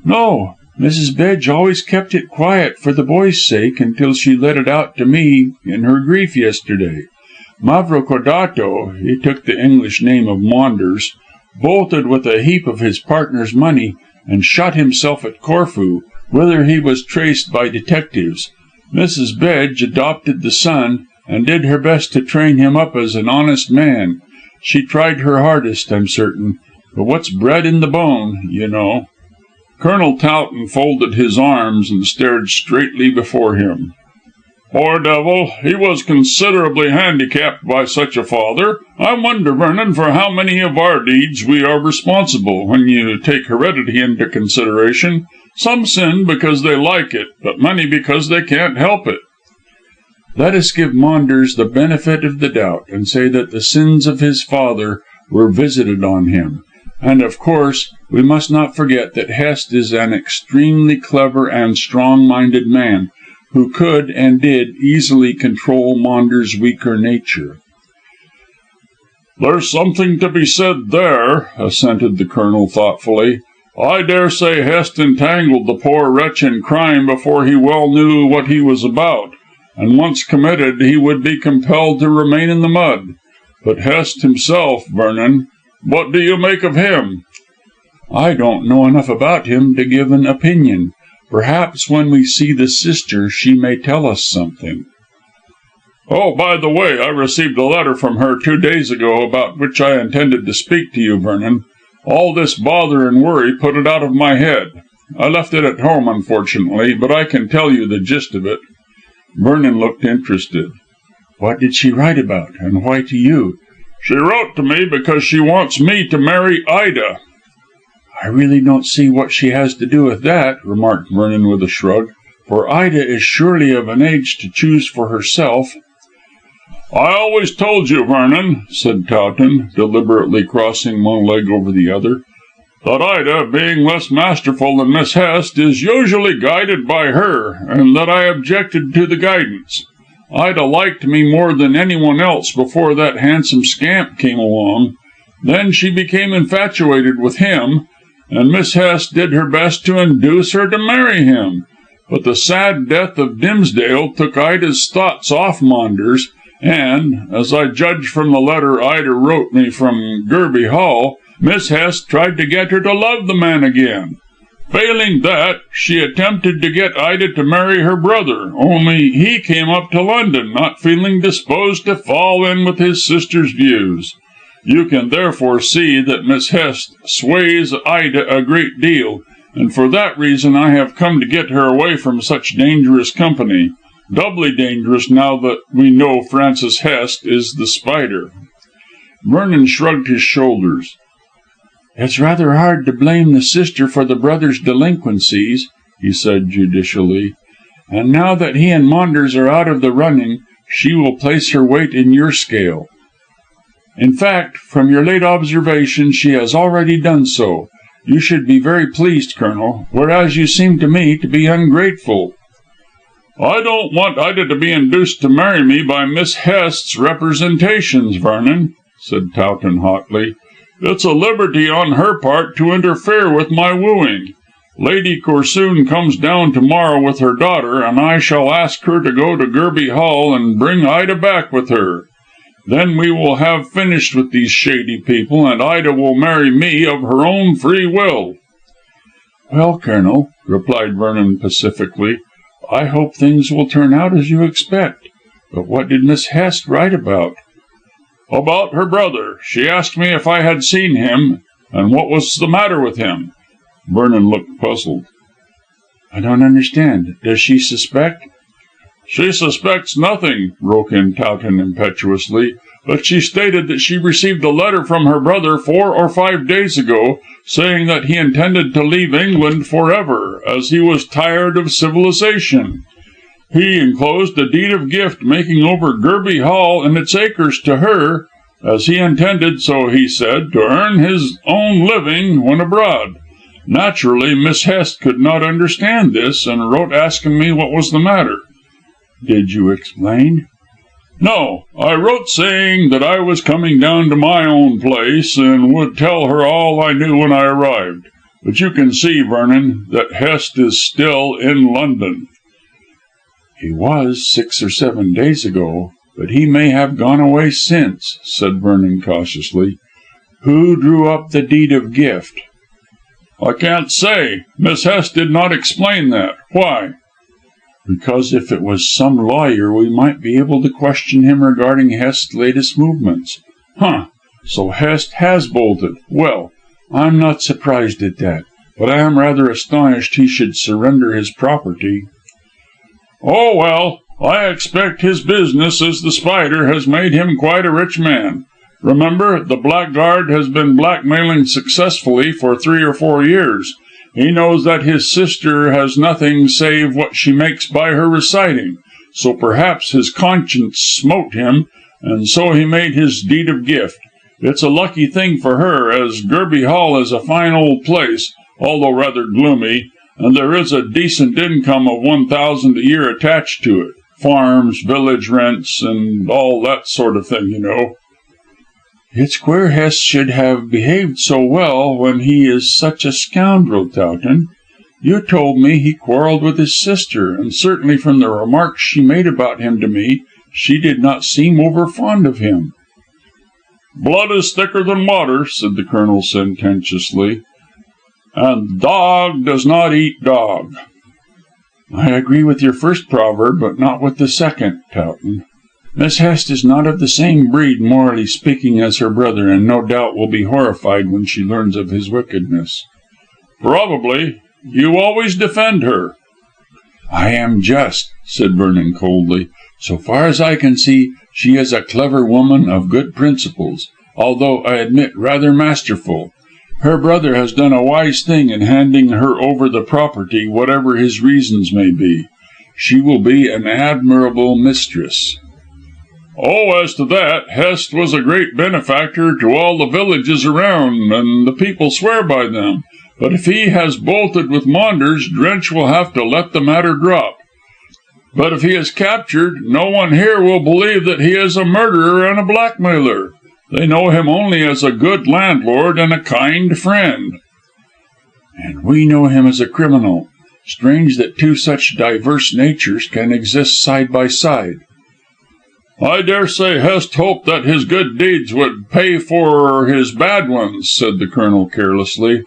"No. Mrs. Bedge always kept it quiet for the boy's sake until she let it out to me in her grief yesterday. Mavrocordato, he took the English name of Maunders, bolted with a heap of his partner's money and shot himself at Corfu, whither he was traced by detectives. Mrs. Bedge adopted the son, and did her best to train him up as an honest man. She tried her hardest, I'm certain, but what's bred in the bone, you know." Colonel Towton folded his arms and stared straightly before him. "Poor devil, he was considerably handicapped by such a father. I wonder, Vernon, for how many of our deeds we are responsible, when you take heredity into consideration. Some sin because they like it, but many because they can't help it." "Let us give Maunders the benefit of the doubt, and say that the sins of his father were visited on him. And, of course, we must not forget that Hest is an extremely clever and strong-minded man, who could and did easily control Maunders' weaker nature." "There's something to be said there," assented the Colonel thoughtfully. "I dare say Hest entangled the poor wretch in crime before he well knew what he was about, and once committed he would be compelled to remain in the mud. But Hest himself, Vernon, what do you make of him?" "I don't know enough about him to give an opinion. Perhaps when we see the sister she may tell us something." "Oh, by the way, I received a letter from her 2 days ago, about which I intended to speak to you, Vernon. All this bother and worry put it out of my head. I left it at home, unfortunately, but I can tell you the gist of it." Vernon looked interested. "What did she write about, and why to you?" "She wrote to me because she wants me to marry Ida." "I really don't see what she has to do with that," remarked Vernon with a shrug, "for Ida is surely of an age to choose for herself." "I always told you, Vernon," said Towton, deliberately crossing one leg over the other, that Ida, being less masterful than Miss Hest, is usually guided by her, and that I objected to the guidance. Ida liked me more than anyone else before that handsome scamp came along. Then she became infatuated with him, and Miss Hest did her best to induce her to marry him. But the sad death of Dimsdale took Ida's thoughts off Maunders, and, as I judge from the letter Ida wrote me from Gerby Hall, Miss Hest tried to get her to love the man again. Failing that, she attempted to get Ida to marry her brother, only he came up to London, not feeling disposed to fall in with his sister's views. You can therefore see that Miss Hest sways Ida a great deal, and for that reason I have come to get her away from such dangerous company. Doubly dangerous now that we know Francis Hest is the Spider." Vernon shrugged his shoulders. "It's rather hard to blame the sister for the brother's delinquencies," he said judicially, "and now that he and Maunders are out of the running, she will place her weight in your scale. In fact, from your late observation, she has already done so. You should be very pleased, Colonel, whereas you seem to me to be ungrateful." "I don't want Ida to be induced to marry me by Miss Hest's representations, Vernon," said Towton hotly. "It's a liberty on her part to interfere with my wooing. Lady Corsoon comes down to morrow with her daughter, and I shall ask her to go to Gerby Hall and bring Ida back with her. Then we will have finished with these shady people, and Ida will marry me of her own free will." "Well, Colonel," replied Vernon pacifically, "I hope things will turn out as you expect. But what did Miss Hest write about?" "About her brother. She asked me if I had seen him, and what was the matter with him." Vernon looked puzzled. "I don't understand. Does she suspect?" "She suspects nothing," broke in Towton impetuously, "but she stated that she received a letter from her brother 4 or 5 days ago, saying that he intended to leave England for ever, as he was tired of civilization. He enclosed a deed of gift making over Gerby Hall and its acres to her, as he intended, so he said, to earn his own living when abroad. Naturally, Miss Hest could not understand this, and wrote asking me what was the matter." "Did you explain?" "No. I wrote saying that I was coming down to my own place, and would tell her all I knew when I arrived. But you can see, Vernon, that Hest is still in London." "He was 6 or 7 days ago, but he may have gone away since," said Vernon cautiously. "Who drew up the deed of gift?" "I can't say. Miss Hest did not explain that. Why?" "Because if it was some lawyer we might be able to question him regarding Hest's latest movements." "Huh! So Hest has bolted. Well, I'm not surprised at that, but I am rather astonished he should surrender his property." "Oh, well, I expect his business as the Spider has made him quite a rich man. Remember, the blackguard has been blackmailing successfully for 3 or 4 years. He knows that his sister has nothing save what she makes by her reciting, so perhaps his conscience smote him, and so he made his deed of gift. It's a lucky thing for her, as Gerby Hall is a fine old place, although rather gloomy, and there is a decent income of 1,000 a year attached to it. Farms, village rents, and all that sort of thing, you know." "It's queer Hest should have behaved so well when he is such a scoundrel, Towton. You told me he quarrelled with his sister, and certainly from the remarks she made about him to me, she did not seem over fond of him." "Blood is thicker than water," said the Colonel sententiously, "and dog does not eat dog." "I agree with your first proverb, but not with the second, Towton. Miss Hest is not of the same breed, morally speaking, as her brother, and no doubt will be horrified when she learns of his wickedness." "Probably. You always defend her." "I am just," said Vernon coldly. "So far as I can see, she is a clever woman of good principles, although, I admit, rather masterful. Her brother has done a wise thing in handing her over the property, whatever his reasons may be. She will be an admirable mistress." "Oh, as to that, Hest was a great benefactor to all the villages around, and the people swear by them. But if he has bolted with Maunders, Drench will have to let the matter drop. But if he is captured, no one here will believe that he is a murderer and a blackmailer. They know him only as a good landlord and a kind friend." "And we know him as a criminal. Strange that two such diverse natures can exist side by side." "I dare say Hest hoped that his good deeds would pay for his bad ones," said the Colonel carelessly.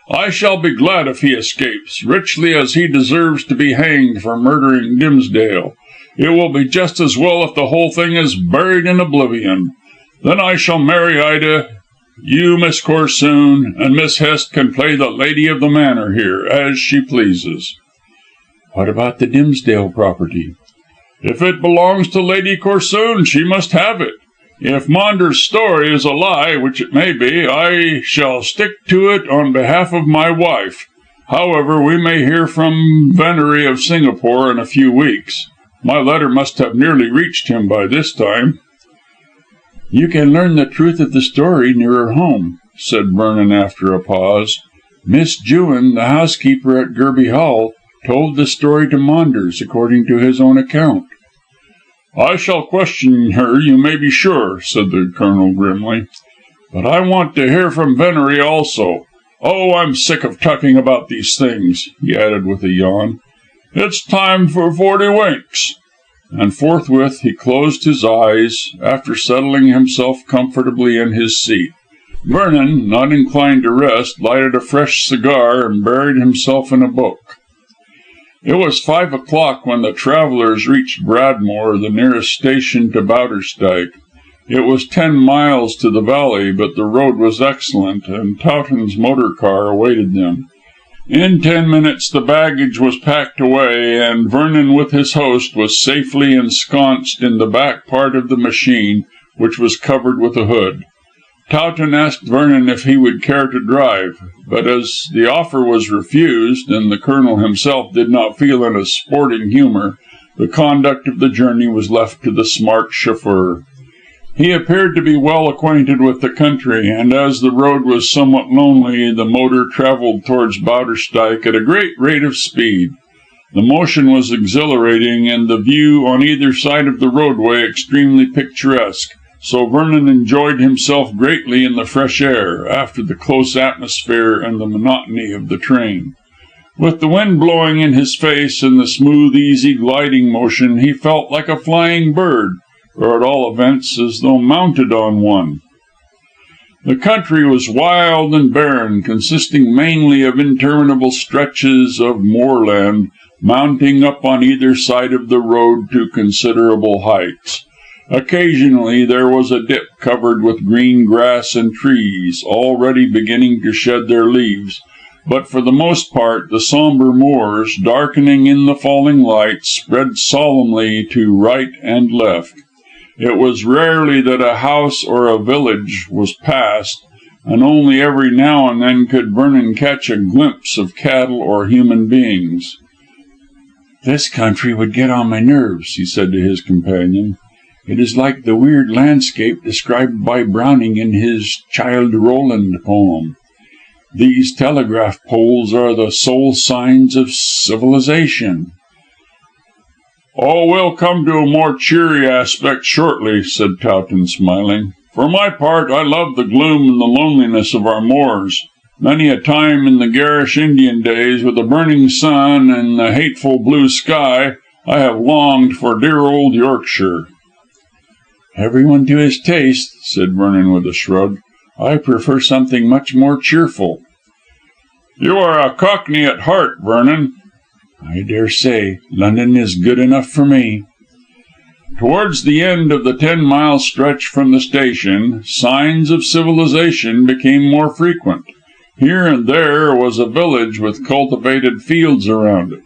"I shall be glad if he escapes, richly as he deserves to be hanged for murdering Dimsdale. It will be just as well if the whole thing is buried in oblivion. Then I shall marry Ida. You, Miss Corsoon, and Miss Hest can play the lady of the manor here, as she pleases." "What about the Dimsdale property?" "If it belongs to Lady Corsoon, she must have it. If Maunders' story is a lie, which it may be, I shall stick to it on behalf of my wife. However, we may hear from Venery of Singapore in a few weeks. My letter must have nearly reached him by this time." "You can learn the truth of the story nearer home," said Vernon after a pause. "Miss Jewin, the housekeeper at Gerby Hall, told the story to Maunders, according to his own account." "I shall question her, you may be sure," said the Colonel grimly. "But I want to hear from Venery also. Oh, I'm sick of talking about these things," he added with a yawn. "It's time for 40 winks." And forthwith he closed his eyes, after settling himself comfortably in his seat. Vernon, not inclined to rest, lighted a fresh cigar and buried himself in a book. It was 5 o'clock when the travellers reached Bradmore, the nearest station to Bowderstyke. It was 10 miles to the valley, but the road was excellent, and Towton's motor car awaited them. In 10 minutes the baggage was packed away, and Vernon with his host was safely ensconced in the back part of the machine, which was covered with a hood. Towton asked Vernon if he would care to drive, but as the offer was refused, and the Colonel himself did not feel in a sporting humour, the conduct of the journey was left to the smart chauffeur. He appeared to be well acquainted with the country, and as the road was somewhat lonely, the motor travelled towards Bowderstyke at a great rate of speed. The motion was exhilarating, and the view on either side of the roadway extremely picturesque, so Vernon enjoyed himself greatly in the fresh air, after the close atmosphere and the monotony of the train. With the wind blowing in his face and the smooth, easy gliding motion, he felt like a flying bird, or at all events as though mounted on one. The country was wild and barren, consisting mainly of interminable stretches of moorland, mounting up on either side of the road to considerable heights. Occasionally there was a dip covered with green grass and trees, already beginning to shed their leaves, but for the most part the sombre moors, darkening in the falling light, spread solemnly to right and left. It was rarely that a house or a village was passed, and only every now and then could Vernon catch a glimpse of cattle or human beings. "This country would get on my nerves," he said to his companion. "It is like the weird landscape described by Browning in his Childe Roland poem. These telegraph poles are the sole signs of civilization." "Oh, we'll come to a more cheery aspect shortly," said Towton, smiling. "For my part, I love the gloom and the loneliness of our moors. Many a time in the garish Indian days, with a burning sun and the hateful blue sky, I have longed for dear old Yorkshire." "Everyone to his taste," said Vernon with a shrug. "I prefer something much more cheerful." "You are a Cockney at heart, Vernon." "I dare say. London is good enough for me." Towards the end of the 10-mile stretch from the station, signs of civilization became more frequent. Here and there was a village with cultivated fields around it.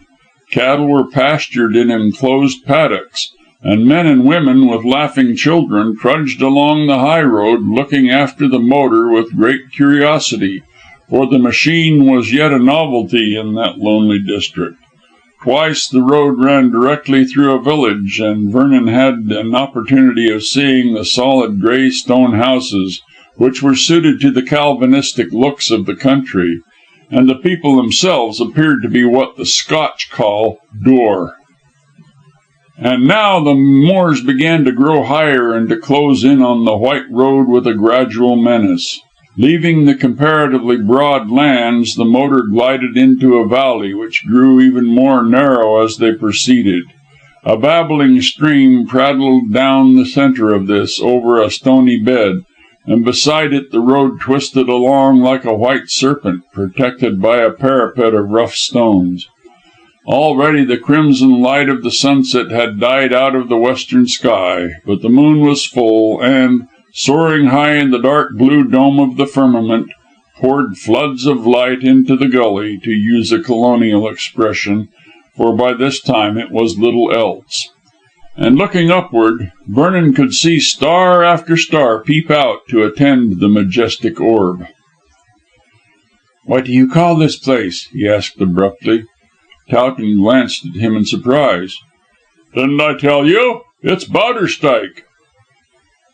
Cattle were pastured in enclosed paddocks, and men and women with laughing children trudged along the high road, looking after the motor with great curiosity, for the machine was yet a novelty in that lonely district. Twice the road ran directly through a village, and Vernon had an opportunity of seeing the solid grey stone houses, which were suited to the Calvinistic looks of the country, and the people themselves appeared to be what the Scotch call "dour." And now the moors began to grow higher and to close in on the white road with a gradual menace. Leaving the comparatively broad lands, the motor glided into a valley, which grew even more narrow as they proceeded. A babbling stream prattled down the centre of this, over a stony bed, and beside it the road twisted along like a white serpent, protected by a parapet of rough stones. Already the crimson light of the sunset had died out of the western sky, but the moon was full, and, soaring high in the dark blue dome of the firmament, poured floods of light into the gully, to use a colonial expression, for by this time it was little else. And looking upward, Vernon could see star after star peep out to attend the majestic orb. "What do you call this place?" he asked abruptly. Towton glanced at him in surprise. "Didn't I tell you? It's Bowderstyke."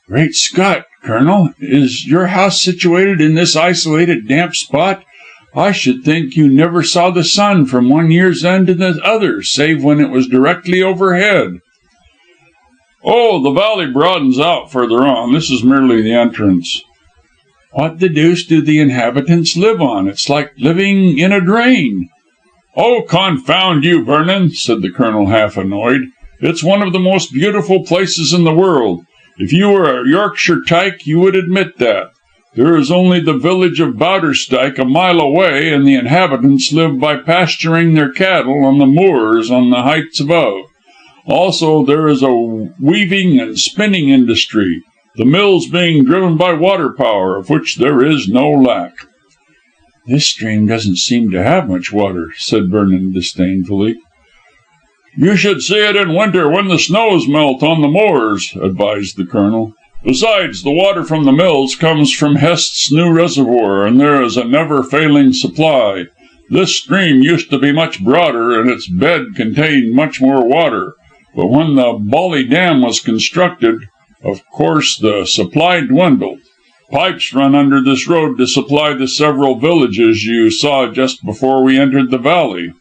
"Great Scott, Colonel, is your house situated in this isolated, damp spot? I should think you never saw the sun from one year's end to the other, save when it was directly overhead." "Oh, the valley broadens out further on. This is merely the entrance." "What the deuce do the inhabitants live on? It's like living in a drain." "Oh, confound you, Vernon," said the Colonel, half annoyed. "It's one of the most beautiful places in the world. If you were a Yorkshire tyke, you would admit that. There is only the village of Bowderstyke a mile away, and the inhabitants live by pasturing their cattle on the moors on the heights above. Also, there is a weaving and spinning industry, the mills being driven by water power, of which there is no lack." "This stream doesn't seem to have much water," said Vernon disdainfully. "You should see it in winter when the snows melt on the moors," advised the Colonel. "Besides, the water from the mills comes from Hest's new reservoir, and there is a never-failing supply. This stream used to be much broader, and its bed contained much more water, but when the Bolly Dam was constructed, of course the supply dwindled. Pipes run under this road to supply the several villages you saw just before we entered the valley."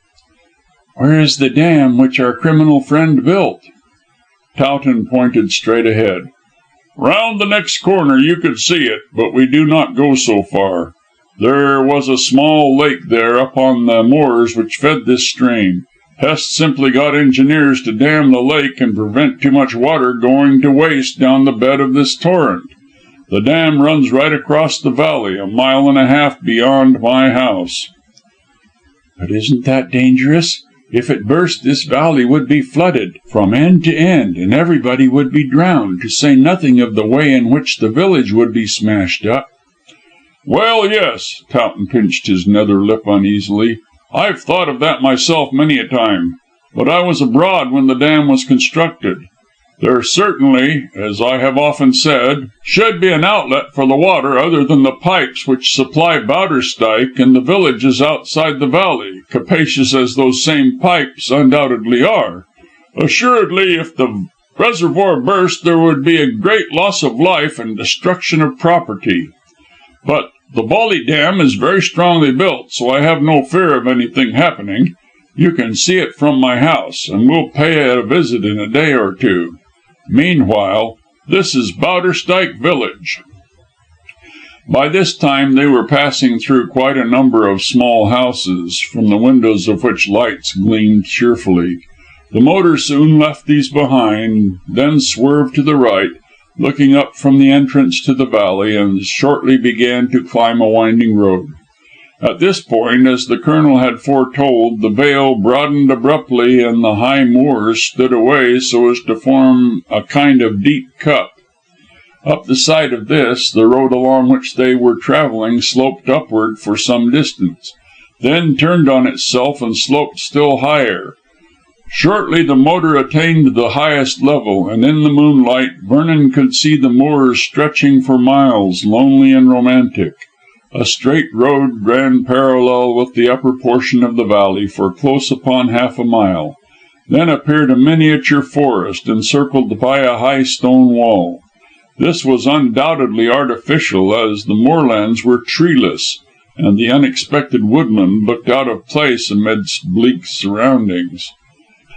"Where is the dam which our criminal friend built?" Towton pointed straight ahead. "Round the next corner you could see it, but we do not go so far. There was a small lake there up on the moors which fed this stream. Hest simply got engineers to dam the lake and prevent too much water going to waste down the bed of this torrent. The dam runs right across the valley, a mile and a half beyond my house." "But isn't that dangerous? If it burst, this valley would be flooded from end to end, and everybody would be drowned, to say nothing of the way in which the village would be smashed up." "Well, yes." Towton pinched his nether lip uneasily. "I've thought of that myself many a time. But I was abroad when the dam was constructed. There certainly, as I have often said, should be an outlet for the water other than the pipes which supply Bowderstyke and the villages outside the valley, capacious as those same pipes undoubtedly are. Assuredly, if the reservoir burst, there would be a great loss of life and destruction of property. But the Bolly Dam is very strongly built, so I have no fear of anything happening. You can see it from my house, and we'll pay it a visit in a day or two. Meanwhile, this is Bowderstyke village." By this time they were passing through quite a number of small houses, from the windows of which lights gleamed cheerfully. The motor soon left these behind, then swerved to the right, looking up from the entrance to the valley, and shortly began to climb a winding road. At this point, as the Colonel had foretold, the vale broadened abruptly, and the high moors stood away so as to form a kind of deep cup. Up the side of this, the road along which they were travelling sloped upward for some distance, then turned on itself and sloped still higher. Shortly the motor attained the highest level, and in the moonlight Vernon could see the moors stretching for miles, lonely and romantic. A straight road ran parallel with the upper portion of the valley for close upon half a mile. Then appeared a miniature forest, encircled by a high stone wall. This was undoubtedly artificial, as the moorlands were treeless, and the unexpected woodland looked out of place amidst bleak surroundings.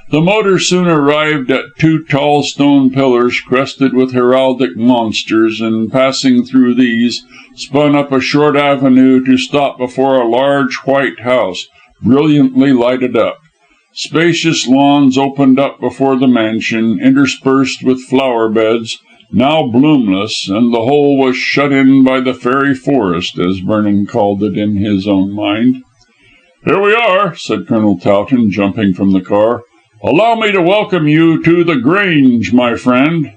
The motor soon arrived at two tall stone pillars crested with heraldic monsters, and passing through these, spun up a short avenue to stop before a large white house, brilliantly lighted up. Spacious lawns opened up before the mansion, interspersed with flower beds, now bloomless, and the whole was shut in by the fairy forest, as Vernon called it in his own mind. "Here we are," said Colonel Towton, jumping from the car. "Allow me to welcome you to the Grange, my friend."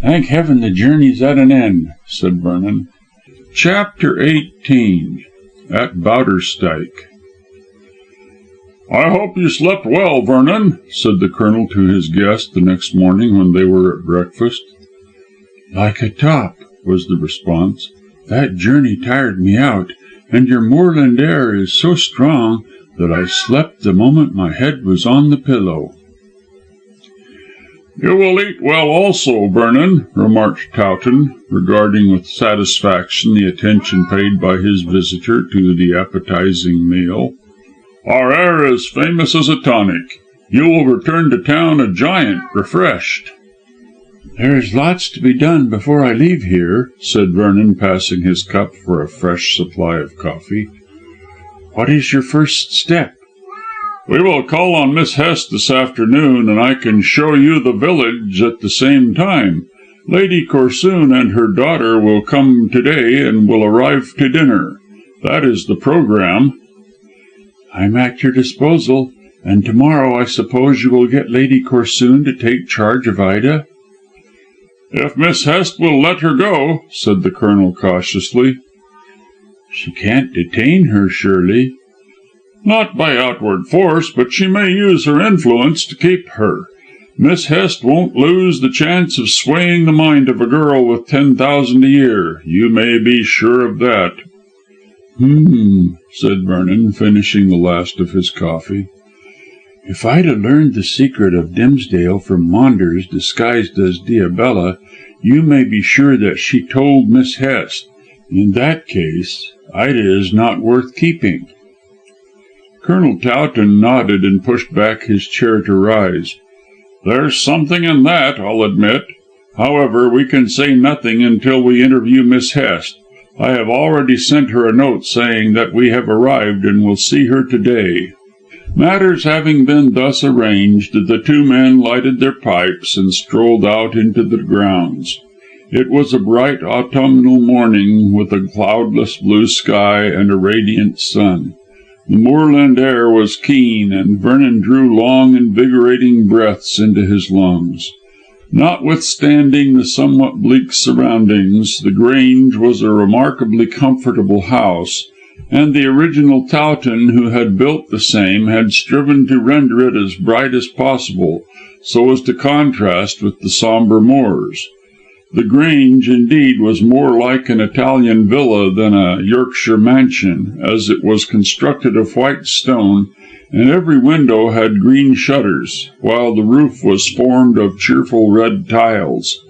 "Thank heaven the journey's at an end," said Vernon. Chapter 18 At Bowderstyke. "I hope you slept well, Vernon," said the Colonel to his guest the next morning when they were at breakfast. "Like a top," was the response. "That journey tired me out, and your moorland air is so strong that I slept the moment my head was on the pillow." "You will eat well also, Vernon," remarked Towton, regarding with satisfaction the attention paid by his visitor to the appetizing meal. "Our air is famous as a tonic. You will return to town a giant, refreshed." "There is lots to be done before I leave here," said Vernon, passing his cup for a fresh supply of coffee. "What is your first step?" "We will call on Miss Hest this afternoon, and I can show you the village at the same time. Lady Corsoon and her daughter will come to day, and will arrive to dinner. That is the programme." "I'm at your disposal. And tomorrow I suppose you will get Lady Corsoon to take charge of Ida?" "If Miss Hest will let her go," said the Colonel cautiously. "She can't detain her, surely?" "Not by outward force, but she may use her influence to keep her. Miss Hest won't lose the chance of swaying the mind of a girl with 10,000 a year. You may be sure of that." Said Vernon, finishing the last of his coffee. "If Ida learned the secret of Dimsdale from Maunders disguised as Diabella, you may be sure that she told Miss Hest. In that case, Ida is not worth keeping." Colonel Towton nodded and pushed back his chair to rise. "There's something in that, I'll admit. However, we can say nothing until we interview Miss Hest. I have already sent her a note saying that we have arrived and will see her to day." Matters having been thus arranged, the two men lighted their pipes and strolled out into the grounds. It was a bright autumnal morning, with a cloudless blue sky and a radiant sun. The moorland air was keen, and Vernon drew long, invigorating breaths into his lungs. Notwithstanding the somewhat bleak surroundings, the Grange was a remarkably comfortable house, and the original Towton who had built the same had striven to render it as bright as possible, so as to contrast with the sombre moors. The Grange, indeed, was more like an Italian villa than a Yorkshire mansion, as it was constructed of white stone, and every window had green shutters, while the roof was formed of cheerful red tiles.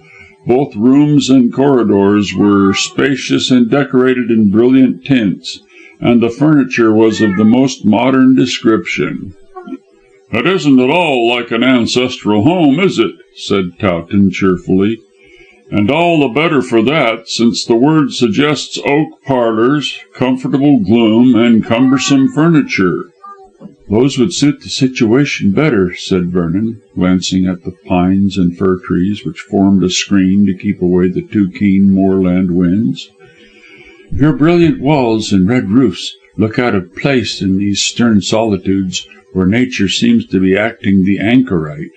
Both rooms and corridors were spacious and decorated in brilliant tints, and the furniture was of the most modern description. "It isn't at all like an ancestral home, is it?" said Towton cheerfully. "And all the better for that, since the word suggests oak parlours, comfortable gloom, and cumbersome furniture." "Those would suit the situation better," said Vernon, glancing at the pines and fir trees which formed a screen to keep away the too keen moorland winds. "Your brilliant walls and red roofs look out of place in these stern solitudes where nature seems to be acting the anchorite."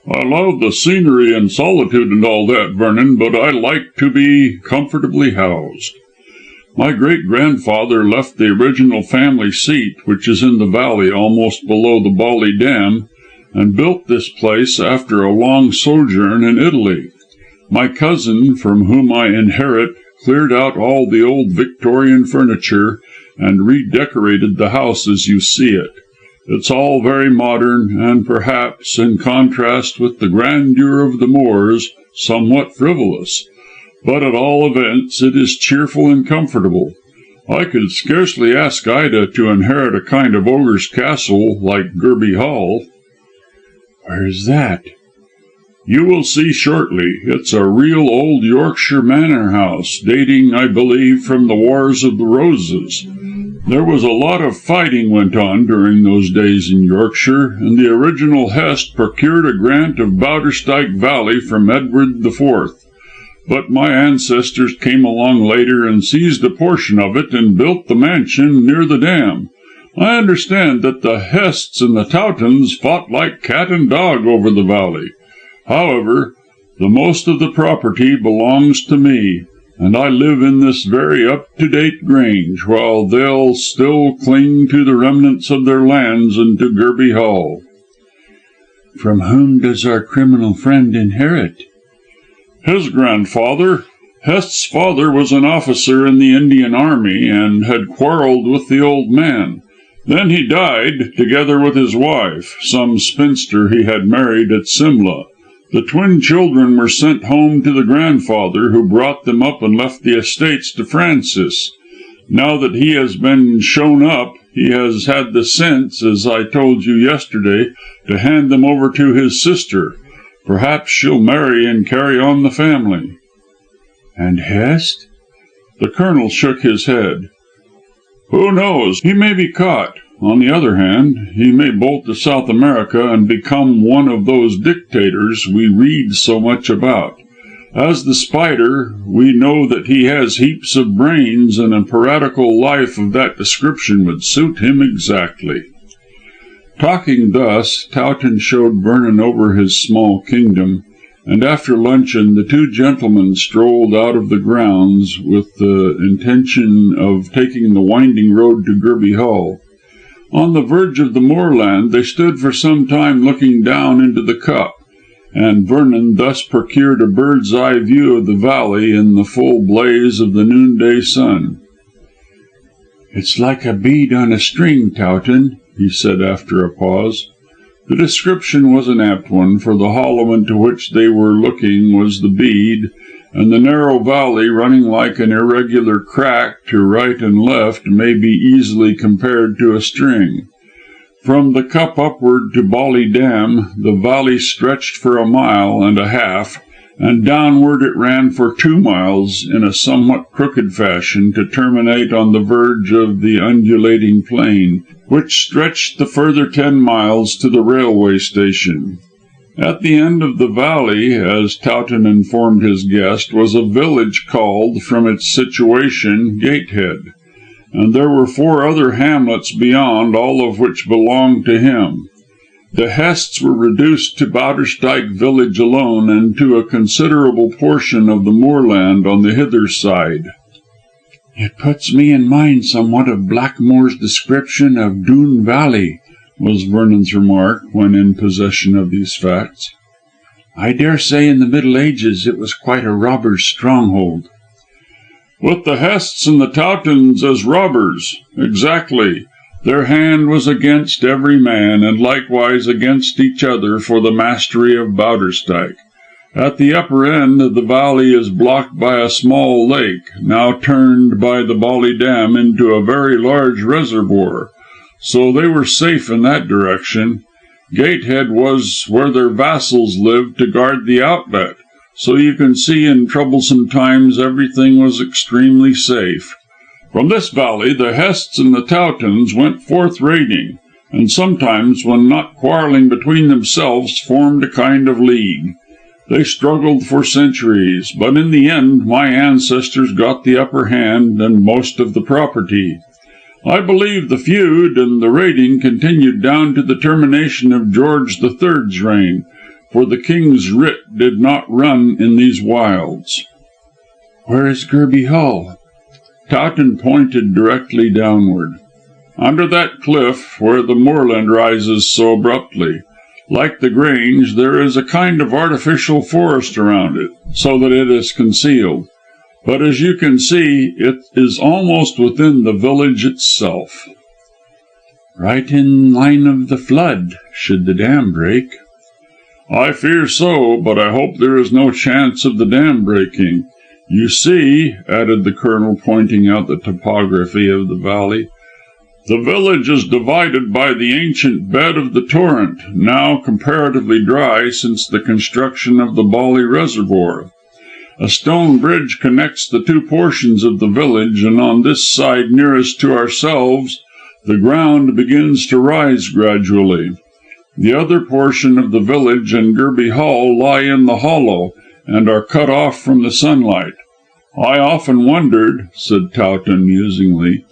"I love the scenery and solitude and all that, Vernon, but I like to be comfortably housed. My great-grandfather left the original family seat, which is in the valley almost below the Bolly Dam, and built this place after a long sojourn in Italy. My cousin, from whom I inherit, cleared out all the old Victorian furniture, and redecorated the house as you see it. It's all very modern, and perhaps, in contrast with the grandeur of the moors, somewhat frivolous. But at all events, it is cheerful and comfortable. I could scarcely ask Ida to inherit a kind of ogre's castle like Gerby Hall." "Where's that?" "You will see shortly. It's a real old Yorkshire manor house, dating, I believe, from the Wars of the Roses. There was a lot of fighting went on during those days in Yorkshire, and the original Hest procured a grant of Bowderstyke Valley from Edward IV. But my ancestors came along later and seized a portion of it and built the mansion near the dam. I understand that the Hests and the Towtons fought like cat and dog over the valley. However, the most of the property belongs to me, and I live in this very up-to-date grange, while they'll still cling to the remnants of their lands and to Gerby Hall." "From whom does our criminal friend inherit?" "His grandfather. Hest's father was an officer in the Indian Army, and had quarrelled with the old man. Then he died, together with his wife, some spinster he had married at Simla. The twin children were sent home to the grandfather, who brought them up and left the estates to Francis. Now that he has been shown up, he has had the sense, as I told you yesterday, to hand them over to his sister. Perhaps she'll marry and carry on the family." "And Hest?" The Colonel shook his head. "Who knows? He may be caught. On the other hand, he may bolt to South America and become one of those dictators we read so much about. As the Spider, we know that he has heaps of brains, and a piratical life of that description would suit him exactly." Talking thus, Towton showed Vernon over his small kingdom, and after luncheon the two gentlemen strolled out of the grounds with the intention of taking the winding road to Gerby Hall. On the verge of the moorland they stood for some time looking down into the cup, and Vernon thus procured a bird's eye view of the valley in the full blaze of the noonday sun. "It's like a bead on a string, Towton," he said after a pause. The description was an apt one, for the hollow into which they were looking was the bead, and the narrow valley, running like an irregular crack to right and left, may be easily compared to a string. From the cup upward to Bolly Dam, the valley stretched for a mile and a half, and downward it ran for 2 miles in a somewhat crooked fashion, to terminate on the verge of the undulating plain, which stretched the further 10 miles to the railway station. At the end of the valley, as Towton informed his guest, was a village called, from its situation, Gatehead, and there were 4 other hamlets beyond, all of which belonged to him. The Hests were reduced to Bowderstyke village alone, and to a considerable portion of the moorland on the hither side. "It puts me in mind somewhat of Blackmore's description of Doon Valley," was Vernon's remark, when in possession of these facts. "I dare say in the Middle Ages it was quite a robber's stronghold." "With the Hests and the Towtons as robbers. Exactly. Their hand was against every man, and likewise against each other, for the mastery of Bowderstyke. At the upper end the valley is blocked by a small lake, now turned by the Bolly Dam into a very large reservoir, so they were safe in that direction. Gatehead was where their vassals lived to guard the outlet, so you can see in troublesome times everything was extremely safe. From this valley the Hests and the Towtons went forth raiding, and sometimes, when not quarrelling between themselves, formed a kind of league. They struggled for centuries, but in the end my ancestors got the upper hand and most of the property. I believe the feud and the raiding continued down to the termination of George III's reign, for the King's writ did not run in these wilds." "Where is Gerby Hall?" Towton pointed directly downward. "Under that cliff, where the moorland rises so abruptly. Like the Grange, there is a kind of artificial forest around it, so that it is concealed. but as you can see, it is almost within the village itself." "Right in line of the flood, should the dam break." "I fear so, but I hope there is no chance of the dam breaking. You see," added the Colonel, pointing out the topography of the valley, "the village is divided by the ancient bed of the torrent, now comparatively dry since the construction of the Bolly Reservoir. A stone bridge connects the two portions of the village, and on this side nearest to ourselves, the ground begins to rise gradually. The other portion of the village and Gerby Hall lie in the hollow, and are cut off from the sunlight. I often wondered," said Towton musingly,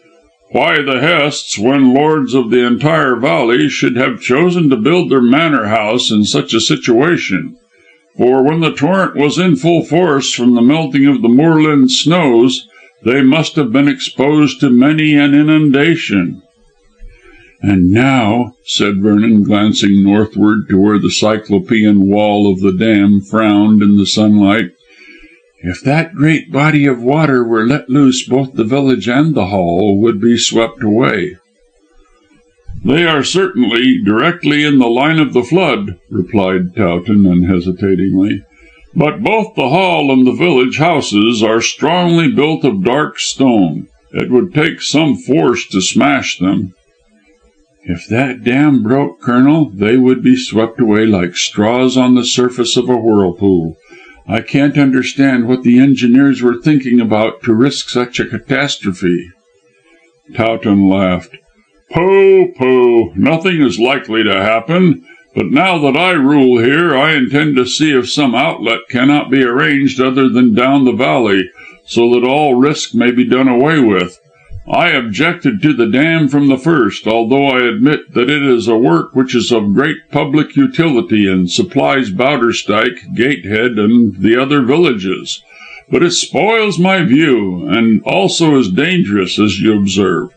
"why the Hests, when lords of the entire valley, should have chosen to build their manor house in such a situation. For when the torrent was in full force from the melting of the moorland snows, they must have been exposed to many an inundation." "And now," said Vernon, glancing northward to where the cyclopean wall of the dam frowned in the sunlight, "if that great body of water were let loose, both the village and the Hall would be swept away." "They are certainly directly in the line of the flood," replied Towton unhesitatingly, "but both the Hall and the village houses are strongly built of dark stone. It would take some force to smash them." "If that dam broke, Colonel, they would be swept away like straws on the surface of a whirlpool. I can't understand what the engineers were thinking about to risk such a catastrophe." Towton laughed. "Pooh, pooh! Nothing is likely to happen. But now that I rule here, I intend to see if some outlet cannot be arranged other than down the valley, so that all risk may be done away with. I objected to the dam from the first, although I admit that it is a work which is of great public utility and supplies Bowderstyke, Gatehead, and the other villages. But it spoils my view, and also is dangerous, as you observe.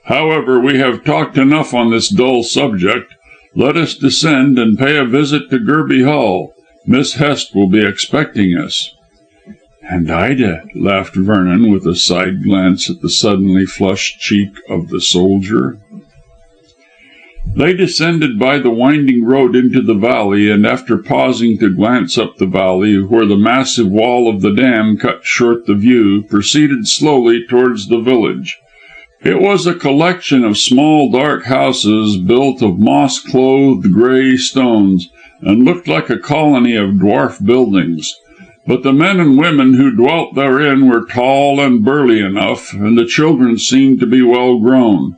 However, we have talked enough on this dull subject. Let us descend and pay a visit to Gerby Hall. Miss Hest will be expecting us." "And Ida," laughed Vernon, with a side glance at the suddenly flushed cheek of the soldier. They descended by the winding road into the valley, and after pausing to glance up the valley, where the massive wall of the dam cut short the view, proceeded slowly towards the village. It was a collection of small dark houses built of moss-clothed grey stones, and looked like a colony of dwarf buildings. But the men and women who dwelt therein were tall and burly enough, and the children seemed to be well grown.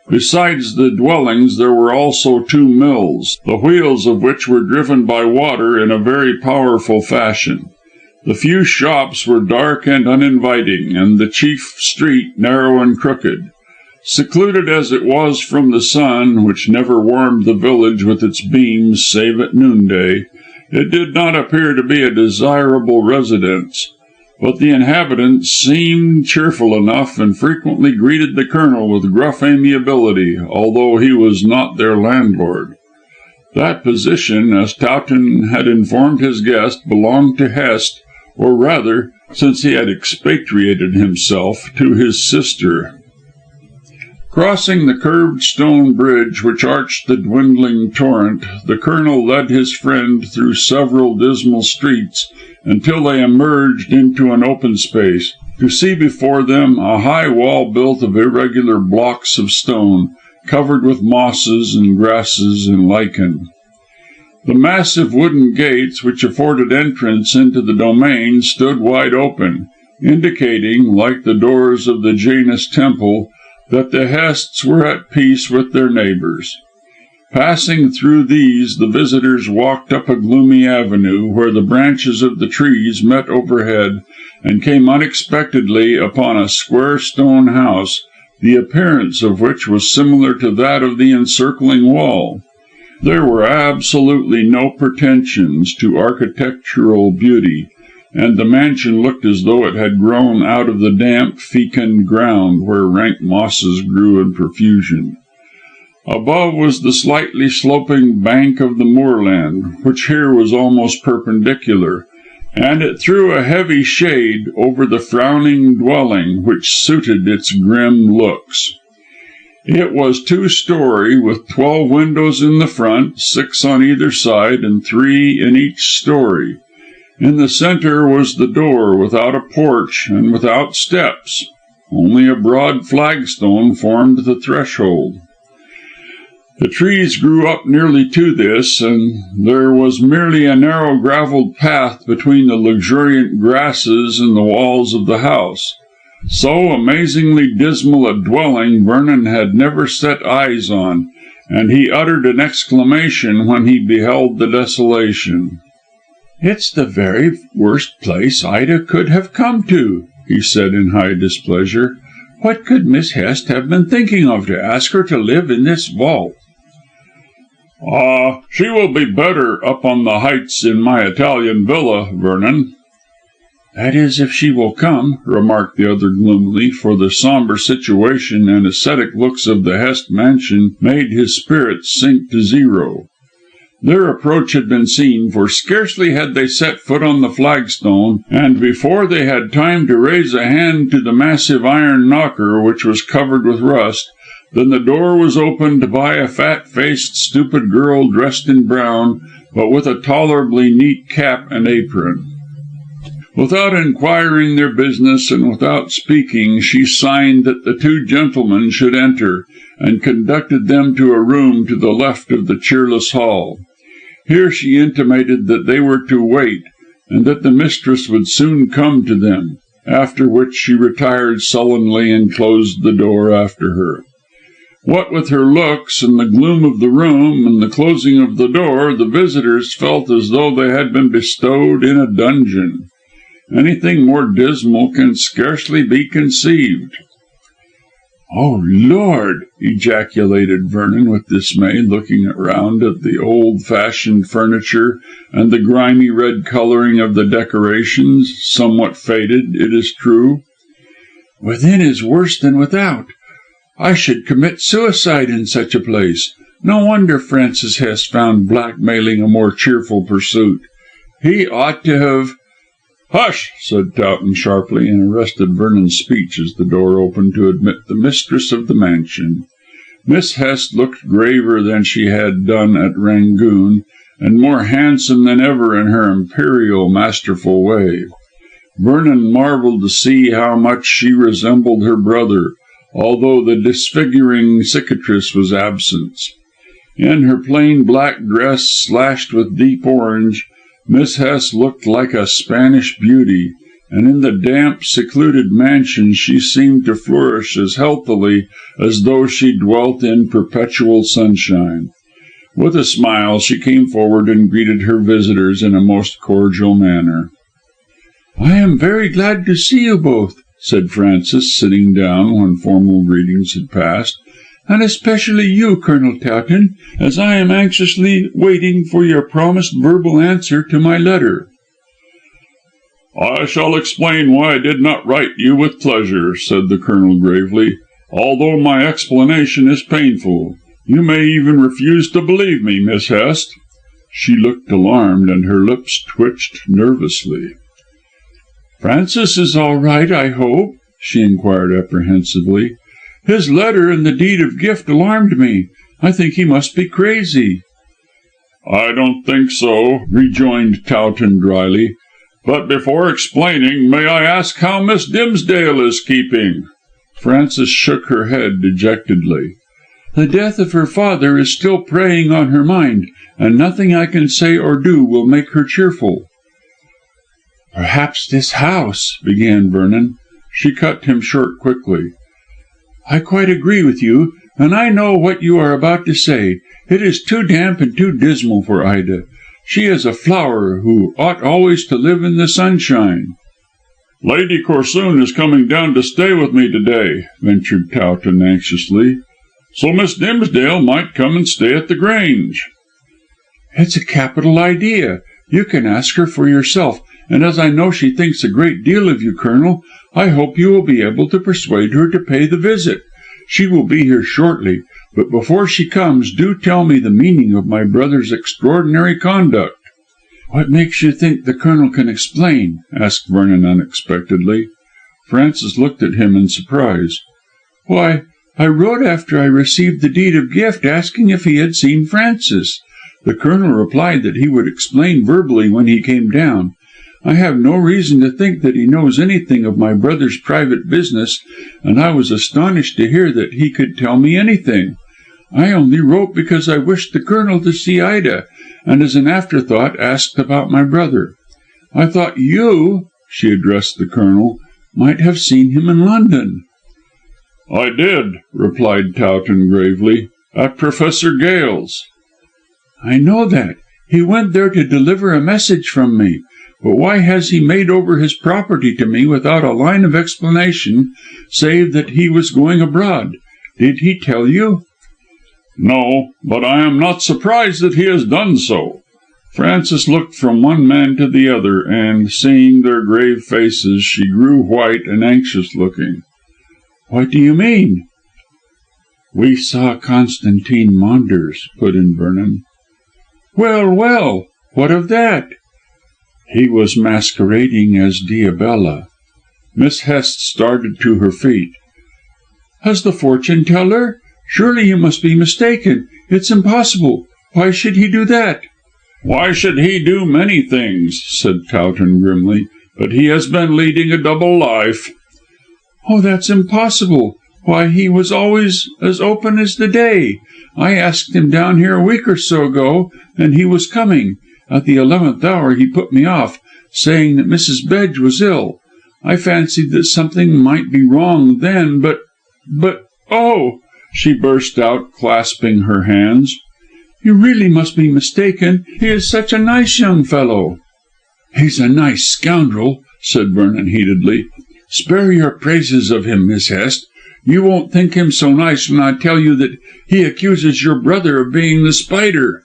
Besides the dwellings there were also two mills, the wheels of which were driven by water in a very powerful fashion. The few shops were dark and uninviting, and the chief street narrow and crooked. Secluded as it was from the sun, which never warmed the village with its beams save at noonday, it did not appear to be a desirable residence. But the inhabitants seemed cheerful enough, and frequently greeted the Colonel with gruff amiability, although he was not their landlord. That position, as Towton had informed his guest, belonged to Hest, or rather, since he had expatriated himself, to his sister. Crossing the curved stone bridge which arched the dwindling torrent, the Colonel led his friend through several dismal streets until they emerged into an open space, to see before them a high wall built of irregular blocks of stone, covered with mosses and grasses and lichen. The massive wooden gates which afforded entrance into the domain stood wide open, indicating, like the doors of the Janus temple, that the Hests were at peace with their neighbours. Passing through these, the visitors walked up a gloomy avenue, where the branches of the trees met overhead, and came unexpectedly upon a square stone house, the appearance of which was similar to that of the encircling wall. There were absolutely no pretensions to architectural beauty, and the mansion looked as though it had grown out of the damp, fecund ground where rank mosses grew in profusion. Above was the slightly sloping bank of the moorland, which here was almost perpendicular, and it threw a heavy shade over the frowning dwelling, which suited its grim looks. It was 2-story, with 12 windows in the front, 6 on either side, and 3 in each story. In the center was the door, without a porch and without steps. Only a broad flagstone formed the threshold. The trees grew up nearly to this, and there was merely a narrow gravelled path between the luxuriant grasses and the walls of the house. So amazingly dismal a dwelling Vernon had never set eyes on, and he uttered an exclamation when he beheld the desolation. "It's the very worst place Ida could have come to," he said in high displeasure. "What could Miss Hest have been thinking of to ask her to live in this vault?" "Ah, she will be better up on the heights in my Italian villa, Vernon." "That is, if she will come," remarked the other gloomily, for the sombre situation and ascetic looks of the Hest mansion made his spirits sink to zero. Their approach had been seen, for scarcely had they set foot on the flagstone, and before they had time to raise a hand to the massive iron knocker, which was covered with rust, than the door was opened by a fat-faced, stupid girl dressed in brown, but with a tolerably neat cap and apron. Without inquiring their business, and without speaking, she signed that the 2 gentlemen should enter, and conducted them to a room to the left of the cheerless hall. Here she intimated that they were to wait, and that the mistress would soon come to them, after which she retired sullenly and closed the door after her. What with her looks, and the gloom of the room, and the closing of the door, the visitors felt as though they had been bestowed in a dungeon. Anything more dismal can scarcely be conceived. "Oh, Lord!" ejaculated Vernon with dismay, looking round at the old-fashioned furniture and the grimy red colouring of the decorations, somewhat faded, it is true. "Within is worse than without. I should commit suicide in such a place. No wonder Francis Hest found blackmailing a more cheerful pursuit. He ought to have—" "Hush!" said Towton sharply, and arrested Vernon's speech as the door opened to admit the mistress of the mansion. Miss Hest looked graver than she had done at Rangoon, and more handsome than ever in her imperial, masterful way. Vernon marvelled to see how much she resembled her brother, although the disfiguring cicatrice was absent. In her plain black dress, slashed with deep orange, Miss Hest looked like a Spanish beauty, and in the damp, secluded mansion she seemed to flourish as healthily as though she dwelt in perpetual sunshine. With a smile she came forward and greeted her visitors in a most cordial manner. "I am very glad to see you both," said Francis, sitting down when formal greetings had passed, "and especially you, Colonel Towton, as I am anxiously waiting for your promised verbal answer to my letter." "I shall explain why I did not write you with pleasure," said the Colonel gravely, "although my explanation is painful. You may even refuse to believe me, Miss Hest." She looked alarmed, and her lips twitched nervously. "Francis is all right, I hope?" she inquired apprehensively. "His letter and the deed of gift alarmed me. I think he must be crazy." "I don't think so," rejoined Towton drily. "But before explaining, may I ask how Miss Dimsdale is keeping?" Frances shook her head dejectedly. "The death of her father is still preying on her mind, and nothing I can say or do will make her cheerful." "Perhaps this house—" began Vernon. She cut him short quickly. "I quite agree with you, and I know what you are about to say. It is too damp and too dismal for Ida. She is a flower who ought always to live in the sunshine." "Lady Corsoon is coming down to stay with me to day," ventured Towton anxiously, "so Miss Dimsdale might come and stay at the Grange." "It's a capital idea. You can ask her for yourself, and as I know she thinks a great deal of you, Colonel, I hope you will be able to persuade her to pay the visit. She will be here shortly, but before she comes do tell me the meaning of my brother's extraordinary conduct." "What makes you think the Colonel can explain?" asked Vernon unexpectedly. Frances looked at him in surprise. "Why, I wrote after I received the deed of gift asking if he had seen Francis. The Colonel replied that he would explain verbally when he came down. I have no reason to think that he knows anything of my brother's private business, and I was astonished to hear that he could tell me anything. I only wrote because I wished the Colonel to see Ida, and as an afterthought asked about my brother. I thought you," she addressed the Colonel, "might have seen him in London." "I did," replied Towton gravely, "at Professor Gale's." "I know that. He went there to deliver a message from me. But why has he made over his property to me without a line of explanation, save that he was going abroad? Did he tell you?" "No, but I am not surprised that he has done so." Frances looked from one man to the other, and, seeing their grave faces, she grew white and anxious looking. "What do you mean?" "We saw Constantine Maunders," put in Vernon. "Well, well, what of that?" "He was masquerading as Diabella." Miss Hest started to her feet. "As the fortune teller? Surely you must be mistaken. It's impossible. Why should he do that?" "Why should he do many things?" said Towton grimly, "but he has been leading a double life." "Oh, that's impossible. Why, he was always as open as the day. I asked him down here a week or so ago, and he was coming. At the 11th hour he put me off, saying that Mrs. Bedge was ill. I fancied that something might be wrong then, but oh!" she burst out, clasping her hands. "You really must be mistaken. He is such a nice young fellow." "He's a nice scoundrel," said Vernon heatedly. "Spare your praises of him, Miss Hest. You won't think him so nice when I tell you that he accuses your brother of being the Spider."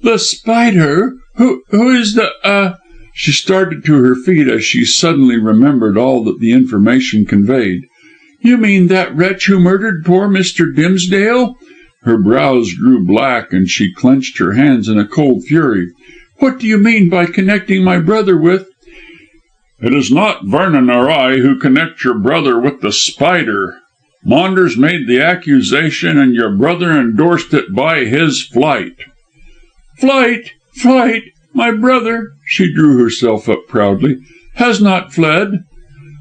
"The Spider? Who is the She started to her feet as she suddenly remembered all that the information conveyed. "You mean that wretch who murdered poor Mr. Dimsdale?" Her brows grew black and she clenched her hands in a cold fury. "What do you mean by connecting my brother with—" "It is not Vernon or I who connect your brother with the Spider. Maunders made the accusation and your brother endorsed it by his flight." "Flight! Flight! My brother," she drew herself up proudly, "has not fled."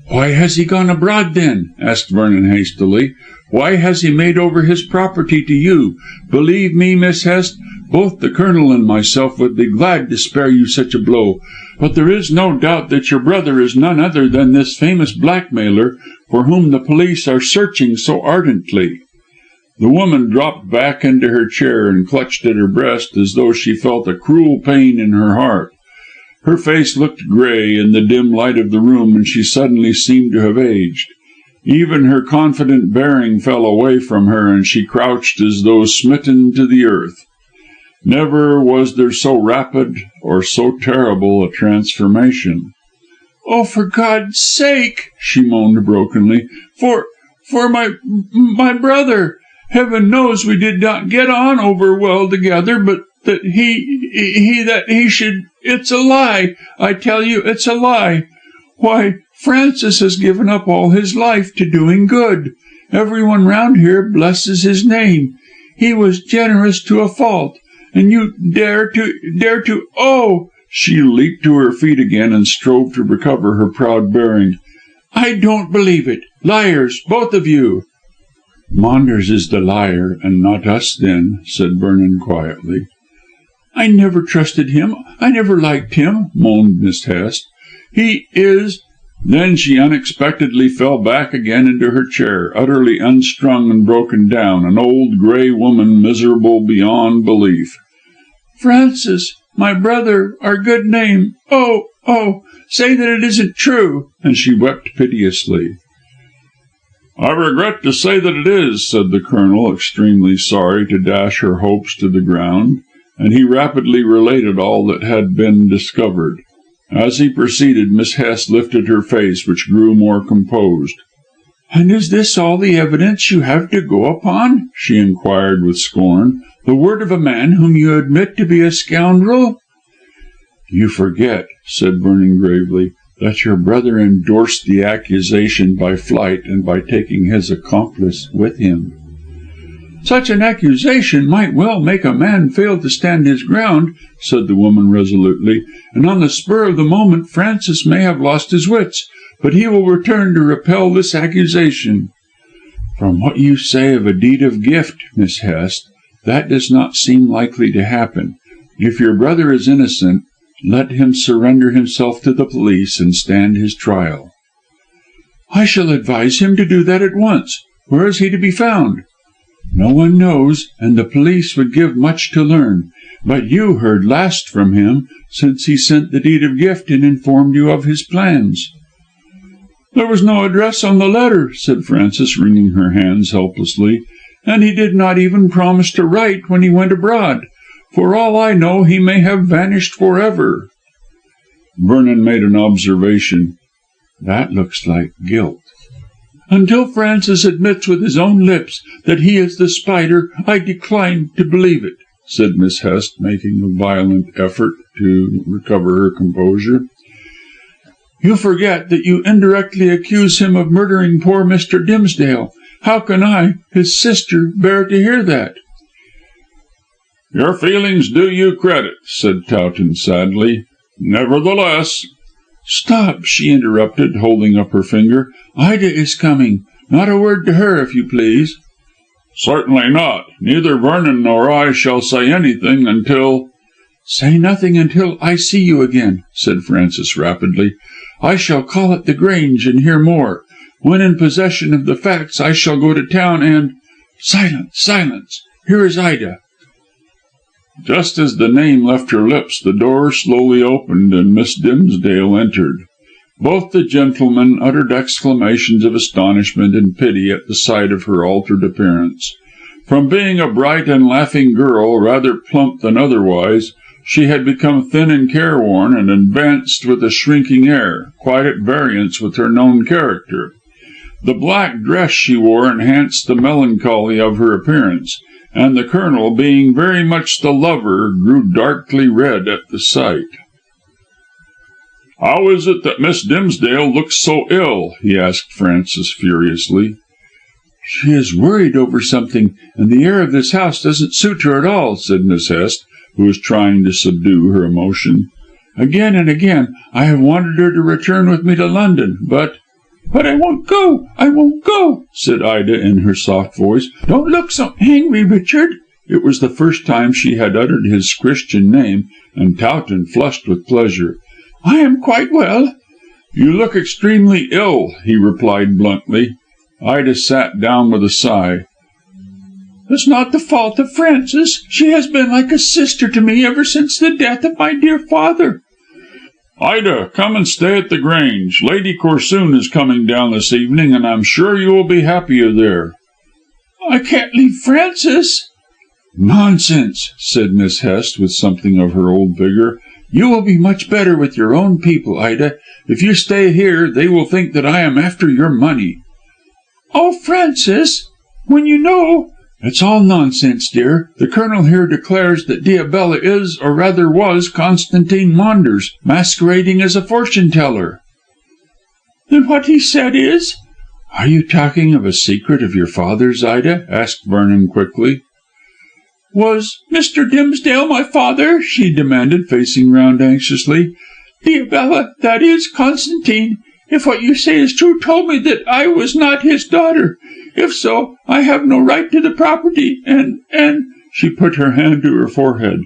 "Why has he gone abroad then?" asked Vernon hastily. "Why has he made over his property to you? Believe me, Miss Hest, both the Colonel and myself would be glad to spare you such a blow. But there is no doubt that your brother is none other than this famous blackmailer for whom the police are searching so ardently." The woman dropped back into her chair and clutched at her breast as though she felt a cruel pain in her heart. Her face looked grey in the dim light of the room, and she suddenly seemed to have aged. Even her confident bearing fell away from her, and she crouched as though smitten to the earth. Never was there so rapid or so terrible a transformation. "Oh, for God's sake," she moaned brokenly, for my brother. Heaven knows we did not get on over well together, but that he should, it's a lie. I tell you, it's a lie. Why, Francis has given up all his life to doing good. Everyone round here blesses his name. He was generous to a fault, and you dare to, oh!" She leaped to her feet again and strove to recover her proud bearing. "I don't believe it. Liars, both of you." "Maunders is the liar, and not us, then," said Vernon quietly. "I never trusted him. I never liked him," moaned Miss Hest. "He is—" Then she unexpectedly fell back again into her chair, utterly unstrung and broken down, an old grey woman, miserable beyond belief. "Francis, my brother, our good name. Oh, oh, say that it isn't true," and she wept piteously. "I regret to say that it is," said the Colonel, extremely sorry to dash her hopes to the ground, and he rapidly related all that had been discovered. As he proceeded, Miss Hest lifted her face, which grew more composed. "And is this all the evidence you have to go upon?" she inquired with scorn. "The word of a man whom you admit to be a scoundrel?" "You forget," said Vernon gravely, "that your brother endorsed the accusation by flight and by taking his accomplice with him." "Such an accusation might well make a man fail to stand his ground," said the woman resolutely, "and on the spur of the moment Francis may have lost his wits. But he will return to repel this accusation." "From what you say of a deed of gift, Miss Hest, that does not seem likely to happen. If your brother is innocent, let him surrender himself to the police and stand his trial." "I shall advise him to do that at once. Where is he to be found?" "No one knows, and the police would give much to learn. But you heard last from him, since he sent the deed of gift and informed you of his plans." "There was no address on the letter," said Frances, wringing her hands helplessly, "and he did not even promise to write when he went abroad. For all I know, he may have vanished for ever." Vernon made an observation. "That looks like guilt." "Until Francis admits with his own lips that he is the Spider, I decline to believe it," said Miss Hest, making a violent effort to recover her composure. "You forget that you indirectly accuse him of murdering poor Mr. Dimsdale. How can I, his sister, bear to hear that?" "Your feelings do you credit," said Towton sadly. "Nevertheless " "Stop," she interrupted, holding up her finger. "Ida is coming. Not a word to her, if you please." "Certainly not. Neither Vernon nor I shall say anything until " "Say nothing until I see you again," said Frances rapidly. "I shall call at the Grange and hear more. When in possession of the facts, I shall go to town and Silence, silence. Here is Ida." Just as the name left her lips, the door slowly opened and Miss Dimsdale entered. Both the gentlemen uttered exclamations of astonishment and pity at the sight of her altered appearance. From being a bright and laughing girl, rather plump than otherwise, she had become thin and careworn, and advanced with a shrinking air, quite at variance with her known character. The black dress she wore enhanced the melancholy of her appearance, and the Colonel, being very much the lover, grew darkly red at the sight. "How is it that Miss Dimsdale looks so ill?" he asked Frances furiously. "She is worried over something, and the air of this house doesn't suit her at all," said Miss Hest, who was trying to subdue her emotion. "Again and again I have wanted her to return with me to London, but I won't go, I won't go," said Ida in her soft voice. "Don't look so angry, Richard." It was the first time she had uttered his Christian name, and Towton flushed with pleasure. "I am quite well." "You look extremely ill," he replied bluntly. Ida sat down with a sigh. "It's not the fault of Frances. She has been like a sister to me ever since the death of my dear father." "Ida, come and stay at the Grange. Lady Corsoon is coming down this evening, and I'm sure you will be happier there." "I can't leave Frances." "Nonsense," said Miss Hest with something of her old vigour. "You will be much better with your own people, Ida. If you stay here, they will think that I am after your money." "Oh, Frances, when you know " "It's all nonsense, dear. The Colonel here declares that Diabella is, or rather was, Constantine Maunders, masquerading as a fortune teller." "Then what he said is " "Are you talking of a secret of your father's, Ida?" asked Vernon quickly. "Was Mr. Dimsdale my father?" she demanded, facing round anxiously. "Diabella, that is, Constantine, if what you say is true, told me that I was not his daughter. If so, I have no right to the property, and she put her hand to her forehead.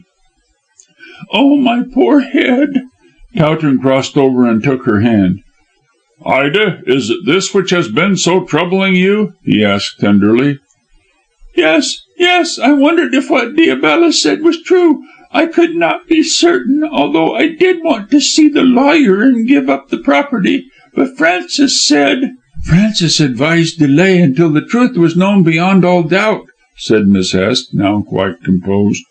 "Oh, my poor head!" Towton crossed over and took her hand. "Ida, is it this which has been so troubling you?" he asked tenderly. Yes, I wondered if what Diabella said was true. I could not be certain, although I did want to see the lawyer and give up the property. But Frances said " "Frances advised delay until the truth was known beyond all doubt," said Miss Hest, now quite composed.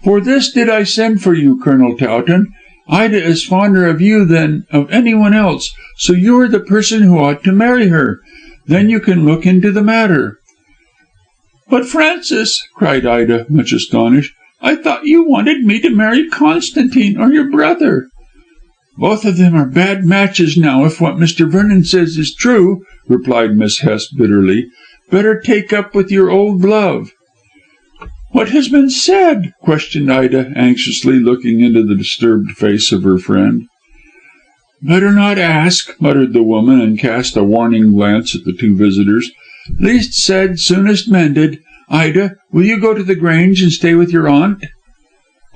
"For this did I send for you, Colonel Towton. Ida is fonder of you than of anyone else, so you are the person who ought to marry her. Then you can look into the matter." "But Frances," cried Ida, much astonished, I thought you wanted me to marry Constantine or your brother." "Both of them are bad matches now, if what Mr. Vernon says is true," replied Miss Hest bitterly. "Better take up with your old love." "What has been said?" questioned Ida, anxiously looking into the disturbed face of her friend. "Better not ask," muttered the woman, and cast a warning glance at the two visitors. "Least said, soonest mended. Ida, will you go to the Grange and stay with your aunt?"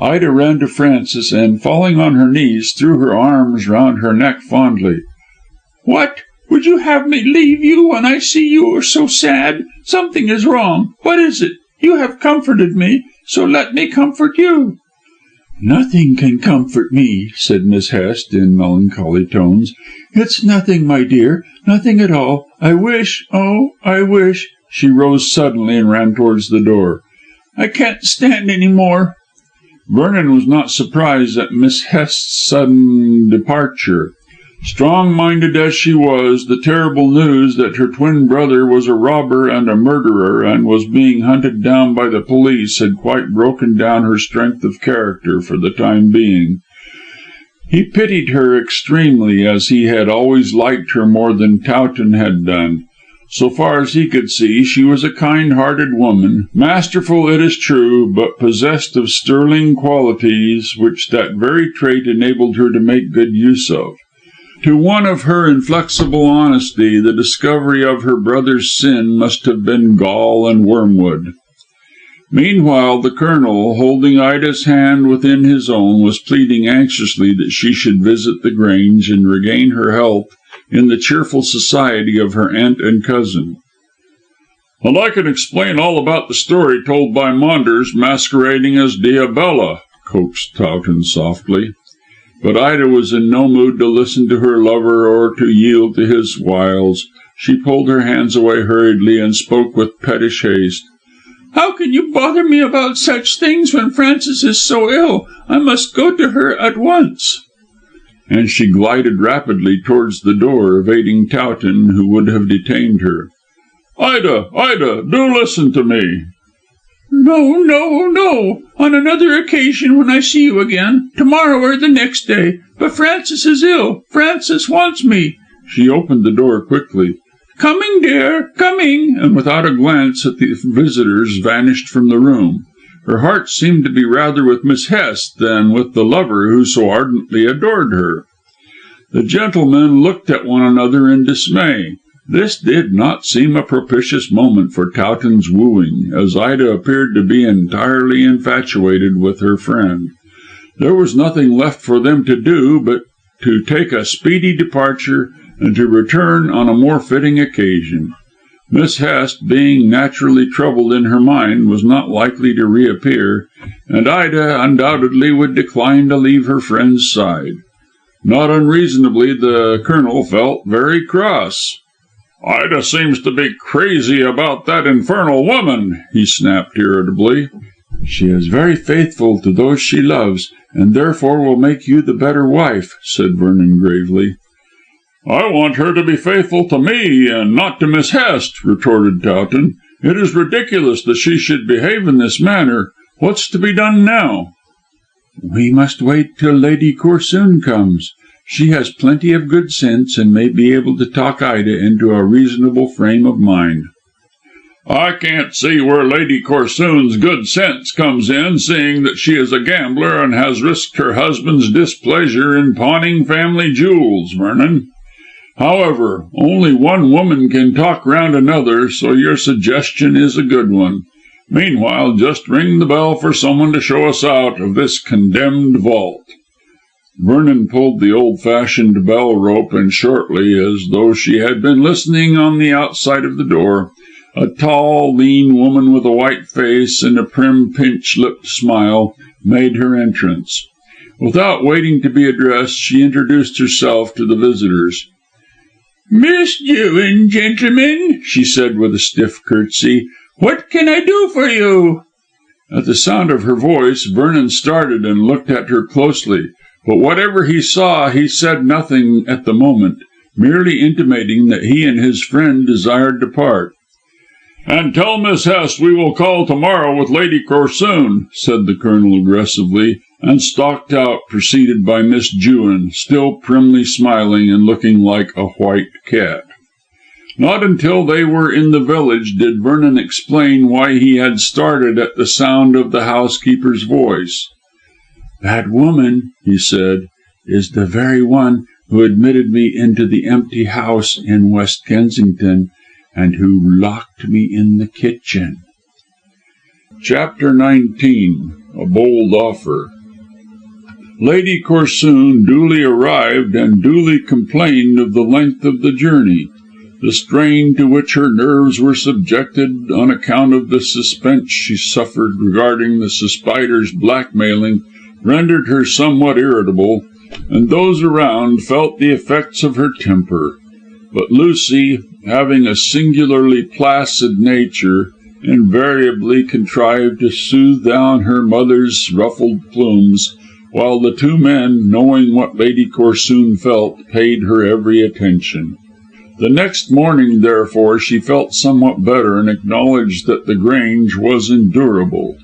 Ida ran to Frances and, falling on her knees, threw her arms round her neck fondly. "What? Would you have me leave you when I see you are so sad? Something is wrong. What is it? You have comforted me, so let me comfort you." "Nothing can comfort me," said Miss Hest in melancholy tones. "It's nothing, my dear, nothing at all. I wish, oh, I wish—" She rose suddenly and ran towards the door. "I can't stand any more." Vernon was not surprised at Miss Hest's sudden departure. Strong-minded as she was, the terrible news that her twin brother was a robber and a murderer and was being hunted down by the police had quite broken down her strength of character for the time being. He pitied her extremely, as he had always liked her more than Towton had done. So far as he could see, she was a kind-hearted woman, masterful it is true, but possessed of sterling qualities which that very trait enabled her to make good use of. To one of her inflexible honesty, the discovery of her brother's sin must have been gall and wormwood. Meanwhile, the Colonel, holding Ida's hand within his own, was pleading anxiously that she should visit the Grange and regain her health in the cheerful society of her aunt and cousin. "And I can explain all about the story told by Maunders masquerading as Diabella," coaxed Towton softly. But Ida was in no mood to listen to her lover or to yield to his wiles. She pulled her hands away hurriedly and spoke with pettish haste. "How can you bother me about such things when Frances is so ill? I must go to her at once." And she glided rapidly towards the door, evading Towton, who would have detained her. "Ida, Ida, do listen to me." "No, no, no. On another occasion, when I see you again, tomorrow or the next day. But Frances is ill. Frances wants me." She opened the door quickly. "Coming, dear, coming," and without a glance at the visitors vanished from the room. Her heart seemed to be rather with Miss Hest than with the lover who so ardently adored her. The gentlemen looked at one another in dismay. This did not seem a propitious moment for Towton's wooing, as Ida appeared to be entirely infatuated with her friend. There was nothing left for them to do but to take a speedy departure and to return on a more fitting occasion. Miss Hest, being naturally troubled in her mind, was not likely to reappear, and Ida undoubtedly would decline to leave her friend's side. Not unreasonably, the Colonel felt very cross. "Ida seems to be crazy about that infernal woman," he snapped irritably. "She is very faithful to those she loves, and therefore will make you the better wife," said Vernon gravely. "I want her to be faithful to me and not to Miss Hest," retorted Towton. "It is ridiculous that she should behave in this manner. What's to be done now?" "We must wait till Lady Corsoon comes. She has plenty of good sense, and may be able to talk Ida into a reasonable frame of mind." "I can't see where Lady Corsoon's good sense comes in, seeing that she is a gambler and has risked her husband's displeasure in pawning family jewels, Vernon. However, only one woman can talk round another, so your suggestion is a good one. Meanwhile, just ring the bell for someone to show us out of this condemned vault." Vernon pulled the old-fashioned bell rope, and shortly, as though she had been listening on the outside of the door, a tall, lean woman with a white face and a prim, pinch-lipped smile made her entrance. Without waiting to be addressed, she introduced herself to the visitors. "Miss Jewin, gentlemen," she said with a stiff curtsy, "what can I do for you?" At the sound of her voice, Vernon started and looked at her closely, but whatever he saw he said nothing at the moment, merely intimating that he and his friend desired to part. "And tell Miss Hest we will call to morrow with Lady Corsoon," said the Colonel aggressively, and stalked out, preceded by Miss Jewin, still primly smiling and looking like a white cat. Not until they were in the village did Vernon explain why he had started at the sound of the housekeeper's voice. "That woman," he said, "is the very one who admitted me into the empty house in West Kensington, and who locked me in the kitchen." Chapter 19. A Bold Offer. Lady Corsoon duly arrived and duly complained of the length of the journey. The strain to which her nerves were subjected on account of the suspense she suffered regarding the Spider's blackmailing rendered her somewhat irritable, and those around felt the effects of her temper. But Lucy, having a singularly placid nature, invariably contrived to soothe down her mother's ruffled plumes, while the two men, knowing what Lady Corsoon felt, paid her every attention. The next morning, therefore, she felt somewhat better, and acknowledged that the Grange was endurable.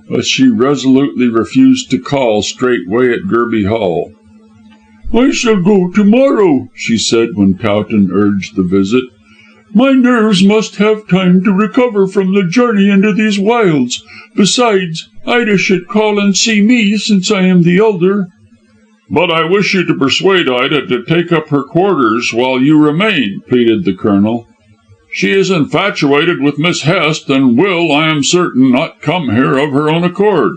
But she resolutely refused to call straightway at Gerby Hall. "I shall go to morrow," she said when Towton urged the visit. "My nerves must have time to recover from the journey into these wilds. Besides, Ida should call and see me, since I am the elder." "But I wish you to persuade Ida to take up her quarters while you remain," pleaded the Colonel. "She is infatuated with Miss Hest, and will, I am certain, not come here of her own accord."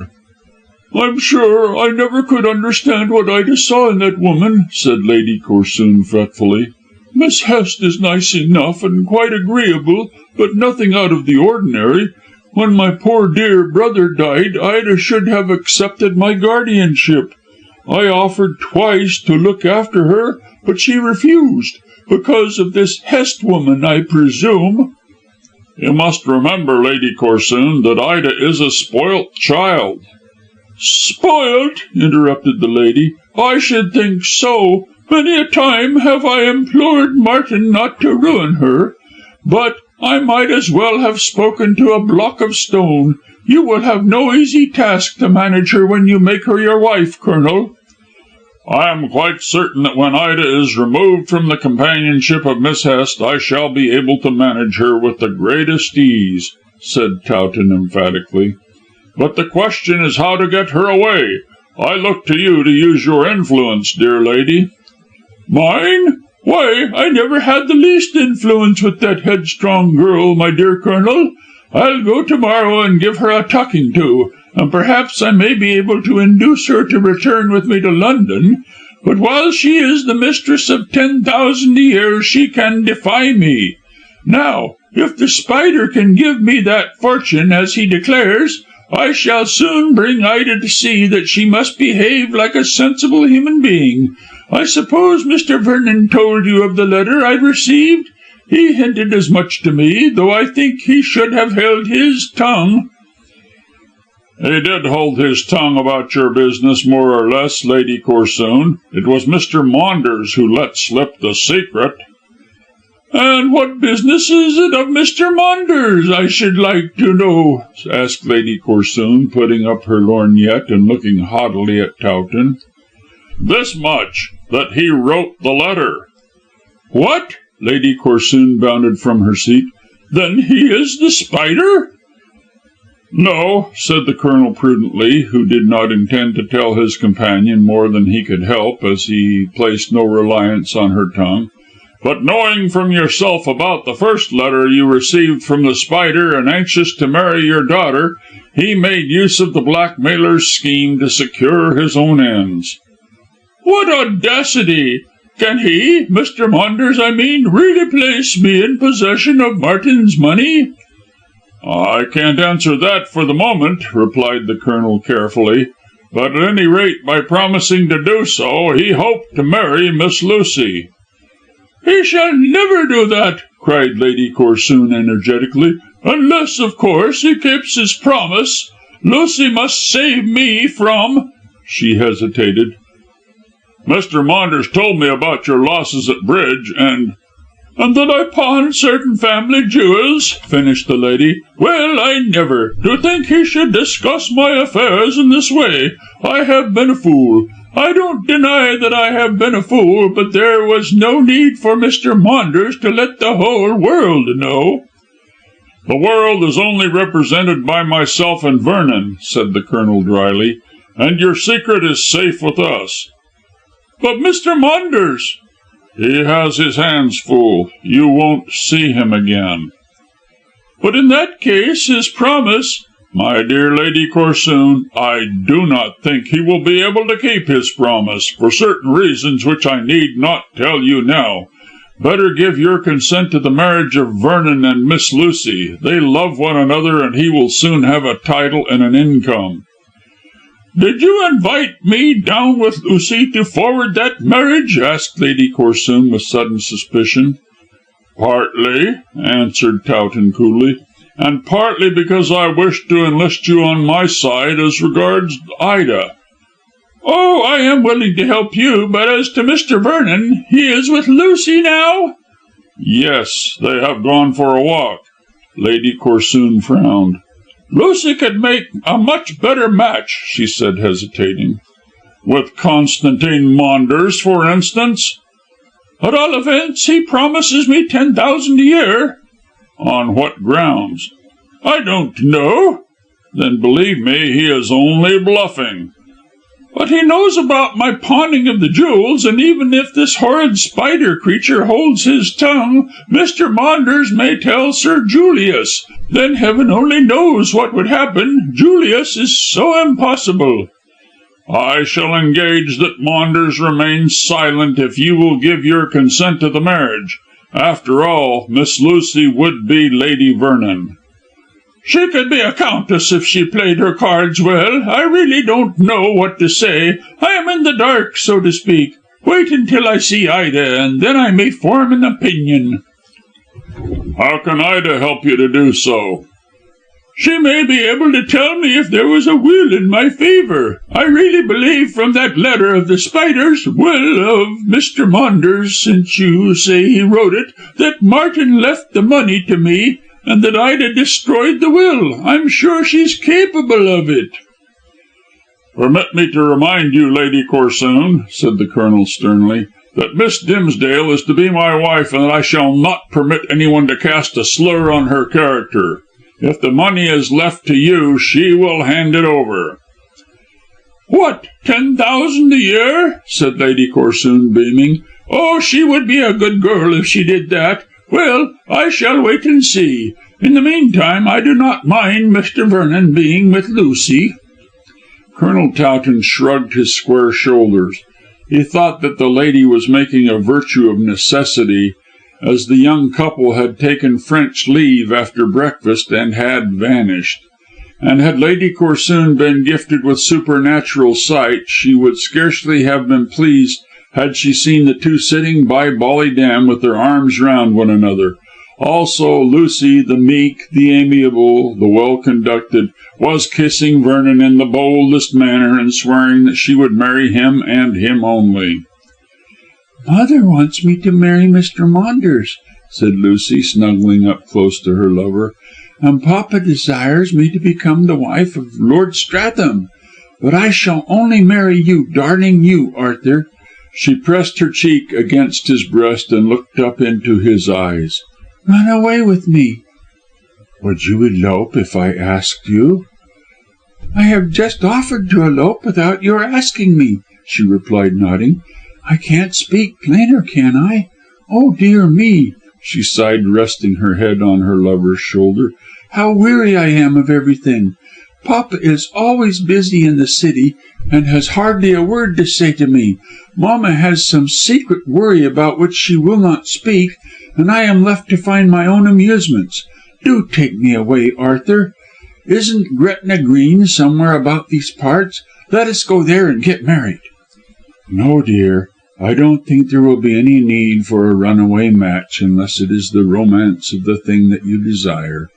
"I'm sure I never could understand what Ida saw in that woman," said Lady Corsoon fretfully. "Miss Hest is nice enough and quite agreeable, but nothing out of the ordinary. When my poor dear brother died, Ida should have accepted my guardianship. I offered twice to look after her, but she refused. Because of this Hest woman, I presume." "You must remember, Lady Corsoon, that Ida is a spoilt child." "Spoilt!" interrupted the lady. "I should think so. Many a time have I implored Martin not to ruin her. But I might as well have spoken to a block of stone. You will have no easy task to manage her when you make her your wife, Colonel." "I am quite certain that when Ida is removed from the companionship of Miss Hest, I shall be able to manage her with the greatest ease," said Towton emphatically. "But the question is how to get her away. I look to you to use your influence, dear lady." "Mine? Why, I never had the least influence with that headstrong girl, my dear Colonel. I'll go to morrow and give her a talking to, and perhaps I may be able to induce her to return with me to London. But while she is the mistress of 10,000 a year, she can defy me. Now, if the Spider can give me that fortune, as he declares, I shall soon bring Ida to see that she must behave like a sensible human being. I suppose Mr. Vernon told you of the letter I received? He hinted as much to me, though I think he should have held his tongue." "He did hold his tongue about your business, more or less, Lady Corsoon. It was Mr. Maunders who let slip the secret." "And what business is it of Mr. Maunders, I should like to know?" asked Lady Corsoon, putting up her lorgnette and looking haughtily at Towton. "This much, that he wrote the letter." "What?" Lady Corsoon bounded from her seat. "Then he is the Spider?" "No," said the Colonel prudently, who did not intend to tell his companion more than he could help, as he placed no reliance on her tongue. "But knowing from yourself about the first letter you received from the Spider, and anxious to marry your daughter, he made use of the blackmailer's scheme to secure his own ends." "What audacity! Can he, Mr. Maunders, I mean, really place me in possession of Martin's money?" "I can't answer that for the moment," replied the Colonel carefully, "but at any rate, by promising to do so, he hoped to marry Miss Lucy." "He shall never do that," cried Lady Corsoon energetically, "unless, of course, he keeps his promise. Lucy must save me from—" She hesitated. "Mr. Maunders told me about your losses at bridge, and—" "And that I pawned certain family jewels," finished the lady. "Well, I never! To think he should discuss my affairs in this way! I have been a fool. I don't deny that I have been a fool, but there was no need for Mr. Maunders to let the whole world know." "The world is only represented by myself and Vernon," said the Colonel drily, "and your secret is safe with us." "But Mr. Maunders?" "He has his hands full. You won't see him again." "But in that case, his promise—" "My dear Lady Corsoon, I do not think he will be able to keep his promise, for certain reasons which I need not tell you now. Better give your consent to the marriage of Vernon and Miss Lucy. They love one another, and he will soon have a title and an income." "Did you invite me down with Lucy to forward that marriage?" asked Lady Corsoon with sudden suspicion. "Partly," answered Towton coolly, "and partly because I wished to enlist you on my side as regards Ida." "Oh, I am willing to help you, but as to Mr. Vernon, he is with Lucy now?" "Yes, they have gone for a walk." Lady Corsoon frowned. "Lucy could make a much better match," she said, hesitating. "With Constantine Maunders, for instance?" "At all events, he promises me 10,000 a year." "On what grounds?" "I don't know." "Then believe me, he is only bluffing." "But he knows about my pawning of the jewels, and even if this horrid spider creature holds his tongue, Mr. Maunders may tell Sir Julius. Then heaven only knows what would happen. Julius is so impossible." "I shall engage that Maunders remains silent if you will give your consent to the marriage. After all, Miss Lucy would be Lady Vernon." "She could be a countess if she played her cards well. I really don't know what to say. I am in the dark, so to speak. Wait until I see Ida, and then I may form an opinion." "How can Ida help you to do so?" "She may be able to tell me if there was a will in my favour. I really believe from that letter of the spider's, will of Mr. Maunders, since you say he wrote it, that Martin left the money to me, and that Ida destroyed the will. I'm sure she's capable of it." "Permit me to remind you, Lady Corsoon," said the Colonel sternly, "that Miss Dimsdale is to be my wife, and that I shall not permit anyone to cast a slur on her character. If the money is left to you, she will hand it over." "What, 10,000 a year?" said Lady Corsoon, beaming. "Oh, she would be a good girl if she did that. Well, I shall wait and see. In the meantime, I do not mind Mr. Vernon being with Lucy." Colonel Towton shrugged his square shoulders. He thought that the lady was making a virtue of necessity, as the young couple had taken French leave after breakfast and had vanished. And had Lady Corsoon been gifted with supernatural sight, she would scarcely have been pleased had she seen the two sitting by Bolly Dam with their arms round one another. Also, Lucy, the meek, the amiable, the well-conducted, was kissing Vernon in the boldest manner and swearing that she would marry him and him only. "Mother wants me to marry Mr. Maunders," said Lucy, snuggling up close to her lover, "and Papa desires me to become the wife of Lord Stratham. But I shall only marry you, darling you, Arthur." She pressed her cheek against his breast and looked up into his eyes. "Run away with me." "Would you elope if I asked you?" "I have just offered to elope without your asking me," she replied, nodding. "I can't speak plainer, can I? Oh, dear me," she sighed, resting her head on her lover's shoulder, "how weary I am of everything. Papa is always busy in the city, and has hardly a word to say to me. Mamma has some secret worry about which she will not speak, and I am left to find my own amusements. Do take me away, Arthur. Isn't Gretna Green somewhere about these parts? Let us go there and get married." "No, dear. I don't think there will be any need for a runaway match unless it is the romance of the thing that you desire.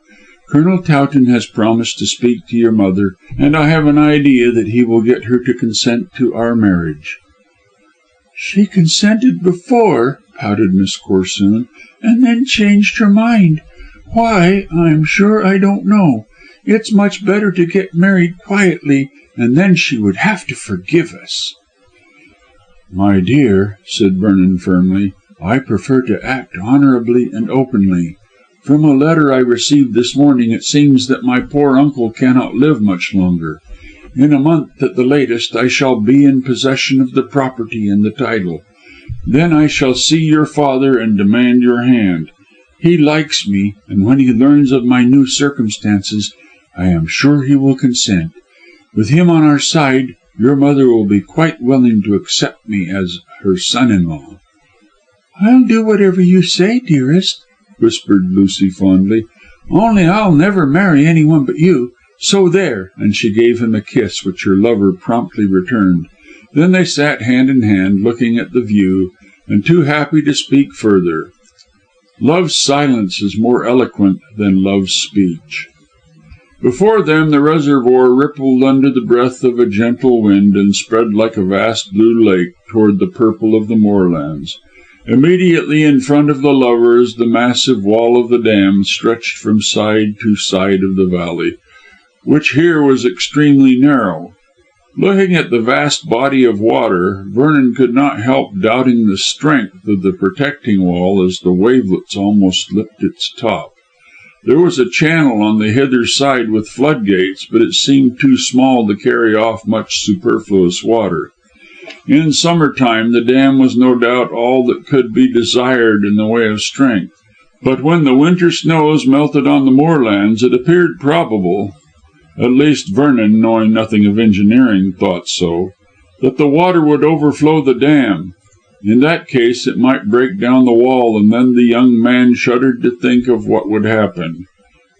Colonel Towton has promised to speak to your mother, and I have an idea that he will get her to consent to our marriage." "She consented before," pouted Miss Corsoon, "and then changed her mind. Why, I'm sure I don't know. It's much better to get married quietly, and then she would have to forgive us." "My dear," said Vernon firmly, "I prefer to act honourably and openly. From a letter I received this morning it seems that my poor uncle cannot live much longer. In a month at the latest I shall be in possession of the property and the title. Then I shall see your father and demand your hand. He likes me, and when he learns of my new circumstances, I am sure he will consent. With him on our side, your mother will be quite willing to accept me as her son-in-law." "I'll do whatever you say, dearest," whispered Lucy fondly. "Only I'll never marry anyone but you. So there," and she gave him a kiss, which her lover promptly returned. Then they sat hand in hand, looking at the view, and too happy to speak further. Love's silence is more eloquent than love's speech. Before them the reservoir rippled under the breath of a gentle wind and spread like a vast blue lake toward the purple of the moorlands. Immediately in front of the lovers the massive wall of the dam stretched from side to side of the valley, which here was extremely narrow. Looking at the vast body of water, Vernon could not help doubting the strength of the protecting wall as the wavelets almost lipped its top. There was a channel on the hither side with floodgates, but it seemed too small to carry off much superfluous water. In summer time the dam was no doubt all that could be desired in the way of strength, but when the winter snows melted on the moorlands it appeared probable, at least Vernon, knowing nothing of engineering, thought so, that the water would overflow the dam. In that case it might break down the wall, and then the young man shuddered to think of what would happen.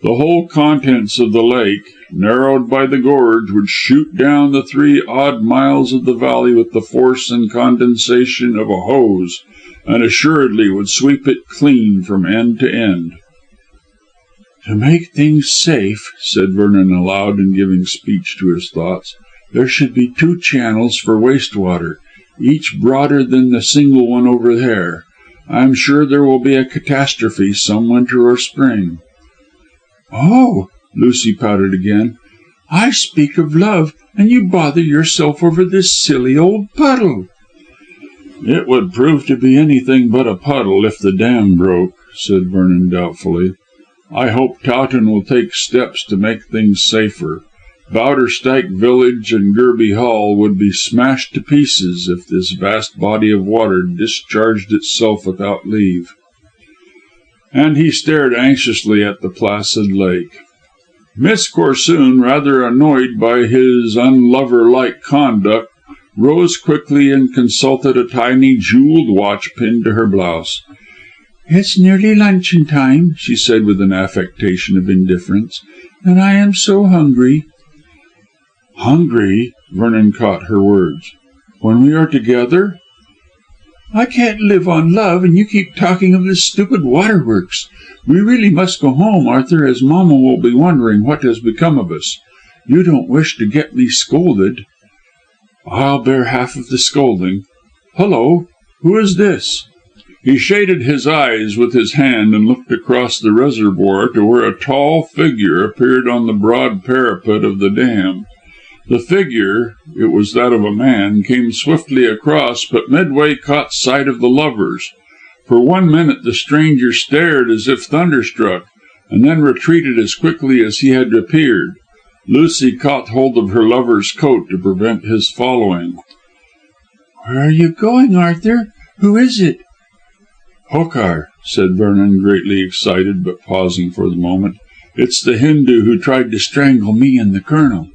The whole contents of the lake, narrowed by the gorge, would shoot down the 3 odd miles of the valley with the force and condensation of a hose, and assuredly would sweep it clean from end to end. "To make things safe," said Vernon aloud in giving speech to his thoughts, "there should be 2 channels for waste water, each broader than the single one over there. I am sure there will be a catastrophe some winter or spring." "Oh," Lucy pouted again, "I speak of love, and you bother yourself over this silly old puddle." "It would prove to be anything but a puddle if the dam broke," said Vernon doubtfully. "I hope Towton will take steps to make things safer. Bowderstyke village and Gerby Hall would be smashed to pieces if this vast body of water discharged itself without leave." And he stared anxiously at the placid lake. Miss Corsoon, rather annoyed by his unlover-like conduct, rose quickly and consulted a tiny jewelled watch pinned to her blouse. "It's nearly luncheon time," she said with an affectation of indifference, "and I am so hungry." "Hungry?" Vernon caught her words. "When we are together?" "I can't live on love, and you keep talking of this stupid waterworks. We really must go home, Arthur, as Mamma will be wondering what has become of us. You don't wish to get me scolded." "I'll bear half of the scolding. Hullo! Who is this?" He shaded his eyes with his hand and looked across the reservoir to where a tall figure appeared on the broad parapet of the dam. The figure, it was that of a man, came swiftly across, but midway caught sight of the lovers. For 1 minute the stranger stared as if thunderstruck, and then retreated as quickly as he had appeared. Lucy caught hold of her lover's coat to prevent his following. "Where are you going, Arthur? Who is it?" "Hokar," said Vernon, greatly excited, but pausing for the moment. "It's the Hindu who tried to strangle me and the Colonel."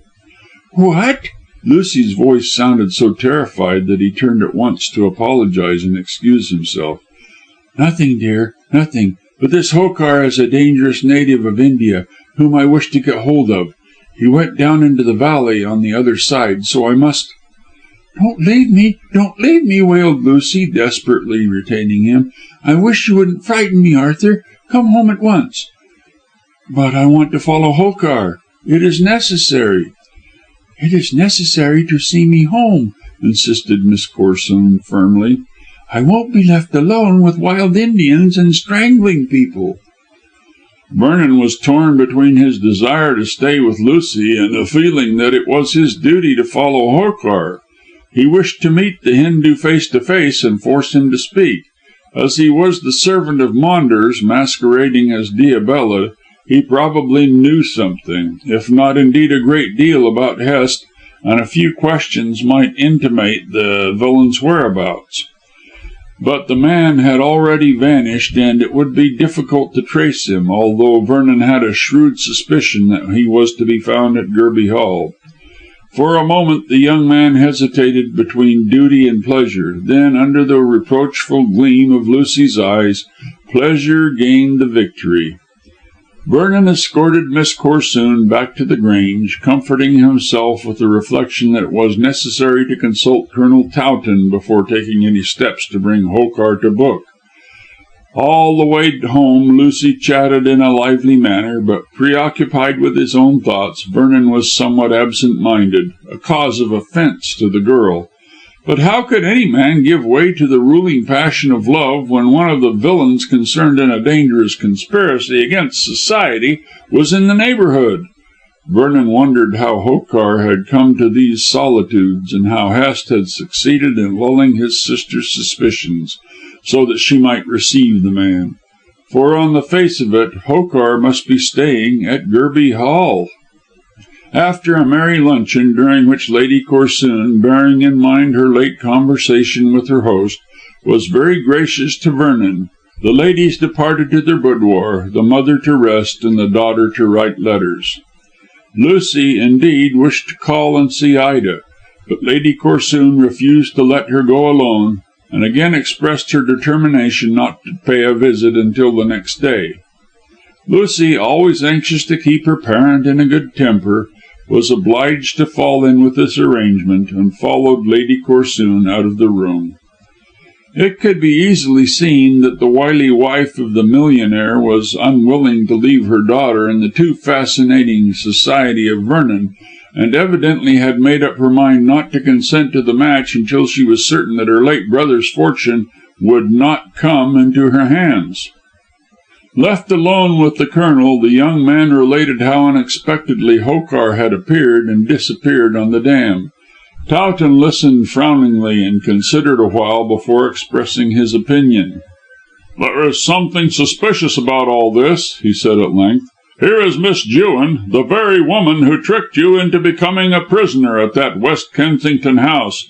"What?" Lucy's voice sounded so terrified that he turned at once to apologize and excuse himself. "Nothing, dear, nothing. But this Hokar is a dangerous native of India, whom I wish to get hold of. He went down into the valley on the other side, so I must—" "Don't leave me, don't leave me," wailed Lucy, desperately retaining him. "I wish you wouldn't frighten me, Arthur. Come home at once." "But I want to follow Hokar. It is necessary." "It is necessary to see me home," insisted Miss Corsoon firmly. I won't be left alone with wild Indians and strangling people." Vernon was torn between his desire to stay with Lucy and the feeling that it was his duty to follow Hokar. He wished to meet the Hindu face to face and force him to speak. As he was the servant of Maunders, masquerading as Diabella, he probably knew something, if not indeed a great deal, about Hest, and a few questions might intimate the villain's whereabouts. But the man had already vanished, and it would be difficult to trace him, although Vernon had a shrewd suspicion that he was to be found at Gerby Hall. For a moment the young man hesitated between duty and pleasure, then, under the reproachful gleam of Lucy's eyes, pleasure gained the victory. Vernon escorted Miss Corsoon back to the Grange, comforting himself with the reflection that it was necessary to consult Colonel Towton before taking any steps to bring Hokar to book. All the way home Lucy chatted in a lively manner, but preoccupied with his own thoughts, Vernon was somewhat absent-minded, a cause of offence to the girl. But how could any man give way to the ruling passion of love when one of the villains concerned in a dangerous conspiracy against society was in the neighbourhood? Vernon wondered how Hokar had come to these solitudes, and how Hest had succeeded in lulling his sister's suspicions, so that she might receive the man. For on the face of it, Hokar must be staying at Gerby Hall. After a merry luncheon, during which Lady Corsoon, bearing in mind her late conversation with her host, was very gracious to Vernon, the ladies departed to their boudoir, the mother to rest, and the daughter to write letters. Lucy, indeed, wished to call and see Ida, but Lady Corsoon refused to let her go alone, and again expressed her determination not to pay a visit until the next day. Lucy, always anxious to keep her parent in a good temper, was obliged to fall in with this arrangement, and followed Lady Corsoon out of the room. It could be easily seen that the wily wife of the millionaire was unwilling to leave her daughter in the too fascinating society of Vernon, and evidently had made up her mind not to consent to the match until she was certain that her late brother's fortune would not come into her hands. Left alone with the Colonel, the young man related how unexpectedly Hokar had appeared and disappeared on the dam. Towton listened frowningly, and considered a while before expressing his opinion. "There is something suspicious about all this," he said at length. "Here is Miss Jewin, the very woman who tricked you into becoming a prisoner at that West Kensington house.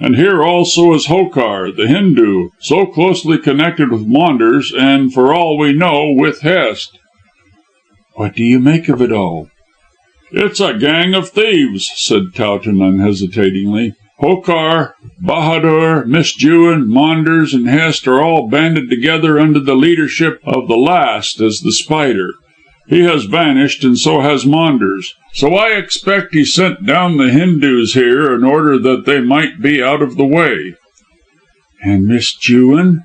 And here also is Hokar, the Hindu, so closely connected with Maunders, and, for all we know, with Hest." "What do you make of it all?" "It's a gang of thieves," said Towton unhesitatingly. "Hokar, Bahadur, Miss Jewin, Maunders, and Hest are all banded together under the leadership of the last as the Spider. He has vanished, and so has Maunders. So I expect he sent down the Hindus here in order that they might be out of the way." "And Miss Jewin?"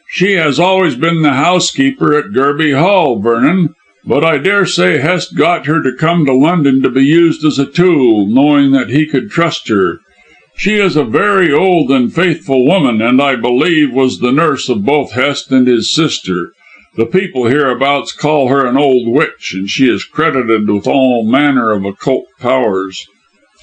"She has always been the housekeeper at Gerby Hall, Vernon. But I dare say Hest got her to come to London to be used as a tool, knowing that he could trust her. She is a very old and faithful woman, and I believe was the nurse of both Hest and his sister. The people hereabouts call her an old witch, and she is credited with all manner of occult powers."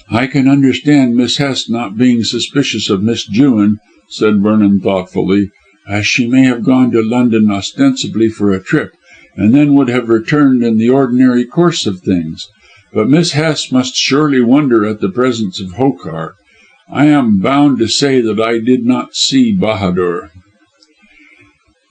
"I can understand Miss Hest not being suspicious of Miss Jewin," said Vernon thoughtfully, "as she may have gone to London ostensibly for a trip, and then would have returned in the ordinary course of things. But Miss Hest must surely wonder at the presence of Hokar. I am bound to say that I did not see Bahadur."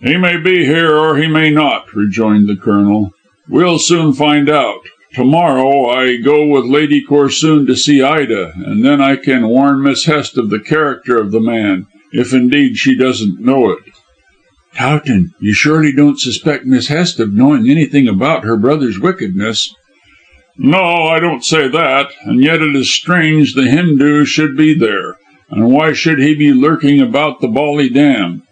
"He may be here or he may not," rejoined the Colonel. "We'll soon find out. To-morrow I go with Lady Corsoon to see Ida, and then I can warn Miss Hest of the character of the man, if indeed she doesn't know it." "Towton, you surely don't suspect Miss Hest of knowing anything about her brother's wickedness?" "No, I don't say that, and yet it is strange the Hindu should be there. And why should he be lurking about the Bolly Dam?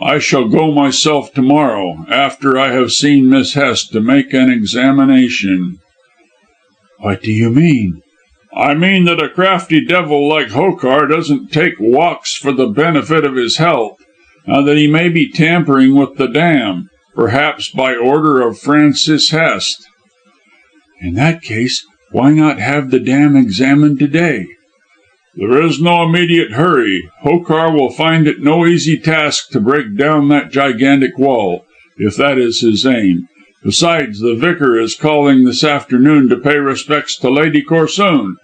I shall go myself to-morrow, after I have seen Miss Hest, to make an examination." "What do you mean?" "I mean that a crafty devil like Hokar doesn't take walks for the benefit of his health. that he may be tampering with the dam, perhaps by order of Francis Hest." "In that case, why not have the dam examined to day?" "There is no immediate hurry. Hokar will find it no easy task to break down that gigantic wall, if that is his aim. Besides, the vicar is calling this afternoon to pay respects to Lady Corsoon.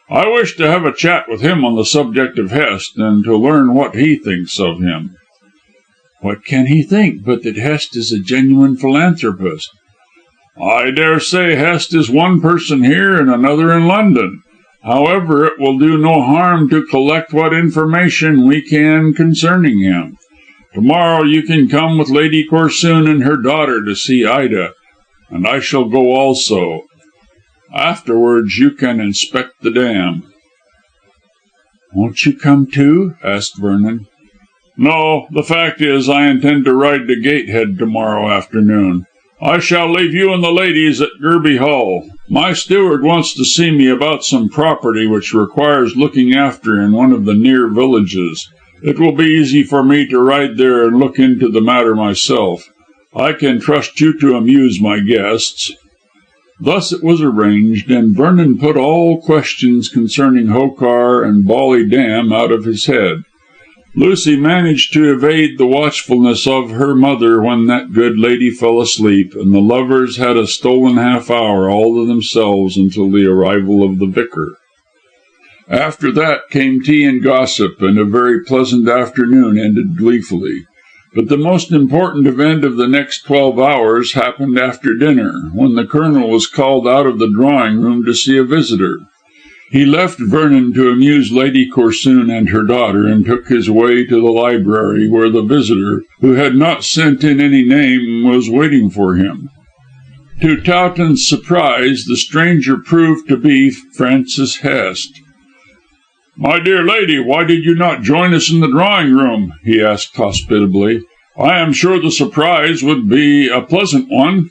I wish to have a chat with him on the subject of Hest, and to learn what he thinks of him." "What can he think, but that Hest is a genuine philanthropist?" "I dare say Hest is one person here and another in London. However, it will do no harm to collect what information we can concerning him. Tomorrow you can come with Lady Corsoon and her daughter to see Ida, and I shall go also. Afterwards you can inspect the dam." "Won't you come too?" asked Vernon. "No, the fact is I intend to ride to Gatehead tomorrow afternoon. I shall leave you and the ladies at Gerby Hall. My steward wants to see me about some property which requires looking after in one of the near villages. It will be easy for me to ride there and look into the matter myself. I can trust you to amuse my guests." Thus it was arranged, and Vernon put all questions concerning Hokar and Bolly Dam out of his head. Lucy managed to evade the watchfulness of her mother when that good lady fell asleep, and the lovers had a stolen half hour all to themselves until the arrival of the vicar. After that came tea and gossip, and a very pleasant afternoon ended gleefully. But the most important event of the next 12 hours happened after dinner, when the Colonel was called out of the drawing room to see a visitor. He left Vernon to amuse Lady Corsoon and her daughter, and took his way to the library, where the visitor, who had not sent in any name, was waiting for him. To Towton's surprise, the stranger proved to be Francis Hest. "My dear lady, why did you not join us in the drawing room?" he asked hospitably. "I am sure the surprise would be a pleasant one."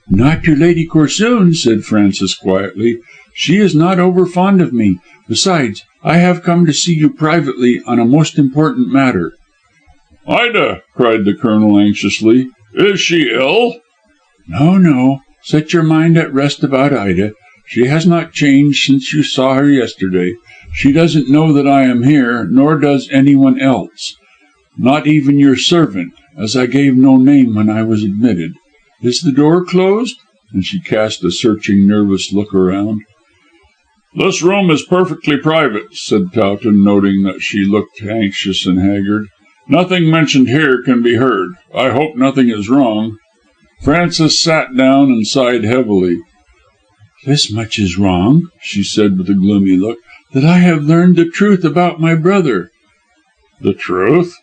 "Not to Lady Corsoon," said Francis quietly. "She is not over fond of me. Besides, I have come to see you privately on a most important matter." "Ida!" cried the Colonel anxiously. "Is she ill?" "No, no. Set your mind at rest about Ida. She has not changed since you saw her yesterday. She doesn't know that I am here, nor does anyone else. Not even your servant, as I gave no name when I was admitted. Is the door closed?" And she cast a searching, nervous look around. "This room is perfectly private," said Towton, noting that she looked anxious and haggard. "Nothing mentioned here can be heard. I hope nothing is wrong." Frances sat down and sighed heavily. "This much is wrong," she said with a gloomy look, "that I have learned the truth about my brother." "The truth?"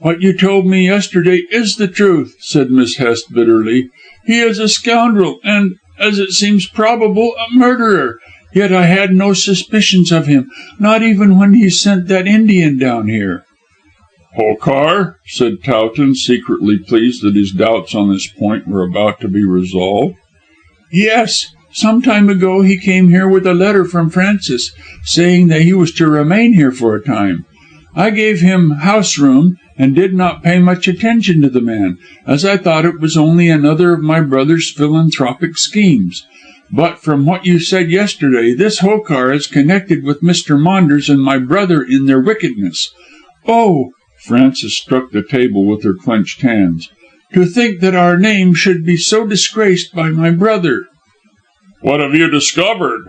"What you told me yesterday is the truth," said Miss Hest bitterly. "He is a scoundrel and, as it seems probable, a murderer. Yet I had no suspicions of him, not even when he sent that Indian down here." "Hokar?" said Towton, secretly pleased that his doubts on this point were about to be resolved. "Yes. Some time ago he came here with a letter from Francis, saying that he was to remain here for a time. I gave him house room, and did not pay much attention to the man, as I thought it was only another of my brother's philanthropic schemes. But from what you said yesterday, this Hokar is connected with Mr. Maunders and my brother in their wickedness. Oh," Frances struck the table with her clenched hands, "to think that our name should be so disgraced by my brother." "What have you discovered?"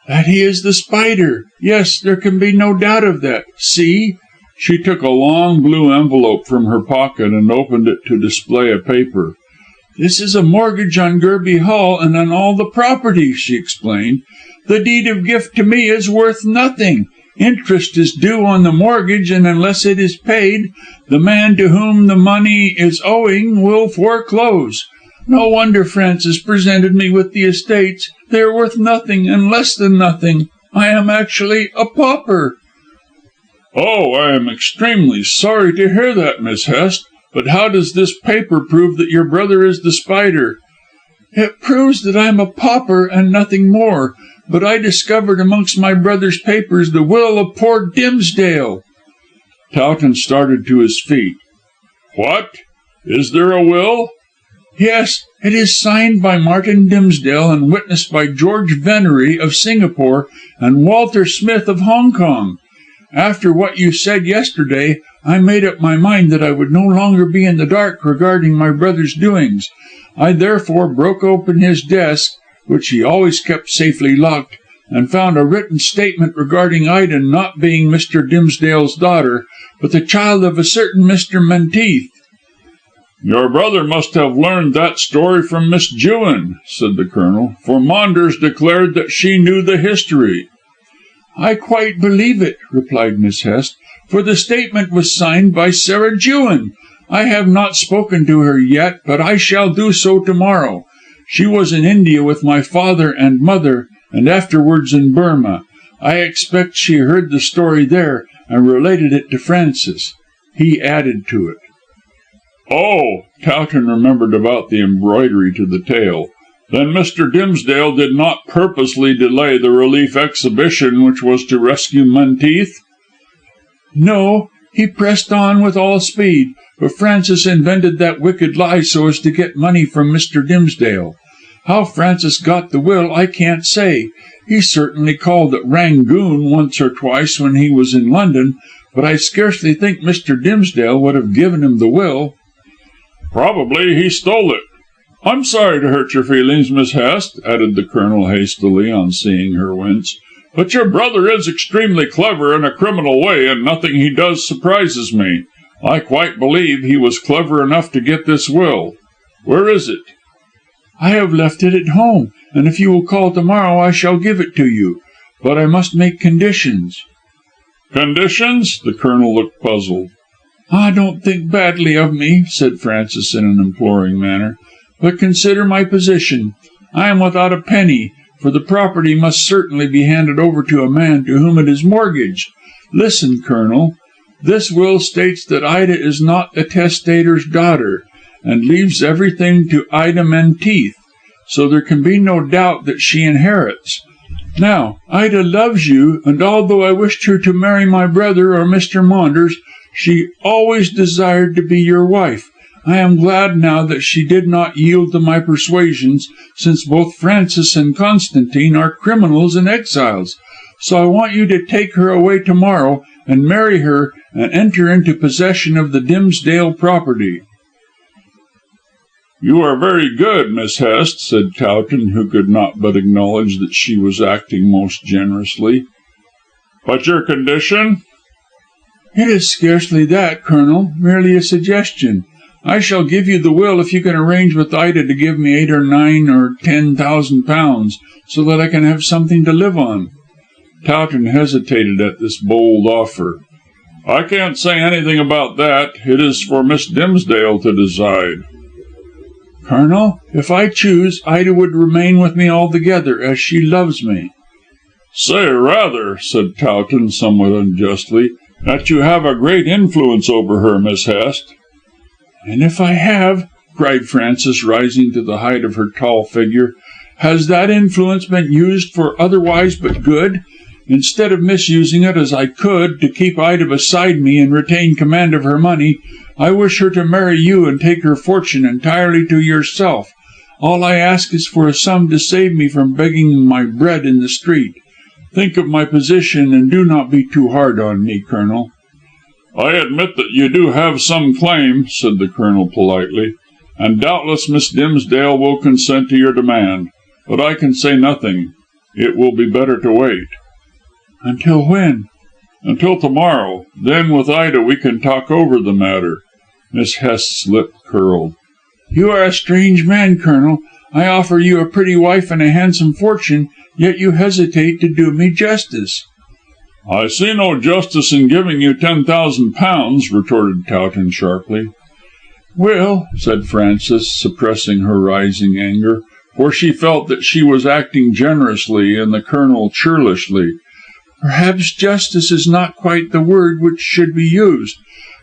"That he is the Spider. Yes, there can be no doubt of that. See." She took a long blue envelope from her pocket and opened it to display a paper. "This is a mortgage on Gerby Hall and on all the property," she explained. "The deed of gift to me is worth nothing. Interest is due on the mortgage, and unless it is paid, the man to whom the money is owing will foreclose. No wonder Francis presented me with the estates. They are worth nothing, and less than nothing. I am actually a pauper." "Oh, I am extremely sorry to hear that, Miss Hest. But how does this paper prove that your brother is the Spider?" "It proves that I am a pauper and nothing more. But I discovered amongst my brother's papers the will of poor Dimsdale." Towton started to his feet. "What? Is there a will?" "Yes, it is signed by Martin Dimsdale and witnessed by George Venery of Singapore and Walter Smith of Hong Kong. After what you said yesterday, I made up my mind that I would no longer be in the dark regarding my brother's doings. I therefore broke open his desk, which he always kept safely locked, and found a written statement regarding Ida not being Mr. Dimsdale's daughter, but the child of a certain Mr. Menteith." "Your brother must have learned that story from Miss Jewin," said the Colonel, "for Maunders declared that she knew the history." "I quite believe it," replied Miss Hest, "for the statement was signed by Sarah Jewin. I have not spoken to her yet, but I shall do so to morrow. She was in India with my father and mother, and afterwards in Burma. I expect she heard the story there, and related it to Francis. He added to it." "Oh!" Towton remembered about the embroidery to the tale. "Then Mr. Dimsdale did not purposely delay the relief exhibition which was to rescue Menteith?" "No, he pressed on with all speed, but Francis invented that wicked lie so as to get money from Mr. Dimsdale. How Francis got the will I can't say. He certainly called at Rangoon once or twice when he was in London, but I scarcely think Mr. Dimsdale would have given him the will." "Probably he stole it. I'm sorry to hurt your feelings, Miss Hest," added the Colonel hastily, on seeing her wince, "but your brother is extremely clever in a criminal way, and nothing he does surprises me. I quite believe he was clever enough to get this will. Where is it?" "I have left it at home, and if you will call to morrow I shall give it to you. But I must make conditions." "Conditions?" The Colonel looked puzzled. "Ah, don't think badly of me," said Francis in an imploring manner, "but consider my position. I am without a penny, for the property must certainly be handed over to a man to whom it is mortgaged. Listen, Colonel. This will states that Ida is not the testator's daughter, and leaves everything to Ida Menteith, so there can be no doubt that she inherits. Now, Ida loves you, and although I wished her to marry my brother or Mr. Maunders, she always desired to be your wife. I am glad now that she did not yield to my persuasions, since both Francis and Constantine are criminals and exiles. So I want you to take her away to morrow, and marry her, and enter into possession of the Dimsdale property." "You are very good, Miss Hest," said Towton, who could not but acknowledge that she was acting most generously. "But your condition?" "It is scarcely that, Colonel, merely a suggestion. I shall give you the will if you can arrange with Ida to give me £8 or £9 or £10,000, so that I can have something to live on." Towton hesitated at this bold offer. "I can't say anything about that. It is for Miss Dimsdale to decide." "Colonel, if I choose, Ida would remain with me altogether, as she loves me." "Say rather," said Towton somewhat unjustly, "that you have a great influence over her, Miss Hest." "And if I have," cried Frances, rising to the height of her tall figure, "has that influence been used for otherwise but good? Instead of misusing it as I could, to keep Ida beside me and retain command of her money, I wish her to marry you and take her fortune entirely to yourself. All I ask is for a sum to save me from begging my bread in the street. Think of my position, and do not be too hard on me, Colonel." "I admit that you do have some claim," said the Colonel politely, "and doubtless Miss Dimsdale will consent to your demand. But I can say nothing. It will be better to wait." "Until when?" "Until to morrow. Then with Ida we can talk over the matter." Miss Hest's lip curled. "You are a strange man, Colonel. I offer you a pretty wife and a handsome fortune, yet you hesitate to do me justice." "I see no justice in giving you £10,000, retorted Towton sharply. "Well," said Frances, suppressing her rising anger, for she felt that she was acting generously and the Colonel churlishly, "perhaps justice is not quite the word which should be used.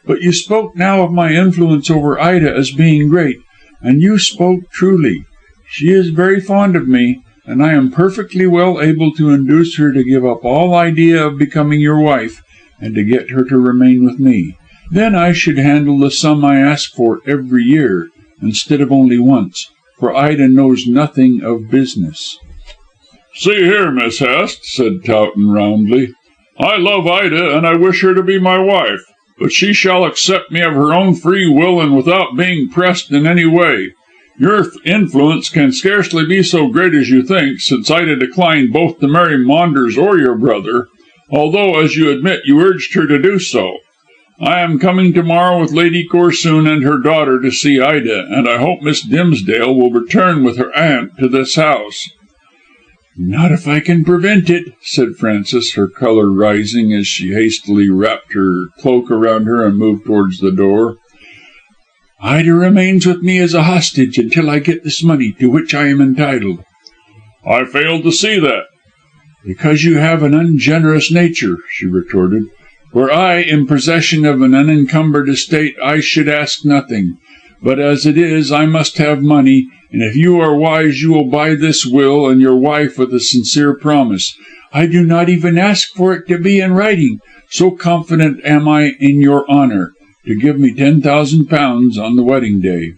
But you spoke now of my influence over Ida as being great, and you spoke truly. She is very fond of me, and I am perfectly well able to induce her to give up all idea of becoming your wife, and to get her to remain with me. Then I should handle the sum I ask for every year, instead of only once, for Ida knows nothing of business." "See here, Miss Hest," said Towton roundly, "I love Ida, and I wish her to be my wife, but she shall accept me of her own free will and without being pressed in any way. Your influence can scarcely be so great as you think, since Ida declined both to marry Maunders or your brother, although, as you admit, you urged her to do so. I am coming to morrow with Lady Corsoon and her daughter to see Ida, and I hope Miss Dimsdale will return with her aunt to this house." "Not if I can prevent it," said Frances, her colour rising as she hastily wrapped her cloak around her and moved towards the door. "Ida remains with me as a hostage until I get this money to which I am entitled." "I fail to see that." "Because you have an ungenerous nature," she retorted. "Were I in possession of an unencumbered estate, I should ask nothing. But as it is, I must have money, and if you are wise you will buy this will and your wife with a sincere promise. I do not even ask for it to be in writing, so confident am I in your honour, to give me £10,000 on the wedding day."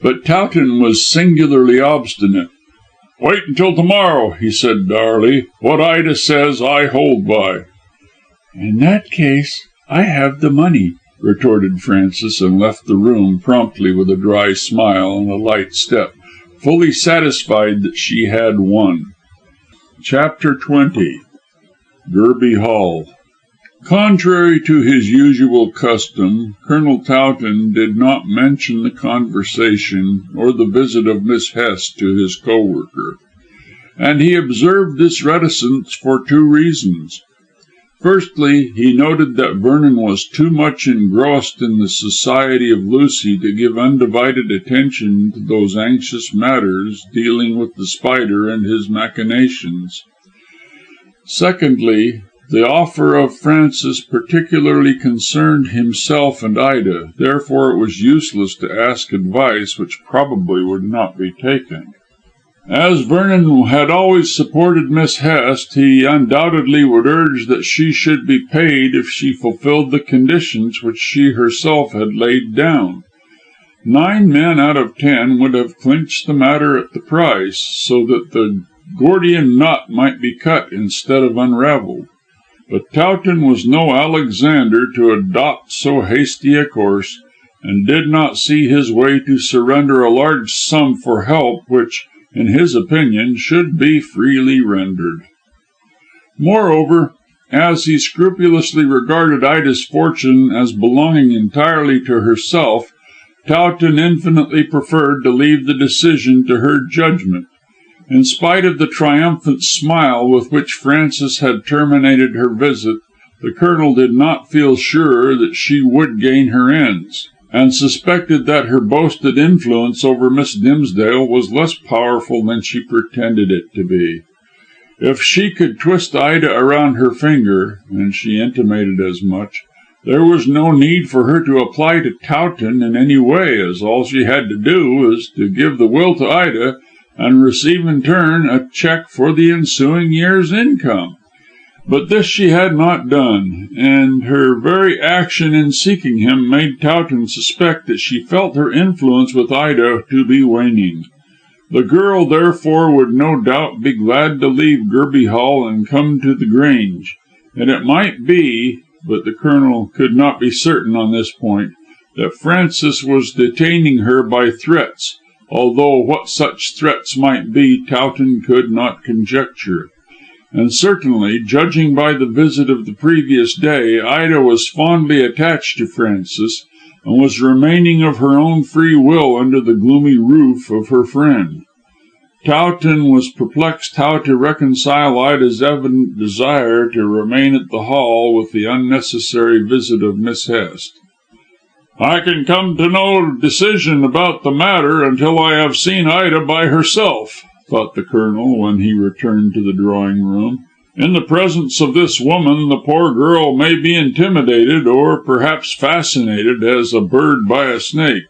But Towton was singularly obstinate. "Wait until tomorrow," he said dourly. "What Ida says I hold by." "In that case, I have the money," retorted Frances, and left the room promptly with a dry smile and a light step, fully satisfied that she had won. Chapter 20. Gerby Hall. Contrary to his usual custom, Colonel Towton did not mention the conversation or the visit of Miss Hest to his co-worker, and he observed this reticence for two reasons. Firstly, he noted that Vernon was too much engrossed in the society of Lucy to give undivided attention to those anxious matters dealing with The Spider and his machinations. Secondly, the offer of Francis particularly concerned himself and Ida, therefore it was useless to ask advice which probably would not be taken. As Vernon had always supported Miss Hest, he undoubtedly would urge that she should be paid if she fulfilled the conditions which she herself had laid down. 9 men out of 10 would have clinched the matter at the price, so that the Gordian knot might be cut instead of unravelled. But Towton was no Alexander to adopt so hasty a course, and did not see his way to surrender a large sum for help which, in his opinion, should be freely rendered. Moreover, as he scrupulously regarded Ida's fortune as belonging entirely to herself, Towton infinitely preferred to leave the decision to her judgment. In spite of the triumphant smile with which Frances had terminated her visit, the Colonel did not feel sure that she would gain her ends, and suspected that her boasted influence over Miss Dimsdale was less powerful than she pretended it to be. If she could twist Ida around her finger, and she intimated as much, there was no need for her to apply to Towton in any way, as all she had to do was to give the will to Ida, and receive in turn a cheque for the ensuing year's income. But this she had not done, and her very action in seeking him made Towton suspect that she felt her influence with Ida to be waning. The girl, therefore, would no doubt be glad to leave Gerby Hall and come to the Grange, and it might be, but the Colonel could not be certain on this point, that Francis was detaining her by threats, although what such threats might be Towton could not conjecture. And certainly, judging by the visit of the previous day, Ida was fondly attached to Francis, and was remaining of her own free will under the gloomy roof of her friend. Towton was perplexed how to reconcile Ida's evident desire to remain at the Hall with the unnecessary visit of Miss Hest. "I can come to no decision about the matter until I have seen Ida by herself," thought the Colonel when he returned to the drawing room. "In the presence of this woman the poor girl may be intimidated, or perhaps fascinated, as a bird by a snake.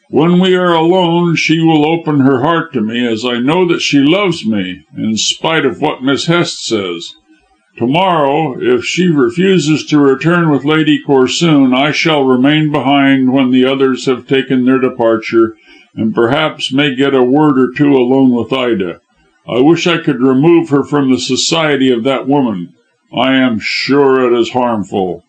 When we are alone she will open her heart to me, as I know that she loves me, in spite of what Miss Hest says. Tomorrow, if she refuses to return with Lady Corsoon, I shall remain behind when the others have taken their departure, and perhaps may get a word or two alone with Ida. I wish I could remove her from the society of that woman. I am sure it is harmful."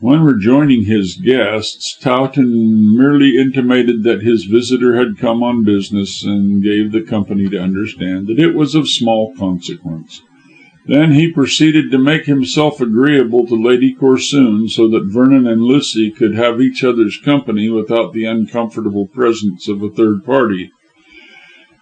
When rejoining his guests, Towton merely intimated that his visitor had come on business, and gave the company to understand that it was of small consequence. Then he proceeded to make himself agreeable to Lady Corsoon, so that Vernon and Lucy could have each other's company without the uncomfortable presence of a third party.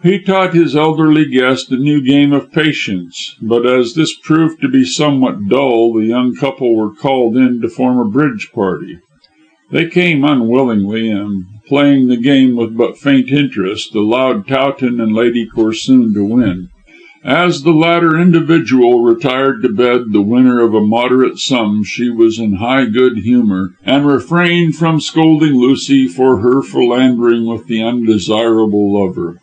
He taught his elderly guest a new game of patience, but as this proved to be somewhat dull, the young couple were called in to form a bridge party. They came unwillingly, and, playing the game with but faint interest, allowed Towton and Lady Corsoon to win. As the latter individual retired to bed the winner of a moderate sum, she was in high good humour, and refrained from scolding Lucy for her philandering with the undesirable lover.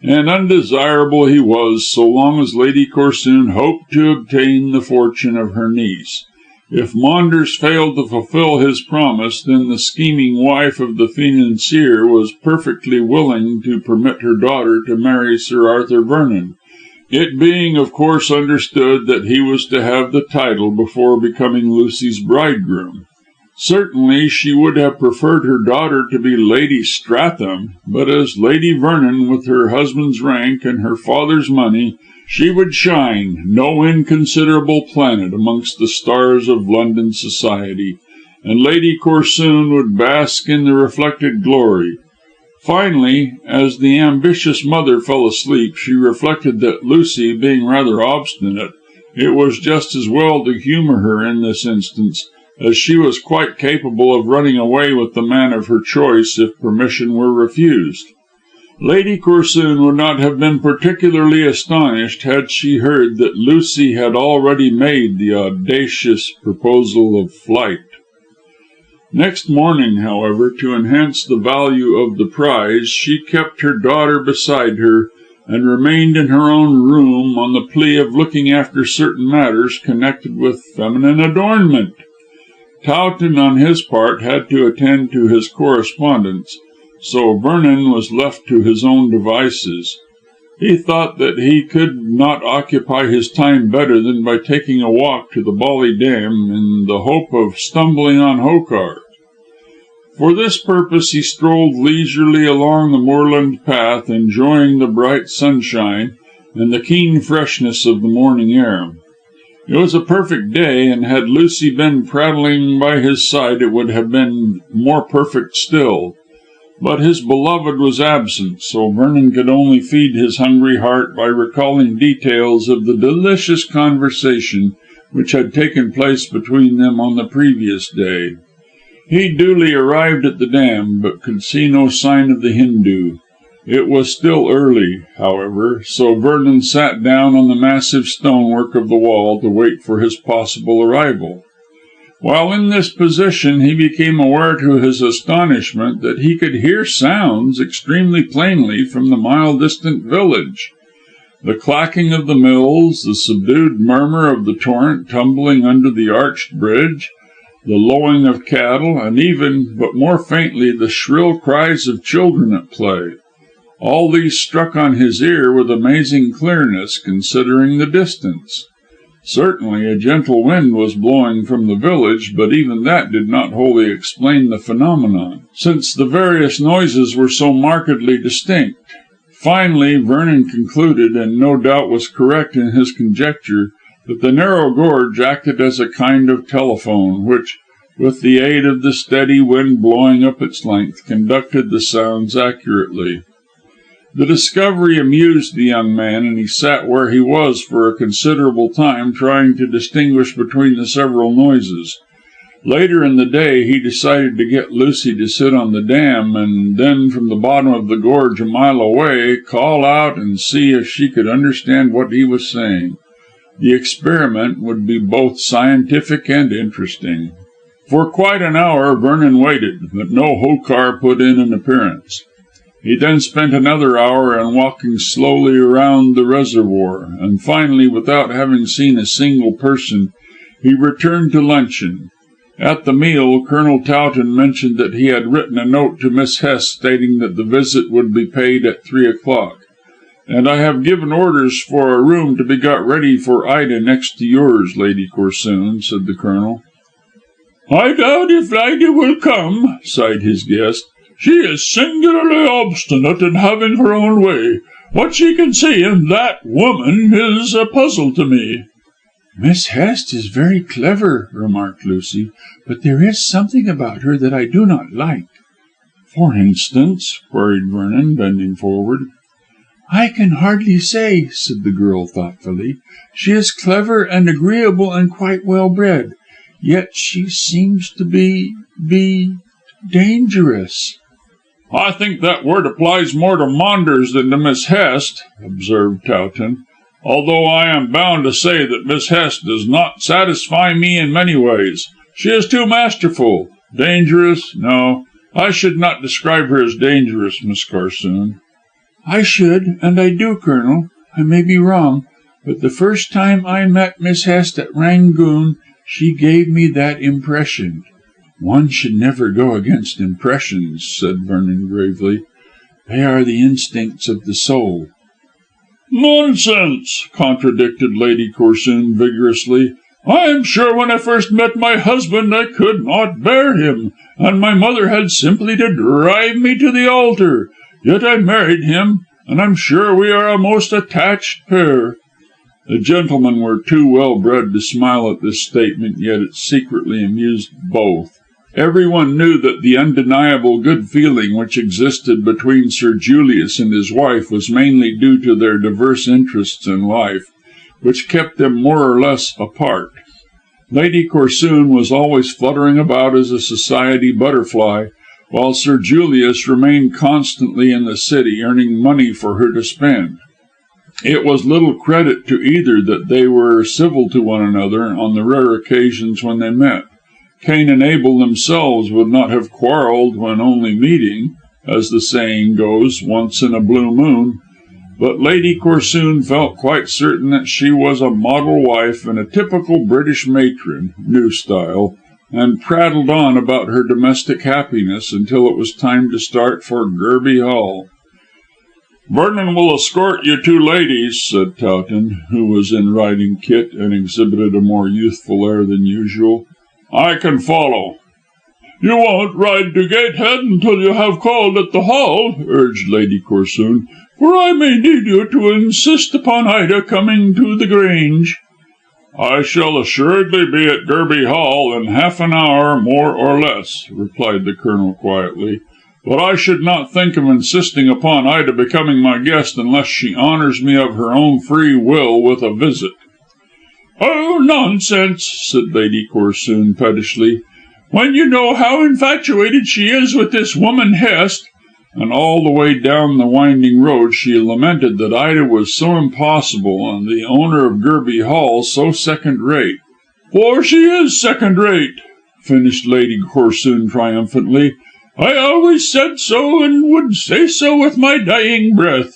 And undesirable he was, so long as Lady Corsoon hoped to obtain the fortune of her niece. If Maunders failed to fulfil his promise, then the scheming wife of the financier was perfectly willing to permit her daughter to marry Sir Arthur Vernon, it being of course understood that he was to have the title before becoming Lucy's bridegroom. Certainly she would have preferred her daughter to be Lady Stratham, but as Lady Vernon, with her husband's rank and her father's money, she would shine, no inconsiderable planet amongst the stars of London society, and Lady Corsoon would bask in the reflected glory. Finally, as the ambitious mother fell asleep, she reflected that Lucy being rather obstinate, it was just as well to humour her in this instance, as she was quite capable of running away with the man of her choice if permission were refused. Lady Corsoon would not have been particularly astonished had she heard that Lucy had already made the audacious proposal of flight. Next morning, however, to enhance the value of the prize, she kept her daughter beside her, and remained in her own room on the plea of looking after certain matters connected with feminine adornment. Towton, on his part, had to attend to his correspondence, so Vernon was left to his own devices. He thought that he could not occupy his time better than by taking a walk to the Bolly Dam, in the hope of stumbling on Hokar. For this purpose he strolled leisurely along the moorland path, enjoying the bright sunshine and the keen freshness of the morning air. It was a perfect day, and had Lucy been prattling by his side it would have been more perfect still. But his beloved was absent, so Vernon could only feed his hungry heart by recalling details of the delicious conversation which had taken place between them on the previous day. He duly arrived at the dam, but could see no sign of the Hindoo. It was still early, however, so Vernon sat down on the massive stonework of the wall to wait for his possible arrival. While in this position he became aware to his astonishment that he could hear sounds extremely plainly from the mile distant village. The clacking of the mills, the subdued murmur of the torrent tumbling under the arched bridge, the lowing of cattle, and even, but more faintly, the shrill cries of children at play. All these struck on his ear with amazing clearness, considering the distance. Certainly a gentle wind was blowing from the village, but even that did not wholly explain the phenomenon, since the various noises were so markedly distinct. Finally, Vernon concluded, and no doubt was correct in his conjecture, that the narrow gorge acted as a kind of telephone, which, with the aid of the steady wind blowing up its length, conducted the sounds accurately. The discovery amused the young man, and he sat where he was for a considerable time, trying to distinguish between the several noises. Later in the day he decided to get Lucy to sit on the dam, and then from the bottom of the gorge a mile away call out and see if she could understand what he was saying. The experiment would be both scientific and interesting. For quite an hour Vernon waited, but no Hokar put in an appearance. He then spent another hour in walking slowly around the reservoir, and finally, without having seen a single person, he returned to luncheon. At the meal, Colonel Towton mentioned that he had written a note to Miss Hest stating that the visit would be paid at 3:00. "And I have given orders for a room to be got ready for Ida next to yours, Lady Corsoon," said the Colonel. "I doubt if Ida will come," sighed his guest. "She is singularly obstinate in having her own way. What she can see in that woman is a puzzle to me." "Miss Hest is very clever," remarked Lucy, "but there is something about her that I do not like." "For instance?" queried Vernon, bending forward. "I can hardly say," said the girl thoughtfully. "She is clever and agreeable and quite well bred. Yet she seems to be dangerous." "I think that word applies more to Maunders than to Miss Hest," observed Towton, "although I am bound to say that Miss Hest does not satisfy me in many ways. She is too masterful. Dangerous? No, I should not describe her as dangerous, Miss Corsoon." "I should, and I do, Colonel. I may be wrong, but the first time I met Miss Hest at Rangoon she gave me that impression." "One should never go against impressions," said Vernon gravely. "They are the instincts of the soul." "Nonsense," contradicted Lady Corsoon vigorously. "I am sure when I first met my husband I could not bear him, and my mother had simply to drive me to the altar. Yet I married him, and I'm sure we are a most attached pair." The gentlemen were too well bred to smile at this statement, yet it secretly amused both. Everyone knew that the undeniable good feeling which existed between Sir Julius and his wife was mainly due to their diverse interests in life, which kept them more or less apart. Lady Corsoon was always fluttering about as a society butterfly, while Sir Julius remained constantly in the city, earning money for her to spend. It was little credit to either that they were civil to one another on the rare occasions when they met. Cain and Abel themselves would not have quarrelled when only meeting, as the saying goes, once in a blue moon. But Lady Corsoon felt quite certain that she was a model wife and a typical British matron, new style, and prattled on about her domestic happiness until it was time to start for Gerby Hall. "Vernon will escort you two ladies," said Towton, who was in riding kit and exhibited a more youthful air than usual. "I can follow." "You won't ride to Gateshead until you have called at the Hall," urged Lady Corsoon, "for I may need you to insist upon Ida coming to the Grange." "I shall assuredly be at Gerby Hall in half an hour, more or less," replied the Colonel quietly, "but I should not think of insisting upon Ida becoming my guest unless she honours me of her own free will with a visit." "Oh, nonsense," said Lady Corsoon pettishly, "when you know how infatuated she is with this woman Hest." And all the way down the winding road she lamented that Ida was so impossible and the owner of Gerby Hall so second rate. "For she is second rate," finished Lady Corsoon triumphantly. "I always said so, and would say so with my dying breath."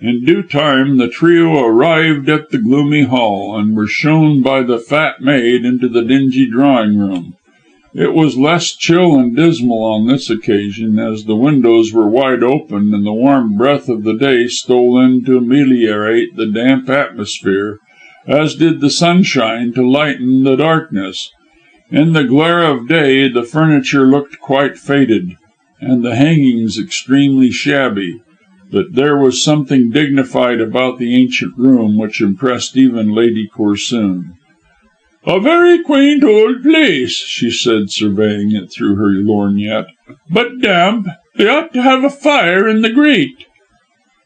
In due time the trio arrived at the gloomy hall, and were shown by the fat maid into the dingy drawing room. It was less chill and dismal on this occasion, as the windows were wide open and the warm breath of the day stole in to ameliorate the damp atmosphere, as did the sunshine to lighten the darkness. In the glare of day the furniture looked quite faded, and the hangings extremely shabby, but there was something dignified about the ancient room which impressed even Lady Corsoon. "A very quaint old place," she said, surveying it through her lorgnette, "but damp. They ought to have a fire in the grate."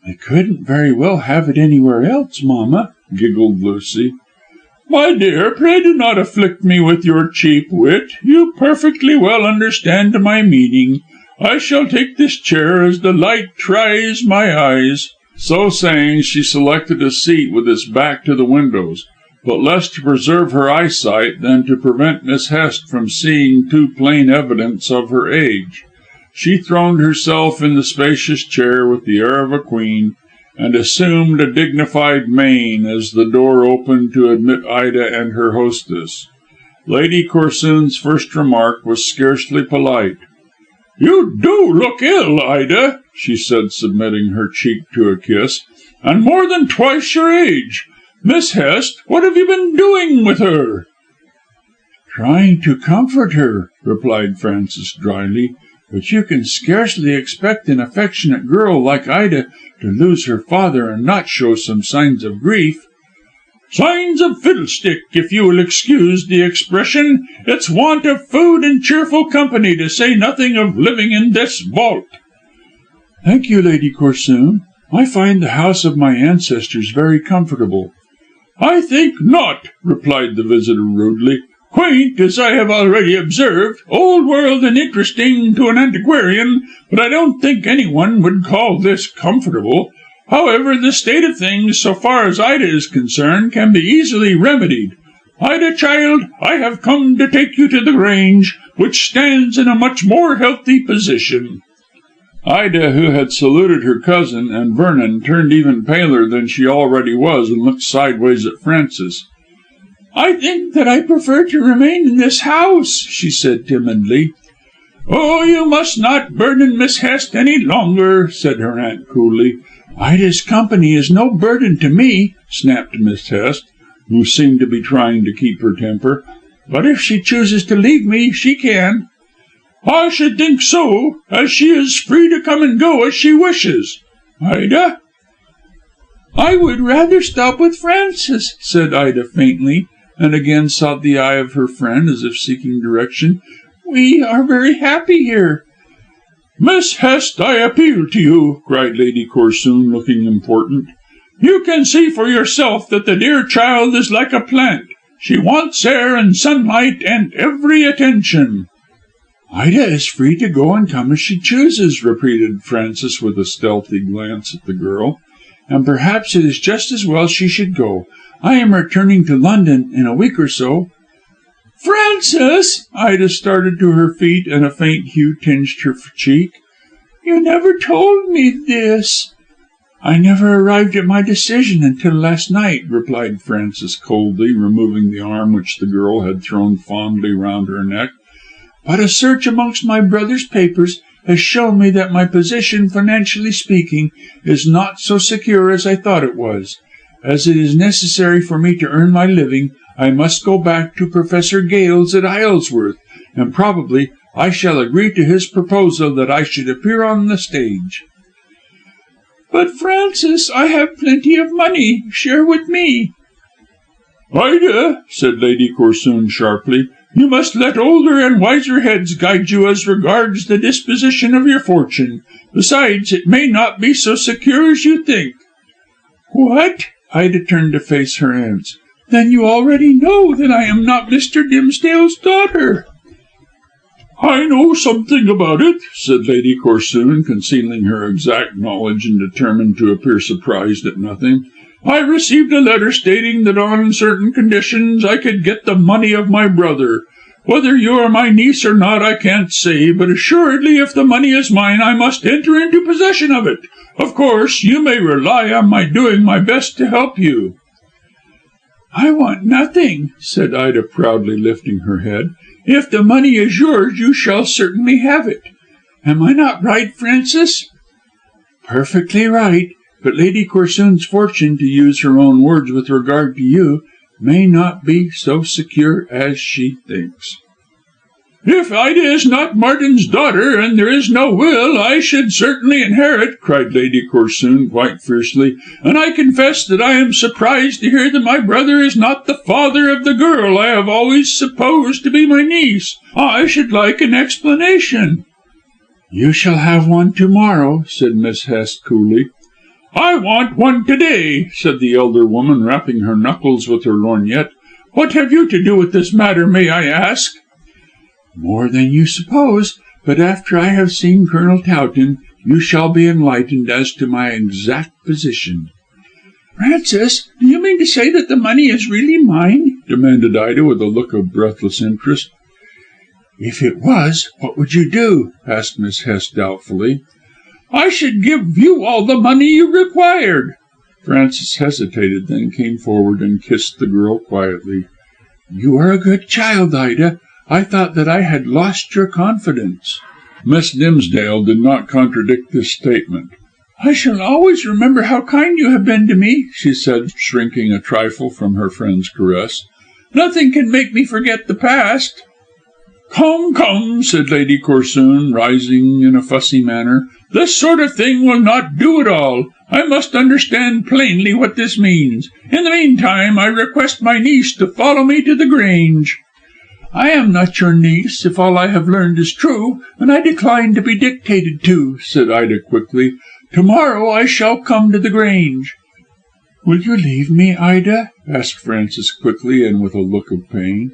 "They couldn't very well have it anywhere else, mamma," giggled Lucy. "My dear, pray do not afflict me with your cheap wit. You perfectly well understand my meaning. I shall take this chair as the light tries my eyes." So saying, she selected a seat with its back to the windows, but less to preserve her eyesight than to prevent Miss Hest from seeing too plain evidence of her age. She throned herself in the spacious chair with the air of a queen, and assumed a dignified mien as the door opened to admit Ida and her hostess. Lady Corsoon's first remark was scarcely polite. "You do look ill, Ida," she said, submitting her cheek to a kiss, "and more than twice your age. Miss Hest, what have you been doing with her?" "Trying to comfort her," replied Frances dryly. "But you can scarcely expect an affectionate girl like Ida to lose her father and not show some signs of grief." "Signs of fiddlestick, if you will excuse the expression. It's want of food and cheerful company, to say nothing of living in this vault." "Thank you, Lady Corsoon. I find the house of my ancestors very comfortable." "I think not," replied the visitor rudely. "Quaint, as I have already observed, old world and interesting to an antiquarian, but I don't think anyone would call this comfortable. However, the state of things, so far as Ida is concerned, can be easily remedied. Ida, child, I have come to take you to the Grange, which stands in a much more healthy position." Ida, who had saluted her cousin and Vernon, turned even paler than she already was, and looked sideways at Frances. "I think that I prefer to remain in this house," she said timidly. "Oh, you must not burden Miss Hest any longer," said her aunt coolly. "Ida's company is no burden to me," snapped Miss Hest, who seemed to be trying to keep her temper. "But if she chooses to leave me, she can." "I should think so, as she is free to come and go as she wishes. Ida?" "I would rather stop with Frances," said Ida faintly, and again sought the eye of her friend as if seeking direction. "We are very happy here." "Miss Hest, I appeal to you," cried Lady Corsoon, looking important. "You can see for yourself that the dear child is like a plant. She wants air and sunlight and every attention." "Ida is free to go and come as she chooses," repeated Frances with a stealthy glance at the girl, "and perhaps it is just as well she should go. I am returning to London in a week or so." "Frances!" Ida started to her feet, and a faint hue tinged her cheek. "You never told me this." "I never arrived at my decision until last night," replied Frances coldly, removing the arm which the girl had thrown fondly round her neck. "But a search amongst my brother's papers has shown me that my position, financially speaking, is not so secure as I thought it was. As it is necessary for me to earn my living, I must go back to Professor Gale's at Isleworth, and probably I shall agree to his proposal that I should appear on the stage." "But, Frances, I have plenty of money. Share with me." "Ida," said Lady Corsoon sharply, "you must let older and wiser heads guide you as regards the disposition of your fortune. Besides, it may not be so secure as you think." "What?" Ida turned to face her aunts. "Then you already know that I am not Mr. Dimsdale's daughter." "I know something about it," said Lady Corsoon, concealing her exact knowledge and determined to appear surprised at nothing. "I received a letter stating that on certain conditions I could get the money of my brother. Whether you are my niece or not I can't say, but assuredly if the money is mine I must enter into possession of it. Of course, you may rely on my doing my best to help you." "I want nothing," said Ida proudly, lifting her head. "If the money is yours you shall certainly have it. Am I not right, Frances?" "Perfectly right. But Lady Corsoon's fortune, to use her own words with regard to you, may not be so secure as she thinks." "If Ida is not Martin's daughter, and there is no will, I should certainly inherit," cried Lady Corsoon quite fiercely, "and I confess that I am surprised to hear that my brother is not the father of the girl I have always supposed to be my niece. I should like an explanation." "You shall have one to morrow," said Miss Hest coolly. "I want one to day," said the elder woman, rapping her knuckles with her lorgnette. "What have you to do with this matter, may I ask?" "More than you suppose. But after I have seen Colonel Towton, you shall be enlightened as to my exact position." "Frances, do you mean to say that the money is really mine?" demanded Ida with a look of breathless interest. "If it was, what would you do?" asked Miss Hest doubtfully. "I should give you all the money you required." Frances hesitated, then came forward and kissed the girl quietly. "You are a good child, Ida. I thought that I had lost your confidence." Miss Dimsdale did not contradict this statement. "I shall always remember how kind you have been to me," she said, Shrinking a trifle from her friend's caress. "Nothing can make me forget the past." "Come, come," said Lady Corsoon, rising in a fussy manner. "This sort of thing will not do at all. I must understand plainly what this means. In the meantime, I request my niece to follow me to the Grange." "I am not your niece, if all I have learned is true, and I decline to be dictated to," said Ida quickly. "To morrow I shall come to the Grange." "Will you leave me, Ida?" asked Frances quickly and with a look of pain.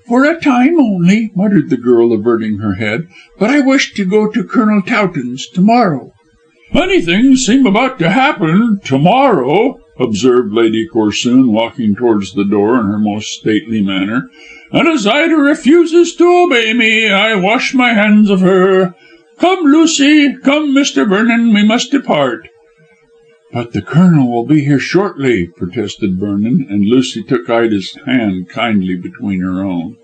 "For a time only," muttered the girl, averting her head, "but I wish to go to Colonel Towton's to morrow." "Many things seem about to happen to morrow," observed Lady Corsoon, walking towards the door in her most stately manner, "and as Ida refuses to obey me, I wash my hands of her. Come, Lucy, come, Mr. Vernon, we must depart." "But the Colonel will be here shortly," protested Vernon, and Lucy took Ida's hand kindly between her own.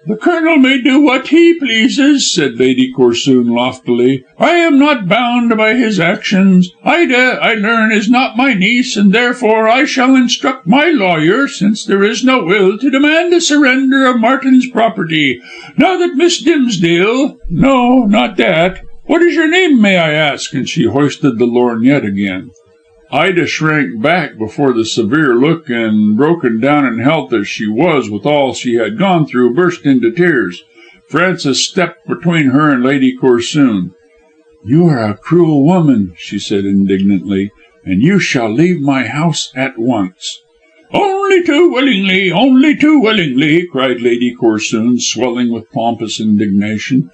"The Colonel may do what he pleases," said Lady Corsoon loftily. "I am not bound by his actions. Ida, I learn, is not my niece, and therefore I shall instruct my lawyer, since there is no will, to demand a surrender of Martin's property. Now that Miss Dimsdale no, not that. What is your name, may I ask?" And she hoisted the lorgnette again. Ida shrank back before the severe look, and, broken down in health as she was with all she had gone through, burst into tears. Frances stepped between her and Lady Corsoon. "You are a cruel woman," she said indignantly, "and you shall leave my house at once." Only too willingly," cried Lady Corsoon, swelling with pompous indignation.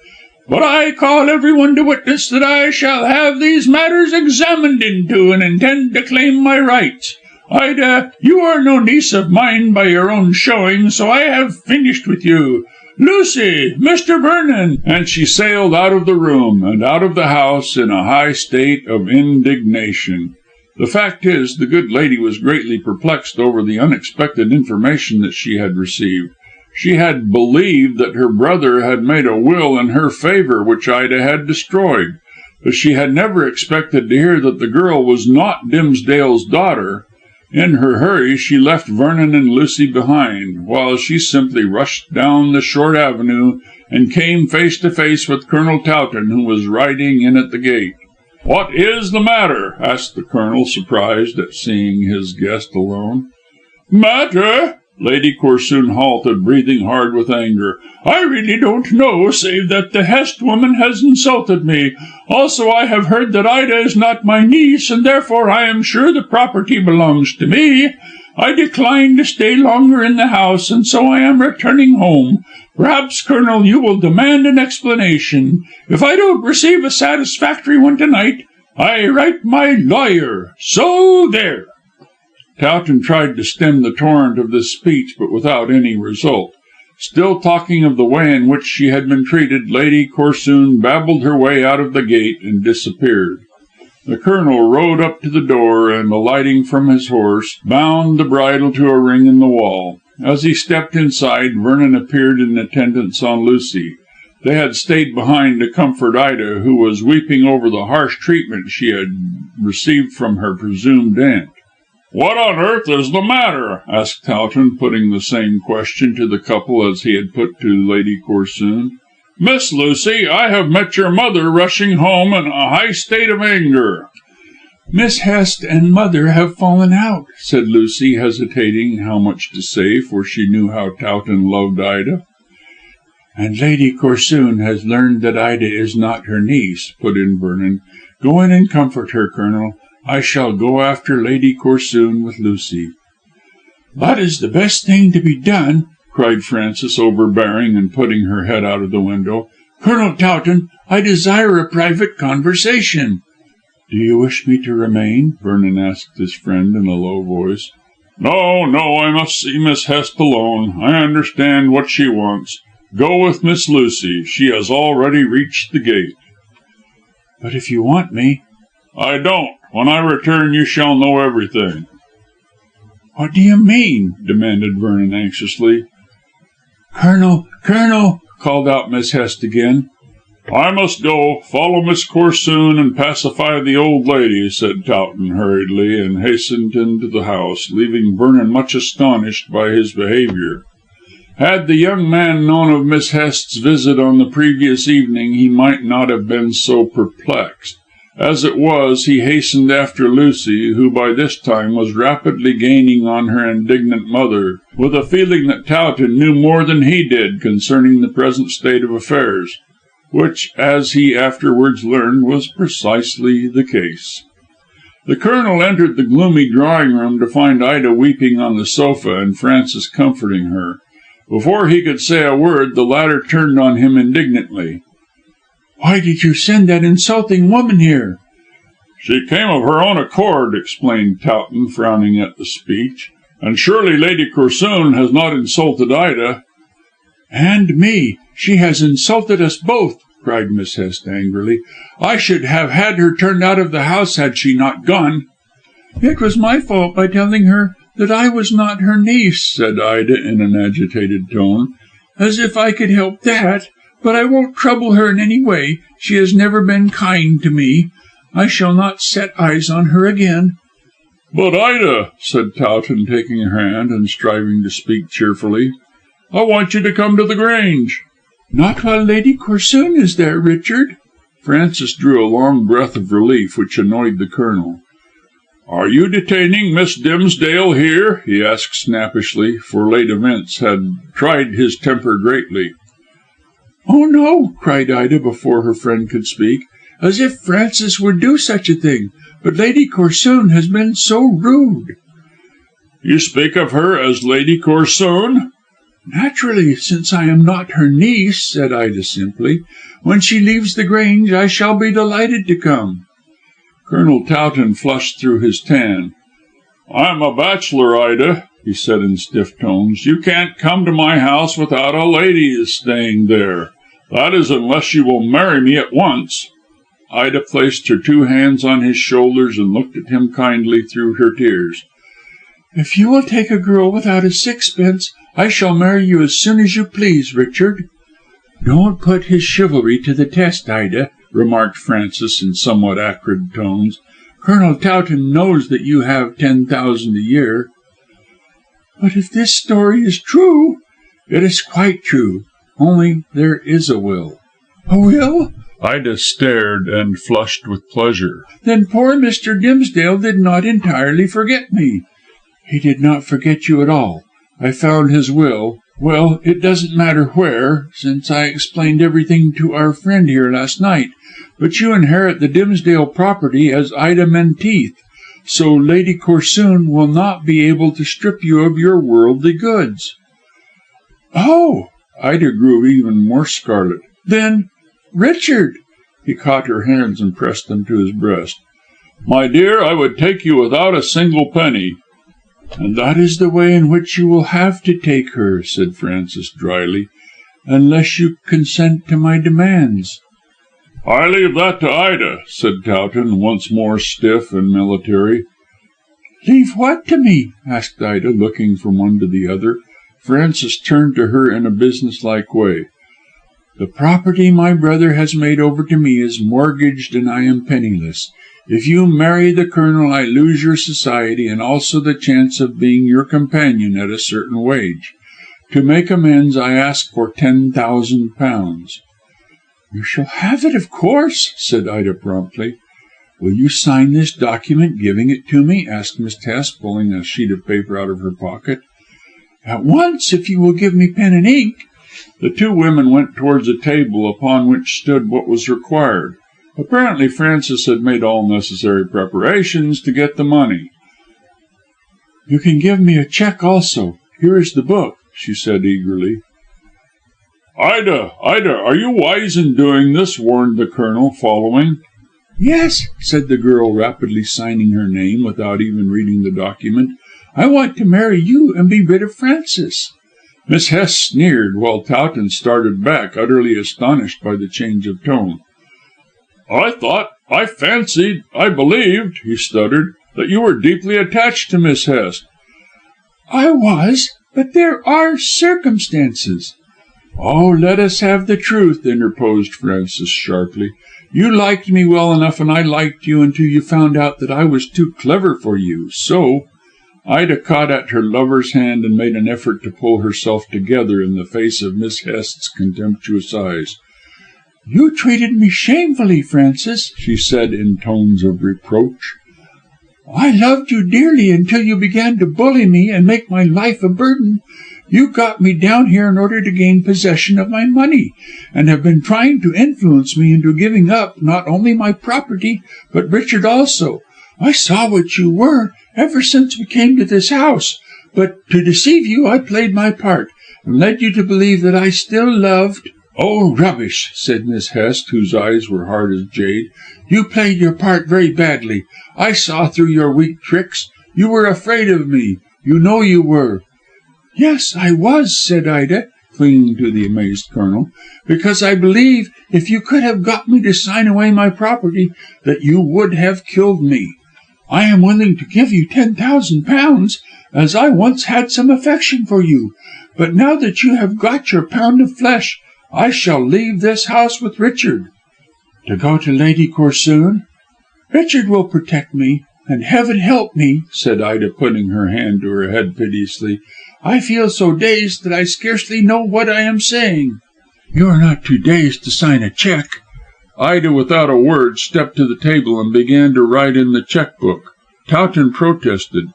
"But I call everyone to witness that I shall have these matters examined into, and intend to claim my rights. Ida, you are no niece of mine by your own showing, so I have finished with you. Lucy, Mr. Vernon," and she sailed out of the room and out of the house in a high state of indignation. The fact is, the good lady was greatly perplexed over the unexpected information that she had received. She had believed that her brother had made a will in her favour which Ida had destroyed, but she had never expected to hear that the girl was not Dimsdale's daughter. In her hurry she left Vernon and Lucy behind, while she simply rushed down the short avenue and came face to face with Colonel Towton, who was riding in at the gate. "What is the matter?" asked the Colonel, surprised at seeing his guest alone. "Matter?" Lady Corsoon halted, breathing hard with anger. "I really don't know, save that the Hest woman has insulted me. Also I have heard that Ida is not my niece, and therefore I am sure the property belongs to me. I decline to stay longer in the house, and so I am returning home. Perhaps, Colonel, you will demand an explanation. If I don't receive a satisfactory one tonight, I write my lawyer. So there." Towton tried to stem the torrent of this speech, but without any result. Still talking of the way in which she had been treated, Lady Corsoon babbled her way out of the gate and disappeared. The Colonel rode up to the door and, alighting from his horse, bound the bridle to a ring in the wall. As he stepped inside, Vernon appeared in attendance on Lucy. They had stayed behind to comfort Ida, who was weeping over the harsh treatment she had received from her presumed aunt. "What on earth is the matter?" asked Towton, putting the same question to the couple as he had put to Lady Corsoon. "Miss Lucy, I have met your mother rushing home in a high state of anger." "Miss Hest and mother have fallen out," said Lucy, hesitating how much to say, for she knew how Towton loved Ida. "And Lady Corsoon has learned that Ida is not her niece," put in Vernon. "Go in and comfort her, Colonel. I shall go after Lady Corsoon with Lucy." "That is the best thing to be done," cried Frances, overbearing and putting her head out of the window. "Colonel Towton, I desire a private conversation." "Do you wish me to remain?" Vernon asked his friend in a low voice. No, I must see Miss Hest alone. I understand what she wants. Go with Miss Lucy. She has already reached the gate." "But if you want me—" "I don't. When I return you shall know everything." "What do you mean?" demanded Vernon anxiously. Colonel," called out Miss Hest again. "I must go. Follow Miss Corsoon and pacify the old lady," said Towton hurriedly, and hastened into the house, leaving Vernon much astonished by his behaviour. Had the young man known of Miss Hest's visit on the previous evening, he might not have been so perplexed. As it was, he hastened after Lucy, who by this time was rapidly gaining on her indignant mother, with a feeling that Towton knew more than he did concerning the present state of affairs, which, as he afterwards learned, was precisely the case. The Colonel entered the gloomy drawing room to find Ida weeping on the sofa and Francis comforting her. Before he could say a word, the latter turned on him indignantly. "Why did you send that insulting woman here?" "She came of her own accord," explained Towton, frowning at the speech. "And surely Lady Corsoon has not insulted Ida." "And me. She has insulted us both," cried Miss Hest angrily. "I should have had her turned out of the house had she not gone." "It was my fault by telling her that I was not her niece," said Ida in an agitated tone. "As if I could help that. But I won't trouble her in any way. She has never been kind to me. I shall not set eyes on her again." "But Ida," said Towton, taking her hand and striving to speak cheerfully, "I want you to come to the Grange." "Not while Lady Corsoon is there, Richard." Francis drew a long breath of relief, which annoyed the Colonel. "Are you detaining Miss Dimsdale here?" he asked snappishly, for late events had tried his temper greatly. "Oh, no," cried Ida before her friend could speak. "As if Francis would do such a thing. But Lady Corsoon has been so rude." "You speak of her as Lady Corsoon?" "Naturally, since I am not her niece," said Ida simply. "When she leaves the Grange I shall be delighted to come." Colonel Towton flushed through his tan. "I am a bachelor, Ida," he said in stiff tones. "You can't come to my house without a lady staying there. That is, unless you will marry me at once." Ida placed her two hands on his shoulders and looked at him kindly through her tears. "If you will take a girl without a sixpence, I shall marry you as soon as you please, Richard." "Don't put his chivalry to the test, Ida," remarked Francis in somewhat acrid tones. "Colonel Towton knows that you have 10,000 a year." "But if this story is true—" "It is quite true. Only there is a will." "A will?" Ida stared and flushed with pleasure. "Then poor Mr. Dimsdale did not entirely forget me." "He did not forget you at all. I found his will. Well, it doesn't matter where, since I explained everything to our friend here last night. But you inherit the Dimsdale property as Ida Menteith, so Lady Corsoon will not be able to strip you of your worldly goods." "Oh!" Ida grew even more scarlet. "Then, Richard!" He caught her hands and pressed them to his breast. "My dear, I would take you without a single penny." "And that is the way in which you will have to take her," said Francis drily, "unless you consent to my demands." "I leave that to Ida," said Towton, once more stiff and military. "Leave what to me?" asked Ida, looking from one to the other. Francis turned to her in a businesslike way. "The property my brother has made over to me is mortgaged and I am penniless. If you marry the Colonel I lose your society and also the chance of being your companion at a certain wage. To make amends I ask for £10,000. "You shall have it, of course," said Ida promptly. "Will you sign this document giving it to me?" asked Miss Hest, pulling a sheet of paper out of her pocket. "At once, if you will give me pen and ink." The two women went towards a table upon which stood what was required. Apparently Francis had made all necessary preparations to get the money. "You can give me a cheque also. Here is the book," she said eagerly. Ida, are you wise in doing this?" warned the Colonel, following. "Yes," said the girl, rapidly signing her name without even reading the document. "I want to marry you and be rid of Francis." Miss Hest sneered, while Towton started back, utterly astonished by the change of tone. I fancied, I believed," he stuttered, "that you were deeply attached to Miss Hest." "I was, but there are circumstances." "Oh, let us have the truth," interposed Frances sharply. "You liked me well enough, and I liked you until you found out that I was too clever for you, so " Ida caught at her lover's hand and made an effort to pull herself together in the face of Miss Hest's contemptuous eyes. "You treated me shamefully, Frances," she said in tones of reproach. "I loved you dearly until you began to bully me and make my life a burden. You got me down here in order to gain possession of my money, and have been trying to influence me into giving up not only my property, but Richard also. I saw what you were ever since we came to this house, but to deceive you I played my part, and led you to believe that I still loved—" "Oh, rubbish," said Miss Hest, whose eyes were hard as jade. "You played your part very badly. I saw through your weak tricks. You were afraid of me. You know you were." "Yes, I was," said Ida, clinging to the amazed Colonel, "because I believe if you could have got me to sign away my property, that you would have killed me. I am willing to give you £10,000, as I once had some affection for you, but now that you have got your pound of flesh, I shall leave this house with Richard." "To go to Lady Corsoon?" "Richard will protect me, and heaven help me," said Ida, putting her hand to her head piteously. "I feel so dazed that I scarcely know what I am saying." "You are not too dazed to sign a cheque." Ida, without a word, stepped to the table and began to write in the cheque book. Towton protested.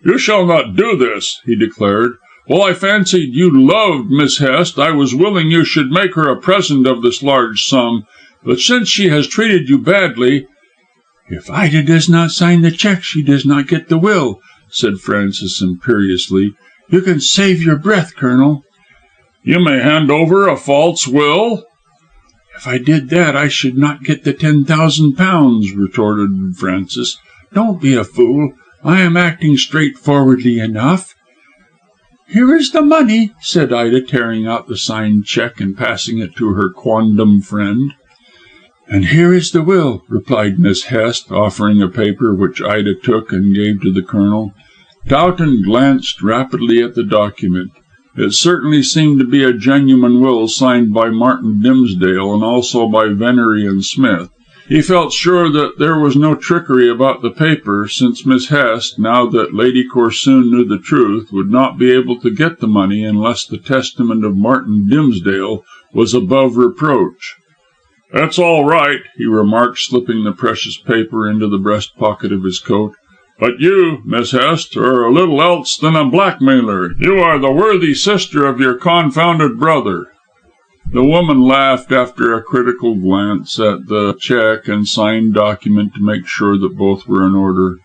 "You shall not do this," he declared. "While I fancied you loved Miss Hest, I was willing you should make her a present of this large sum, but since she has treated you badly—" "If Ida does not sign the cheque, she does not get the will," said Frances imperiously. "You can save your breath, Colonel." "You may hand over a false will?" "If I did that, I should not get the £10,000, retorted Frances. "Don't be a fool. I am acting straightforwardly enough." "Here is the money," said Ida, tearing out the signed cheque and passing it to her quondam friend. "And here is the will," replied Miss Hest, offering a paper which Ida took and gave to the Colonel. Towton glanced rapidly at the document. It certainly seemed to be a genuine will signed by Martin Dimsdale and also by Venery and Smith. He felt sure that there was no trickery about the paper, since Miss Hest, now that Lady Corsoon knew the truth, would not be able to get the money unless the testament of Martin Dimsdale was above reproach. "That's all right," he remarked, slipping the precious paper into the breast pocket of his coat. "But you, Miss Hest, are a little else than a blackmailer. You are the worthy sister of your confounded brother." The woman laughed after a critical glance at the cheque and signed document to make sure that both were in order.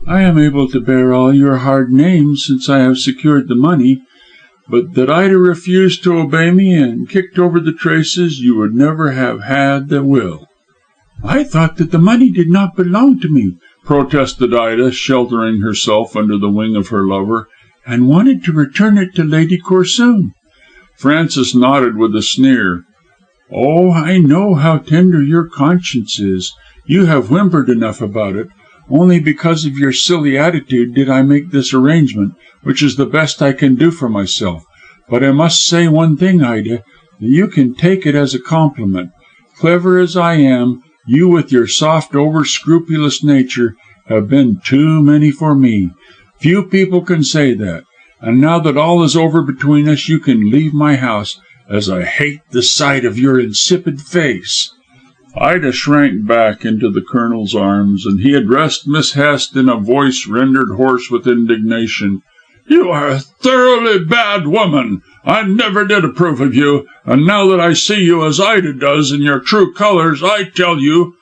"I am able to bear all your hard names since I have secured the money, but that Ida refused to obey me and kicked over the traces, you would never have had the will." "I thought that the money did not belong to me," protested Ida, sheltering herself under the wing of her lover, "and wanted to return it to Lady Corsoon." Frances nodded with a sneer. "Oh, I know how tender your conscience is. You have whimpered enough about it. Only because of your silly attitude did I make this arrangement, which is the best I can do for myself. But I must say one thing, Ida, that you can take it as a compliment. Clever as I am, you with your soft, over-scrupulous nature have been too many for me. Few people can say that. And now that all is over between us, you can leave my house, as I hate the sight of your insipid face." Ida shrank back into the Colonel's arms, and he addressed Miss Hest in a voice rendered hoarse with indignation. "You are a thoroughly bad woman. I never did approve of you, and now that I see you as Ida does in your true colours, I tell you—"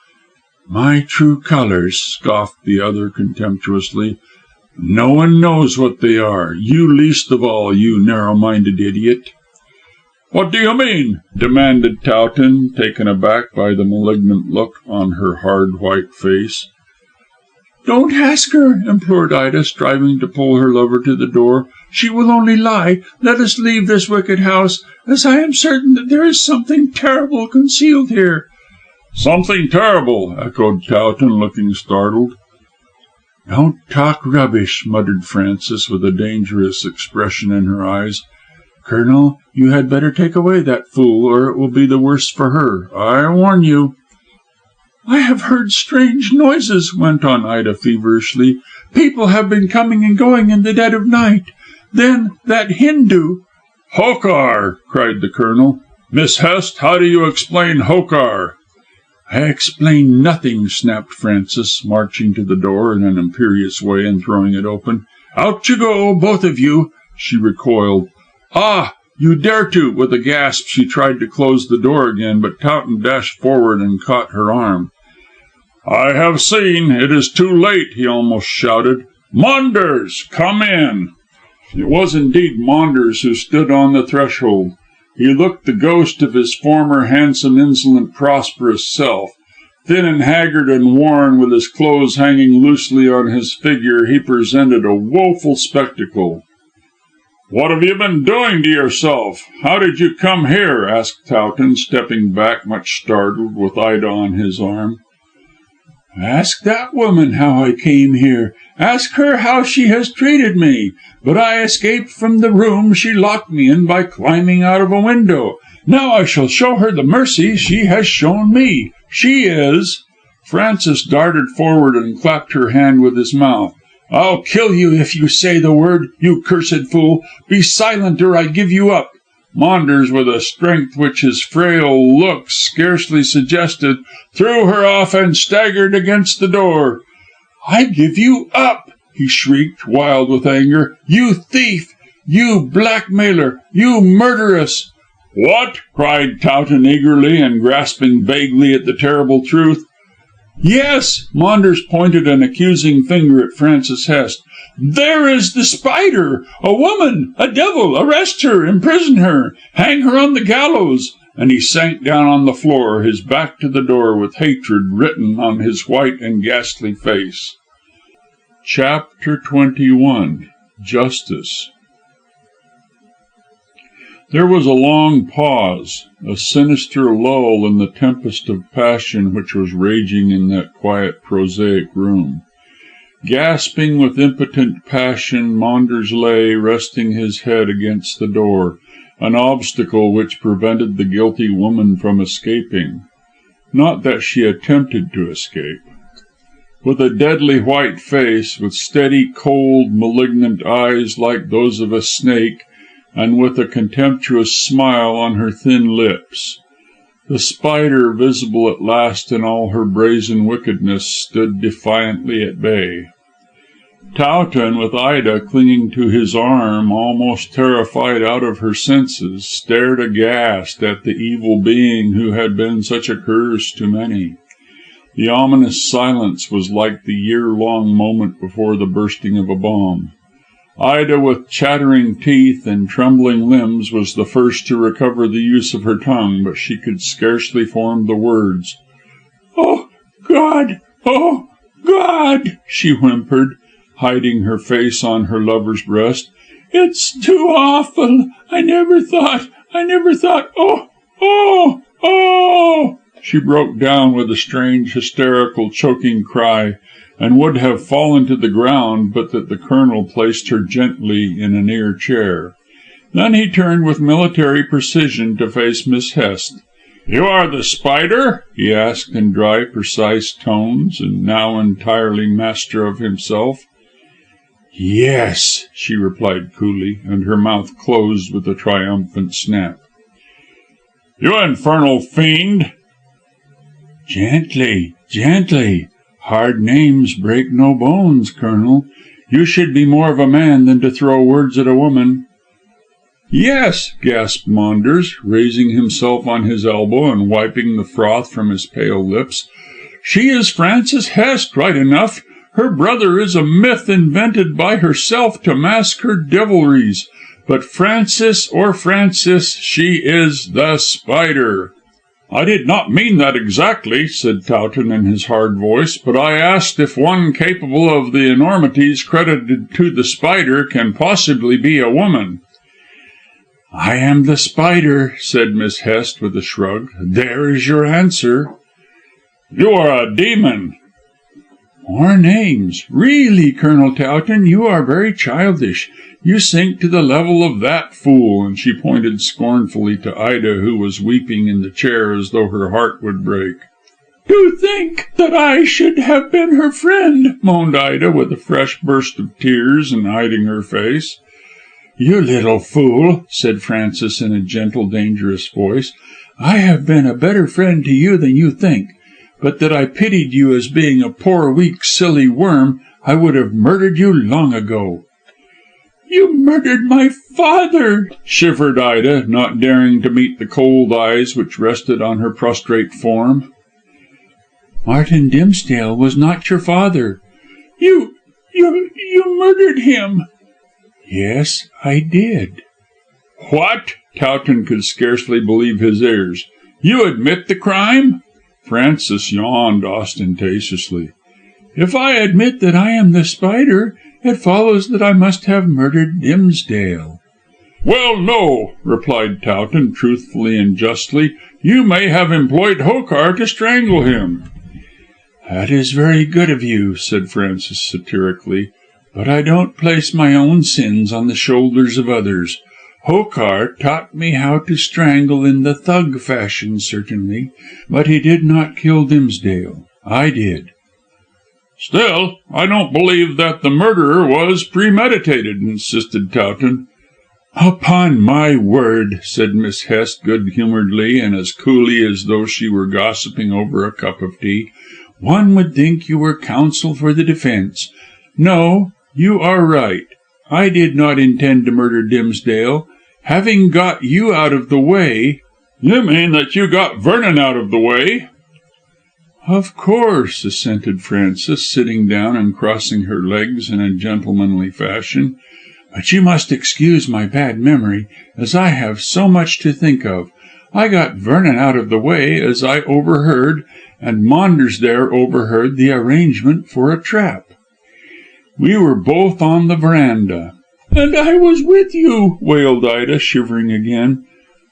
"My true colours," scoffed the other contemptuously. "No one knows what they are, you least of all, you narrow-minded idiot." "What do you mean?" demanded Towton, taken aback by the malignant look on her hard white face. "Don't ask her," implored Ida, striving to pull her lover to the door. She will only lie. Let us leave this wicked house, as I am certain that there is something terrible concealed here." "Something terrible," echoed Towton, looking startled. "Don't talk rubbish," muttered Frances, with a dangerous expression in her eyes. "Colonel, you had better take away that fool, or it will be the worse for her. I warn you." "I have heard strange noises," went on Ida feverishly. "People have been coming and going in the dead of night. Then that Hindoo—" "Hokar!" cried the Colonel. "Miss Hest, how do you explain Hokar?" "I explain nothing," snapped Frances, marching to the door in an imperious way and throwing it open. "Out you go, both of you." She recoiled. "Ah, you dare to!" With a gasp she tried to close the door again, but Towton dashed forward and caught her arm. "I have seen. It is too late," he almost shouted. "Maunders, come in." It was indeed Maunders who stood on the threshold. He looked the ghost of his former handsome, insolent, prosperous self. Thin and haggard and worn, with his clothes hanging loosely on his figure, he presented a woeful spectacle. "What have you been doing to yourself? How did you come here?" asked Towton, stepping back, much startled, with Ida on his arm. "Ask that woman how I came here. Ask her how she has treated me. But I escaped from the room she locked me in by climbing out of a window. Now I shall show her the mercy she has shown me. She is—" Francis darted forward and clapped her hand with his mouth. "I'll kill you if you say the word, you cursed fool. Be silent, or I give you up." Maunders, with a strength which his frail looks scarcely suggested, threw her off and staggered against the door. "I give you up," he shrieked, wild with anger. "You thief! You blackmailer! You murderess!" "What?" cried Towton eagerly, and grasping vaguely at the terrible truth. "Yes." Maunders pointed an accusing finger at Frances Hest. "There is the Spider! A woman! A devil! Arrest her! Imprison her! Hang her on the gallows!" And he sank down on the floor, his back to the door, with hatred written on his white and ghastly face. Chapter 21. Justice. There was a long pause, a sinister lull in the tempest of passion which was raging in that quiet, prosaic room. Gasping with impotent passion, Maunders lay, resting his head against the door, an obstacle which prevented the guilty woman from escaping. Not that she attempted to escape. With a deadly white face, with steady, cold, malignant eyes like those of a snake, and with a contemptuous smile on her thin lips, the Spider, visible at last in all her brazen wickedness, stood defiantly at bay. Towton, with Ida clinging to his arm, almost terrified out of her senses, stared aghast at the evil being who had been such a curse to many. The ominous silence was like the year-long moment before the bursting of a bomb. Ida, with chattering teeth and trembling limbs, was the first to recover the use of her tongue, but she could scarcely form the words. "Oh, God! Oh, God!" she whimpered, hiding her face on her lover's breast. "It's too awful. I never thought. Oh, oh, oh!" She broke down with a strange, hysterical, choking cry, and would have fallen to the ground but that the Colonel placed her gently in a near chair. Then he turned with military precision to face Miss Hest. "You are the Spider?" he asked in dry, precise tones, and now entirely master of himself. "Yes," she replied coolly, and her mouth closed with a triumphant snap. "You infernal fiend!" "Gently, gently. Hard names break no bones, Colonel. You should be more of a man than to throw words at a woman." "Yes," gasped Maunders, raising himself on his elbow and wiping the froth from his pale lips. "She is Frances Hest, right enough. Her brother is a myth invented by herself to mask her devilries. But Frances, she is the Spider." "I did not mean that exactly," said Towton in his hard voice, "but I asked if one capable of the enormities credited to the Spider can possibly be a woman." "I am the Spider," said Miss Hest with a shrug. "There is your answer." "You are a demon." "More names. Really, Colonel Towton, you are very childish. You sink to the level of that "Fool," and she pointed scornfully to Ida, who was weeping in the chair as though her heart would break. "To think that I should have been her friend," moaned Ida, with a fresh burst of tears and hiding her face. "You little fool," said Francis in a gentle, dangerous voice. "I have been a better friend to you than you think. But that I pitied you as being a poor, weak, silly worm, I would have murdered you long ago." "You murdered my father," shivered Ida, not daring to meet the cold eyes which rested on her prostrate form. "Martin Dimsdale was not your father." You murdered him." "Yes, I did." "What?" Towton could scarcely believe his ears. "You admit the crime?" Francis yawned ostentatiously. "If I admit that I am the Spider, it follows that I must have murdered Dimsdale." "Well, no," replied Towton, truthfully and justly. "You may have employed Hokar to strangle him." "That is very good of you," said Francis satirically, "but I don't place my own sins on the shoulders of others. Hokar taught me how to strangle in the thug fashion, certainly, but he did not kill Dimsdale. I did." "Still, I don't believe that the murder was premeditated," insisted Towton. "Upon my word," said Miss Hest good humouredly and as coolly as though she were gossiping over a cup of tea, "one would think you were counsel for the defence. No, you are right. I did not intend to murder Dimsdale. Having got you out of the way—" "You mean that you got Vernon out of the way?" "Of course," assented Frances, sitting down and crossing her legs in a gentlemanly fashion. "But you must excuse my bad memory, as I have so much to think of. I got Vernon out of the way, as I overheard, and Maunders there overheard the arrangement for a trap. We were both on the verandah." "And I was with you," wailed Ida, shivering again.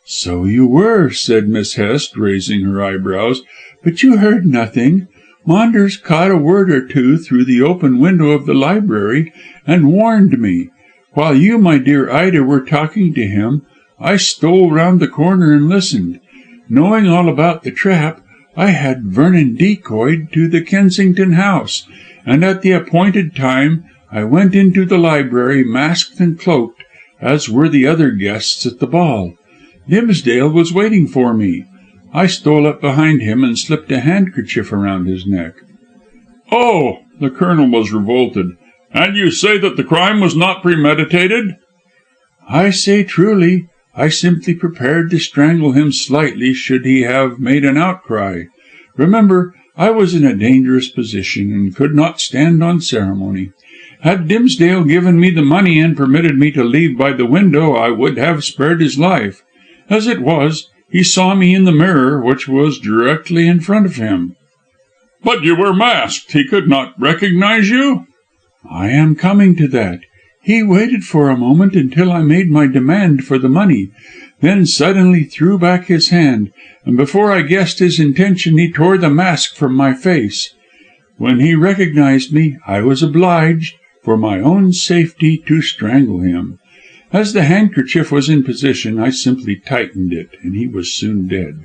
"So you were," said Miss Hest, raising her eyebrows, "but you heard nothing. Maunders caught a word or two through the open window of the library, and warned me. While you, my dear Ida, were talking to him, I stole round the corner and listened. Knowing all about the trap, I had Vernon decoyed to the Kensington house, and at the appointed time I went into the library masked and cloaked, as were the other guests at the ball. Dimsdale was waiting for me. I stole up behind him and slipped a handkerchief around his neck." "Oh!" The Colonel was revolted. "And you say that the crime was not premeditated?" "I say truly. I simply prepared to strangle him slightly should he have made an outcry. Remember, I was in a dangerous position, and could not stand on ceremony. Had Dimsdale given me the money and permitted me to leave by the window, I would have spared his life. As it was, he saw me in the mirror, which was directly in front of him." "But you were masked. He could not recognize you?" "I am coming to that. He waited for a moment until I made my demand for the money, then suddenly threw back his hand, and before I guessed his intention he tore the mask from my face. When he recognized me, I was obliged, for my own safety, to strangle him. As the handkerchief was in position, I simply tightened it, and he was soon dead.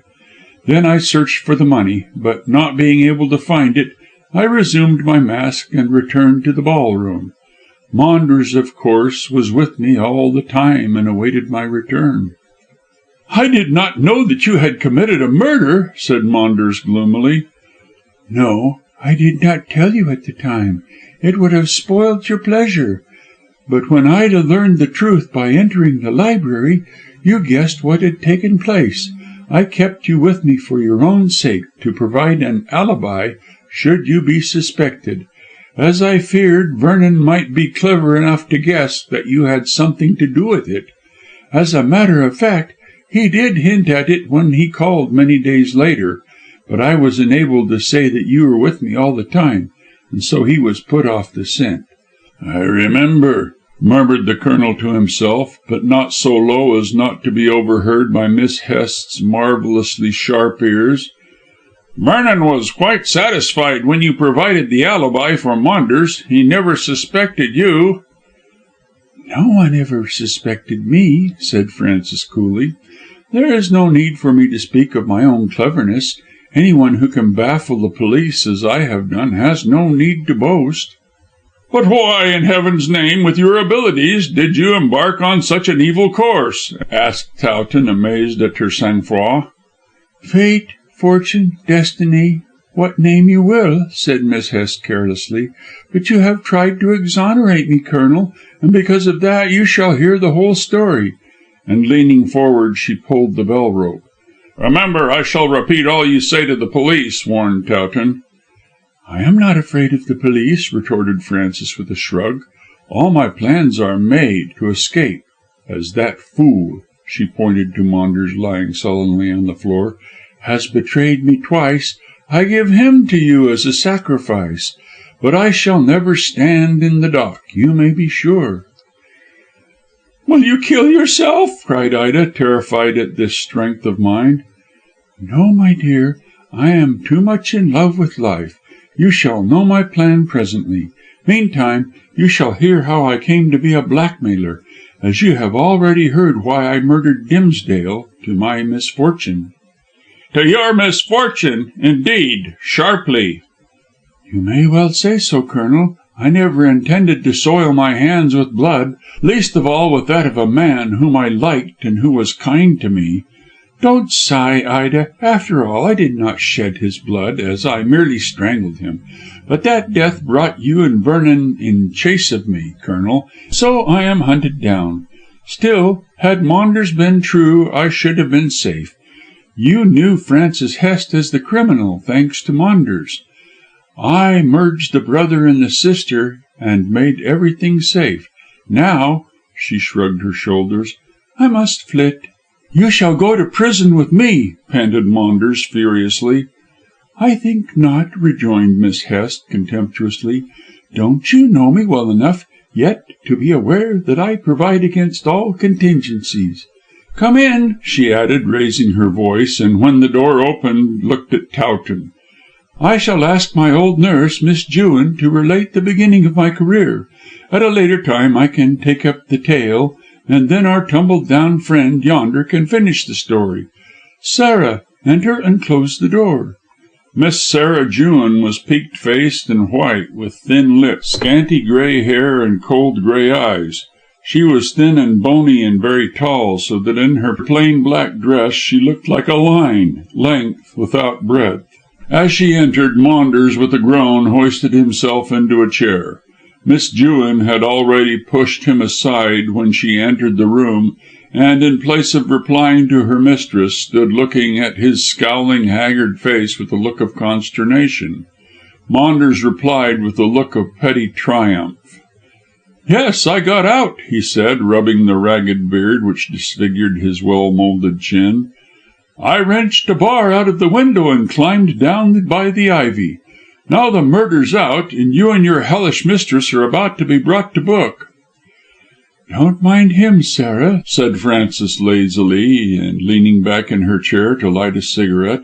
Then I searched for the money, but not being able to find it, I resumed my mask and returned to the ballroom. Maunders, of course, was with me all the time and awaited my return." "I did not know that you had committed a murder," said Maunders gloomily. "No, I did not tell you at the time. It would have spoilt your pleasure. But when Ida learned the truth by entering the library, you guessed what had taken place. I kept you with me for your own sake, to provide an alibi should you be suspected. As I feared Vernon might be clever enough to guess that you had something to do with it. As a matter of fact, He did hint at it when he called many days later, but I was enabled to say that you were with me all the time, and so he was put off the scent." "I remember," murmured the Colonel to himself, but not so low as not to be overheard by Miss Hest's marvellously sharp ears. "Vernon was quite satisfied when you provided the alibi for Maunders. He never suspected you." "No one ever suspected me," said Frances coolly. "There is no need for me to speak of my own cleverness. Anyone who can baffle the police as I have done has no need to boast." "But why, in heaven's name, with your abilities, did you embark on such an evil course?" asked Towton, amazed at her sang-froid. "Fate, fortune, destiny, what name you will," said Miss Hest carelessly. "But you have tried to exonerate me, Colonel, and because of that you shall hear the whole story." And leaning forward she pulled the bell rope. "Remember, I shall repeat all you say to the police," warned Towton. "I am not afraid of the police," retorted Frances with a shrug. "All my plans are made to escape, as that fool," she pointed to Maunders lying sullenly on the floor, "has betrayed me twice. I give him to you as a sacrifice. But I shall never stand in the dock, you may be sure." "Will you kill yourself?" cried Ida, terrified at this strength of mind. "No, my dear, I am too much in love with life. You shall know my plan presently. Meantime, you shall hear how I came to be a blackmailer, as you have already heard why I murdered Dimsdale, to my misfortune." "To your misfortune, indeed, sharply." "You may well say so, Colonel. I never intended to soil my hands with blood, least of all with that of a man whom I liked and who was kind to me. Don't sigh, Ida. After all, I did not shed his blood, as I merely strangled him. But that death brought you and Vernon in chase of me, Colonel, so I am hunted down. Still, had Maunders been true, I should have been safe. You knew Francis Hest as the criminal, thanks to Maunders. I merged the brother and the sister and made everything safe. Now," she shrugged her shoulders, "I must flit." "You shall go to prison with me," panted Maunders furiously. "I think not," rejoined Miss Hest contemptuously. "Don't you know me well enough yet to be aware that I provide against all contingencies? Come in," she added, raising her voice, and when the door opened looked at Towton. "I shall ask my old nurse, Miss Jewin, to relate the beginning of my career. At a later time I can take up the tale, and then our tumbled-down friend yonder can finish the story. Sarah, enter and close the door." Miss Sarah Jewin was peaked-faced and white, with thin lips, scanty grey hair, and cold grey eyes. She was thin and bony and very tall, so that in her plain black dress she looked like a line, length without breadth. As she entered, Maunders, with a groan, hoisted himself into a chair. Miss Jewin had already pushed him aside when she entered the room, and, in place of replying to her mistress, stood looking at his scowling, haggard face with a look of consternation. Maunders replied with a look of petty triumph. "Yes, I got out," he said, rubbing the ragged beard which disfigured his well-moulded chin. "I wrenched a bar out of the window and climbed down by the ivy. Now the murder's out, and you and your hellish mistress are about to be brought to book." "Don't mind him, Sarah," said Frances lazily, and leaning back in her chair to light a cigarette.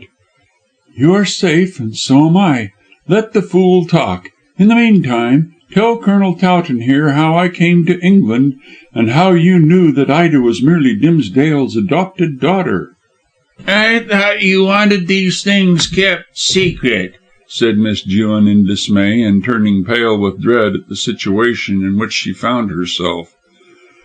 "You are safe, and so am I. Let the fool talk. In the meantime, tell Colonel Towton here how I came to England, and how you knew that Ida was merely Dimsdale's adopted daughter." "I thought you wanted these things kept secret," said Miss Jewin in dismay, and turning pale with dread at the situation in which she found herself.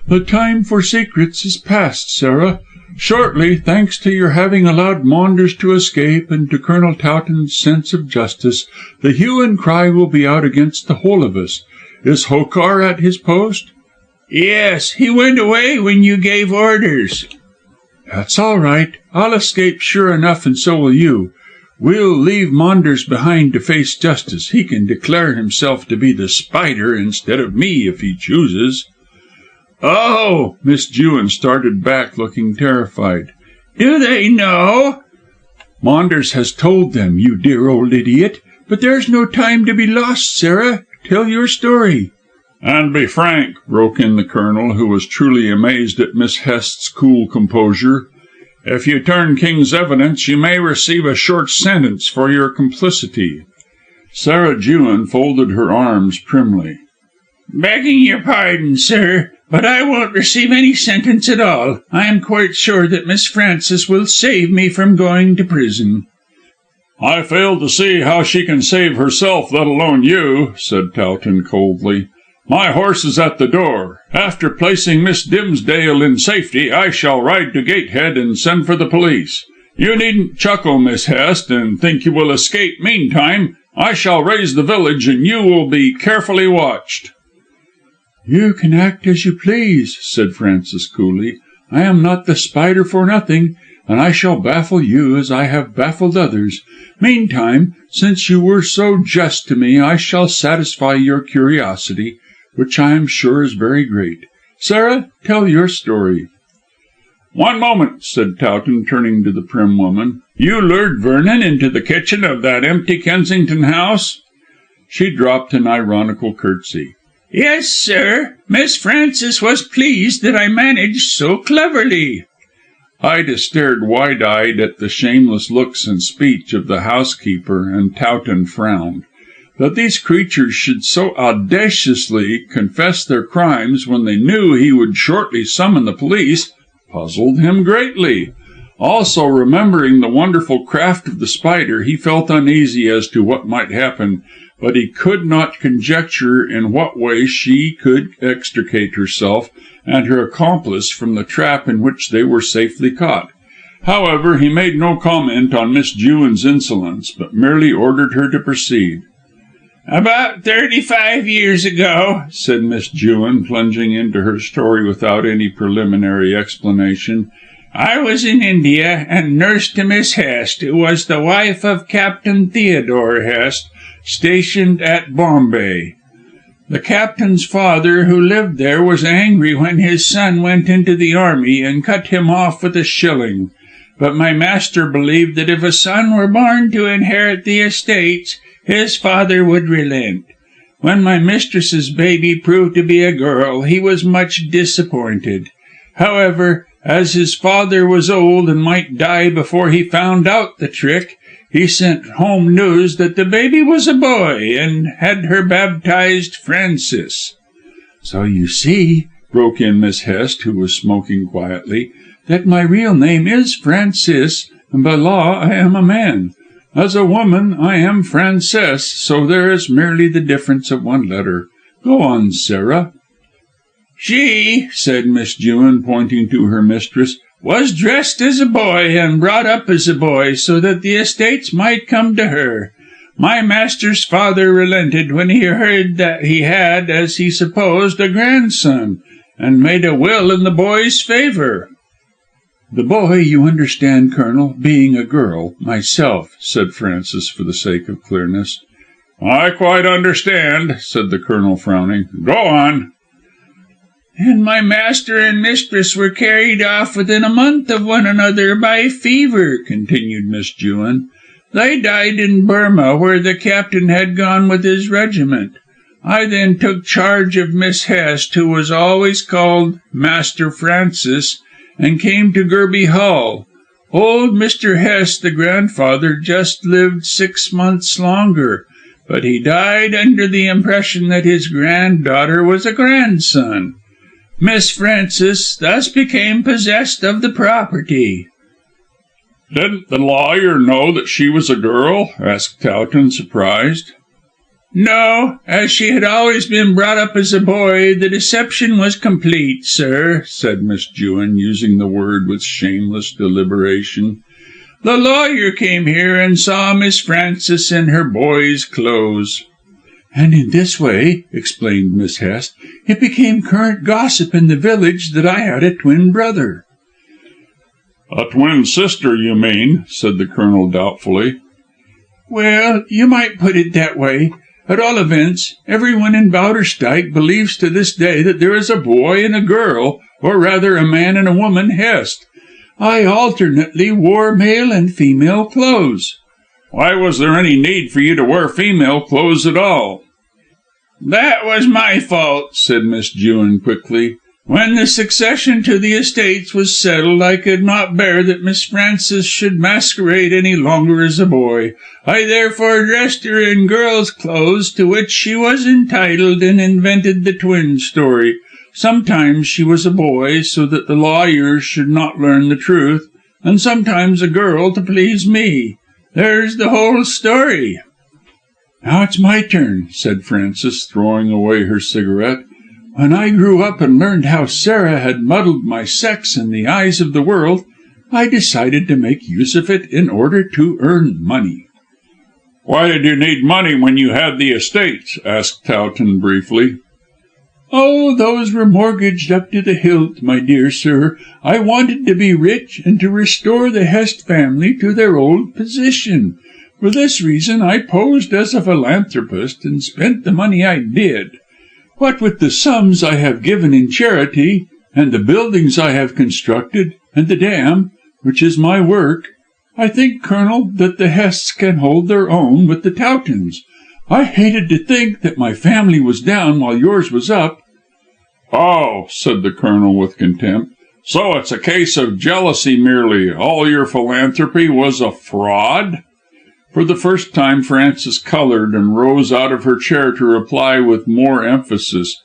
"The time for secrets is past, Sarah. Shortly, thanks to your having allowed Maunders to escape and to Colonel Towton's sense of justice, the hue and cry will be out against the whole of us. Is Hokar at his post?" "Yes, he went away when you gave orders." "That's all right. I'll escape sure enough, and so will you. We'll leave Maunders behind to face justice. He can declare himself to be the Spider instead of me if he chooses." "Oh!" Miss Jewin started back, looking terrified. Do they know?" "Maunders has told them, you dear old idiot. But there's no time to be lost, Sarah. Tell your story." "And be frank," broke in the Colonel, who was truly amazed at Miss Hest's cool composure. "If you turn King's evidence, you may receive a short sentence for your complicity." Sarah Jewin folded her arms primly. "Begging your pardon, sir, but I won't receive any sentence at all. I am quite sure that Miss Frances will save me from going to prison." "I fail to see how she can save herself, let alone you," said Towton coldly. "My horse is at the door. After placing Miss Dimsdale in safety, I shall ride to Gatehead and send for the police. You needn't chuckle, Miss Hest, and think you will escape meantime. I shall raise the village, and you will be carefully watched." "You can act as you please," said Frances coolly. "I am not the Spider for nothing, and I shall baffle you as I have baffled others. Meantime, since you were so just to me, I shall satisfy your curiosity, which I am sure is very great. Sarah, tell your story." "One moment," said Towton, turning to the prim woman. "You lured Vernon into the kitchen of that empty Kensington house?" She dropped an ironical curtsy. "Yes, sir. Miss Frances was pleased that I managed so cleverly." Ida stared wide-eyed at the shameless looks and speech of the housekeeper, and Towton frowned. That these creatures should so audaciously confess their crimes when they knew he would shortly summon the police puzzled him greatly. Also, remembering the wonderful craft of the Spider, he felt uneasy as to what might happen, but he could not conjecture in what way she could extricate herself and her accomplice from the trap in which they were safely caught. However, he made no comment on Miss Jewin's insolence, but merely ordered her to proceed. "About 35 years ago," said Miss Jewin, plunging into her story without any preliminary explanation, "I was in India and nursed to Miss Hest, who was the wife of Captain Theodore Hest, stationed at Bombay. The captain's father, who lived there, was angry when his son went into the army and cut him off with a shilling. But my master believed that if a son were born to inherit the estates, his father would relent. When my mistress's baby proved to be a girl, he was much disappointed. However, as his father was old and might die before he found out the trick, he sent home news that the baby was a boy, and had her baptized Francis." "So you see," broke in Miss Hest, who was smoking quietly, "that my real name is Francis, and by law I am a man. As a woman I am Frances, so there is merely the difference of one letter. Go on, Sarah." "She," said Miss Jewin, pointing to her mistress, "was dressed as a boy and brought up as a boy, so that the estates might come to her. My master's father relented when he heard that he had, as he supposed, a grandson, and made a will in the boy's favour." "The boy, you understand, Colonel, being a girl, myself," said Francis for the sake of clearness. "I quite understand," said the Colonel, frowning. "Go on." "And my master and mistress were carried off within a month of one another by fever," continued Miss Jewin. "They died in Burma, where the captain had gone with his regiment. I then took charge of Miss Hest, who was always called Master Francis, and came to Gerby Hall. Old Mr. Hest, the grandfather, just lived 6 months longer, but he died under the impression that his granddaughter was a grandson. Miss Frances thus became possessed of the property." "Didn't the lawyer know that she was a girl?" asked Towton, surprised. "No, as she had always been brought up as a boy, the deception was complete, sir," said Miss Jewin, using the word with shameless deliberation. "The lawyer came here and saw Miss Frances in her boy's clothes." "And in this way," explained Miss Hest, "it became current gossip in the village that I had a twin brother." "A twin sister, you mean," said the Colonel doubtfully. "Well, you might put it that way. At all events, everyone in Bowderstyke believes to this day that there is a boy and a girl, or rather a man and a woman Hest. I alternately wore male and female clothes." "Why was there any need for you to wear female clothes at all?" "That was my fault," said Miss Jewin quickly. "When the succession to the estates was settled, I could not bear that Miss Frances should masquerade any longer as a boy. I therefore dressed her in girl's clothes, to which she was entitled, and invented the twin story. Sometimes she was a boy, so that the lawyers should not learn the truth, and sometimes a girl to please me. There's the whole story." "Now it's my turn," said Frances, throwing away her cigarette. "When I grew up and learned how Sarah had muddled my sex in the eyes of the world, I decided to make use of it in order to earn money." "Why did you need money when you had the estates?" asked Towton briefly. "Oh, those were mortgaged up to the hilt, my dear sir. I wanted to be rich and to restore the Hest family to their old position. For this reason I posed as a philanthropist and spent the money I did. What with the sums I have given in charity, and the buildings I have constructed, and the dam, which is my work, I think, Colonel, that the Hests can hold their own with the Towtons. I hated to think that my family was down while yours was up." "Oh," said the Colonel with contempt, "so it's a case of jealousy merely. All your philanthropy was a fraud?" For the first time Frances coloured and rose out of her chair to reply with more emphasis.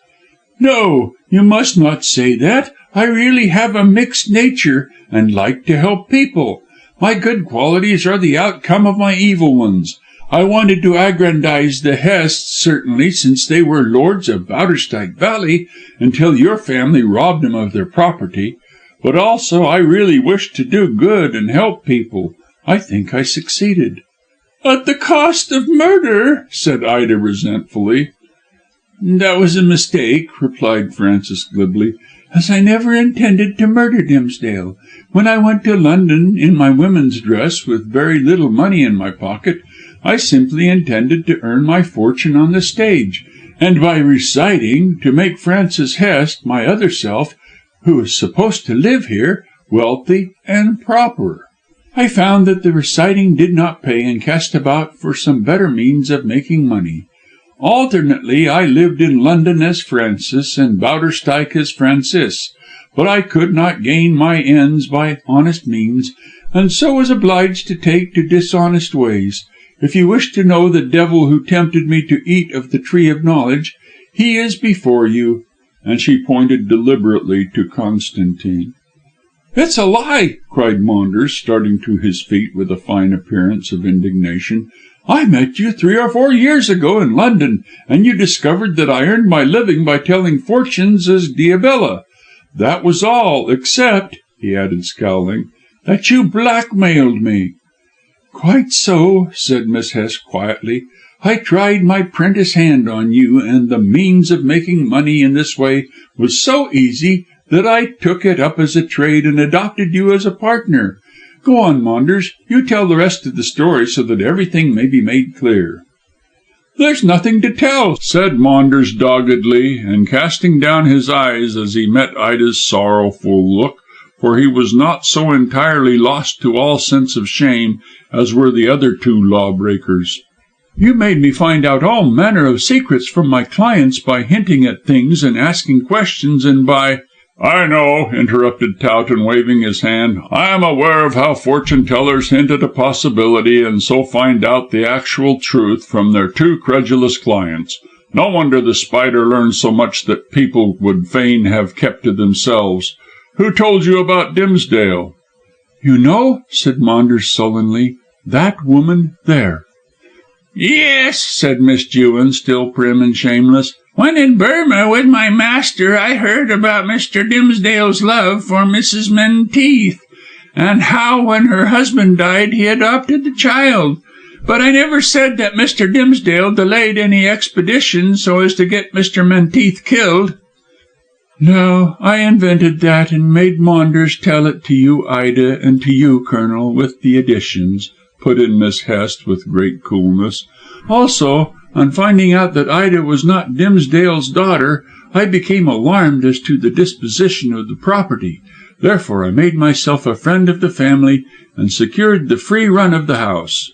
"No, you must not say that. I really have a mixed nature, and like to help people. My good qualities are the outcome of my evil ones. I wanted to aggrandize the Hests, certainly, since they were lords of Bowderstyke Valley, until your family robbed them of their property. But also I really wished to do good and help people. I think I succeeded." "At the cost of murder," said Ida resentfully. "That was a mistake," replied Frances glibly, "as I never intended to murder Dimsdale. When I went to London in my women's dress, with very little money in my pocket, I simply intended to earn my fortune on the stage, and by reciting, to make Frances Hest, my other self, who is supposed to live here, wealthy and proper. I found that the reciting did not pay, and cast about for some better means of making money. Alternately I lived in London as Francis and Bowderstyke as Francis, but I could not gain my ends by honest means, and so was obliged to take to dishonest ways. If you wish to know the devil who tempted me to eat of the tree of knowledge, he is before you," and she pointed deliberately to Constantine. "It's a lie!" cried Maunders, starting to his feet with a fine appearance of indignation. "I met you 3 or 4 years ago in London, and you discovered that I earned my living by telling fortunes as Diabella. That was all, except," he added scowling, "that you blackmailed me." "Quite so," said Miss Hest quietly. "I tried my prentice hand on you, and the means of making money in this way was so easy that I took it up as a trade and adopted you as a partner. Go on, Maunders, you tell the rest of the story so that everything may be made clear." "There's nothing to tell," said Maunders doggedly, and casting down his eyes as he met Ida's sorrowful look, for he was not so entirely lost to all sense of shame as were the other 2 lawbreakers. "You made me find out all manner of secrets from my clients by hinting at things and asking questions, and by—" "I know," interrupted Towton, waving his hand. "I am aware of how fortune tellers hint at a possibility, and so find out the actual truth from their too credulous clients. No wonder the Spider learned so much that people would fain have kept to themselves. Who told you about Dimsdale?" "You know," said Maunders sullenly, "that woman there." "Yes," said Miss Jewin, still prim and shameless. "When in Burma with my master, I heard about Mr. Dimsdale's love for Mrs. Menteith, and how when her husband died he adopted the child. But I never said that Mr. Dimsdale delayed any expedition so as to get Mr. Menteith killed." "No, I invented that, and made Maunders tell it to you, Ida, and to you, Colonel, with the additions," put in Miss Hest with great coolness. "Also, on finding out that Ida was not Dimsdale's daughter, I became alarmed as to the disposition of the property. Therefore I made myself a friend of the family, and secured the free run of the house."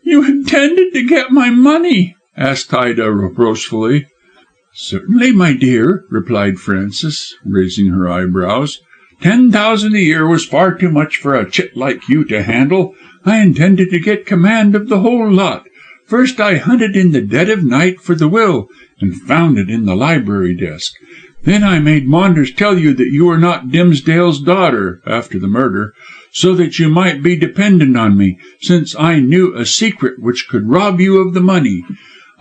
"You intended to get my money?" asked Ida reproachfully. "Certainly, my dear," replied Frances, raising her eyebrows. "$10,000 a year was far too much for a chit like you to handle. I intended to get command of the whole lot. First I hunted in the dead of night for the will, and found it in the library desk. Then I made Maunders tell you that you were not Dimsdale's daughter, after the murder, so that you might be dependent on me, since I knew a secret which could rob you of the money.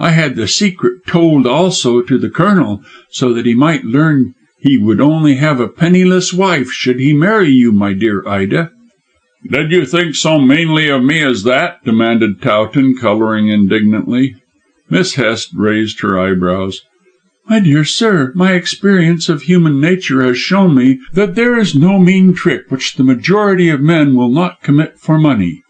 I had the secret told also to the Colonel, so that he might learn he would only have a penniless wife should he marry you, my dear Ida." "Did you think so meanly of me as that?" demanded Towton, colouring indignantly. Miss Hest raised her eyebrows. "My dear sir, my experience of human nature has shown me that there is no mean trick which the majority of men will not commit for money.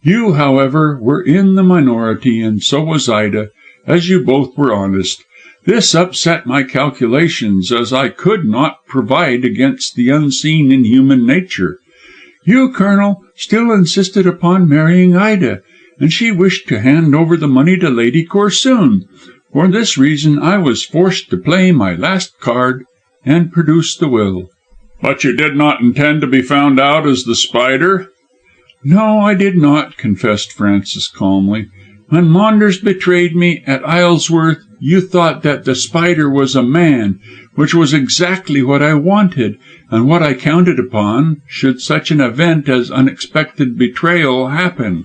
You, however, were in the minority, and so was Ida, as you both were honest. This upset my calculations, as I could not provide against the unseen in human nature. You, Colonel, still insisted upon marrying Ida, and she wished to hand over the money to Lady Corsoon. For this reason I was forced to play my last card and produce the will." "But you did not intend to be found out as the Spider?" "No, I did not," confessed Frances calmly. "When Maunders betrayed me at Isleworth, you thought that the Spider was a man, which was exactly what I wanted, and what I counted upon, should such an event as unexpected betrayal happen.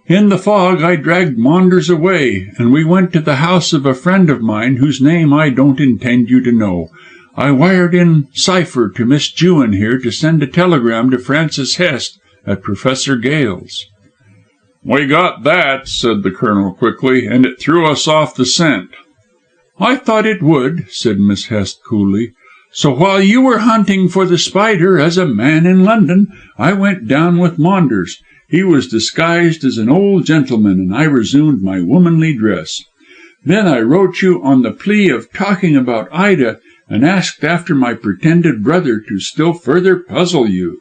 In the fog I dragged Maunders away, and we went to the house of a friend of mine whose name I don't intend you to know. I wired in cipher to Miss Jewin here to send a telegram to Frances Hest at Professor Gale's." "We got that," said the Colonel quickly, "and it threw us off the scent." "I thought it would," said Miss Hest coolly. "So while you were hunting for the Spider as a man in London, I went down with Maunders. He was disguised as an old gentleman, and I resumed my womanly dress. Then I wrote you on the plea of talking about Ida, and asked after my pretended brother to still further puzzle you."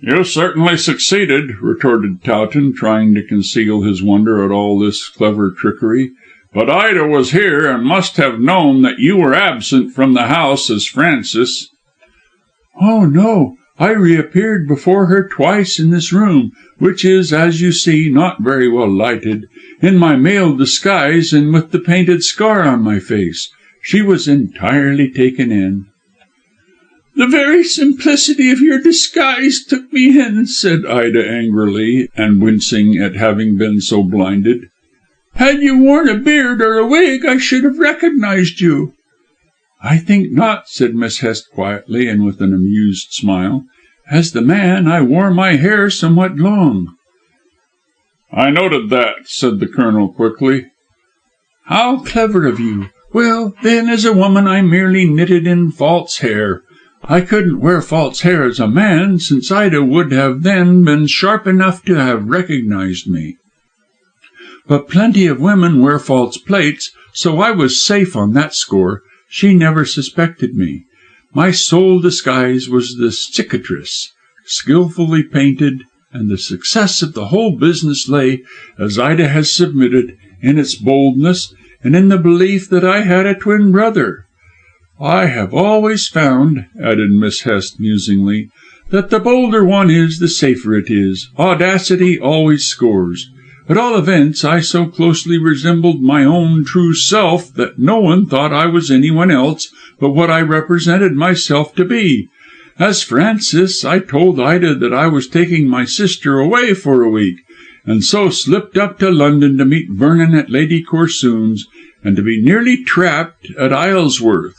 "You certainly succeeded," retorted Towton, trying to conceal his wonder at all this clever trickery. "But Ida was here, and must have known that you were absent from the house as Francis." "Oh, no. I reappeared before her twice in this room, which is, as you see, not very well lighted, in my male disguise and with the painted scar on my face. She was entirely taken in." "The very simplicity of your disguise took me in," said Ida angrily, and wincing at having been so blinded. "Had you worn a beard or a wig, I should have recognised you." "I think not," said Miss Hest quietly and with an amused smile. "As the man, I wore my hair somewhat long." "I noted that," said the Colonel quickly. "How clever of you. Well, then, as a woman I merely knitted in false hair. I couldn't wear false hair as a man, since Ida would have then been sharp enough to have recognised me. But plenty of women wear false plates, so I was safe on that score. She never suspected me. My sole disguise was the cicatrice, skilfully painted, and the success of the whole business lay, as Ida has submitted, in its boldness, and in the belief that I had a twin brother. I have always found," added Miss Hest musingly, "that the bolder one is, the safer it is. Audacity always scores. At all events, I so closely resembled my own true self that no one thought I was anyone else but what I represented myself to be. As Francis, I told Ida that I was taking my sister away for a week, and so slipped up to London to meet Vernon at Lady Corsoon's, and to be nearly trapped at Isleworth."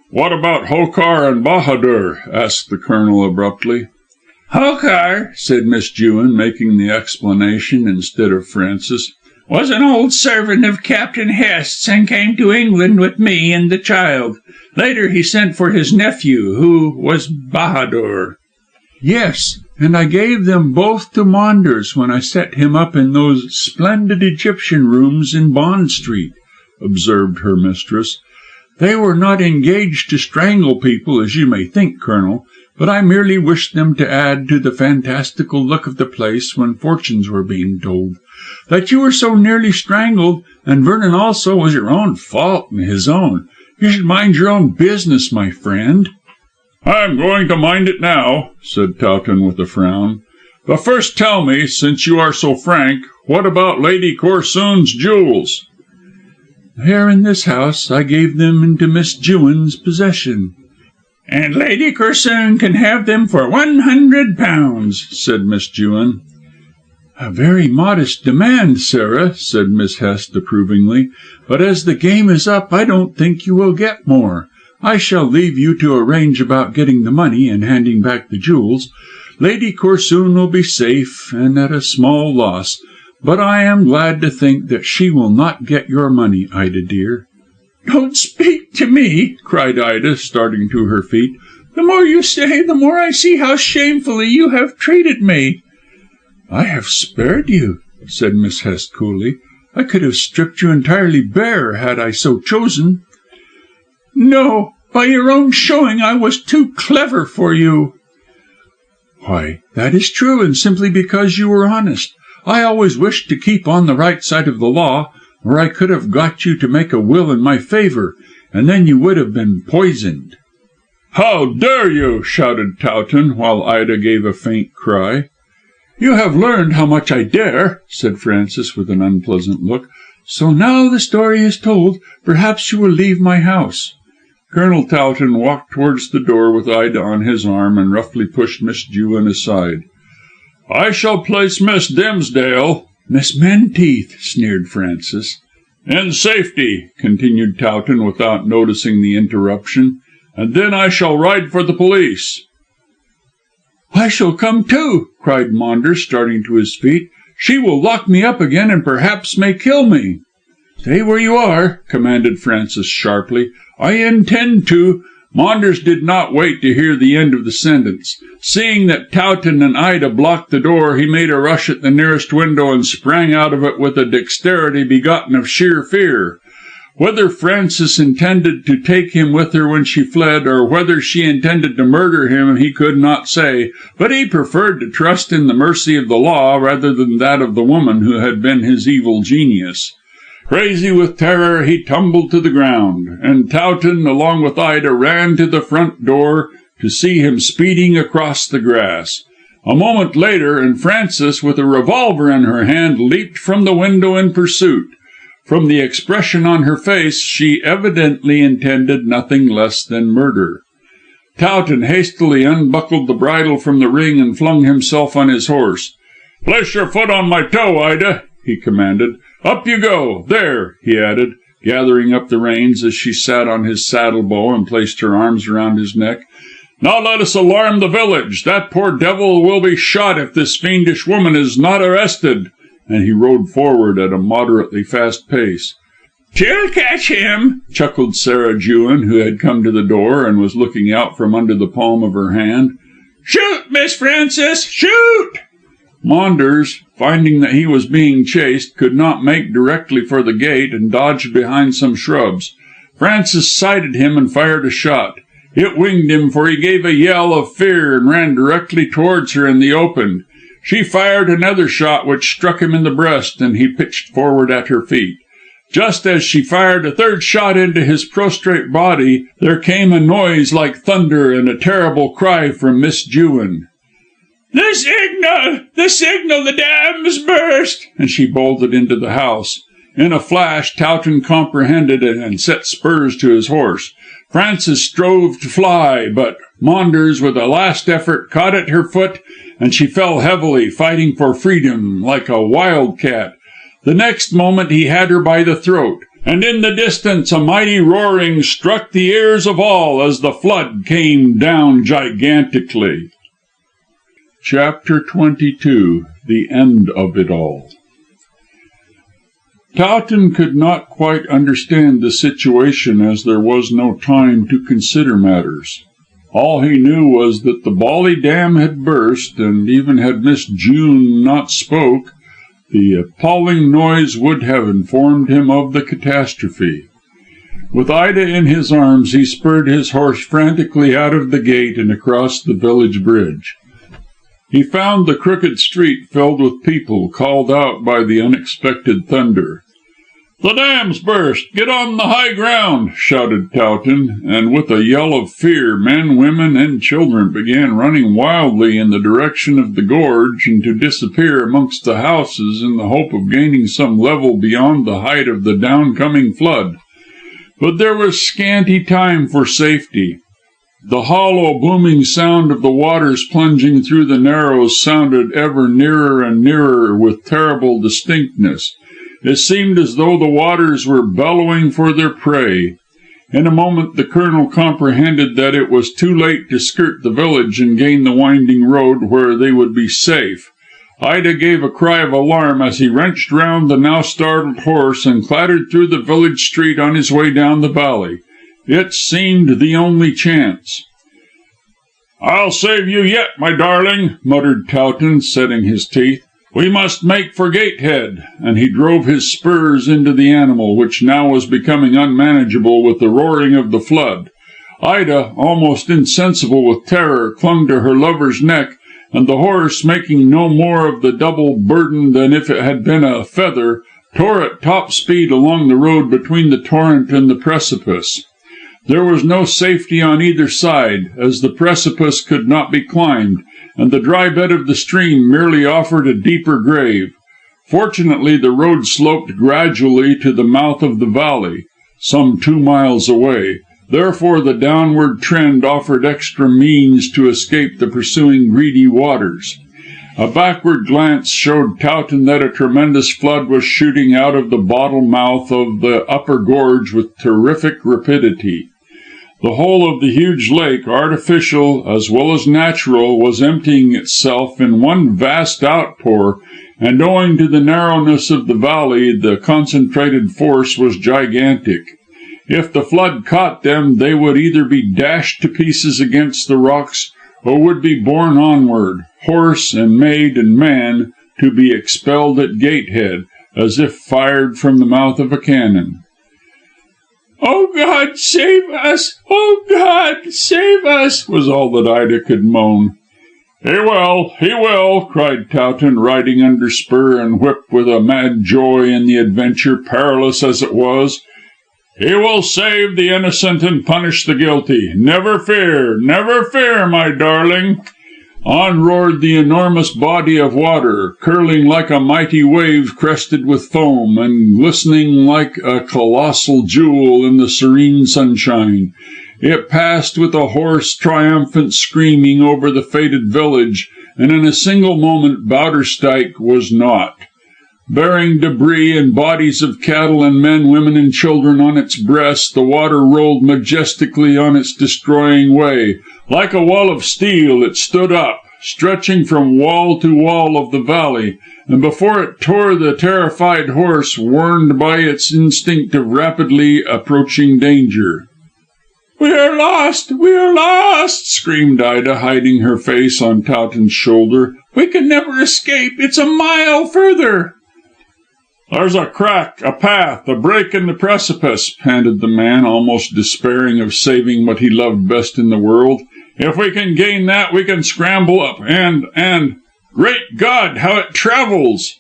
"What about Hokar and Bahadur?" asked the Colonel abruptly. "Hokar," said Miss Jewin, making the explanation instead of Francis, "was an old servant of Captain Hest's, and came to England with me and the child. Later he sent for his nephew, who was Bahadur." "Yes, and I gave them both to Maunders when I set him up in those splendid Egyptian rooms in Bond Street," observed her mistress. They were not engaged to strangle people, as you may think, Colonel, but I merely wished them to add to the fantastical look of the place when fortunes were being told. That you were so nearly strangled, and Vernon also, was your own fault and his own. You should mind your own business, my friend." "I'm going to mind it now," said Towton with a frown. "But first tell me, since you are so frank, what about Lady Corsoon's jewels?" "They are in this house. I gave them into Miss Jewin's possession." "And Lady Corsoon can have them for £100, said Miss Jewin. "A very modest demand, Sarah," said Miss Hest approvingly, "but as the game is up, I don't think you will get more. I shall leave you to arrange about getting the money and handing back the jewels. Lady Corsoon will be safe and at a small loss, but I am glad to think that she will not get your money, Ida dear." "Don't speak to me," cried Ida, starting to her feet. "The more you say, the more I see how shamefully you have treated me." "I have spared you," said Miss Hest coolly. "I could have stripped you entirely bare had I so chosen." "No, by your own showing I was too clever for you." "Why, that is true, and simply because you were honest. I always wished to keep on the right side of the law, or I could have got you to make a will in my favour, and then you would have been poisoned." "How dare you!" shouted Towton, while Ida gave a faint cry. "You have learned how much I dare," said Francis with an unpleasant look. "So now the story is told, perhaps you will leave my house." Colonel Towton walked towards the door with Ida on his arm, and roughly pushed Miss Jewin aside. "I shall place Miss Dimsdale—" "Miss Menteith," sneered Francis. "In safety," continued Towton without noticing the interruption, "and then I shall ride for the police." "I shall come too," cried Maunders, starting to his feet. "She will lock me up again and perhaps may kill me." "Stay where you are," commanded Francis sharply. "I intend to—" Maunders did not wait to hear the end of the sentence. Seeing that Towton and Ida blocked the door, he made a rush at the nearest window and sprang out of it with a dexterity begotten of sheer fear. Whether Frances intended to take him with her when she fled, or whether she intended to murder him, he could not say, but he preferred to trust in the mercy of the law rather than that of the woman who had been his evil genius. Crazy with terror, he tumbled to the ground, and Towton, along with Ida, ran to the front door to see him speeding across the grass. A moment later, and Frances, with a revolver in her hand, leaped from the window in pursuit. From the expression on her face, she evidently intended nothing less than murder. Towton hastily unbuckled the bridle from the ring and flung himself on his horse. "Place your foot on my toe, Ida," he commanded. "Up you go. There," he added, gathering up the reins as she sat on his saddle bow and placed her arms around his neck. "Now let us alarm the village. That poor devil will be shot if this fiendish woman is not arrested," and he rode forward at a moderately fast pace. "She'll catch him," chuckled Sarah Jewin, who had come to the door and was looking out from under the palm of her hand. "Shoot, Miss Frances, shoot!" Maunders, finding that he was being chased, could not make directly for the gate, and dodged behind some shrubs. Francis sighted him and fired a shot. It winged him, for he gave a yell of fear and ran directly towards her in the open. She fired another shot which struck him in the breast, and he pitched forward at her feet. Just as she fired a third shot into his prostrate body, there came a noise like thunder and a terrible cry from Miss Jewin. "The signal! The signal! The dam's burst!" and she bolted into the house. In a flash Towton comprehended it and set spurs to his horse. Frances strove to fly, but Maunders, with a last effort, caught at her foot, and she fell heavily, fighting for freedom like a wild cat. The next moment he had her by the throat, and in the distance a mighty roaring struck the ears of all as the flood came down gigantically. Chapter 22. The End of It All. Towton could not quite understand the situation, as there was no time to consider matters. All he knew was that the Bolly Dam had burst, and even had Miss June not spoke, the appalling noise would have informed him of the catastrophe. With Ida in his arms, he spurred his horse frantically out of the gate and across the village bridge. He found the crooked street filled with people, called out by the unexpected thunder. "The dam's burst! Get on the high ground!" shouted Towton, and with a yell of fear men, women and children began running wildly in the direction of the gorge and to disappear amongst the houses in the hope of gaining some level beyond the height of the downcoming flood. But there was scanty time for safety. The hollow, booming sound of the waters plunging through the narrows sounded ever nearer and nearer with terrible distinctness. It seemed as though the waters were bellowing for their prey. In a moment the Colonel comprehended that it was too late to skirt the village and gain the winding road where they would be safe. Ida gave a cry of alarm as he wrenched round the now startled horse and clattered through the village street on his way down the valley. It seemed the only chance. "I'll save you yet, my darling," muttered Towton, setting his teeth. "We must make for Gatehead," and he drove his spurs into the animal, which now was becoming unmanageable with the roaring of the flood. Ida, almost insensible with terror, clung to her lover's neck, and the horse, making no more of the double burden than if it had been a feather, tore at top speed along the road between the torrent and the precipice. There was no safety on either side, as the precipice could not be climbed, and the dry bed of the stream merely offered a deeper grave. Fortunately the road sloped gradually to the mouth of the valley, some 2 miles away. Therefore the downward trend offered extra means to escape the pursuing greedy waters. A backward glance showed Towton that a tremendous flood was shooting out of the bottle mouth of the upper gorge with terrific rapidity. The whole of the huge lake, artificial as well as natural, was emptying itself in one vast outpour, and owing to the narrowness of the valley, the concentrated force was gigantic. If the flood caught them, they would either be dashed to pieces against the rocks, or would be borne onward, horse and maid and man, to be expelled at Gatehead, as if fired from the mouth of a cannon. "Oh, God, save us! Oh, God, save us!" was all that Ida could moan. "He will!" cried Towton, riding under spur and whip with a mad joy in the adventure, perilous as it was. "He will save the innocent and punish the guilty. Never fear, my darling!" On roared the enormous body of water, curling like a mighty wave crested with foam, and glistening like a colossal jewel in the serene sunshine. It passed with a hoarse, triumphant screaming over the fated village, and in a single moment Bowderstyke was not. Bearing debris and bodies of cattle and men, women and children on its breast, the water rolled majestically on its destroying way. Like a wall of steel it stood up, stretching from wall to wall of the valley, and before it tore the terrified horse, warned by its instinct of rapidly approaching danger. "We are lost! We are lost!" screamed Ida, hiding her face on Towton's shoulder. "We can never escape! It's a mile further!" "There's a crack, a path, a break in the precipice," panted the man, almost despairing of saving what he loved best in the world. "If we can gain that, we can scramble up, and great God, how it travels!"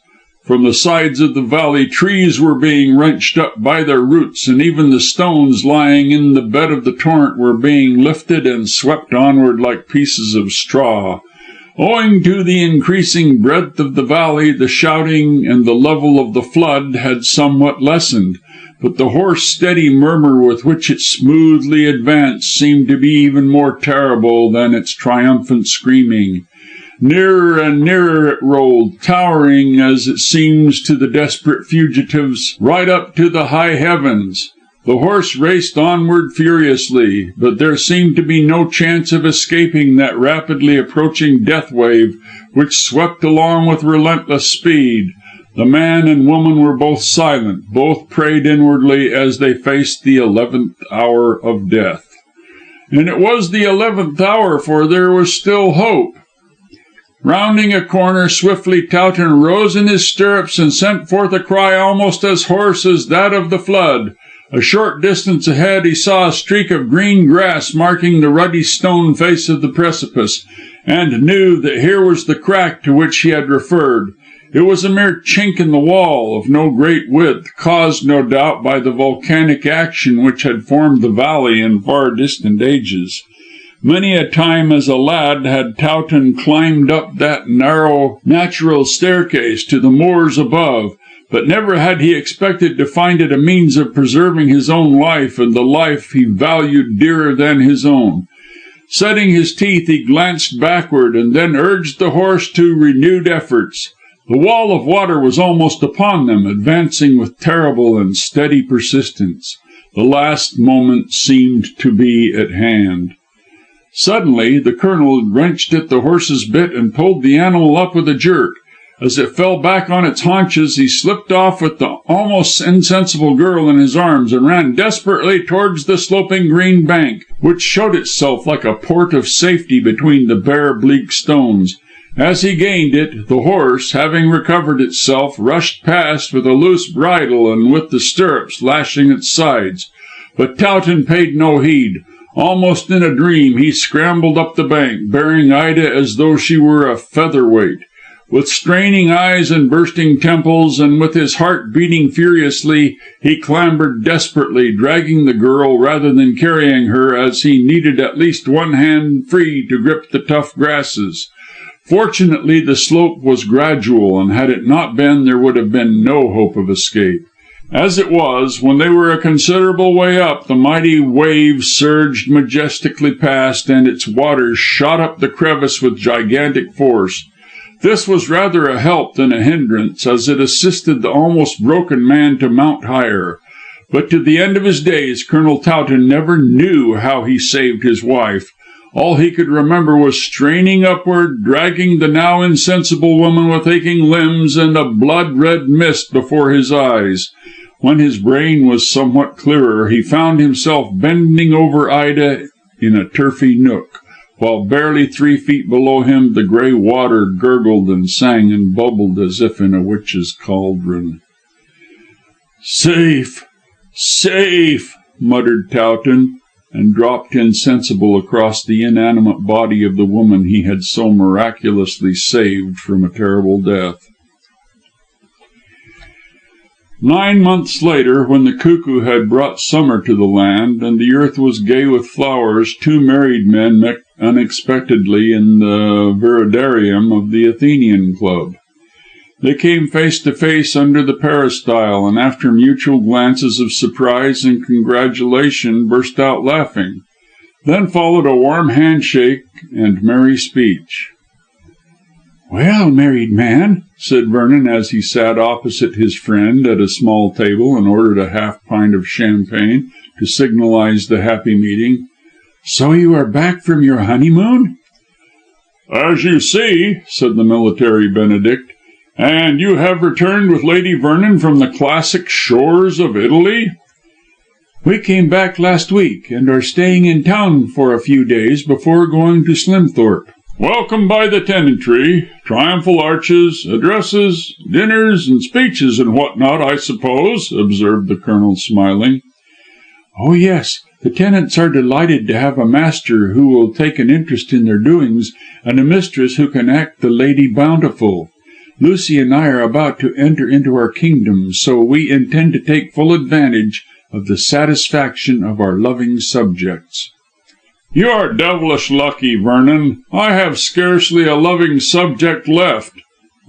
From the sides of the valley trees were being wrenched up by their roots, and even the stones lying in the bed of the torrent were being lifted and swept onward like pieces of straw. Owing to the increasing breadth of the valley, the shouting and the level of the flood had somewhat lessened, but the hoarse, steady murmur with which it smoothly advanced seemed to be even more terrible than its triumphant screaming. Nearer and nearer it rolled, towering, as it seems to the desperate fugitives, right up to the high heavens. The horse raced onward furiously, but there seemed to be no chance of escaping that rapidly approaching death wave which swept along with relentless speed. The man and woman were both silent, both prayed inwardly as they faced the 11th hour of death. And it was the 11th hour, for there was still hope. Rounding a corner swiftly, Towton rose in his stirrups and sent forth a cry almost as hoarse as that of the flood. A short distance ahead he saw a streak of green grass marking the ruddy stone face of the precipice, and knew that here was the crack to which he had referred. It was a mere chink in the wall, of no great width, caused, no doubt, by the volcanic action which had formed the valley in far distant ages. Many a time as a lad had Towton climbed up that narrow natural staircase to the moors above, but never had he expected to find it a means of preserving his own life and the life he valued dearer than his own. Setting his teeth, he glanced backward, and then urged the horse to renewed efforts. The wall of water was almost upon them, advancing with terrible and steady persistence. The last moment seemed to be at hand. Suddenly the Colonel wrenched at the horse's bit and pulled the animal up with a jerk. As it fell back on its haunches, he slipped off with the almost insensible girl in his arms, and ran desperately towards the sloping green bank, which showed itself like a port of safety between the bare, bleak stones. As he gained it, the horse, having recovered itself, rushed past with a loose bridle and with the stirrups lashing its sides. But Towton paid no heed. Almost in a dream he scrambled up the bank, bearing Ida as though she were a featherweight. With straining eyes and bursting temples, and with his heart beating furiously, he clambered desperately, dragging the girl rather than carrying her, as he needed at least one hand free to grip the tough grasses. Fortunately the slope was gradual, and had it not been, there would have been no hope of escape. As it was, when they were a considerable way up, the mighty wave surged majestically past, and its waters shot up the crevice with gigantic force. This was rather a help than a hindrance, as it assisted the almost broken man to mount higher. But to the end of his days, Colonel Towton never knew how he saved his wife. All he could remember was straining upward, dragging the now insensible woman with aching limbs and a blood-red mist before his eyes. When his brain was somewhat clearer, he found himself bending over Ida in a turfy nook, while barely 3 feet below him the grey water gurgled and sang and bubbled as if in a witch's cauldron. "Safe! Safe!" muttered Towton, and dropped insensible across the inanimate body of the woman he had so miraculously saved from a terrible death. 9 months later, when the cuckoo had brought summer to the land, and the earth was gay with flowers, 2 married men met unexpectedly in the viridarium of the Athenian Club. They came face to face under the peristyle, and after mutual glances of surprise and congratulation, burst out laughing. Then followed a warm handshake and merry speech. "Well, married man," said Vernon, as he sat opposite his friend at a small table and ordered a half-pint of champagne to signalise the happy meeting, "so you are back from your honeymoon?" "As you see," said the military Benedict. "And you have returned with Lady Vernon from the classic shores of Italy?" "We came back last week, and are staying in town for a few days before going to Slimthorpe." "Welcome by the tenantry, triumphal arches, addresses, dinners and speeches and what not, I suppose," observed the Colonel, smiling. "Oh yes, the tenants are delighted to have a master who will take an interest in their doings, and a mistress who can act the Lady Bountiful. Lucy and I are about to enter into our kingdom, so we intend to take full advantage of the satisfaction of our loving subjects." "You are devilish lucky, Vernon. I have scarcely a loving subject left,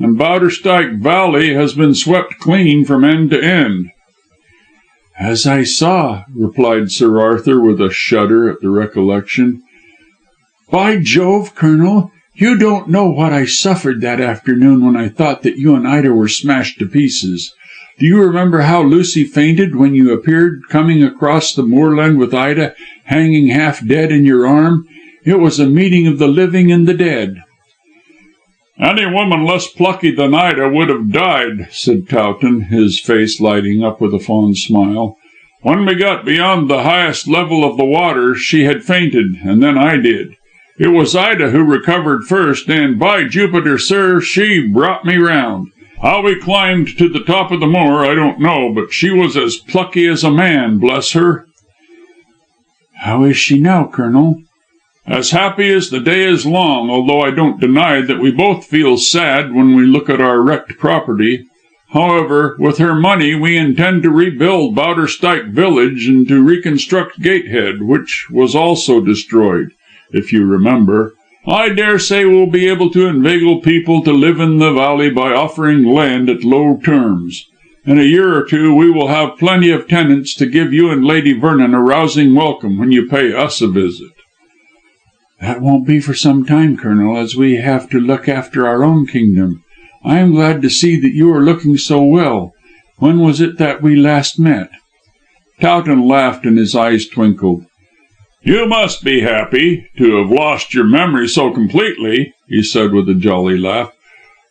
and Bowderstyke Valley has been swept clean from end to end." "As I saw," replied Sir Arthur, with a shudder at the recollection. "By Jove, Colonel, you don't know what I suffered that afternoon when I thought that you and Ida were smashed to pieces. Do you remember how Lucy fainted when you appeared coming across the moorland with Ida hanging half dead in your arm? It was a meeting of the living and the dead." "Any woman less plucky than Ida would have died," said Towton, his face lighting up with a fond smile. "When we got beyond the highest level of the water she had fainted, and then I did. It was Ida who recovered first, and, by Jupiter, sir, she brought me round. How we climbed to the top of the moor, I don't know, but she was as plucky as a man, bless her." "How is she now, Colonel?" "As happy as the day is long, although I don't deny that we both feel sad when we look at our wrecked property. However, with her money we intend to rebuild Bowderstyke village and to reconstruct Gatehead, which was also destroyed, if you remember. I dare say we'll be able to inveigle people to live in the valley by offering land at low terms. In a year or two we will have plenty of tenants to give you and Lady Vernon a rousing welcome when you pay us a visit." "That won't be for some time, Colonel, as we have to look after our own kingdom. I am glad to see that you are looking so well. When was it that we last met?" Towton laughed and his eyes twinkled. "You must be happy to have lost your memory so completely," he said with a jolly laugh.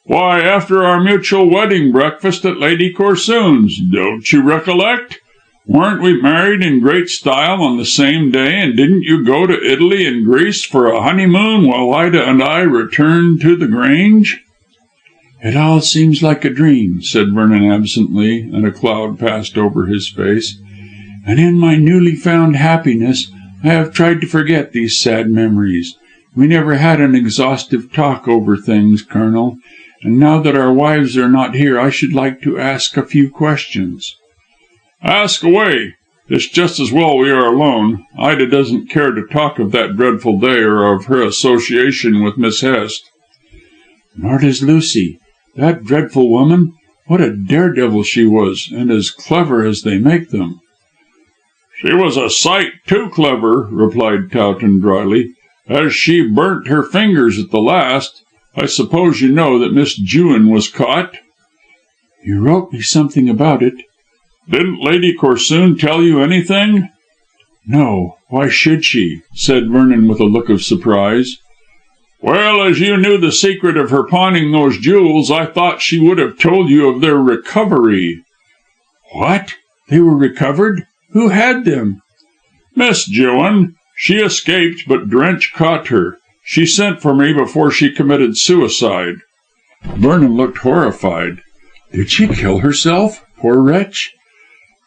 "Why, after our mutual wedding breakfast at Lady Corsoon's, don't you recollect? Weren't we married in great style on the same day, and didn't you go to Italy and Greece for a honeymoon while Ida and I returned to the Grange?" "It all seems like a dream," said Vernon absently, and a cloud passed over his face. "And in my newly found happiness I have tried to forget these sad memories. We never had an exhaustive talk over things, Colonel, and now that our wives are not here I should like to ask a few questions." "Ask away. It's just as well we are alone. Ida doesn't care to talk of that dreadful day or of her association with Miss Hest." "Nor does Lucy. That dreadful woman, what a daredevil she was, and as clever as they make them." "She was a sight too clever," replied Towton drily, "as she burnt her fingers at the last. I suppose you know that Miss Jewin was caught?" "You wrote me something about it." "Didn't Lady Corsoon tell you anything?" "No. Why should she?" said Vernon with a look of surprise. "Well, as you knew the secret of her pawning those jewels, I thought she would have told you of their recovery." "What? They were recovered? Who had them?" "Miss Jewin. She escaped, but Drench caught her. She sent for me before she committed suicide." Vernon looked horrified. "Did she kill herself? Poor wretch."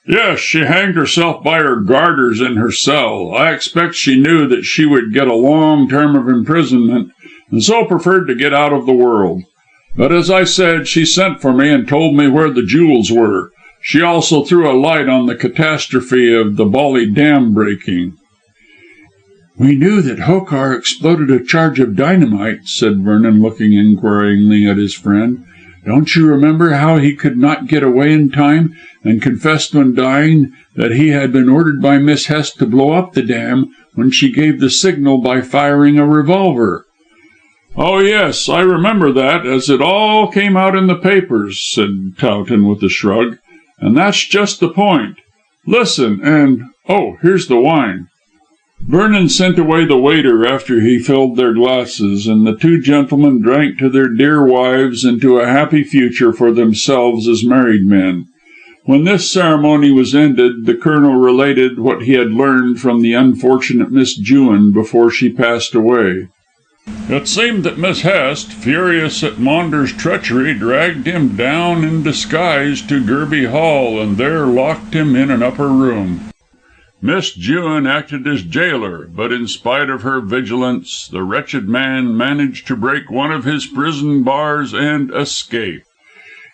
"Yes, she hanged herself by her garters in her cell. I expect she knew that she would get a long term of imprisonment, and so preferred to get out of the world. But as I said, she sent for me and told me where the jewels were. She also threw a light on the catastrophe of the Bolly Dam breaking." "We knew that Hokar exploded a charge of dynamite," said Vernon, looking inquiringly at his friend. "Don't you remember how he could not get away in time, and confessed when dying that he had been ordered by Miss Hest to blow up the dam when she gave the signal by firing a revolver?" "Oh, yes, I remember that, as it all came out in the papers," said Towton with a shrug. "And that's just the point. Listen, here's the wine." Vernon sent away the waiter after he filled their glasses, and the two gentlemen drank to their dear wives and to a happy future for themselves as married men. When this ceremony was ended, the Colonel related what he had learned from the unfortunate Miss Jewin before she passed away. "It seemed that Miss Hest, furious at Maunders' treachery, dragged him down in disguise to Gerby Hall, and there locked him in an upper room. Miss Jewin acted as jailer, but in spite of her vigilance, the wretched man managed to break one of his prison bars and escape.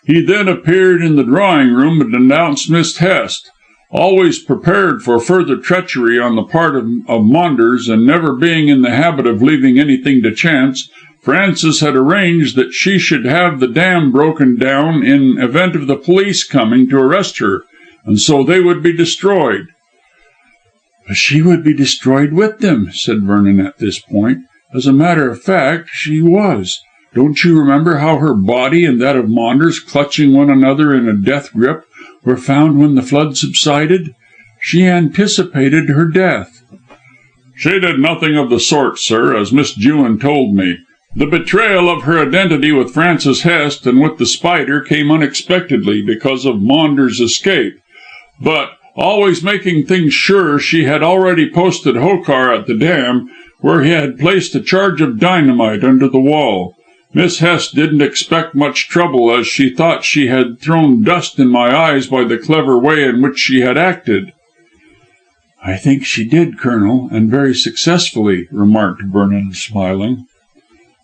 He then appeared in the drawing room and denounced Miss Hest. Always prepared for further treachery on the part of Maunders, and never being in the habit of leaving anything to chance, Francis had arranged that she should have the dam broken down in event of the police coming to arrest her, and so they would be destroyed." "But she would be destroyed with them," said Vernon at this point. "As a matter of fact, she was. Don't you remember how her body and that of Maunders, clutching one another in a death grip, were found when the flood subsided? She anticipated her death." "She did nothing of the sort, sir, as Miss Jewin told me. The betrayal of her identity with Francis Hest and with the Spider came unexpectedly because of Maunders' escape. But, always making things sure, she had already posted Hokar at the dam, where he had placed a charge of dynamite under the wall. Miss Hest didn't expect much trouble, as she thought she had thrown dust in my eyes by the clever way in which she had acted." "I think she did, Colonel, and very successfully," remarked Vernon, smiling.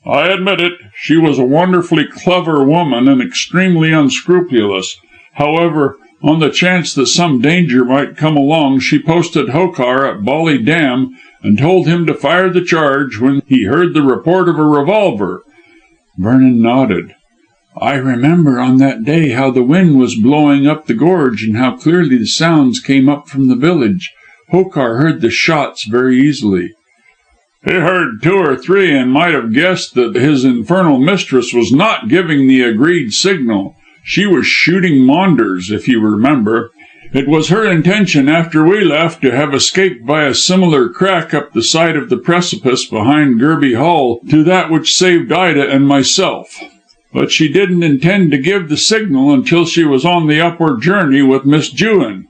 "I admit it. She was a wonderfully clever woman and extremely unscrupulous. However, on the chance that some danger might come along, she posted Hokar at Bolly Dam and told him to fire the charge when he heard the report of a revolver." Vernon nodded. "I remember on that day how the wind was blowing up the gorge, and how clearly the sounds came up from the village. Hokar heard the shots very easily." "He heard 2 or 3 and might have guessed that his infernal mistress was not giving the agreed signal. She was shooting Maunders, if you remember. It was her intention, after we left, to have escaped by a similar crack up the side of the precipice behind Gerby Hall to that which saved Ida and myself. But she didn't intend to give the signal until she was on the upward journey with Miss Jewin.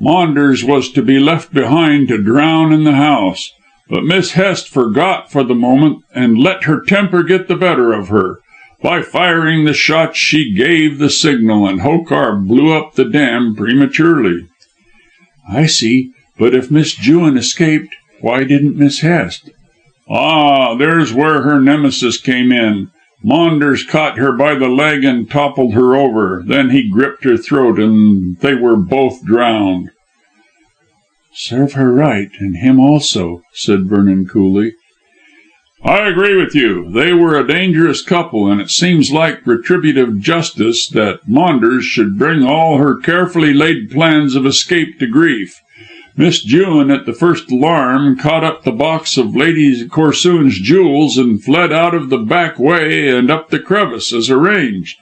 Maunders was to be left behind to drown in the house. But Miss Hest forgot for the moment and let her temper get the better of her. By firing the shots she gave the signal, and Hokar blew up the dam prematurely." "I see. But if Miss Jewin escaped, why didn't Miss Hest?" "Ah, there's where her nemesis came in. Maunders caught her by the leg and toppled her over. Then he gripped her throat, and they were both drowned." "Serve her right, and him also," said Vernon coolly. "I agree with you. They were a dangerous couple, and it seems like retributive justice that Maunders should bring all her carefully laid plans of escape to grief. Miss Jewin, at the first alarm, caught up the box of Lady Corsoon's jewels and fled out of the back way and up the crevice, as arranged.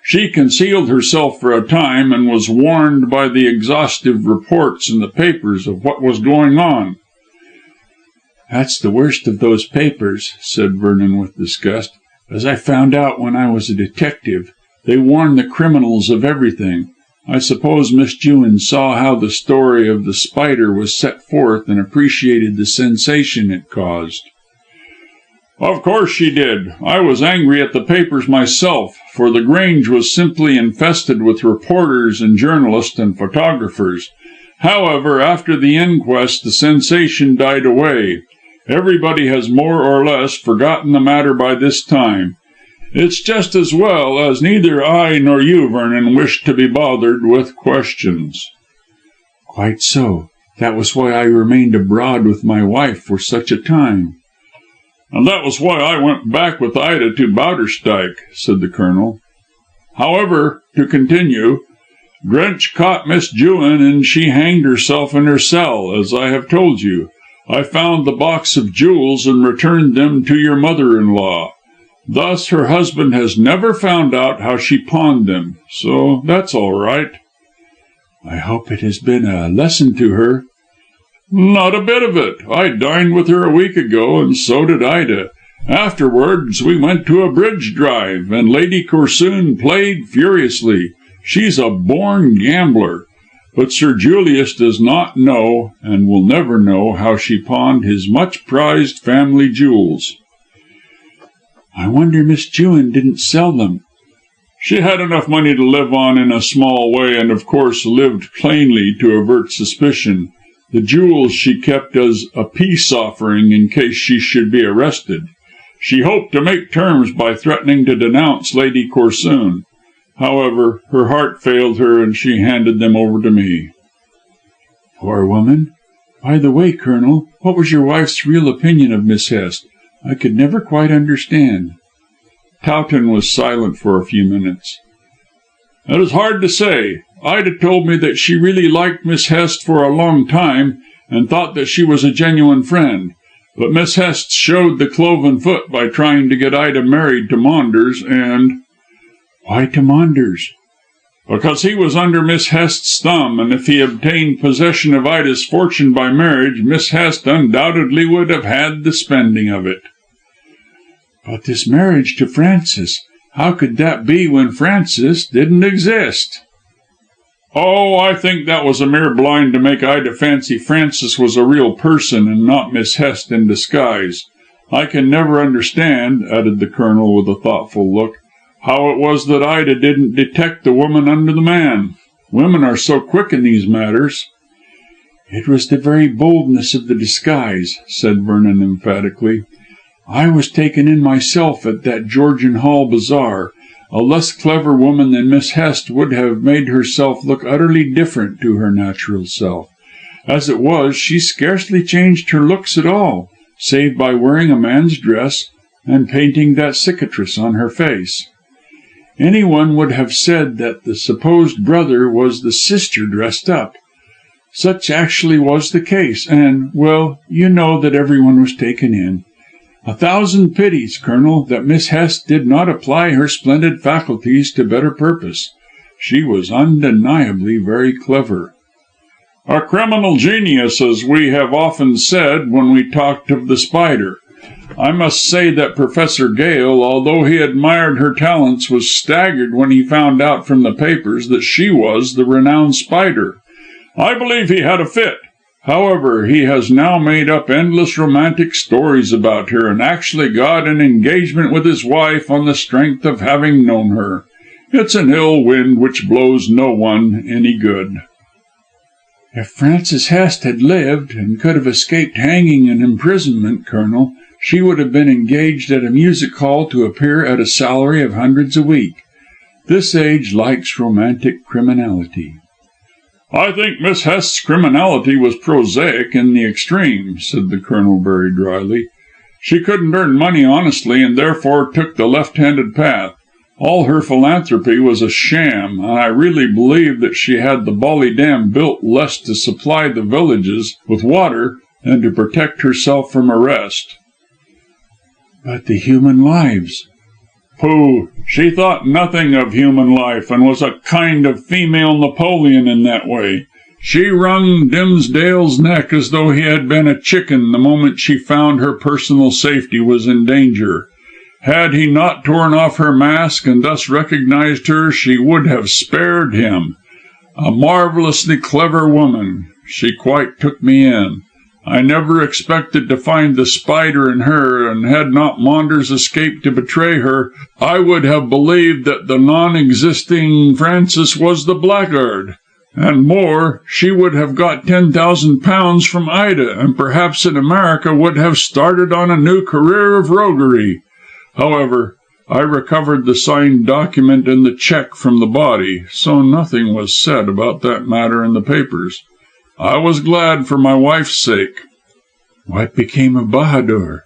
She concealed herself for a time, and was warned by the exhaustive reports in the papers of what was going on." "That's the worst of those papers," said Vernon with disgust. "As I found out when I was a detective, they warn the criminals of everything. I suppose Miss Jewin saw how the story of the spider was set forth, and appreciated the sensation it caused." "Of course she did. I was angry at the papers myself, for the Grange was simply infested with reporters and journalists and photographers. However, after the inquest the sensation died away. Everybody has more or less forgotten the matter by this time. It's just as well, as neither I nor you, Vernon, wish to be bothered with questions." "Quite so. That was why I remained abroad with my wife for such a time." "And that was why I went back with Ida to Bowderstyke," said the Colonel. "However, to continue, Drench caught Miss Jewin, and she hanged herself in her cell, as I have told you. I found the box of jewels and returned them to your mother-in-law. Thus her husband has never found out how she pawned them, so that's all right." "I hope it has been a lesson to her." "Not a bit of it. I dined with her a week ago, and so did Ida. Afterwards we went to a bridge drive, and Lady Corsoon played furiously. She's a born gambler. But Sir Julius does not know, and will never know, how she pawned his much prized family jewels." "I wonder Miss Jewin didn't sell them." "She had enough money to live on in a small way, and of course lived plainly to avert suspicion. The jewels she kept as a peace offering in case she should be arrested. She hoped to make terms by threatening to denounce Lady Corsoon. However, her heart failed her, and she handed them over to me." "Poor woman. By the way, Colonel, what was your wife's real opinion of Miss Hest? I could never quite understand." Towton was silent for a few minutes. "It is hard to say. Ida told me that she really liked Miss Hest for a long time, and thought that she was a genuine friend. But Miss Hest showed the cloven foot by trying to get Ida married to Maunders, and—" "Why to Maunders?" "Because he was under Miss Hest's thumb, and if he obtained possession of Ida's fortune by marriage, Miss Hest undoubtedly would have had the spending of it." "But this marriage to Francis, how could that be when Francis didn't exist?" "Oh, I think that was a mere blind to make Ida fancy Francis was a real person and not Miss Hest in disguise. I can never understand," added the Colonel with a thoughtful look, "how it was that Ida didn't detect the woman under the man. Women are so quick in these matters." "It was the very boldness of the disguise," said Vernon emphatically. "I was taken in myself at that Georgian Hall Bazaar. A less clever woman than Miss Hest would have made herself look utterly different to her natural self. As it was, she scarcely changed her looks at all, save by wearing a man's dress and painting that cicatrice on her face. Any one would have said that the supposed brother was the sister dressed up. Such actually was the case, and well, you know that everyone was taken in. A thousand pities, Colonel, that Miss Hest did not apply her splendid faculties to better purpose. She was undeniably very clever." "A criminal genius, as we have often said when we talked of The Spider. I must say that Professor Gale, although he admired her talents, was staggered when he found out from the papers that she was the renowned Spider. I believe he had a fit. However, he has now made up endless romantic stories about her, and actually got an engagement with his wife on the strength of having known her. It's an ill wind which blows no one any good." "If Frances Hest had lived, and could have escaped hanging and imprisonment, Colonel, she would have been engaged at a music hall to appear at a salary of hundreds a week. This age likes romantic criminality." "I think Miss Hest's criminality was prosaic in the extreme," said the Colonel very drily. "She couldn't earn money honestly, and therefore took the left-handed path. All her philanthropy was a sham, and I really believe that she had the Bolly Dam built less to supply the villages with water than to protect herself from arrest." "But the human lives?" "Pooh! She thought nothing of human life, and was a kind of female Napoleon in that way. She wrung Dimsdale's neck as though he had been a chicken the moment she found her personal safety was in danger. Had he not torn off her mask and thus recognised her, she would have spared him. A marvellously clever woman. She quite took me in. I never expected to find the Spider in her, and had not Maunders escaped to betray her, I would have believed that the non-existing Francis was the blackguard. And more, she would have got £10,000 from Ida, and perhaps in America would have started on a new career of roguery. However, I recovered the signed document and the cheque from the body, so nothing was said about that matter in the papers. I was glad for my wife's sake." "What became of Bahadur?"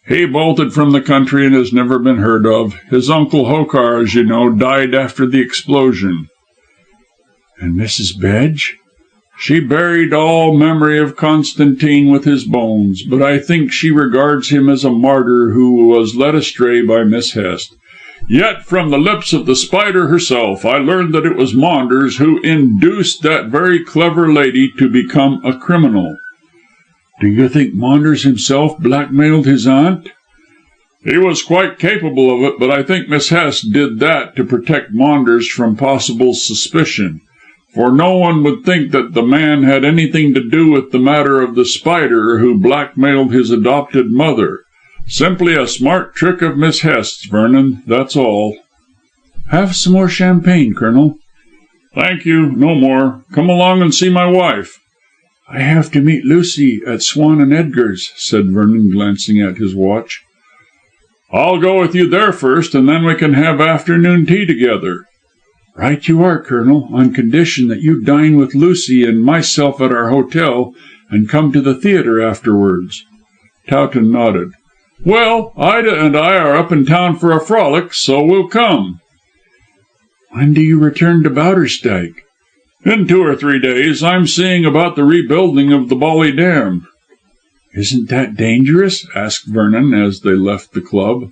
"He bolted from the country and has never been heard of. His uncle Hokar, as you know, died after the explosion." "And Mrs. Bedge?" "She buried all memory of Constantine with his bones, but I think she regards him as a martyr who was led astray by Miss Hest. Yet from the lips of the Spider herself I learned that it was Maunders who induced that very clever lady to become a criminal." "Do you think Maunders himself blackmailed his aunt?" "He was quite capable of it, but I think Miss Hest did that to protect Maunders from possible suspicion. For no one would think that the man had anything to do with the matter of the Spider who blackmailed his adopted mother. Simply a smart trick of Miss Hest's, Vernon, that's all." "Have some more champagne, Colonel." "Thank you, no more. Come along and see my wife." "I have to meet Lucy at Swan and Edgar's," said Vernon, glancing at his watch. "I'll go with you there first, and then we can have afternoon tea together." "Right you are, Colonel, on condition that you dine with Lucy and myself at our hotel, and come to the theatre afterwards." Towton nodded. "Well, Ida and I are up in town for a frolic, so we'll come." "When do you return to Bowderstyke?" "In 2 or 3 days. I'm seeing about the rebuilding of the Bolly Dam." "Isn't that dangerous?" asked Vernon as they left the club.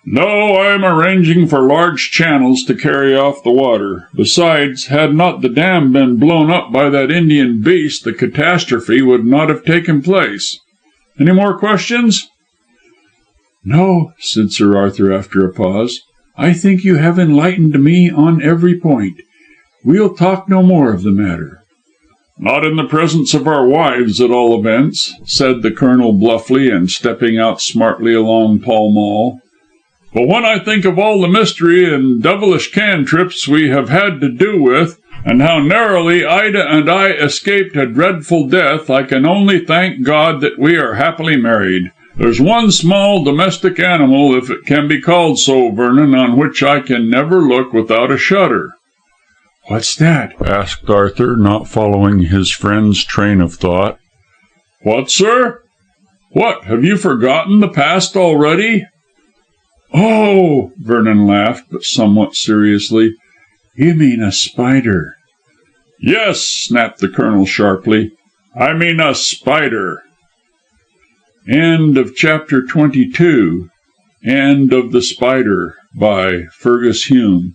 "No, I am arranging for large channels to carry off the water. Besides, had not the dam been blown up by that Indian beast, the catastrophe would not have taken place. Any more questions?" "No," said Sir Arthur after a pause. "I think you have enlightened me on every point. We'll talk no more of the matter." Not in the presence of our wives, at all events," said the Colonel bluffly, and stepping out smartly along Pall Mall. "But when I think of all the mystery and devilish cantrips we have had to do with, and how narrowly Ida and I escaped a dreadful death, I can only thank God that we are happily married. There's one small domestic animal, if it can be called so, Vernon, on which I can never look without a shudder." "What's that?" asked Arthur, not following his friend's train of thought. "What, sir? What, have you forgotten the past already?" "Oh!" Vernon laughed, but somewhat seriously. "You mean a spider." "Yes," snapped the Colonel sharply. "I mean a spider." End of chapter 22. End of the Spider, by Fergus Hume.